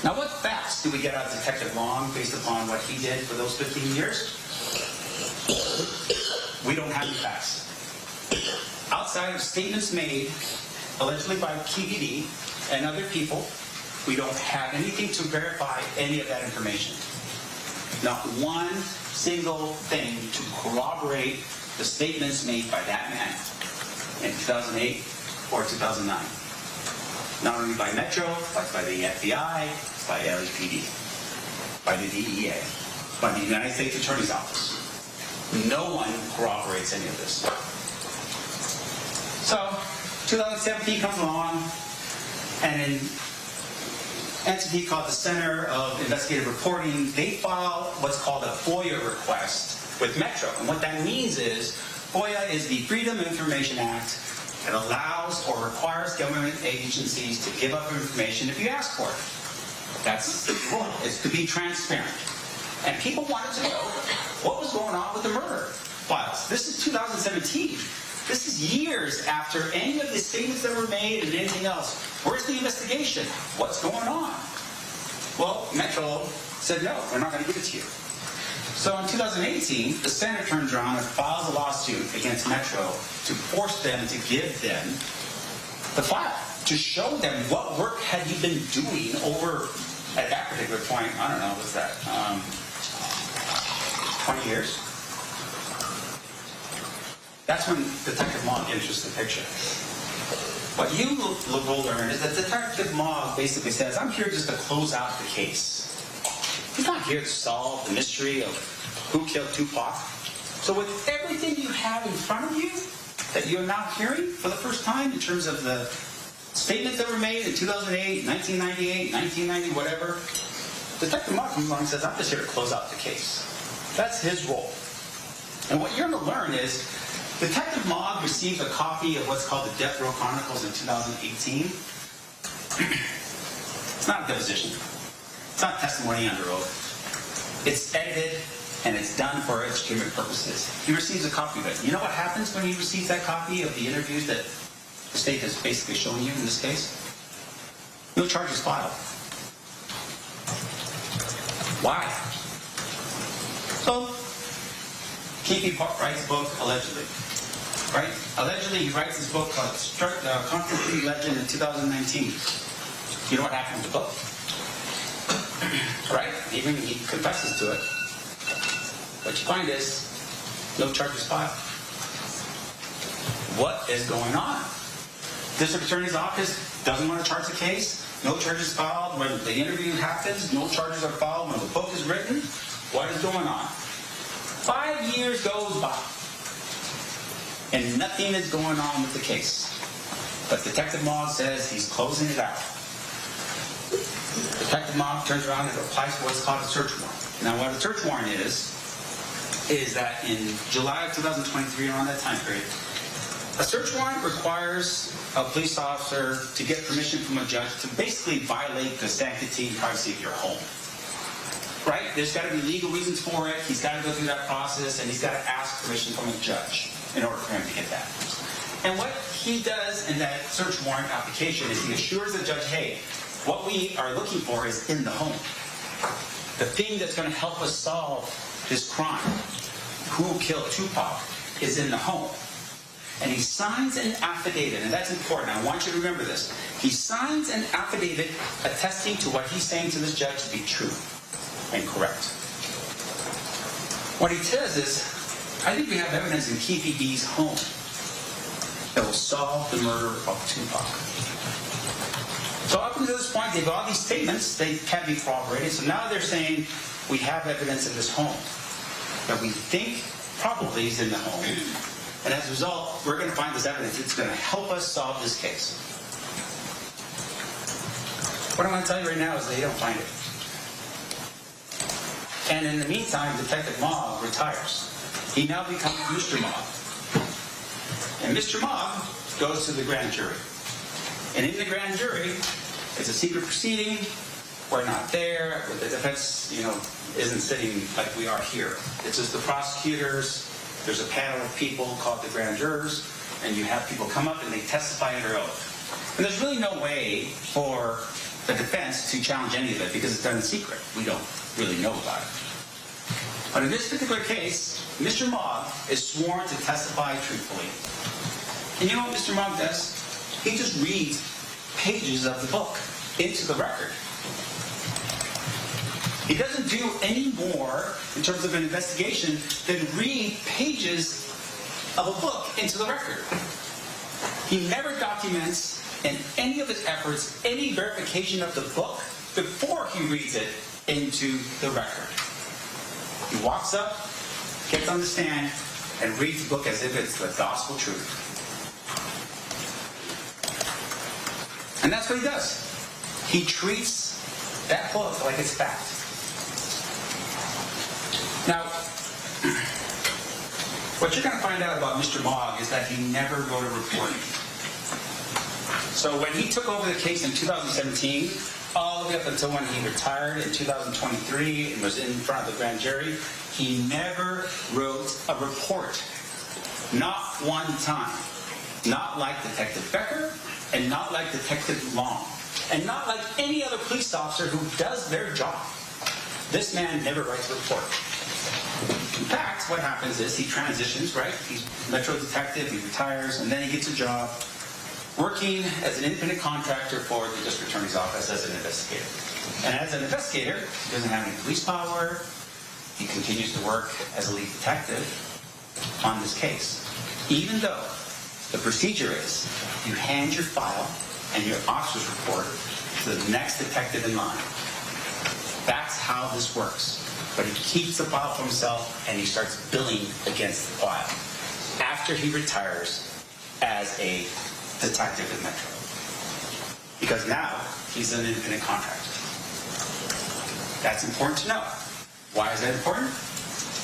[SPEAKER 16] Now, what facts do we get out of Detective Long based upon what he did for those 15 years? We don't have any facts. Outside of statements made, allegedly by KPD and other people, we don't have anything to verify any of that information. Not one single thing to corroborate the statements made by that man in 2008 or 2009. Not only by Metro, but by the FBI, by LAPD, by the DEA, by the United States Attorney's Office. No one corroborates any of this. So, 2017 comes along, and an entity called the Center of Investigative Reporting, they file what's called a FOIA request with Metro. And what that means is, FOIA is the Freedom of Information Act that allows or requires government agencies to give up information if you ask for it. That's the rule. It's to be transparent. And people wanted to know what was going on with the murder files. This is 2017. This is years after any of the statements that were made and anything else. Where's the investigation? What's going on? Well, Metro said, no, we're not going to give it to you. So in 2018, the Senate turns around and files a lawsuit against Metro to force them to give them the file, to show them what work had you been doing over, at that particular point, I don't know, what's that, 20 years? That's when Detective Mogg enters the picture. What you will learn is that Detective Mogg basically says, I'm here just to close out the case. He's not here to solve the mystery of who killed Tupac. So with everything you have in front of you that you're now hearing for the first time in terms of the statements that were made in 2008, 1998, 1990, whatever, Detective Mogg comes along and says, I'm just here to close out the case. That's his role. And what you're going to learn is Detective Mogg received a copy of what's called the Death Row Chronicles in 2018. It's not a deposition. It's not testimony under oath. It's edited and it's done for extreme purposes. He receives a copy of it. You know what happens when he receives that copy of the interviews that the state has basically shown you in this case? No charges filed. Why? So, Kiki writes a book, allegedly. Right? Allegedly, he writes this book called Constitution Legend in 2019. You know what happened to the book? Right? Even he confesses to it. What you find is no charges filed. What is going on? District Attorney's Office doesn't want to charge the case. No charges filed when the interview happens. No charges are filed when the book is written. What is going on? 5 years goes by, and nothing is going on with the case. But Detective Mogg says he's closing it out. Detective Mogg turns around and applies for what's called a search warrant. Now, what a search warrant is that in July of 2023, around that time period, a search warrant requires a police officer to get permission from a judge to basically violate the sanctity and privacy of your home. Right? There's got to be legal reasons for it. He's got to go through that process, and he's got to ask permission from a judge in order for him to get that. And what he does in that search warrant application is he assures the judge, hey, what we are looking for is in the home. The thing that's going to help us solve this crime, who killed Tupac, is in the home. And he signs an affidavit, and that's important. I want you to remember this. He signs an affidavit attesting to what he's saying to this judge to be true and correct. What he says is, I think we have evidence in KPD's home that will solve the murder of Tupac. So up until this point, they've got all these statements, they can't be corroborated, so now they're saying, we have evidence in this home that we think probably is in the home. And as a result, we're going to find this evidence. It's going to help us solve this case. What I want to tell you right now is they don't find it. And in the meantime, Detective Mogg retires. He now becomes Mr. Mogg. And Mr. Mogg goes to the grand jury. And in the grand jury, it's a secret proceeding. We're not there. The defense, isn't sitting like we are here. It's just the prosecutors. There's a panel of people called the grand jurors, and you have people come up and they testify under oath. And there's really no way for the defense to challenge any of it because it's done in secret. We don't really know about it. But in this particular case, Mr. Mogg is sworn to testify truthfully. And you know what Mr. Mogg does? He just reads pages of the book into the record. He doesn't do any more in terms of an investigation than read pages of a book into the record. He never documents in any of his efforts any verification of the book before he reads it into the record. He walks up, gets on the stand, and reads the book as if it's the gospel truth. And that's what he does. He treats that book like it's fact. Now, what you're going to find out about Mr. Mogg is that he never wrote a report. So when he took over the case in 2017, all the way up until when he retired in 2023 and was in front of the grand jury, he never wrote a report. Not one time. Not like Detective Becker, and not like Detective Long, and not like any other police officer who does their job. This man never writes a report. In fact, what happens is he transitions, right? He's a Metro detective, he retires, and then he gets a job working as an independent contractor for the district attorney's office as an investigator. And as an investigator, he doesn't have any police power. He continues to work as a lead detective on this case. Even though the procedure is you hand your file and your officer's report to the next detective in line. That's how this works. But he keeps the file for himself and he starts billing against the file after he retires as a detective in Metro. Because now he's an independent contractor. That's important to know. Why is that important?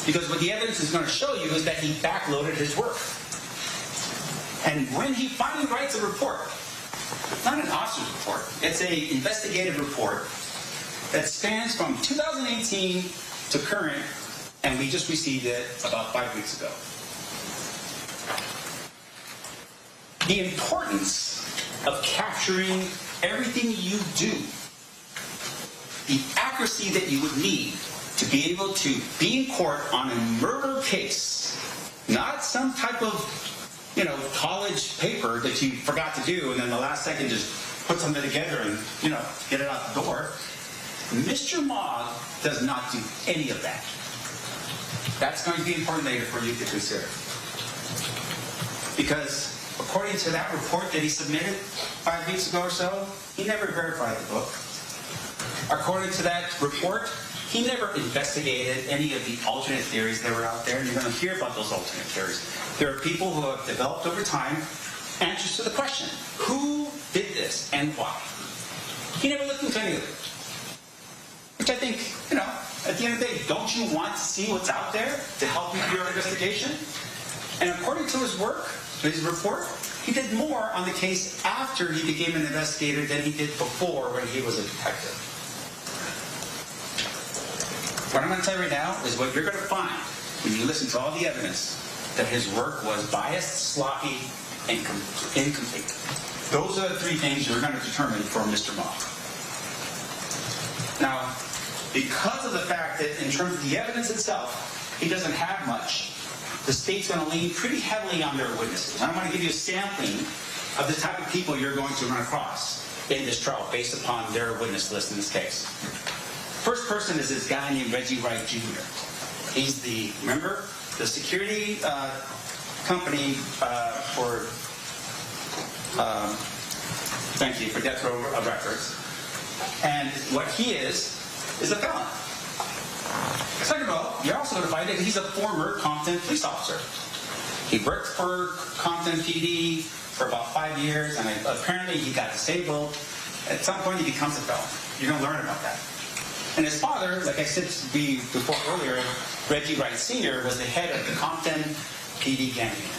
[SPEAKER 16] Because what the evidence is going to show you is that he backloaded his work. And when he finally writes a report, not an officer's report, it's an investigative report that spans from 2018 to current, and we just received it about 5 weeks ago. The importance of capturing everything you do, the accuracy that you would need to be able to be in court on a murder case, not some type of college paper that you forgot to do and then the last second just put something together and, get it out the door. Mr. Mogg does not do any of that. That's going to be important later for you to consider. Because according to that report that he submitted 5 weeks ago or so, he never verified the book. According to that report, he never investigated any of the alternate theories that were out there, and you're going to hear about those alternate theories. There are people who have developed over time answers to the question, who did this and why? He never looked into any of it. Which I think, at the end of the day, don't you want to see what's out there to help you with your investigation? And according to his work, his report, he did more on the case after he became an investigator than he did before when he was a detective. What I'm going to tell you right now is what you're going to find when you listen to all the evidence, that his work was biased, sloppy, and incomplete. Those are the three things you're going to determine for Mr. Mogg. Now, because of the fact that in terms of the evidence itself, he doesn't have much, the state's going to lean pretty heavily on their witnesses. I'm going to give you a sampling of the type of people you're going to run across in this trial based upon their witness list in this case. First person is this guy named Reggie Wright Jr. He's the security company for Death Row Records. And what he is a felon. Second of all, you're also going to find that he's a former Compton police officer. He worked for Compton PD for about 5 years, and apparently he got disabled. At some point, he becomes a felon. You're going to learn about that. And his father, like I said before earlier, Reggie Wright Sr. was the head of the Compton PD gang unit.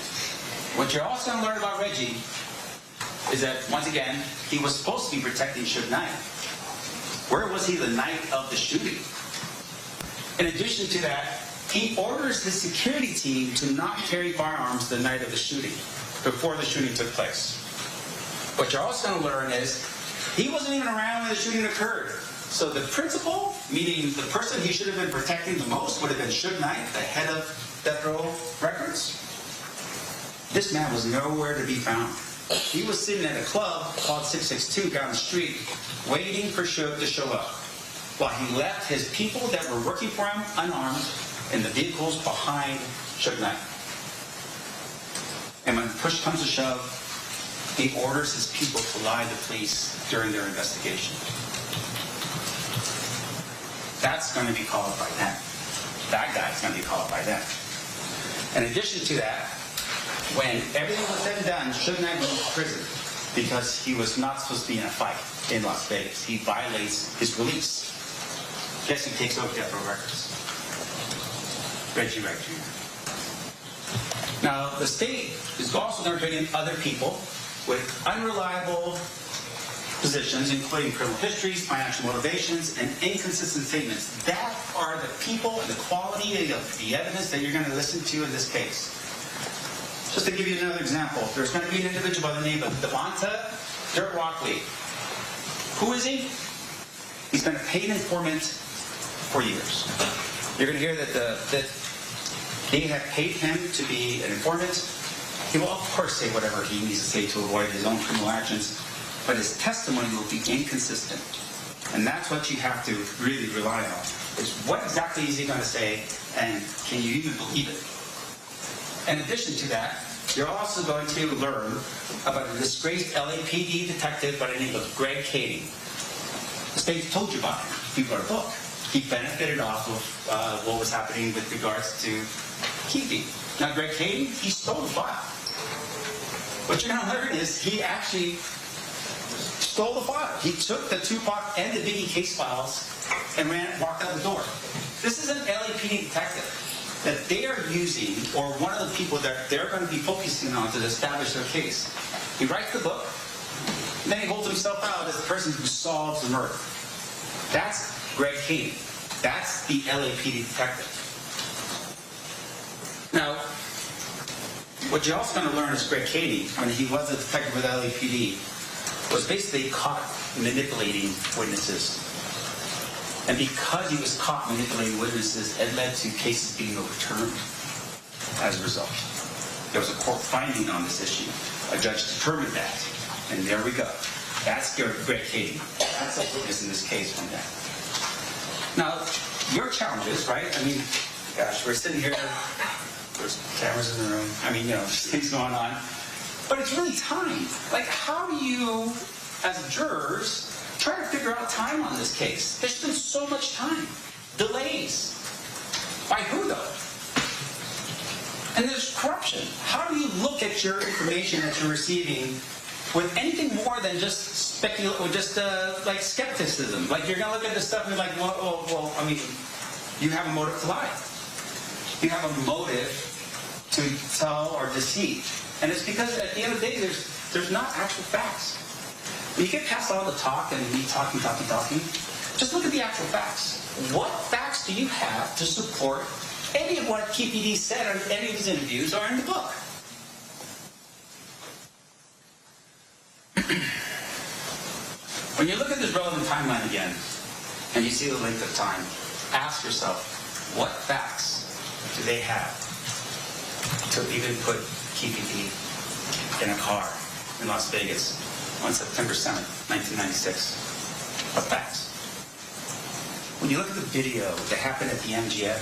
[SPEAKER 16] What you're also going to learn about Reggie is that, once again, he was supposed to be protecting Suge Knight. Where was he the night of the shooting? In addition to that, he orders his security team to not carry firearms the night of the shooting, before the shooting took place. What you're also going to learn is he wasn't even around when the shooting occurred. So the principal, meaning the person he should have been protecting the most, would have been Suge Knight, the head of Death Row Records. This man was nowhere to be found. He was sitting at a club called 662 down the street, waiting for Suge to show up, while he left his people that were working for him unarmed in the vehicles behind Suge Knight. And when push comes to shove, he orders his people to lie to police during their investigation. That's going to be called by them. That guy's going to be called by them. In addition to that, when everything was said and done, Suge Knight went to prison because he was not supposed to be in a fight in Las Vegas. He violates his release. Guess who takes over Death Row Records? Reggie Wright Jr. Now, the state is also going to bring in other people with unreliable positions, including criminal histories, financial motivations, and inconsistent statements. That are the people and the quality of the evidence that you're going to listen to in this case. Just to give you another example, there's going to be an individual by the name of Devonta Dirt Rockley. Who is he? He's been a paid informant for years. You're going to hear that they have paid him to be an informant. He will, of course, say whatever he needs to say to avoid his own criminal actions, but his testimony will be inconsistent. And that's what you have to really rely on, is what exactly is he going to say, and can you even believe it? In addition to that, you're also going to learn about a disgraced LAPD detective by the name of Greg Cady. The state told you about him. He wrote a book. He benefited off of what was happening with regards to Keefe. Now, Greg Cady, he stole the file. What you're going to learn is he actually stole the file. He took the Tupac and the Biggie case files and walked out the door. This is an LAPD detective that they are using, or one of the people that they're going to be focusing on to establish their case. He writes the book, and then he holds himself out as the person who solves the murder. That's Greg Cady. That's the LAPD detective. Now, what you're also going to learn is Greg Cady, when he was a detective with LAPD, was basically caught manipulating witnesses. And because he was caught manipulating witnesses, it led to cases being overturned as a result. There was a court finding on this issue. A judge determined that. And there we go. That's Greg Cady. That's a witness in this case from that. Now, your challenges, right? I mean, gosh, we're sitting here, there's cameras in the room. I mean, there's things going on. But it's really time. Like, how do you, as jurors, try to figure out time on this case? There's been so much time. Delays. By who, though? And there's corruption. How do you look at your information that you're receiving with anything more than just speculate or just like skepticism? Like, you're going to look at this stuff and be like, well, I mean, you have a motive to lie. You have a motive to tell or deceive. And it's because at the end of the day, there's not actual facts. When you get past all the talk and me talking, just look at the actual facts. What facts do you have to support any of what KPD said in any of his interviews or in the book? When you look at this relevant timeline again, and you see the length of time, ask yourself, what facts do they have to even put KPD in a car in Las Vegas on September 7th, 1996? What facts? When you look at the video that happened at the MGM,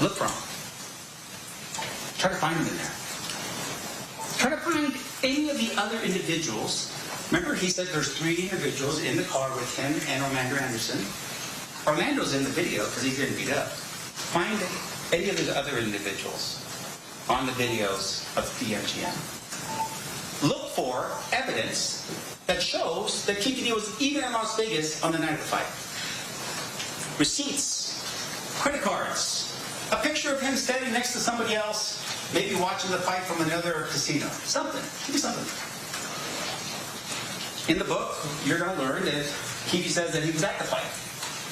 [SPEAKER 16] look for them. Try to find them in there. Try to find any of the other individuals. Remember, he said there's 3 individuals in the car with him and Orlando Anderson. Orlando's in the video because he's getting beat up. Find any of the other individuals on the videos of the MGM. Look for evidence that shows that KPD was even in Las Vegas on the night of the fight. receipts, credit cards, a picture of him standing next to somebody else, maybe watching the fight from another casino. Something. Give me something. In the book, you're going to learn that Keefe says that he was at the fight.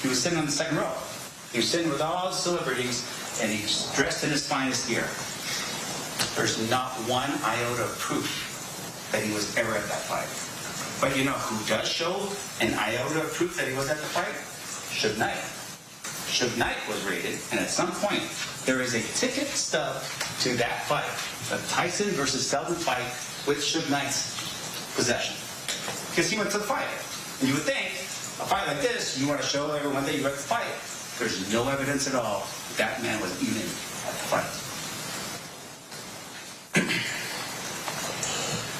[SPEAKER 16] He was sitting on the second row. He was sitting with all the celebrities, and he was dressed in his finest gear. There's not one iota of proof that he was ever at that fight. But you know who does show an iota of proof that he was at the fight? Suge Knight. Suge Knight was raided, and at some point, there is a ticket stub to that fight, the Tyson versus Selden fight with Suge Knight's possession. Because he went to the fight. And you would think, a fight like this, you want to show everyone that you were at the fight. There's no evidence at all that man was even at the fight.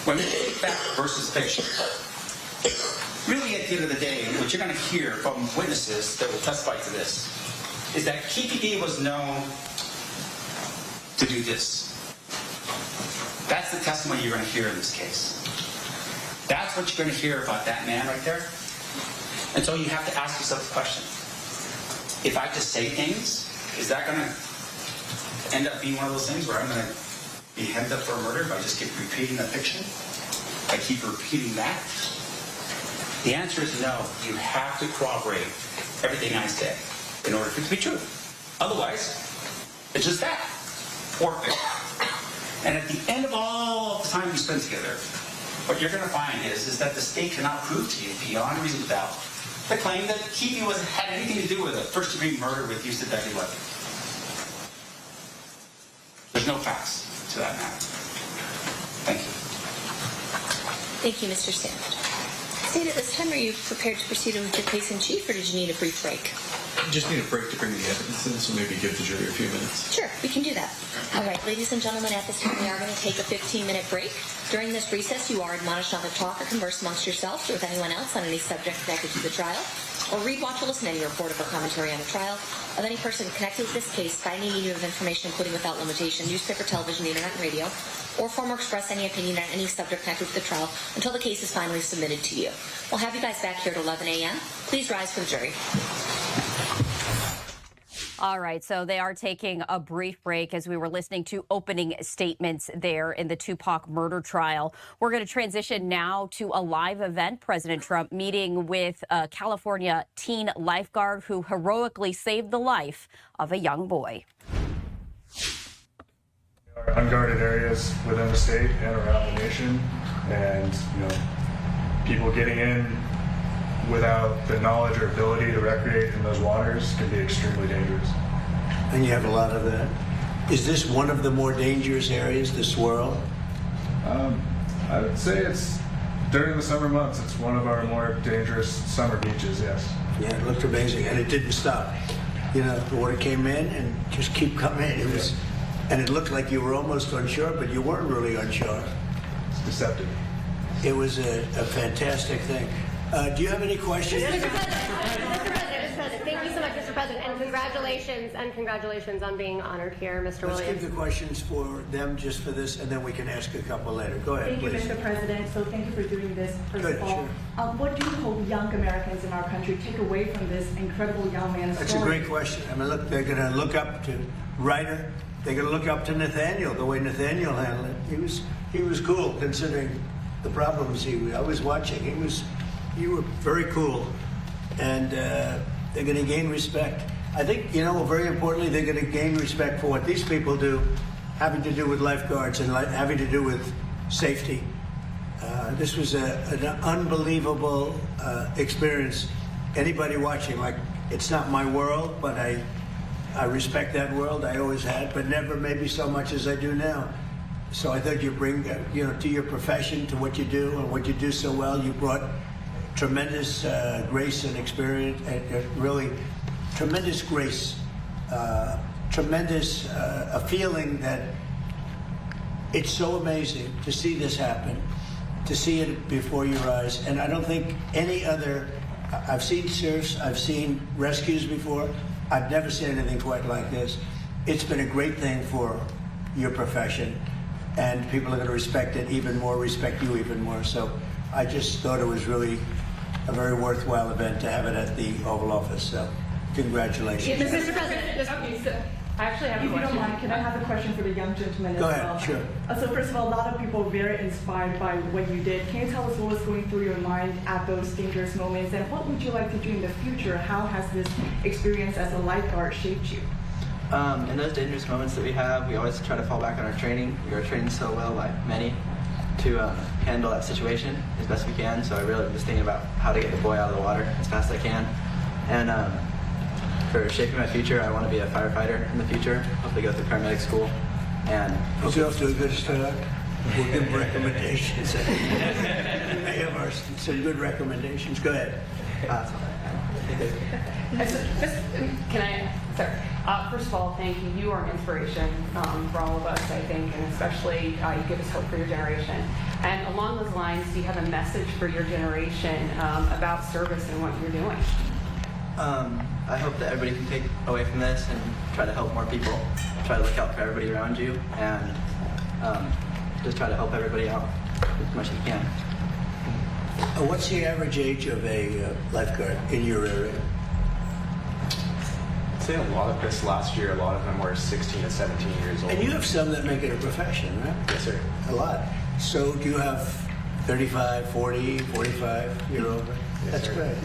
[SPEAKER 16] When we take fact versus fiction, really at the end of the day, what you're going to hear from witnesses that will testify to this is that KPD was known to do this. That's the testimony you're going to hear in this case. That's what you're going to hear about that man right there. And so you have to ask yourself the question. If I just say things, is that going to end up being one of those things where I'm going to be hemmed up for a murder if I just keep repeating the fiction? If I keep repeating that? The answer is no. You have to corroborate everything I say in order for it to be true. Otherwise, it's just that. Or fiction. And at the end of all the time we spend together, what you're going to find is that the state cannot prove to you beyond a reasonable doubt the claim that Keefe had anything to do with a first-degree murder with use of deadly weapon. There's no facts to that matter. Thank you.
[SPEAKER 6] Thank you, Mr. Sandford. State, at this time, are you prepared to proceed with your case in chief, or did you need a brief break?
[SPEAKER 13] Just need a break to bring the evidence in, so maybe give the jury a few minutes.
[SPEAKER 6] Sure, we can do that. All right, ladies and gentlemen, at this time, we are going to take a 15-minute break. During this recess, you are admonished not to talk or converse amongst yourselves or with anyone else on any subject connected to the trial, or read, watch, or listen to any report or commentary on a trial of any person connected with this case by any medium of information, including without limitation, newspaper, television, the internet, and radio, or form or express any opinion on any subject connected with the trial until the case is finally submitted to you. We'll have you guys back here at 11 a.m. Please rise for the jury.
[SPEAKER 18] All right, so they are taking a brief break as we were listening to opening statements there in the Tupac murder trial. We're going to transition now to a live event. President Trump meeting with a California teen lifeguard who heroically saved the life of a young boy.
[SPEAKER 20] There are unguarded areas within the state and around the nation, and people getting in without the knowledge or ability to recreate in those waters can be extremely dangerous.
[SPEAKER 23] And you have a lot of that. Is this one of the more dangerous areas to swirl?
[SPEAKER 20] I would say it's, during the summer months, it's one of our more dangerous summer beaches, yes.
[SPEAKER 23] Yeah, it looked amazing, and it didn't stop. You know, the water came in and just keep coming. It was, and it looked like you were almost on shore, but you weren't really on shore.
[SPEAKER 20] It's deceptive.
[SPEAKER 23] It was a fantastic thing. Do you have any questions?
[SPEAKER 24] Mr. President, thank you so much, Mr. President, and congratulations on being honored here, Mr.
[SPEAKER 23] Let's
[SPEAKER 24] Williams.
[SPEAKER 23] give the questions for them just for this, and then we can ask a couple later. Go ahead,
[SPEAKER 25] please.
[SPEAKER 23] Thank
[SPEAKER 25] you, Mr. President. So thank you for doing this, first
[SPEAKER 23] Good,
[SPEAKER 25] of all.
[SPEAKER 23] Sure.
[SPEAKER 25] What do you hope young Americans in our country take away from this incredible young man's
[SPEAKER 23] That's
[SPEAKER 25] story?
[SPEAKER 23] a great question. I mean, look, they're going to look up to Ryder. They're going to look up to Nathaniel, the way Nathaniel handled it. He was cool, considering the problems I was watching. You were very cool, and they're going to gain respect. I think, very importantly, they're going to gain respect for what these people do, having to do with lifeguards and having to do with safety. This was an unbelievable experience. Anybody watching, it's not my world, but I respect that world. I always had, but never maybe so much as I do now. So I thought you bring, to your profession, to what you do and what you do so well, you brought tremendous grace and experience, and really tremendous grace, tremendous a feeling that it's so amazing to see this happen, to see it before your eyes. And I don't think any other, I've seen surfs, I've seen rescues before, I've never seen anything quite like this. It's been a great thing for your profession, and people are going to respect it even more, respect you even more. So I just thought it was really a very worthwhile event to have it at the Oval Office. So Congratulations.
[SPEAKER 24] Mr. President,
[SPEAKER 25] I actually have a question. If you don't mind, can I have a question for the young gentleman as
[SPEAKER 23] Go
[SPEAKER 25] well?
[SPEAKER 23] ahead, sure.
[SPEAKER 25] So first of all, a lot of people were very inspired by what you did. Can you tell us what was going through your mind at those dangerous moments, and what would you like to do in the future? How has this experience as a lifeguard shaped you?
[SPEAKER 1] In those dangerous moments that we have, we always try to fall back on our training. We are trained so well by many to handle that situation as best we can. So I really was thinking about how to get the boy out of the water as fast as I can. And for shaping my future, I want to be a firefighter in the future. Hopefully go through paramedic school. And
[SPEAKER 23] You're off to a good start. We'll give them recommendations. They have some good recommendations. Go ahead.
[SPEAKER 22] Can I, sir? First of all, thank you. You are an inspiration for all of us, I think, and especially you give us hope for your generation. And along those lines, do you have a message for your generation about service and what you're doing?
[SPEAKER 1] I hope that everybody can take away from this and try to help more people. Try to look out for everybody around you, and just try to help everybody out as much as you can.
[SPEAKER 23] What's the average age of a lifeguard in your area?
[SPEAKER 13] I'd say a lot of this last year, a lot of them were 16 to 17 years old.
[SPEAKER 23] And you have some that make it a profession, right?
[SPEAKER 13] Yes, sir.
[SPEAKER 23] A lot. So do you have 35, 40, 45-year-old?
[SPEAKER 13] Yes,
[SPEAKER 23] That's
[SPEAKER 13] sir.
[SPEAKER 23] great.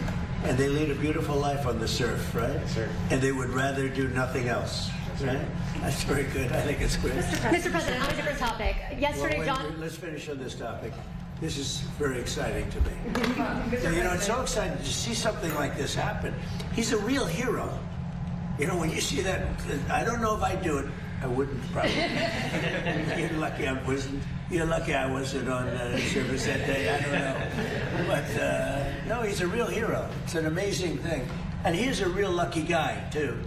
[SPEAKER 23] And they lead a beautiful life on the surf, right?
[SPEAKER 13] Yes, sir.
[SPEAKER 23] And they would rather do nothing else, right? That's very good. I think it's great.
[SPEAKER 24] Mr. President, on a different topic. Yesterday,
[SPEAKER 23] Well,
[SPEAKER 24] John.
[SPEAKER 23] let's finish on this topic. This is very exciting to me. So, you know, it's so exciting to see something like this happen. He's a real hero. You know, when you see that, I don't know if I'd do it. I wouldn't probably. You're lucky I wasn't. You're lucky I wasn't on service that day. I don't know. But no, he's a real hero. It's an amazing thing. And he's a real lucky guy, too.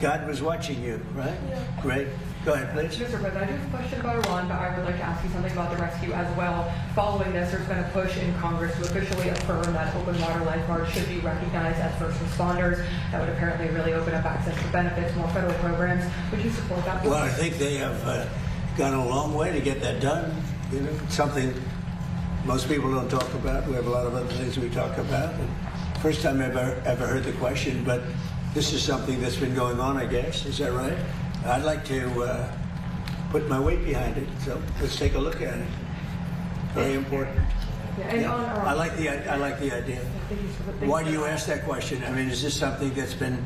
[SPEAKER 23] God was watching you, right?
[SPEAKER 25] Yeah.
[SPEAKER 23] Great. Go ahead, please.
[SPEAKER 25] Mr. President, I do have a question about Iran, but I would like to ask you something about the rescue as well. Following this, there's been a push in Congress to officially affirm that open water lifeguards should be recognized as first responders. That would apparently really open up access to benefits, more federal programs. Would you support that?
[SPEAKER 23] Well, I think they have gone a long way to get that done. You know, something most people don't talk about. We have a lot of other things we talk about. And first time I've ever heard the question, but this is something that's been going on, I guess. Is that right? I'd like to put my weight behind it. So let's take a look at it. Very important.
[SPEAKER 25] Yeah, and
[SPEAKER 23] Yeah.
[SPEAKER 25] on our-
[SPEAKER 23] I like the idea. Why do you ask that question? I mean, is this something that's been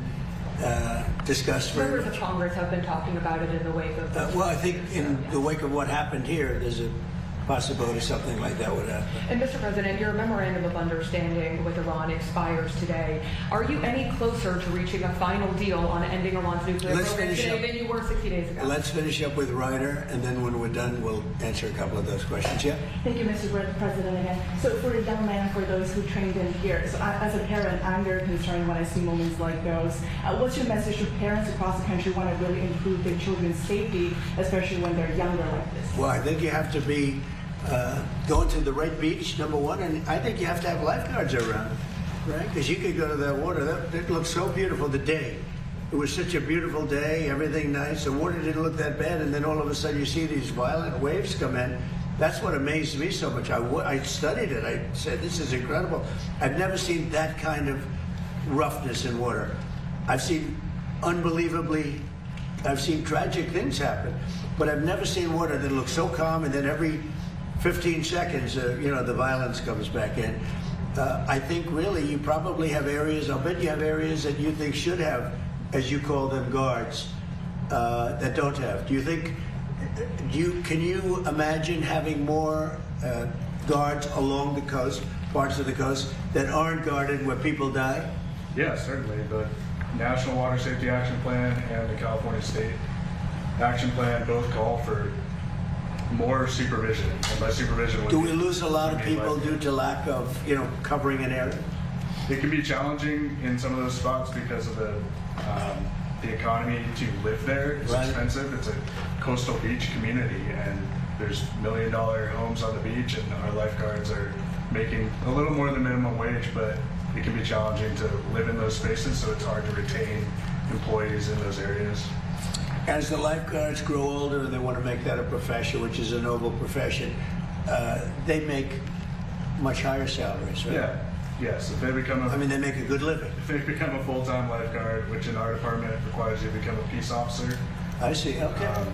[SPEAKER 23] discussed for?
[SPEAKER 25] Members of Congress have been talking about it in the wake of the
[SPEAKER 23] Well, I think in the wake of what happened here, there's a possibility something like that would happen.
[SPEAKER 25] And Mr. President, your memorandum of understanding with Iran expires today. Are you any closer to reaching a final deal on ending Iran's nuclear
[SPEAKER 23] Let's
[SPEAKER 25] program
[SPEAKER 23] finish
[SPEAKER 25] today
[SPEAKER 23] up.
[SPEAKER 25] than you were 60 days ago?
[SPEAKER 23] Let's finish up with Ryder, and then when we're done, we'll answer a couple of those questions. Yeah?
[SPEAKER 25] Thank you, Mr. President, again. So for the young man, for those who trained in here, so as a parent, I'm very concerned when I see moments like those. What's your message to parents across the country who want to really improve their children's safety, especially when they're younger like this?
[SPEAKER 23] Well, I think you have to be going to the right beach, number one, and I think you have to have lifeguards around, right? Because you could go to that water. That looked so beautiful the day. It was such a beautiful day, everything nice. The water didn't look that bad, and then all of a sudden you see these violent waves come in. That's what amazed me so much. I studied it. I said, this is incredible. I've never seen that kind of roughness in water. I've seen tragic things happen, but I've never seen water that looks so calm, and then every 15 seconds, the violence comes back in. I think really you probably have areas, I'll bet you have areas that you think should have, as you call them, guards, that don't have. Can you imagine having more guards along the coast, parts of the coast, that aren't guarded where people die?
[SPEAKER 20] Yeah, certainly. The National Water Safety Action Plan and the California State Action Plan both call for more supervision, and by supervision,
[SPEAKER 23] Do we lose a lot of people due to lack of, covering an area?
[SPEAKER 20] It can be challenging in some of those spots because of the economy to live there. It's expensive. It's a coastal beach community, and there's $1 million homes on the beach, and our lifeguards are making a little more than minimum wage, but it can be challenging to live in those spaces, so it's hard to retain employees in those areas.
[SPEAKER 23] As the lifeguards grow older and they want to make that a profession, which is a noble profession, they make much higher salaries, right?
[SPEAKER 20] Yeah, Yes, if they become
[SPEAKER 23] I mean, they make a good living.
[SPEAKER 20] if they become a full-time lifeguard, which in our department requires you to become a peace officer.
[SPEAKER 23] I see, okay.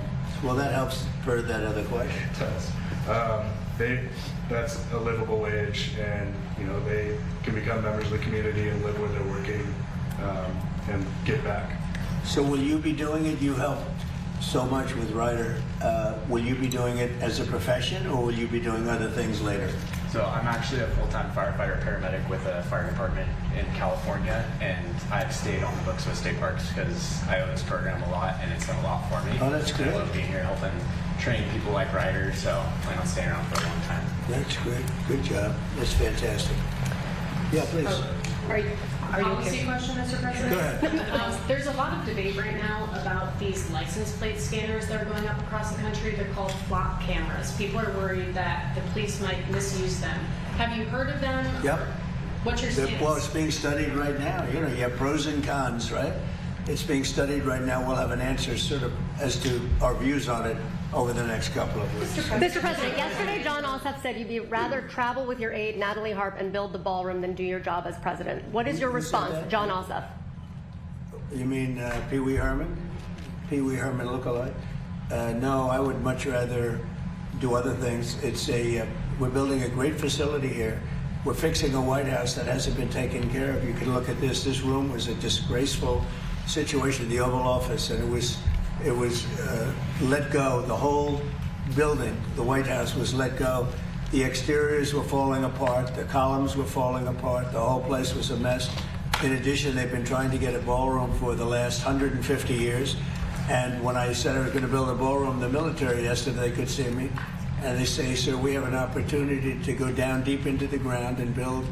[SPEAKER 23] Well, that helps for that other question.
[SPEAKER 20] It does. That's a livable wage, and they can become members of the community and live where they're working and give back.
[SPEAKER 23] So will you be doing it? You helped so much with Ryder. Will you be doing it as a profession, or will you be doing other things later?
[SPEAKER 2] So I'm actually a full-time firefighter paramedic with a fire department in California, and I've stayed on the books with state parks because I owe this program a lot, and it's done a lot for me.
[SPEAKER 23] Oh, that's
[SPEAKER 2] And
[SPEAKER 23] great.
[SPEAKER 2] I love being here helping train people like Ryder, so I plan on staying around for a long time.
[SPEAKER 23] That's great. Good job. That's fantastic. Yeah, please.
[SPEAKER 3] Are you
[SPEAKER 5] Policy
[SPEAKER 3] okay?
[SPEAKER 5] question, Mr. President?
[SPEAKER 23] Go ahead.
[SPEAKER 5] There's a lot of debate right now about these license plate scanners that are going up across the country. They're called flop cameras. People are worried that the police might misuse them. Have you heard of them?
[SPEAKER 23] Yep.
[SPEAKER 5] What's your stance?
[SPEAKER 23] Well, it's being studied right now. You have pros and cons, right? It's being studied right now. We'll have an answer sort of as to our views on it over the next couple of weeks.
[SPEAKER 24] Mr. President, yesterday John Ossoff said you'd rather travel with your aide, Natalie Harp, and build the ballroom than do your job as president. What is your
[SPEAKER 23] Who said
[SPEAKER 24] response,
[SPEAKER 23] that?
[SPEAKER 24] John Ossoff?
[SPEAKER 23] You mean Pee Wee Herman? Pee Wee Herman lookalike? No, I would much rather do other things. We're building a great facility here. We're fixing a White House that hasn't been taken care of. You can look at this. This room was a disgraceful situation, the Oval Office, and it was let go. The whole building, the White House, was let go. The exteriors were falling apart. The columns were falling apart. The whole place was a mess. In addition, they've been trying to get a ballroom for the last 150 years. And when I said I was going to build a ballroom, the military yesterday could see me. And they say, sir, we have an opportunity to go down deep into the ground and build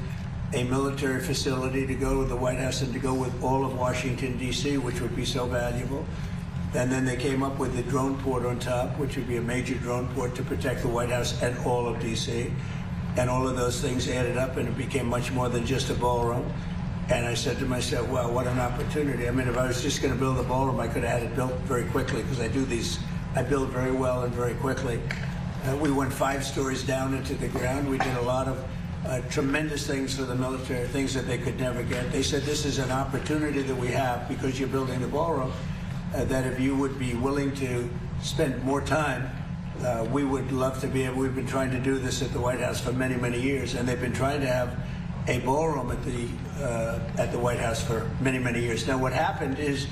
[SPEAKER 23] a military facility to go with the White House and to go with all of Washington, D.C., which would be so valuable. And then they came up with the drone port on top, which would be a major drone port to protect the White House and all of D.C. And all of those things added up, and it became much more than just a ballroom. And I said to myself, wow, what an opportunity. I mean, if I was just going to build a ballroom, I could have had it built very quickly, because I build very well and very quickly. We went 5 stories down into the ground. We did a lot of tremendous things for the military, things that they could never get. They said, this is an opportunity that we have because you're building the ballroom, that if you would be willing to spend more time, we would love to be able. We've been trying to do this at the White House for many, many years, and they've been trying to have a ballroom at the White House for many, many years. Now, what happened is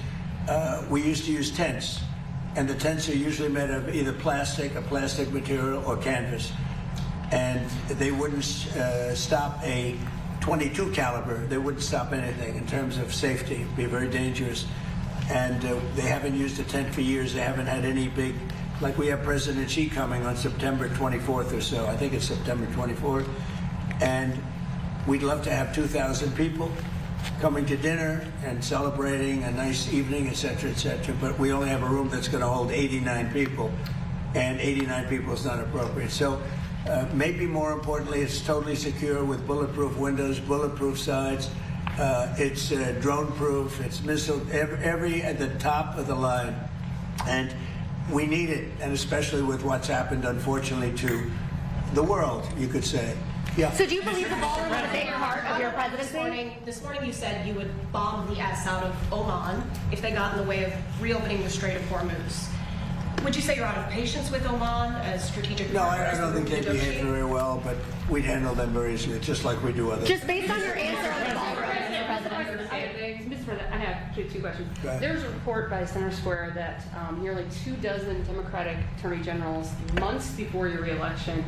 [SPEAKER 23] we used to use tents, and the tents are usually made of either a plastic material, or canvas. And they wouldn't stop a .22 caliber. They wouldn't stop anything in terms of safety. It'd be very dangerous. And they haven't used a tent for years. They haven't had any big, like we have President Xi coming on September 24th or so. I think it's September 24th. And we'd love to have 2,000 people coming to dinner and celebrating a nice evening, et cetera, but we only have a room that's going to hold 89 people, and 89 people is not appropriate. So maybe more importantly, it's totally secure with bulletproof windows, bulletproof sides. It's drone-proof, it's missile, every at the top of the line. And we need it, and especially with what's happened, unfortunately, to the world, you could say. Yeah.
[SPEAKER 24] So do you believe the ballroom was a big part of your presidency?
[SPEAKER 3] This morning you said you would bomb the S out of Oman if they got in the way of reopening the Strait of Hormuz. Would you say you're out of patience with Oman as strategic
[SPEAKER 23] No,
[SPEAKER 3] partners?
[SPEAKER 23] I don't think they behave very well, but we'd handle them very easily, just like we do others.
[SPEAKER 24] Just based on your answer on the ballroom, Mr. President.
[SPEAKER 22] Mr. President, I have actually 2 questions.
[SPEAKER 23] Go ahead.
[SPEAKER 22] There's a report by Center Square that nearly 24 Democratic attorney generals, months before your reelection,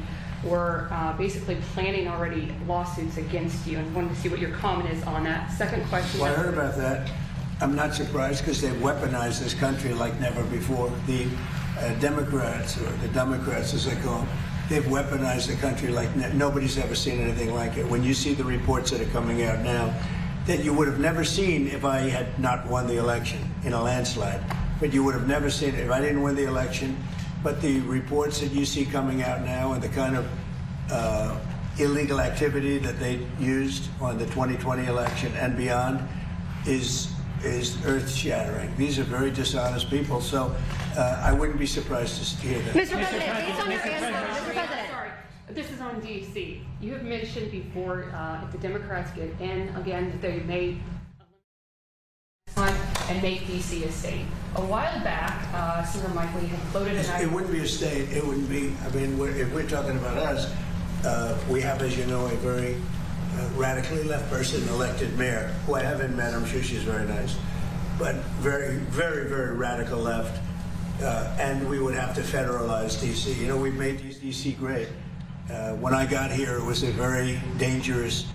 [SPEAKER 22] were basically planning already lawsuits against you, and wanted to see what your comment is on that. Second question.
[SPEAKER 23] Well, I heard about that. I'm not surprised, because they've weaponized this country like never before. The Democrats, or the Democrats as they call them, they've weaponized the country like nobody's ever seen anything like it. When you see the reports that are coming out now, that you would have never seen if I had not won the election in a landslide. But you would have never seen it if I didn't win the election. But the reports that you see coming out now, and the kind of illegal activity that they used on the 2020 election and beyond is earth-shattering. These are very dishonest people, so I wouldn't be surprised to hear that.
[SPEAKER 24] Mr. President, based on your answer, Mr. President.
[SPEAKER 22] This is on D.C. You have mentioned before if the Democrats get in again that they may and make D.C. a state. A while back, Senator Mike Lee had floated an idea.
[SPEAKER 23] It wouldn't be a state. It wouldn't be. I mean, if we're talking about us, we have, as you know, a very radically left person elected mayor, who I haven't met. I'm sure she's very nice, but very, very, very radical left. And we would have to federalize D.C. You know, we've made D.C. great. When I got here, it was a very dangerous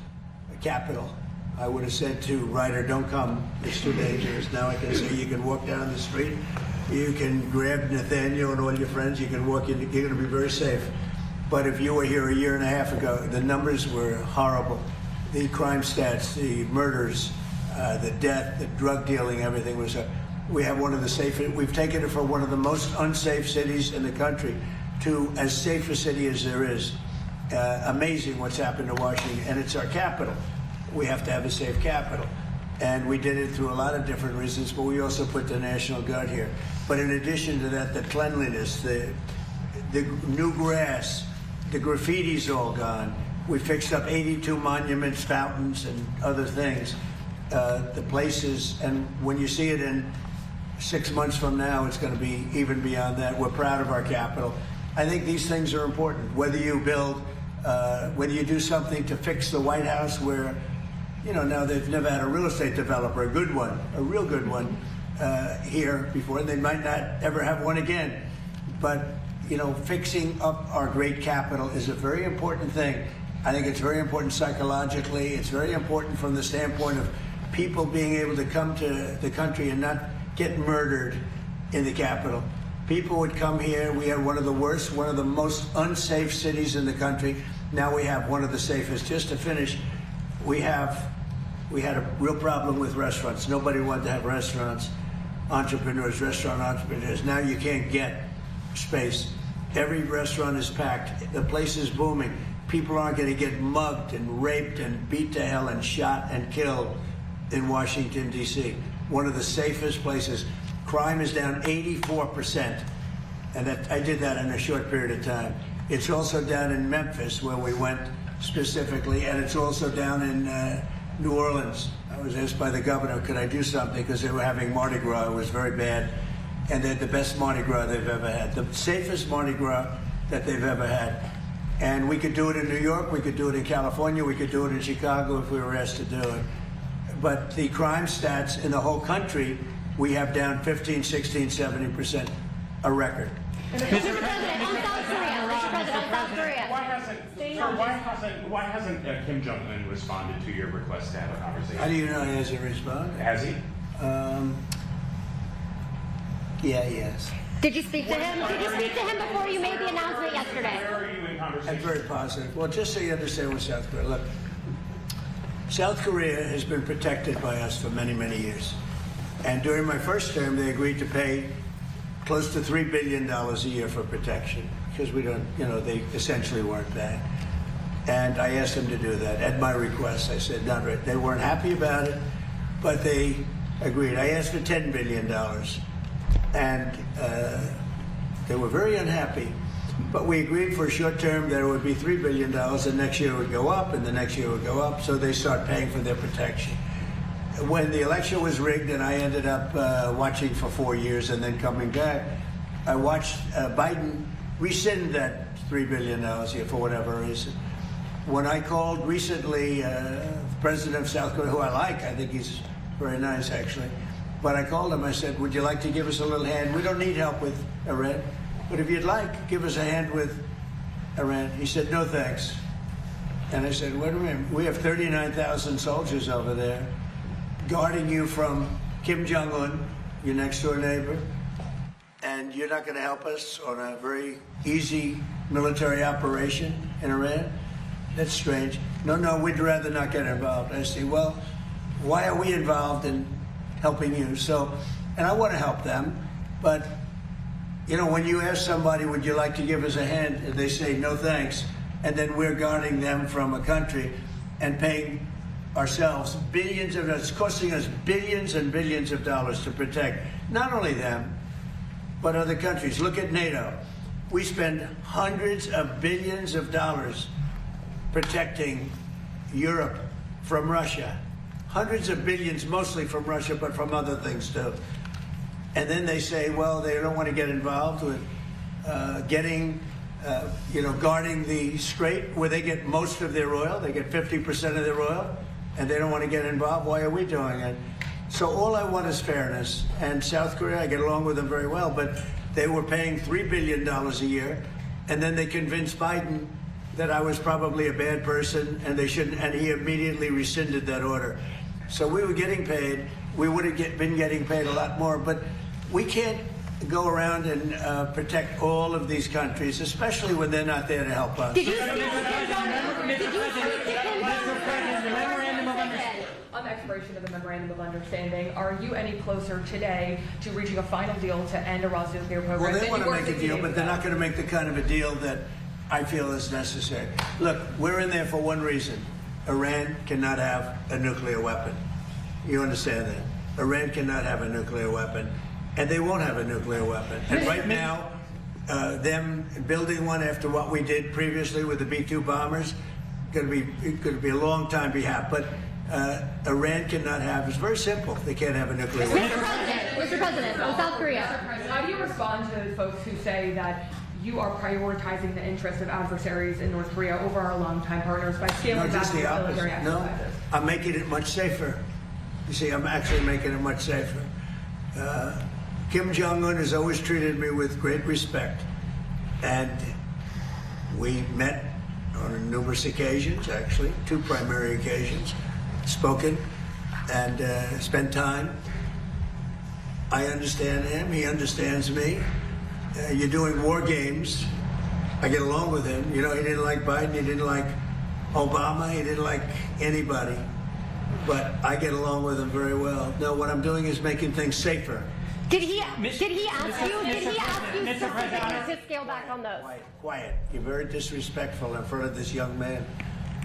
[SPEAKER 23] capital. I would have said to Ryder, don't come, it's too dangerous. Now I can say you can walk down the street, you can grab Nathaniel and all your friends, you can walk in, you're going to be very safe. But if you were here a year and a half ago, the numbers were horrible. The crime stats, the murders, the death, the drug dealing, everything was we have one of the safest, we've taken it from one of the most unsafe cities in the country to as safe a city as there is. Amazing what's happened to Washington, and it's our capital. We have to have a safe capital. And we did it through a lot of different reasons, but we also put the National Guard here. But in addition to that, the cleanliness, the new grass, the graffiti's all gone. We fixed up 82 monuments, fountains, and other things. The places, and when you see it in 6 months from now, it's going to be even beyond that. We're proud of our capital. I think these things are important. Whether you build, whether you do something to fix the White House where, you know, now they've never had a real estate developer, a good one, a real good one here before, and they might not ever have one again. But, you know, fixing up our great capital is a very important thing. I think it's very important psychologically. It's very important from the standpoint of people being able to come to the country and not get murdered in the capital. People would come here. We had one of the worst, one of the most unsafe cities in the country. Now we have one of the safest. Just to finish, we had a real problem with restaurants. Nobody wanted to have restaurants, entrepreneurs, restaurant entrepreneurs. Now you can't get space. Every restaurant is packed. The place is booming. People aren't going to get mugged and raped and beat to hell and shot and killed in Washington, D.C. One of the safest places. Crime is down 84%. And I did that in a short period of time. It's also down in Memphis, where we went specifically, and it's also down in New Orleans. I was asked by the governor, could I do something, because they were having Mardi Gras. It was very bad. And they had the best Mardi Gras they've ever had, the safest Mardi Gras that they've ever had. And we could do it in New York, we could do it in California, we could do it in Chicago if we were asked to do it. But the crime stats in the whole country, we have down 15, 16, 70%, a record.
[SPEAKER 24] Mr. President, on South Korea. Mr. President, on South Korea.
[SPEAKER 4] Why hasn't Kim Jong Un responded to your request to have a conversation?
[SPEAKER 23] How do you know he hasn't responded?
[SPEAKER 4] Has he?
[SPEAKER 23] Yeah, he has.
[SPEAKER 24] Did you speak to him? Did you speak to him before you made the announcement yesterday?
[SPEAKER 4] Where are you in conversation?
[SPEAKER 23] That's very positive. Well, just so you understand with South Korea, look, South Korea has been protected by us for many, many years. And during my first term, they agreed to pay close to $3 billion a year for protection, because we don't, you know, they essentially weren't that. And I asked them to do that at my request. I said, not right. They weren't happy about it, but they agreed. I asked for $10 billion, and they were very unhappy. But we agreed for a short term that it would be $3 billion, and next year it would go up, and the next year it would go up, so they start paying for their protection. When the election was rigged and I ended up watching for 4 years and then coming back, I watched Biden rescind that $3 billion a year for whatever reason. When I called recently the president of South Korea, who I like, I think he's very nice actually, but I called him, I said, would you like to give us a little hand? We don't need help with Iran, but if you'd like, give us a hand with Iran. He said, no thanks. And I said, wait a minute, we have 39,000 soldiers over there guarding you from Kim Jong Un, your next door neighbor, and you're not going to help us on a very easy military operation in Iran? That's strange. No, we'd rather not get involved. I say, well, why are we involved in helping you? So, and I want to help them, but, you know, when you ask somebody, would you like to give us a hand, and they say, no thanks, and then we're guarding them from a country and paying ourselves billions of dollars. It's costing us billions and billions of dollars to protect not only them, but other countries. Look at NATO. We spend hundreds of billions of dollars protecting Europe from Russia. Hundreds of billions, mostly from Russia, but from other things too. And then they say, well, they don't want to get involved with guarding the strait where they get most of their oil. They get 50% of their oil, and they don't want to get involved. Why are we doing it? So all I want is fairness. And South Korea, I get along with them very well, but they were paying $3 billion a year, and then they convinced Biden that I was probably a bad person, and they shouldn't, and he immediately rescinded that order. So we were getting paid. We would have been getting paid a lot more, but we can't go around and protect all of these countries, especially when they're not there to help us.
[SPEAKER 25] On the expiration of the Memorandum of Understanding, are you any closer today to reaching a final deal to end Iran's nuclear program?
[SPEAKER 23] Well, they want to make a deal, but they're not going to make the kind of a deal that I feel is necessary. Look, we're in there for one reason. Iran cannot have a nuclear weapon. You understand that? Iran cannot have a nuclear weapon, and they won't have a nuclear weapon. And right now, them building one after what we did previously with the B-2 bombers, going to be a long time behalf. But Iran cannot have. It's very simple. They can't have a nuclear weapon.
[SPEAKER 24] Mr. President, on South Korea.
[SPEAKER 25] How do you respond to folks who say that you are prioritizing the interests of adversaries in North Korea over our longtime partners by scaling back the military exercises?
[SPEAKER 23] No, I'm making it much safer. You see, I'm actually making it much safer. Kim Jong Un has always treated me with great respect, and we met on numerous occasions, actually, 2 primary occasions, spoken and spent time. I understand him, he understands me. You're doing war games. I get along with him. You know, he didn't like Biden, he didn't like Obama, he didn't like anybody. But I get along with him very well. No, what I'm doing is making things safer.
[SPEAKER 24] Did he ask you specifically to scale back on those?
[SPEAKER 23] Quiet. You're very disrespectful in front of this young man.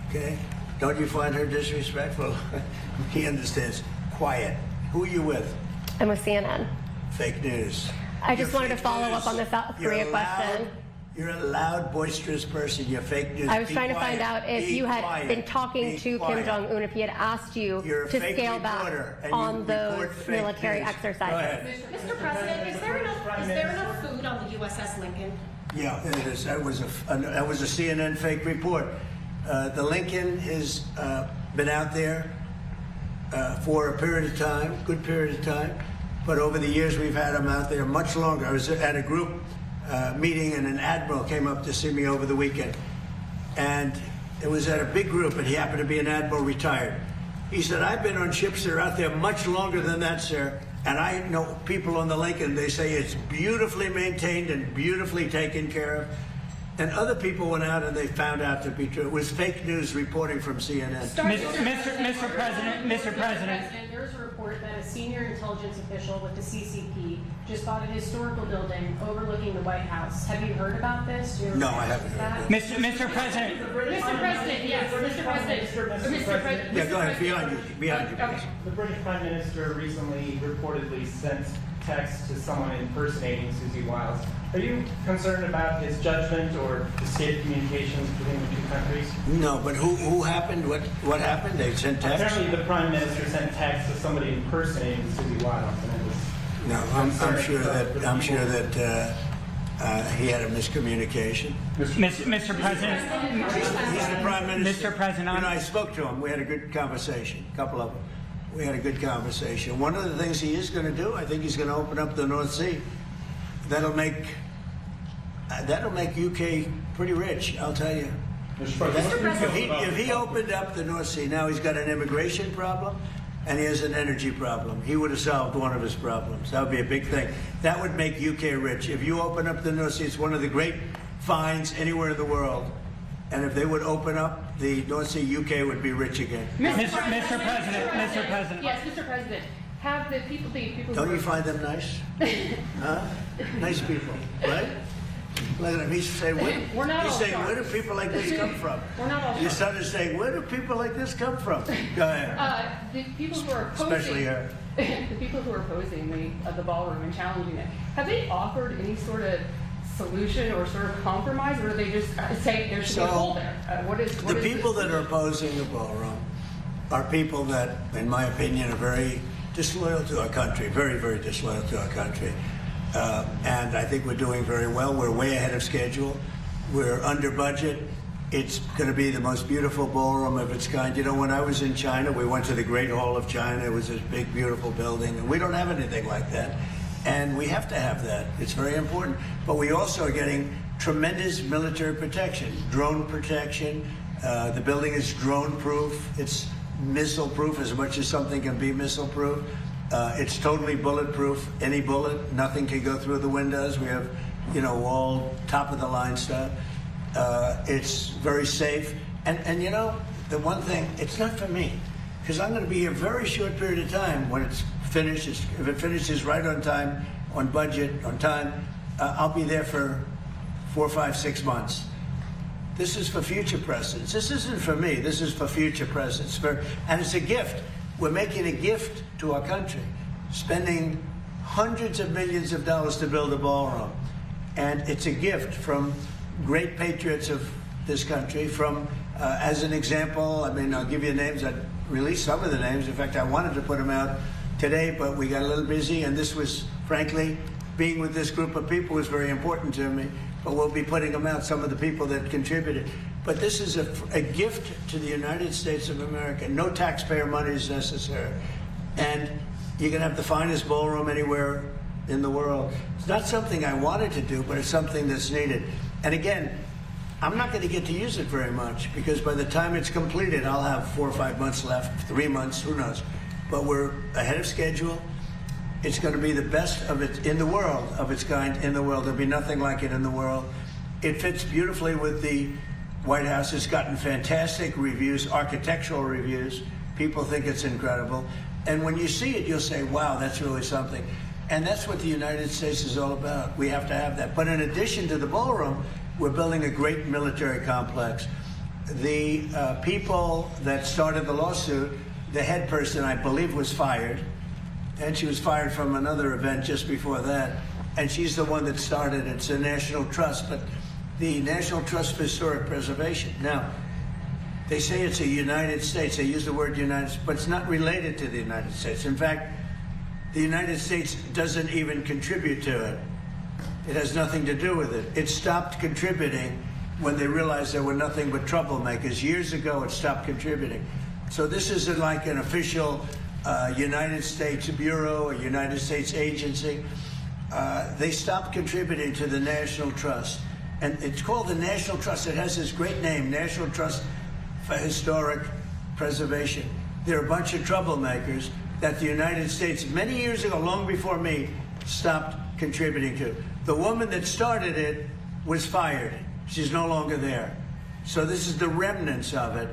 [SPEAKER 23] Okay? Don't you find her disrespectful? He understands. Quiet. Who are you with?
[SPEAKER 24] I'm with CNN.
[SPEAKER 23] Fake news.
[SPEAKER 24] I just wanted to follow up on the South Korea question.
[SPEAKER 23] You're a loud, boisterous person. You're fake news.
[SPEAKER 24] I was trying to find out if you had been talking to Kim Jong Un, if he had asked you to scale back on those military exercises.
[SPEAKER 3] Mr. President, is there enough food on the USS Lincoln?
[SPEAKER 23] Yeah, it is. That was a CNN fake report. The Lincoln has been out there for a period of time, good period of time. But over the years, we've had them out there much longer. I was at a group meeting, and an admiral came up to see me over the weekend. And it was at a big group, and he happened to be an admiral retired. He said, I've been on ships that are out there much longer than that, sir. And I know people on the Lincoln, they say it's beautifully maintained and beautifully taken care of. And other people went out and they found out to be true. It was fake news reporting from CNN.
[SPEAKER 7] Mr. President.
[SPEAKER 5] There's a report that a senior intelligence official with the CCP just bought a historical building overlooking the White House. Have you heard about this?
[SPEAKER 23] No, I haven't heard
[SPEAKER 7] Mr. President.
[SPEAKER 5] Mr. President, yes, Mr. President.
[SPEAKER 23] Yeah, go ahead, behind you.
[SPEAKER 9] Okay. The British Prime Minister recently reportedly sent text to someone impersonating Susie Wiles. Are you concerned about his judgment or the state of communications between the 2 countries?
[SPEAKER 23] No, but who happened? What happened? They sent text?
[SPEAKER 9] Apparently the Prime Minister sent text to somebody impersonating Susie Wiles.
[SPEAKER 23] No, I'm sure that he had a miscommunication.
[SPEAKER 7] Mr. President.
[SPEAKER 23] He's the Prime Minister.
[SPEAKER 7] Mr. President.
[SPEAKER 23] You know, I spoke to him. We had a good conversation, a couple of them. We had a good conversation. One of the things he is going to do, I think he's going to open up the North Sea. That'll make UK pretty rich, I'll tell you. If he opened up the North Sea, now he's got an immigration problem and he has an energy problem. He would have solved one of his problems. That would be a big thing. That would make UK rich. If you open up the North Sea, it's one of the great finds anywhere in the world. And if they would open up the North Sea, UK would be rich again.
[SPEAKER 7] Mr. President.
[SPEAKER 25] Yes, Mr. President. Have the people
[SPEAKER 23] Don't you find them nice? Huh? Nice people, right? Look at him. He's saying, where do people like this come from?
[SPEAKER 25] We're not all
[SPEAKER 23] Your son is saying, where do people like this come from? Go ahead.
[SPEAKER 25] The people who are opposing,
[SPEAKER 23] Especially her.
[SPEAKER 25] The people who are opposing the ballroom and challenging it, have they offered any sort of solution or sort of compromise, or do they just say there should be a hole there? What is
[SPEAKER 23] The people that are opposing the ballroom are people that, in my opinion, are very disloyal to our country, very, very disloyal to our country. And I think we're doing very well. We're way ahead of schedule. We're under budget. It's going to be the most beautiful ballroom of its kind. You know, when I was in China, we went to the Great Hall of China. It was this big, beautiful building. And we don't have anything like that. And we have to have that. It's very important. But we also are getting tremendous military protection, drone protection. The building is drone-proof. It's missile-proof as much as something can be missile-proof. It's totally bulletproof. Any bullet, nothing can go through the windows. We have, you know, all top-of-the-line stuff. It's very safe. And you know, the one thing, it's not for me, because I'm going to be here a very short period of time when it's finished. If it finishes right on time, on budget, on time, I'll be there for 4, 5, 6 months. This is for future presidents. This isn't for me. This is for future presidents. And it's a gift. We're making a gift to our country, spending hundreds of millions of dollars to build a ballroom. And it's a gift from great patriots of this country. From, as an example, I mean, I'll give you names. I released some of the names. In fact, I wanted to put them out today, but we got a little busy. And this was, frankly, being with this group of people was very important to me. But we'll be putting them out, some of the people that contributed. But this is a gift to the United States of America. No taxpayer money is necessary. And you can have the finest ballroom anywhere in the world. It's not something I wanted to do, but it's something that's needed. And again, I'm not going to get to use it very much, because by the time it's completed, I'll have 4 or 5 months left, 3 months, who knows. But we're ahead of schedule. It's going to be the best of it in the world, of its kind in the world. There'll be nothing like it in the world. It fits beautifully with the White House. It's gotten fantastic reviews, architectural reviews. People think it's incredible. And when you see it, you'll say, wow, that's really something. And that's what the United States is all about. We have to have that. But in addition to the ballroom, we're building a great military complex. The people that started the lawsuit, the head person, I believe, was fired. And she was fired from another event just before that. And she's the one that started it. It's a National Trust, but the National Trust for Historic Preservation. Now, they say it's a United States. They use the word United States, but it's not related to the United States. In fact, the United States doesn't even contribute to it. It has nothing to do with it. It stopped contributing when they realized there were nothing but troublemakers. Years ago, it stopped contributing. So this isn't like an official United States Bureau, a United States agency. They stopped contributing to the National Trust. And it's called the National Trust. It has this great name, National Trust for Historic Preservation. They're a bunch of troublemakers that the United States, many years ago, long before me, stopped contributing to. The woman that started it was fired. She's no longer there. So this is the remnants of it.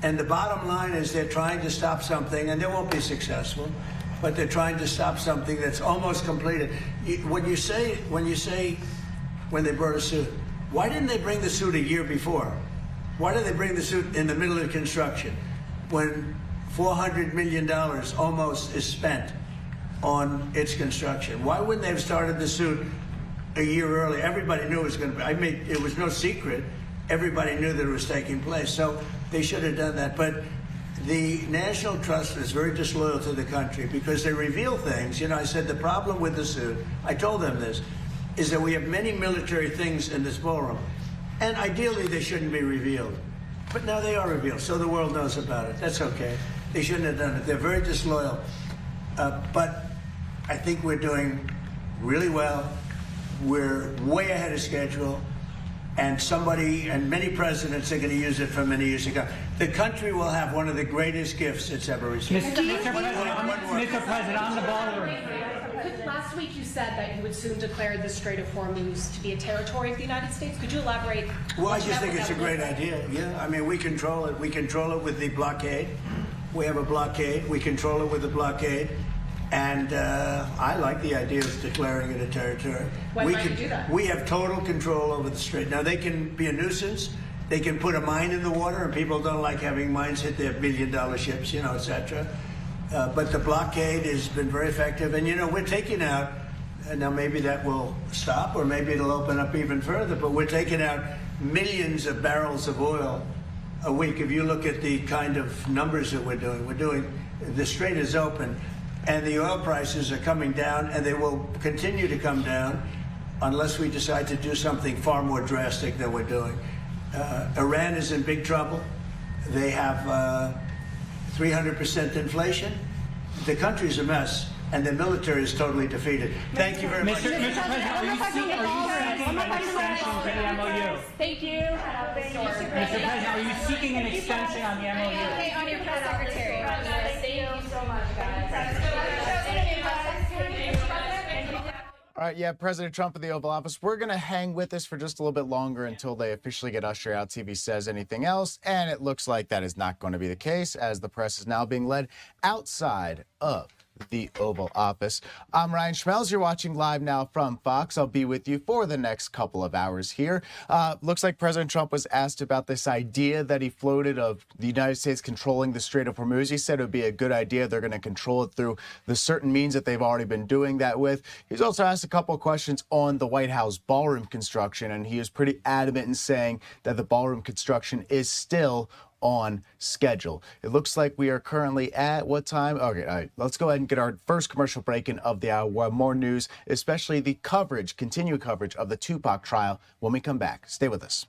[SPEAKER 23] And the bottom line is they're trying to stop something, and they won't be successful, but they're trying to stop something that's almost completed. When they brought a suit, why didn't they bring the suit a year before? Why did they bring the suit in the middle of construction when $400 million almost is spent on its construction? Why wouldn't they have started the suit a year early? Everybody knew it was going to be. It was no secret. Everybody knew that it was taking place. So they should have done that. But the National Trust is very disloyal to the country because they reveal things. You know, I said the problem with the suit, I told them this, is that we have many military things in this ballroom. And ideally, they shouldn't be revealed. But now they are revealed, so the world knows about it. That's okay. They shouldn't have done it. They're very disloyal. But I think we're doing really well. We're way ahead of schedule. And many presidents are going to use it for many years to come. The country will have one of the greatest gifts it's ever received.
[SPEAKER 7] Mr. President, on the ballroom.
[SPEAKER 3] Last week you said that you would soon declare the Strait of Hormuz to be a territory of the United States. Could you elaborate?
[SPEAKER 23] Well, I just think it's a great idea. Yeah, I mean, we control it. We control it with the blockade. We have a blockade. We control it with the blockade. And I like the idea of declaring it a territory.
[SPEAKER 3] When might you do that?
[SPEAKER 23] We have total control over the strait. Now, they can be a nuisance. They can put a mine in the water, and people don't like having mines hit their billion-dollar ships, you know, et cetera. But the blockade has been very effective. And, you know, we're taking out Now, maybe that will stop, or maybe it'll open up even further, but we're taking out millions of barrels of oil a week. If you look at the kind of numbers that we're doing, the strait is open, and the oil prices are coming down, and they will continue to come down unless we decide to do something far more drastic than we're doing. Iran is in big trouble. They have 300% inflation. The country's a mess, and the military is totally defeated. Thank you very much.
[SPEAKER 7] Mr. President, are you seeking an extension to the MOU?
[SPEAKER 5] Thank you.
[SPEAKER 7] Mr. President, are you seeking an extension on the MOU?
[SPEAKER 5] Okay, on your press secretary. Thank you so much, guys.
[SPEAKER 10] All right, yeah, President Trump in the Oval Office. We're going to hang with this for just a little bit longer until they officially get ushered out. TV says anything else, and it looks like that is not going to be the case, as the press is now being led outside of the Oval Office. I'm Ryan Schmelz. You're watching live now from Fox. I'll be with you for the next couple of hours here. Looks like President Trump was asked about this idea that he floated of the United States controlling the Strait of Hormuz. He said it would be a good idea. They're going to control it through the certain means that they've already been doing that with. He's also asked a couple of questions on the White House ballroom construction, and he was pretty adamant in saying that the ballroom construction is still on schedule. It looks like we are currently at what time? Okay, all right, let's go ahead and get our first commercial break in of the hour. More news, especially the coverage, continued coverage of the Tupac trial when we come back. Stay with us.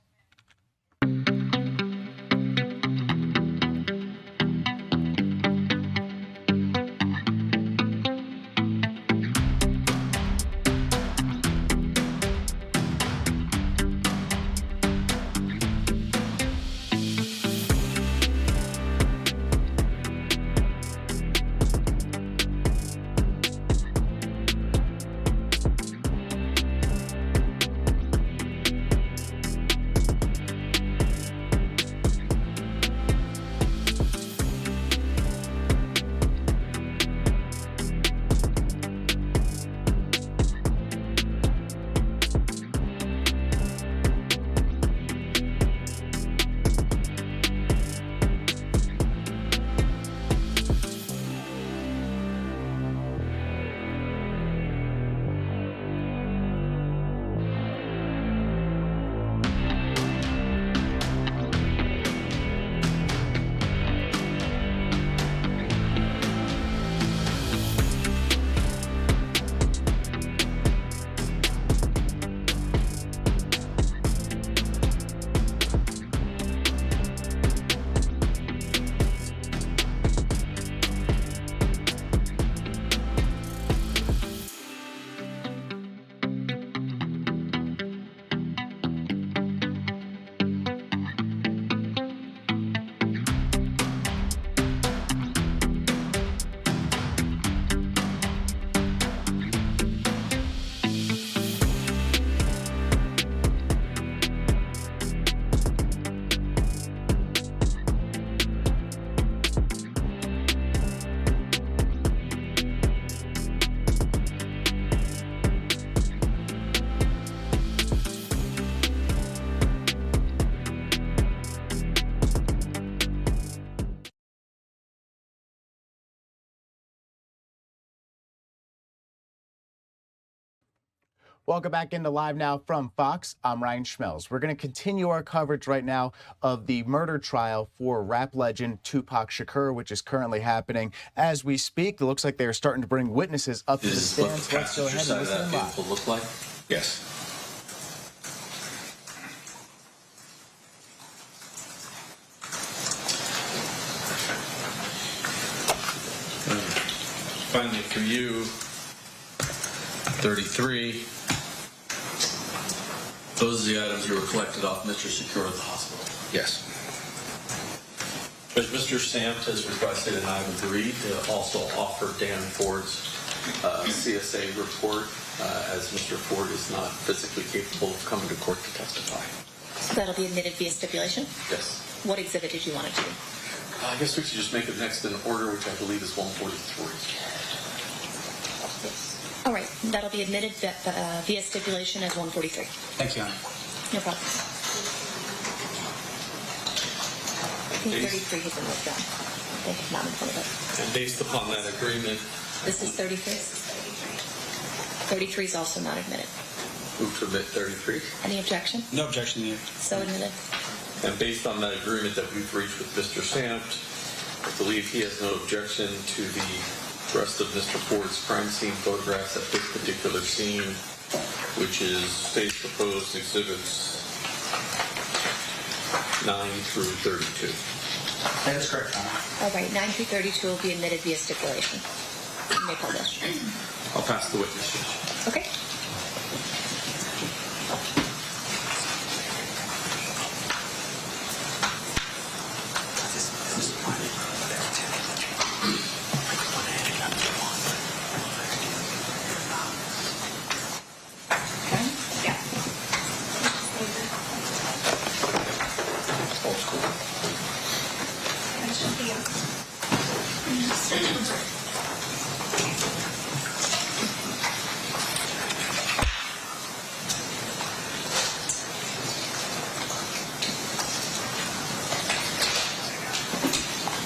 [SPEAKER 10] Welcome back into Live Now from Fox. I'm Ryan Schmelz. We're going to continue our coverage right now of the murder trial for rap legend Tupac Shakur, which is currently happening as we speak. It looks like they're starting to bring witnesses up to the stands. Let's go ahead and listen live.
[SPEAKER 14] Will look like? Yes. Finally, for you, 33. Those are the items you were collected off Mr. Shakur at the hospital. Yes. But Mr. Samt has requested, and I've agreed, to also offer Dan Ford's CSA report, as Mr. Ford is not physically capable of coming to court to testify.
[SPEAKER 6] So that'll be admitted via stipulation?
[SPEAKER 14] Yes.
[SPEAKER 6] What exhibit did you want to do?
[SPEAKER 14] I guess we should just make it next in order, which I believe is 143.
[SPEAKER 6] All right, that'll be admitted via stipulation as 143.
[SPEAKER 16] Thank you, Honor.
[SPEAKER 6] No problem. I think 33 has been withdrawn. They have not in front of us.
[SPEAKER 14] And based upon that agreement,
[SPEAKER 6] This is 33? 33 is also not admitted.
[SPEAKER 14] Move to admit 33.
[SPEAKER 6] Any objection?
[SPEAKER 16] No objection here.
[SPEAKER 6] So admitted.
[SPEAKER 14] And based on that agreement that we've reached with Mr. Samt, I believe he has no objection to the rest of Mr. Ford's crime scene photographs at this particular scene, which is state's proposed exhibits 9 through 32.
[SPEAKER 16] That is correct, Your Honor.
[SPEAKER 6] All right, 9 through 32 will be admitted via stipulation. You may publish.
[SPEAKER 14] I'll pass the witness, Judge.
[SPEAKER 6] Okay.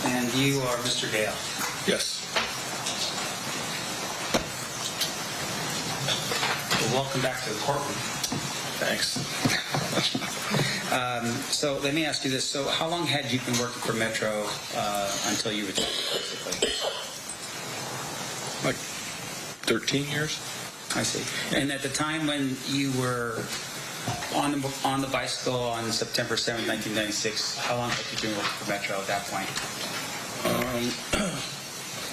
[SPEAKER 16] And you are Mr. Gale.
[SPEAKER 14] Yes.
[SPEAKER 16] Well, welcome back to the courtroom.
[SPEAKER 14] Thanks.
[SPEAKER 16] So let me ask you this. So how long had you been working for Metro until you retired, basically?
[SPEAKER 14] Like 13 years.
[SPEAKER 16] I see. And at the time when you were on the bicycle on September 7, 1996, how long had you been working for Metro at that point?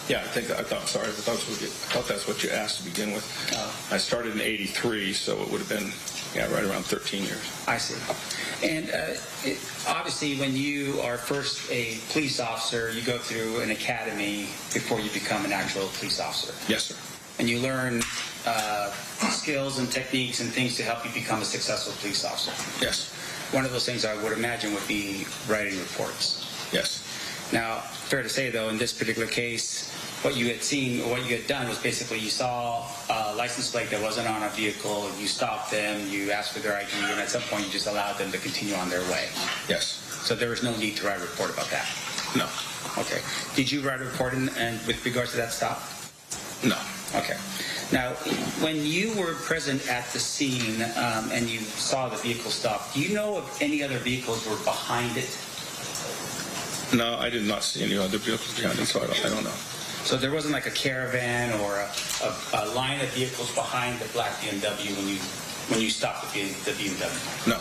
[SPEAKER 14] Yeah, I thought that's what you asked to begin with. I started in '83, so it would have been right around 13 years.
[SPEAKER 16] I see. And obviously, when you are first a police officer, you go through an academy before you become an actual police officer.
[SPEAKER 14] Yes, sir.
[SPEAKER 16] And you learn skills and techniques and things to help you become a successful police officer.
[SPEAKER 14] Yes.
[SPEAKER 16] One of those things I would imagine would be writing reports.
[SPEAKER 14] Yes.
[SPEAKER 16] Now, fair to say, though, in this particular case, what you had seen or what you had done was basically you saw a license plate that wasn't on a vehicle, you stopped them, you asked for their ID, and at some point you just allowed them to continue on their way.
[SPEAKER 14] Yes.
[SPEAKER 16] So there was no need to write a report about that?
[SPEAKER 14] No.
[SPEAKER 16] Okay. Did you write a report and with regards to that stop?
[SPEAKER 14] No.
[SPEAKER 16] Okay. Now, when you were present at the scene and you saw the vehicle stop, do you know if any other vehicles were behind it?
[SPEAKER 14] No, I did not see any other vehicles behind it, so I don't know.
[SPEAKER 16] So there wasn't like a caravan or a line of vehicles behind the black BMW when you stopped the BMW?
[SPEAKER 14] No.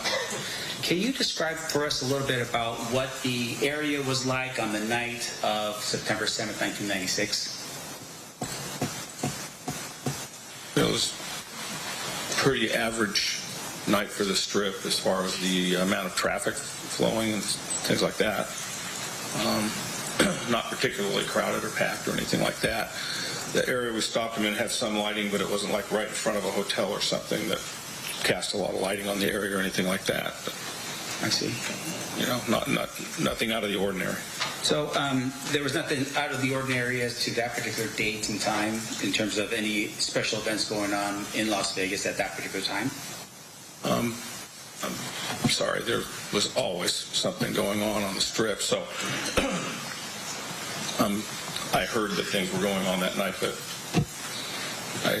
[SPEAKER 16] Can you describe for us a little bit about what the area was like on the night of September 7th, 1996?
[SPEAKER 14] It was a pretty average night for the Strip as far as the amount of traffic flowing and things like that. Not particularly crowded or packed or anything like that. The area we stopped them in had some lighting, but it wasn't like right in front of a hotel or something that cast a lot of lighting on the area or anything like that. But,
[SPEAKER 16] I see.
[SPEAKER 14] You know, nothing out of the ordinary.
[SPEAKER 16] So there was nothing out of the ordinary as to that particular date and time in terms of any special events going on in Las Vegas at that particular time?
[SPEAKER 14] I'm sorry, there was always something going on the Strip, so I heard that things were going on that night, but I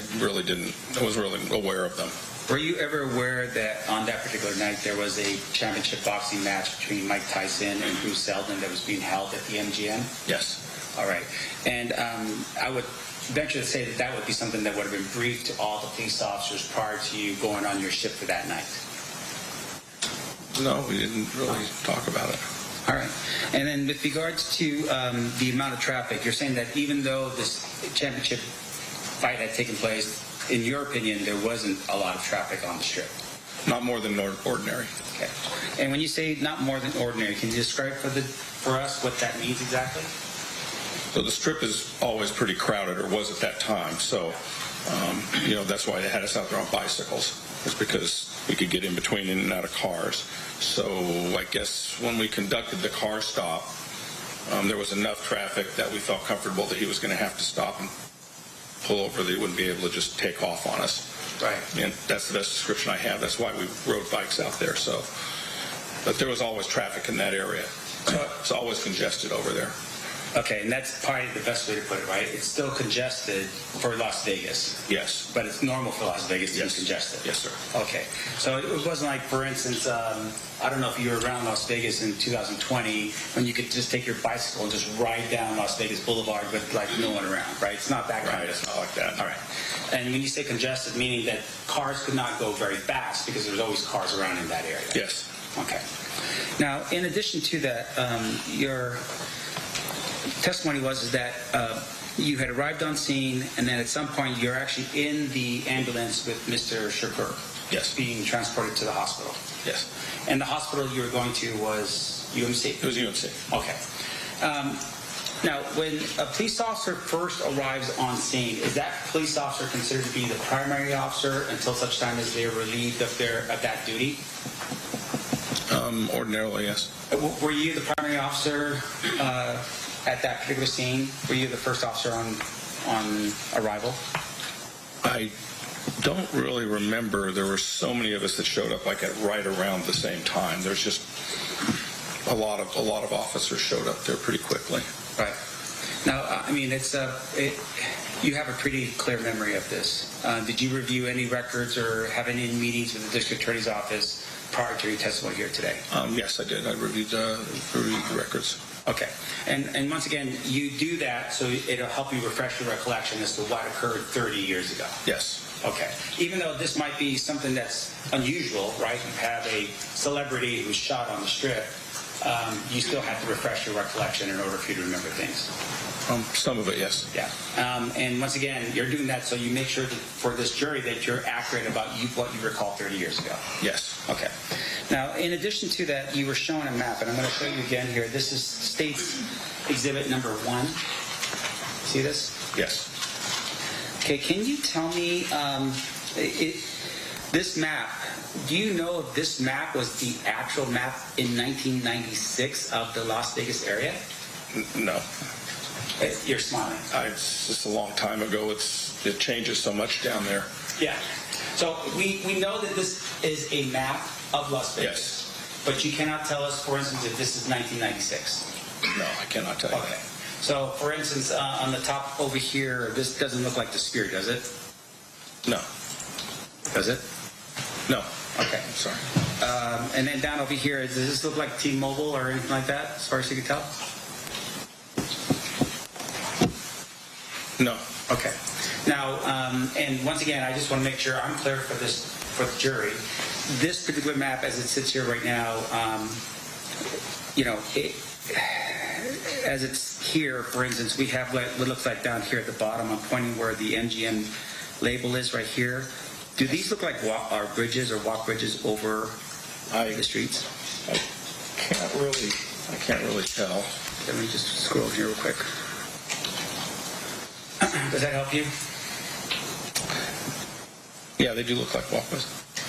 [SPEAKER 14] wasn't really aware of them.
[SPEAKER 16] Were you ever aware that on that particular night there was a championship boxing match between Mike Tyson and Bruce Seldon that was being held at the MGM?
[SPEAKER 14] Yes.
[SPEAKER 16] All right. And I would venture to say that that would be something that would have been briefed to all the police officers prior to you going on your shift for that night.
[SPEAKER 14] No, we didn't really talk about it.
[SPEAKER 16] All right. And then with regards to the amount of traffic, you're saying that even though this championship fight had taken place, in your opinion, there wasn't a lot of traffic on the Strip?
[SPEAKER 14] Not more than ordinary.
[SPEAKER 16] Okay. And when you say not more than ordinary, can you describe for us what that means exactly?
[SPEAKER 14] So the Strip is always pretty crowded, or was at that time. So, that's why they had us out there on bicycles. It's because we could get in between in and out of cars. So I guess when we conducted the car stop, there was enough traffic that we felt comfortable that he was going to have to stop and pull over, that he wouldn't be able to just take off on us.
[SPEAKER 16] Right.
[SPEAKER 14] And that's the best description I have. That's why we rode bikes out there. So, but there was always traffic in that area. So it's always congested over there.
[SPEAKER 12] Okay, and that's probably the best way to put it, right? It's still congested for Las Vegas.
[SPEAKER 14] Yes.
[SPEAKER 12] But it's normal for Las Vegas to be congested.
[SPEAKER 14] Yes, sir.
[SPEAKER 12] Okay. So it wasn't like, for instance, I don't know if you were around Las Vegas in 2020 when you could just take your bicycle and just ride down Las Vegas Boulevard with like no one around, right? It's not that kind of.
[SPEAKER 14] It's not like that.
[SPEAKER 12] All right. And when you say congested, meaning that cars could not go very fast because there's always cars around in that area.
[SPEAKER 14] Yes.
[SPEAKER 12] Okay. Now, in addition to that, your testimony was that you had arrived on scene, and then at some point you're actually in the ambulance with Mr. Shakur.
[SPEAKER 14] Yes.
[SPEAKER 12] Being transported to the hospital.
[SPEAKER 14] Yes.
[SPEAKER 12] And the hospital you were going to was UMC?
[SPEAKER 14] It was UMC.
[SPEAKER 12] Okay. Now, when a police officer first arrives on scene, is that police officer considered to be the primary officer until such time as they are relieved of that duty?
[SPEAKER 14] Ordinarily, yes.
[SPEAKER 12] Were you the primary officer at that particular scene? Were you the first officer on arrival?
[SPEAKER 14] I don't really remember. There were so many of us that showed up like at right around the same time. There's just a lot of officers showed up there pretty quickly.
[SPEAKER 12] Right. Now, I mean, you have a pretty clear memory of this. Did you review any records or have any meetings with the district attorney's office prior to your testimony here today?
[SPEAKER 14] Yes, I did. I reviewed the records.
[SPEAKER 12] Okay. And once again, you do that so it'll help you refresh your recollection as to what occurred 30 years ago.
[SPEAKER 14] Yes.
[SPEAKER 12] Okay. Even though this might be something that's unusual, right? You have a celebrity who's shot on the strip. You still have to refresh your recollection in order for you to remember things.
[SPEAKER 14] Some of it, yes.
[SPEAKER 12] Yeah. And once again, you're doing that so you make sure that for this jury that you're accurate about what you recall 30 years ago.
[SPEAKER 14] Yes.
[SPEAKER 12] Okay. Now, in addition to that, you were shown a map, and I'm going to show you again here. This is State's Exhibit number 1. See this?
[SPEAKER 14] Yes.
[SPEAKER 12] Okay, can you tell me, this map, do you know if this map was the actual map in 1996 of the Las Vegas area?
[SPEAKER 14] No.
[SPEAKER 12] You're smiling.
[SPEAKER 14] It's just a long time ago. It changes so much down there.
[SPEAKER 12] Yeah. So we know that this is a map of Las Vegas.
[SPEAKER 14] Yes.
[SPEAKER 12] But you cannot tell us, for instance, if this is 1996.
[SPEAKER 14] No, I cannot tell you
[SPEAKER 12] Okay.
[SPEAKER 14] that.
[SPEAKER 12] So, for instance, on the top over here, this doesn't look like the Sphere, does it?
[SPEAKER 14] No.
[SPEAKER 12] Does it?
[SPEAKER 14] No.
[SPEAKER 12] Okay.
[SPEAKER 14] I'm sorry.
[SPEAKER 12] And then down over here, does this look like T-Mobile or anything like that, as far as you can tell?
[SPEAKER 14] No.
[SPEAKER 12] Okay. Now, and once again, I just want to make sure I'm clear for the jury. This particular map, as it sits here right now, as it's here, for instance, we have what looks like down here at the bottom. I'm pointing where the MGM label is right here. Do these look like bridges or walk bridges over the streets?
[SPEAKER 14] I can't really tell.
[SPEAKER 12] Let me just scroll here real quick. Does that help you?
[SPEAKER 14] Yeah, they do look like walkways.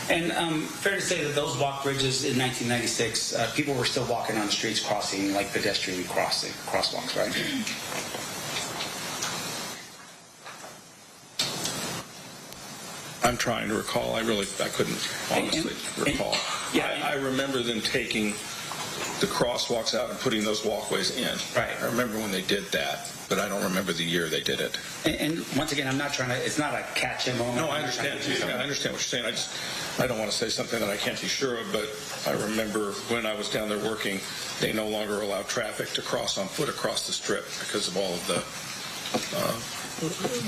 [SPEAKER 12] And fair to say that those walk bridges in 1996, people were still walking on the streets, crossing like pedestrian crosswalks, right?
[SPEAKER 14] I'm trying to recall. I couldn't honestly recall. I remember them taking the crosswalks out and putting those walkways in.
[SPEAKER 12] Right.
[SPEAKER 14] I remember when they did that, but I don't remember the year they did it.
[SPEAKER 12] And once again, I'm not trying to. It's not a catch him moment.
[SPEAKER 14] No, I understand. I understand what you're saying. I don't want to say something that I can't be sure of, but I remember when I was down there working, they no longer allow traffic to cross on foot across the strip because of all of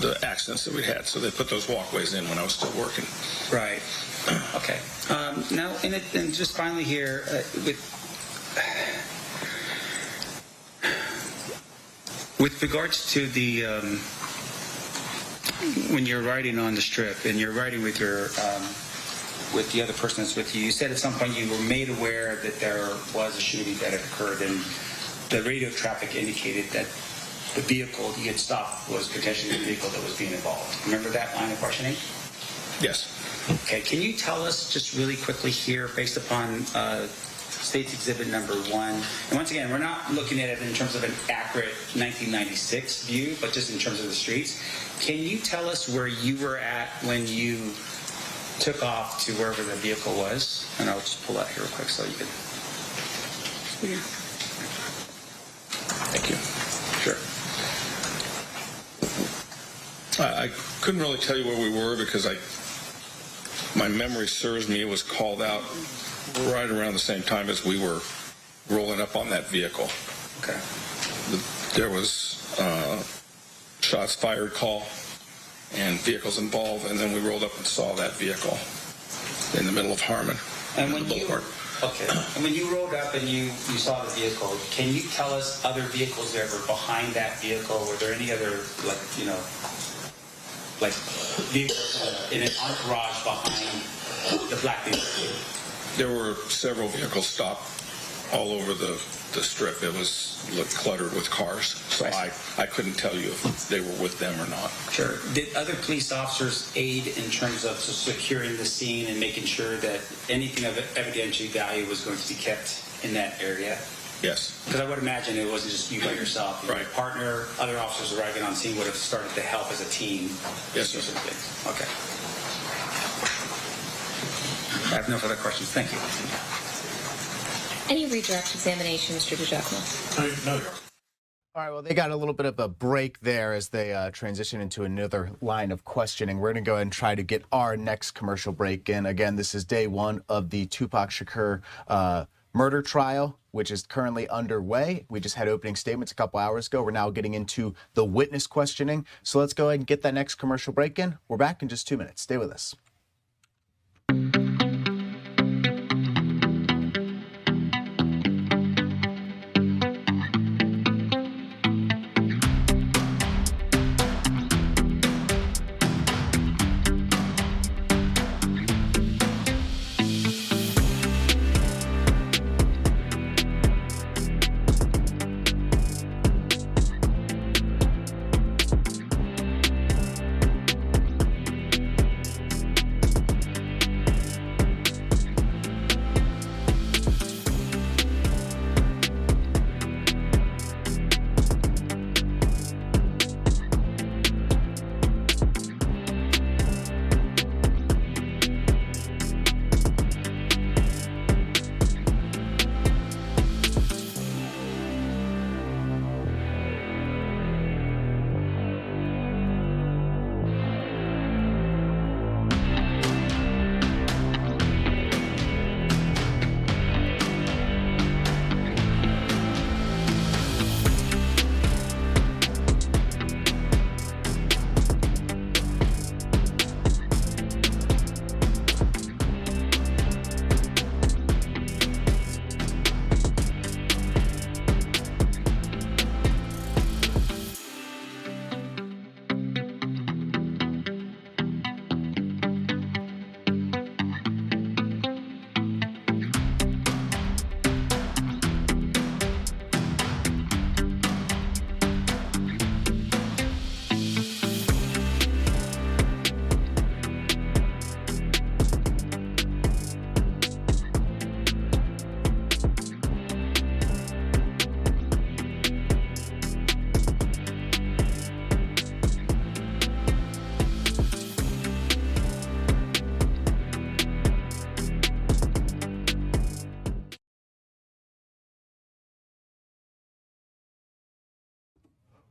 [SPEAKER 14] the accidents that we had. So they put those walkways in when I was still working.
[SPEAKER 12] Right. Okay. Now, and just finally here, with regards to the when you're riding on the strip and you're riding with your with the other person that's with you, you said at some point you were made aware that there was a shooting that had occurred, and the radio traffic indicated that the vehicle you had stopped was potentially the vehicle that was being involved. Remember that line of questioning?
[SPEAKER 14] Yes.
[SPEAKER 12] Okay. Can you tell us just really quickly here, based upon State's Exhibit number 1, and once again, we're not looking at it in terms of an accurate 1996 view, but just in terms of the streets. Can you tell us where you were at when you took off to wherever the vehicle was? And I'll just pull that here real quick so you can.
[SPEAKER 14] Thank you.
[SPEAKER 12] Sure.
[SPEAKER 11] I couldn't really tell you where we were because my memory serves me, it was called out right around the same time as we were rolling up on that vehicle.
[SPEAKER 16] Okay.
[SPEAKER 11] There was shots fired call and vehicles involved, and then we rolled up and saw that vehicle in the middle of Harmon.
[SPEAKER 16] And when you rolled up and you saw the vehicle, can you tell us other vehicles that were behind that vehicle? Were there any other, vehicles in an entourage behind the black vehicle?
[SPEAKER 11] There were several vehicles stopped all over the strip. It was cluttered with cars, so I couldn't tell you if they were with them or not.
[SPEAKER 16] Sure. Did other police officers aid in terms of securing the scene and making sure that anything of evidentiary value was going to be kept in that area?
[SPEAKER 11] Yes.
[SPEAKER 16] Because I would imagine it wasn't just you by yourself. Your partner, other officers arriving on scene would have started to help as a team.
[SPEAKER 11] Yes, sir.
[SPEAKER 16] Okay. I have no further questions. Thank you.
[SPEAKER 6] Any redirect examination, Mr. DiGiacomo?
[SPEAKER 11] No.
[SPEAKER 10] All right, well, they got a little bit of a break there as they transition into another line of questioning. We're going to go ahead and try to get our next commercial break in. Again, this is day one of the Tupac Shakur murder trial, which is currently underway. We just had opening statements a couple hours ago. We're now getting into the witness questioning. So let's go ahead and get that next commercial break in. We're back in just 2 minutes. Stay with us.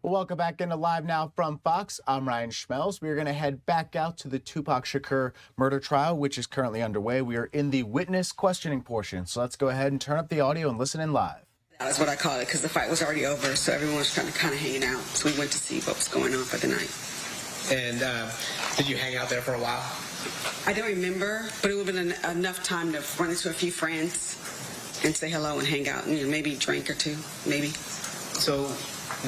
[SPEAKER 10] Welcome back into Live Now from Fox. I'm Ryan Schmelz. We're going to head back out to the Tupac Shakur murder trial, which is currently underway. We are in the witness questioning portion. So let's go ahead and turn up the audio and listen in live.
[SPEAKER 15] That's what I call it, because the fight was already over, so everyone was kind of hanging out. So we went to see what was going on for the night.
[SPEAKER 8] And did you hang out there for a while?
[SPEAKER 15] I don't remember, but it would have been enough time to run into a few friends and say hello and hang out, and maybe drink or two, maybe.
[SPEAKER 8] So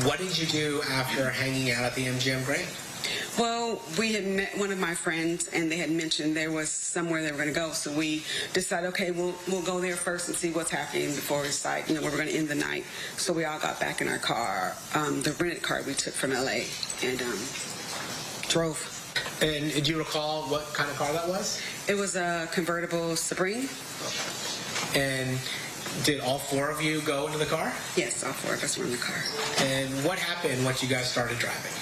[SPEAKER 8] what did you do after hanging out at the MGM Grand?
[SPEAKER 15] Well, we had met one of my friends, and they had mentioned there was somewhere they were going to go. So we decided, okay, we'll go there first and see what's happening before we decide, where we're going to end the night. So we all got back in our car, the rented car we took from LA, and drove.
[SPEAKER 8] And do you recall what kind of car that was?
[SPEAKER 15] It was a convertible Supreme.
[SPEAKER 8] And did all four of you go into the car?
[SPEAKER 15] Yes, all four of us were in the car.
[SPEAKER 8] And what happened once you guys started driving?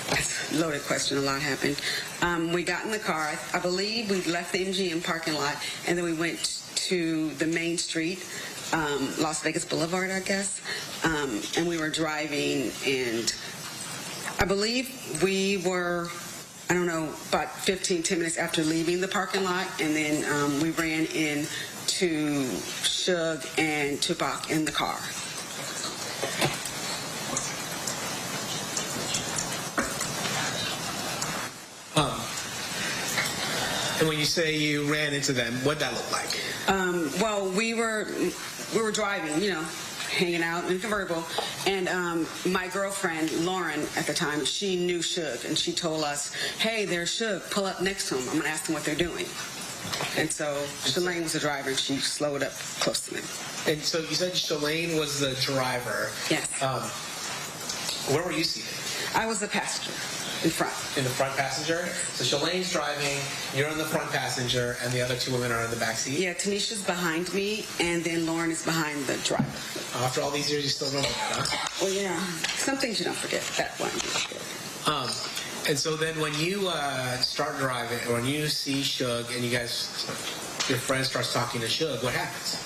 [SPEAKER 15] That's a loaded question. A lot happened. We got in the car. I believe we left the MGM parking lot, and then we went to the main street, Las Vegas Boulevard, I guess. And we were driving, and I believe we were, I don't know, about 10 minutes after leaving the parking lot, and then we ran into Suge and Tupac in the car.
[SPEAKER 8] And when you say you ran into them, what'd that look like?
[SPEAKER 15] Well, we were driving, hanging out in a convertible, and my girlfriend Lauren at the time, she knew Suge, and she told us, "Hey, there's Suge. Pull up next to him. I'm gonna ask them what they're doing." And so Shalane was the driver, and she slowed up close to them.
[SPEAKER 8] And so you said Shalane was the driver.
[SPEAKER 15] Yes.
[SPEAKER 8] Where were you seated?
[SPEAKER 15] I was the passenger. In front.
[SPEAKER 8] In the front passenger? So Shalane's driving, you're in the front passenger, and the other two women are in the back seat?
[SPEAKER 15] Yeah, Tanisha's behind me, and then Lauren is behind the driver.
[SPEAKER 8] After all these years, you still remember that, huh?
[SPEAKER 15] Well, yeah. Some things you don't forget. That one you forget.
[SPEAKER 8] And so then when you start driving, or when you see Suge, and your friend starts talking to Suge, what happens?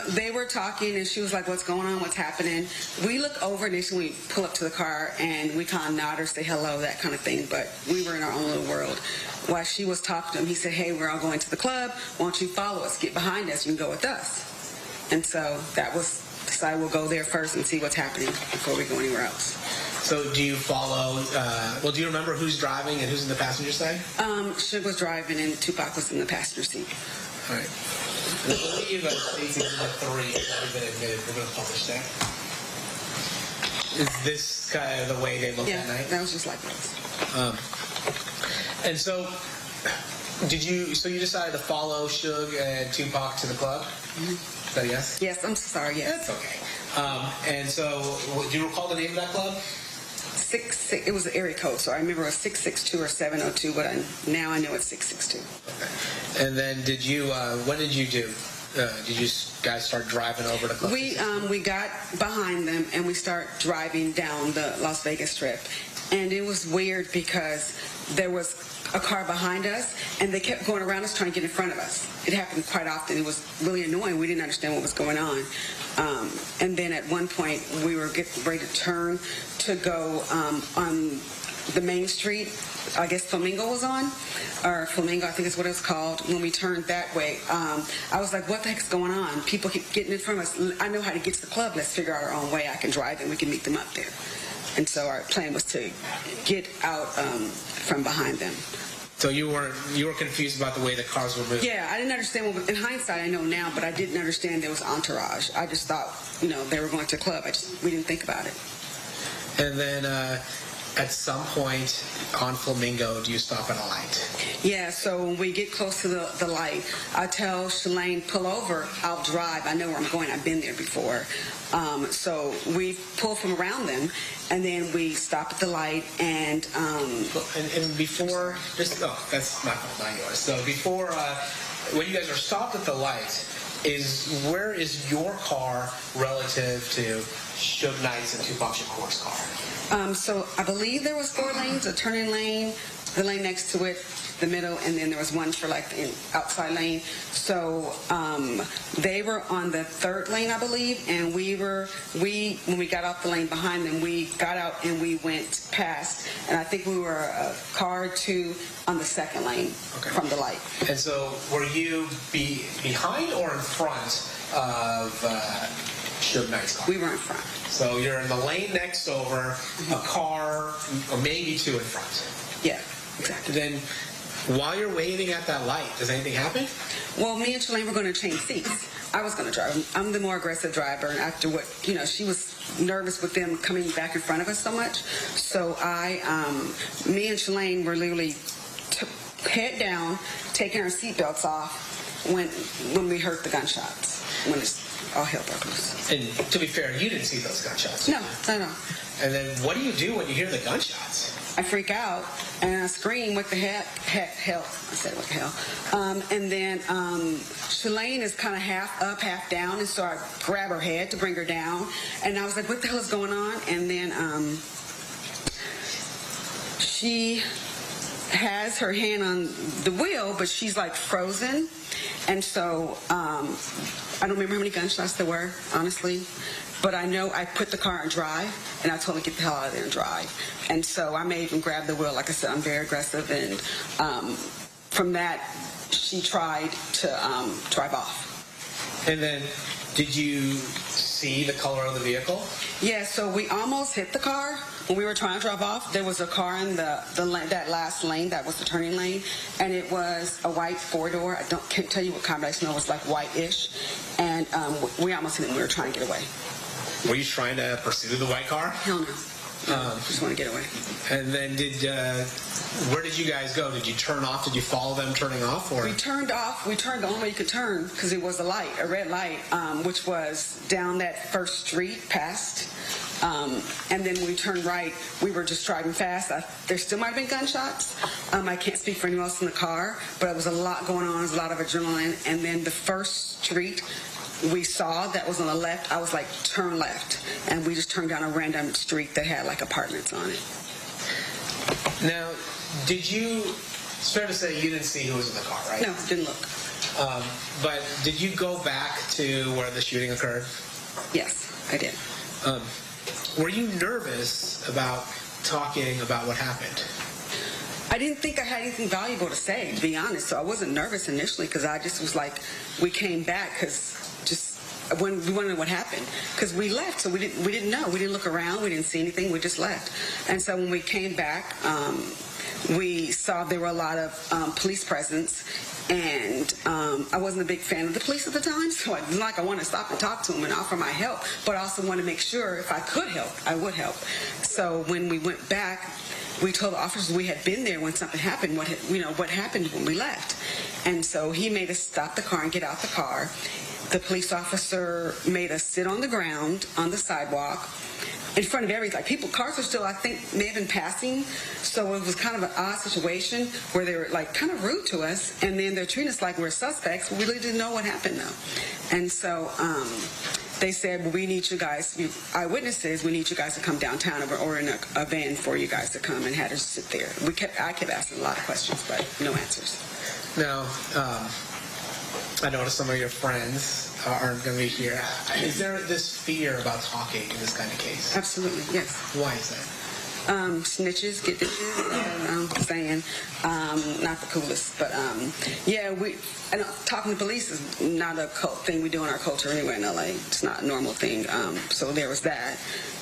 [SPEAKER 15] They were talking, and she was like, "What's going on? What's happening?" We look over, and then we pull up to the car, and we kind of nod or say hello, that kind of thing. But we were in our own little world. While she was talking to him, he said, "Hey, we're all going to the club. Why don't you follow us? Get behind us. You can go with us." And so that was decided we'll go there first and see what's happening before we go anywhere else.
[SPEAKER 8] So do you follow, do you remember who's driving and who's in the passenger side?
[SPEAKER 15] Suge was driving, and Tupac was in the passenger seat.
[SPEAKER 8] All right. I believe States Exhibit 3 has already been admitted. We're going to publish that. Is this kind of the way they look at night?
[SPEAKER 15] Yeah, that was just like this.
[SPEAKER 8] And so, so you decided to follow Suge and Tupac to the club?
[SPEAKER 15] Mm-hmm.
[SPEAKER 8] Is that a yes?
[SPEAKER 15] Yes, I'm sorry, yes.
[SPEAKER 8] That's okay. And so, do you recall the name of that club?
[SPEAKER 15] It was an area code, so I remember it was 662 or 702, but now I know it's 662.
[SPEAKER 8] Okay. And then what did you do? Did you guys start driving over to club?
[SPEAKER 15] We got behind them, and we start driving down the Las Vegas Strip. And it was weird because there was a car behind us, and they kept going around us trying to get in front of us. It happened quite often. It was really annoying. We didn't understand what was going on. And then at one point, we were getting ready to turn to go on the main street. I guess Flamingo was on, or Flamingo, I think is what it's called. When we turned that way, I was like, what the heck's going on? People keep getting in front of us. I know how to get to the club. Let's figure out our own way. I can drive, and we can meet them up there. And so our plan was to get out from behind them.
[SPEAKER 8] So you were confused about the way the cars were moving?
[SPEAKER 15] Yeah, I didn't understand. In hindsight, I know now, but I didn't understand there was entourage. I just thought, they were going to a club. We didn't think about it.
[SPEAKER 8] And then at some point on Flamingo, do you stop at a light?
[SPEAKER 15] Yeah, so when we get close to the light, I tell Shalane, pull over, I'll drive. I know where I'm going. I've been there before. So we pull from around them, and then we stop at the light, and
[SPEAKER 8] before, that's my fault, not yours. So before, when you guys are stopped at the light, where is your car relative to Suge Knight's and Tupac Shakur's car?
[SPEAKER 15] So I believe there was 4 lanes, a turning lane, the lane next to it, the middle, and then there was one for the outside lane. So they were on the 3rd lane, I believe, and when we got off the lane behind them, we got out and we went past, and I think we were a car or 2 on the 2nd lane from the light.
[SPEAKER 8] And so were you behind or in front of Suge Knight's car?
[SPEAKER 15] We were in front.
[SPEAKER 8] So you're in the lane next over, a car, or maybe 2 in front.
[SPEAKER 15] Yeah, exactly.
[SPEAKER 8] Then, while you're waiting at that light, does anything happen?
[SPEAKER 15] Well, me and Shalane were going to change seats. I was going to drive. I'm the more aggressive driver, and after what, she was nervous with them coming back in front of us so much. So me and Shalane were literally head down, taking our seatbelts off when we heard the gunshots. When all hell broke loose.
[SPEAKER 8] And to be fair, you didn't see those gunshots.
[SPEAKER 15] No.
[SPEAKER 8] And then what do you do when you hear the gunshots?
[SPEAKER 15] I freak out and I scream, what the hell? I said, what the hell? And then Shalane is kind of half up, half down, and so I grab her head to bring her down. And I was like, what the hell is going on? And then she has her hand on the wheel, but she's like frozen. And so I don't remember how many gunshots there were, honestly. But I know I put the car in drive, and I told her to get the hell out of there and drive. And so I may even grab the wheel. Like I said, I'm very aggressive. And from that, she tried to drive off.
[SPEAKER 8] And then, did you see the color of the vehicle?
[SPEAKER 15] Yeah, so we almost hit the car. When we were trying to drive off, there was a car in the lane, that last lane, that was the turning lane, and it was a white four-door. Can't tell you what kind, but I just know it was like white-ish. And we almost hit it when we were trying to get away.
[SPEAKER 8] Were you trying to pursue the white car?
[SPEAKER 15] Hell no. Just want to get away.
[SPEAKER 8] And then where did you guys go? Did you turn off? Did you follow them turning off? Or?
[SPEAKER 15] We turned off. We turned the only way you could turn because it was a light, a red light, which was down that first street past. And then when we turned right, we were just driving fast. There still might have been gunshots. I can't speak for anyone else in the car, but there was a lot going on. There was a lot of adrenaline. And then the first street we saw that was on the left, I was like, turn left. And we just turned down a random street that had like apartments on it.
[SPEAKER 8] Now, it's fair to say you didn't see who was in the car, right?
[SPEAKER 15] No, didn't look.
[SPEAKER 8] But did you go back to where the shooting occurred?
[SPEAKER 15] Yes, I did.
[SPEAKER 8] Were you nervous about talking about what happened?
[SPEAKER 15] I didn't think I had anything valuable to say, to be honest. So I wasn't nervous initially because I just was like, we came back because when we wanted to know what happened, because we left, so we didn't know. We didn't look around. We didn't see anything. We just left. And so when we came back, we saw there were a lot of police presence. And I wasn't a big fan of the police at the time, so I wanted to stop and talk to them and offer my help, but I also wanted to make sure if I could help, I would help. So when we went back, we told the officers we had been there when something happened, what happened when we left. And so he made us stop the car and get out the car. The police officer made us sit on the ground on the sidewalk in front of everything. Like cars are still, I think, may have been passing. So it was kind of an odd situation where they were like kind of rude to us, and then they're treating us like we're suspects. We really didn't know what happened though. And so they said, well, we need you guys, eyewitnesses, we need you guys to come downtown or in a van for you guys to come, and had us sit there. I kept asking a lot of questions, but no answers.
[SPEAKER 8] Now, I noticed some of your friends aren't going to be here. Is there this fear about talking in this kind of case?
[SPEAKER 15] Absolutely, yes.
[SPEAKER 8] Why is that?
[SPEAKER 15] Snitches get ditches. I'm saying, not the coolest, but yeah, talking to police is not a thing we do in our culture anyway in LA. It's not a normal thing. So there was that,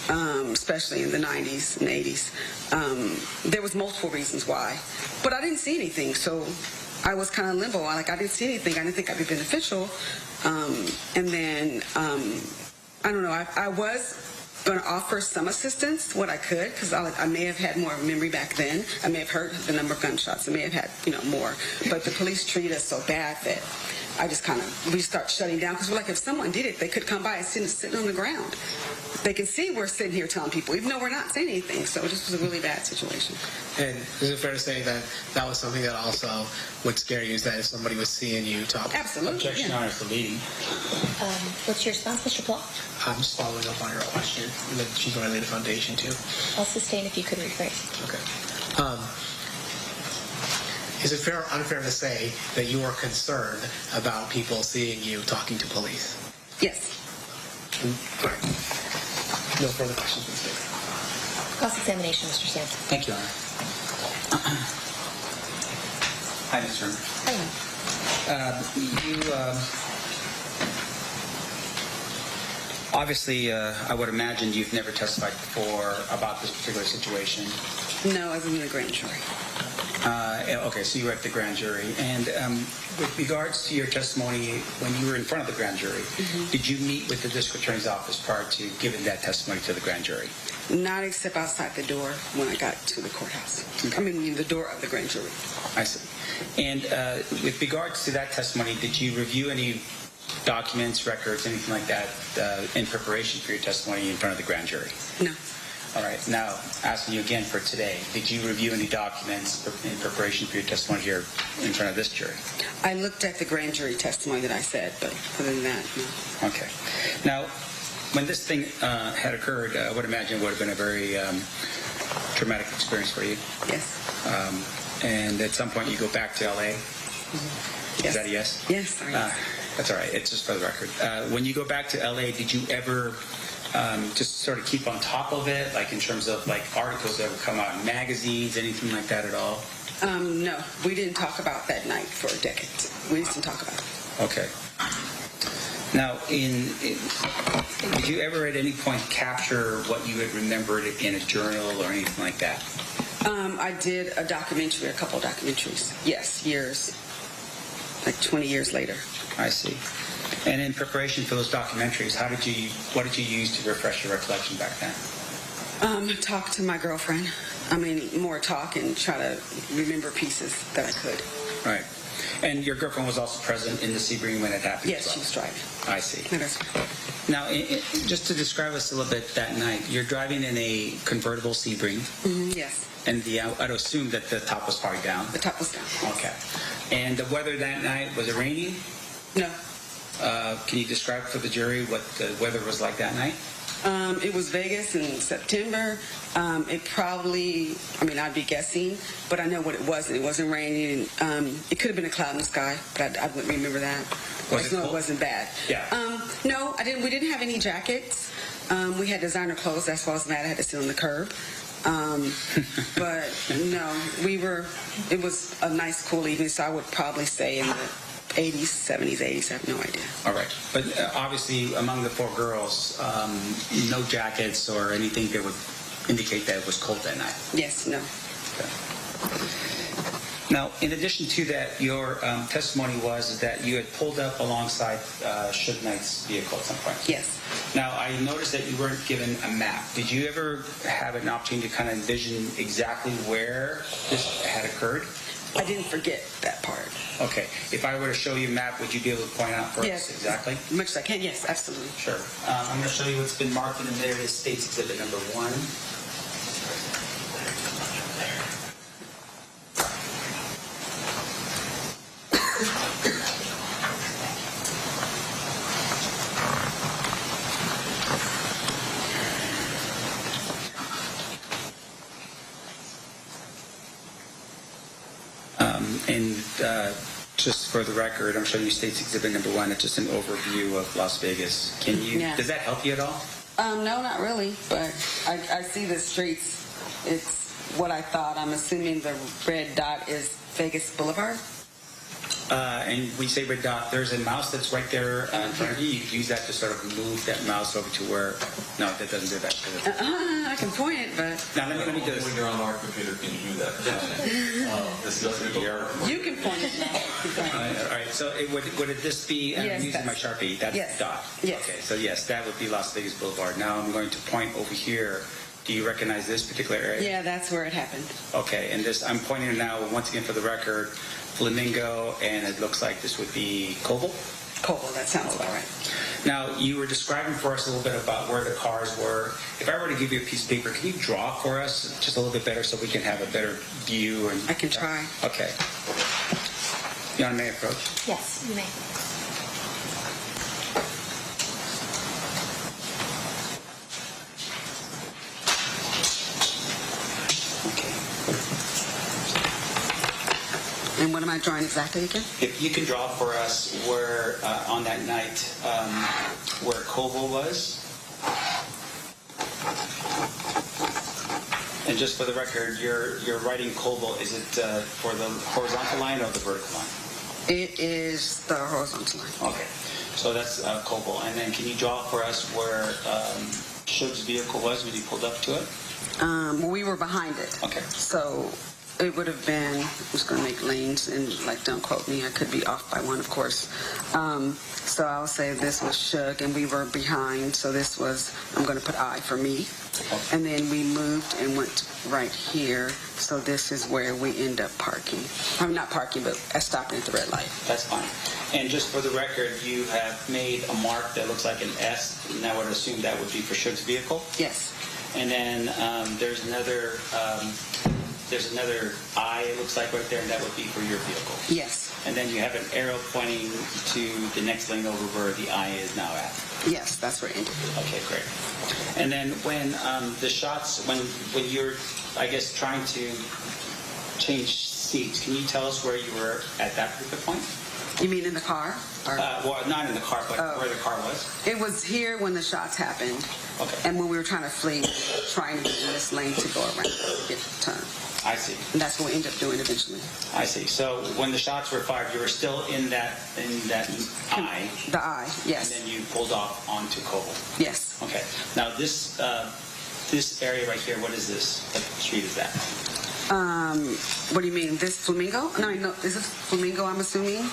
[SPEAKER 15] especially in the 90s and 80s. There was multiple reasons why, but I didn't see anything. So I was kind of limbo. I didn't see anything. I didn't think I'd be beneficial. And then I don't know. I was going to offer some assistance, what I could, because I may have had more memory back then. I may have heard the number of gunshots. I may have had, more. But the police treated us so bad that I just we start shutting down, because we're like, if someone did it, they could come by and see us sitting on the ground. They can see we're sitting here telling people, even though we're not saying anything. So it just was a really bad situation.
[SPEAKER 8] And is it fair to say that that was something that also would scare you, is that if somebody was seeing you talk?
[SPEAKER 15] Absolutely.
[SPEAKER 12] Objection, Honor, for leading.
[SPEAKER 6] What's your response, Mr. Paul?
[SPEAKER 8] I'm just following up on your question that she's going to lay the foundation to.
[SPEAKER 6] I'll sustain if you could rephrase.
[SPEAKER 8] Okay. Is it fair or unfair to say that you are concerned about people seeing you talking to police?
[SPEAKER 15] Yes.
[SPEAKER 8] All right. No further questions, Ms. Baker.
[SPEAKER 6] Cross-examination, Mr. Sam.
[SPEAKER 12] Thank you, Honor. Hi, Mr. Obviously, I would imagine you've never testified before about this particular situation.
[SPEAKER 15] No, I was in the grand jury.
[SPEAKER 12] Okay, so you were at the grand jury. And with regards to your testimony, when you were in front of the grand jury, did you meet with the district attorney's office prior to giving that testimony to the grand jury?
[SPEAKER 15] Not except outside the door when I got to the courthouse. Okay. I mean, the door of the grand jury.
[SPEAKER 12] I see. And with regards to that testimony, did you review any documents, records, anything like that in preparation for your testimony in front of the grand jury?
[SPEAKER 15] No.
[SPEAKER 12] All right. Now, asking you again for today, did you review any documents in preparation for your testimony here in front of this jury?
[SPEAKER 15] I looked at the grand jury testimony that I said, but other than that, no.
[SPEAKER 12] Okay. Now, when this thing had occurred, I would imagine it would have been a very traumatic experience for you.
[SPEAKER 15] Yes.
[SPEAKER 12] And at some point you go back to LA? Is that a yes?
[SPEAKER 15] Yes.
[SPEAKER 12] That's all right. It's just for the record. When you go back to LA, did you ever just sort of keep on top of it, like in terms of like articles that ever come out in magazines, anything like that at all?
[SPEAKER 15] No, we didn't talk about that night for decades. We didn't talk about it.
[SPEAKER 12] Okay. Now, did you ever at any point capture what you had remembered in a journal or anything like that?
[SPEAKER 15] I did a documentary, a couple of documentaries. Yes, years, like 20 years later.
[SPEAKER 12] I see. And in preparation for those documentaries, what did you use to refresh your recollection back then?
[SPEAKER 15] Talk to my girlfriend. I mean, more talk and try to remember pieces that I could.
[SPEAKER 12] Right. And your girlfriend was also present in the Sebring when it happened?
[SPEAKER 15] Yes, she was driving.
[SPEAKER 12] I see.
[SPEAKER 15] That's right.
[SPEAKER 12] Now, just to describe us a little bit that night, you're driving in a convertible Sebring.
[SPEAKER 15] Yes.
[SPEAKER 12] And I'd assume that the top was probably down.
[SPEAKER 15] The top was down.
[SPEAKER 12] Okay. And the weather that night, was it raining?
[SPEAKER 15] No.
[SPEAKER 12] Can you describe for the jury what the weather was like that night?
[SPEAKER 15] It was Vegas in September. It probably, I'd be guessing, but I know what it wasn't. It wasn't raining. It could have been a cloud in the sky, but I wouldn't remember that. It wasn't bad.
[SPEAKER 12] Yeah.
[SPEAKER 15] No, I didn't. We didn't have any jackets. We had designer clothes. That's why I was mad I had to sit on the curb. But no, it was a nice, cool evening, so I would probably say in the 80s, 70s, 80s, I have no idea.
[SPEAKER 12] All right. But obviously, among the four girls, no jackets or anything that would indicate that it was cold that night?
[SPEAKER 15] Yes, no.
[SPEAKER 12] Okay. Now, in addition to that, your testimony was that you had pulled up alongside Suge Knight's vehicle at some point.
[SPEAKER 15] Yes.
[SPEAKER 12] Now, I noticed that you weren't given a map. Did you ever have an opportunity to kind of envision exactly where this had occurred?
[SPEAKER 15] I didn't forget that part.
[SPEAKER 12] Okay. If I were to show you a map, would you be able to point out for us exactly?
[SPEAKER 15] As much as I can, yes, absolutely.
[SPEAKER 12] Sure. I'm going to show you what's been marked in there. It is State's Exhibit number 1. Just for the record, I'm showing you State's Exhibit number 1. It's just an overview of Las Vegas. Does that help you at all?
[SPEAKER 15] No, not really, but I see the streets. It's what I thought. I'm assuming the red dot is Vegas Boulevard.
[SPEAKER 12] And when you say red dot, there's a mouse that's right there in front of you. You can use that to sort of move that mouse over to where... No, that doesn't do that.
[SPEAKER 15] I can point it, but...
[SPEAKER 12] Now, let me do this.
[SPEAKER 14] When you're on our computer, can you do that? This doesn't here.
[SPEAKER 15] You can point it now.
[SPEAKER 12] All right, so would it just be...
[SPEAKER 15] Yes,
[SPEAKER 12] I'm using my Sharpie. That's
[SPEAKER 15] yes.
[SPEAKER 12] dot.
[SPEAKER 15] Yes.
[SPEAKER 12] Okay, so yes, that would be Las Vegas Boulevard. Now I'm going to point over here. Do you recognize this particular area?
[SPEAKER 15] Yeah, that's where it happened.
[SPEAKER 12] Okay, and this, I'm pointing now, once again for the record, Flamingo, and it looks like this would be Koval?
[SPEAKER 15] Koval, that sounds about right.
[SPEAKER 12] Now, you were describing for us a little bit about where the cars were. If I were to give you a piece of paper, can you draw for us just a little bit better so we can have a better view?
[SPEAKER 15] I can try.
[SPEAKER 12] Okay. You want me to approach?
[SPEAKER 6] Yes, you may.
[SPEAKER 15] And what am I drawing exactly again?
[SPEAKER 12] If you can draw for us where, on that night, where Koval was. And just for the record, you're writing Koval. Is it for the horizontal line or the vertical line?
[SPEAKER 15] It is the horizontal line.
[SPEAKER 12] Okay. So that's Koval. And then can you draw for us where Suge's vehicle was when you pulled up to it?
[SPEAKER 15] Well, we were behind it.
[SPEAKER 12] Okay.
[SPEAKER 15] So it would have been, I'm just going to make lanes and, don't quote me. I could be off by one, of course. So I'll say this was Suge and we were behind. So this was, I'm going to put I for me. Okay. And then we moved and went right here. So this is where we end up parking. I'm not parking, but stopping at the red light.
[SPEAKER 12] That's fine. And just for the record, you have made a mark that looks like an S, and I would assume that would be for Suge's vehicle?
[SPEAKER 15] Yes.
[SPEAKER 12] And then there's another I, it looks like right there, and that would be for your vehicle.
[SPEAKER 15] Yes.
[SPEAKER 12] And then you have an arrow pointing to the next lane over where the I is now at.
[SPEAKER 15] Yes, that's where it ended.
[SPEAKER 12] Okay, great. And then when the shots, when you're, I guess, trying to change seats. Can you tell us where you were at that particular point?
[SPEAKER 15] You mean in the car? Or?
[SPEAKER 12] Well, not in the car, but where the car was.
[SPEAKER 15] It was here when the shots happened.
[SPEAKER 12] Okay.
[SPEAKER 15] And when we were trying to flee, trying to get in this lane to go around, get the turn.
[SPEAKER 12] I see.
[SPEAKER 15] And that's what we ended up doing eventually.
[SPEAKER 12] I see. So when the shots were fired, you were still in that eye.
[SPEAKER 15] The eye, yes.
[SPEAKER 12] And then you pulled off onto Cole.
[SPEAKER 15] Yes.
[SPEAKER 12] Okay. Now this area right here, what is this? What street is that?
[SPEAKER 15] What do you mean? This Flamingo? No, is this Flamingo, I'm assuming?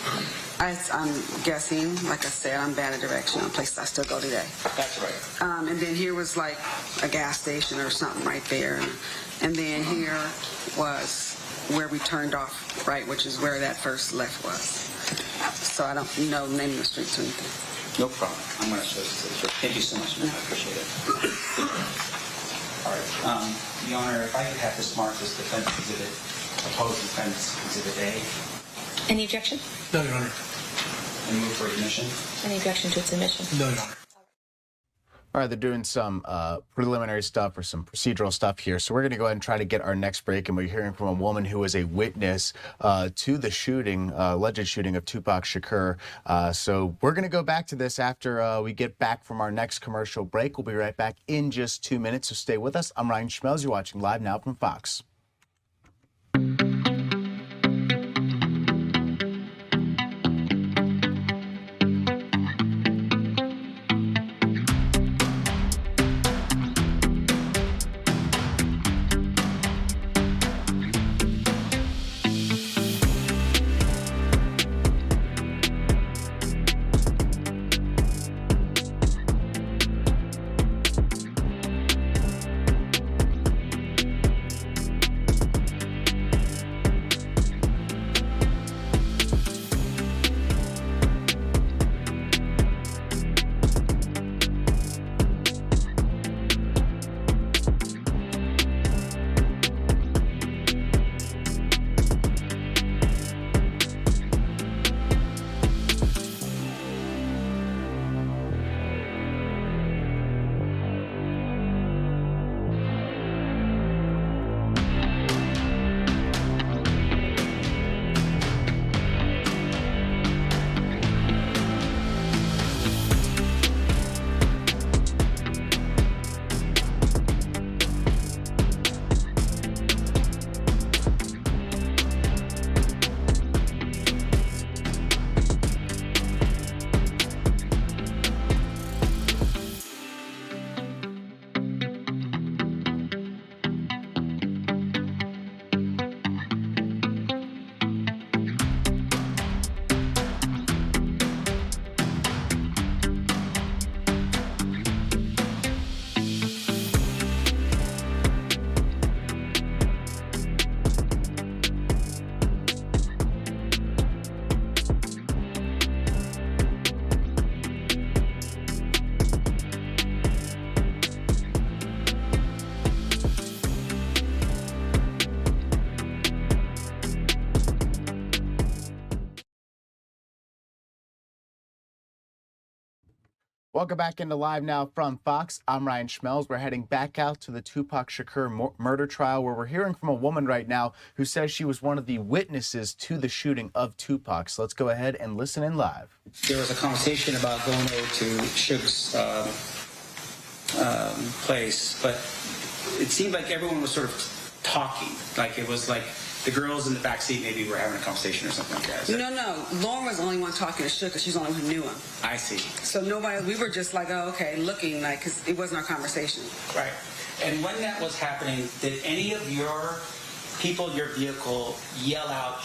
[SPEAKER 15] I'm guessing. Like I said, I'm bad at direction on places I still go today.
[SPEAKER 12] That's right.
[SPEAKER 15] And then here was like a gas station or something right there. And then here was where we turned off, right, which is where that first left was. So I don't know the name of the streets or anything.
[SPEAKER 12] No problem. I'm going to show this to the church. Thank you so much, man. I appreciate it. All right. Your Honor, if I could have this marked as defense exhibit, opposed defense exhibit A.
[SPEAKER 6] Any objection?
[SPEAKER 13] No, Your Honor.
[SPEAKER 12] And move for admission.
[SPEAKER 6] Any objection to its admission?
[SPEAKER 13] No, Your Honor.
[SPEAKER 10] All right, they're doing some preliminary stuff or some procedural stuff here. So we're going to go ahead and try to get our next break. And we're hearing from a woman who was a witness to the shooting, alleged shooting of Tupac Shakur. So we're going to go back to this after we get back from our next commercial break. We'll be right back in just 2 minutes. So stay with us. I'm Ryan Schmelz. You're watching Live Now from Fox. Welcome back into Live Now from Fox. I'm Ryan Schmelz. We're heading back out to the Tupac Shakur murder trial, where we're hearing from a woman right now who says she was one of the witnesses to the shooting of Tupac. So let's go ahead and listen in live.
[SPEAKER 12] There was a conversation about going over to Suge's place, but it seemed like everyone was sort of talking. Like it was like the girls in the back seat maybe were having a conversation or something like that.
[SPEAKER 15] No. Lauren was the only one talking to Suge because she's the only one who knew him.
[SPEAKER 12] I see.
[SPEAKER 15] So we were just like, oh, okay, looking like, because it wasn't our conversation.
[SPEAKER 12] Right. And when that was happening, did any of your people in your vehicle yell out,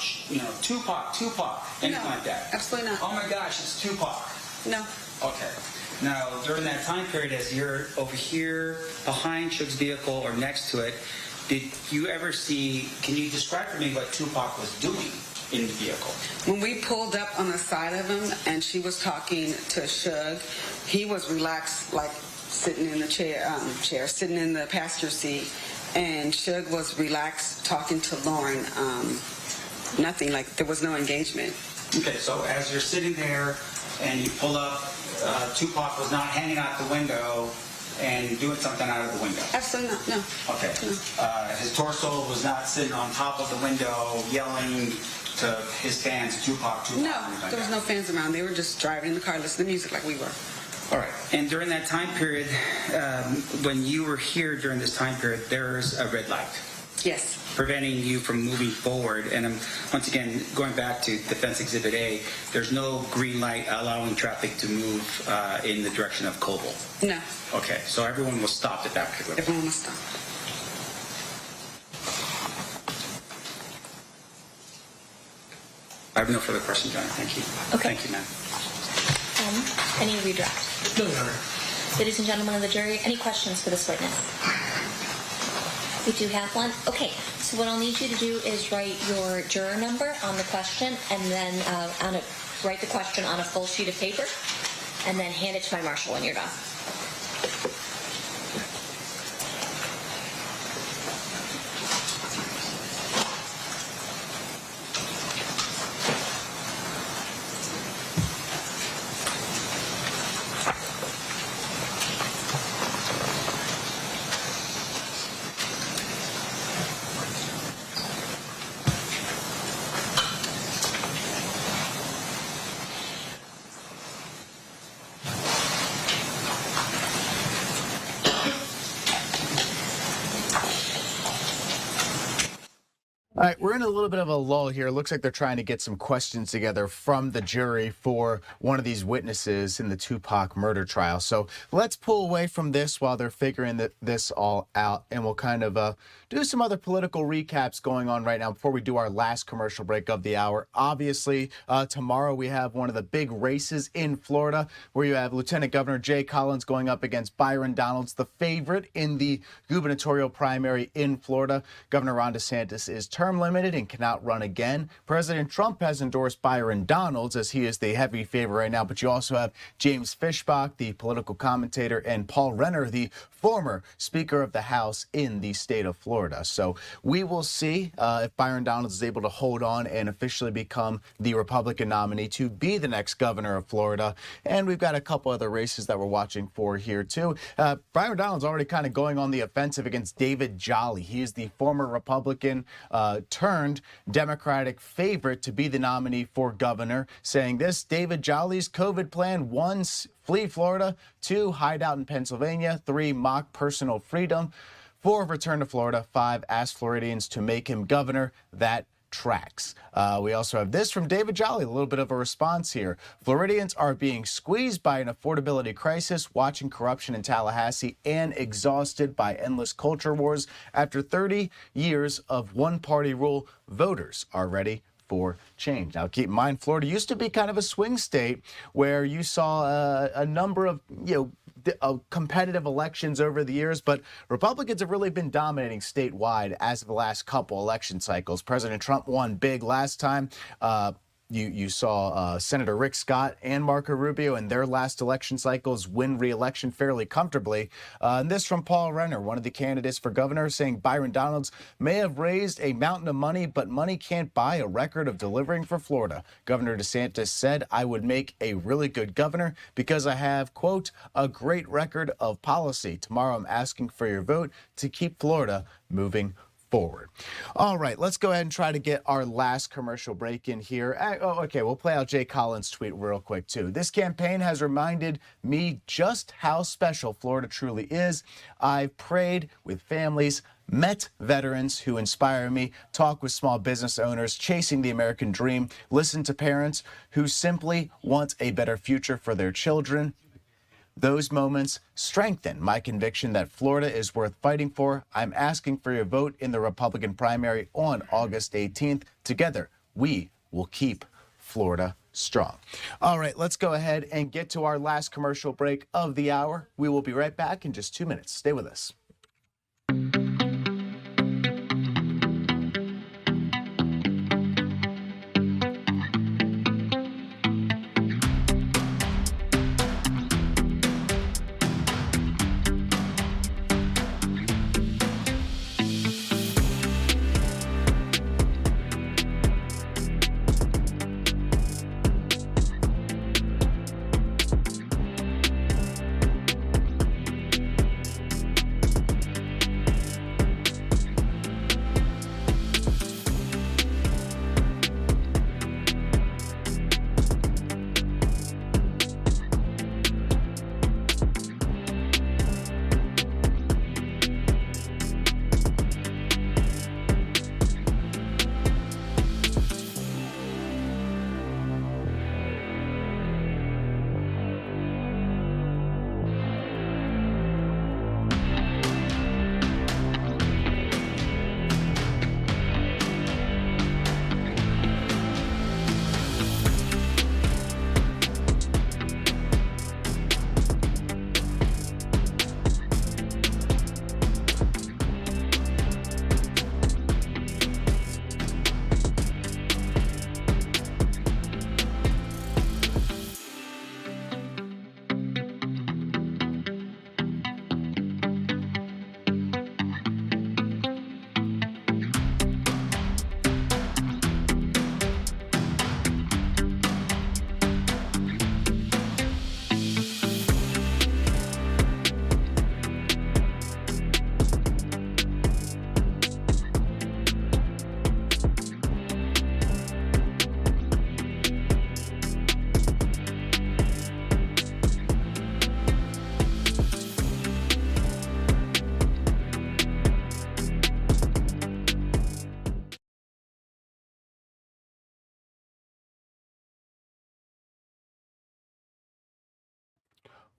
[SPEAKER 12] Tupac, anything like that?
[SPEAKER 15] Absolutely not.
[SPEAKER 12] Oh my gosh, it's Tupac.
[SPEAKER 15] No.
[SPEAKER 12] Okay. Now, during that time period, as you're over here behind Suge's vehicle or next to it, did you ever see, can you describe for me what Tupac was doing in the vehicle?
[SPEAKER 15] When we pulled up on the side of him and she was talking to Suge, he was relaxed, like sitting in the sitting in the passenger seat, and Suge was relaxed talking to Lauren. Nothing, like there was no engagement.
[SPEAKER 12] Okay, so as you're sitting there and you pull up, Tupac was not hanging out the window and doing something out of the window?
[SPEAKER 15] Absolutely not, no.
[SPEAKER 12] Okay. His torso was not sitting on top of the window yelling to his fans, Tupac, Tupac.
[SPEAKER 15] No, there was no fans around. They were just driving in the car listening to music like we were.
[SPEAKER 12] All right. And during that time period, when you were here during this time period, there's a red light.
[SPEAKER 15] Yes.
[SPEAKER 12] Preventing you from moving forward. And once again, going back to Defense Exhibit A, there's no green light allowing traffic to move in the direction of Coble.
[SPEAKER 15] No.
[SPEAKER 12] Okay. So everyone was stopped at that particular point.
[SPEAKER 15] Everyone was stopped.
[SPEAKER 12] I have no further questions, John. Thank you.
[SPEAKER 6] Okay.
[SPEAKER 12] Thank you, ma'am.
[SPEAKER 6] Any redraft?
[SPEAKER 12] No, Your Honor.
[SPEAKER 6] Ladies and gentlemen of the jury, any questions for this witness? We do have one. Okay, so what I'll need you to do is write your juror number on the question, and then write the question on a full sheet of paper, and then hand it to my marshal when you're done.
[SPEAKER 10] All right, we're in a little bit of a lull here. It looks like they're trying to get some questions together from the jury for one of these witnesses in the Tupac murder trial. So let's pull away from this while they're figuring this all out, and we'll kind of do some other political recaps going on right now before we do our last commercial break of the hour. Obviously, tomorrow we have one of the big races in Florida where you have Lieutenant Governor Jay Collins going up against Byron Donalds, the favorite in the gubernatorial primary in Florida. Governor Ron DeSantis is term limited and cannot run again. President Trump has endorsed Byron Donalds as he is the heavy favorite right now, but you also have James Fishbach, the political commentator, and Paul Renner, the former Speaker of the House in the state of Florida. So we will see if Byron Donalds is able to hold on and officially become the Republican nominee to be the next governor of Florida. And we've got a couple other races that we're watching for here too. Byron Donalds already kind of going on the offensive against David Jolly. He is the former Republican turned Democratic favorite to be the nominee for governor, saying this: David Jolly's COVID plan: 1, flee Florida; 2, hide out in Pennsylvania; 3, mock personal freedom; 4, return to Florida; 5, ask Floridians to make him governor. That tracks. We also have this from David Jolly, a little bit of a response here. Floridians are being squeezed by an affordability crisis, watching corruption in Tallahassee, and exhausted by endless culture wars. After 30 years of one-party rule, voters are ready for change. Now, keep in mind, Florida used to be kind of a swing state where you saw a number of, competitive elections over the years, but Republicans have really been dominating statewide as of the last couple election cycles. President Trump won big last time. You saw Senator Rick Scott and Marco Rubio in their last election cycles win re-election fairly comfortably. And this from Paul Renner, one of the candidates for governor, saying Byron Donalds may have raised a mountain of money, but money can't buy a record of delivering for Florida. Governor DeSantis said, I would make a really good governor because I have, quote, a great record of policy. Tomorrow I'm asking for your vote to keep Florida moving forward. All right, let's go ahead and try to get our last commercial break in here. Okay, we'll play out Jay Collins' tweet real quick, too. This campaign has reminded me just how special Florida truly is. I've prayed with families, met veterans who inspire me, talk with small business owners chasing the American dream, listen to parents who simply want a better future for their children. Those moments strengthen my conviction that Florida is worth fighting for. I'm asking for your vote in the Republican primary on August 18th. Together, we will keep Florida strong. All right, let's go ahead and get to our last commercial break of the hour. We will be right back in just 2 minutes. Stay with us.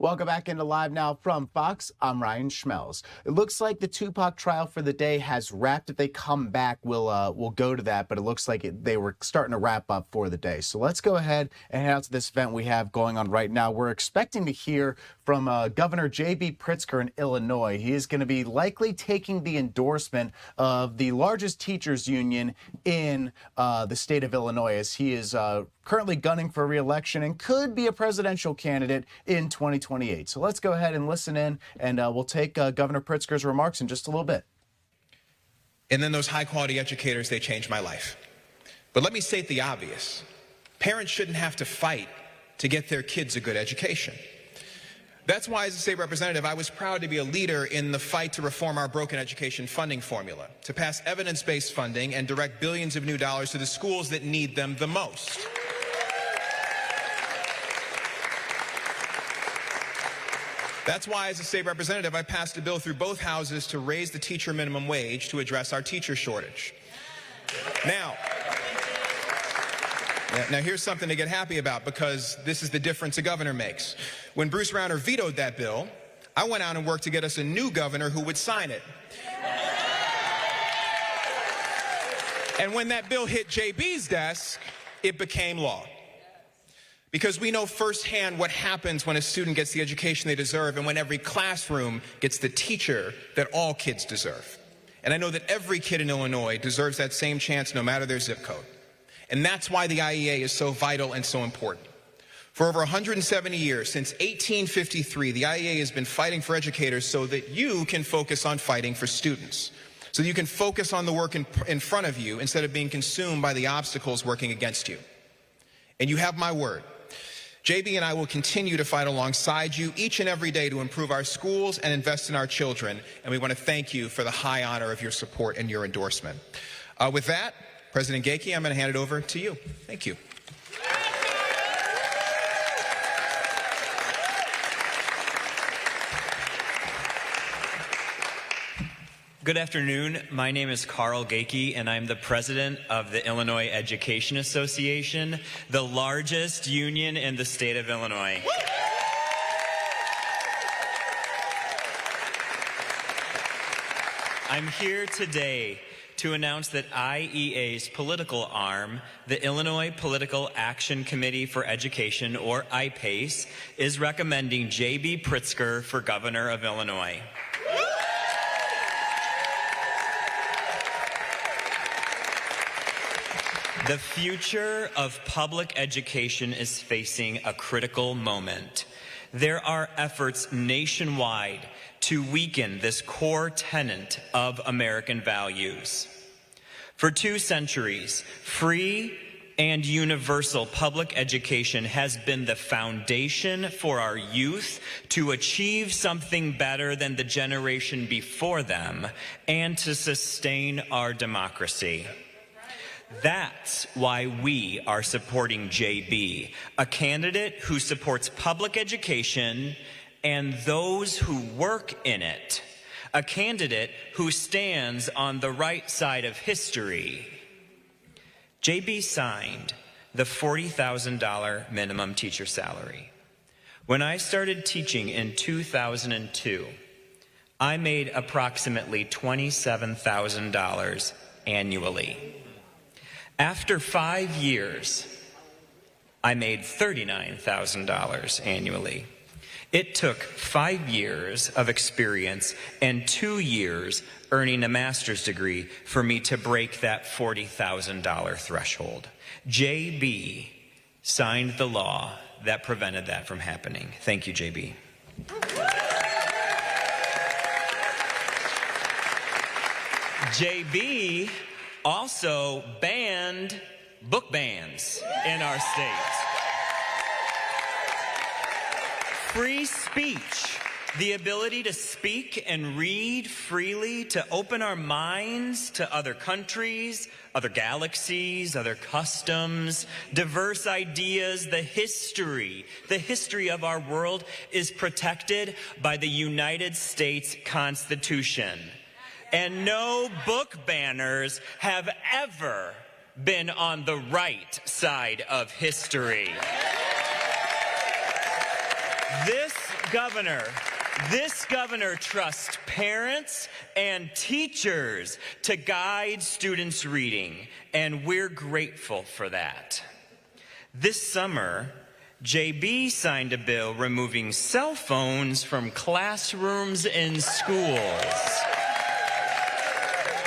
[SPEAKER 10] Welcome back into Live Now from Fox. I'm Ryan Schmelz. It looks like the Tupac trial for the day has wrapped. If they come back, we'll go to that, but it looks like they were starting to wrap up for the day. So let's go ahead and head out to this event we have going on right now. We're expecting to hear from Governor J.B. Pritzker in Illinois. He is going to be likely taking the endorsement of the largest teachers union in the state of Illinois, as he is currently gunning for re-election and could be a presidential candidate in 2028. So let's go ahead and listen in, and we'll take Governor Pritzker's remarks in just a little bit.
[SPEAKER 1] And then those high-quality educators, they changed my life. But let me state the obvious. Parents shouldn't have to fight to get their kids a good education. That's why, as a state representative, I was proud to be a leader in the fight to reform our broken education funding formula, to pass evidence-based funding and direct billions of new dollars to the schools that need them the most. That's why, as a state representative, I passed a bill through both houses to raise the teacher minimum wage to address our teacher shortage. Now, here's something to get happy about, because this is the difference a governor makes. When Bruce Rauner vetoed that bill, I went out and worked to get us a new governor who would sign it. And when that bill hit JB's desk, it became law. Because we know firsthand what happens when a student gets the education they deserve and when every classroom gets the teacher that all kids deserve. And I know that every kid in Illinois deserves that same chance no matter their zip code. And that's why the IEA is so vital and so important. For over 170 years, since 1853, the IEA has been fighting for educators so that you can focus on fighting for students. So that you can focus on the work in front of you instead of being consumed by the obstacles working against you. And you have my word. JB and I will continue to fight alongside you each and every day to improve our schools and invest in our children. And we want to thank you for the high honor of your support and your endorsement. With that, President Gakey, I'm going to hand it over to you. Thank you.
[SPEAKER 17] Good afternoon. My name is Carl Gakey, and I'm the president of the Illinois Education Association, the largest union in the state of Illinois. I'm here today to announce that IEA's political arm, the Illinois Political Action Committee for Education, or IPACE, is recommending J.B. Pritzker for governor of Illinois. The future of public education is facing a critical moment. There are efforts nationwide to weaken this core tenet of American values. For 2 centuries, free and universal public education has been the foundation for our youth to achieve something better than the generation before them and to sustain our democracy. That's why we are supporting JB, a candidate who supports public education and those who work in it, a candidate who stands on the right side of history. JB signed the $40,000 minimum teacher salary. When I started teaching in 2002, I made approximately $27,000 annually. After 5 years, I made $39,000 annually. It took 5 years of experience and 2 years earning a master's degree for me to break that $40,000 threshold. JB signed the law that prevented that from happening. Thank you, JB. JB also banned book bans in our state. Free speech, the ability to speak and read freely, to open our minds to other countries, other galaxies, other customs, diverse ideas, the history of our world is protected by the United States Constitution. And no book banners have ever been on the right side of history. This governor trusts parents and teachers to guide students' reading, and we're grateful for that. This summer, JB signed a bill removing cell phones from classrooms in schools.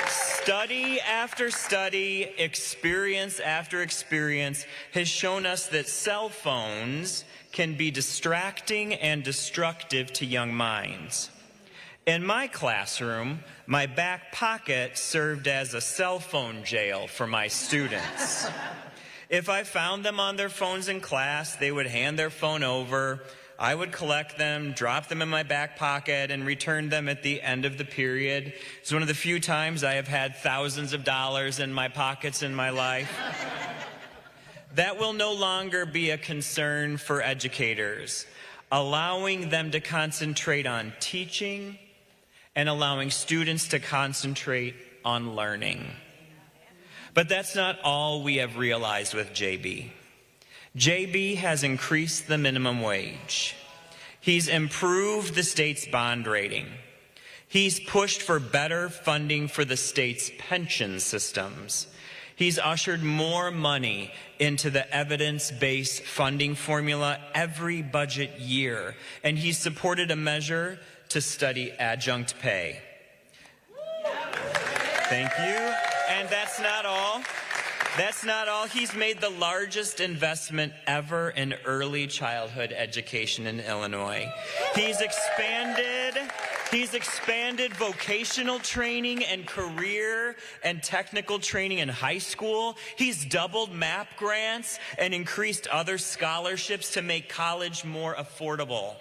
[SPEAKER 17] Study after study, experience after experience has shown us that cell phones can be distracting and destructive to young minds. In my classroom, my back pocket served as a cell phone jail for my students. If I found them on their phones in class, they would hand their phone over. I would collect them, drop them in my back pocket, and return them at the end of the period. It's one of the few times I have had thousands of dollars in my pockets in my life. That will no longer be a concern for educators, allowing them to concentrate on teaching and allowing students to concentrate on learning. But that's not all we have realized with JB. JB has increased the minimum wage. He's improved the state's bond rating. He's pushed for better funding for the state's pension systems. He's ushered more money into the evidence-based funding formula every budget year, and he's supported a measure to study adjunct pay. Thank you. And that's not all. That's not all. He's made the largest investment ever in early childhood education in Illinois. He's expanded vocational training and career and technical training in high school. He's doubled MAP grants and increased other scholarships to make college more affordable.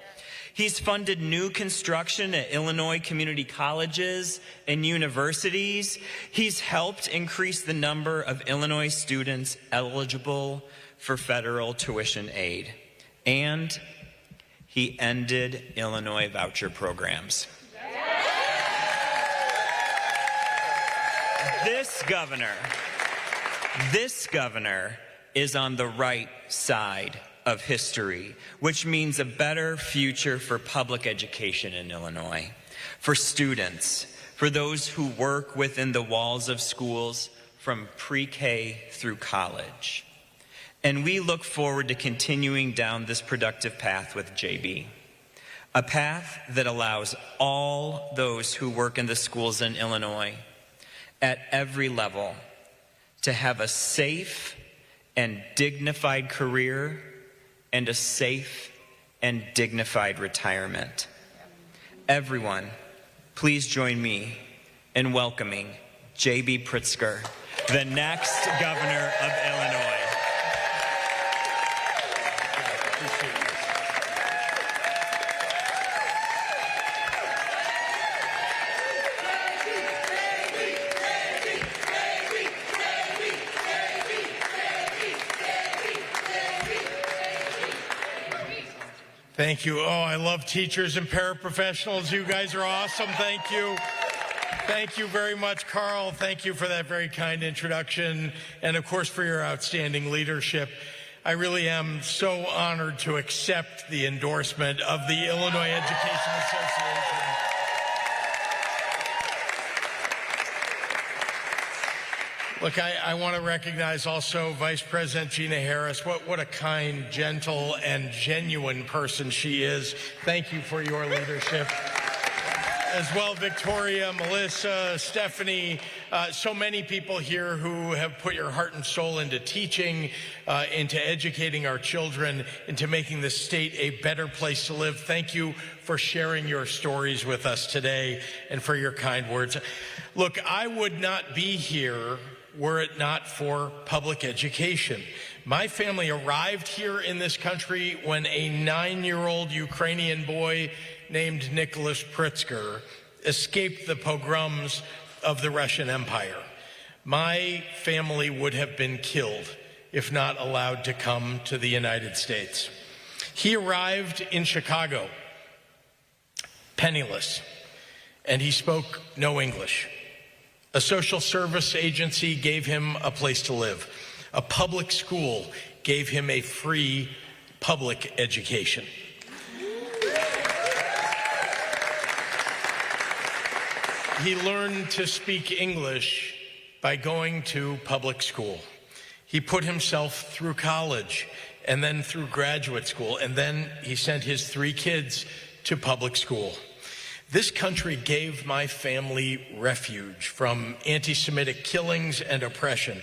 [SPEAKER 17] He's funded new construction at Illinois community colleges and universities. He's helped increase the number of Illinois students eligible for federal tuition aid. And he ended Illinois voucher programs. This governor is on the right side of history, which means a better future for public education in Illinois, for students, for those who work within the walls of schools from pre-K through college. And we look forward to continuing down this productive path with JB, a path that allows all those who work in the schools in Illinois at every level to have a safe and dignified career and a safe and dignified retirement. Everyone, please join me in welcoming J.B. Pritzker, the next governor of Illinois.
[SPEAKER 2] Thank you. Oh, I love teachers and paraprofessionals. You guys are awesome. Thank you. Thank you very much, Carl. Thank you for that very kind introduction, and of course for your outstanding leadership. I really am so honored to accept the endorsement of the Illinois Education Association. Look, I want to recognize also Vice President Gina Harris. What a kind, gentle, and genuine person she is. Thank you for your leadership. As well, Victoria, Melissa, Stephanie, so many people here who have put your heart and soul into teaching, into educating our children, into making the state a better place to live. Thank you for sharing your stories with us today and for your kind words. Look, I would not be here were it not for public education. My family arrived here in this country when a 9-year-old Ukrainian boy named Nicholas Pritzker escaped the pogroms of the Russian Empire. My family would have been killed if not allowed to come to the United States. He arrived in Chicago, penniless, and he spoke no English. A social service agency gave him a place to live. A public school gave him a free public education. He learned to speak English by going to public school. He put himself through college and then through graduate school, and then he sent his 3 kids to public school. This country gave my family refuge from anti-Semitic killings and oppression.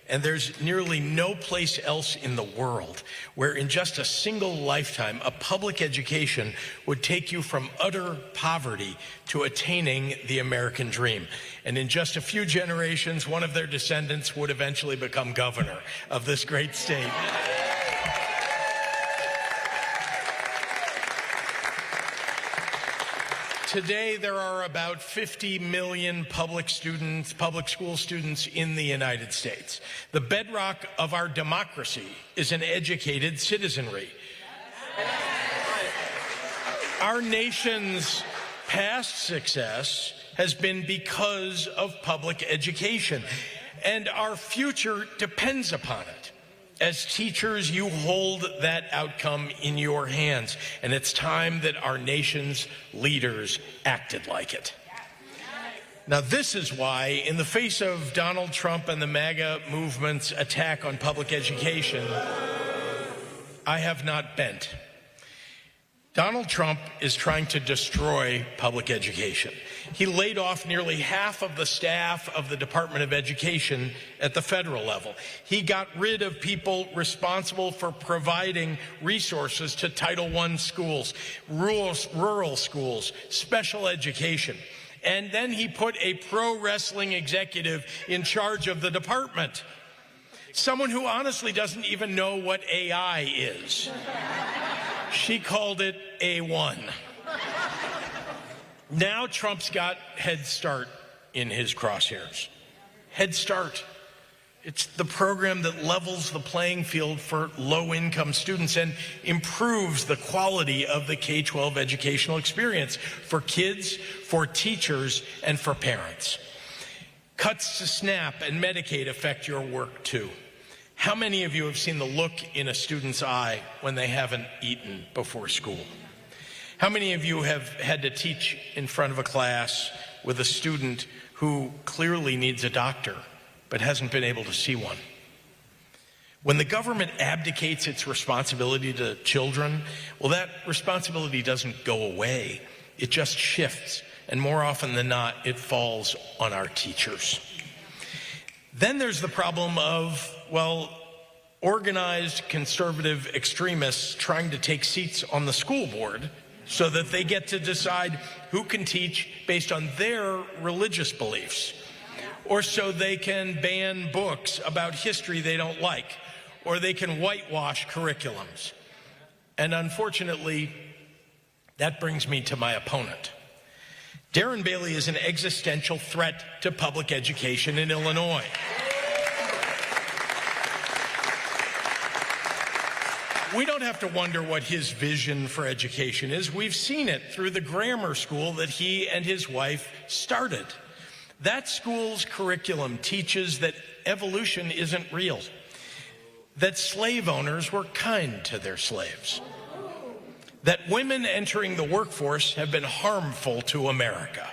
[SPEAKER 2] And there's nearly no place else in the world where in just a single lifetime, a public education would take you from utter poverty to attaining the American dream. And in just a few generations, one of their descendants would eventually become governor of this great state. Today, there are about 50 million public school students in the United States. The bedrock of our democracy is an educated citizenry. Our nation's past success has been because of public education, and our future depends upon it. As teachers, you hold that outcome in your hands, and it's time that our nation's leaders acted like it. Now, this is why, in the face of Donald Trump and the MAGA movement's attack on public education, I have not bent. Donald Trump is trying to destroy public education. He laid off nearly half of the staff of the Department of Education at the federal level. He got rid of people responsible for providing resources to Title I schools, rural schools, special education. And then he put a pro wrestling executive in charge of the department. Someone who honestly doesn't even know what AI is. She called it A1. Now Trump's got Head Start in his crosshairs. Head Start. It's the program that levels the playing field for low-income students and improves the quality of the K-12 educational experience for kids, for teachers, and for parents. Cuts to SNAP and Medicaid affect your work too. How many of you have seen the look in a student's eye when they haven't eaten before school? How many of you have had to teach in front of a class with a student who clearly needs a doctor but hasn't been able to see one? When the government abdicates its responsibility to children, well, that responsibility doesn't go away. It just shifts, and more often than not, it falls on our teachers. Then there's the problem of, well, organized conservative extremists trying to take seats on the school board so that they get to decide who can teach based on their religious beliefs, or so they can ban books about history they don't like, or they can whitewash curriculums. And unfortunately, that brings me to my opponent. Darren Bailey is an existential threat to public education in Illinois. We don't have to wonder what his vision for education is. We've seen it through the grammar school that he and his wife started. That school's curriculum teaches that evolution isn't real, that slave owners were kind to their slaves, that women entering the workforce have been harmful to America.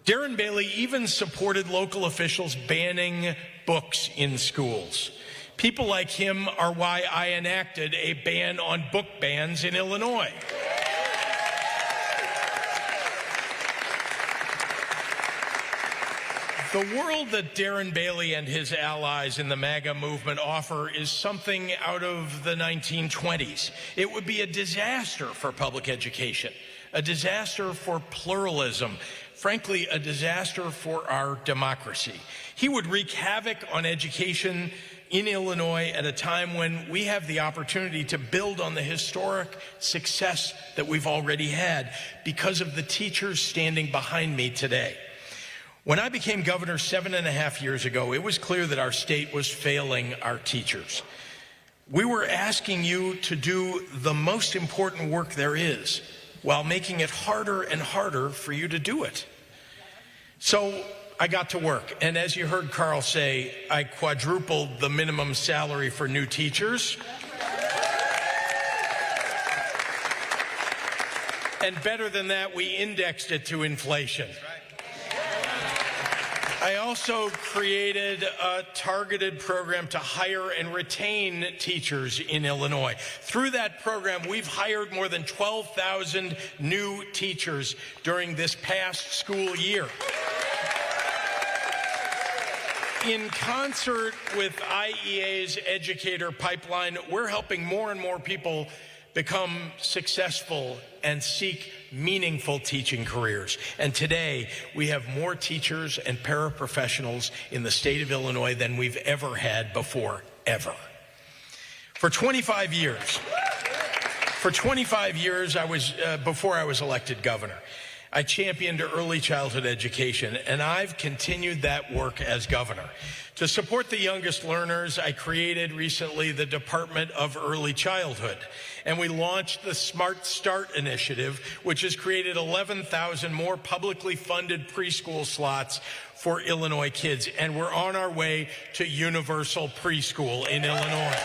[SPEAKER 2] Darren Bailey even supported local officials banning books in schools. People like him are why I enacted a ban on book bans in Illinois. The world that Darren Bailey and his allies in the MAGA movement offer is something out of the 1920s. It would be a disaster for public education, a disaster for pluralism, frankly, a disaster for our democracy. He would wreak havoc on education in Illinois at a time when we have the opportunity to build on the historic success that we've already had because of the teachers standing behind me today. When I became governor 7.5 years ago, it was clear that our state was failing our teachers. We were asking you to do the most important work there is while making it harder and harder for you to do it. So I got to work, and as you heard Carl say, I quadrupled the minimum salary for new teachers. And better than that, we indexed it to inflation. I also created a targeted program to hire and retain teachers in Illinois. Through that program, we've hired more than 12,000 new teachers during this past school year. In concert with IEA's educator pipeline, we're helping more and more people become successful and seek meaningful teaching careers. And today, we have more teachers and paraprofessionals in the state of Illinois than we've ever had before, ever. For 25 years, before I was elected governor, I championed early childhood education, and I've continued that work as governor. To support the youngest learners, I created recently the Department of Early Childhood, and we launched the Smart Start initiative, which has created 11,000 more publicly funded preschool slots for Illinois kids, and we're on our way to universal preschool in Illinois.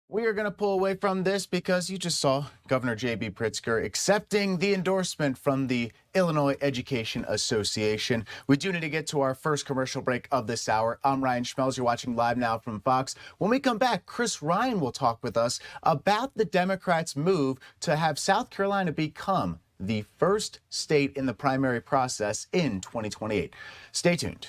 [SPEAKER 10] We are going to pull away from this because you just saw Governor J.B. Pritzker accepting the endorsement from the Illinois Education Association. We do need to get to our first commercial break of this hour. I'm Ryan Schmelz. You're watching live now from Fox. When we come back, Chris Ryan will talk with us about the Democrats' move to have South Carolina become the first state in the primary process in 2028. Stay tuned.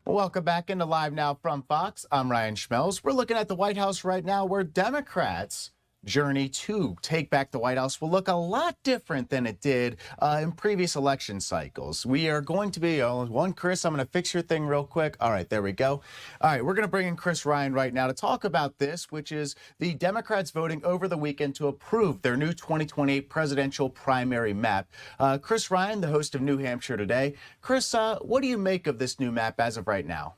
[SPEAKER 10] Welcome back into Live Now from Fox. I'm Ryan Schmelz. We're looking at the White House right now, where Democrats' journey to take back the White House will look a lot different than it did in previous election cycles. We are going to be, Chris, I'm going to fix your thing real quick. All right, there we go. All right, we're going to bring in Chris Ryan right now to talk about this, which is the Democrats voting over the weekend to approve their new 2028 presidential primary map. Chris Ryan, the host of New Hampshire Today. Chris, what do you make of this new map as of right now?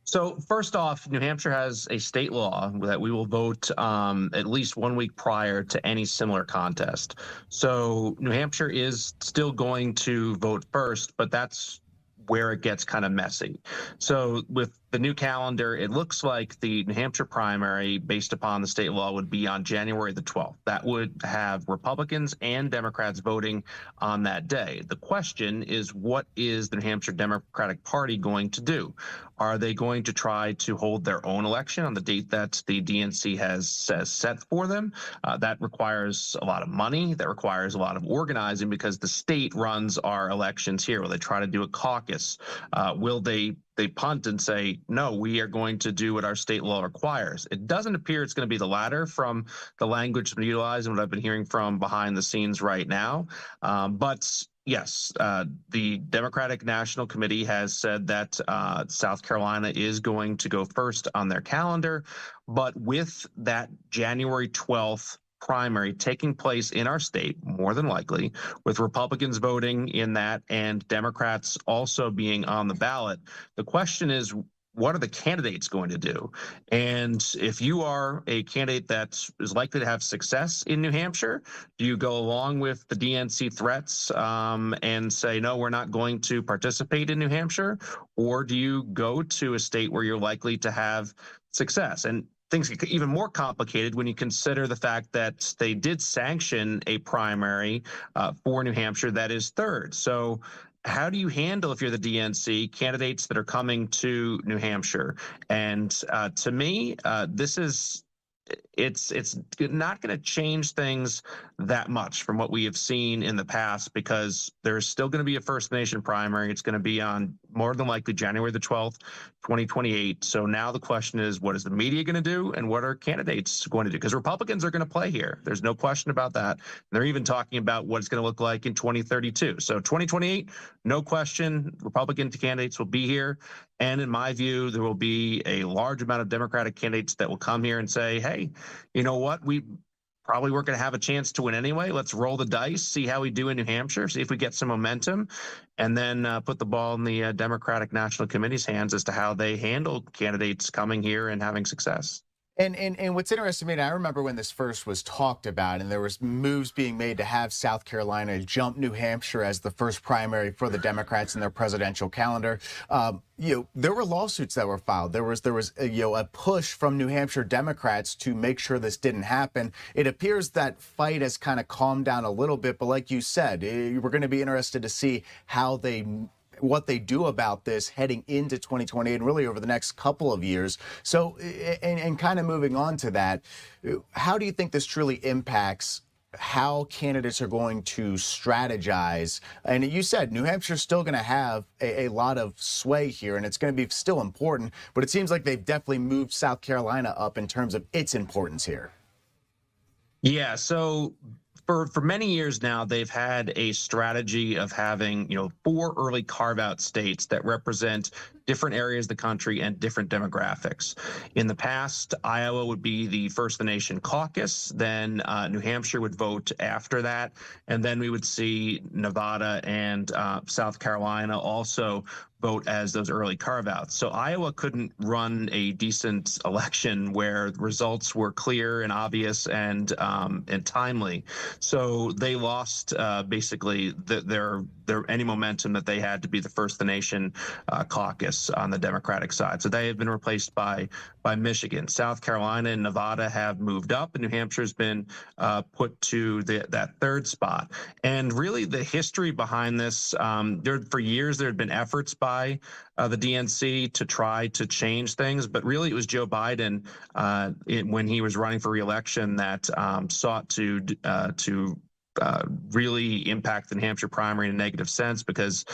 [SPEAKER 18] So first off, New Hampshire has a state law that we will vote at least 1 week prior to any similar contest. So New Hampshire is still going to vote first, but that's where it gets kind of messy. So with the new calendar, it looks like the New Hampshire primary, based upon the state law, would be on January the 12th. That would have Republicans and Democrats voting on that day. The question is, what is the New Hampshire Democratic Party going to do? Are they going to try to hold their own election on the date that the DNC has set for them? That requires a lot of money. That requires a lot of organizing, because the state runs our elections here. Will they try to do a caucus? Will they they punt and say, no, we are going to do what our state law requires. It doesn't appear it's going to be the latter from the language that's utilized and what I've been hearing from behind the scenes right now. But yes, the Democratic National Committee has said that South Carolina is going to go first on their calendar. But with that January 12th primary taking place in our state, more than likely, with Republicans voting in that and Democrats also being on the ballot, the question is, what are the candidates going to do? And if you are a candidate that is likely to have success in New Hampshire, do you go along with the DNC threats and say, no, we're not going to participate in New Hampshire? Or do you go to a state where you're likely to have success? And things get even more complicated when you consider the fact that they did sanction a primary for New Hampshire that is third. So how do you handle, if you're the DNC, candidates that are coming to New Hampshire? And to me, it's not going to change things that much from what we have seen in the past, because there's still going to be a First Nation primary. It's going to be on more than likely January the 12th, 2028. So now the question is, what is the media going to do and what are candidates going to do? Because Republicans are going to play here. There's no question about that. They're even talking about what it's going to look like in 2032. So 2028, no question, Republican candidates will be here. And in my view, there will be a large amount of Democratic candidates that will come here and say, hey, you know what, we probably weren't going to have a chance to win anyway. Let's roll the dice, see how we do in New Hampshire, see if we get some momentum, and then put the ball in the Democratic National Committee's hands as to how they handle candidates coming here and having success.
[SPEAKER 10] And what's interesting to me, and I remember when this first was talked about, and there was moves being made to have South Carolina jump New Hampshire as the first primary for the Democrats in their presidential calendar. There were lawsuits that were filed. There was a push from New Hampshire Democrats to make sure this didn't happen. It appears that fight has kind of calmed down a little bit, but like you said, we're going to be interested to see what they do about this heading into 2028 and really over the next couple of years. So, and kind of moving on to that, how do you think this truly impacts how candidates are going to strategize? And you said New Hampshire's still going to have a lot of sway here, and it's going to be still important, but it seems like they've definitely moved South Carolina up in terms of its importance here.
[SPEAKER 18] Yeah, so for many years now, they've had a strategy of having, 4 early carve-out states that represent different areas of the country and different demographics. In the past, Iowa would be the First of the Nation caucus, then New Hampshire would vote after that, and then we would see Nevada and South Carolina also vote as those early carve-outs. So Iowa couldn't run a decent election where results were clear and obvious and timely. So they lost basically their any momentum that they had to be the First of the Nation caucus on the Democratic side. So they have been replaced by Michigan. South Carolina and Nevada have moved up, and New Hampshire's been put to that third spot. And really the history behind this, for years there had been efforts by the DNC to try to change things, but really it was Joe Biden when he was running for re-election that sought to really impact the New Hampshire primary in a negative sense, because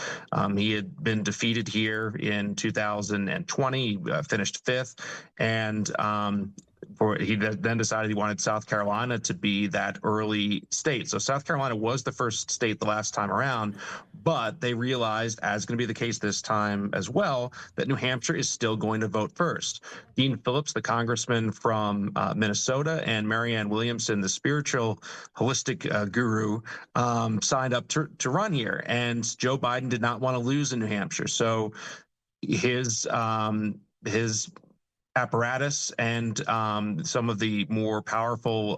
[SPEAKER 18] he had been defeated here in 2020, finished 5th, and he then decided he wanted South Carolina to be that early state. So South Carolina was the first state the last time around, but they realized, as going to be the case this time as well, that New Hampshire is still going to vote first. Dean Phillips, the congressman from Minnesota, and Marianne Williamson, the spiritual holistic guru, signed up to run here. And Joe Biden did not want to lose in New Hampshire. So his apparatus and some of the more powerful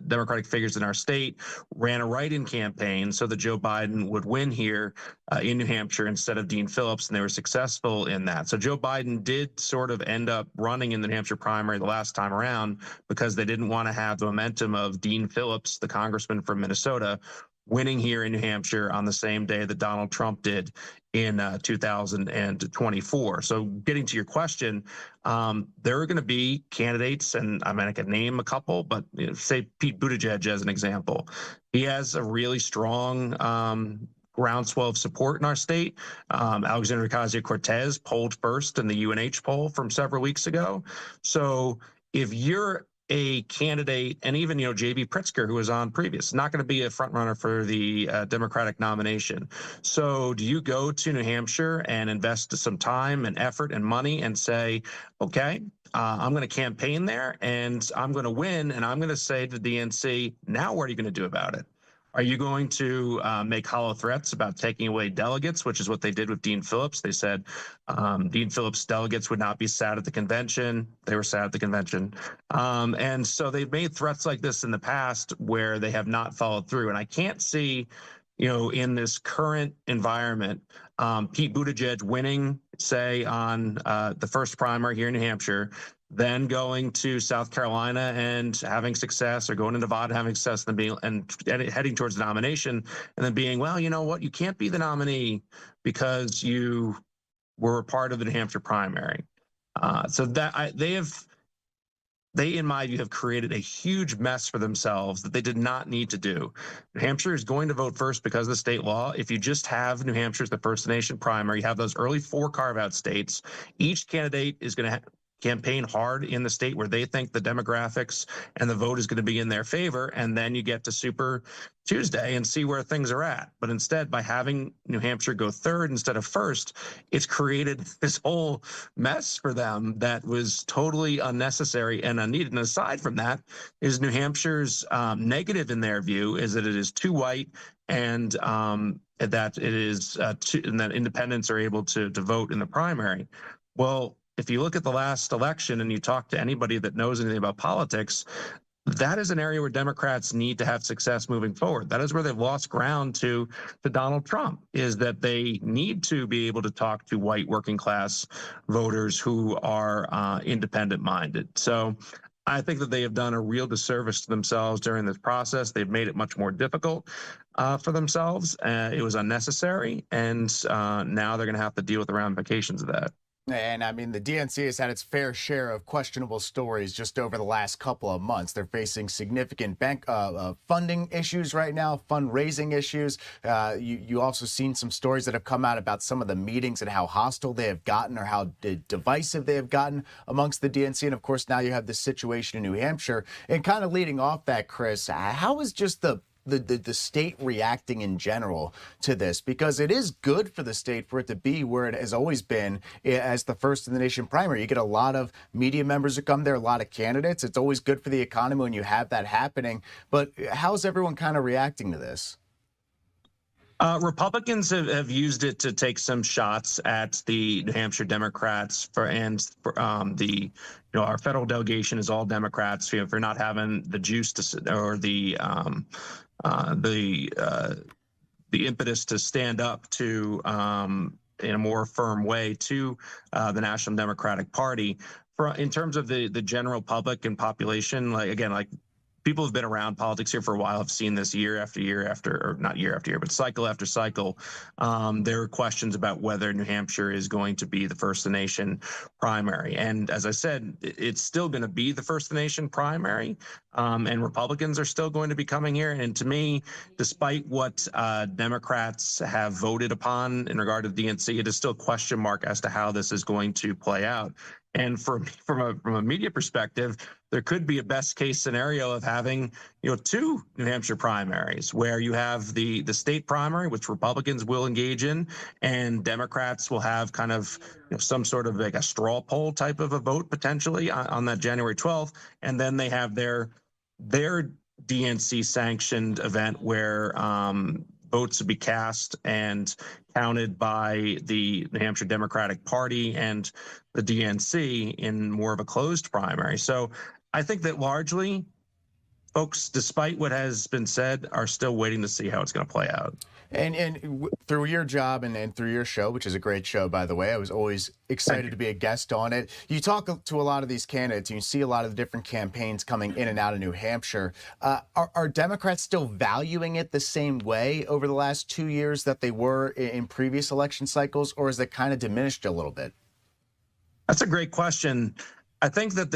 [SPEAKER 18] Democratic figures in our state ran a write-in campaign so that Joe Biden would win here in New Hampshire instead of Dean Phillips, and they were successful in that. So Joe Biden did sort of end up running in the New Hampshire primary the last time around because they didn't want to have the momentum of Dean Phillips, the congressman from Minnesota, winning here in New Hampshire on the same day that Donald Trump did in 2024. So getting to your question, there are going to be candidates, and I mean, I could name a couple, but say Pete Buttigieg as an example. He has a really strong groundswell of support in our state. Alexandria Ocasio-Cortez polled first in the UNH poll from several weeks ago. So if you're a candidate, and even, J.B. Pritzker, who was on previous, not going to be a front runner for the Democratic nomination. So do you go to New Hampshire and invest some time and effort and money and say, okay, I'm going to campaign there and I'm going to win, and I'm going to say to the DNC, now what are you going to do about it? Are you going to make hollow threats about taking away delegates, which is what they did with Dean Phillips? They said Dean Phillips' delegates would not be sat at the convention. They were sat at the convention. And so they've made threats like this in the past where they have not followed through. And I can't see, in this current environment, Pete Buttigieg winning, say, on the first primary here in New Hampshire, then going to South Carolina and having success, or going to Nevada having success, and heading towards the nomination, and then being, well, you know what, you can't be the nominee because you were a part of the New Hampshire primary. So that they, in my view, have created a huge mess for themselves that they did not need to do. New Hampshire is going to vote first because of the state law. If you just have New Hampshire as the First Nation primary, you have those early 4 carve-out states. Each candidate is going to campaign hard in the state where they think the demographics and the vote is going to be in their favor, and then you get to Super Tuesday and see where things are at. But instead, by having New Hampshire go third instead of first, it's created this whole mess for them that was totally unnecessary and unneeded. And aside from that, is New Hampshire's negative in their view is that it is too white, and that it is and that independents are able to vote in the primary. Well, if you look at the last election and you talk to anybody that knows anything about politics, that is an area where Democrats need to have success moving forward. That is where they've lost ground to Donald Trump, is that they need to be able to talk to white working class voters who are independent minded. So I think that they have done a real disservice to themselves during this process. They've made it much more difficult for themselves. It was unnecessary, and now they're going to have to deal with the ramifications of that.
[SPEAKER 10] And I mean, the DNC has had its fair share of questionable stories just over the last couple of months. They're facing significant bank funding issues right now, fundraising issues. You also seen some stories that have come out about some of the meetings and how hostile they have gotten, or how divisive they have gotten amongst the DNC. And of course, now you have this situation in New Hampshire. And kind of leading off that, Chris, how is just the state reacting in general to this? Because it is good for the state for it to be where it has always been, as the first in the nation primary. You get a lot of media members who come there, a lot of candidates. It's always good for the economy when you have that happening. But how's everyone kind of reacting to this?
[SPEAKER 18] Republicans have used it to take some shots at the New Hampshire Democrats our federal delegation is all Democrats, for not having the juice or the impetus to stand up to in a more firm way to the National Democratic Party. In terms of the general public and population, people have been around politics here for a while, have seen this year after year or not year after year, but cycle after cycle. There are questions about whether New Hampshire is going to be the first in the nation primary. And as I said, it's still going to be the first in the nation primary, and Republicans are still going to be coming here. And to me, despite what Democrats have voted upon in regard to the DNC, it is still a question mark as to how this is going to play out. And from a media perspective, there could be a best case scenario of having, 2 New Hampshire primaries, where you have the state primary, which Republicans will engage in, and Democrats will have kind of some sort of like a straw poll type of a vote potentially on that January 12th. And then they have their DNC sanctioned event where votes would be cast and counted by the New Hampshire Democratic Party and the DNC in more of a closed primary. So I think that largely, folks, despite what has been said, are still waiting to see how it's going to play out.
[SPEAKER 10] And through your job and through your show, which is a great show, by the way, I was always excited to be a guest on it. You talk to a lot of these candidates, and you see a lot of the different campaigns coming in and out of New Hampshire. Are Democrats still valuing it the same way over the last 2 years that they were in previous election cycles, or is it kind of diminished a little bit?
[SPEAKER 18] That's a great question. I think that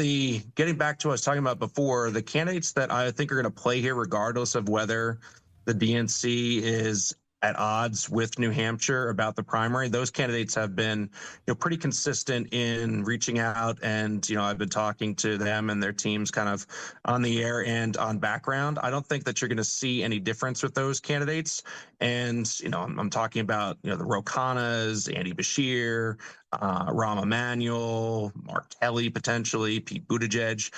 [SPEAKER 18] getting back to what I was talking about before, the candidates that I think are going to play here, regardless of whether the DNC is at odds with New Hampshire about the primary. Those candidates have been, pretty consistent in reaching out, and I've been talking to them and their teams kind of on the air and on background. I don't think that you're going to see any difference with those candidates. And I'm talking about the Ro Khannas, Andy Beshear, Rahm Emanuel, Mark Kelly potentially, Pete Buttigieg.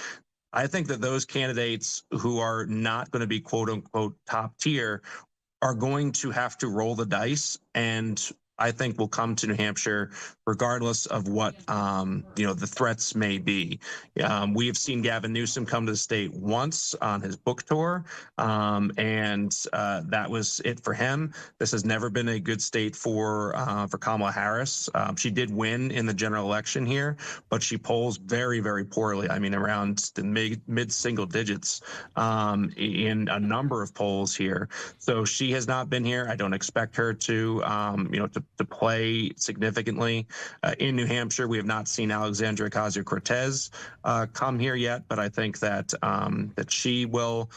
[SPEAKER 18] I think that those candidates who are not going to be quote unquote top tier are going to have to roll the dice, and I think will come to New Hampshire regardless of what the threats may be. We have seen Gavin Newsom come to the state once on his book tour, and that was it for him. This has never been a good state for Kamala Harris. She did win in the general election here, but she polls very, very poorly. I mean, around the mid single digits in a number of polls here. So she has not been here. I don't expect her to play significantly. In New Hampshire, we have not seen Alexandria Ocasio-Cortez come here yet, but I think that that she will.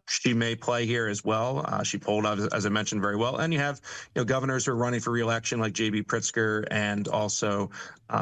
[SPEAKER 18] She may play here as well. She polled, as I mentioned, very well. And you have governors who are running for re-election like J.B. Pritzker and also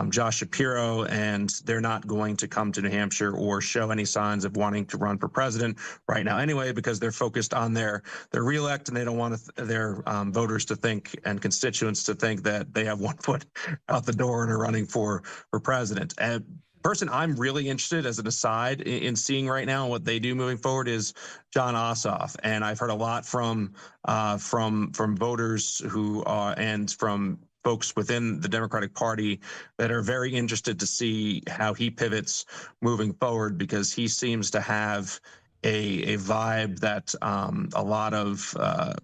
[SPEAKER 18] Josh Shapiro, and they're not going to come to New Hampshire or show any signs of wanting to run for president right now anyway, because they're focused on their re-elect, and they don't want their voters to think and constituents to think that they have one foot out the door and are running for president. And person I'm really interested, as an aside, in seeing right now what they do moving forward is Jon Ossoff, and I've heard a lot from voters who and from folks within the Democratic Party that are very interested to see how he pivots moving forward, because he seems to have a vibe that a lot of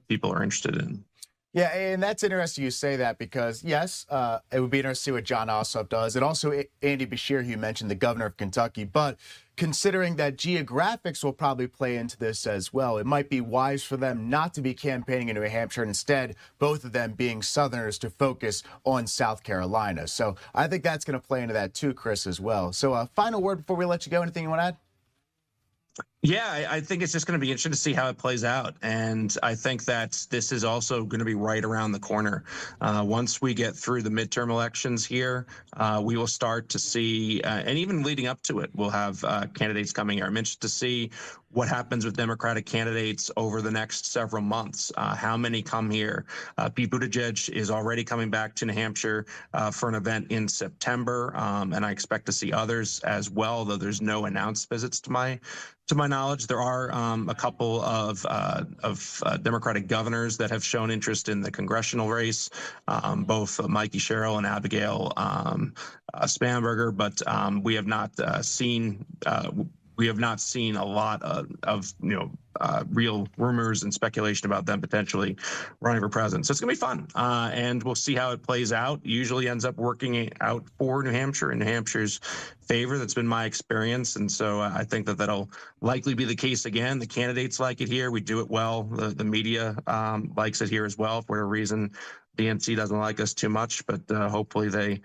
[SPEAKER 18] people are interested in.
[SPEAKER 10] Yeah, and that's interesting you say that, because, yes, it would be interesting to see what Jon Ossoff does. And also Andy Beshear, who you mentioned, the governor of Kentucky. But considering that geographics will probably play into this as well, it might be wise for them not to be campaigning in New Hampshire, and instead both of them being Southerners to focus on South Carolina. So I think that's going to play into that too, Chris, as well. So final word before we let you go. Anything you want to add?
[SPEAKER 18] Yeah, I think it's just going to be interesting to see how it plays out. And I think that this is also going to be right around the corner. Once we get through the midterm elections here, we will start to see, and even leading up to it, we'll have candidates coming here. I'm interested to see what happens with Democratic candidates over the next several months. How many come here? Pete Buttigieg is already coming back to New Hampshire for an event in September, and I expect to see others as well, though there's no announced visits to my knowledge. There are a couple of Democratic governors that have shown interest in the congressional race, both Mikey Sherrill and Abigail Spanberger, but we have not seen. We have not seen a lot of real rumors and speculation about them potentially running for president. So it's going to be fun, and we'll see how it plays out. Usually ends up working out for New Hampshire in New Hampshire's favor. That's been my experience, and so I think that that'll likely be the case again. The candidates like it here. We do it well. The media likes it here as well. For whatever reason, DNC doesn't like us too much, but hopefully they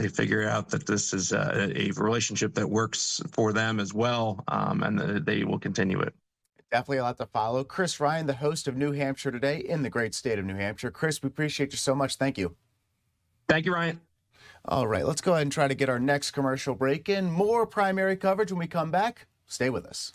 [SPEAKER 18] figure out that this is a relationship that works for them as well, and that they will continue it.
[SPEAKER 10] Definitely a lot to follow. Chris Ryan, the host of New Hampshire Today in the great state of New Hampshire. Chris, we appreciate you so much. Thank you.
[SPEAKER 18] Thank you, Ryan.
[SPEAKER 10] All right, let's go ahead and try to get our next commercial break in. More primary coverage when we come back. Stay with us.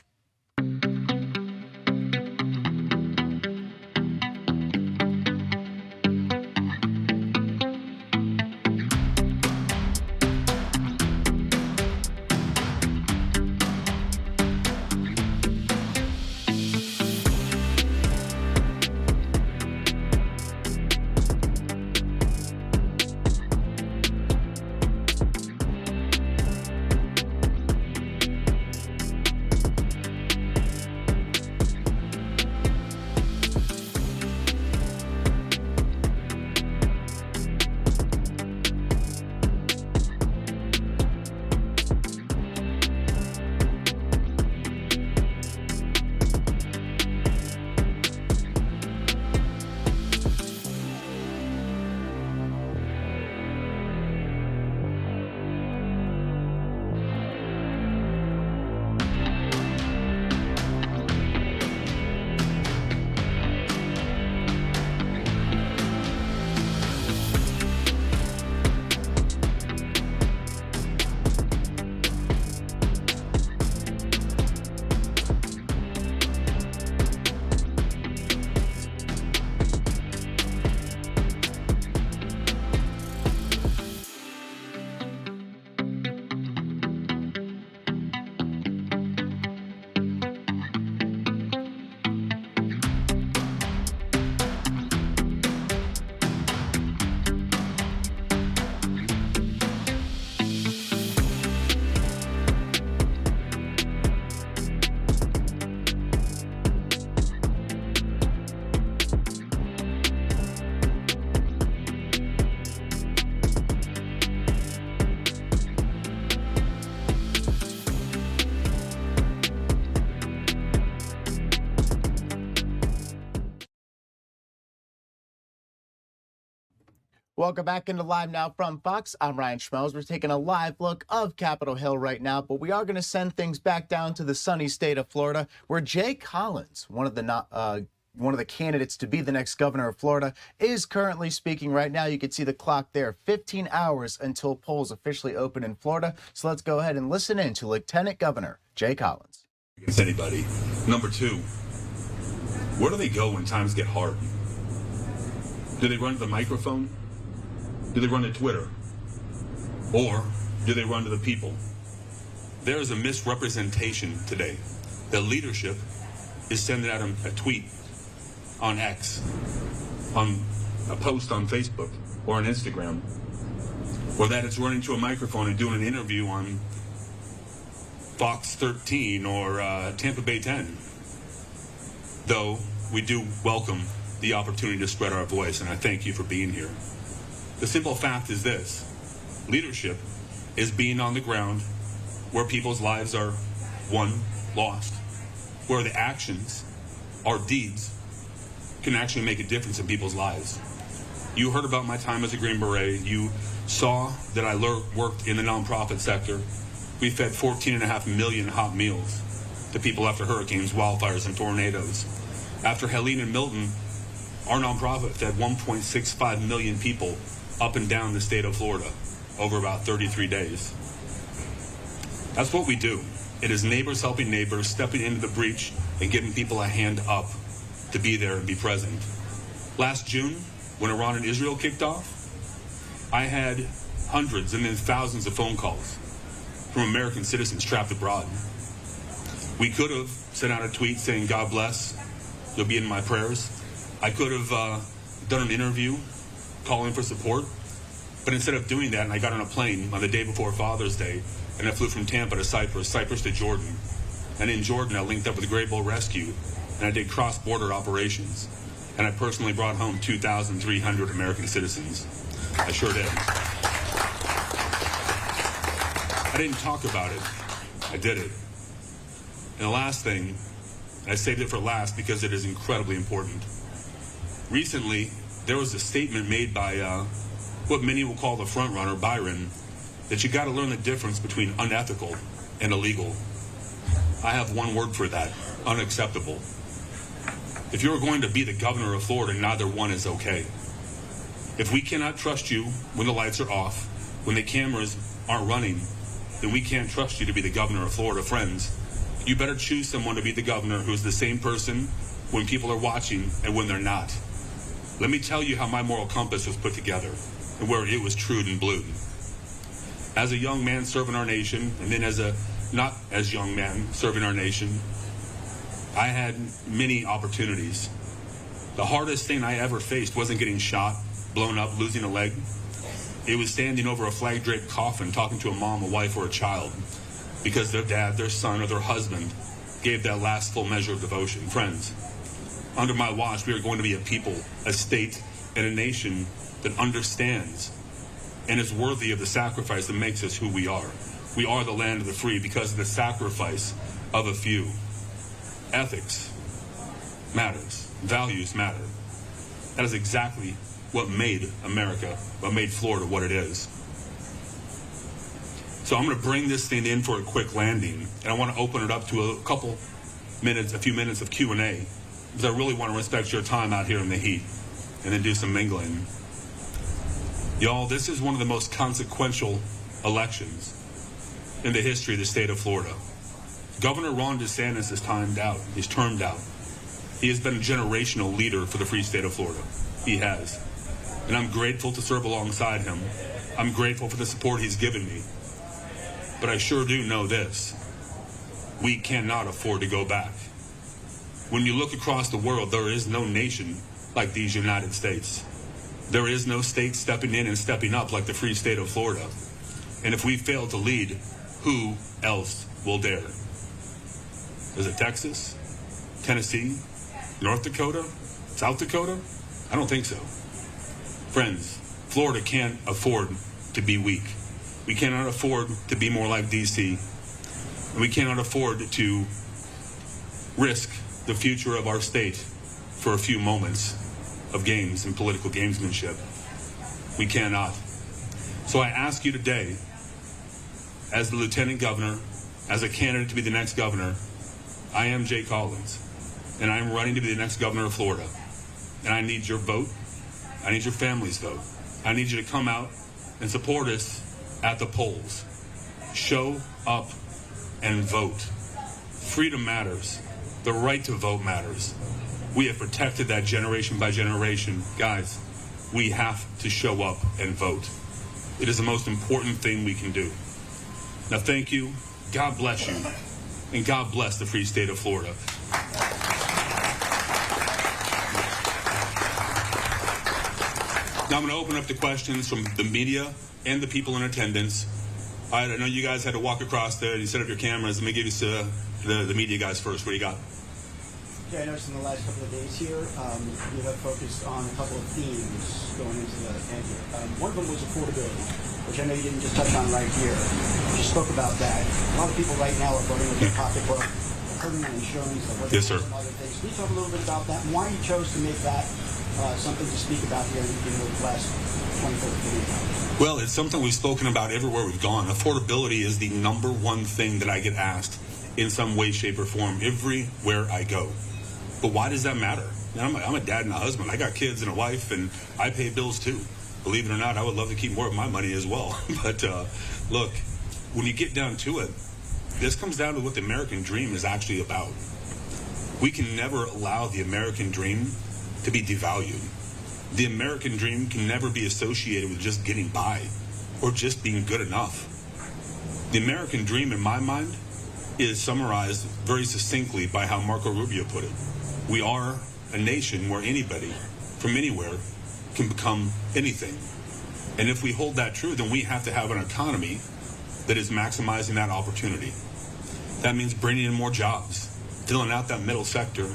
[SPEAKER 10] Welcome back into Live Now from Fox. I'm Ryan Schmelz. We're taking a live look of Capitol Hill right now, but we are going to send things back down to the sunny state of Florida, where Jay Collins, one of the candidates to be the next governor of Florida, is currently speaking right now. You can see the clock there, 15 hours until polls officially open in Florida. So let's go ahead and listen in to Lieutenant Governor Jay Collins.
[SPEAKER 4] Against anybody. Number two, where do they go when times get hard? Do they run to the microphone? Do they run to Twitter? Or do they run to the people? There is a misrepresentation today that leadership is sending out a tweet on X, on a post on Facebook or on Instagram, or that it's running to a microphone and doing an interview on Fox 13 or Tampa Bay 10. Though we do welcome the opportunity to spread our voice, and I thank you for being here. The simple fact is this: leadership is being on the ground where people's lives are, one, lost, where the actions, our deeds, can actually make a difference in people's lives. You heard about my time as a Green Beret. You saw that I worked in the nonprofit sector. We fed 14.5 million hot meals to people after hurricanes, wildfires, and tornadoes. After Helene and Milton, our nonprofit fed 1.65 million people up and down the state of Florida over about 33 days. That's what we do. It is neighbors helping neighbors, stepping into the breach and giving people a hand up to be there and be present. Last June, when Iran and Israel kicked off, I had hundreds and then thousands of phone calls from American citizens trapped abroad. We could have sent out a tweet saying, "God bless, you'll be in my prayers." I could have done an interview calling for support, but instead of doing that, I got on a plane on the day before Father's Day, and I flew from Tampa to Cyprus to Jordan. And in Jordan, I linked up with the Great Bull Rescue, and I did cross-border operations. And I personally brought home 2,300 American citizens. I sure did. I didn't talk about it. I did it. And the last thing, I saved it for last because it is incredibly important. Recently, there was a statement made by what many will call the front runner, Byron, that you got to learn the difference between unethical and illegal. I have one word for that: unacceptable. If you're going to be the governor of Florida, neither one is okay. If we cannot trust you when the lights are off, when the cameras aren't running, then we can't trust you to be the governor of Florida. Friends, you better choose someone to be the governor who is the same person when people are watching and when they're not. Let me tell you how my moral compass was put together and where it was trued and blued. As a young man serving our nation, and then as a not as young man serving our nation, I had many opportunities. The hardest thing I ever faced wasn't getting shot, blown up, losing a leg. It was standing over a flag-draped coffin talking to a mom, a wife, or a child because their dad, their son, or their husband gave that last full measure of devotion. Friends, under my watch, we are going to be a people, a state, and a nation that understands and is worthy of the sacrifice that makes us who we are. We are the land of the free because of the sacrifice of a few. Ethics matters. Values matter. That is exactly what made America, what made Florida what it is. So I'm going to bring this thing in for a quick landing, and I want to open it up to a few minutes of Q&A, because I really want to respect your time out here in the heat, and then do some mingling. Y'all, this is one of the most consequential elections in the history of the state of Florida. Governor Ron DeSantis is termed out. He has been a generational leader for the free state of Florida. He has. And I'm grateful to serve alongside him. I'm grateful for the support he's given me. But I sure do know this: we cannot afford to go back. When you look across the world, there is no nation like these United States. There is no state stepping in and stepping up like the free state of Florida. And if we fail to lead, who else will dare? Is it Texas? Tennessee? North Dakota? South Dakota? I don't think so. Friends, Florida can't afford to be weak. We cannot afford to be more like D.C. And we cannot afford to risk the future of our state for a few moments of games and political gamesmanship. We cannot. So I ask you today, as the Lieutenant Governor, as a candidate to be the next governor, I am Jay Collins, and I'm running to be the next governor of Florida. And I need your vote. I need your family's vote. I need you to come out and support us at the polls. Show up and vote. Freedom matters. The right to vote matters. We have protected that generation by generation. Guys, we have to show up and vote. It is the most important thing we can do. Now, thank you. God bless you. And God bless the free state of Florida. Now I'm going to open up the questions from the media and the people in attendance. I know you guys had to walk across there and you set up your cameras. Let me give you the media guys first. What do you got?
[SPEAKER 19] Yeah, I noticed in the last couple of days here, you have focused on a couple of themes going into the event here. One of them was affordability, which I know you didn't just touch on right here. You just spoke about that. A lot of people right now are voting with their pocketbook, hurting on insurance,
[SPEAKER 4] yes, sir.
[SPEAKER 19] And other things. Can you talk a little bit about that and why you chose to make that something to speak about here in the last 24 days?
[SPEAKER 4] Well, it's something we've spoken about everywhere we've gone. Affordability is the number one thing that I get asked in some way, shape, or form everywhere I go. But why does that matter? I'm a dad and a husband. I got kids and a wife, and I pay bills too. Believe it or not, I would love to keep more of my money as well. But look, when you get down to it, this comes down to what the American dream is actually about. We can never allow the American dream to be devalued. The American dream can never be associated with just getting by or just being good enough. The American dream, in my mind, is summarized very succinctly by how Marco Rubio put it. We are a nation where anybody from anywhere can become anything. And if we hold that true, then we have to have an economy that is maximizing that opportunity. That means bringing in more jobs, filling out that middle sector.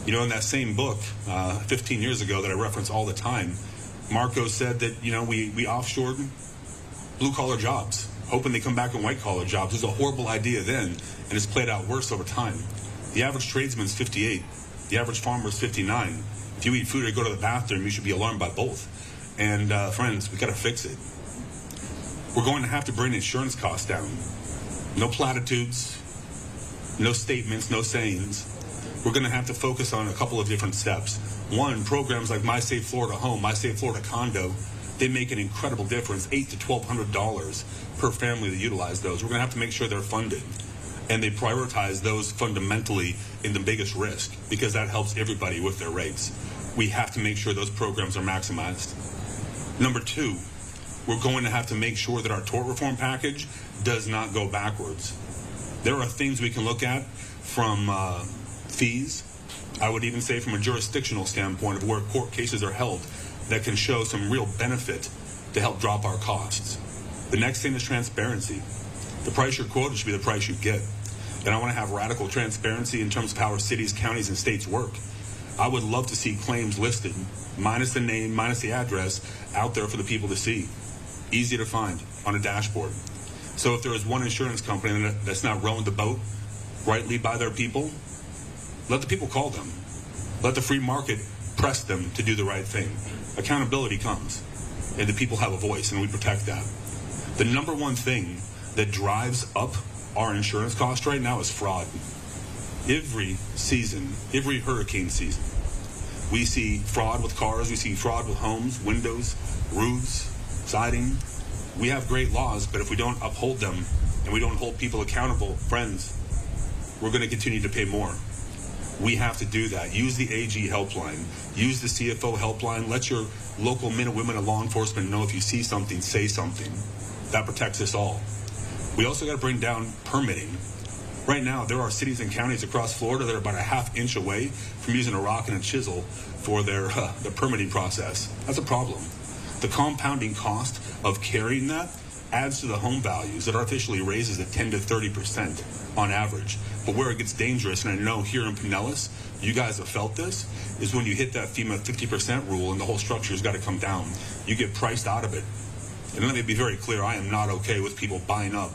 [SPEAKER 4] You know, in that same book, 15 years ago that I reference all the time, Marco said that, we offshored blue-collar jobs, hoping they come back in white-collar jobs. It was a horrible idea then, and it's played out worse over time. The average tradesman's 58. The average farmer's 59. If you eat food or go to the bathroom, you should be alarmed by both. And friends, we got to fix it. We're going to have to bring insurance costs down. No platitudes, no statements, no sayings. We're going to have to focus on a couple of different steps. One, programs like My Safe Florida Home, My Safe Florida Condo, they make an incredible difference, $800 to $1,200 per family that utilize those. We're going to have to make sure they're funded. And they prioritize those fundamentally in the biggest risk because that helps everybody with their rates. We have to make sure those programs are maximized. Number two, we're going to have to make sure that our tort reform package does not go backwards. There are things we can look at from fees, I would even say from a jurisdictional standpoint of where court cases are held that can show some real benefit to help drop our costs. The next thing is transparency. The price you're quoted should be the price you get. And I want to have radical transparency in terms of how our cities, counties, and states work. I would love to see claims listed, minus the name, minus the address, out there for the people to see. Easy to find on a dashboard. So if there is one insurance company that's not rowing the boat rightly by their people, let the people call them. Let the free market press them to do the right thing. Accountability comes, and the people have a voice, and we protect that. The number one thing that drives up our insurance cost right now is fraud. Every season, every hurricane season, we see fraud with cars, we see fraud with homes, windows, roofs, siding. We have great laws, but if we don't uphold them and we don't hold people accountable, friends, we're going to continue to pay more. We have to do that. Use the AG helpline. Use the CFO helpline. Let your local men and women of law enforcement know if you see something, say something. That protects us all. We also got to bring down permitting. Right now, there are cities and counties across Florida that are about a half inch away from using a rock and a chisel for their permitting process. That's a problem. The compounding cost of carrying that adds to the home values. It artificially raises it 10 to 30% on average. But where it gets dangerous, and I know here in Pinellas, you guys have felt this, is when you hit that FEMA 50% rule and the whole structure's got to come down. You get priced out of it. And let me be very clear, I am not okay with people buying up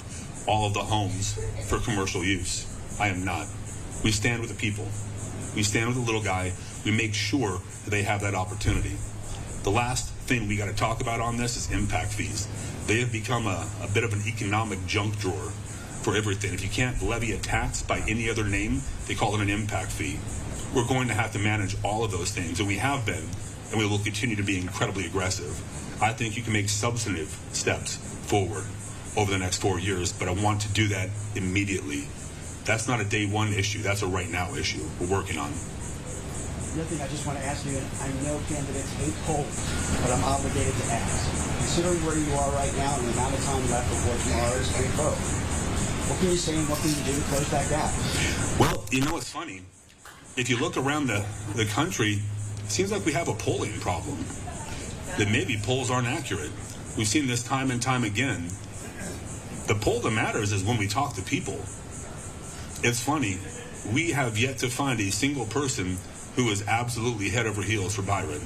[SPEAKER 4] all of the homes for commercial use. I am not. We stand with the people. We stand with the little guy. We make sure that they have that opportunity. The last thing we got to talk about on this is impact fees. They have become a bit of an economic junk drawer for everything. If you can't levy a tax by any other name, they call it an impact fee. We're going to have to manage all of those things, and we have been, and we will continue to be incredibly aggressive. I think you can make substantive steps forward over the next 4 years, but I want to do that immediately. That's not a day one issue. That's a right now issue we're working on.
[SPEAKER 19] The other thing I just want to ask you, and I know candidates hate polls, but I'm obligated to ask. Considering where you are right now and the amount of time left before tomorrow's big vote, what can you say and what can you do to close that gap?
[SPEAKER 4] Well, you know what's funny? If you look around the country, it seems like we have a polling problem. That maybe polls aren't accurate. We've seen this time and time again. The poll that matters is when we talk to people. It's funny. We have yet to find a single person who is absolutely head over heels for Byron.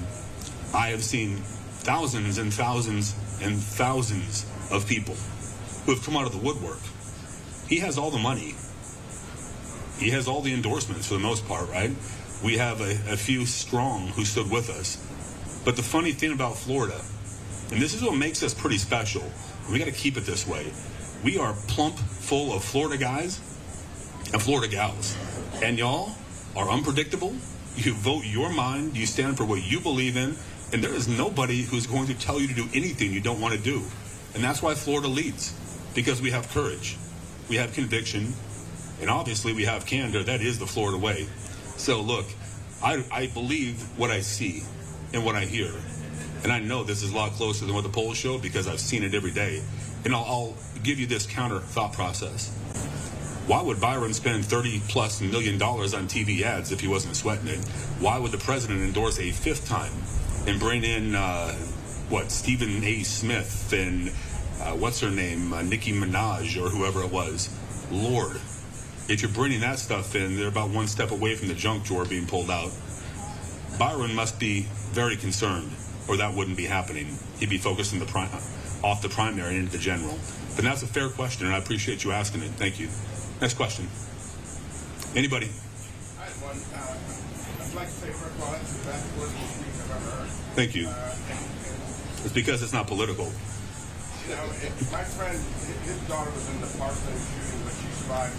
[SPEAKER 4] I have seen thousands and thousands and thousands of people who have come out of the woodwork. He has all the money. He has all the endorsements for the most part, right? We have a few strong who stood with us. But the funny thing about Florida, and this is what makes us pretty special, and we got to keep it this way, we are plump full of Florida guys and Florida gals. And y'all are unpredictable. You vote your mind, you stand for what you believe in, and there is nobody who's going to tell you to do anything you don't want to do. And that's why Florida leads, because we have courage, we have conviction, and obviously we have candor. That is the Florida way. So look, I believe what I see and what I hear. And I know this is a lot closer than what the polls show because I've seen it every day. And I'll give you this counter thought process. Why would Byron spend $30+ million on TV ads if he wasn't sweating it? Why would the president endorse a fifth time and bring in, Stephen A. Smith and what's her name, Nicki Minaj or whoever it was? Lord, if you're bringing that stuff in, they're about one step away from the junk drawer being pulled out. Byron must be very concerned, or that wouldn't be happening. He'd be focused on off the primary into the general. But that's a fair question, and I appreciate you asking it. Thank you. Next question. Anybody?
[SPEAKER 9] I had one. I'd like to say, first of all, that's the best political speech I've ever heard.
[SPEAKER 4] Thank you. It's because it's not political.
[SPEAKER 9] You know, my friend, his daughter was in the Parkland shooting, but she survived.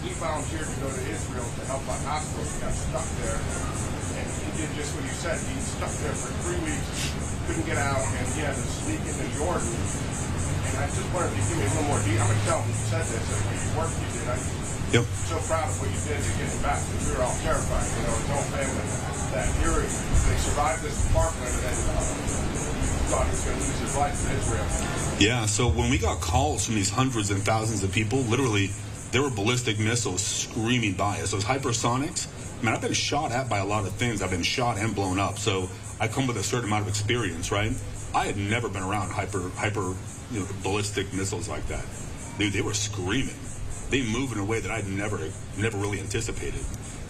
[SPEAKER 9] He volunteered to go to Israel to help out hospitals. He got stuck there. And he did just what you said. He stuck there for 3 weeks, couldn't get out, and he had to sneak into Jordan. And I just wonder if you give me a little more detail. I'm going to tell him you said this, and the work you did. I'm so proud of what you did to get him back, because we were all terrified, you know, his whole family. That hearing, they survived this Parkland, and thought he was going to lose his life in Israel.
[SPEAKER 4] Yeah, so when we got calls from these hundreds and thousands of people, literally, there were ballistic missiles screaming by us. Those hypersonics, man, I've been shot at by a lot of things. I've been shot and blown up, so I come with a certain amount of experience, right? I had never been around hyper ballistic missiles like that. Dude, they were screaming. They move in a way that I'd never really anticipated,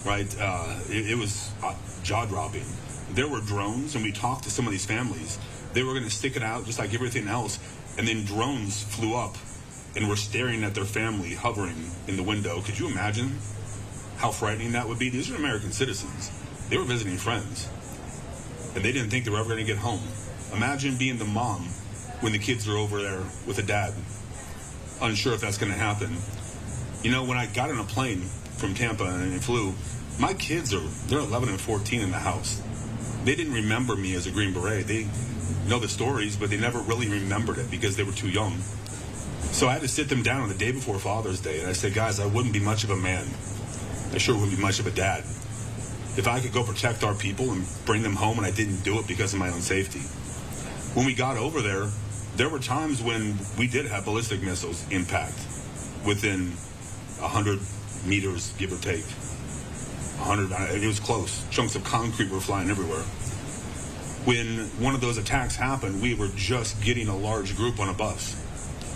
[SPEAKER 4] right? It was jaw-dropping. There were drones, and we talked to some of these families. They were going to stick it out just like everything else, and then drones flew up and were staring at their family hovering in the window. Could you imagine how frightening that would be? These are American citizens. They were visiting friends, and they didn't think they were ever going to get home. Imagine being the mom when the kids are over there with a dad, unsure if that's going to happen. You know, when I got on a plane from Tampa and flew, my kids they're 11 and 14 in the house. They didn't remember me as a Green Beret. They know the stories, but they never really remembered it because they were too young. So I had to sit them down on the day before Father's Day, and I said, guys, I wouldn't be much of a man. I sure wouldn't be much of a dad if I could go protect our people and bring them home, and I didn't do it because of my own safety. When we got over there, there were times when we did have ballistic missiles impact within 100 meters, give or take. 100, it was close. Chunks of concrete were flying everywhere. When one of those attacks happened, we were just getting a large group on a bus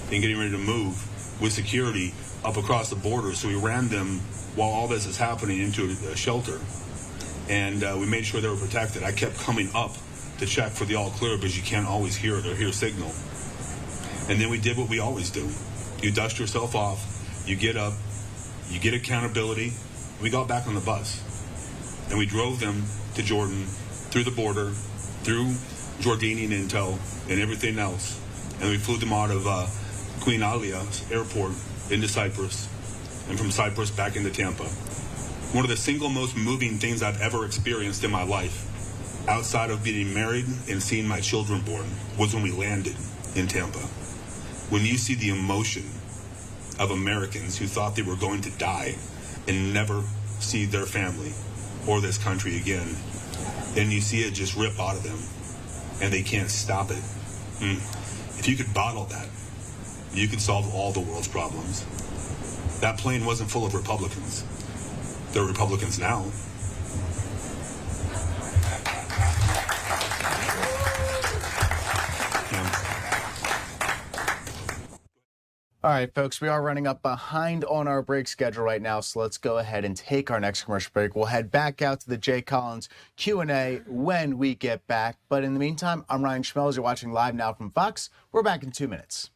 [SPEAKER 4] and getting ready to move with security up across the border. So we ran them while all this is happening into a shelter. And we made sure they were protected. I kept coming up to check for the all clear because you can't always hear it or hear signal. And then we did what we always do. You dust yourself off, you get up, you get accountability. We got back on the bus and we drove them to Jordan, through the border, through Jordanian intel, and everything else. And we flew them out of Queen Alia Airport into Cyprus, and from Cyprus back into Tampa. One of the single most moving things I've ever experienced in my life, outside of being married and seeing my children born, was when we landed in Tampa. When you see the emotion of Americans who thought they were going to die and never see their family or this country again, and you see it just rip out of them, and they can't stop it. If you could bottle that, you could solve all the world's problems. That plane wasn't full of Republicans. They're Republicans now.
[SPEAKER 10] All right, folks, we are running up behind on our break schedule right now, so let's go ahead and take our next commercial break. We'll head back out to the Jay Collins Q&A when we get back. But in the meantime, I'm Ryan Schmelz. You're watching live now from Fox. We're back in 2 minutes.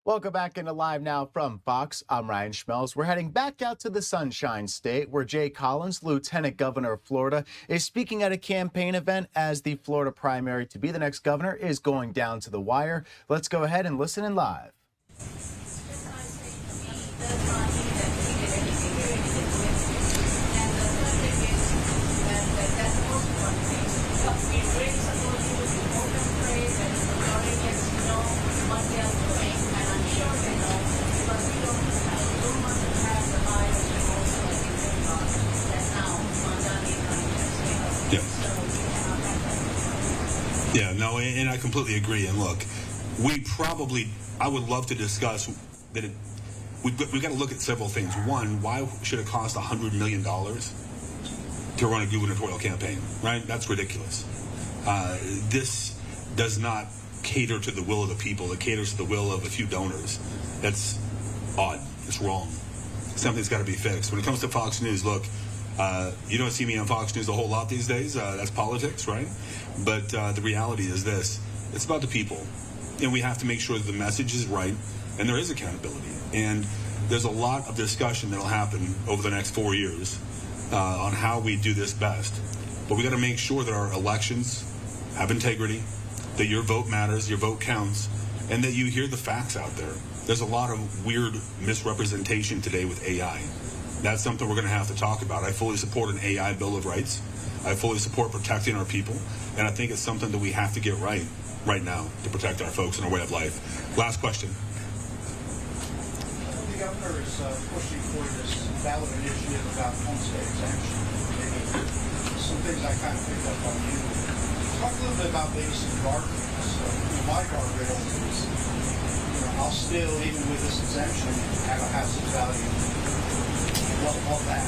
[SPEAKER 10] Welcome back into Live Now from Fox. I'm Ryan Schmelz. We're heading back out to the Sunshine State, where Jay Collins, Lieutenant Governor of Florida, is speaking at a campaign event as the Florida primary to be the next governor is going down to the wire. Let's go ahead and listen in live.
[SPEAKER 4] Yeah, no, and I completely agree. And look, I would love to discuss that we've got to look at several things. One, why should it cost $100 million to run a gubernatorial campaign, right? That's ridiculous. This does not cater to the will of the people. It caters to the will of a few donors. That's odd. It's wrong. Something's got to be fixed. When it comes to Fox News, look, you don't see me on Fox News a whole lot these days. That's politics, right? But the reality is this. It's about the people. And we have to make sure that the message is right and there is accountability. And there's a lot of discussion that will happen over the next 4 years on how we do this best. But we got to make sure that our elections have integrity, that your vote matters, your vote counts, and that you hear the facts out there. There's a lot of weird misrepresentation today with AI. That's something we're going to have to talk about. I fully support an AI Bill of Rights. I fully support protecting our people. And I think it's something that we have to get right now to protect our folks and our way of life. Last question.
[SPEAKER 19] governor is pushing for this ballot initiative about homestead exemption. Maybe some things I kind of picked up on you. Talk a little bit about maybe some guardrails. My guardrail is, I'll still, even with this exemption, have a house value well above that.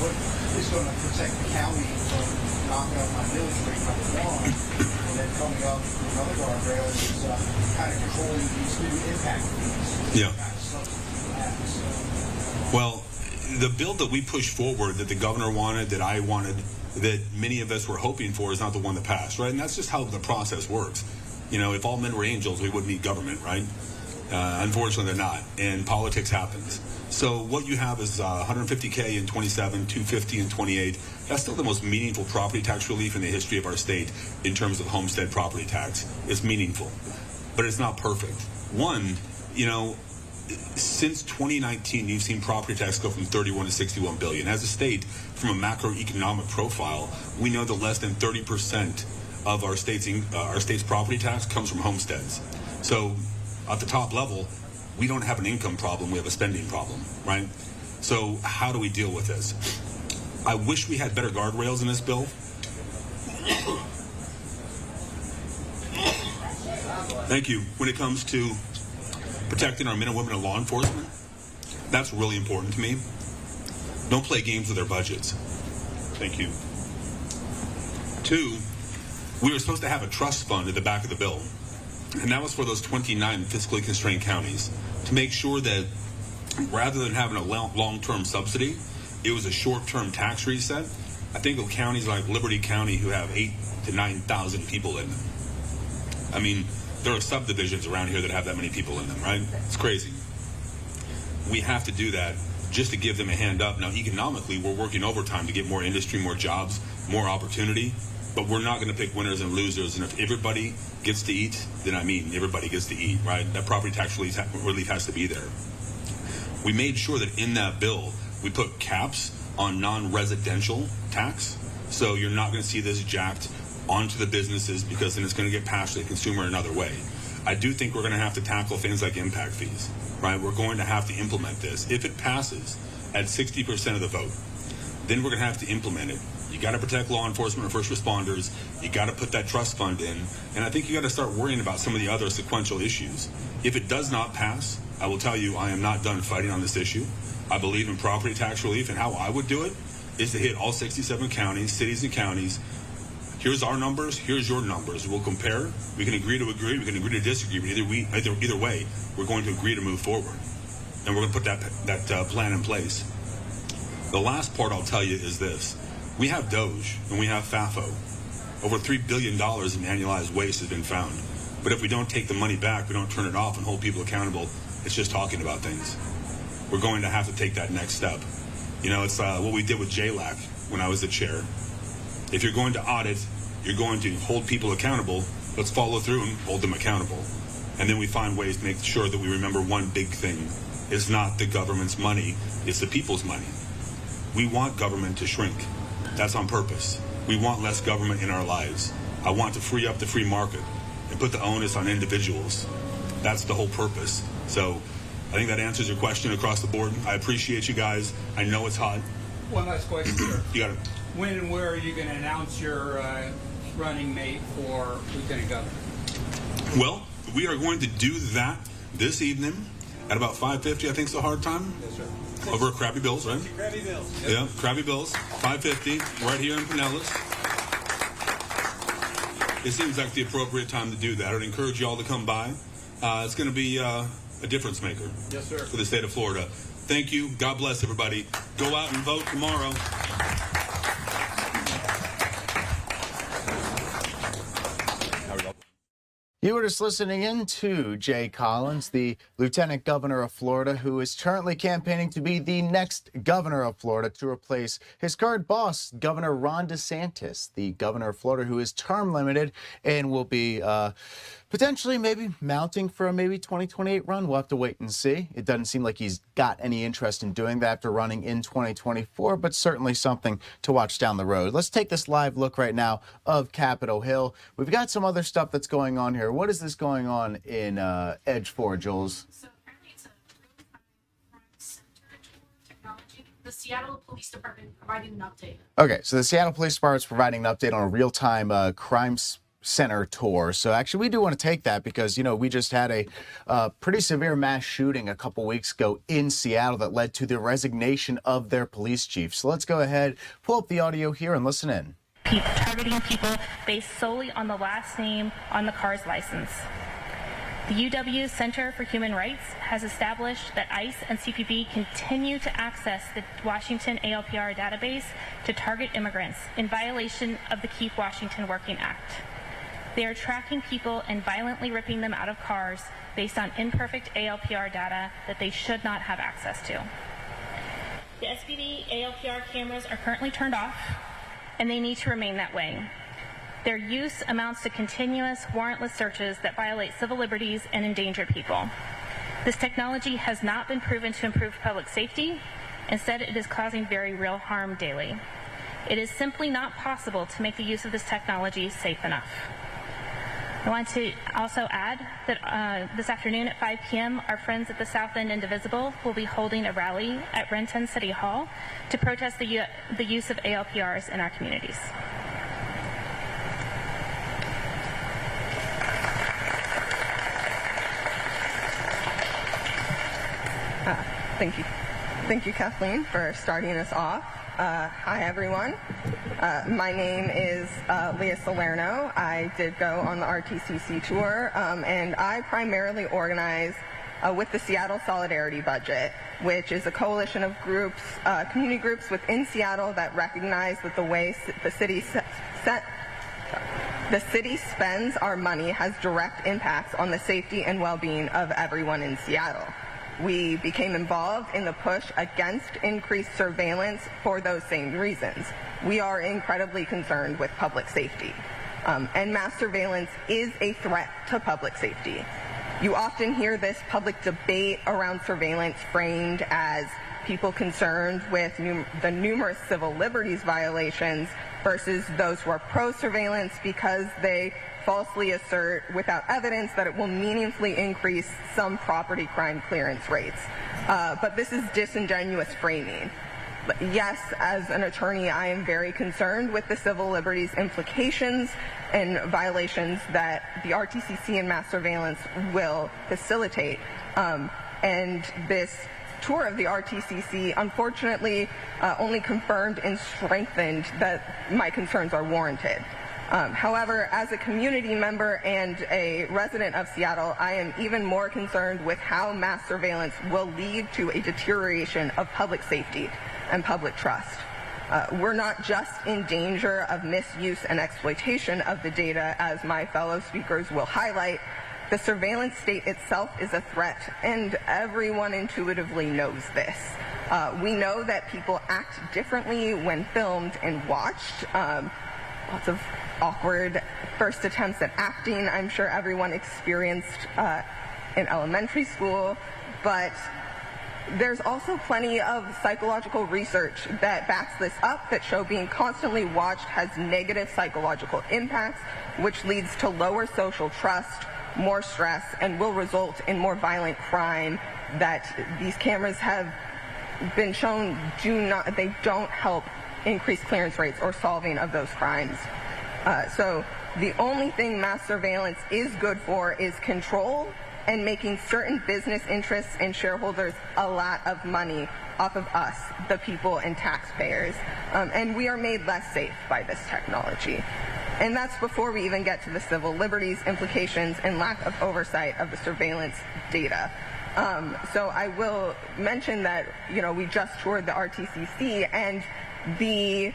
[SPEAKER 19] What is going to protect the county from knocking up my millage rate, number one, and then coming up with another guardrail is kind of controlling these new impact fees.
[SPEAKER 4] Yeah. Well, the bill that we pushed forward, that the governor wanted, that I wanted, that many of us were hoping for, is not the one that passed, right? And that's just how the process works. If all men were angels, we wouldn't need government, right? Unfortunately, they're not, and politics happens. So what you have is $150K in 27, $250 in 28. That's still the most meaningful property tax relief in the history of our state in terms of homestead property tax. It's meaningful, but it's not perfect. One, since 2019, you've seen property tax go from 31 to 61 billion. As a state, from a macroeconomic profile, we know that less than 30% of our state's property tax comes from homesteads. So at the top level, we don't have an income problem, we have a spending problem, right? So how do we deal with this? I wish we had better guardrails in this bill. Thank you. When it comes to protecting our men and women in law enforcement, that's really important to me. Don't play games with their budgets. Thank you. Two, we were supposed to have a trust fund at the back of the bill. And that was for those 29 fiscally constrained counties, to make sure that rather than having a long-term subsidy, it was a short-term tax reset. I think of counties like Liberty County who have 8,000 to 9,000 people in them. I mean, there are subdivisions around here that have that many people in them, right? It's crazy. We have to do that just to give them a hand up. Now, economically, we're working overtime to get more industry, more jobs, more opportunity. But we're not going to pick winners and losers. And if everybody gets to eat, then everybody gets to eat, right? That property tax relief has to be there. We made sure that in that bill, we put caps on non-residential tax. So you're not going to see this jacked onto the businesses, because then it's going to get passed to the consumer another way. I do think we're going to have to tackle things like impact fees, right? We're going to have to implement this. If it passes at 60% of the vote, then we're going to have to implement it. You got to protect law enforcement and first responders. You got to put that trust fund in. And I think you got to start worrying about some of the other sequential issues. If it does not pass, I will tell you I am not done fighting on this issue. I believe in property tax relief, and how I would do it is to hit all 67 counties, cities and counties. Here's our numbers, here's your numbers. We'll compare. We can agree to agree, we can agree to disagree, but either way, we're going to agree to move forward. And we're going to put that plan in place. The last part I'll tell you is this. We have Doge and we have FAFO. Over $3 billion in annualized waste has been found. But if we don't take the money back, we don't turn it off and hold people accountable, it's just talking about things. We're going to have to take that next step. It's what we did with JLAC when I was the chair. If you're going to audit, you're going to hold people accountable, let's follow through and hold them accountable. And then we find ways to make sure that we remember one big thing. It's not the government's money, it's the people's money. We want government to shrink. That's on purpose. We want less government in our lives. I want to free up the free market and put the onus on individuals. That's the whole purpose. So I think that answers your question across the board. I appreciate you guys. I know it's hot.
[SPEAKER 20] One last question, sir.
[SPEAKER 4] You got it.
[SPEAKER 20] When and where are you going to announce your running mate for Lieutenant Governor?
[SPEAKER 4] Well, we are going to do that this evening at about 5:50. I think it's a hard time.
[SPEAKER 20] Yes, sir.
[SPEAKER 4] Over at Krabby Bill's, right?
[SPEAKER 20] Krabby Bill's.
[SPEAKER 4] Yep. Yeah, Krabby Bill's, 5:50, right here in Pinellas. It seems like the appropriate time to do that. I would encourage you all to come by. It's going to be a difference maker.
[SPEAKER 20] Yes, sir.
[SPEAKER 4] For the state of Florida. Thank you. God bless everybody. Go out and vote tomorrow.
[SPEAKER 10] You were just listening in to Jay Collins, the Lieutenant Governor of Florida, who is currently campaigning to be the next governor of Florida to replace his current boss, Governor Ron DeSantis, the governor of Florida, who is term limited and will be potentially maybe mounting for a maybe 2028 run. We'll have to wait and see. It doesn't seem like he's got any interest in doing that after running in 2024, but certainly something to watch down the road. Let's take this live look right now of Capitol Hill. We've got some other stuff that's going on here. What is this going on in Edge 4, Jules?
[SPEAKER 5] So apparently it's a really high
[SPEAKER 7] the Seattle Police Department providing an update.
[SPEAKER 10] Okay, so the Seattle Police Department is providing an update on a real-time crime center tour. So actually, we do want to take that because, you know, we just had a pretty severe mass shooting a couple weeks ago in Seattle that led to the resignation of their police chief. So let's go ahead, pull up the audio here and listen in.
[SPEAKER 3] Targeting people based solely on the last name on the car's license. The UW Center for Human Rights has established that ICE and CPB continue to access the Washington ALPR database to target immigrants in violation of the Keep Washington Working Act. They are tracking people and violently ripping them out of cars based on imperfect ALPR data that they should not have access to. The SPD ALPR cameras are currently turned off, and they need to remain that way. Their use amounts to continuous warrantless searches that violate civil liberties and endanger people. This technology has not been proven to improve public safety. Instead, it is causing very real harm daily. It is simply not possible to make the use of this technology safe enough. I want to also add that this afternoon at 5 p.m., our friends at the South End Indivisible will be holding a rally at Renton City Hall to protest the use of ALPRs in our communities.
[SPEAKER 21] Thank you. Thank you, Kathleen, for starting us off. Hi, everyone. My name is Leah Salerno. I did go on the RTCC tour, and I primarily organize with the Seattle Solidarity Budget, which is a coalition of groups, community groups within Seattle that recognize that the way the city spends our money has direct impacts on the safety and well-being of everyone in Seattle. We became involved in the push against increased surveillance for those same reasons. We are incredibly concerned with public safety, and mass surveillance is a threat to public safety. You often hear this public debate around surveillance framed as people concerned with the numerous civil liberties violations versus those who are pro-surveillance because they falsely assert without evidence that it will meaningfully increase some property crime clearance rates. But this is disingenuous framing. Yes, as an attorney, I am very concerned with the civil liberties implications and violations that the RTCC and mass surveillance will facilitate. And this tour of the RTCC, unfortunately, only confirmed and strengthened that my concerns are warranted. However, as a community member and a resident of Seattle, I am even more concerned with how mass surveillance will lead to a deterioration of public safety and public trust. We're not just in danger of misuse and exploitation of the data, as my fellow speakers will highlight. The surveillance state itself is a threat, and everyone intuitively knows this. We know that people act differently when filmed and watched. Lots of awkward first attempts at acting, I'm sure everyone experienced in elementary school, but there's also plenty of psychological research that backs this up that show being constantly watched has negative psychological impacts, which leads to lower social trust, more stress, and will result in more violent crime that these cameras have been shown they don't help increase clearance rates or solving of those crimes. So the only thing mass surveillance is good for is control and making certain business interests and shareholders a lot of money off of us, the people and taxpayers. And we are made less safe by this technology. And that's before we even get to the civil liberties implications and lack of oversight of the surveillance data. So I will mention that, we just toured the RTCC, and the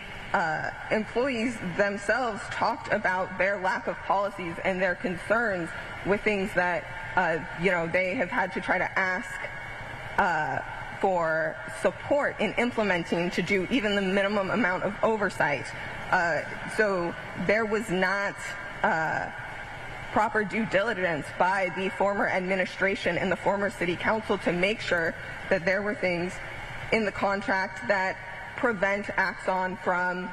[SPEAKER 21] employees themselves talked about their lack of policies and their concerns with things that, they have had to try to ask for support in implementing to do even the minimum amount of oversight. So there was not proper due diligence by the former administration and the former city council to make sure that there were things in the contract that prevent Axon from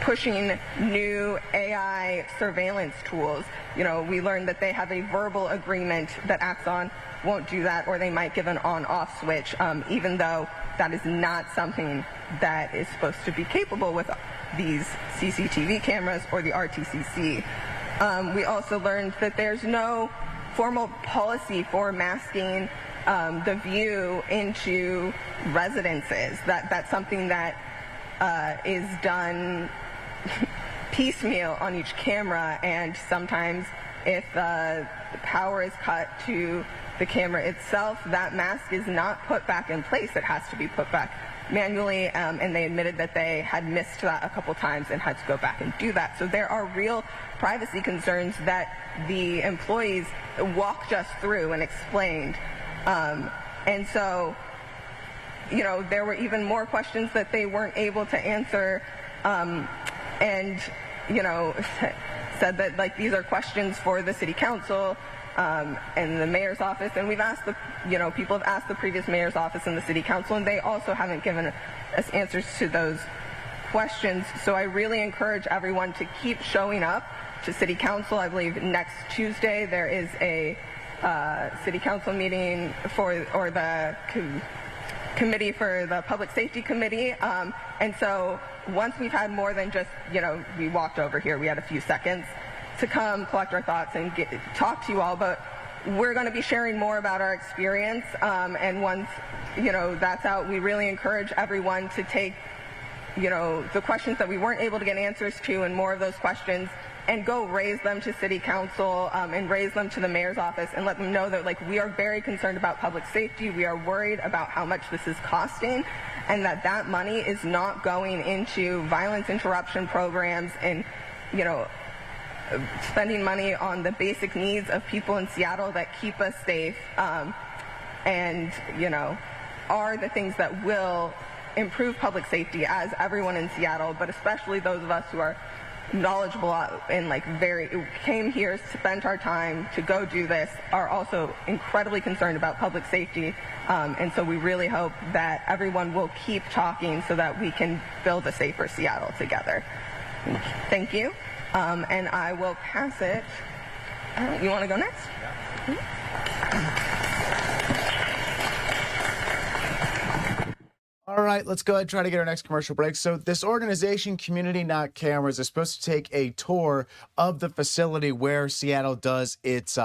[SPEAKER 21] pushing new AI surveillance tools. You know, we learned that they have a verbal agreement that Axon won't do that, or they might give an on-off switch, even though that is not something that is supposed to be capable with these CCTV cameras or the RTCC. We also learned that there's no formal policy for masking the view into residences. That's something that is done piecemeal on each camera, and sometimes if the power is cut to the camera itself, that mask is not put back in place. It has to be put back manually, and they admitted that they had missed that a couple times and had to go back and do that. So there are real privacy concerns that the employees walked us through and explained. And so, you know, there were even more questions that they weren't able to answer, and, you know, said that, like, these are questions for the city council and the mayor's office, and we've asked people have asked the previous mayor's office and the city council, and they also haven't given us answers to those questions. So I really encourage everyone to keep showing up to city council. I believe next Tuesday there is a city council meeting or the committee for the public safety committee, and so once we've had more than just, you know, we walked over here, we had a few seconds to come collect our thoughts and talk to you all, but we're going to be sharing more about our experience, and once, you know, that's out, we really encourage everyone to take, you know, the questions that we weren't able to get answers to and more of those questions, and go raise them to city council, and raise them to the mayor's office, and let them know that, like, we are very concerned about public safety. We are worried about how much this is costing, and that money is not going into violence interruption programs and, you know, spending money on the basic needs of people in Seattle that keep us safe, and, you know, are the things that will improve public safety as everyone in Seattle, but especially those of us who are knowledgeable and, like, came here, spent our time to go do this, are also incredibly concerned about public safety, and so we really hope that everyone will keep talking so that we can build a safer Seattle together. Thank you, and I will pass it. You want to go next?
[SPEAKER 10] All right, let's go ahead and try to get our next commercial break. So this organization, Community Not Cameras, is supposed to take a tour of the facility where Seattle does its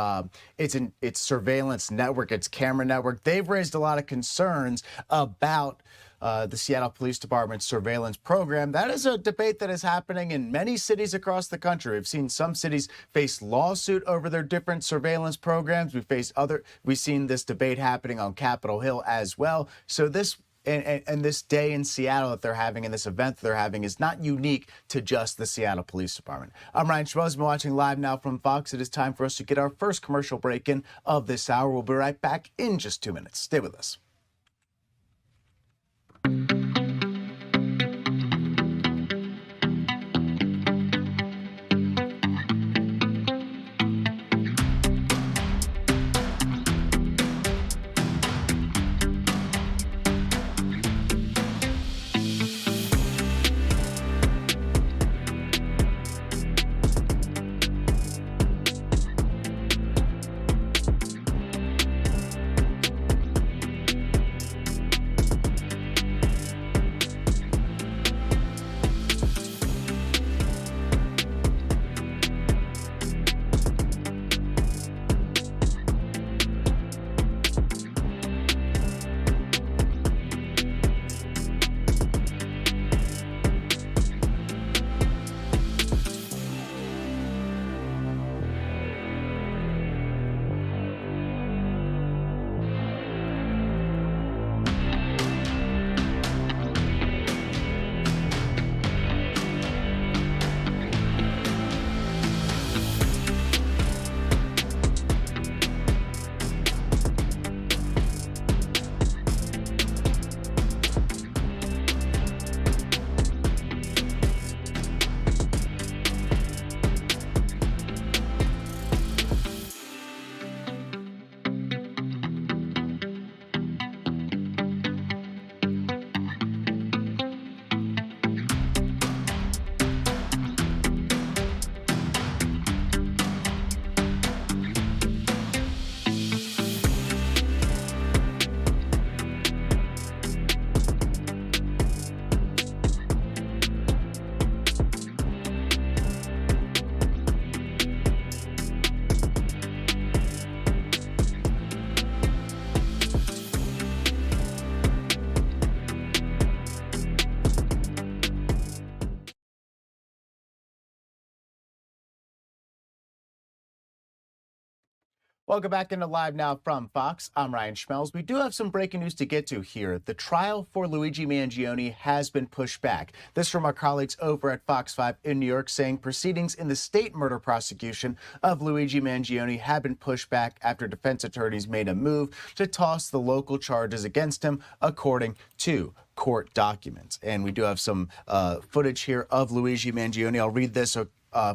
[SPEAKER 10] surveillance network, its camera network. They've raised a lot of concerns about the Seattle Police Department's surveillance program. That is a debate that is happening in many cities across the country. We've seen some cities face lawsuit over their different surveillance programs. We've seen this debate happening on Capitol Hill as well. So this and this day in Seattle that they're having, and this event that they're having, is not unique to just the Seattle Police Department. I'm Ryan Schmoes, been watching live now from Fox. It is time for us to get our first commercial break in of this hour. We'll be right back in just 2 minutes. Stay with us. Welcome back into Live Now from Fox. I'm Ryan Schmelz. We do have some breaking news to get to here. The trial for Luigi Mangione has been pushed back. This from our colleagues over at Fox 5 in New York, saying proceedings in the state murder prosecution of Luigi Mangione have been pushed back after defense attorneys made a move to toss the local charges against him, according to court documents. And we do have some footage here of Luigi Mangione. I'll read this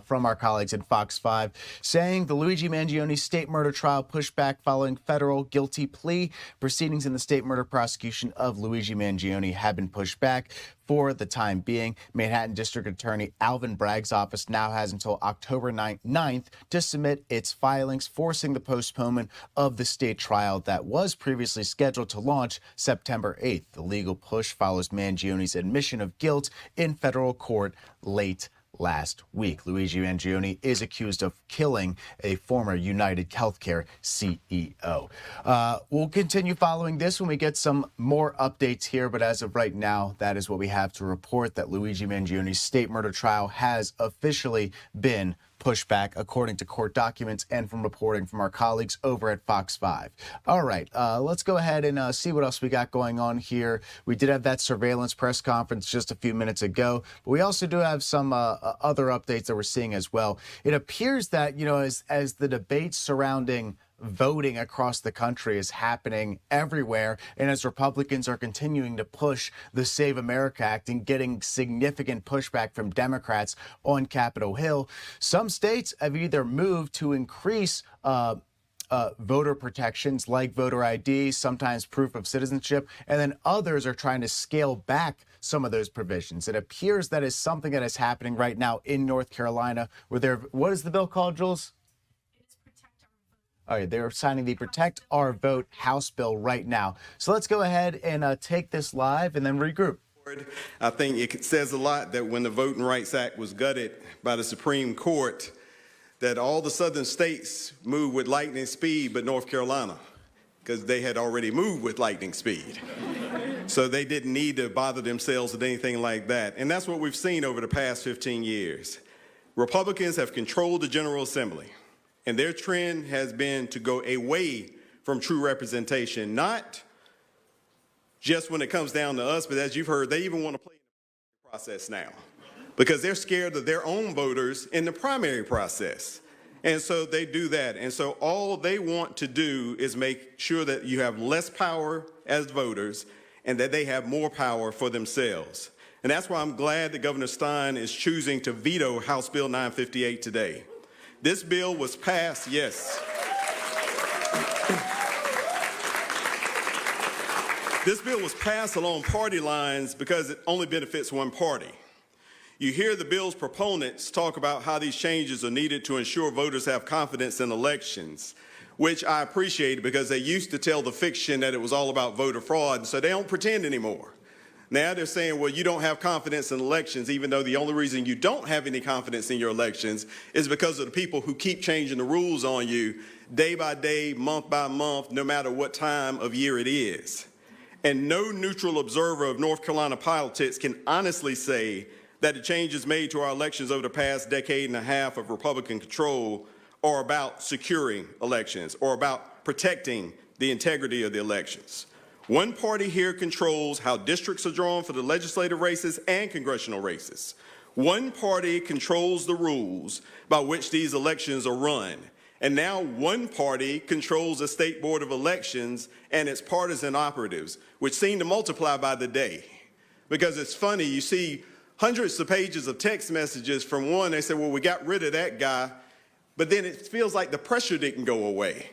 [SPEAKER 10] from our colleagues at Fox 5, saying the Luigi Mangione state murder trial pushed back following federal guilty plea. Proceedings in the state murder prosecution of Luigi Mangione have been pushed back for the time being. Manhattan District Attorney Alvin Bragg's office now has until October 9th to submit its filings, forcing the postponement of the state trial that was previously scheduled to launch September 8th. The legal push follows Mangione's admission of guilt in federal court late last week. Luigi Mangione is accused of killing a former United Healthcare CEO. We'll continue following this when we get some more updates here, but as of right now, that is what we have to report, that Luigi Mangione's state murder trial has officially been pushed back, according to court documents and from reporting from our colleagues over at Fox 5. All right, let's go ahead and see what else we got going on here. We did have that surveillance press conference just a few minutes ago, but we also do have some other updates that we're seeing as well. It appears that, as the debate surrounding voting across the country is happening everywhere, and as Republicans are continuing to push the Save America Act and getting significant pushback from Democrats on Capitol Hill, some states have either moved to increase voter protections like voter ID, sometimes proof of citizenship, and then others are trying to scale back some of those provisions. It appears that is something that is happening right now in North Carolina, where what is the bill called, Jules? All right, they're signing the Protect Our Vote House bill right now. So let's go ahead and take this live and then regroup.
[SPEAKER 16] I think it says a lot that when the Voting Rights Act was gutted by the Supreme Court, that all the southern states moved with lightning speed, but North Carolina, because they had already moved with lightning speed. So they didn't need to bother themselves with anything like that. And that's what we've seen over the past 15 years. Republicans have controlled the General Assembly, and their trend has been to go away from true representation, not just when it comes down to us, but as you've heard, they even want to play in the process now because they're scared of their own voters in the primary process. And so they do that. And so all they want to do is make sure that you have less power as voters and that they have more power for themselves. And that's why I'm glad that Governor Stein is choosing to veto House Bill 958 today. This bill was passed, yes. This bill was passed along party lines because it only benefits one party. You hear the bill's proponents talk about how these changes are needed to ensure voters have confidence in elections, which I appreciate because they used to tell the fiction that it was all about voter fraud, and so they don't pretend anymore. Now they're saying, well, you don't have confidence in elections, even though the only reason you don't have any confidence in your elections is because of the people who keep changing the rules on you day by day, month by month, no matter what time of year it is. And no neutral observer of North Carolina politics can honestly say that the changes made to our elections over the past decade and a half of Republican control are about securing elections or about protecting the integrity of the elections. One party here controls how districts are drawn for the legislative races and congressional races. One party controls the rules by which these elections are run. And now one party controls the State Board of Elections and its partisan operatives, which seem to multiply by the day. Because it's funny, you see hundreds of pages of text messages from one, they say, well, we got rid of that guy, but then it feels like the pressure didn't go away.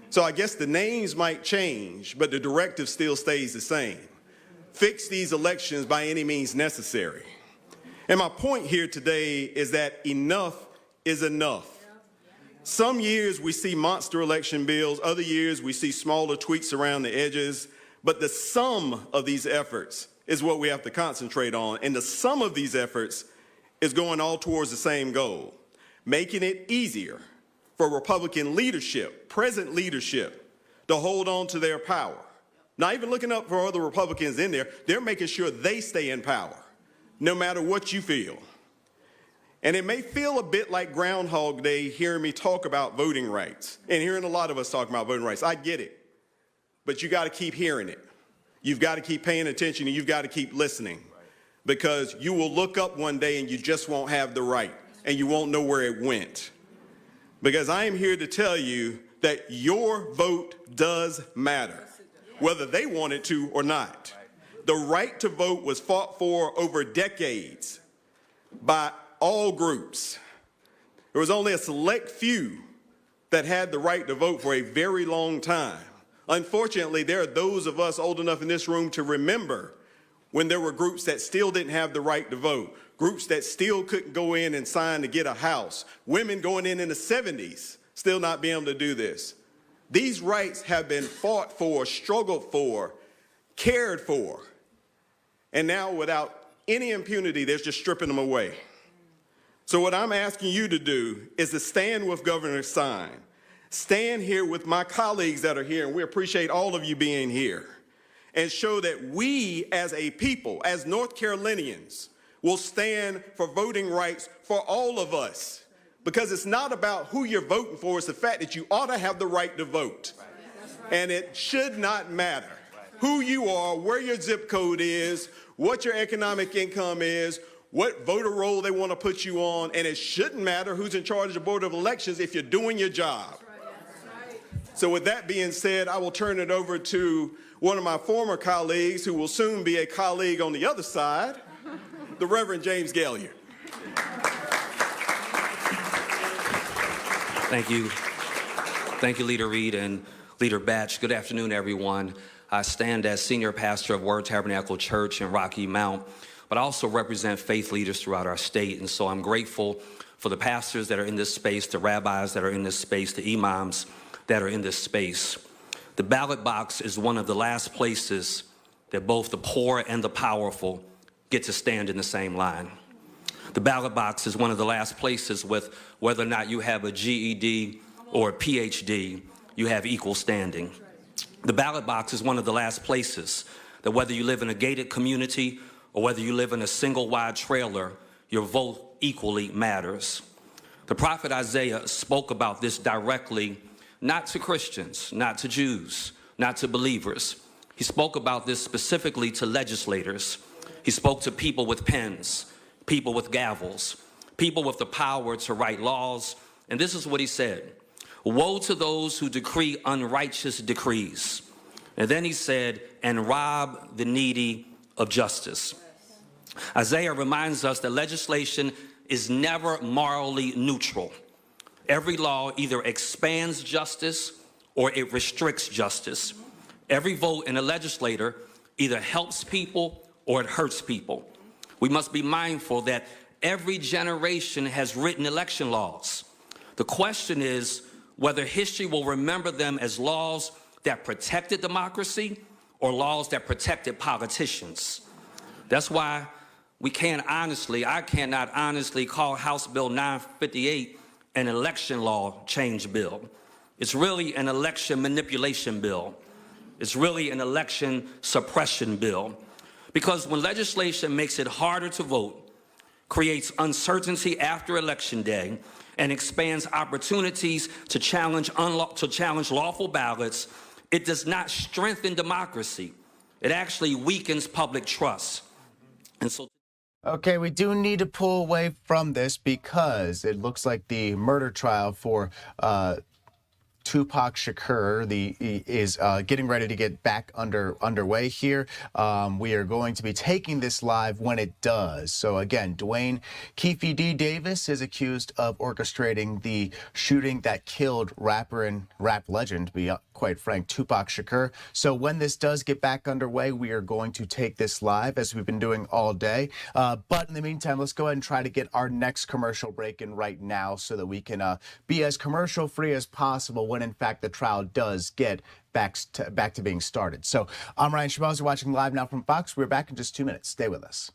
[SPEAKER 16] So I guess the names might change, but the directive still stays the same. Fix these elections by any means necessary. And my point here today is that enough is enough. Some years we see monster election bills, other years we see smaller tweaks around the edges, but the sum of these efforts is what we have to concentrate on. And the sum of these efforts is going all towards the same goal, making it easier for Republican leadership, present leadership, to hold on to their power. Not even looking up for other Republicans in there, they're making sure they stay in power, no matter what you feel. And it may feel a bit like Groundhog Day hearing me talk about voting rights and hearing a lot of us talk about voting rights. I get it. But you got to keep hearing it. You've got to keep paying attention, and you've got to keep listening, because you will look up one day and you just won't have the right, and you won't know where it went. Because I am here to tell you that your vote does matter, whether they want it to or not. The right to vote was fought for over decades by all groups. There was only a select few that had the right to vote for a very long time. Unfortunately, there are those of us old enough in this room to remember when there were groups that still didn't have the right to vote, groups that still couldn't go in and sign to get a house, women going in the 70s still not being able to do this. These rights have been fought for, struggled for, cared for, and now without any impunity, they're just stripping them away. So what I'm asking you to do is to stand with Governor Stein, stand here with my colleagues that are here, and we appreciate all of you being here, and show that we as a people, as North Carolinians, will stand for voting rights for all of us. Because it's not about who you're voting for, it's the fact that you ought to have the right to vote. And it should not matter who you are, where your zip code is, what your economic income is, what voter roll they want to put you on, and it shouldn't matter who's in charge of the Board of Elections if you're doing your job. So with that being said, I will turn it over to one of my former colleagues who will soon be a colleague on the other side, the Reverend James Galliard.
[SPEAKER 11] Thank you. Thank you, Leader Reed and Leader Batch. Good afternoon, everyone. I stand as senior pastor of Word Tabernacle Church in Rocky Mount, but I also represent faith leaders throughout our state. And so I'm grateful for the pastors that are in this space, the rabbis that are in this space, the imams that are in this space. The ballot box is one of the last places that both the poor and the powerful get to stand in the same line. The ballot box is one of the last places with whether or not you have a GED or a PhD, you have equal standing. The ballot box is one of the last places that whether you live in a gated community or whether you live in a single wide trailer, your vote equally matters. The prophet Isaiah spoke about this directly, not to Christians, not to Jews, not to believers. He spoke about this specifically to legislators. He spoke to people with pens, people with gavels, people with the power to write laws. And this is what he said: woe to those who decree unrighteous decrees. And then he said, and rob the needy of justice. Isaiah reminds us that legislation is never morally neutral. Every law either expands justice or it restricts justice. Every vote in a legislator either helps people or it hurts people. We must be mindful that every generation has written election laws. The question is whether history will remember them as laws that protected democracy or laws that protected politicians. That's why I cannot honestly call House Bill 958 an election law change bill. It's really an election manipulation bill. It's really an election suppression bill. Because when legislation makes it harder to vote, creates uncertainty after Election Day, and expands opportunities to challenge lawful ballots, it does not strengthen democracy. It actually weakens public trust. And so,
[SPEAKER 10] okay, we do need to pull away from this because it looks like the murder trial for Tupac Shakur is getting ready to get back underway here. We are going to be taking this live when it does. So again, Dwayne Keefe D. Davis is accused of orchestrating the shooting that killed rapper and rap legend, to be quite frank, Tupac Shakur. So when this does get back underway, we are going to take this live as we've been doing all day. But in the meantime, let's go ahead and try to get our next commercial break in right now so that we can be as commercial free as possible when in fact the trial does get back to being started. So I'm Ryan Shimaz. You're watching live now from Fox. We're back in just 2 minutes. Stay with us.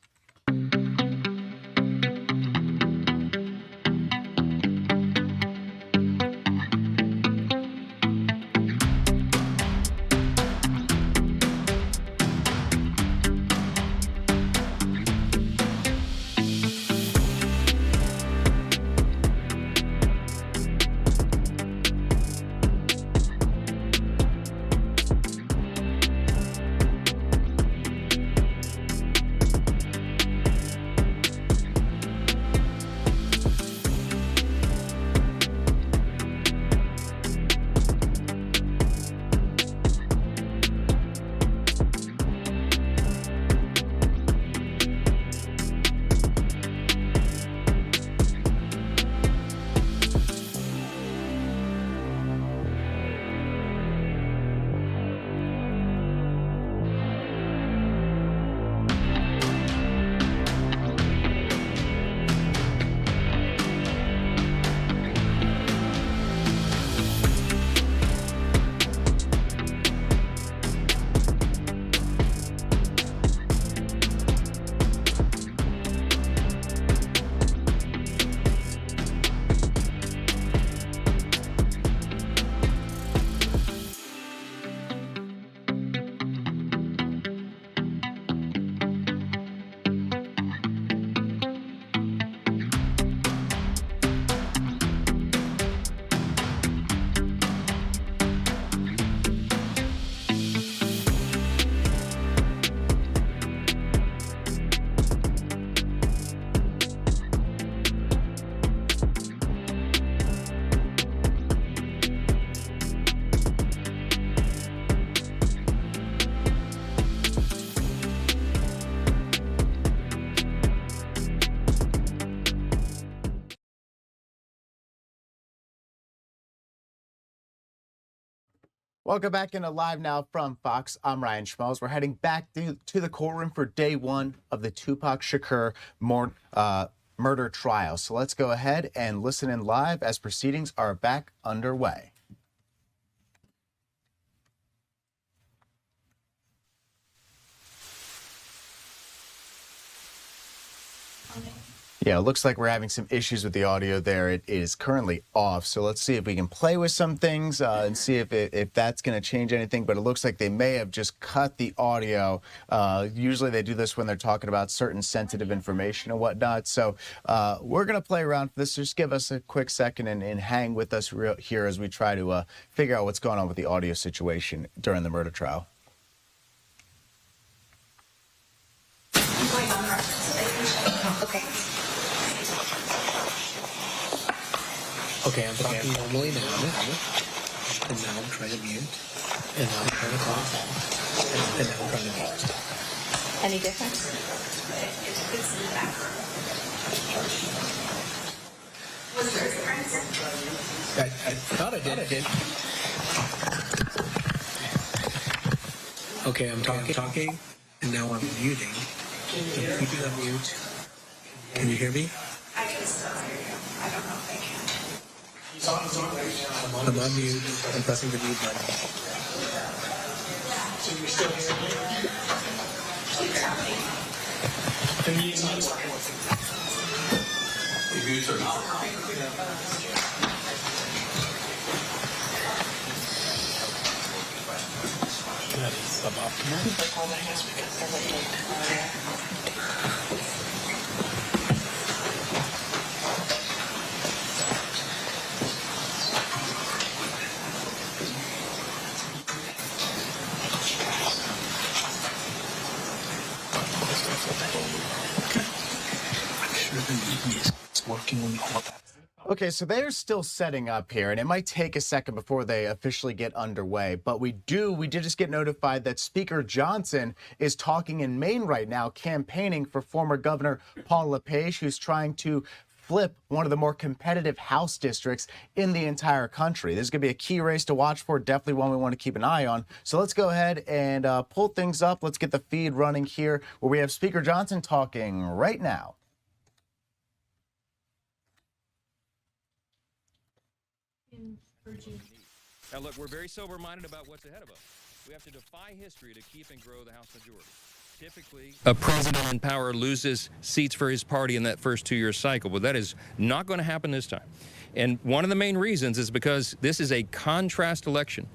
[SPEAKER 10] Welcome back into Live Now from Fox. I'm Ryan Schmelz. We're heading back to the courtroom for day one of the Tupac Shakur murder trial. So let's go ahead and listen in live as proceedings are back underway. Yeah, it looks like we're having some issues with the audio there. It is currently off, so let's see if we can play with some things and see if that's going to change anything, but it looks like they may have just cut the audio. Usually they do this when they're talking about certain sensitive information and whatnot, so we're going to play around for this. Just give us a quick second and hang with us here as we try to figure out what's going on with the audio situation during the murder trial.
[SPEAKER 6] Okay.
[SPEAKER 8] Okay, I'm talking normally now, and now I'm trying to mute, and now I'm trying to talk, and now I'm trying to mute.
[SPEAKER 6] Any difference?
[SPEAKER 8] It's in the background. Was there a difference? I thought I did. Okay, I'm talking, and now I'm muting. I'm keeping on mute. Can you hear me?
[SPEAKER 22] I can still hear you. I don't know if they can.
[SPEAKER 8] I'm on mute. I'm pressing the mute button.
[SPEAKER 22] So you're still hearing me? Keep talking.
[SPEAKER 8] The mute's not working.
[SPEAKER 14] The mutes are not.
[SPEAKER 8] That is suboptimal.
[SPEAKER 10] Okay, so they're still setting up here, and it might take a second before they officially get underway. But we did just get notified that Speaker Johnson is talking in Maine right now, campaigning for former Governor Paul LePage, who's trying to flip one of the more competitive House districts in the entire country. This is going to be a key race to watch for, definitely one we want to keep an eye on. So let's go ahead and pull things up. Let's get the feed running here, where we have Speaker Johnson talking right now.
[SPEAKER 23] Now, look, we're very sober-minded about what's ahead of us. We have to defy history to keep and grow the House majority. Typically, a president in power loses seats for his party in that first two-year cycle, but that is not going to happen this time. And one of the main reasons is because this is a contrast election.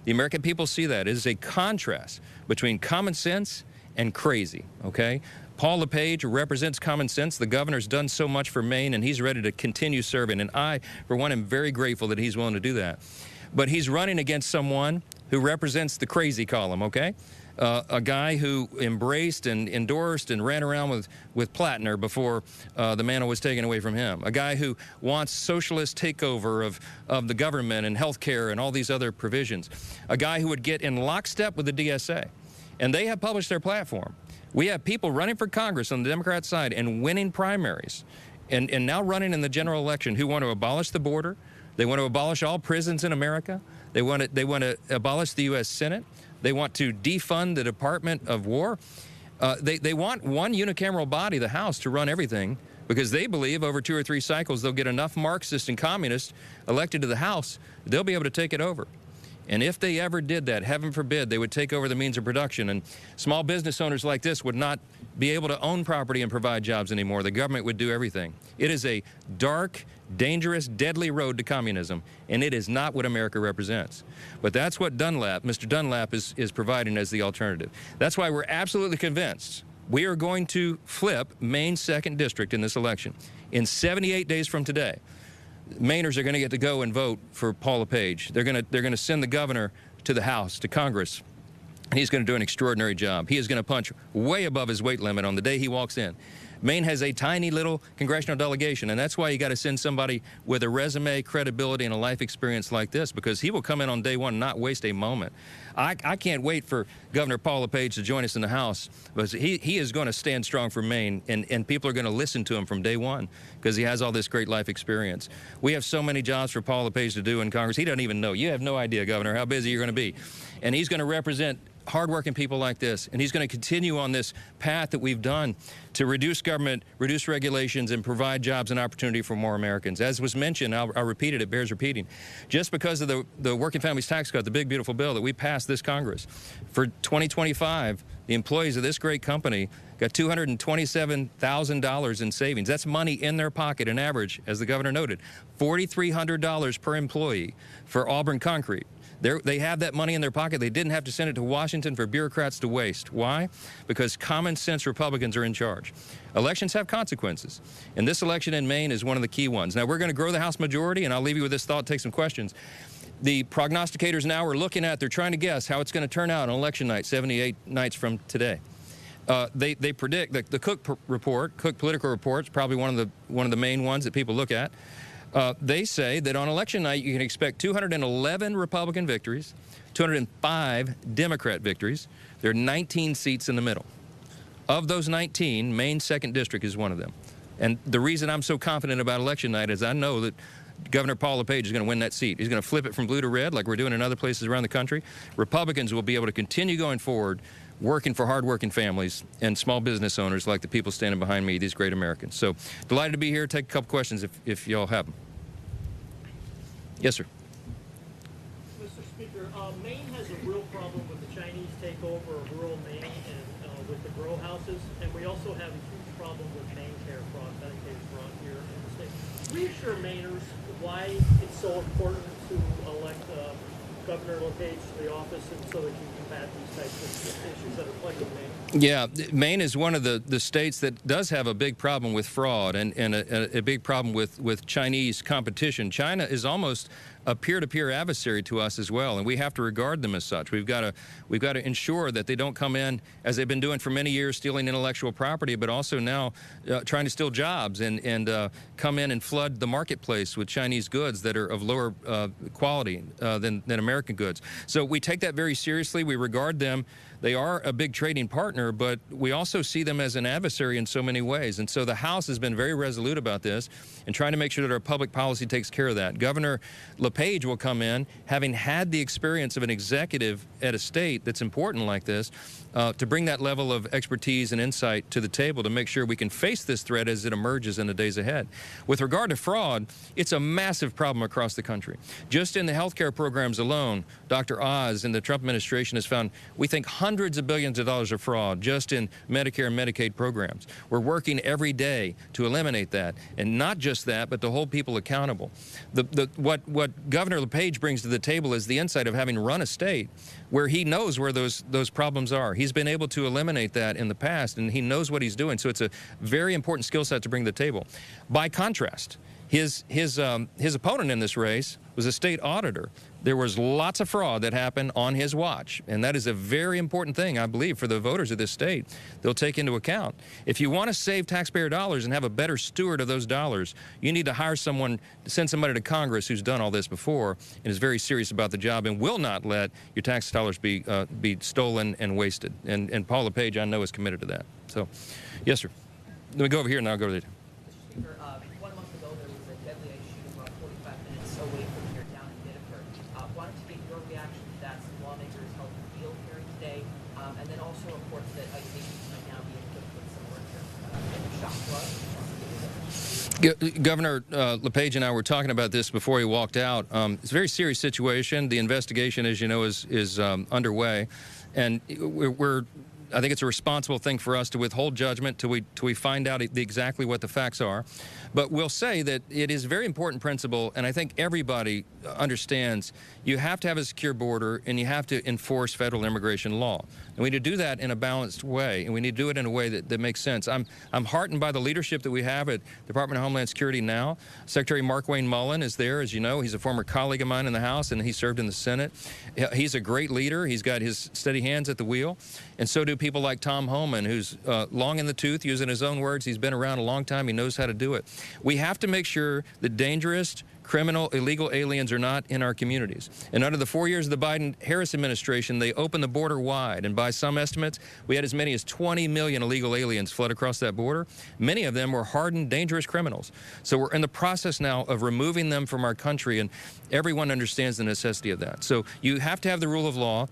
[SPEAKER 23] The American people see that. It is a contrast between common sense and crazy, okay? Paul LePage represents common sense. The governor's done so much for Maine, and he's ready to continue serving. And I, for one, am very grateful that he's willing to do that. But he's running against someone who represents the crazy column, okay? A guy who embraced and endorsed and ran around with Plattner before the mantle was taken away from him. A guy who wants socialist takeover of the government and health care and all these other provisions. A guy who would get in lockstep with the DSA. And they have published their platform. We have people running for Congress on the Democrat side and winning primaries and now running in the general election who want to abolish the border. They want to abolish all prisons in America. They want to abolish the U.S. Senate. They want to defund the Department of War. They want one unicameral body, the House, to run everything because they believe over 2 or 3 cycles they'll get enough Marxists and communists elected to the House, they'll be able to take it over. And if they ever did that, heaven forbid, they would take over the means of production. And small business owners like this would not be able to own property and provide jobs anymore. The government would do everything. It is a dark, dangerous, deadly road to communism, and it is not what America represents. But that's what Mr. Dunlap is providing as the alternative. That's why we're absolutely convinced we are going to flip Maine's 2nd district in this election. In 78 days from today, Mainers are going to get to go and vote for Paul LePage. They're going to send the governor to the House, to Congress, and he's going to do an extraordinary job. He is going to punch way above his weight limit on the day he walks in Maine has a tiny little congressional delegation, and that's why you got to send somebody with a resume, credibility, and a life experience like this, because he will come in on day one and not waste a moment. I can't wait for Governor Paul LePage to join us in the House, because he is going to stand strong for Maine, and people are going to listen to him from day one because he has all this great life experience. We have so many jobs for Paul LePage to do in Congress. He doesn't even know. You have no idea, Governor, how busy you're going to be. And he's going to represent hardworking people like this, and he's going to continue on this path that we've done to reduce government, reduce regulations, and provide jobs and opportunity for more Americans. As was mentioned, I'll repeat it, it bears repeating. Just because of the Working Families Tax Cut, the big, beautiful bill that we passed this Congress, for 2025, the employees of this great company got $227,000 in savings. That's money in their pocket, an average, as the governor noted, $4,300 per employee for Auburn Concrete. They have that money in their pocket. They didn't have to send it to Washington for bureaucrats to waste. Why? Because common sense Republicans are in charge. Elections have consequences, and this election in Maine is one of the key ones. Now, we're going to grow the House majority, and I'll leave you with this thought, take some questions. The prognosticators now are looking at, they're trying to guess how it's going to turn out on election night, 78 nights from today. They predict that the Cook Political Report is probably one of the main ones that people look at. They say that on election night, you can expect 211 Republican victories, 205 Democrat victories. There are 19 seats in the middle. Of those 19, Maine's 2nd District is one of them. And the reason I'm so confident about election night is I know that Governor Paul LePage is going to win that seat. He's going to flip it from blue to red like we're doing in other places around the country. Republicans will be able to continue going forward, working for hardworking families and small business owners like the people standing behind me, these great Americans. So delighted to be here. Take a couple questions if y'all have them. Yes, sir.
[SPEAKER 12] Mr. Speaker, Maine has a real problem with the Chinese takeover of rural Maine and with the grow houses, and we also have a huge problem with Maine care fraud, Medicaid fraud here in the state. Reassure Mainers why it's so important to elect Governor LePage to the office, and so that you combat these types of issues that are plaguing Maine.
[SPEAKER 23] Yeah, Maine is one of the states that does have a big problem with fraud and a big problem with Chinese competition. China is almost a peer-to-peer adversary to us as well, and we have to regard them as such. We've got to ensure that they don't come in, as they've been doing for many years, stealing intellectual property, but also now trying to steal jobs and come in and flood the marketplace with Chinese goods that are of lower quality than American goods. So we take that very seriously. We regard them. They are a big trading partner, but we also see them as an adversary in so many ways. And so the House has been very resolute about this and trying to make sure that our public policy takes care of that. Governor LePage will come in, having had the experience of an executive at a state that's important like this, to bring that level of expertise and insight to the table to make sure we can face this threat as it emerges in the days ahead. With regard to fraud, it's a massive problem across the country. Just in the healthcare programs alone, Dr. Oz and the Trump administration has found, we think, hundreds of billions of dollars of fraud just in Medicare and Medicaid programs. We're working every day to eliminate that, and not just that, but to hold people accountable. What Governor LePage brings to the table is the insight of having run a state where he knows where those problems are. He's been able to eliminate that in the past, and he knows what he's doing. So it's a very important skill set to bring to the table. By contrast, his opponent in this race was a state auditor. There was lots of fraud that happened on his watch, and that is a very important thing, I believe, for the voters of this state. They'll take into account. If you want to save taxpayer dollars and have a better steward of those dollars, you need to hire someone, send somebody to Congress who's done all this before and is very serious about the job and will not let your tax dollars be stolen and wasted. And Paul LePage, I know, is committed to that. So, yes, sir. Let me go over here, and I'll go to the...
[SPEAKER 13] Speaker, 1 month ago, there was a deadly shooting about 45 minutes away from here down in Biddeford. Wanted to get your reaction to that. Some lawmakers held a field hearing today, and then also reports that ICE agents might now be equipped with some shot gloves.
[SPEAKER 23] Governor LePage and I were talking about this before he walked out. It's a very serious situation. The investigation, as you know, is underway, and I think it's a responsible thing for us to withhold judgment till we find out exactly what the facts are. But we'll say that it is a very important principle, and I think everybody understands you have to have a secure border and you have to enforce federal immigration law. And we need to do that in a balanced way, and we need to do it in a way that makes sense. I'm heartened by the leadership that we have at Department of Homeland Security now. Secretary Mark Wayne Mullen is there, as you know. He's a former colleague of mine in the House, and he served in the Senate. He's a great leader. He's got his steady hands at the wheel, and so do people like Tom Homan, who's long in the tooth, using his own words. He's been around a long time. He knows how to do it. We have to make sure that dangerous, criminal, illegal aliens are not in our communities. And under the 4 years of the Biden-Harris administration, they opened the border wide. And by some estimates, we had as many as 20 million illegal aliens flood across that border. Many of them were hardened, dangerous criminals. So we're in the process now of removing them from our country, and everyone understands the necessity of that. So you have to have the rule of law.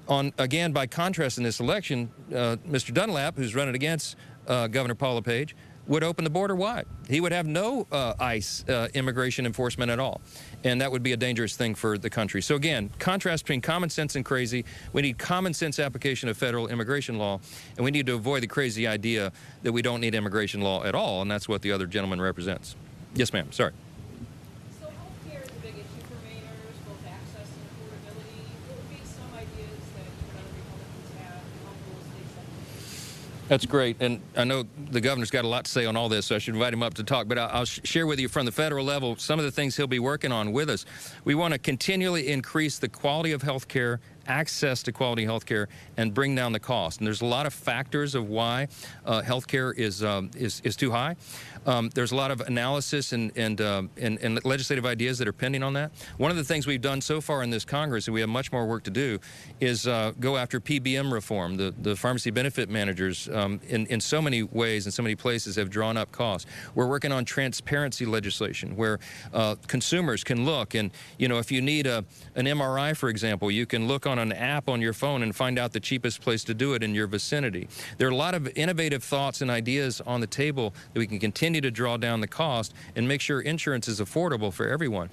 [SPEAKER 23] Again, by contrast in this election, Mr. Dunlap, who's running against Governor Paul LePage, would open the border wide. He would have no ICE immigration enforcement at all. And that would be a dangerous thing for the country. So again, contrast between common sense and crazy. We need common sense application of federal immigration law, and we need to avoid the crazy idea that we don't need immigration law at all, and that's what the other gentleman represents. Yes, ma'am. Sorry.
[SPEAKER 1] So healthcare is a big issue for Mainers, both access and affordability. What would be some ideas that other Republicans have to help those states?
[SPEAKER 23] That's great, and I know the governor's got a lot to say on all this, so I should invite him up to talk, but I'll share with you from the federal level some of the things he'll be working on with us. We want to continually increase the quality of health care, access to quality health care, and bring down the cost. And there's a lot of factors of why health care is too high. There's a lot of analysis and legislative ideas that are pending on that. One of the things we've done so far in this Congress, and we have much more work to do, is go after PBM reform. The pharmacy benefit managers in so many ways and so many places have drawn up costs. We're working on transparency legislation where consumers can look, and if you need an MRI, for example, you can look on an app on your phone and find out the cheapest place to do it in your vicinity. There are a lot of innovative thoughts and ideas on the table that we can continue to draw down the cost and make sure insurance is affordable for everyone.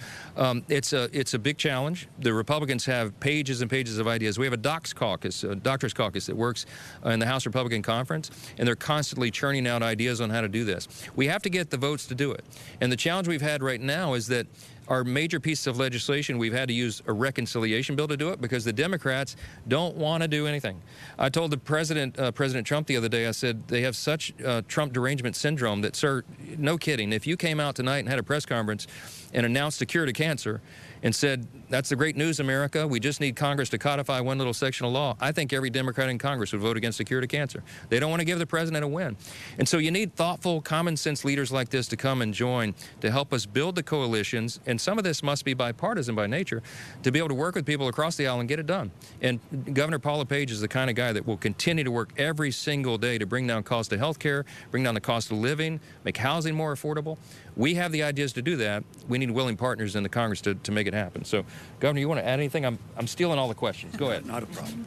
[SPEAKER 23] It's a big challenge. The Republicans have pages and pages of ideas. We have a doctor's caucus that works in the House Republican Conference, and they're constantly churning out ideas on how to do this. We have to get the votes to do it. And the challenge we've had right now is that our major pieces of legislation, we've had to use a reconciliation bill to do it because the Democrats don't want to do anything. I told the President Trump the other day, I said, they have such Trump derangement syndrome that, sir, no kidding, if you came out tonight and had a press conference and announced a cure to cancer and said, that's the great news, America, we just need Congress to codify one little section of law, I think every Democrat in Congress would vote against the cure to cancer. They don't want to give the president a win. And so you need thoughtful, common sense leaders like this to come and join to help us build the coalitions, and some of this must be bipartisan by nature, to be able to work with people across the aisle and get it done. And Governor Paul LePage is the kind of guy that will continue to work every single day to bring down cost of health care, bring down the cost of living, make housing more affordable. We have the ideas to do that. We need willing partners in the Congress to make it happen. So, Governor, you want to add anything? I'm stealing all the questions. Go ahead.
[SPEAKER 15] Not a problem.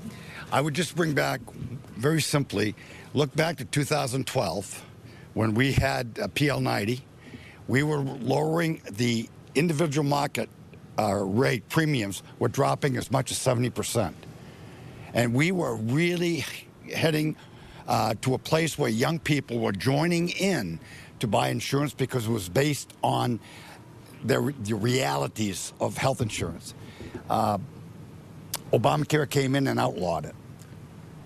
[SPEAKER 15] I would just bring back, very simply, look back to 2012 when we had PL 90. We were lowering the individual market rate premiums were dropping as much as 70%. And we were really heading to a place where young people were joining in to buy insurance because it was based on the realities of health insurance. Obamacare came in and outlawed it.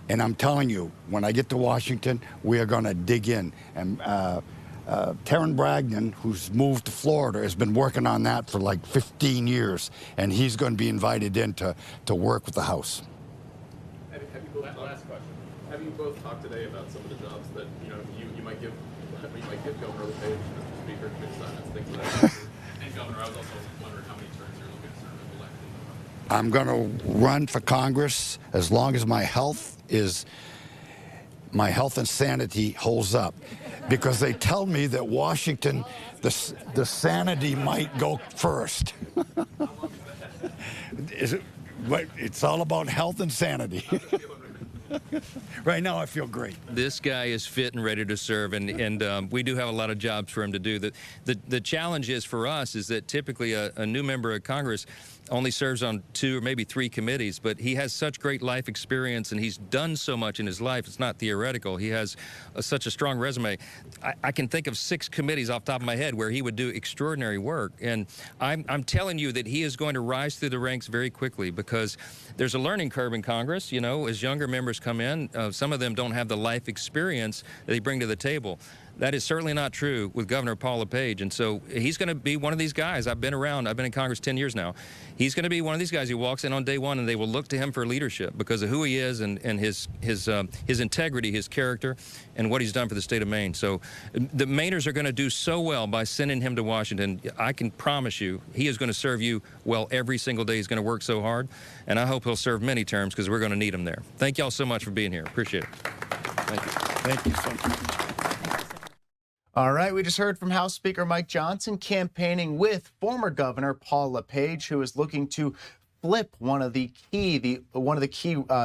[SPEAKER 15] And I'm telling you, when I get to Washington, we are going to dig in. And Taryn Bragdon, who's moved to Florida, has been working on that for like 15 years, and he's going to be invited in to work with the House.
[SPEAKER 17] Last question. Have you both talked today about some of the jobs that you might give Governor LePage, Mr. Speaker, committee assignments, things of that nature? And Governor, I was also wondering how many terms you're looking to serve if elected.
[SPEAKER 15] I'm going to run for Congress as long as my health and sanity holds up, because they tell me that Washington, the sanity might go first. It's all about health and sanity. Right now, I feel great.
[SPEAKER 23] This guy is fit and ready to serve, and we do have a lot of jobs for him to do. The challenge is for us is that typically a new member of Congress only serves on 2 or maybe 3 committees, but he has such great life experience and he's done so much in his life. It's not theoretical. He has such a strong resume. I can think of 6 committees off the top of my head where he would do extraordinary work, and I'm telling you that he is going to rise through the ranks very quickly because there's a learning curve in Congress. As younger members come in. Some of them don't have the life experience that they bring to the table. That is certainly not true with Governor Paul LePage. And so he's going to be one of these guys. I've been in Congress 10 years now. He's going to be one of these guys who walks in on day one and they will look to him for leadership because of who he is and his integrity, his character, and what he's done for the state of Maine. So the Mainers are going to do so well by sending him to Washington. I can promise you he is going to serve you well every single day. He's going to work so hard. And I hope he'll serve many terms because we're going to need him there. Thank you all so much for being here. Appreciate it. Thank you.
[SPEAKER 15] Thank you so much.
[SPEAKER 10] All right, we just heard from House Speaker Mike Johnson campaigning with former Governor Paul LePage, who is looking to flip one of the key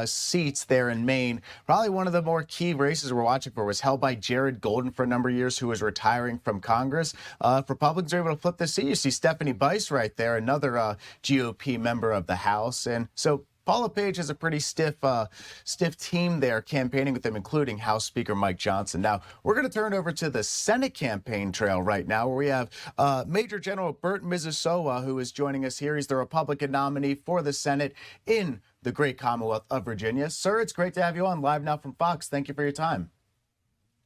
[SPEAKER 10] seats there in Maine. Probably one of the more key races we're watching for was held by Jared Golden for a number of years, who was retiring from Congress. If Republicans are able to flip this seat, you see Stephanie Bice right there, another GOP member of the House. And so Paul LePage has a pretty stiff team there campaigning with him, including House Speaker Mike Johnson. Now, we're going to turn over to the Senate campaign trail right now, where we have Major General Bert Mississauga, who is joining us here. He's the Republican nominee for the Senate in the great Commonwealth of Virginia. Sir, it's great to have you on live now from Fox. Thank you for your time.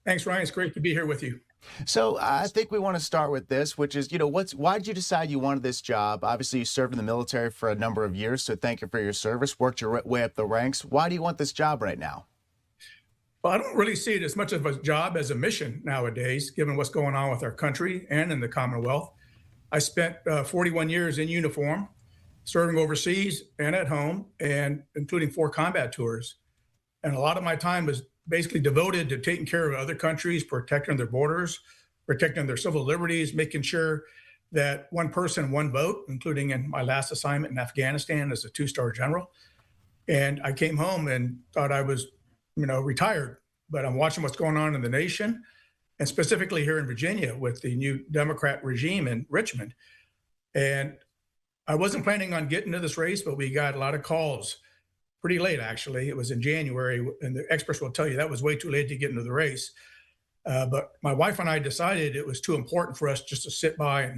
[SPEAKER 2] Thanks, Ryan. It's great to be here with you.
[SPEAKER 10] So I think we want to start with this, which is, why did you decide you wanted this job? Obviously, you served in the military for a number of years, so thank you for your service, worked your way up the ranks. Why do you want this job right now?
[SPEAKER 2] Well, I don't really see it as much of a job as a mission nowadays, given what's going on with our country and in the Commonwealth. I spent 41 years in uniform, serving overseas and at home, and including 4 combat tours. And a lot of my time was basically devoted to taking care of other countries, protecting their borders, protecting their civil liberties, making sure that one person, one vote, including in my last assignment in Afghanistan as a 2-star general. And I came home and thought I was, retired, but I'm watching what's going on in the nation, and specifically here in Virginia with the new Democrat regime in Richmond. And I wasn't planning on getting to this race, but we got a lot of calls. Pretty late, actually. It was in January, and the experts will tell you that was way too late to get into the race. But my wife and I decided it was too important for us just to sit by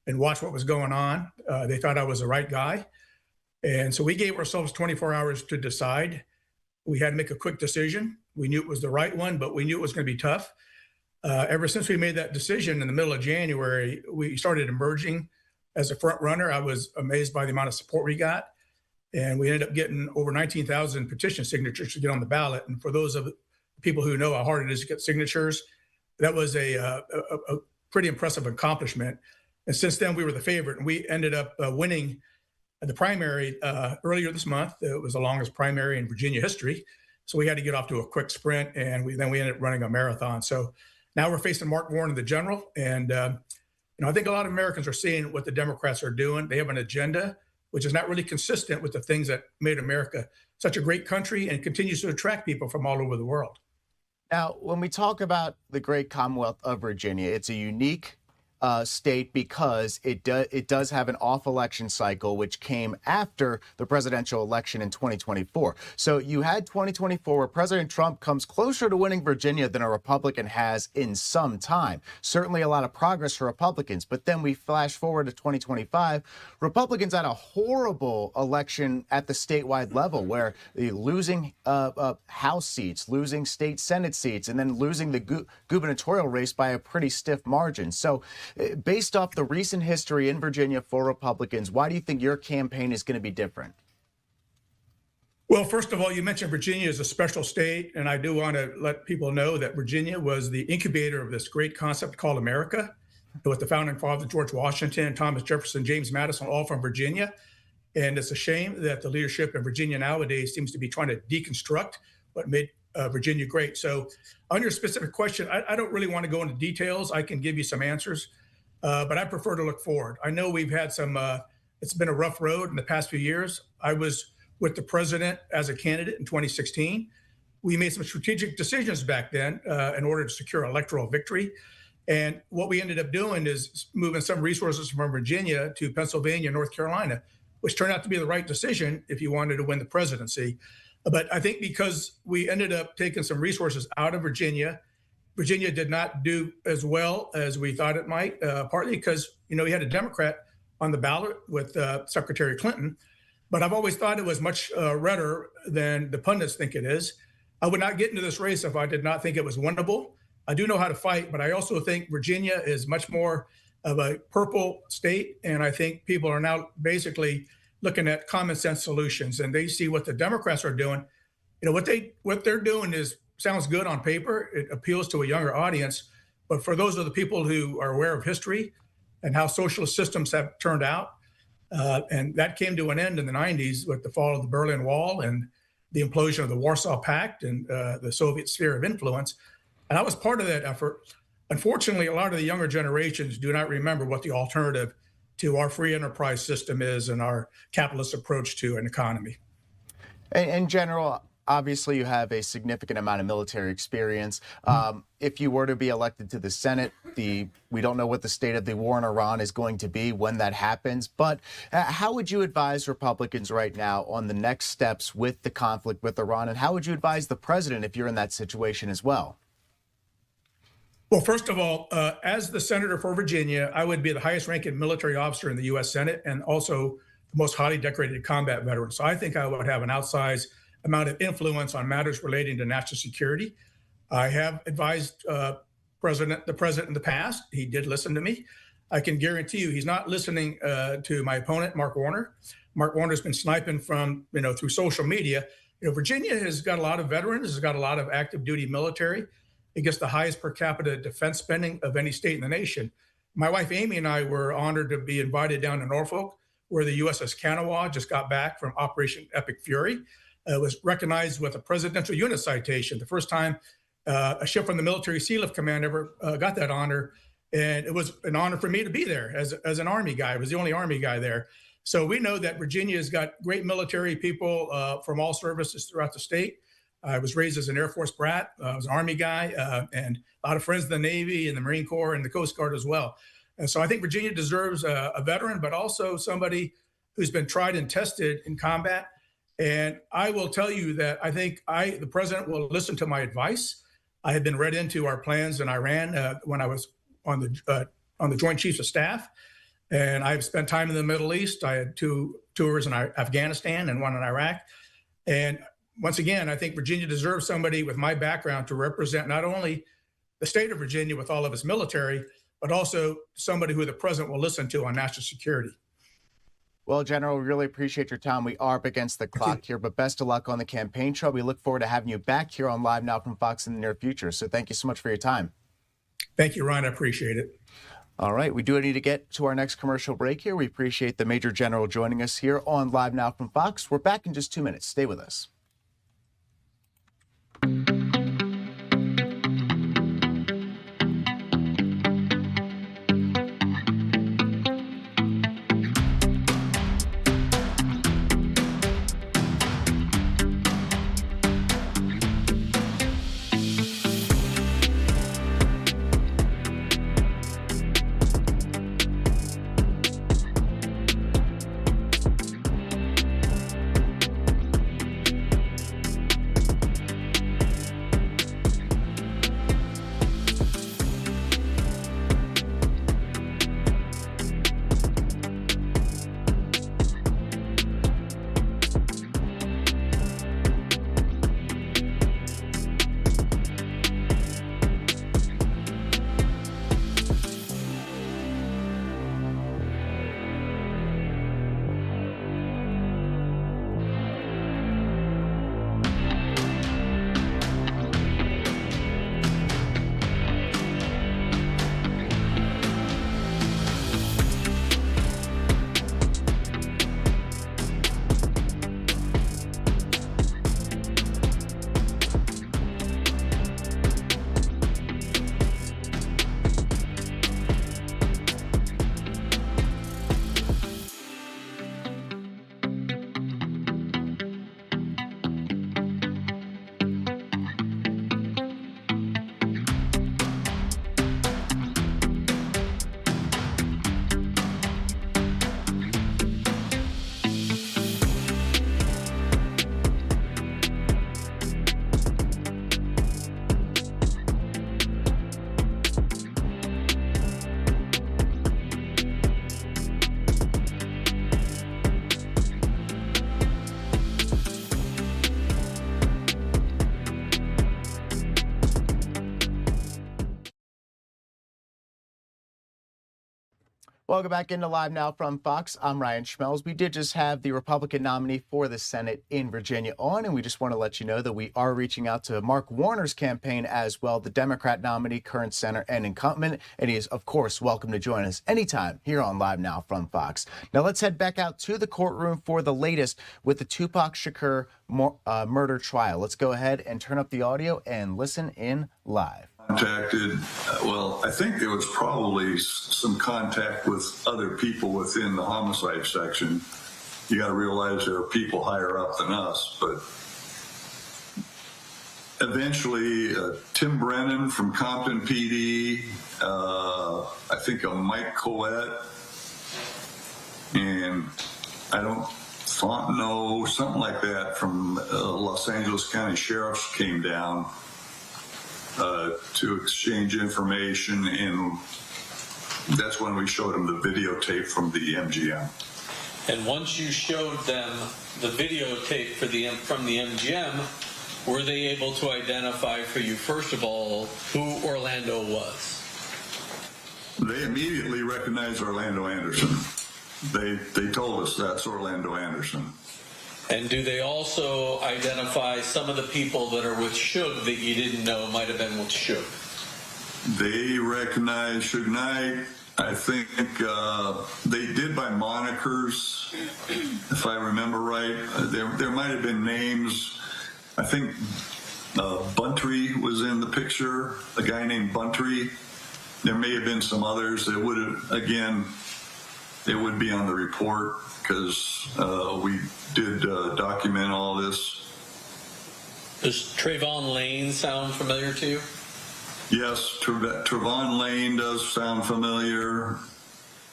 [SPEAKER 2] and watch what was going on. They thought I was the right guy. And so we gave ourselves 24 hours to decide. We had to make a quick decision. We knew it was the right one, but we knew it was going to be tough. Ever since we made that decision in the middle of January, we started emerging as a front runner. I was amazed by the amount of support we got. And we ended up getting over 19,000 petition signatures to get on the ballot. And for those of the people who know how hard it is to get signatures, that was a pretty impressive accomplishment. And since then, we were the favorite. And we ended up winning the primary earlier this month. It was the longest primary in Virginia history. So we had to get off to a quick sprint, and we ended up running a marathon. So now we're facing Mark Warren in the general. And I think a lot of Americans are seeing what the Democrats are doing. They have an agenda which is not really consistent with the things that made America such a great country and continues to attract people from all over the world.
[SPEAKER 10] Now, when we talk about the great Commonwealth of Virginia, it's a unique state because it does have an off-election cycle, which came after the presidential election in 2024. So you had 2024 where President Trump comes closer to winning Virginia than a Republican has in some time. Certainly a lot of progress for Republicans. But then we flash forward to 2025. Republicans had a horrible election at the statewide level where losing House seats, losing state Senate seats, and then losing the gubernatorial race by a pretty stiff margin. So based off the recent history in Virginia for Republicans, why do you think your campaign is going to be different?
[SPEAKER 2] Well, first of all, you mentioned Virginia is a special state, and I do want to let people know that Virginia was the incubator of this great concept called America, with the founding fathers, George Washington, Thomas Jefferson, James Madison, all from Virginia. And it's a shame that the leadership in Virginia nowadays seems to be trying to deconstruct what made Virginia great. So on your specific question, I don't really want to go into details. I can give you some answers, but I prefer to look forward. I know we've had it's been a rough road in the past few years. I was with the president as a candidate in 2016. We made some strategic decisions back then in order to secure electoral victory. And what we ended up doing is moving some resources from Virginia to Pennsylvania, North Carolina, which turned out to be the right decision if you wanted to win the presidency. But I think because we ended up taking some resources out of Virginia, Virginia did not do as well as we thought it might, partly because, we had a Democrat on the ballot with Secretary Clinton. But I've always thought it was much redder than the pundits think it is. I would not get into this race if I did not think it was winnable. I do know how to fight, but I also think Virginia is much more of a purple state. And I think people are now basically looking at common sense solutions, and they see what the Democrats are doing. You know, what they're doing sounds good on paper. It appeals to a younger audience. But for those of the people who are aware of history and how socialist systems have turned out, and that came to an end in the 90s with the fall of the Berlin Wall and the implosion of the Warsaw Pact and the Soviet sphere of influence. And I was part of that effort. Unfortunately, a lot of the younger generations do not remember what the alternative to our free enterprise system is and our capitalist approach to an economy.
[SPEAKER 10] In general, obviously, you have a significant amount of military experience. If you were to be elected to the Senate, we don't know what the state of the war in Iran is going to be when that happens. But how would you advise Republicans right now on the next steps with the conflict with Iran? And how would you advise the president if you're in that situation as well?
[SPEAKER 2] Well, first of all, as the senator for Virginia, I would be the highest ranking military officer in the U.S. Senate and also the most highly decorated combat veteran. So I think I would have an outsized amount of influence on matters relating to national security. I have advised the president in the past. He did listen to me. I can guarantee you he's not listening to my opponent, Mark Warner. Mark Warner's been sniping from, through social media. Virginia has got a lot of veterans, has got a lot of active duty military. It gets the highest per capita defense spending of any state in the nation. My wife, Amy, and I were honored to be invited down to Norfolk, where the USS Kanawha just got back from Operation Epic Fury. It was recognized with a presidential unit citation, the first time a ship from the Military Sea Lift Command ever got that honor. And it was an honor for me to be there as an Army guy. I was the only Army guy there. So we know that Virginia has got great military people from all services throughout the state. I was raised as an Air Force brat. I was an Army guy and a lot of friends in the Navy and the Marine Corps and the Coast Guard as well. And so I think Virginia deserves a veteran, but also somebody who's been tried and tested in combat. And I will tell you that I think the president will listen to my advice. I had been read into our plans in Iran when I was on the Joint Chiefs of Staff. And I've spent time in the Middle East. I had 2 tours in Afghanistan and 1 in Iraq. And once again, I think Virginia deserves somebody with my background to represent not only the state of Virginia with all of its military, but also somebody who the president will listen to on national security.
[SPEAKER 10] Well, General, we really appreciate your time. We are up against the clock here, but best of luck on the campaign trail. We look forward to having you back here on Live Now from Fox in the near future. So thank you so much for your time.
[SPEAKER 2] Thank you, Ryan. I appreciate it.
[SPEAKER 10] All right. We do need to get to our next commercial break here. We appreciate the Major General joining us here on Live Now from Fox. We're back in just 2 minutes. Stay with us. Welcome back into Live Now from Fox. I'm Ryan Schmelz. We did just have the Republican nominee for the Senate in Virginia on, and we just want to let you know that we are reaching out to Mark Warner's campaign as well, the Democrat nominee, current senator and incumbent, and he is, of course, welcome to join us anytime here on Live Now from Fox. Now let's head back out to the courtroom for the latest with the Tupac Shakur murder trial. Let's go ahead and turn up the audio and listen in live.
[SPEAKER 9] Contacted, well, I think there was probably some contact with other people within the homicide section. You got to realize there are people higher up than us, but eventually Tim Brennan from Compton PD, I think a Mike Collette, and I don't, Fontenot, something like that from Los Angeles County Sheriff's came down to exchange information, and that's when we showed them the videotape from the MGM.
[SPEAKER 14] And once you showed them the videotape from the MGM, were they able to identify for you, first of all, who Orlando was?
[SPEAKER 9] They immediately recognized Orlando Anderson. They told us that's Orlando Anderson.
[SPEAKER 14] And do they also identify some of the people that are with Suge that you didn't know might have been with Suge?
[SPEAKER 9] They recognize Suge Knight. I think they did by monikers, if I remember right. There might have been names. I think Buntry was in the picture, a guy named Buntry. There may have been some others that would have, again, it would be on the report because we did document all this.
[SPEAKER 14] Does Trayvon Lane sound familiar to you?
[SPEAKER 9] Yes, Trayvon Lane does sound familiar.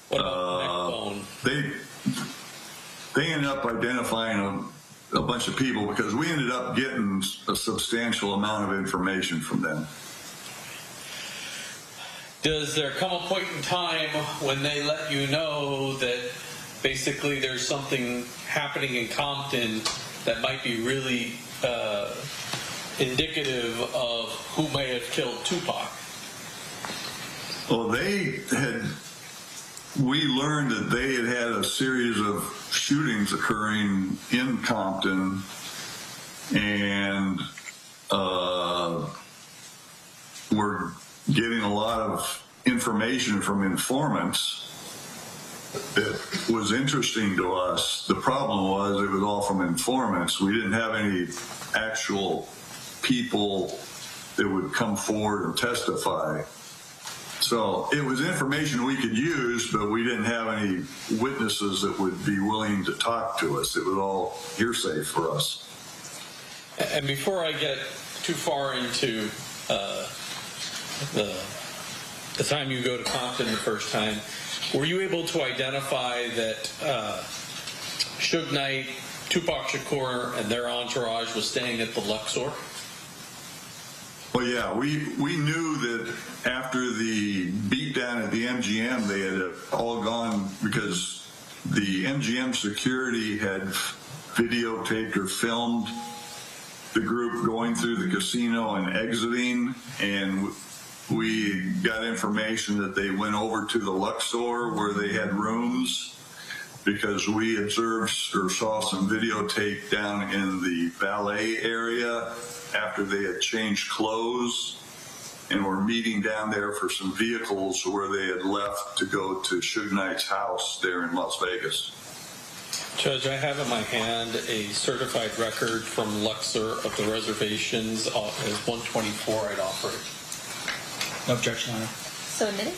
[SPEAKER 14] What about
[SPEAKER 9] they ended up identifying a bunch of people because we ended up getting a substantial amount of information from them.
[SPEAKER 14] Does there come a point in time when they let you know that basically there's something happening in Compton that might be really indicative of who may have killed Tupac?
[SPEAKER 9] Well, we learned that they had a series of shootings occurring in Compton, and we're getting a lot of information from informants that was interesting to us. The problem was it was all from informants. We didn't have any actual people that would come forward and testify. So it was information we could use, but we didn't have any witnesses that would be willing to talk to us. It was all hearsay for us.
[SPEAKER 14] And before I get too far into the time you go to Compton the first time, were you able to identify that Suge Knight, Tupac Shakur, and their entourage was staying at the Luxor?
[SPEAKER 9] Well, yeah, we knew that after the beatdown at the MGM, they had all gone because the MGM security had videotaped or filmed the group going through the casino and exiting, and we got information that they went over to the Luxor where they had rooms because we observed or saw some videotape down in the valet area after they had changed clothes and were meeting down there for some vehicles where they had left to go to Suge Knight's house there in Las Vegas.
[SPEAKER 14] Judge, I have in my hand a certified record from Luxor of the reservations. As 124, I'd offer it.
[SPEAKER 18] No objection, Your Honor.
[SPEAKER 6] So admitted.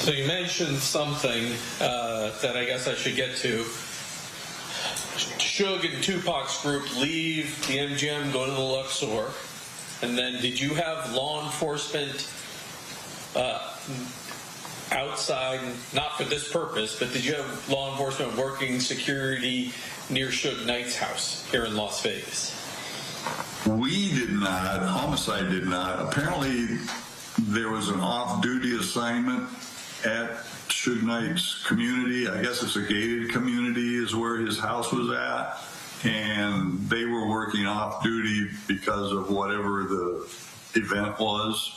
[SPEAKER 14] So you mentioned something that I guess I should get to. Suge and Tupac's group leave the MGM, go to the Luxor, and then did you have law enforcement outside, not for this purpose, but did you have law enforcement working security near Suge Knight's house here in Las Vegas?
[SPEAKER 9] We did not. Homicide did not. Apparently, there was an off-duty assignment at Suge Knight's community. I guess it's a gated community is where his house was at. and they were working off duty because of whatever the event was.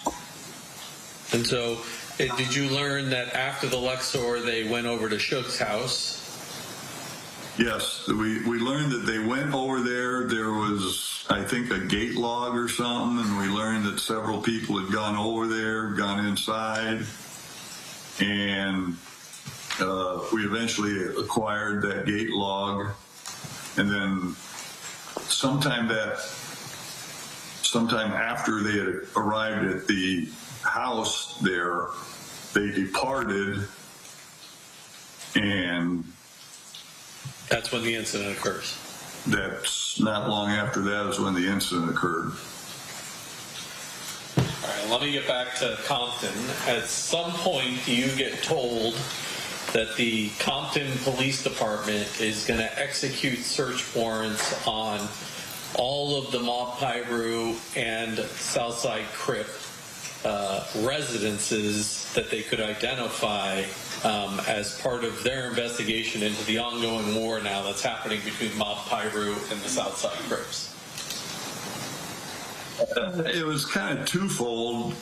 [SPEAKER 14] And so, did you learn that after the Luxor, they went over to Shook's house?
[SPEAKER 9] Yes, we learned that they went over there. There was, I think, a gate log or something, and we learned that several people had gone over there, gone inside, and we eventually acquired that gate log. And then sometime after they had arrived at the house there, they departed, and
[SPEAKER 14] that's when the incident occurs.
[SPEAKER 9] That's not long after that is when the incident occurred.
[SPEAKER 14] All right, let me get back to Compton. At some point, you get told that the Compton Police Department is going to execute search warrants on all of the Mob Piru and Southside Crip residences that they could identify as part of their investigation into the ongoing war now that's happening between Mob Piru and the Southside Crips.
[SPEAKER 9] It was kind of twofold.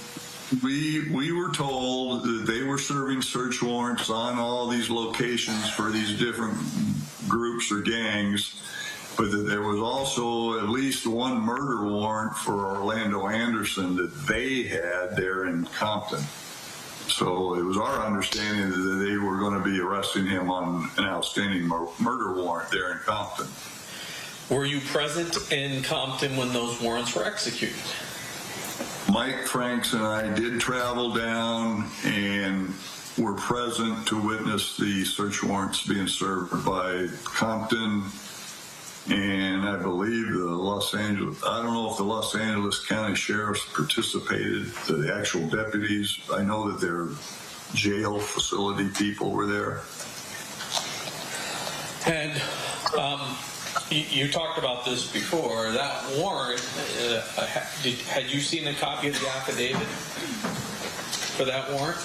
[SPEAKER 9] We were told that they were serving search warrants on all these locations for these different groups or gangs, but that there was also at least one murder warrant for Orlando Anderson that they had there in Compton. So it was our understanding that they were going to be arresting him on an outstanding murder warrant there in Compton.
[SPEAKER 14] Were you present in Compton when those warrants were executed?
[SPEAKER 9] Mike Franks and I did travel down and were present to witness the search warrants being served by Compton and I believe the Los Angeles, I don't know if the Los Angeles County Sheriffs participated, the actual deputies. I know that their jail facility people were there.
[SPEAKER 14] And you talked about this before. That warrant, had you seen a copy of the affidavit for that warrant?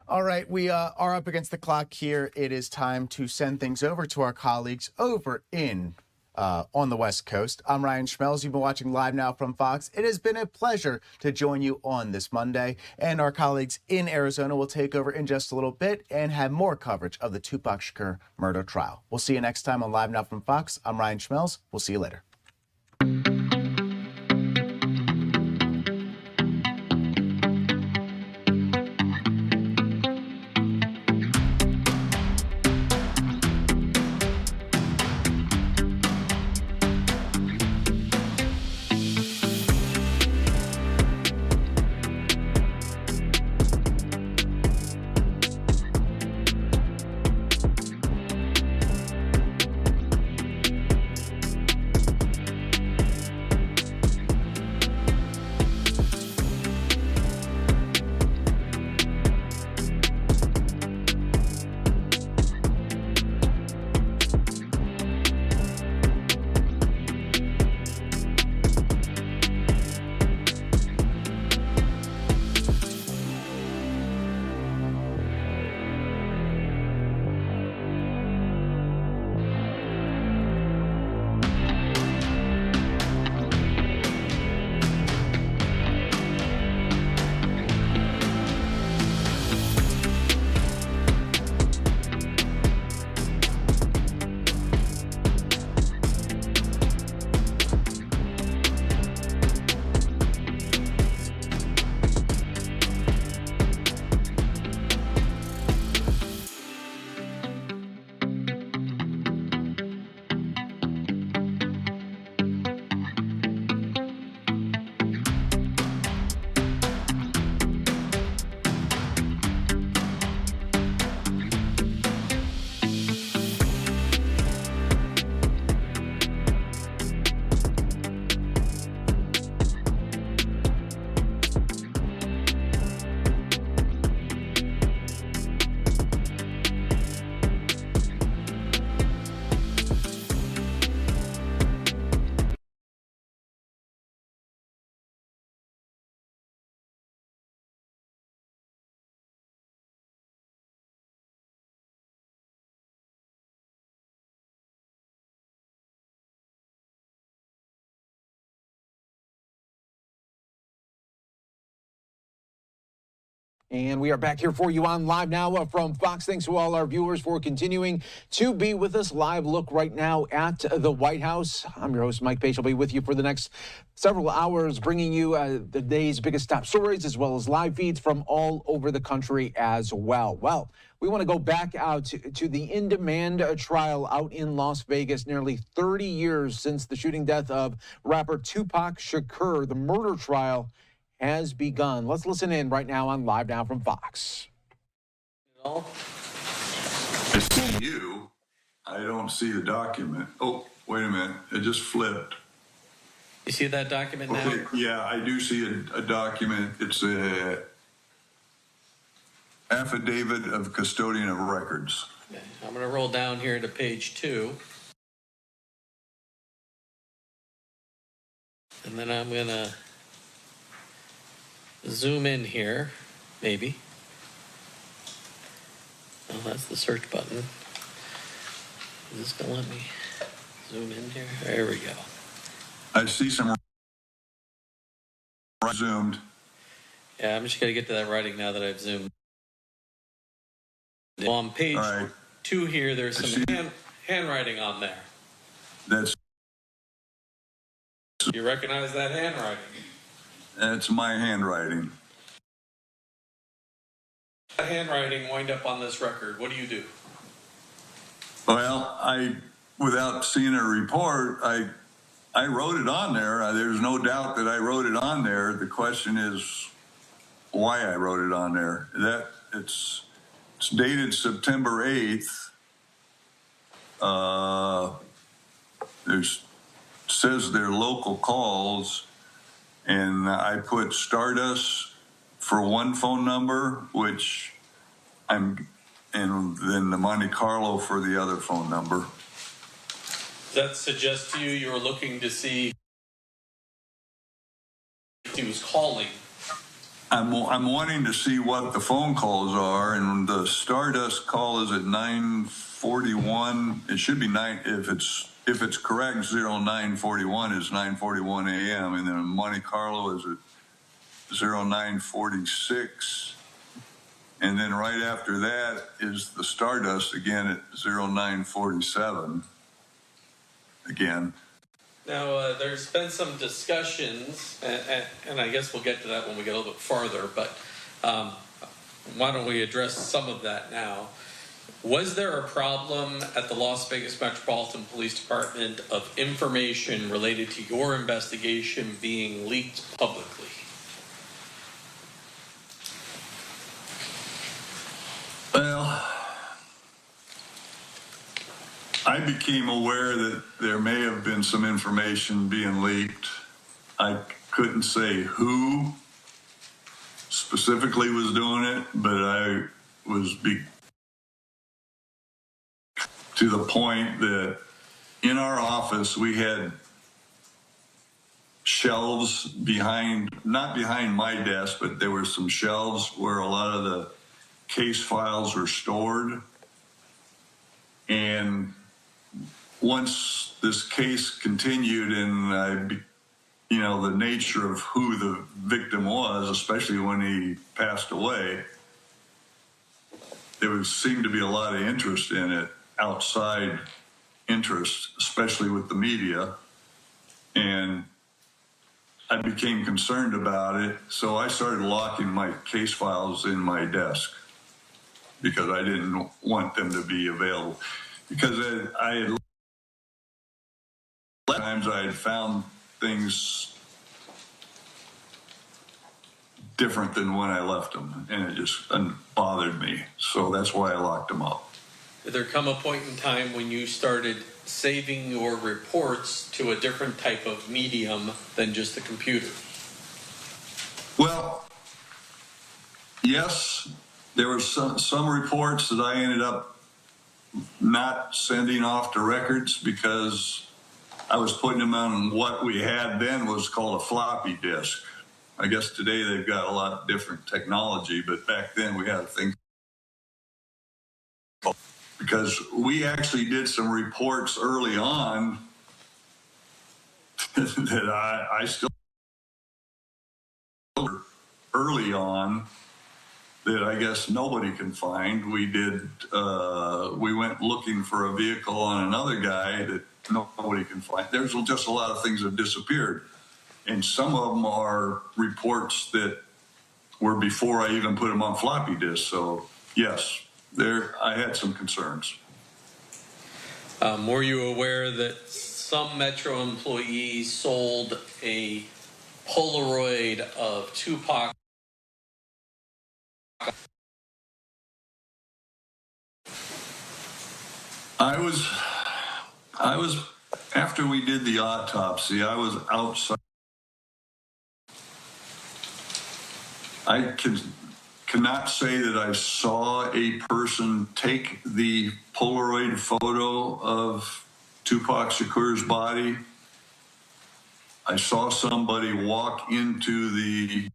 [SPEAKER 10] All right, we are up against the clock here. It is time to send things over to our colleagues over in on the West Coast. I'm Ryan Schmelz. You've been watching Live Now from Fox. It has been a pleasure to join you on this Monday. And our colleagues in Arizona will take over in just a little bit and have more coverage of the Tupac Shakur murder trial. We'll see you next time on Live Now from Fox. I'm Ryan Schmelz. We'll see you later.
[SPEAKER 4] And we are back here for you on Live Now from Fox. Thanks to all our viewers for continuing to be with us. Live look right now at the White House. I'm your host, Mike Page. I'll be with you for the next several hours, bringing you the day's biggest top stories, as well as live feeds from all over the country as well. Well, we want to go back out to the In Demand trial out in Las Vegas, nearly 30 years since the shooting death of rapper Tupac Shakur. The murder trial has begun. Let's listen in right now on Live Now from Fox.
[SPEAKER 9] I see you. I don't see the document. Oh, wait a minute. It just flipped.
[SPEAKER 14] You see that document now?
[SPEAKER 9] Okay, yeah, I do see a document. It's a affidavit of custodian of records.
[SPEAKER 14] Okay. I'm going to roll down here to page 2. And then I'm going to zoom in here, maybe. Oh, that's the search button. Is this going to let me zoom in here? There we go.
[SPEAKER 9] I see some zoomed.
[SPEAKER 14] Yeah, I'm just going to get to that writing now that I've zoomed. Well, on page 2 here, there's some handwriting on there.
[SPEAKER 9] That's.
[SPEAKER 14] You recognize that handwriting?
[SPEAKER 9] That's my handwriting.
[SPEAKER 14] That handwriting wind up on this record. What do you do?
[SPEAKER 9] Well, without seeing a report, I wrote it on there. There's no doubt that I wrote it on there. The question is why I wrote it on there. It's dated September 8th. Says they're local calls. And I put Stardust for one phone number, and then the Monte Carlo for the other phone number.
[SPEAKER 14] Does that suggest to you were looking to see if he was calling?
[SPEAKER 9] I'm wanting to see what the phone calls are, and the Stardust call is at 9:41. It should be 9 if it's correct. 0941 is 9:41 a.m. and then Monte Carlo is at 0946, and then right after that is the Stardust again at 0947 again.
[SPEAKER 14] Now, there's been some discussions, and I guess we'll get to that when we get a little bit farther, but why don't we address some of that now? Was there a problem at the Las Vegas Metropolitan Police Department of information related to your investigation being leaked publicly?
[SPEAKER 9] Well, I became aware that there may have been some information being leaked. I couldn't say who specifically was doing it, but I was to the point that in our office we had shelves not behind my desk, but there were some shelves where a lot of the case files were stored. And once this case continued and the nature of who the victim was, especially when he passed away, there seemed to be a lot of interest in it, outside interest, especially with the media. And I became concerned about it, so I started locking my case files in my desk because I didn't want them to be available. Because times I had found things different than when I left them, and it just bothered me. So that's why I locked them up.
[SPEAKER 14] Did there come a point in time when you started saving your reports to a different type of medium than just the computer?
[SPEAKER 9] Well, yes, there were some reports that I ended up not sending off to records because I was putting them on what we had then was called a floppy disk. I guess today they've got a lot different technology, but back then we had a thing. Because we actually did some reports early on that I still early on that I guess nobody can find. We went looking for a vehicle on another guy that nobody can find. There's just a lot of things that disappeared. And some of them are reports that were before I even put them on floppy disk. So yes, I had some concerns.
[SPEAKER 14] Were you aware that some Metro employees sold a Polaroid of Tupac?
[SPEAKER 9] I was after we did the autopsy, I was outside. I cannot say that I saw a person take the Polaroid photo of Tupac Shakur's body. I saw somebody walk into the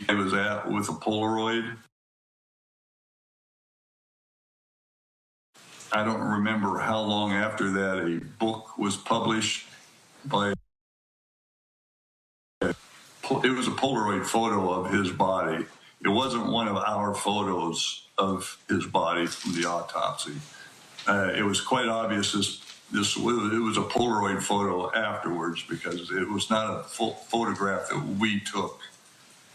[SPEAKER 9] I was at with a Polaroid. I don't remember how long after that a book was published by it was a Polaroid photo of his body. It wasn't one of our photos of his body from the autopsy. It was quite obvious it was a Polaroid photo afterwards because it was not a full photograph that we took.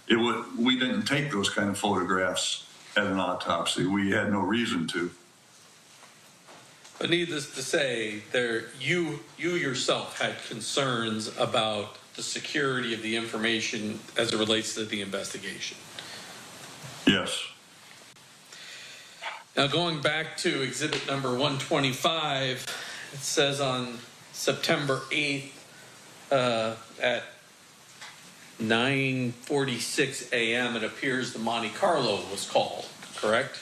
[SPEAKER 9] We didn't take those kind of photographs at an autopsy. We had no reason to.
[SPEAKER 14] But needless to say, you yourself had concerns about the security of the information as it relates to the investigation.
[SPEAKER 9] Yes.
[SPEAKER 14] Now, going back to exhibit number 125, it says on September 8th at 9:46 a.m., it appears the Monte Carlo was called, correct?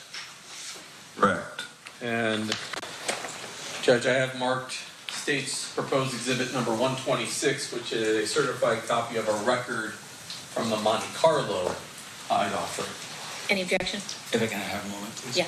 [SPEAKER 9] Correct.
[SPEAKER 14] And Judge, I have marked State's proposed exhibit number 126, which is a certified copy of a record from the Monte Carlo I'd offer.
[SPEAKER 6] Any objection?
[SPEAKER 18] If I can have a moment, please.
[SPEAKER 6] Yeah.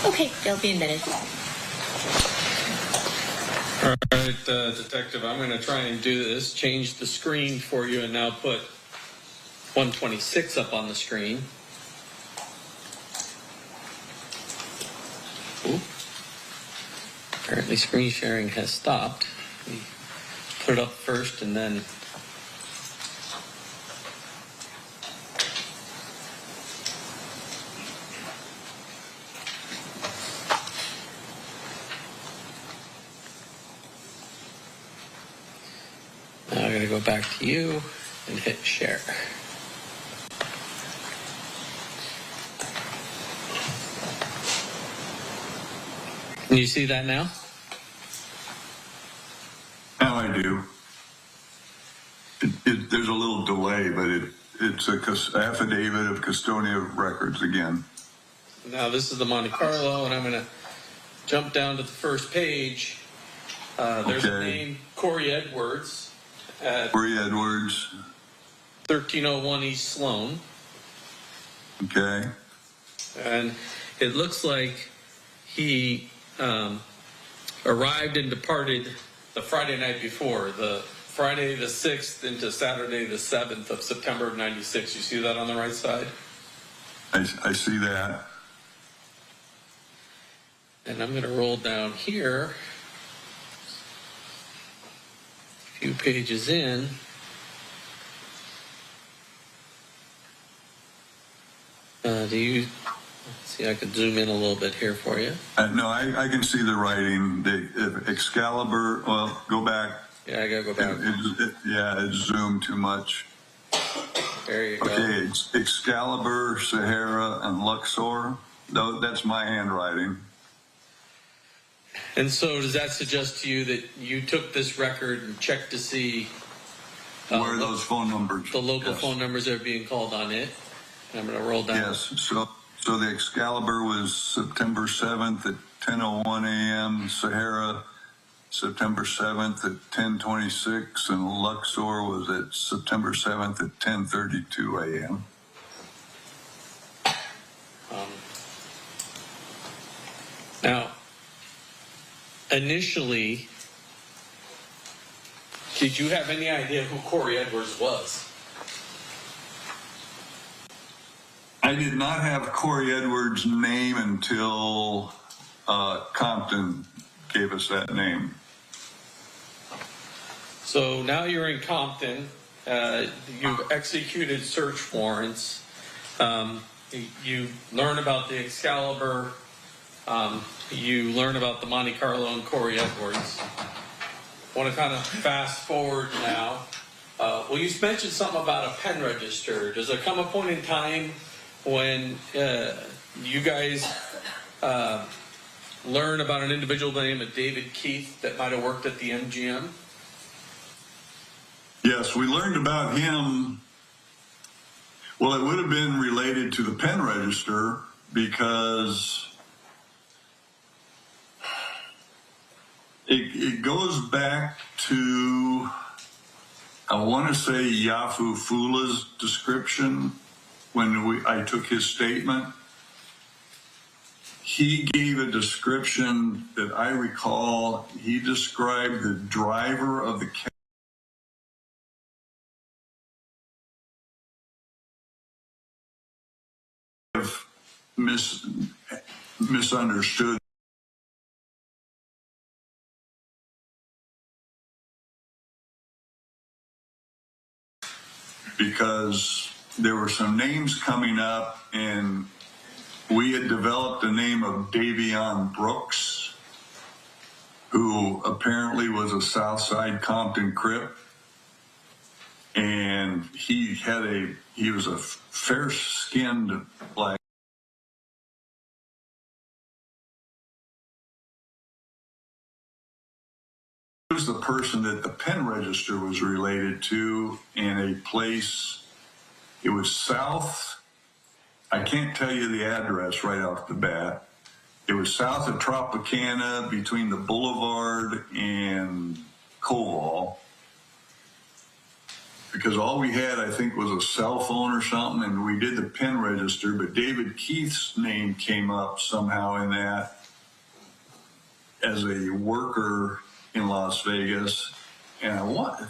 [SPEAKER 6] Okay, they'll be admitted.
[SPEAKER 14] All right, Detective, I'm going to try and do this. Change the screen for you and now put 126 up on the screen. Ooh. Apparently screen sharing has stopped. We put it up first and then now I'm going to go back to you and hit share. Can you see that now?
[SPEAKER 9] Now I do. There's a little delay, but it's a affidavit of custodian of records again.
[SPEAKER 14] Now this is the Monte Carlo, and I'm going to jump down to the first page. There's a name, Corey Edwards.
[SPEAKER 9] Corey Edwards.
[SPEAKER 14] 1301 East Sloan.
[SPEAKER 9] Okay.
[SPEAKER 14] And it looks like he arrived and departed the Friday night before, the Friday the 6th into Saturday the 7th of September of 96. You see that on the right side?
[SPEAKER 9] I see that.
[SPEAKER 14] And I'm going to roll down here. A few pages in. Do you see? I could zoom in a little bit here for you.
[SPEAKER 9] No, I can see the writing. The Excalibur. Well, go back.
[SPEAKER 14] Yeah, I gotta go back.
[SPEAKER 9] It zoomed too much.
[SPEAKER 14] There you go.
[SPEAKER 9] Okay, Excalibur, Sahara, and Luxor. That's my handwriting.
[SPEAKER 14] And so does that suggest to you that you took this record and checked to see
[SPEAKER 9] where those phone numbers,
[SPEAKER 14] the local phone numbers that are being called on it? And I'm going to roll down.
[SPEAKER 9] Yes. So the Excalibur was September 7th at 10:01 a.m. Sahara, September 7th at 10:26, and Luxor was at September 7th at 10:32 a.m.
[SPEAKER 14] Now, initially, did you have any idea who Corey Edwards was?
[SPEAKER 9] I did not have Corey Edwards' name until Compton gave us that name.
[SPEAKER 14] So now you're in Compton. You've executed search warrants. You learn about the Excalibur. You learn about the Monte Carlo and Corey Edwards. I want to kind of fast forward now. Well, you mentioned something about a pen register. Does there come a point in time when you guys learn about an individual by the name of David Keith that might have worked at the MGM?
[SPEAKER 9] Yes, we learned about him. Well, it would have been related to the pen register because it goes back to, I want to say, Yafu Fula's description when I took his statement. He gave a description that I recall. He described the driver of the cab misunderstood because there were some names coming up, and we had developed a name of Davion Brooks, who apparently was a Southside Compton Crip, and he was a fair-skinned black. He was the person that the pen register was related to in a place. It was south. I can't tell you the address right off the bat. It was south of Tropicana between the Boulevard and Koval. Because all we had, I think, was a cell phone or something, and we did the pen register, but David Keith's name came up somehow in that as a worker in Las Vegas. And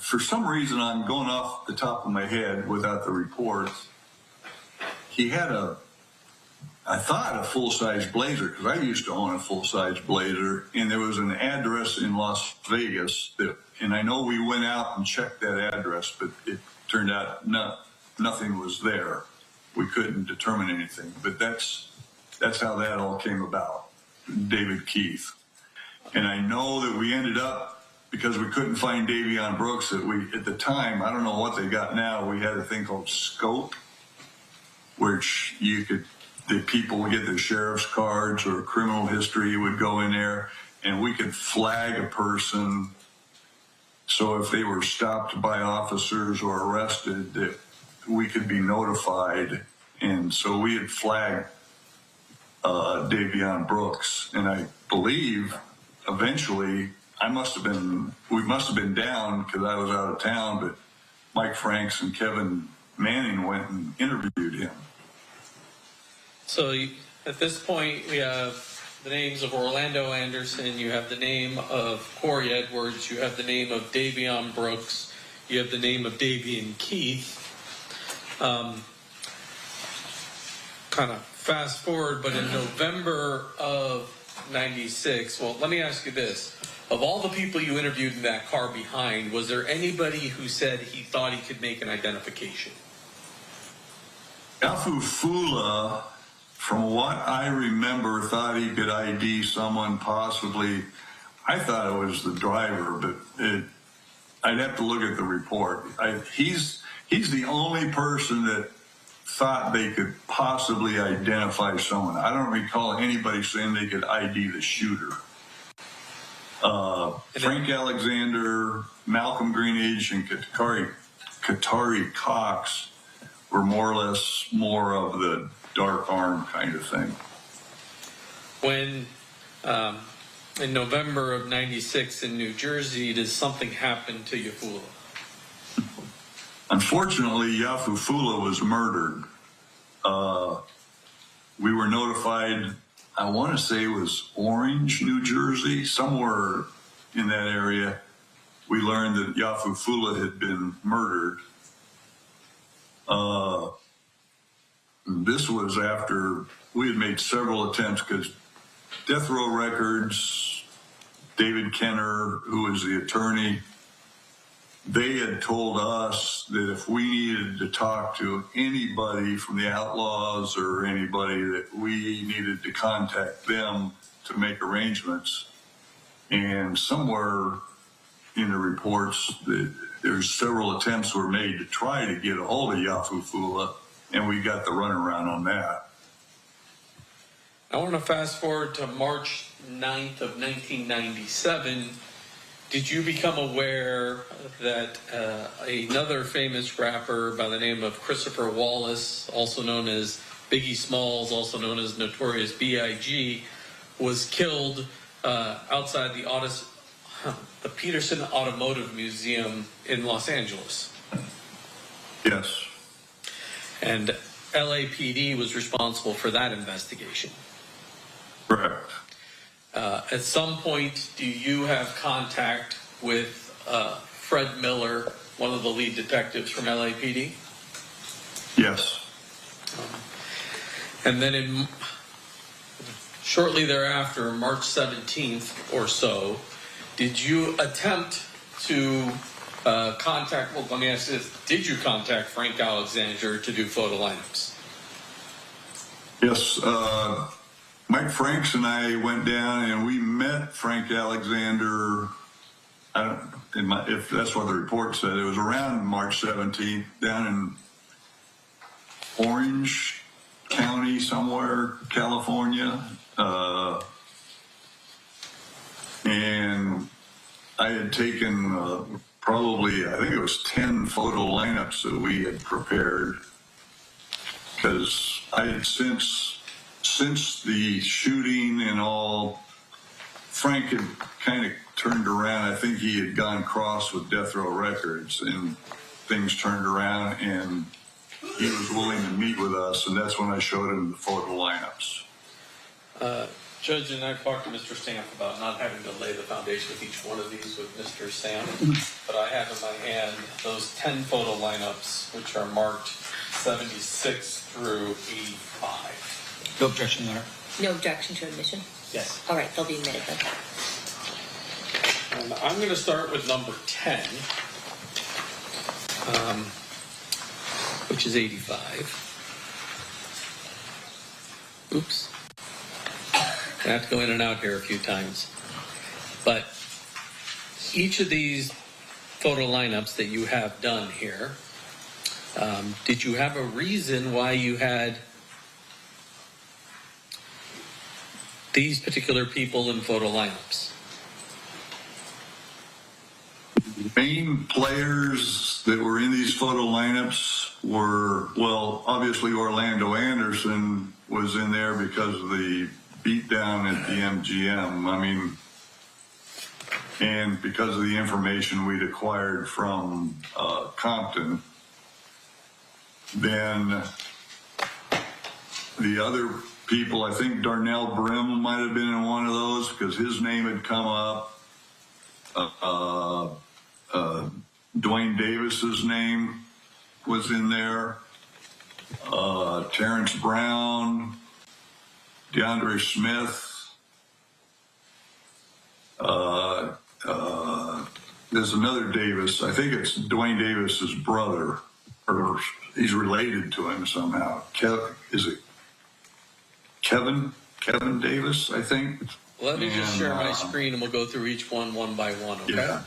[SPEAKER 9] for some reason, I'm going off the top of my head without the reports. He had I thought a full-size Blazer, because I used to own a full-size Blazer, and there was an address in Las Vegas and I know we went out and checked that address, but it turned out nothing was there. We couldn't determine anything, but that's how that all came about, David Keith. And I know that we ended up, because we couldn't find Davion Brooks, at the time, I don't know what they got now, we had a thing called Scope, which the people would get their sheriff's cards or criminal history would go in there, and we could flag a person. So if they were stopped by officers or arrested, that we could be notified. And so we had flagged Davion Brooks, and I believe eventually we must have been down because I was out of town, but Mike Franks and Kevin Manning went and interviewed him.
[SPEAKER 14] So at this point, we have the names of Orlando Anderson, you have the name of Corey Edwards, you have the name of Davion Brooks, you have the name of Davion Keith. Kind of fast forward, but in November of '96, well, let me ask you this. Of all the people you interviewed in that car behind, was there anybody who said he thought he could make an identification?
[SPEAKER 9] Yafu Fula, from what I remember, thought he could ID someone possibly. I thought it was the driver, but I'd have to look at the report. He he's the only person that thought they could possibly identify someone. I don't recall anybody saying they could ID the shooter. Frank Alexander, Malcolm Greenidge, and Katari Cox were more or less more of the dark arm kind of thing.
[SPEAKER 14] When in November of '96 in New Jersey, does something happen to Yafula?
[SPEAKER 9] Unfortunately, Yafufula was murdered. We were notified, I want to say it was Orange, New Jersey, somewhere in that area. We learned that Yafufula had been murdered. This was after we had made several attempts, because Death Row Records, David Kenner, who was the attorney, they had told us that if we needed to talk to anybody from the Outlaws or anybody, that we needed to contact them to make arrangements. And somewhere in the reports that there's several attempts were made to try to get a hold of Yafufula, and we got the runaround on that.
[SPEAKER 14] I want to fast forward to March 9th of 1997. Did you become aware that another famous rapper by the name of Christopher Wallace, also known as Biggie Smalls, also known as Notorious B.I.G., was killed outside the Peterson Automotive Museum in Los Angeles?
[SPEAKER 9] Yes.
[SPEAKER 14] And LAPD was responsible for that investigation.
[SPEAKER 9] Correct.
[SPEAKER 14] At some point, do you have contact with Fred Miller, one of the lead detectives from LAPD?
[SPEAKER 9] Yes.
[SPEAKER 14] And then shortly thereafter, March 17th or so, did you attempt to contact, well, let me ask this, did you contact Frank Alexander to do photo lineups?
[SPEAKER 9] Yes. Mike Franks and I went down and we met Frank Alexander. If that's what the report said, it was around March 17th down in Orange County, somewhere, California. And I had taken probably, I think it was 10 photo lineups that we had prepared, because I had since the shooting and all, Frank had kind of turned around. I think he had gone cross with Death Row Records, and things turned around, and he was willing to meet with us, and that's when I showed him the photo lineups.
[SPEAKER 14] Judge, and I've talked to Mr. Stamp about not having to lay the foundation with each one of these with Mr. Stamp, but I have in my hand those 10 photo lineups, which are marked 76 through 85.
[SPEAKER 18] No objection, Your Honor.
[SPEAKER 6] No objection to admission?
[SPEAKER 14] Yes.
[SPEAKER 6] All right, they'll be admitted then.
[SPEAKER 14] And I'm going to start with number 10, which is 85. Oops. I have to go in and out here a few times. But each of these photo lineups that you have done here, did you have a reason why you had these particular people in photo lineups?
[SPEAKER 9] The main players that were in these photo lineups were, well, obviously Orlando Anderson was in there because of the beatdown at the MGM. I mean, and because of the information we'd acquired from Compton. Then the other people, I think Darnell Brim might have been in one of those because his name had come up. Dwayne Davis's name was in there. Terrence Brown, DeAndre Smith. There's another Davis. I think it's Dwayne Davis's brother, or he's related to him somehow. Is it Kevin Davis, I think?
[SPEAKER 14] Let me just share my screen and we'll go through each one by one, okay?
[SPEAKER 9] Yeah.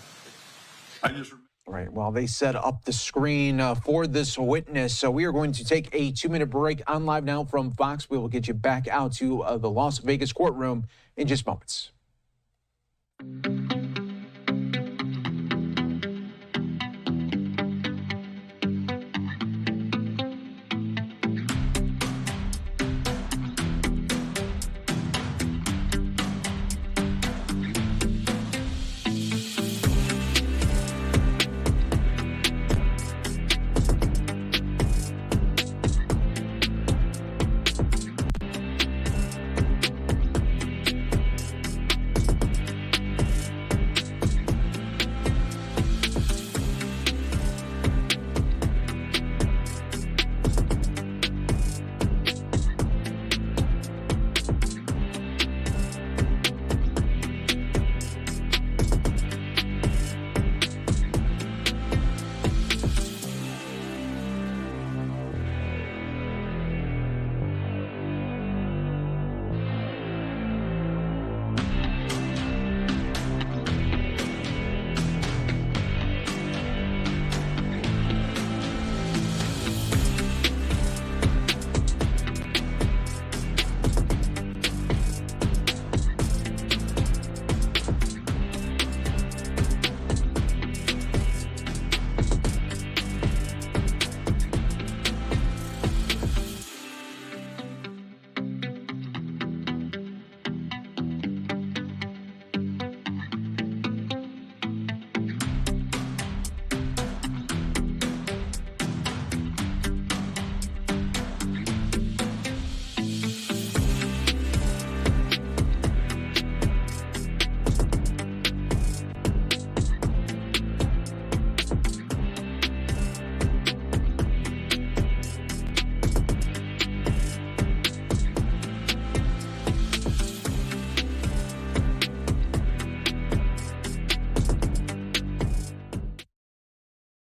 [SPEAKER 9] I just
[SPEAKER 4] All right, well, they set up the screen for this witness. So we are going to take a 2-minute break on Live Now from Fox. We will get you back out to the Las Vegas courtroom in just moments.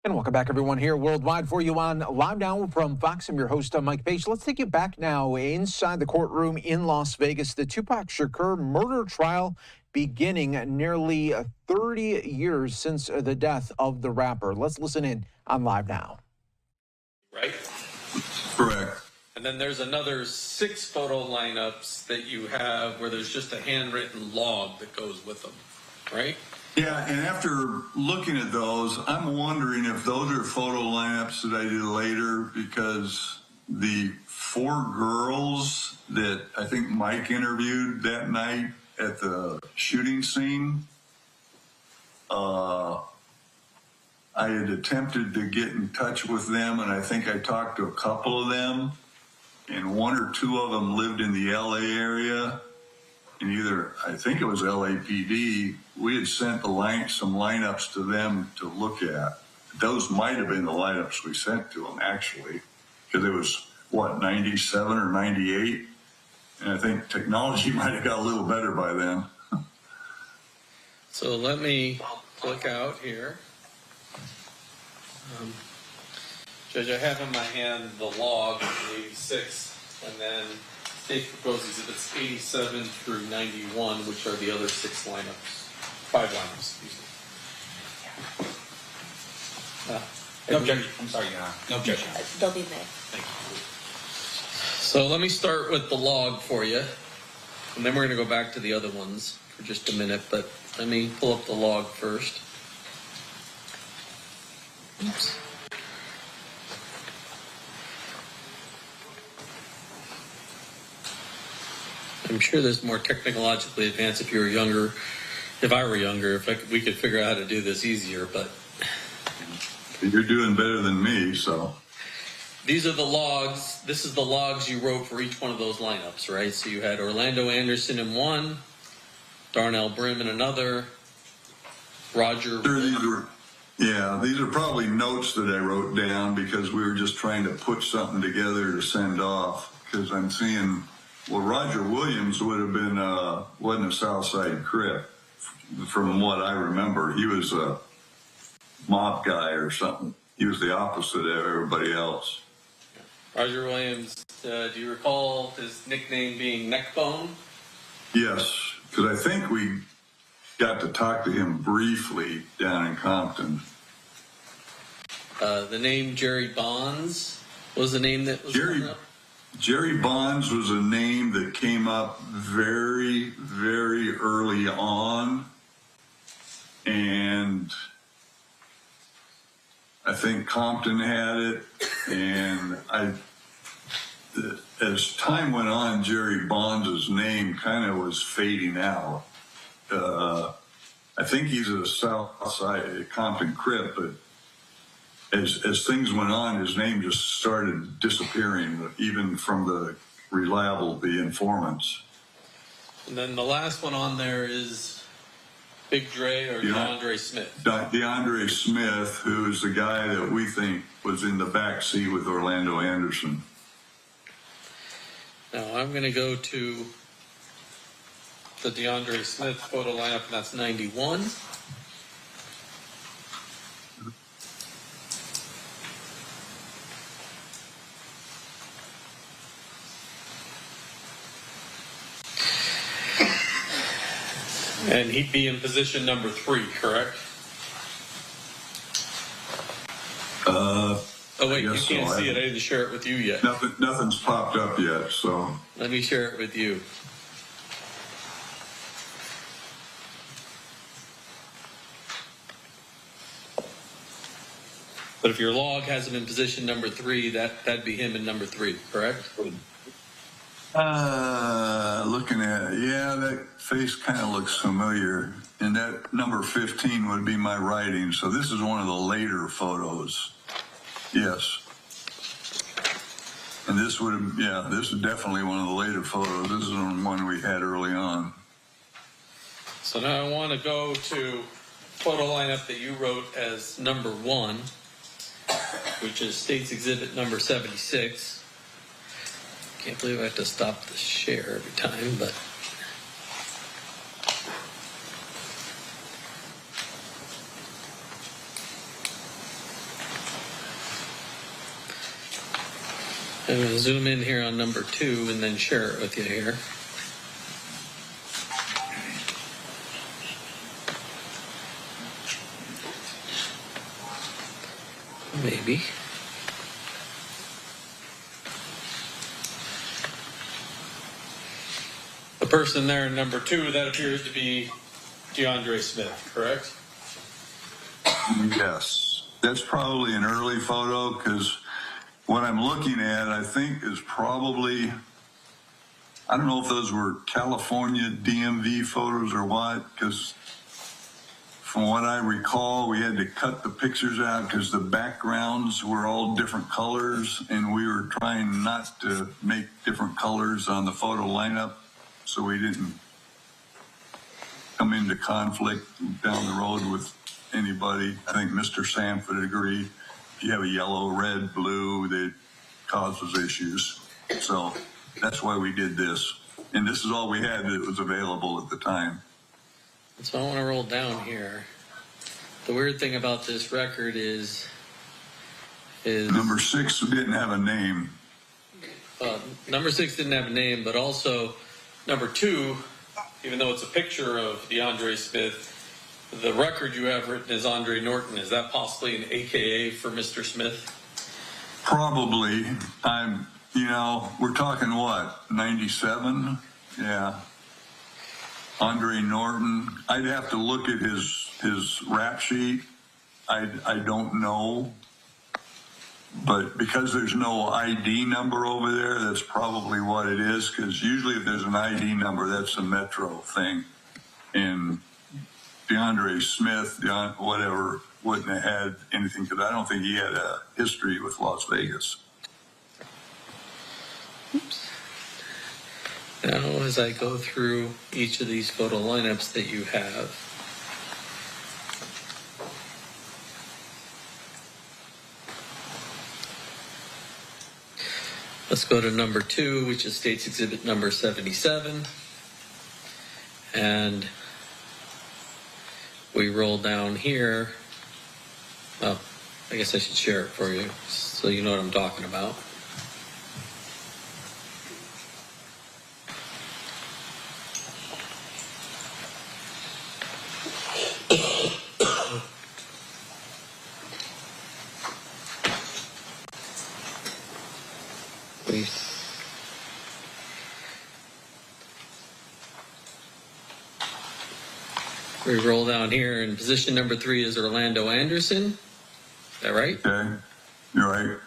[SPEAKER 4] And welcome back, everyone, here worldwide for you on Live Now from Fox. I'm your host, Mike Page. Let's take you back now inside the courtroom in Las Vegas. The Tupac Shakur murder trial beginning nearly 30 years since the death of the rapper. Let's listen in on Live Now.
[SPEAKER 14] Right?
[SPEAKER 9] Correct.
[SPEAKER 14] And then there's another 6 photo lineups that you have where there's just a handwritten log that goes with them, right?
[SPEAKER 9] Yeah, and after looking at those, I'm wondering if those are photo lineups that I did later, because the 4 girls that I think Mike interviewed that night at the shooting scene, I had attempted to get in touch with them, and I think I talked to a couple of them, and 1 or 2 of them lived in the LA area. And either, I think it was LAPD, we had sent some lineups to them to look at. Those might have been the lineups we sent to them, actually, because it was, 97 or 98? And I think technology might have got a little better by then.
[SPEAKER 14] So let me click out here. Judge, I have in my hand the log of 86, and then State proposed exhibits 87 through 91, which are the other 6 lineups. 5 lineups, excuse me.
[SPEAKER 18] No objection. I'm sorry, no objection.
[SPEAKER 6] They'll be made.
[SPEAKER 14] Thank you. So let me start with the log for you, and then we're going to go back to the other ones for just a minute, but let me pull up the log first. Oops. I'm sure there's more technologically advanced if you were younger. If I were younger, we could figure out how to do this easier, but...
[SPEAKER 9] You're doing better than me, so...
[SPEAKER 14] These are the logs. This is the logs you wrote for each one of those lineups, right? So you had Orlando Anderson in one, Darnell Brim in another, Roger...
[SPEAKER 9] These are probably notes that I wrote down because we were just trying to put something together to send off, because I'm seeing... Well, Roger Williams would have been, wasn't a Southside Crip, from what I remember. He was a mob guy or something. He was the opposite of everybody else.
[SPEAKER 14] Roger Williams, do you recall his nickname being Neckbone?
[SPEAKER 9] Yes, because I think we got to talk to him briefly down in Compton.
[SPEAKER 14] The name Jerry Bonds was the name that was coming up?
[SPEAKER 9] Jerry Bonds was a name that came up very, very early on. And I think Compton had it. And as time went on, Jerry Bonds' name kind of was fading out. I think he's a South Side Compton Crip, but as things went on, his name just started disappearing, even from the informants.
[SPEAKER 14] And then the last one on there is Big Dre or DeAndre Smith.
[SPEAKER 9] DeAndre Smith, who is the guy that we think was in the back seat with Orlando Anderson.
[SPEAKER 14] Now I'm going to go to the DeAndre Smith photo lineup, and that's 91. And he'd be in position number 3, correct? Oh wait, you can't see it. I didn't share it with you yet.
[SPEAKER 9] Nothing's popped up yet, so.
[SPEAKER 14] Let me share it with you. But if your log has him in position number 3, that'd be him in number 3, correct?
[SPEAKER 9] Looking at it, yeah, that face kind of looks familiar. And that number 15 would be my writing. So this is one of the later photos. Yes. And this is definitely one of the later photos. This is one we had early on.
[SPEAKER 14] So now I want to go to photo lineup that you wrote as number 1, which is State's Exhibit number 76. Can't believe I have to stop the share every time, but. I'm going to zoom in here on number 2 and then share it with you here. Maybe. The person there in number 2, that appears to be DeAndre Smith, correct?
[SPEAKER 9] Yes. That's probably an early photo, because what I'm looking at, I think, is probably, I don't know if those were California DMV photos or what, because from what I recall, we had to cut the pictures out because the backgrounds were all different colors, and we were trying not to make different colors on the photo lineup so we didn't come into conflict down the road with anybody. I think Mr. Samp would agree. If you have a yellow, red, blue, that causes issues. So that's why we did this. And this is all we had that was available at the time.
[SPEAKER 14] So I want to roll down here. The weird thing about this record is
[SPEAKER 9] number 6 didn't have a name.
[SPEAKER 14] Number 6 didn't have a name, but also number 2, even though it's a picture of DeAndre Smith, the record you have written is Andre Norton. Is that possibly an AKA for Mr. Smith?
[SPEAKER 9] Probably. We're talking what, 97? Yeah. Andre Norton. I'd have to look at his rap sheet. I don't know. But because there's no ID number over there, that's probably what it is. Because usually if there's an ID number, that's a Metro thing. And DeAndre Smith, whatever, wouldn't have had anything, because I don't think he had a history with Las Vegas.
[SPEAKER 14] Oops. Now, as I go through each of these photo lineups that you have, let's go to number 2, which is State's Exhibit number 77. And we roll down here. Oh, I guess I should share it for you so you know what I'm talking about. please. We roll down here, and position number 3 is Orlando Anderson. Is that right?
[SPEAKER 9] Okay, you're right.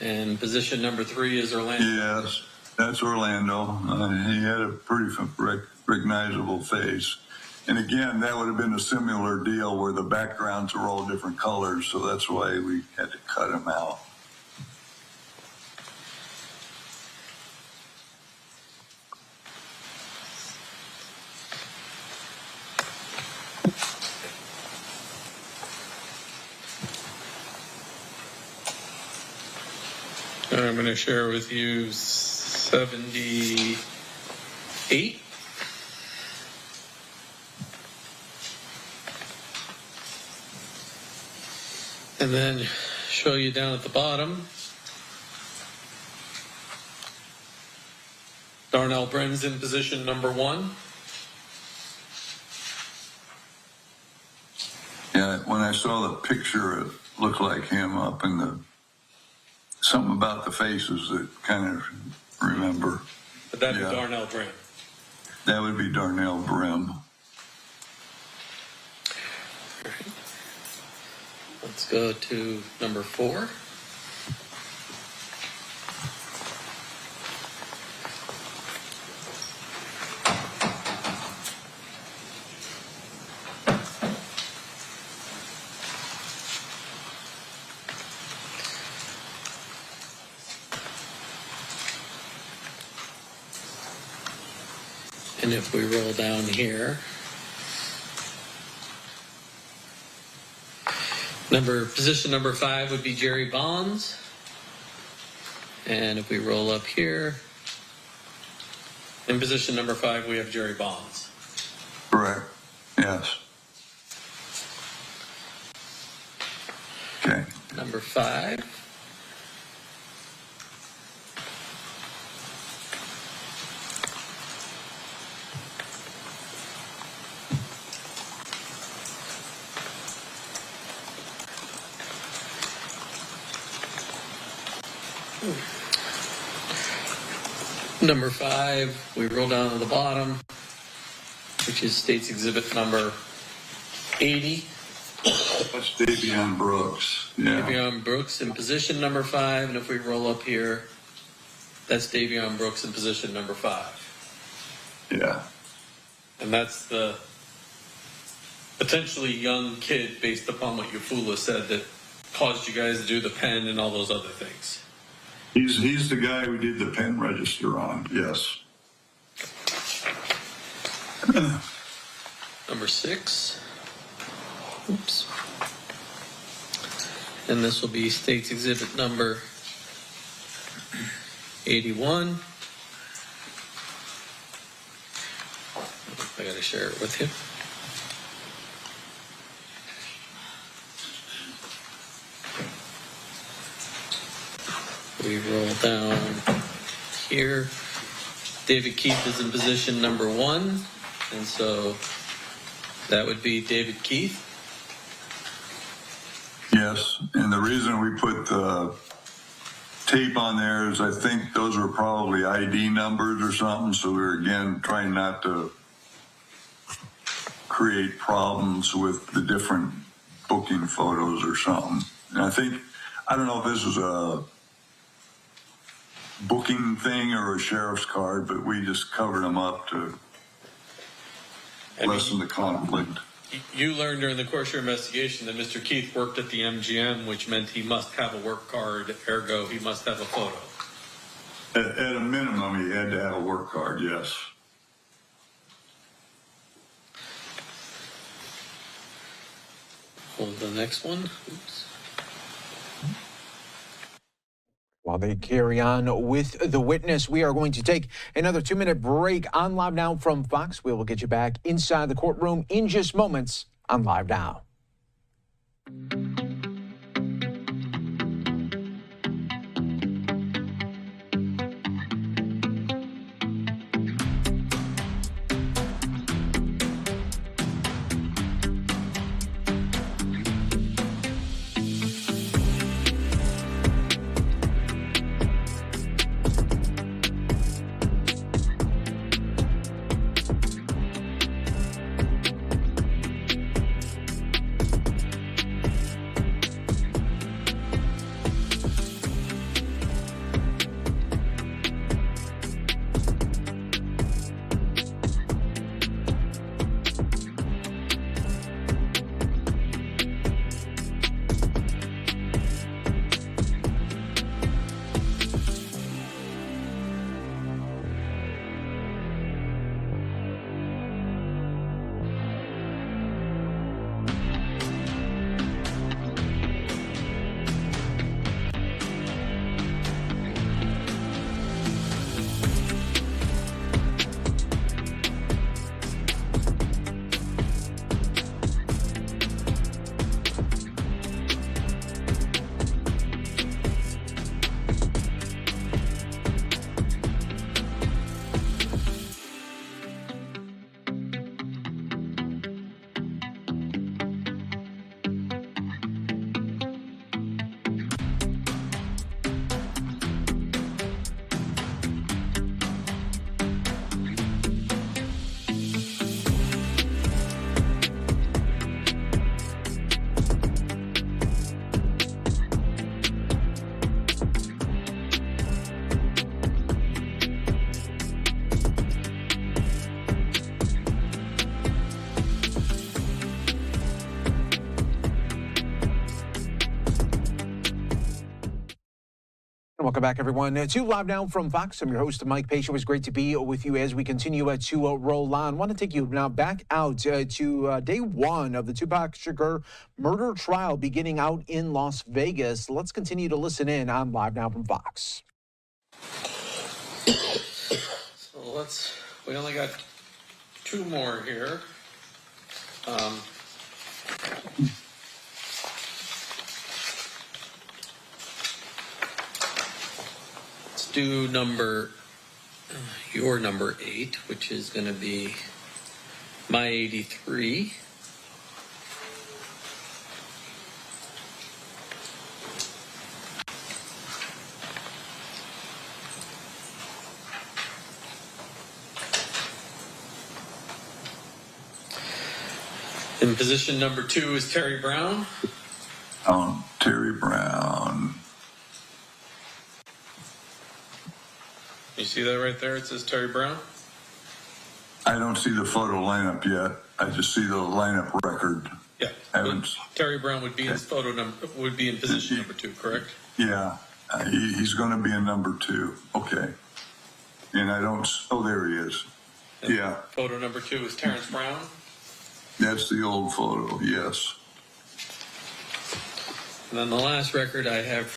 [SPEAKER 14] And position number 3 is Orlando.
[SPEAKER 9] Yes, that's Orlando. He had a pretty recognizable face. And again, that would have been a similar deal where the backgrounds are all different colors, so that's why we had to cut him out.
[SPEAKER 14] I'm going to share with you 78. And then show you down at the bottom. Darnell Brim's in position number 1.
[SPEAKER 9] Yeah, when I saw the picture, it looked like him up in the, something about the faces that kind of remember.
[SPEAKER 14] But that'd be Darnell Brim.
[SPEAKER 9] That would be Darnell Brim.
[SPEAKER 14] Let's go to number 4. And if we roll down here, position number 5 would be Jerry Bonds. And if we roll up here, in position number 5, we have Jerry Bonds.
[SPEAKER 9] Correct. Yes. Okay.
[SPEAKER 14] Number 5. Number 5, we roll down to the bottom, which is State's Exhibit number 80.
[SPEAKER 9] That's Davion Brooks. Yeah.
[SPEAKER 14] Davion Brooks in position number 5, and if we roll up here, that's Davion Brooks in position number 5.
[SPEAKER 9] Yeah.
[SPEAKER 14] And that's the potentially young kid, based upon what Ufula said, that caused you guys to do the pen and all those other things.
[SPEAKER 9] He's the guy we did the pen register on, yes.
[SPEAKER 14] Number 6. Oops. And this will be State's Exhibit number 81. I gotta share it with you. We roll down here. David Keith is in position number 1, and so that would be David Keith.
[SPEAKER 9] Yes, and the reason we put the tape on there is I think those are probably ID numbers or something, so we're again trying not to create problems with the different booking photos or something. And I don't know if this is a booking thing or a sheriff's card, but we just covered them up to lessen the conflict.
[SPEAKER 14] You learned during the course of your investigation that Mr. Keith worked at the MGM, which meant he must have a work card, ergo he must have a photo.
[SPEAKER 9] At a minimum, he had to have a work card, yes.
[SPEAKER 14] Hold the next one. Oops.
[SPEAKER 4] While they carry on with the witness, we are going to take another 2-minute break on Live Now from Fox. We will get you back inside the courtroom in just moments on Live Now. Welcome back, everyone. To Live Now from Fox. I'm your host, Mike Page. It was great to be with you as we continue to roll on. I want to take you now back out to day one of the Tupac Shakur murder trial beginning out in Las Vegas. Let's continue to listen in on Live Now from Fox.
[SPEAKER 14] So we only got 2 more here. Do your number 8, which is going to be my 83. In position number 2 is Terry Brown.
[SPEAKER 9] Terry Brown.
[SPEAKER 14] You see that right there? It says Terry Brown.
[SPEAKER 9] I don't see the photo lineup yet. I just see the lineup record.
[SPEAKER 14] Yeah. Terry Brown would be in position number 2, correct?
[SPEAKER 9] Yeah. He's going to be in number 2. Okay. And I don't. Oh, there he is.
[SPEAKER 14] And
[SPEAKER 9] yeah.
[SPEAKER 14] Photo number 2 is Terrence Brown.
[SPEAKER 9] That's the old photo. Yes.
[SPEAKER 14] And then the last record I have